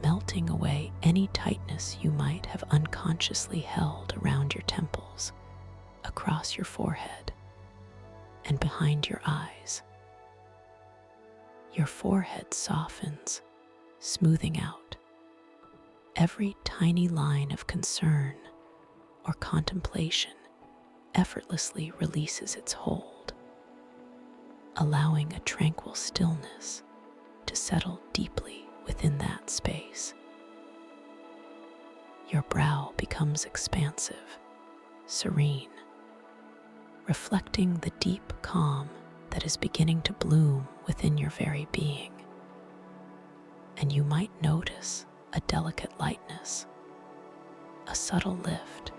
melting away any tightness you might have unconsciously held around your temples, across your forehead, and behind your eyes. Your forehead softens, smoothing out. Every tiny line of concern or contemplation effortlessly releases its hold, allowing a tranquil stillness to settle deeply within that space. Your brow becomes expansive, serene, reflecting the deep calm that is beginning to bloom within your very being. And you might notice a delicate lightness, a subtle lift,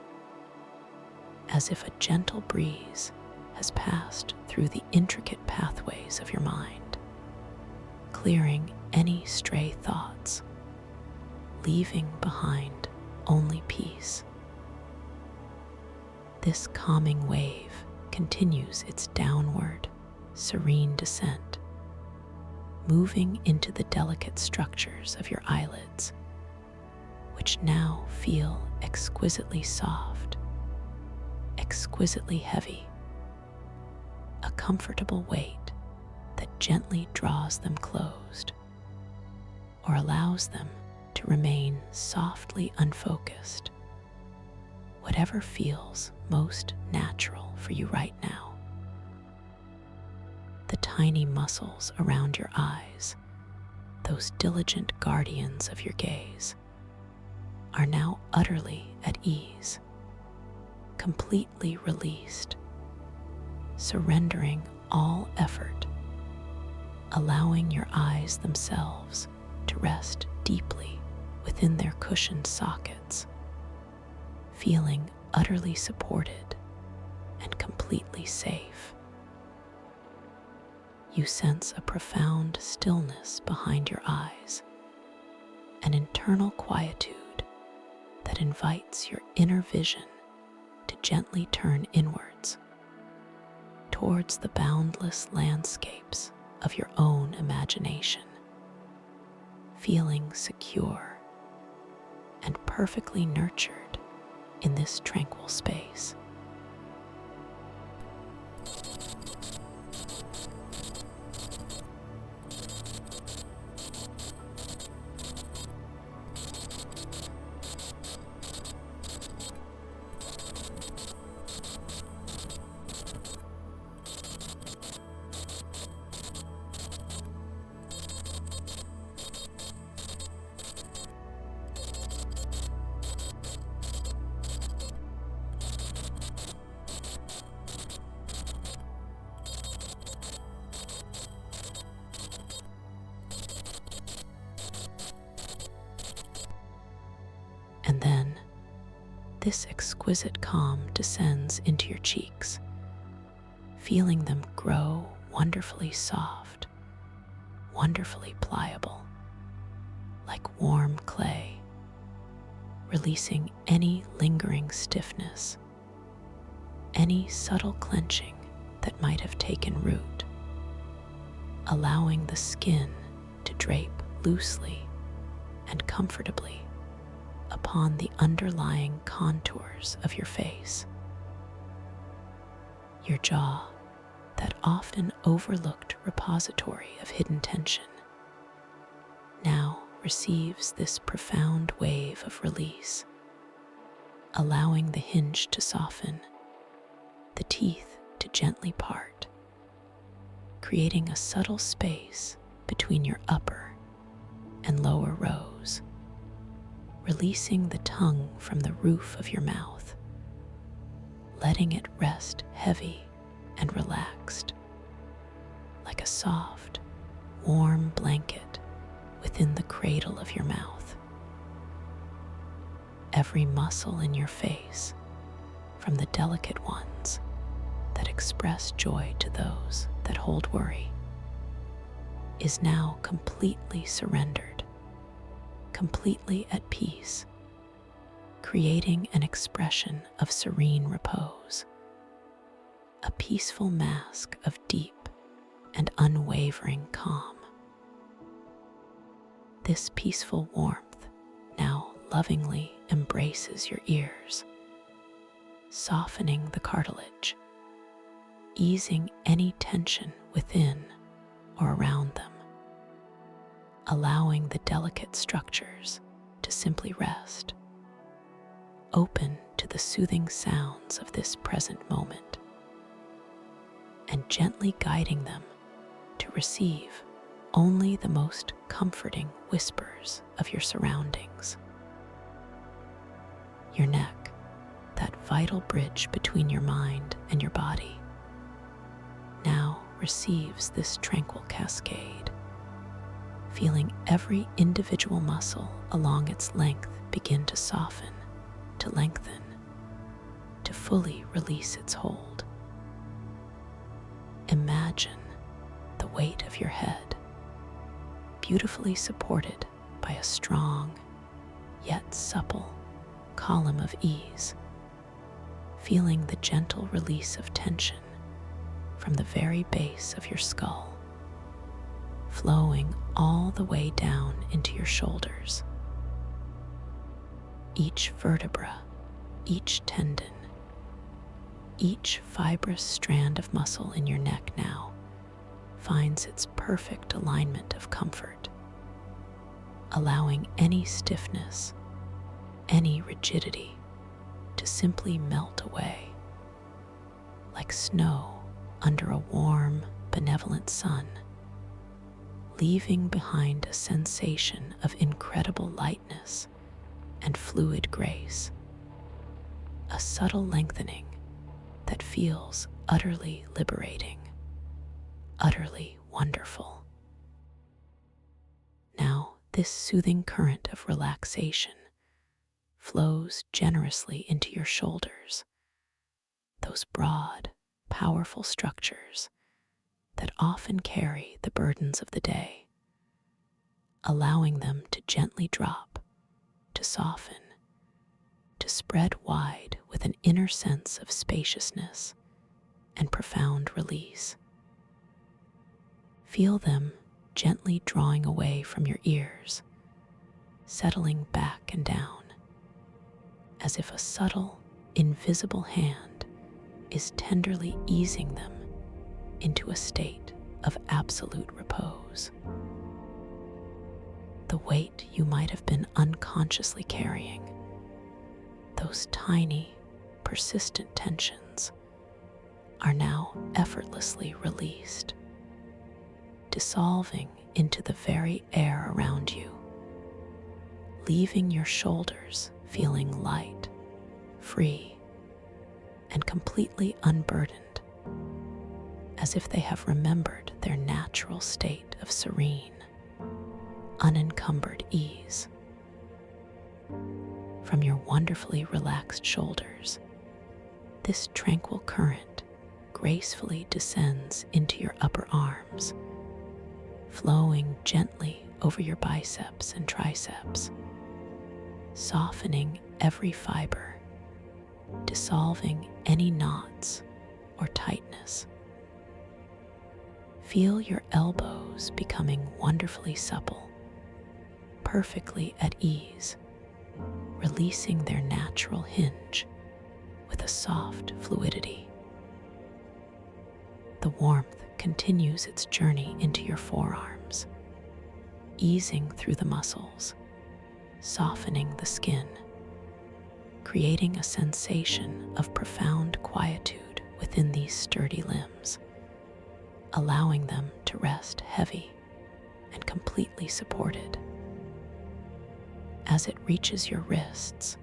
as if a gentle breeze has passed through the intricate pathways of your mind, clearing any stray thoughts, leaving behind only peace. This calming wave continues its downward, serene descent, moving into the delicate structures of your eyelids, which now feel exquisitely soft, exquisitely heavy, a comfortable weight that gently draws them closed or allows them to remain softly unfocused, whatever feels most natural for you right now. The tiny muscles around your eyes, those diligent guardians of your gaze, are now utterly at ease, completely released, surrendering all effort, allowing your eyes themselves to rest deeply within their cushioned sockets, feeling utterly supported and completely safe. You sense a profound stillness behind your eyes, an internal quietude that invites your inner vision to gently turn inwards towards the boundless landscapes of your own imagination, feeling secure and perfectly nurtured in this tranquil space. And then this exquisite calm descends into your cheeks, feeling them grow wonderfully soft, wonderfully pliable, like warm clay, releasing any lingering stiffness, any subtle clenching that might have taken root, allowing the skin to drape loosely and comfortably upon the underlying contours of your face. Your jaw, that often overlooked repository of hidden tension, now receives this profound wave of release, allowing the hinge to soften, the teeth to gently part, creating a subtle space between your upper and lower rows, releasing the tongue from the roof of your mouth, letting it rest heavy and relaxed, like a soft, warm blanket within the cradle of your mouth. Every muscle in your face, from the delicate ones that express joy to those that hold worry, is now completely surrendered, completely at peace, creating an expression of serene repose, a peaceful mask of deep and unwavering calm. This peaceful warmth now lovingly embraces your ears, softening the cartilage, easing any tension within or around them, allowing the delicate structures to simply rest, open to the soothing sounds of this present moment, and gently guiding them to receive only the most comforting whispers of your surroundings. Your neck, that vital bridge between your mind and your body, now receives this tranquil cascade, feeling every individual muscle along its length begin to soften, to lengthen, to fully release its hold. Imagine the weight of your head, beautifully supported by a strong yet supple column of ease, feeling the gentle release of tension from the very base of your skull, flowing all the way down into your shoulders. Each vertebra, each tendon, each fibrous strand of muscle in your neck now finds its perfect alignment of comfort, allowing any stiffness, any rigidity to simply melt away, like snow under a warm, benevolent sun, leaving behind a sensation of incredible lightness and fluid grace, a subtle lengthening that feels utterly liberating, utterly wonderful. Now, this soothing current of relaxation flows generously into your shoulders, those broad, powerful structures that often carry the burdens of the day, allowing them to gently drop, to soften, to spread wide with an inner sense of spaciousness and profound release. Feel them gently drawing away from your ears, settling back and down, as if a subtle, invisible hand is tenderly easing them into a state of absolute repose. The weight you might have been unconsciously carrying, those tiny, persistent tensions, are now effortlessly released, dissolving into the very air around you, leaving your shoulders feeling light, free, and completely unburdened, as if they have remembered their natural state of serene, unencumbered ease. From your wonderfully relaxed shoulders, this tranquil current gracefully descends into your upper arms, flowing gently over your biceps and triceps, softening every fiber, dissolving any knots or tightness. Feel your elbows becoming wonderfully supple, perfectly at ease, releasing their natural hinge with a soft fluidity. The warmth continues its journey into your forearms, easing through the muscles, softening the skin, creating a sensation of profound quietude within these sturdy limbs, allowing them to rest heavy and completely supported. As it reaches your wrists,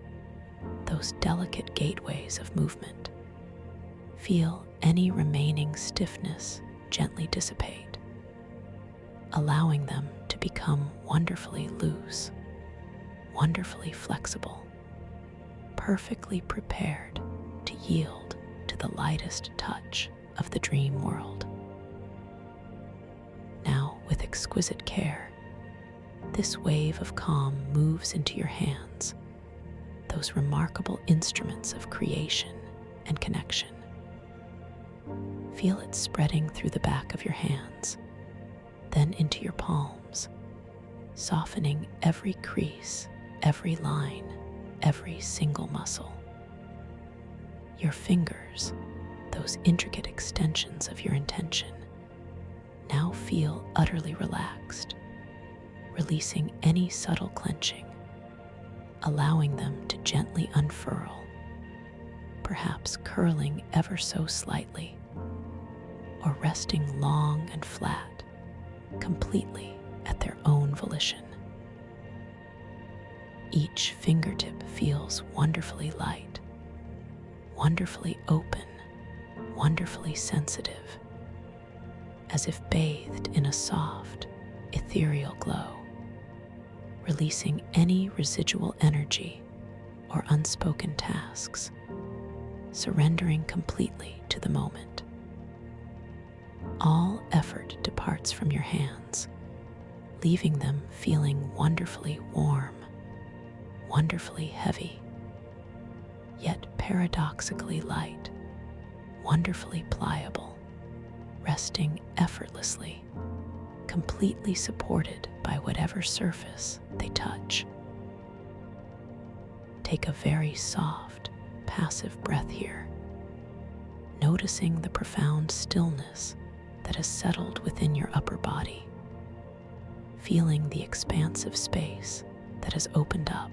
those delicate gateways of movement, feel any remaining stiffness gently dissipate, allowing them to become wonderfully loose, wonderfully flexible, perfectly prepared to yield to the lightest touch of the dream world. Now, with exquisite care, this wave of calm moves into your hands, those remarkable instruments of creation and connection. Feel it spreading through the back of your hands, then into your palms, softening every crease, every line, every single muscle. Your fingers, those intricate extensions of your intention, now feel utterly relaxed, releasing any subtle clenching, allowing them to gently unfurl, perhaps curling ever so slightly, or resting long and flat, completely at their own volition. Each fingertip feels wonderfully light, wonderfully open, wonderfully sensitive, as if bathed in a soft, ethereal glow, releasing any residual energy or unspoken tasks, surrendering completely to the moment. All effort departs from your hands, leaving them feeling wonderfully warm, wonderfully heavy, yet paradoxically light, wonderfully pliable, resting effortlessly, completely supported by whatever surface they touch. Take a very soft, passive breath here, noticing the profound stillness that has settled within your upper body, feeling the expansive space that has opened up,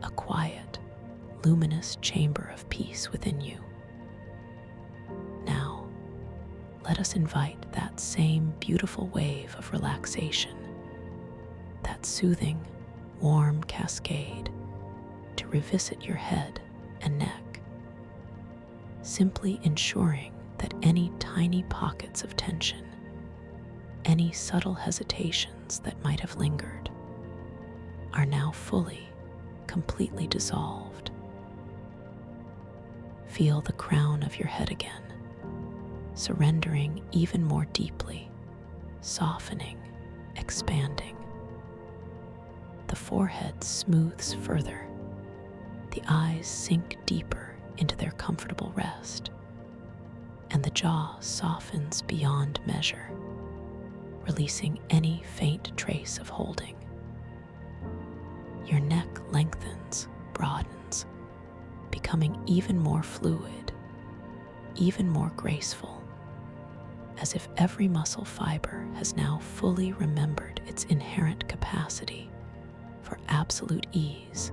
a quiet, luminous chamber of peace within you. Now, let us invite that same beautiful wave of relaxation, that soothing, warm cascade to revisit your head and neck, simply ensuring that any tiny pockets of tension, any subtle hesitations that might have lingered, are now fully, completely dissolved. Feel the crown of your head again, surrendering even more deeply, softening, expanding. The forehead smooths further, the eyes sink deeper into their comfortable rest, and the jaw softens beyond measure, releasing any faint trace of holding. Your neck lengthens, broadens, becoming even more fluid, even more graceful, as if every muscle fiber has now fully remembered its inherent capacity for absolute ease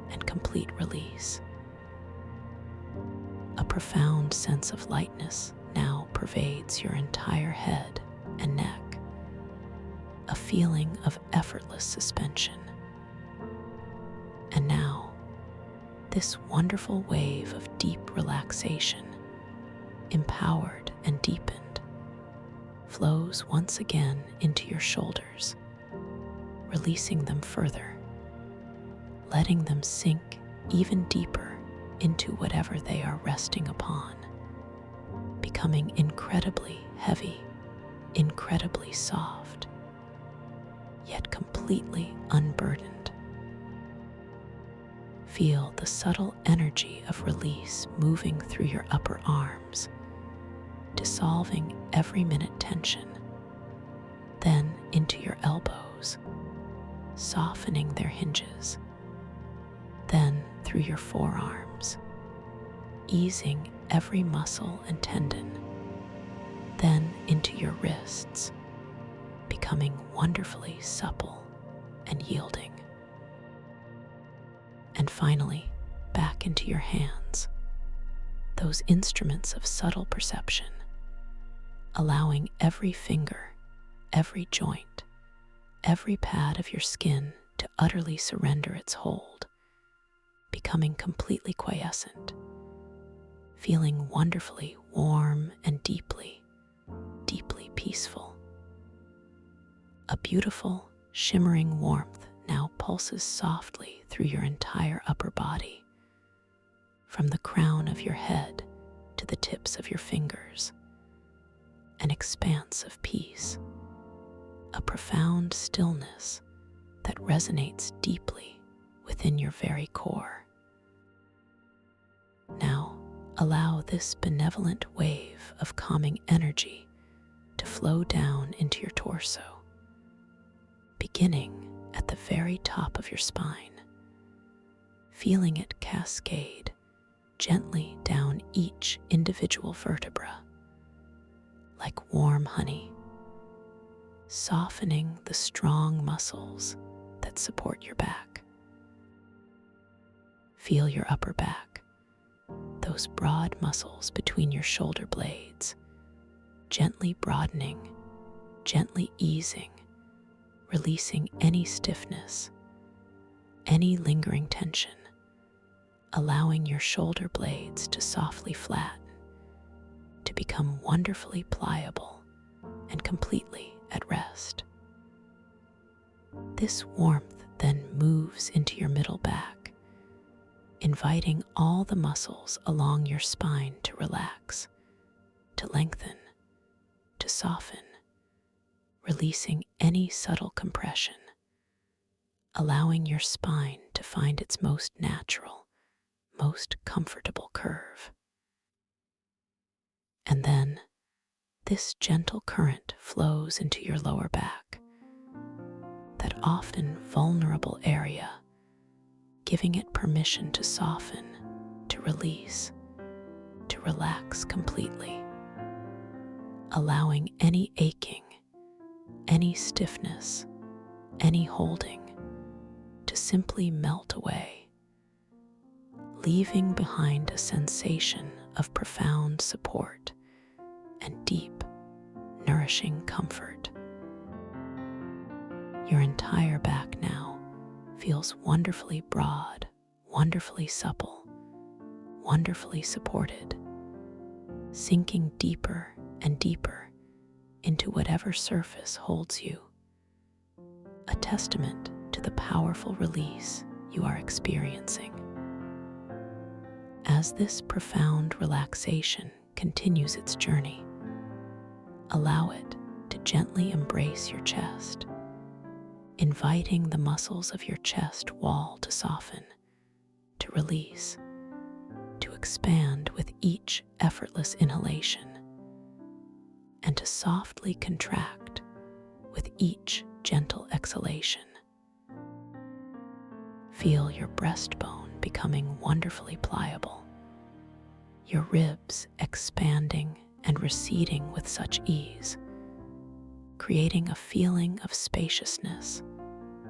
and complete release. A profound sense of lightness now pervades your entire head and neck, a feeling of effortless suspension. And now, this wonderful wave of deep relaxation, empowered and deepened, flows once again into your shoulders, releasing them further, letting them sink even deeper into whatever they are resting upon, becoming incredibly heavy, incredibly soft, yet completely unburdened. Feel the subtle energy of release moving through your upper arms, dissolving every minute tension, then into your elbows, softening their hinges, then through your forearms, easing every muscle and tendon, then into your wrists, becoming wonderfully supple and yielding. And finally, back into your hands, those instruments of subtle perception, allowing every finger, every joint, every pad of your skin to utterly surrender its hold, becoming completely quiescent, feeling wonderfully warm and deeply, deeply peaceful. A beautiful, shimmering warmth now pulses softly through your entire upper body, from the crown of your head to the tips of your fingers, an expanse of peace, a profound stillness that resonates deeply within your very core. Now, allow this benevolent wave of calming energy to flow down into your torso, beginning at the very top of your spine, feeling it cascade gently down each individual vertebra, like warm honey, softening the strong muscles that support your back. Feel your upper back, those broad muscles between your shoulder blades, gently broadening, gently easing, releasing any stiffness, any lingering tension, allowing your shoulder blades to softly flatten, to become wonderfully pliable and completely at rest. This warmth then moves into your middle back, inviting all the muscles along your spine to relax, to lengthen, to soften, releasing any subtle compression, allowing your spine to find its most natural, most comfortable curve. And then this gentle current flows into your lower back, that often vulnerable area, giving it permission to soften, to release, to relax completely, allowing any aching, any stiffness, any holding to simply melt away, leaving behind a sensation of profound support and deep, nourishing comfort. Your entire back now feels wonderfully broad, wonderfully supple, wonderfully supported, sinking deeper and deeper into whatever surface holds you, a testament to the powerful release you are experiencing. As this profound relaxation continues its journey, allow it to gently embrace your chest, inviting the muscles of your chest wall to soften, to release, to expand with each effortless inhalation, and to softly contract with each gentle exhalation. Feel your breastbone becoming wonderfully pliable, your ribs expanding and receding with such ease, creating a feeling of spaciousness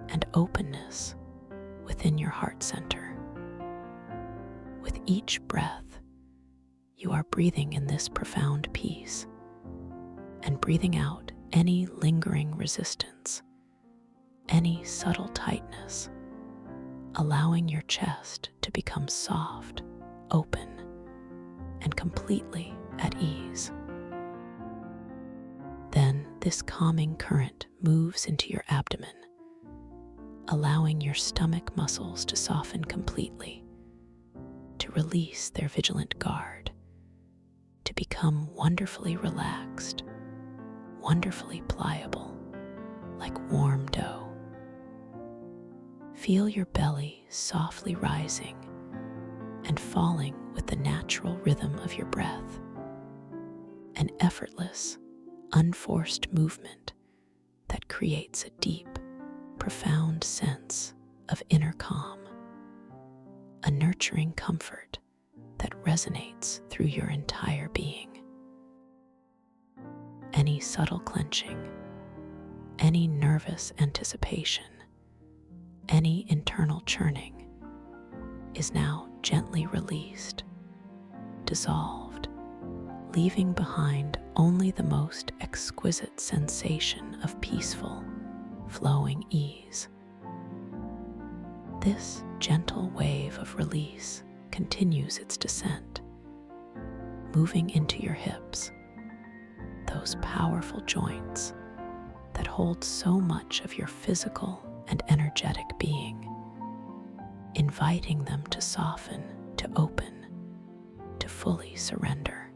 and openness within your heart center. With each breath, you are breathing in this profound peace and breathing out any lingering resistance, any subtle tightness, allowing your chest to become soft, open, and completely at ease. Then this calming current moves into your abdomen, allowing your stomach muscles to soften completely, to release their vigilant guard, to become wonderfully relaxed, wonderfully pliable, like warm dough. Feel your belly softly rising and falling with the natural rhythm of your breath, an effortless, unforced movement that creates a deep, profound sense of inner calm, a nurturing comfort that resonates through your entire being. Any subtle clenching, any nervous anticipation, any internal churning is now gently released, dissolved, leaving behind only the most exquisite sensation of peaceful, flowing ease. This gentle wave of release continues its descent, moving into your hips, those powerful joints that hold so much of your physical and energetic being, inviting them to soften, to open, to fully surrender.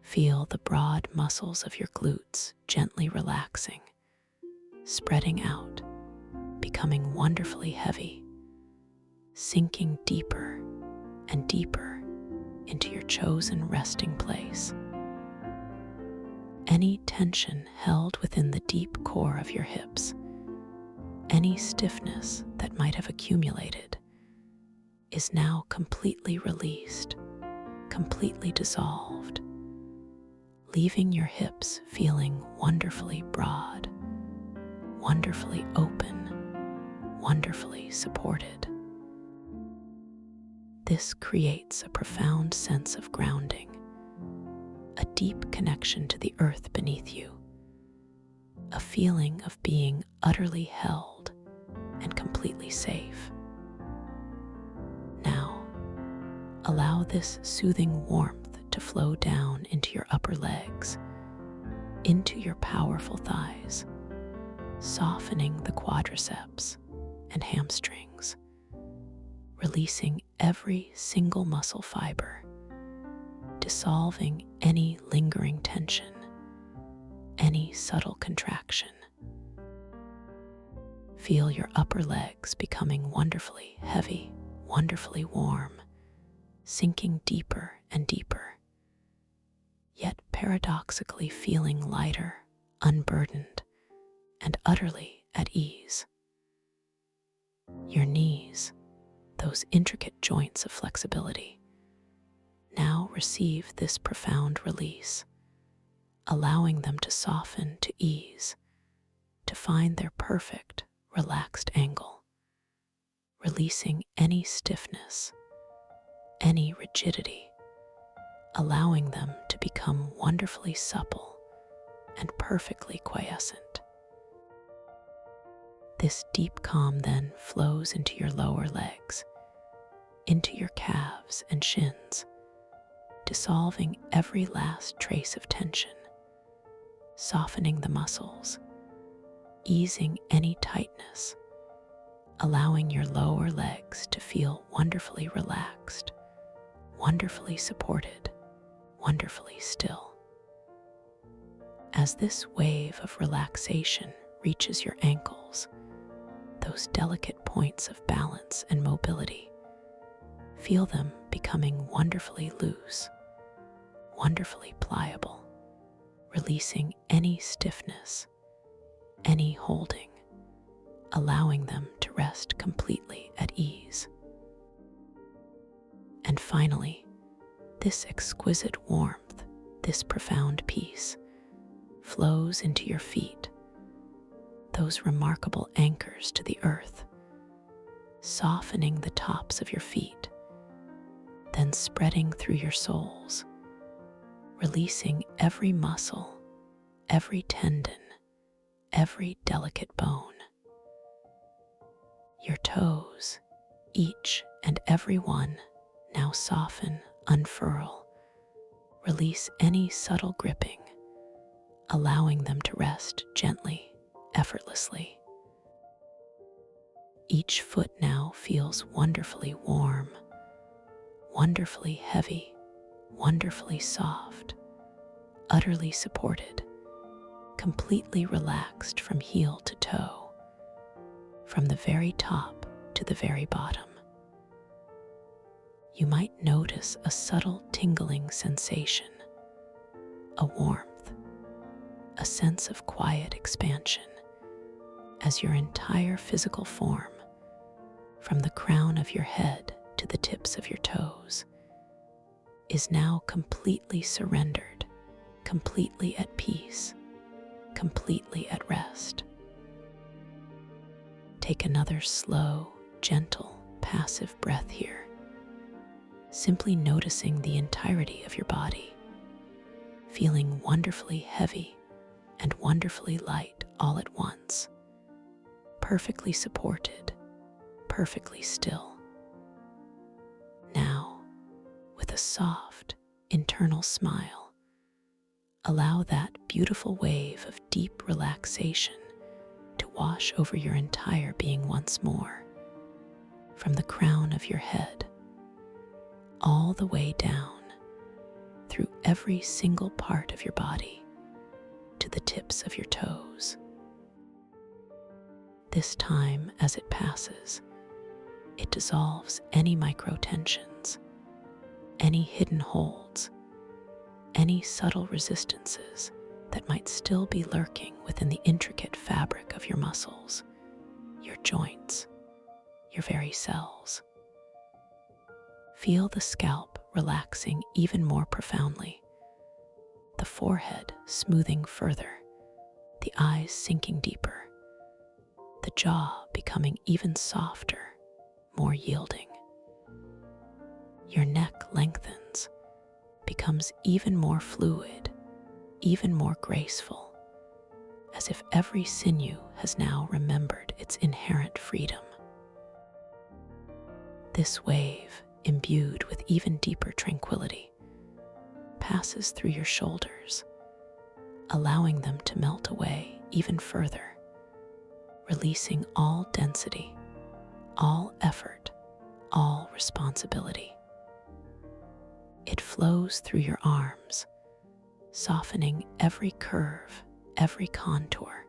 Feel the broad muscles of your glutes gently relaxing, spreading out, becoming wonderfully heavy, sinking deeper and deeper into your chosen resting place. Any tension held within the deep core of your hips, any stiffness that might have accumulated, is now completely released, completely dissolved, leaving your hips feeling wonderfully broad, wonderfully open, wonderfully supported. This creates a profound sense of grounding, a deep connection to the earth beneath you, a feeling of being utterly held and completely safe. Now, allow this soothing warmth to flow down into your upper legs, into your powerful thighs, softening the quadriceps and hamstrings, releasing every single muscle fiber, dissolving any lingering tension, any subtle contraction. Feel your upper legs becoming wonderfully heavy, wonderfully warm, sinking deeper and deeper, yet paradoxically feeling lighter, unburdened, and utterly at ease. Your knees, those intricate joints of flexibility, now receive this profound release, allowing them to soften to ease, to find their perfect, relaxed angle, releasing any stiffness, any rigidity, allowing them to become wonderfully supple and perfectly quiescent. This deep calm then flows into your lower legs, into your calves and shins, dissolving every last trace of tension, softening the muscles, easing any tightness, allowing your lower legs to feel wonderfully relaxed, wonderfully supported, wonderfully still. As this wave of relaxation reaches your ankles, those delicate points of balance and mobility, feel them becoming wonderfully loose, wonderfully pliable, releasing any stiffness, any holding, allowing them to rest completely at ease. And finally, this exquisite warmth, this profound peace, flows into your feet, those remarkable anchors to the earth, softening the tops of your feet, then spreading through your soles, releasing every muscle, every tendon, every delicate bone. Your toes, each and every one, now soften, unfurl, release any subtle gripping, allowing them to rest gently, effortlessly. Each foot now feels wonderfully warm, wonderfully heavy, wonderfully soft, utterly supported, completely relaxed from heel to toe, from the very top to the very bottom. You might notice a subtle tingling sensation, a warmth, a sense of quiet expansion, as your entire physical form, from the crown of your head to the tips of your toes, is now completely surrendered, completely at peace, completely at rest. Take another slow, gentle, passive breath here, simply noticing the entirety of your body, feeling wonderfully heavy and wonderfully light all at once, perfectly supported, perfectly still. Now, with a soft, internal smile, allow that beautiful wave of deep relaxation to wash over your entire being once more, from the crown of your head, all the way down, through every single part of your body, to the tips of your toes. This time, as it passes, it dissolves any micro-tensions, any hidden holds, any subtle resistances that might still be lurking within the intricate fabric of your muscles, your joints, your very cells. Feel the scalp relaxing even more profoundly, the forehead smoothing further, the eyes sinking deeper, the jaw becoming even softer, more yielding. Your neck lengthens, becomes even more fluid, even more graceful, as if every sinew has now remembered its inherent freedom. This wave, imbued with even deeper tranquility, passes through your shoulders, allowing them to melt away even further, releasing all density, all effort, all responsibility. It flows through your arms, softening every curve, every contour,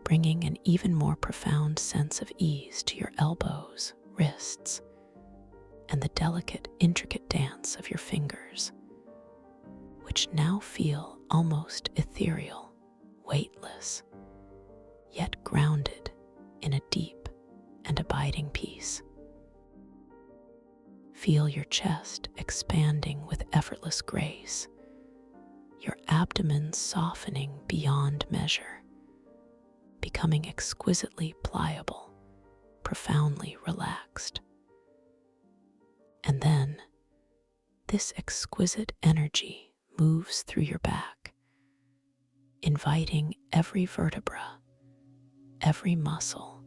bringing an even more profound sense of ease to your elbows, wrists, and the delicate, intricate dance of your fingers, which now feel almost ethereal, weightless, yet grounded in a deep and abiding peace. Feel your chest expanding with effortless grace, your abdomen softening beyond measure, becoming exquisitely pliable, profoundly relaxed. And then, this exquisite energy moves through your back, inviting every vertebra, every muscle,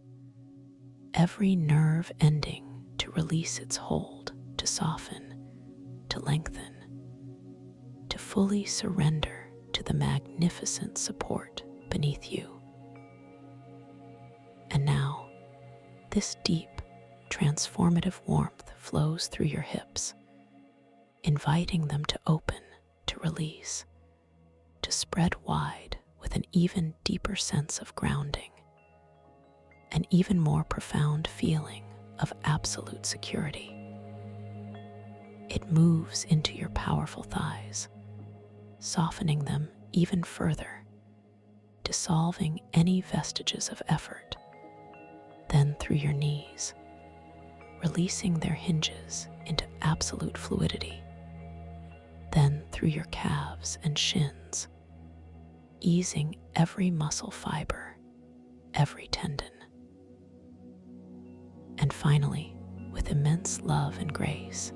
every nerve ending to release its hold, to soften, to lengthen, to fully surrender to the magnificent support beneath you. And now, this deep, transformative warmth flows through your hips, inviting them to open, to release, to spread wide with an even deeper sense of grounding, an even more profound feeling of absolute security. It moves into your powerful thighs, softening them even further, dissolving any vestiges of effort, then through your knees, releasing their hinges into absolute fluidity, then through your calves and shins, easing every muscle fiber, every tendon. And finally, with immense love and grace,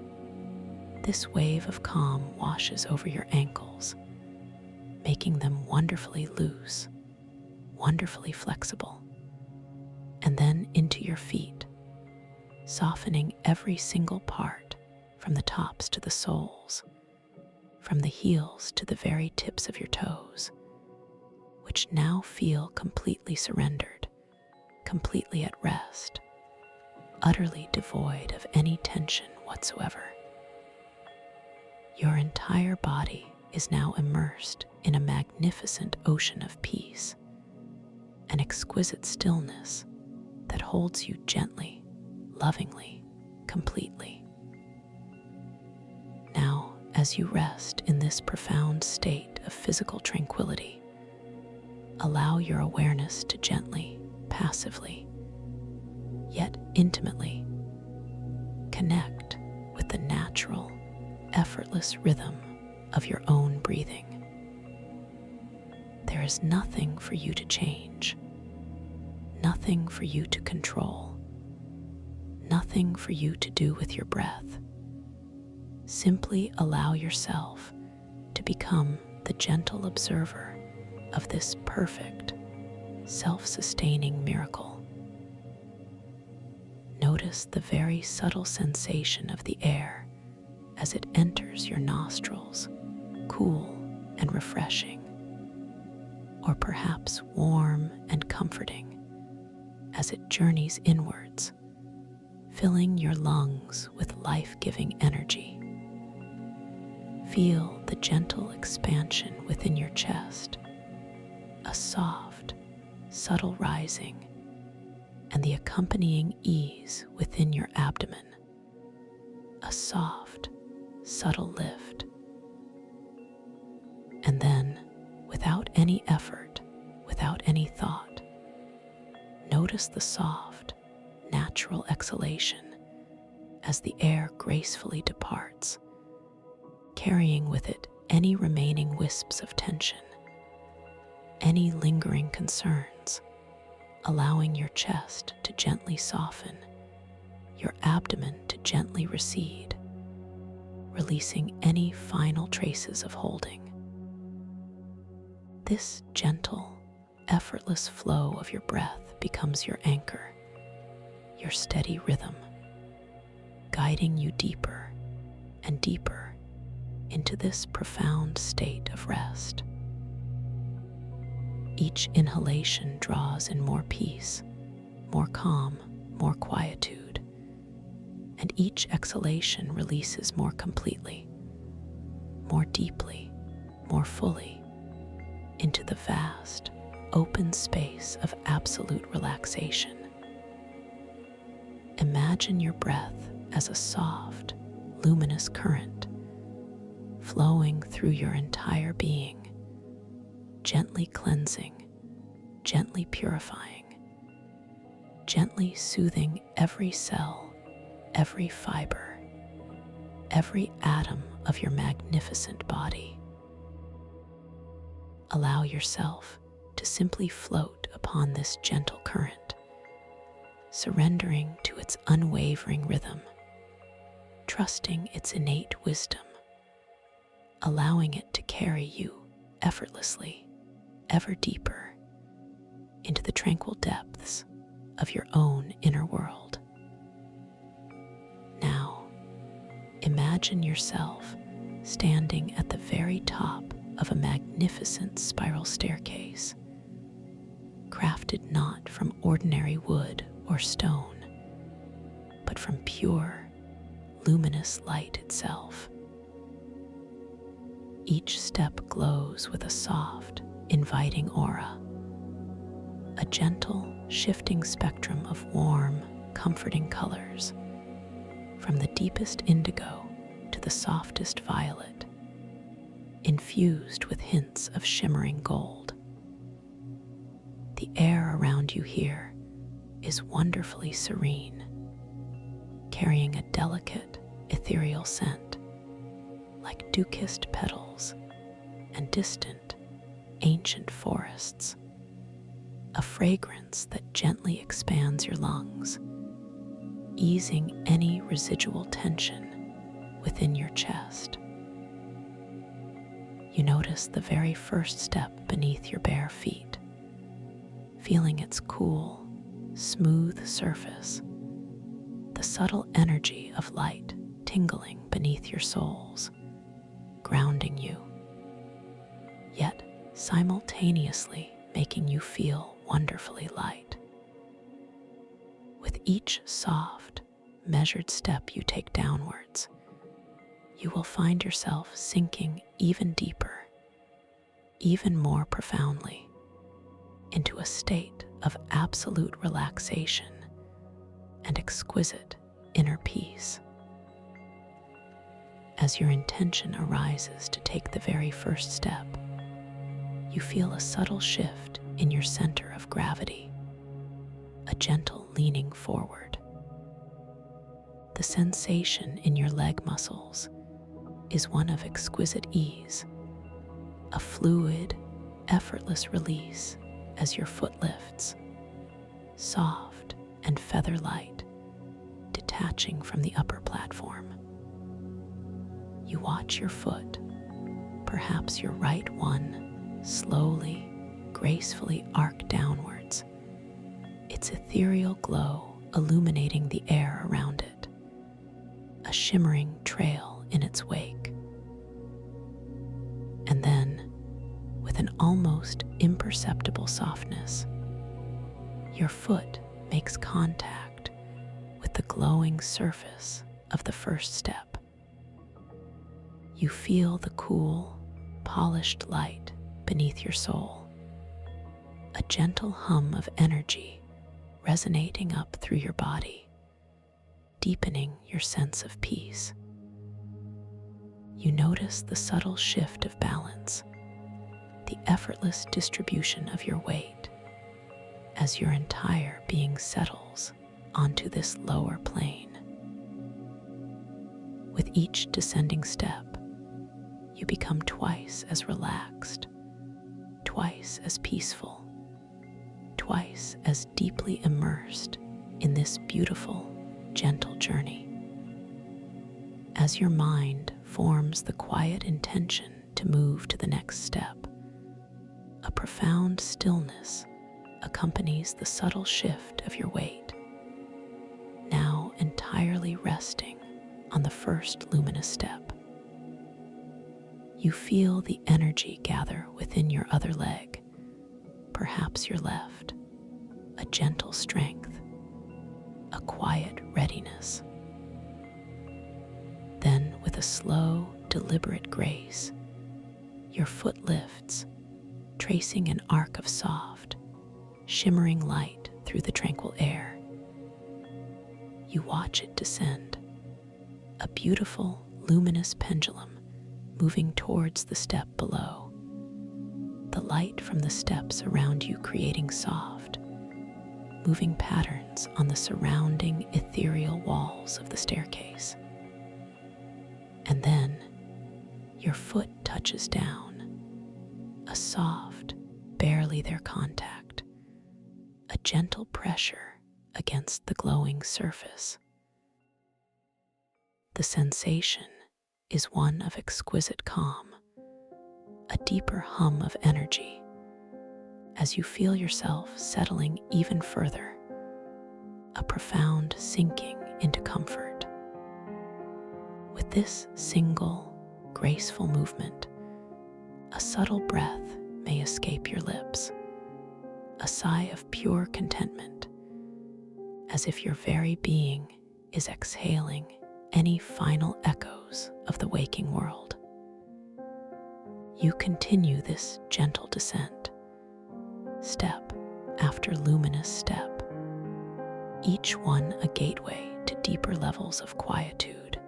this wave of calm washes over your ankles, making them wonderfully loose, wonderfully flexible, and then into your feet, softening every single part from the tops to the soles, from the heels to the very tips of your toes, which now feel completely surrendered, completely at rest, utterly devoid of any tension whatsoever. Your entire body is now immersed in a magnificent ocean of peace, an exquisite stillness that holds you gently, lovingly, completely. Now, as you rest in this profound state of physical tranquility, allow your awareness to gently, passively, yet intimately connect with the natural, effortless rhythm of your own breathing. There is nothing for you to change, nothing for you to control, nothing for you to do with your breath. Simply allow yourself to become the gentle observer of this perfect, self-sustaining miracle. Notice the very subtle sensation of the air as it enters your nostrils, cool and refreshing, or perhaps warm and comforting as it journeys inwards, filling your lungs with life-giving energy. Feel the gentle expansion within your chest, a soft, subtle rising, and the accompanying ease within your abdomen, a soft, subtle lift. And then, without any effort, without any thought, notice the soft, natural exhalation as the air gracefully departs, carrying with it any remaining wisps of tension, any lingering concerns, allowing your chest to gently soften, your abdomen to gently recede, releasing any final traces of holding. This gentle, effortless flow of your breath becomes your anchor, your steady rhythm, guiding you deeper and deeper into this profound state of rest. Each inhalation draws in more peace, more calm, more quietude, and each exhalation releases more completely, more deeply, more fully into the vast, open space of absolute relaxation. Imagine your breath as a soft, luminous current flowing through your entire being, gently cleansing, gently purifying, gently soothing every cell, every fiber, every atom of your magnificent body. Allow yourself to simply float upon this gentle current, surrendering to its unwavering rhythm, trusting its innate wisdom, allowing it to carry you effortlessly, ever deeper, into the tranquil depths of your own inner world. Now, imagine yourself standing at the very top of a magnificent spiral staircase, crafted not from ordinary wood or stone, but from pure, luminous light itself. Each step glows with a soft, inviting aura, a gentle, shifting spectrum of warm, comforting colors, from the deepest indigo to the softest violet, infused with hints of shimmering gold. The air around you here is wonderfully serene, carrying a delicate, ethereal scent, like dew-kissed petals and distant, ancient forests, a fragrance that gently expands your lungs, easing any residual tension within your chest. You notice the very first step beneath your bare feet, feeling its cool, smooth surface, the subtle energy of light tingling beneath your soles, grounding you, yet simultaneously making you feel wonderfully light. With each soft, measured step you take downwards, you will find yourself sinking even deeper, even more profoundly, into a state of absolute relaxation and exquisite inner peace. As your intention arises to take the very first step, you feel a subtle shift in your center of gravity, a gentle leaning forward. The sensation in your leg muscles is one of exquisite ease, a fluid, effortless release as your foot lifts, soft and feather-light, detaching from the upper platform. You watch your foot, perhaps your right one, slowly, gracefully arc downwards, its ethereal glow illuminating the air around it, a shimmering trail in its wake. And then, with an almost imperceptible softness, your foot makes contact with the glowing surface of the first step. You feel the cool, polished light beneath your sole, a gentle hum of energy resonating up through your body, deepening your sense of peace. You notice the subtle shift of balance, the effortless distribution of your weight, as your entire being settles onto this lower plane. With each descending step, you become twice as relaxed, twice as peaceful, twice as deeply immersed in this beautiful, gentle journey. As your mind forms the quiet intention to move to the next step, a profound stillness accompanies the subtle shift of your weight, now entirely resting on the first luminous step. You feel the energy gather within your other leg, perhaps your left, a gentle strength, a quiet readiness. Then, with a slow, deliberate grace, your foot lifts, tracing an arc of soft, shimmering light through the tranquil air. You watch it descend, a beautiful, luminous pendulum moving towards the step below, the light from the steps around you creating soft, moving patterns on the surrounding ethereal walls of the staircase. And then your foot touches down, a soft, barely there contact, a gentle pressure against the glowing surface. The sensation is one of exquisite calm, a deeper hum of energy, as you feel yourself settling even further, a profound sinking into comfort. With this single, graceful movement, a subtle breath may escape your lips, a sigh of pure contentment, as if your very being is exhaling any final echoes of the waking world. You continue this gentle descent, step after luminous step, each one a gateway to deeper levels of quietude.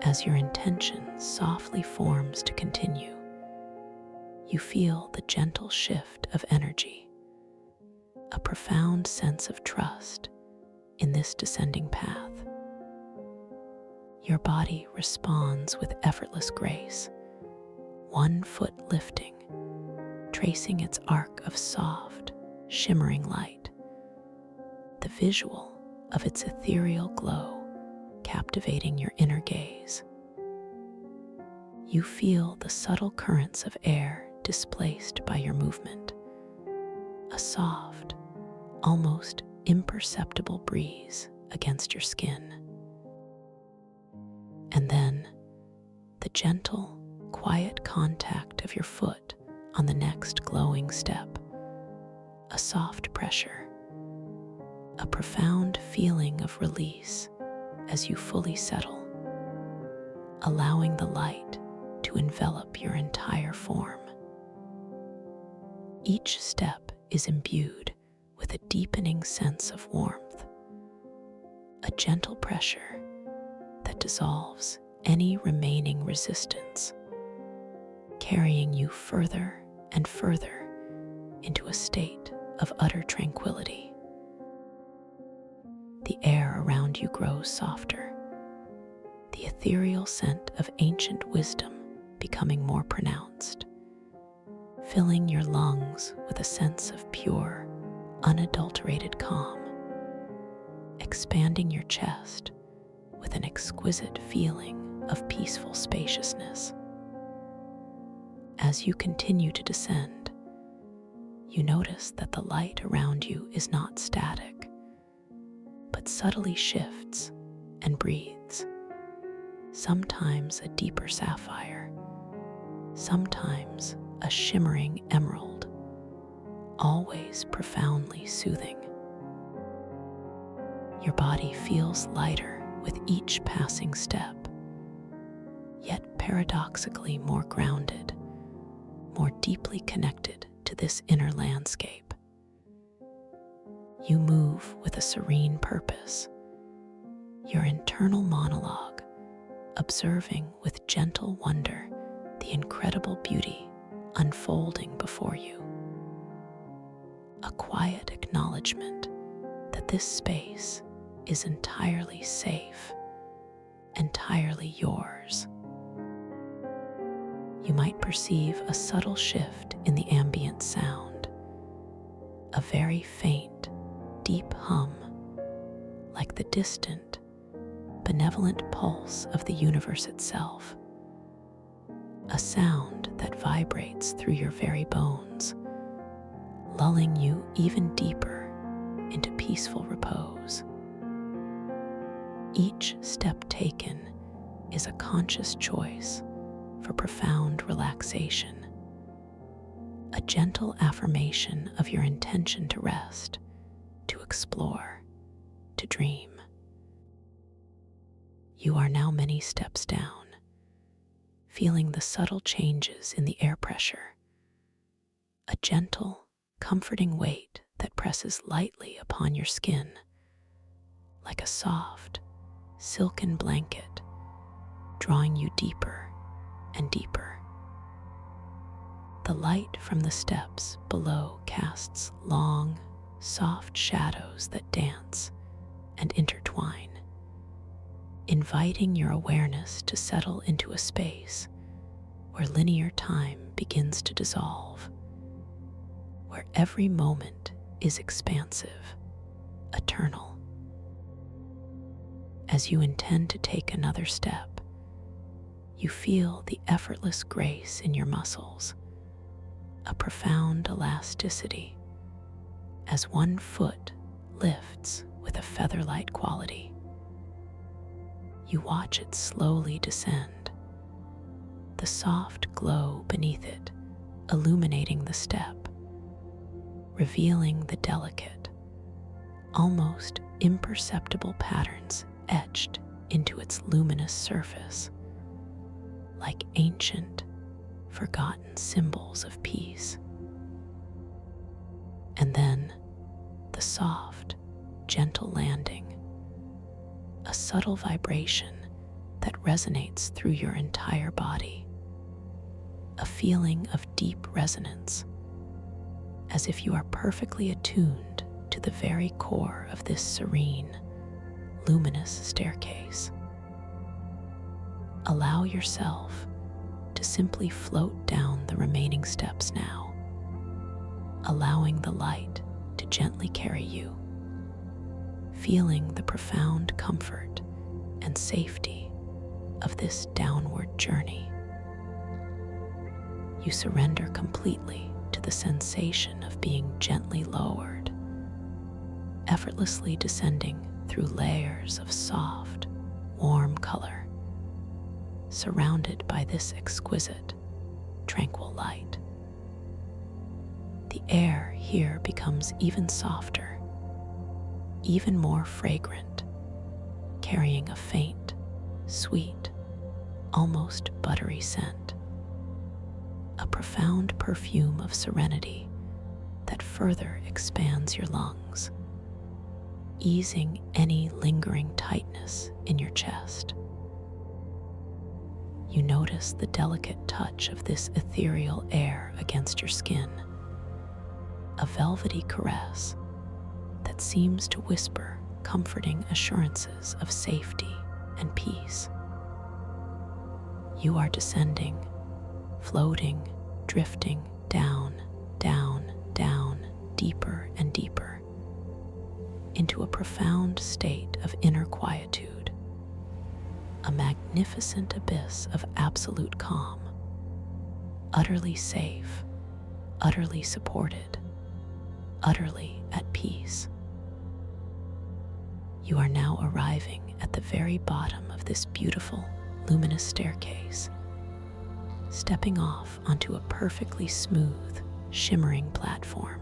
As your intention softly forms to continue, you feel the gentle shift of energy, a profound sense of trust in this descending path. Your body responds with effortless grace, one foot lifting, tracing its arc of soft, shimmering light. The visual of its ethereal glow captivating your inner gaze. You feel the subtle currents of air displaced by your movement, a soft, almost imperceptible breeze against your skin. And then, the gentle, quiet contact of your foot on the next glowing step, a soft pressure, a profound feeling of release as you fully settle, allowing the light to envelop your entire form. Each step is imbued with a deepening sense of warmth, a gentle pressure that dissolves any remaining resistance, carrying you further and further into a state of utter tranquility. The air around you grows softer, the ethereal scent of ancient wisdom becoming more pronounced, filling your lungs with a sense of pure, unadulterated calm, expanding your chest with an exquisite feeling of peaceful spaciousness. As you continue to descend, you notice that the light around you is not static, but subtly shifts and breathes, sometimes a deeper sapphire, sometimes a shimmering emerald, always profoundly soothing. Your body feels lighter with each passing step, yet paradoxically more grounded, more deeply connected to this inner landscape. You move with a serene purpose, your internal monologue observing with gentle wonder the incredible beauty unfolding before you. A quiet acknowledgement that this space is entirely safe, entirely yours. You might perceive a subtle shift in the ambient sound, a very faint, deep hum, like the distant, benevolent pulse of the universe itself, a sound that vibrates through your very bones, lulling you even deeper into peaceful repose. Each step taken is a conscious choice for profound relaxation, a gentle affirmation of your intention to rest, to explore, to dream. You are now many steps down, feeling the subtle changes in the air pressure, a gentle, comforting weight that presses lightly upon your skin, like a soft, silken blanket, drawing you deeper and deeper. The light from the steps below casts long, soft shadows that dance and intertwine, inviting your awareness to settle into a space where linear time begins to dissolve, where every moment is expansive, eternal. As you intend to take another step, you feel the effortless grace in your muscles, a profound elasticity as one foot lifts with a feather-light quality. You watch it slowly descend, the soft glow beneath it illuminating the step, revealing the delicate, almost imperceptible patterns etched into its luminous surface, like ancient, forgotten symbols of peace. And then the soft, gentle landing, a subtle vibration that resonates through your entire body, a feeling of deep resonance, as if you are perfectly attuned to the very core of this serene, luminous staircase. Allow yourself to simply float down the remaining steps now, allowing the light to gently carry you, feeling the profound comfort and safety of this downward journey. You surrender completely to the sensation of being gently lowered, effortlessly descending through layers of soft, warm color, surrounded by this exquisite, tranquil light. The air here becomes even softer, even more fragrant, carrying a faint, sweet, almost buttery scent, a profound perfume of serenity that further expands your lungs, easing any lingering tightness in your chest. You notice the delicate touch of this ethereal air against your skin, a velvety caress that seems to whisper comforting assurances of safety and peace. You are descending, floating, drifting down, down, down, deeper and deeper, into a profound state of inner quietude, a magnificent abyss of absolute calm, utterly safe, utterly supported, utterly at peace. You are now arriving at the very bottom of this beautiful, luminous staircase, stepping off onto a perfectly smooth, shimmering platform,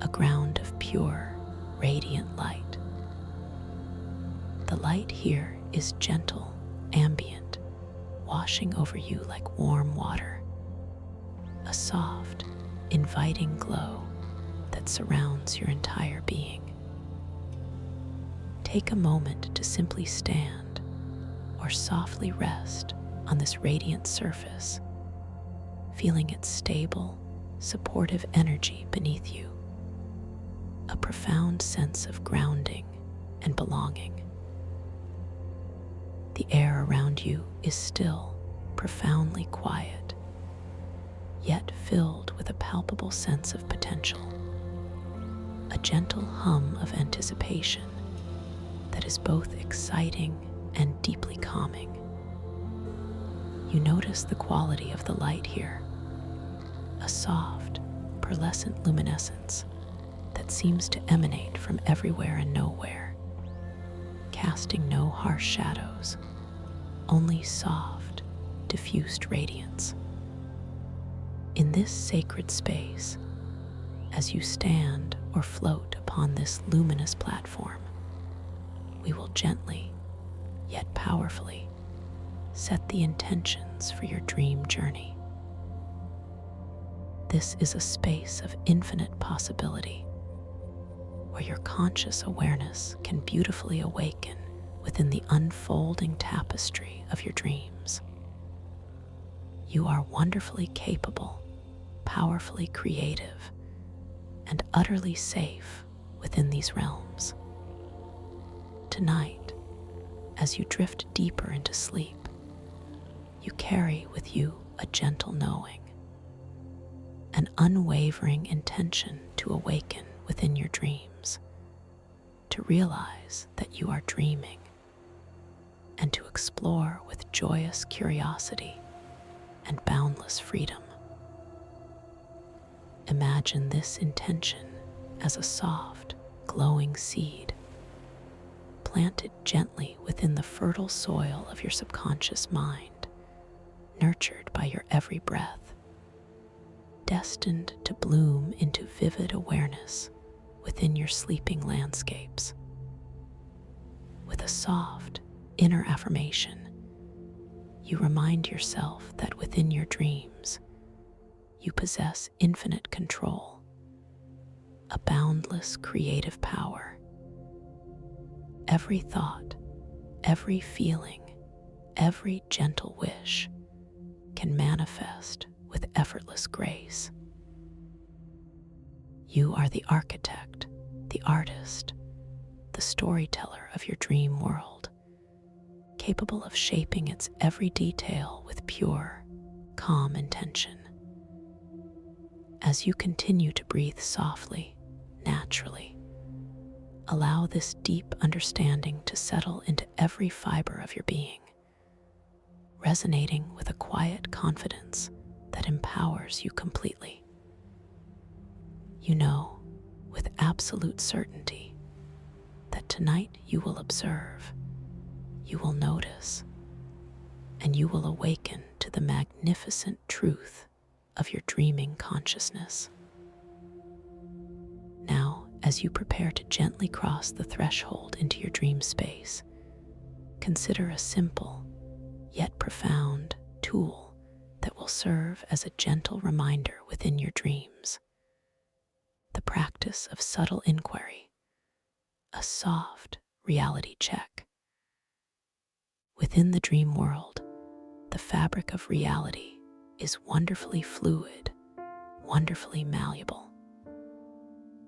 a ground of pure, radiant light. The light here is gentle, ambient, washing over you like warm water, a soft, inviting glow that surrounds your entire being. Take a moment to simply stand or softly rest on this radiant surface, feeling its stable, supportive energy beneath you, a profound sense of grounding and belonging. The air around you is still profoundly quiet, yet filled with a palpable sense of potential, a gentle hum of anticipation that is both exciting and deeply calming. You notice the quality of the light here, a soft, pearlescent luminescence that seems to emanate from everywhere and nowhere, casting no harsh shadows, only soft, diffused radiance. In this sacred space, as you stand or float upon this luminous platform, we will gently, yet powerfully, set the intentions for your dream journey. This is a space of infinite possibility, where your conscious awareness can beautifully awaken within the unfolding tapestry of your dreams. You are wonderfully capable, powerfully creative, and utterly safe within these realms. Tonight, as you drift deeper into sleep, you carry with you a gentle knowing, an unwavering intention to awaken within your dreams, to realize that you are dreaming, and to explore with joyous curiosity and boundless freedom. Imagine this intention as a soft, glowing seed planted gently within the fertile soil of your subconscious mind, nurtured by your every breath, destined to bloom into vivid awareness within your sleeping landscapes. With a soft, inner affirmation, you remind yourself that within your dreams, you possess infinite control, a boundless creative power. Every thought, every feeling, every gentle wish can manifest with effortless grace. You are the architect, the artist, the storyteller of your dream world, capable of shaping its every detail with pure, calm intention. As you continue to breathe softly, naturally, allow this deep understanding to settle into every fiber of your being, resonating with a quiet confidence that empowers you completely. You know, with absolute certainty, that tonight you will observe, you will notice, and you will awaken to the magnificent truth of your dreaming consciousness. Now, as you prepare to gently cross the threshold into your dream space, consider a simple, yet profound tool that will serve as a gentle reminder within your dreams. The practice of subtle inquiry, a soft reality check. Within the dream world, the fabric of reality is wonderfully fluid, wonderfully malleable.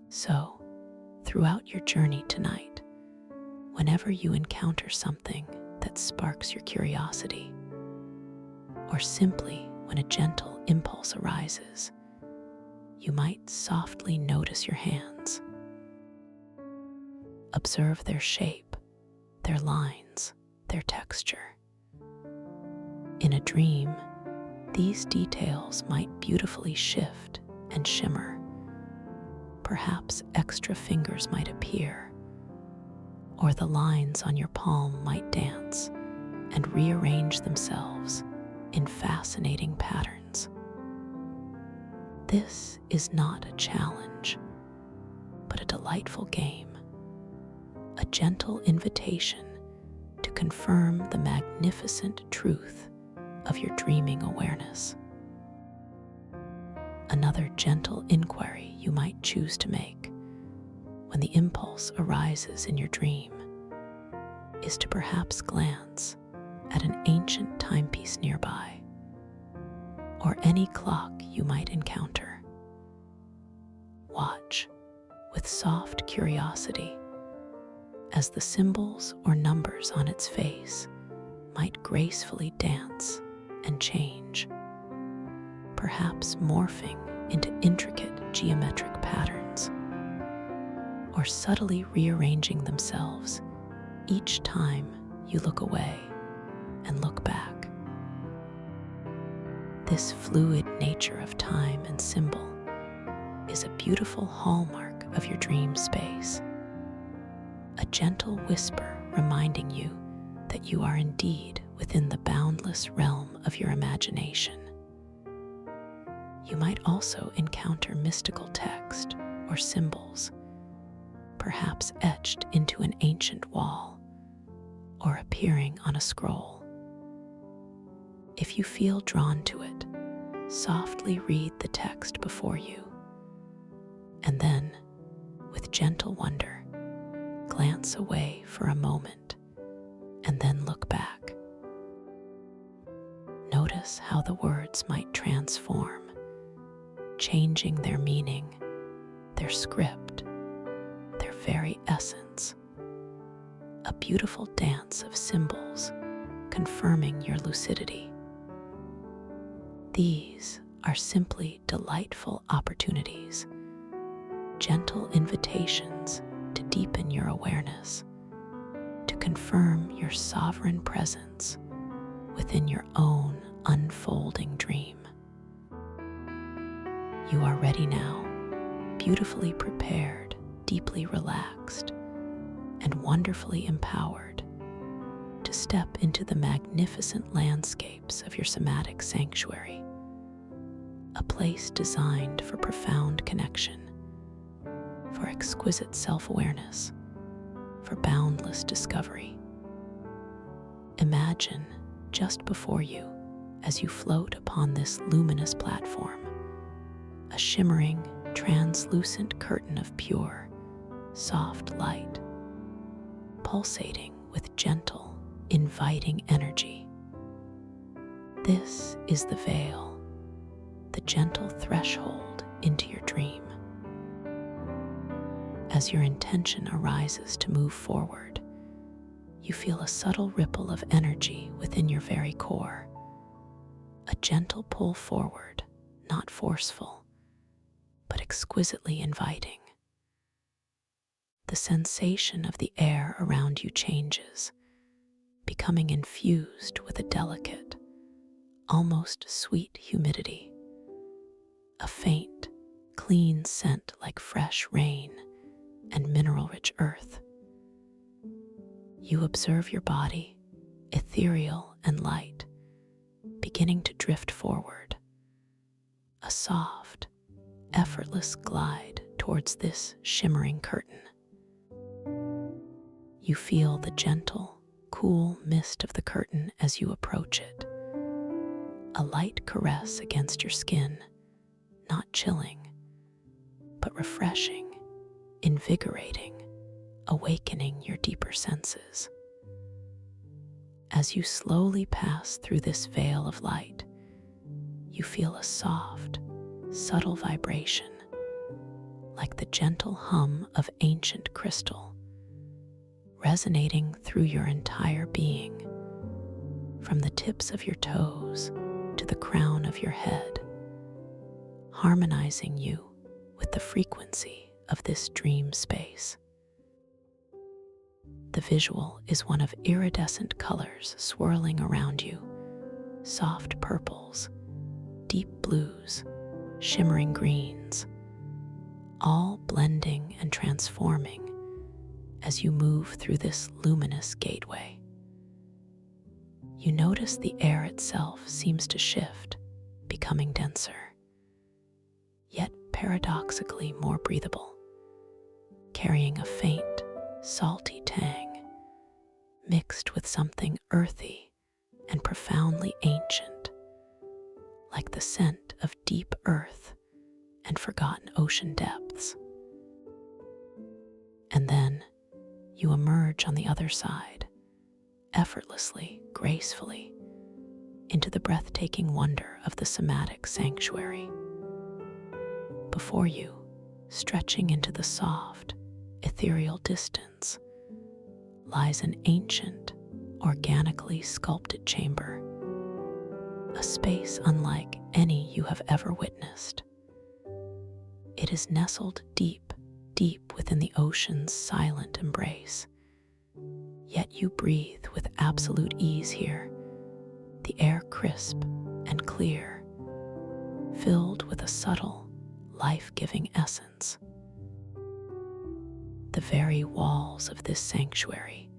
So, throughout your journey tonight, whenever you encounter something that sparks your curiosity, or simply when a gentle impulse arises, you might softly notice your hands. Observe their shape, their lines, their texture. In a dream, these details might beautifully shift and shimmer. Perhaps extra fingers might appear, or the lines on your palm might dance and rearrange themselves in fascinating patterns. This is not a challenge, but a delightful game, a gentle invitation to confirm the magnificent truth of your dreaming awareness. Another gentle inquiry you might choose to make when the impulse arises in your dream is to perhaps glance at an ancient timepiece nearby, or any clock you might encounter. Watch with soft curiosity as the symbols or numbers on its face might gracefully dance and change, perhaps morphing into intricate geometric patterns, or subtly rearranging themselves each time you look away and look back. This fluid nature of time and symbol is a beautiful hallmark of your dream space, a gentle whisper reminding you that you are indeed within the boundless realm of your imagination. You might also encounter mystical text or symbols, perhaps etched into an ancient wall or appearing on a scroll. If you feel drawn to it, softly read the text before you, and then, with gentle wonder, glance away for a moment and then look back. Notice how the words might transform, changing their meaning, their script, their very essence. A beautiful dance of symbols confirming your lucidity. These are simply delightful opportunities, gentle invitations to deepen your awareness, to confirm your sovereign presence within your own unfolding dream. You are ready now, beautifully prepared, deeply relaxed, and wonderfully empowered to step into the magnificent landscapes of your somatic sanctuary, a place designed for profound connection, for exquisite self-awareness, for boundless discovery. Imagine just before you, as you float upon this luminous platform, a shimmering, translucent curtain of pure, soft light, pulsating with gentle, inviting energy. This is the veil, the gentle threshold into your dream. As your intention arises to move forward, you feel a subtle ripple of energy within your very core, a gentle pull forward, not forceful, but exquisitely inviting. The sensation of the air around you changes, becoming infused with a delicate, almost sweet humidity, a faint, clean scent like fresh rain and mineral-rich earth. You observe your body, ethereal and light, beginning to drift forward, a soft, effortless glide towards this shimmering curtain. You feel the gentle, cool mist of the curtain as you approach it, a light caress against your skin, not chilling, but refreshing, invigorating, awakening your deeper senses. As you slowly pass through this veil of light, you feel a soft, subtle vibration, like the gentle hum of ancient crystal, resonating through your entire being, from the tips of your toes to the crown of your head, harmonizing you with the frequency of this dream space. The visual is one of iridescent colors swirling around you, soft purples, deep blues, shimmering greens, all blending and transforming as you move through this luminous gateway. You notice the air itself seems to shift, becoming denser, yet paradoxically more breathable, carrying a faint, salty tang, mixed with something earthy and profoundly ancient, like the scent of deep earth and forgotten ocean depths. And then you emerge on the other side, effortlessly, gracefully, into the breathtaking wonder of the somatic sanctuary. Before you, stretching into the soft, ethereal distance, lies an ancient, organically sculpted chamber, a space unlike any you have ever witnessed. It is nestled deep, deep within the ocean's silent embrace, yet you breathe with absolute ease here, the air crisp and clear, filled with a subtle, life-giving essence. The very walls of this sanctuary,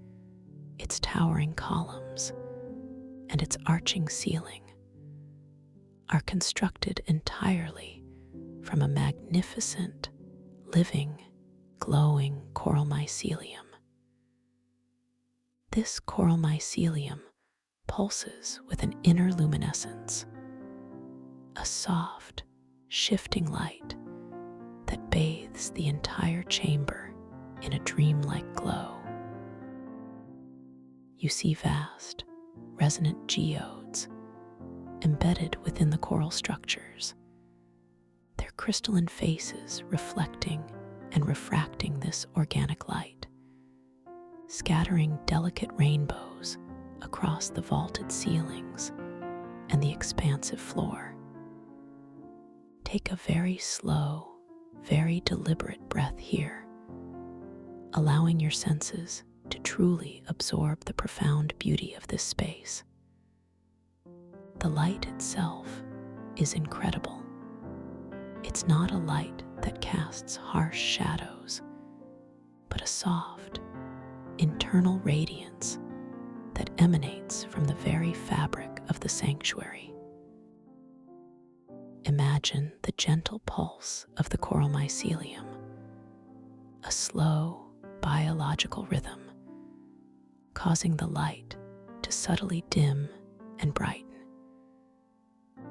its towering columns, and its arching ceiling are constructed entirely from a magnificent, living, glowing coral mycelium. This coral mycelium pulses with an inner luminescence, a soft, shifting light that bathes the entire chamber in a dreamlike glow. You see vast, resonant geodes embedded within the coral structures, their crystalline faces reflecting and refracting this organic light, scattering delicate rainbows across the vaulted ceilings and the expansive floor. Take a very slow, very deliberate breath here, allowing your senses to truly absorb the profound beauty of this space. The light itself is incredible, It's not a light that casts harsh shadows, but a soft, internal radiance that emanates from the very fabric of the sanctuary. Imagine the gentle pulse of the coral mycelium, a slow biological rhythm, causing the light to subtly dim and brighten,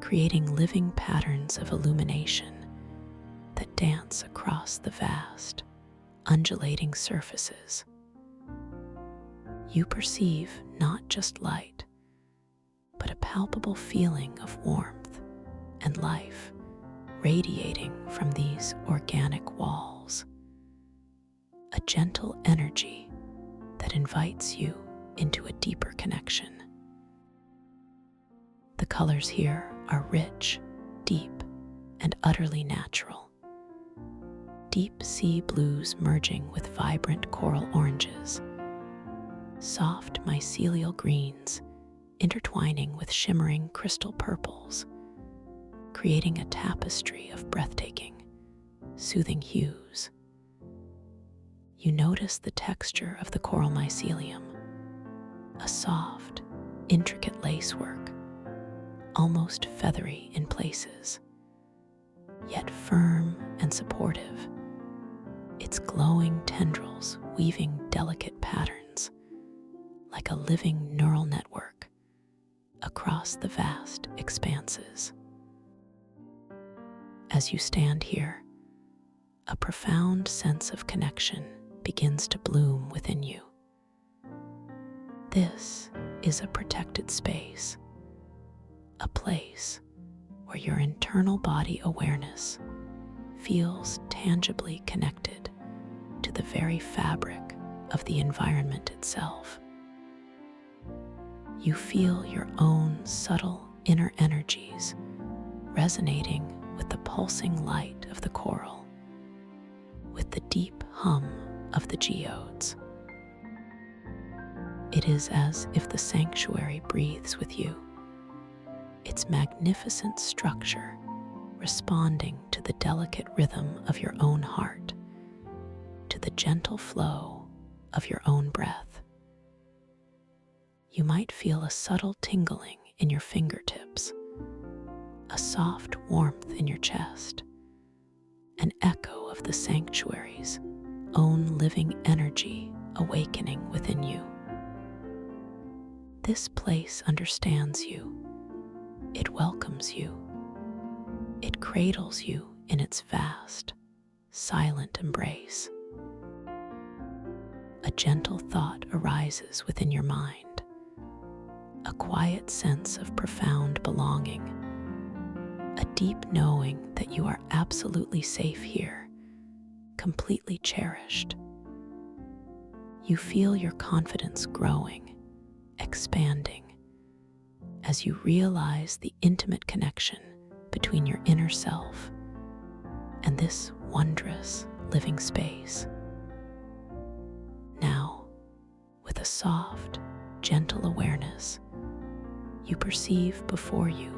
creating living patterns of illumination that dance across the vast, undulating surfaces. You perceive not just light, but a palpable feeling of warmth and life radiating from these organic walls. A gentle energy that invites you into a deeper connection. The colors here are rich, deep, and utterly natural. Deep sea blues merging with vibrant coral oranges, soft mycelial greens intertwining with shimmering crystal purples, creating a tapestry of breathtaking, soothing hues. You notice the texture of the coral mycelium, a soft, intricate lacework, almost feathery in places, yet firm and supportive, its glowing tendrils weaving delicate patterns like a living neural network across the vast expanses. As you stand here, a profound sense of connection begins to bloom within you. This is a protected space, a place where your internal body awareness feels tangibly connected to the very fabric of the environment itself. You feel your own subtle inner energies resonating with the pulsing light of the coral, with the deep hum of the geodes. It is as if the sanctuary breathes with you, its magnificent structure responding to the delicate rhythm of your own heart, to the gentle flow of your own breath. You might feel a subtle tingling in your fingertips, a soft warmth in your chest, an echo of the sanctuary's own living energy awakening within you. This place understands you. It welcomes you. It cradles you in its vast, silent embrace. A gentle thought arises within your mind, a quiet sense of profound belonging, a deep knowing that you are absolutely safe here, completely cherished. You feel your confidence growing, expanding, as you realize the intimate connection between your inner self and this wondrous living space. Now, with a soft, gentle awareness, you perceive before you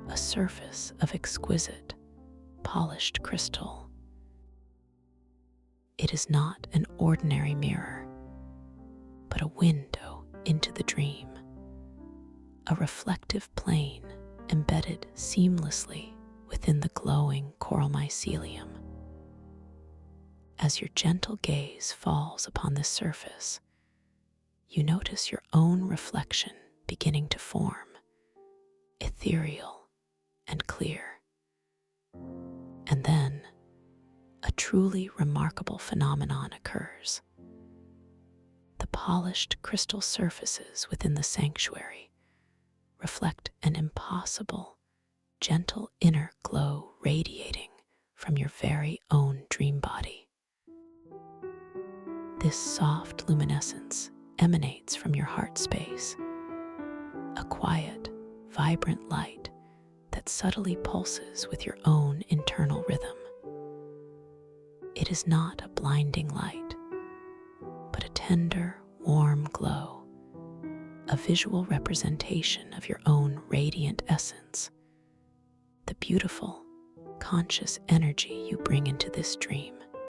a surface of exquisite, polished crystal. It is not an ordinary mirror, but a window into the dream, a reflective plane embedded seamlessly within the glowing coral mycelium. As your gentle gaze falls upon this surface, you notice your own reflection beginning to form, ethereal and clear. And then, a truly remarkable phenomenon occurs. The polished crystal surfaces within the sanctuary reflect an impossible, gentle inner glow radiating from your very own dream body. This soft luminescence emanates from your heart space, a quiet, vibrant light that subtly pulses with your own internal rhythm. It is not a blinding light, but a tender, warm glow, a visual representation of your own radiant essence, the beautiful, conscious energy you bring into this dream.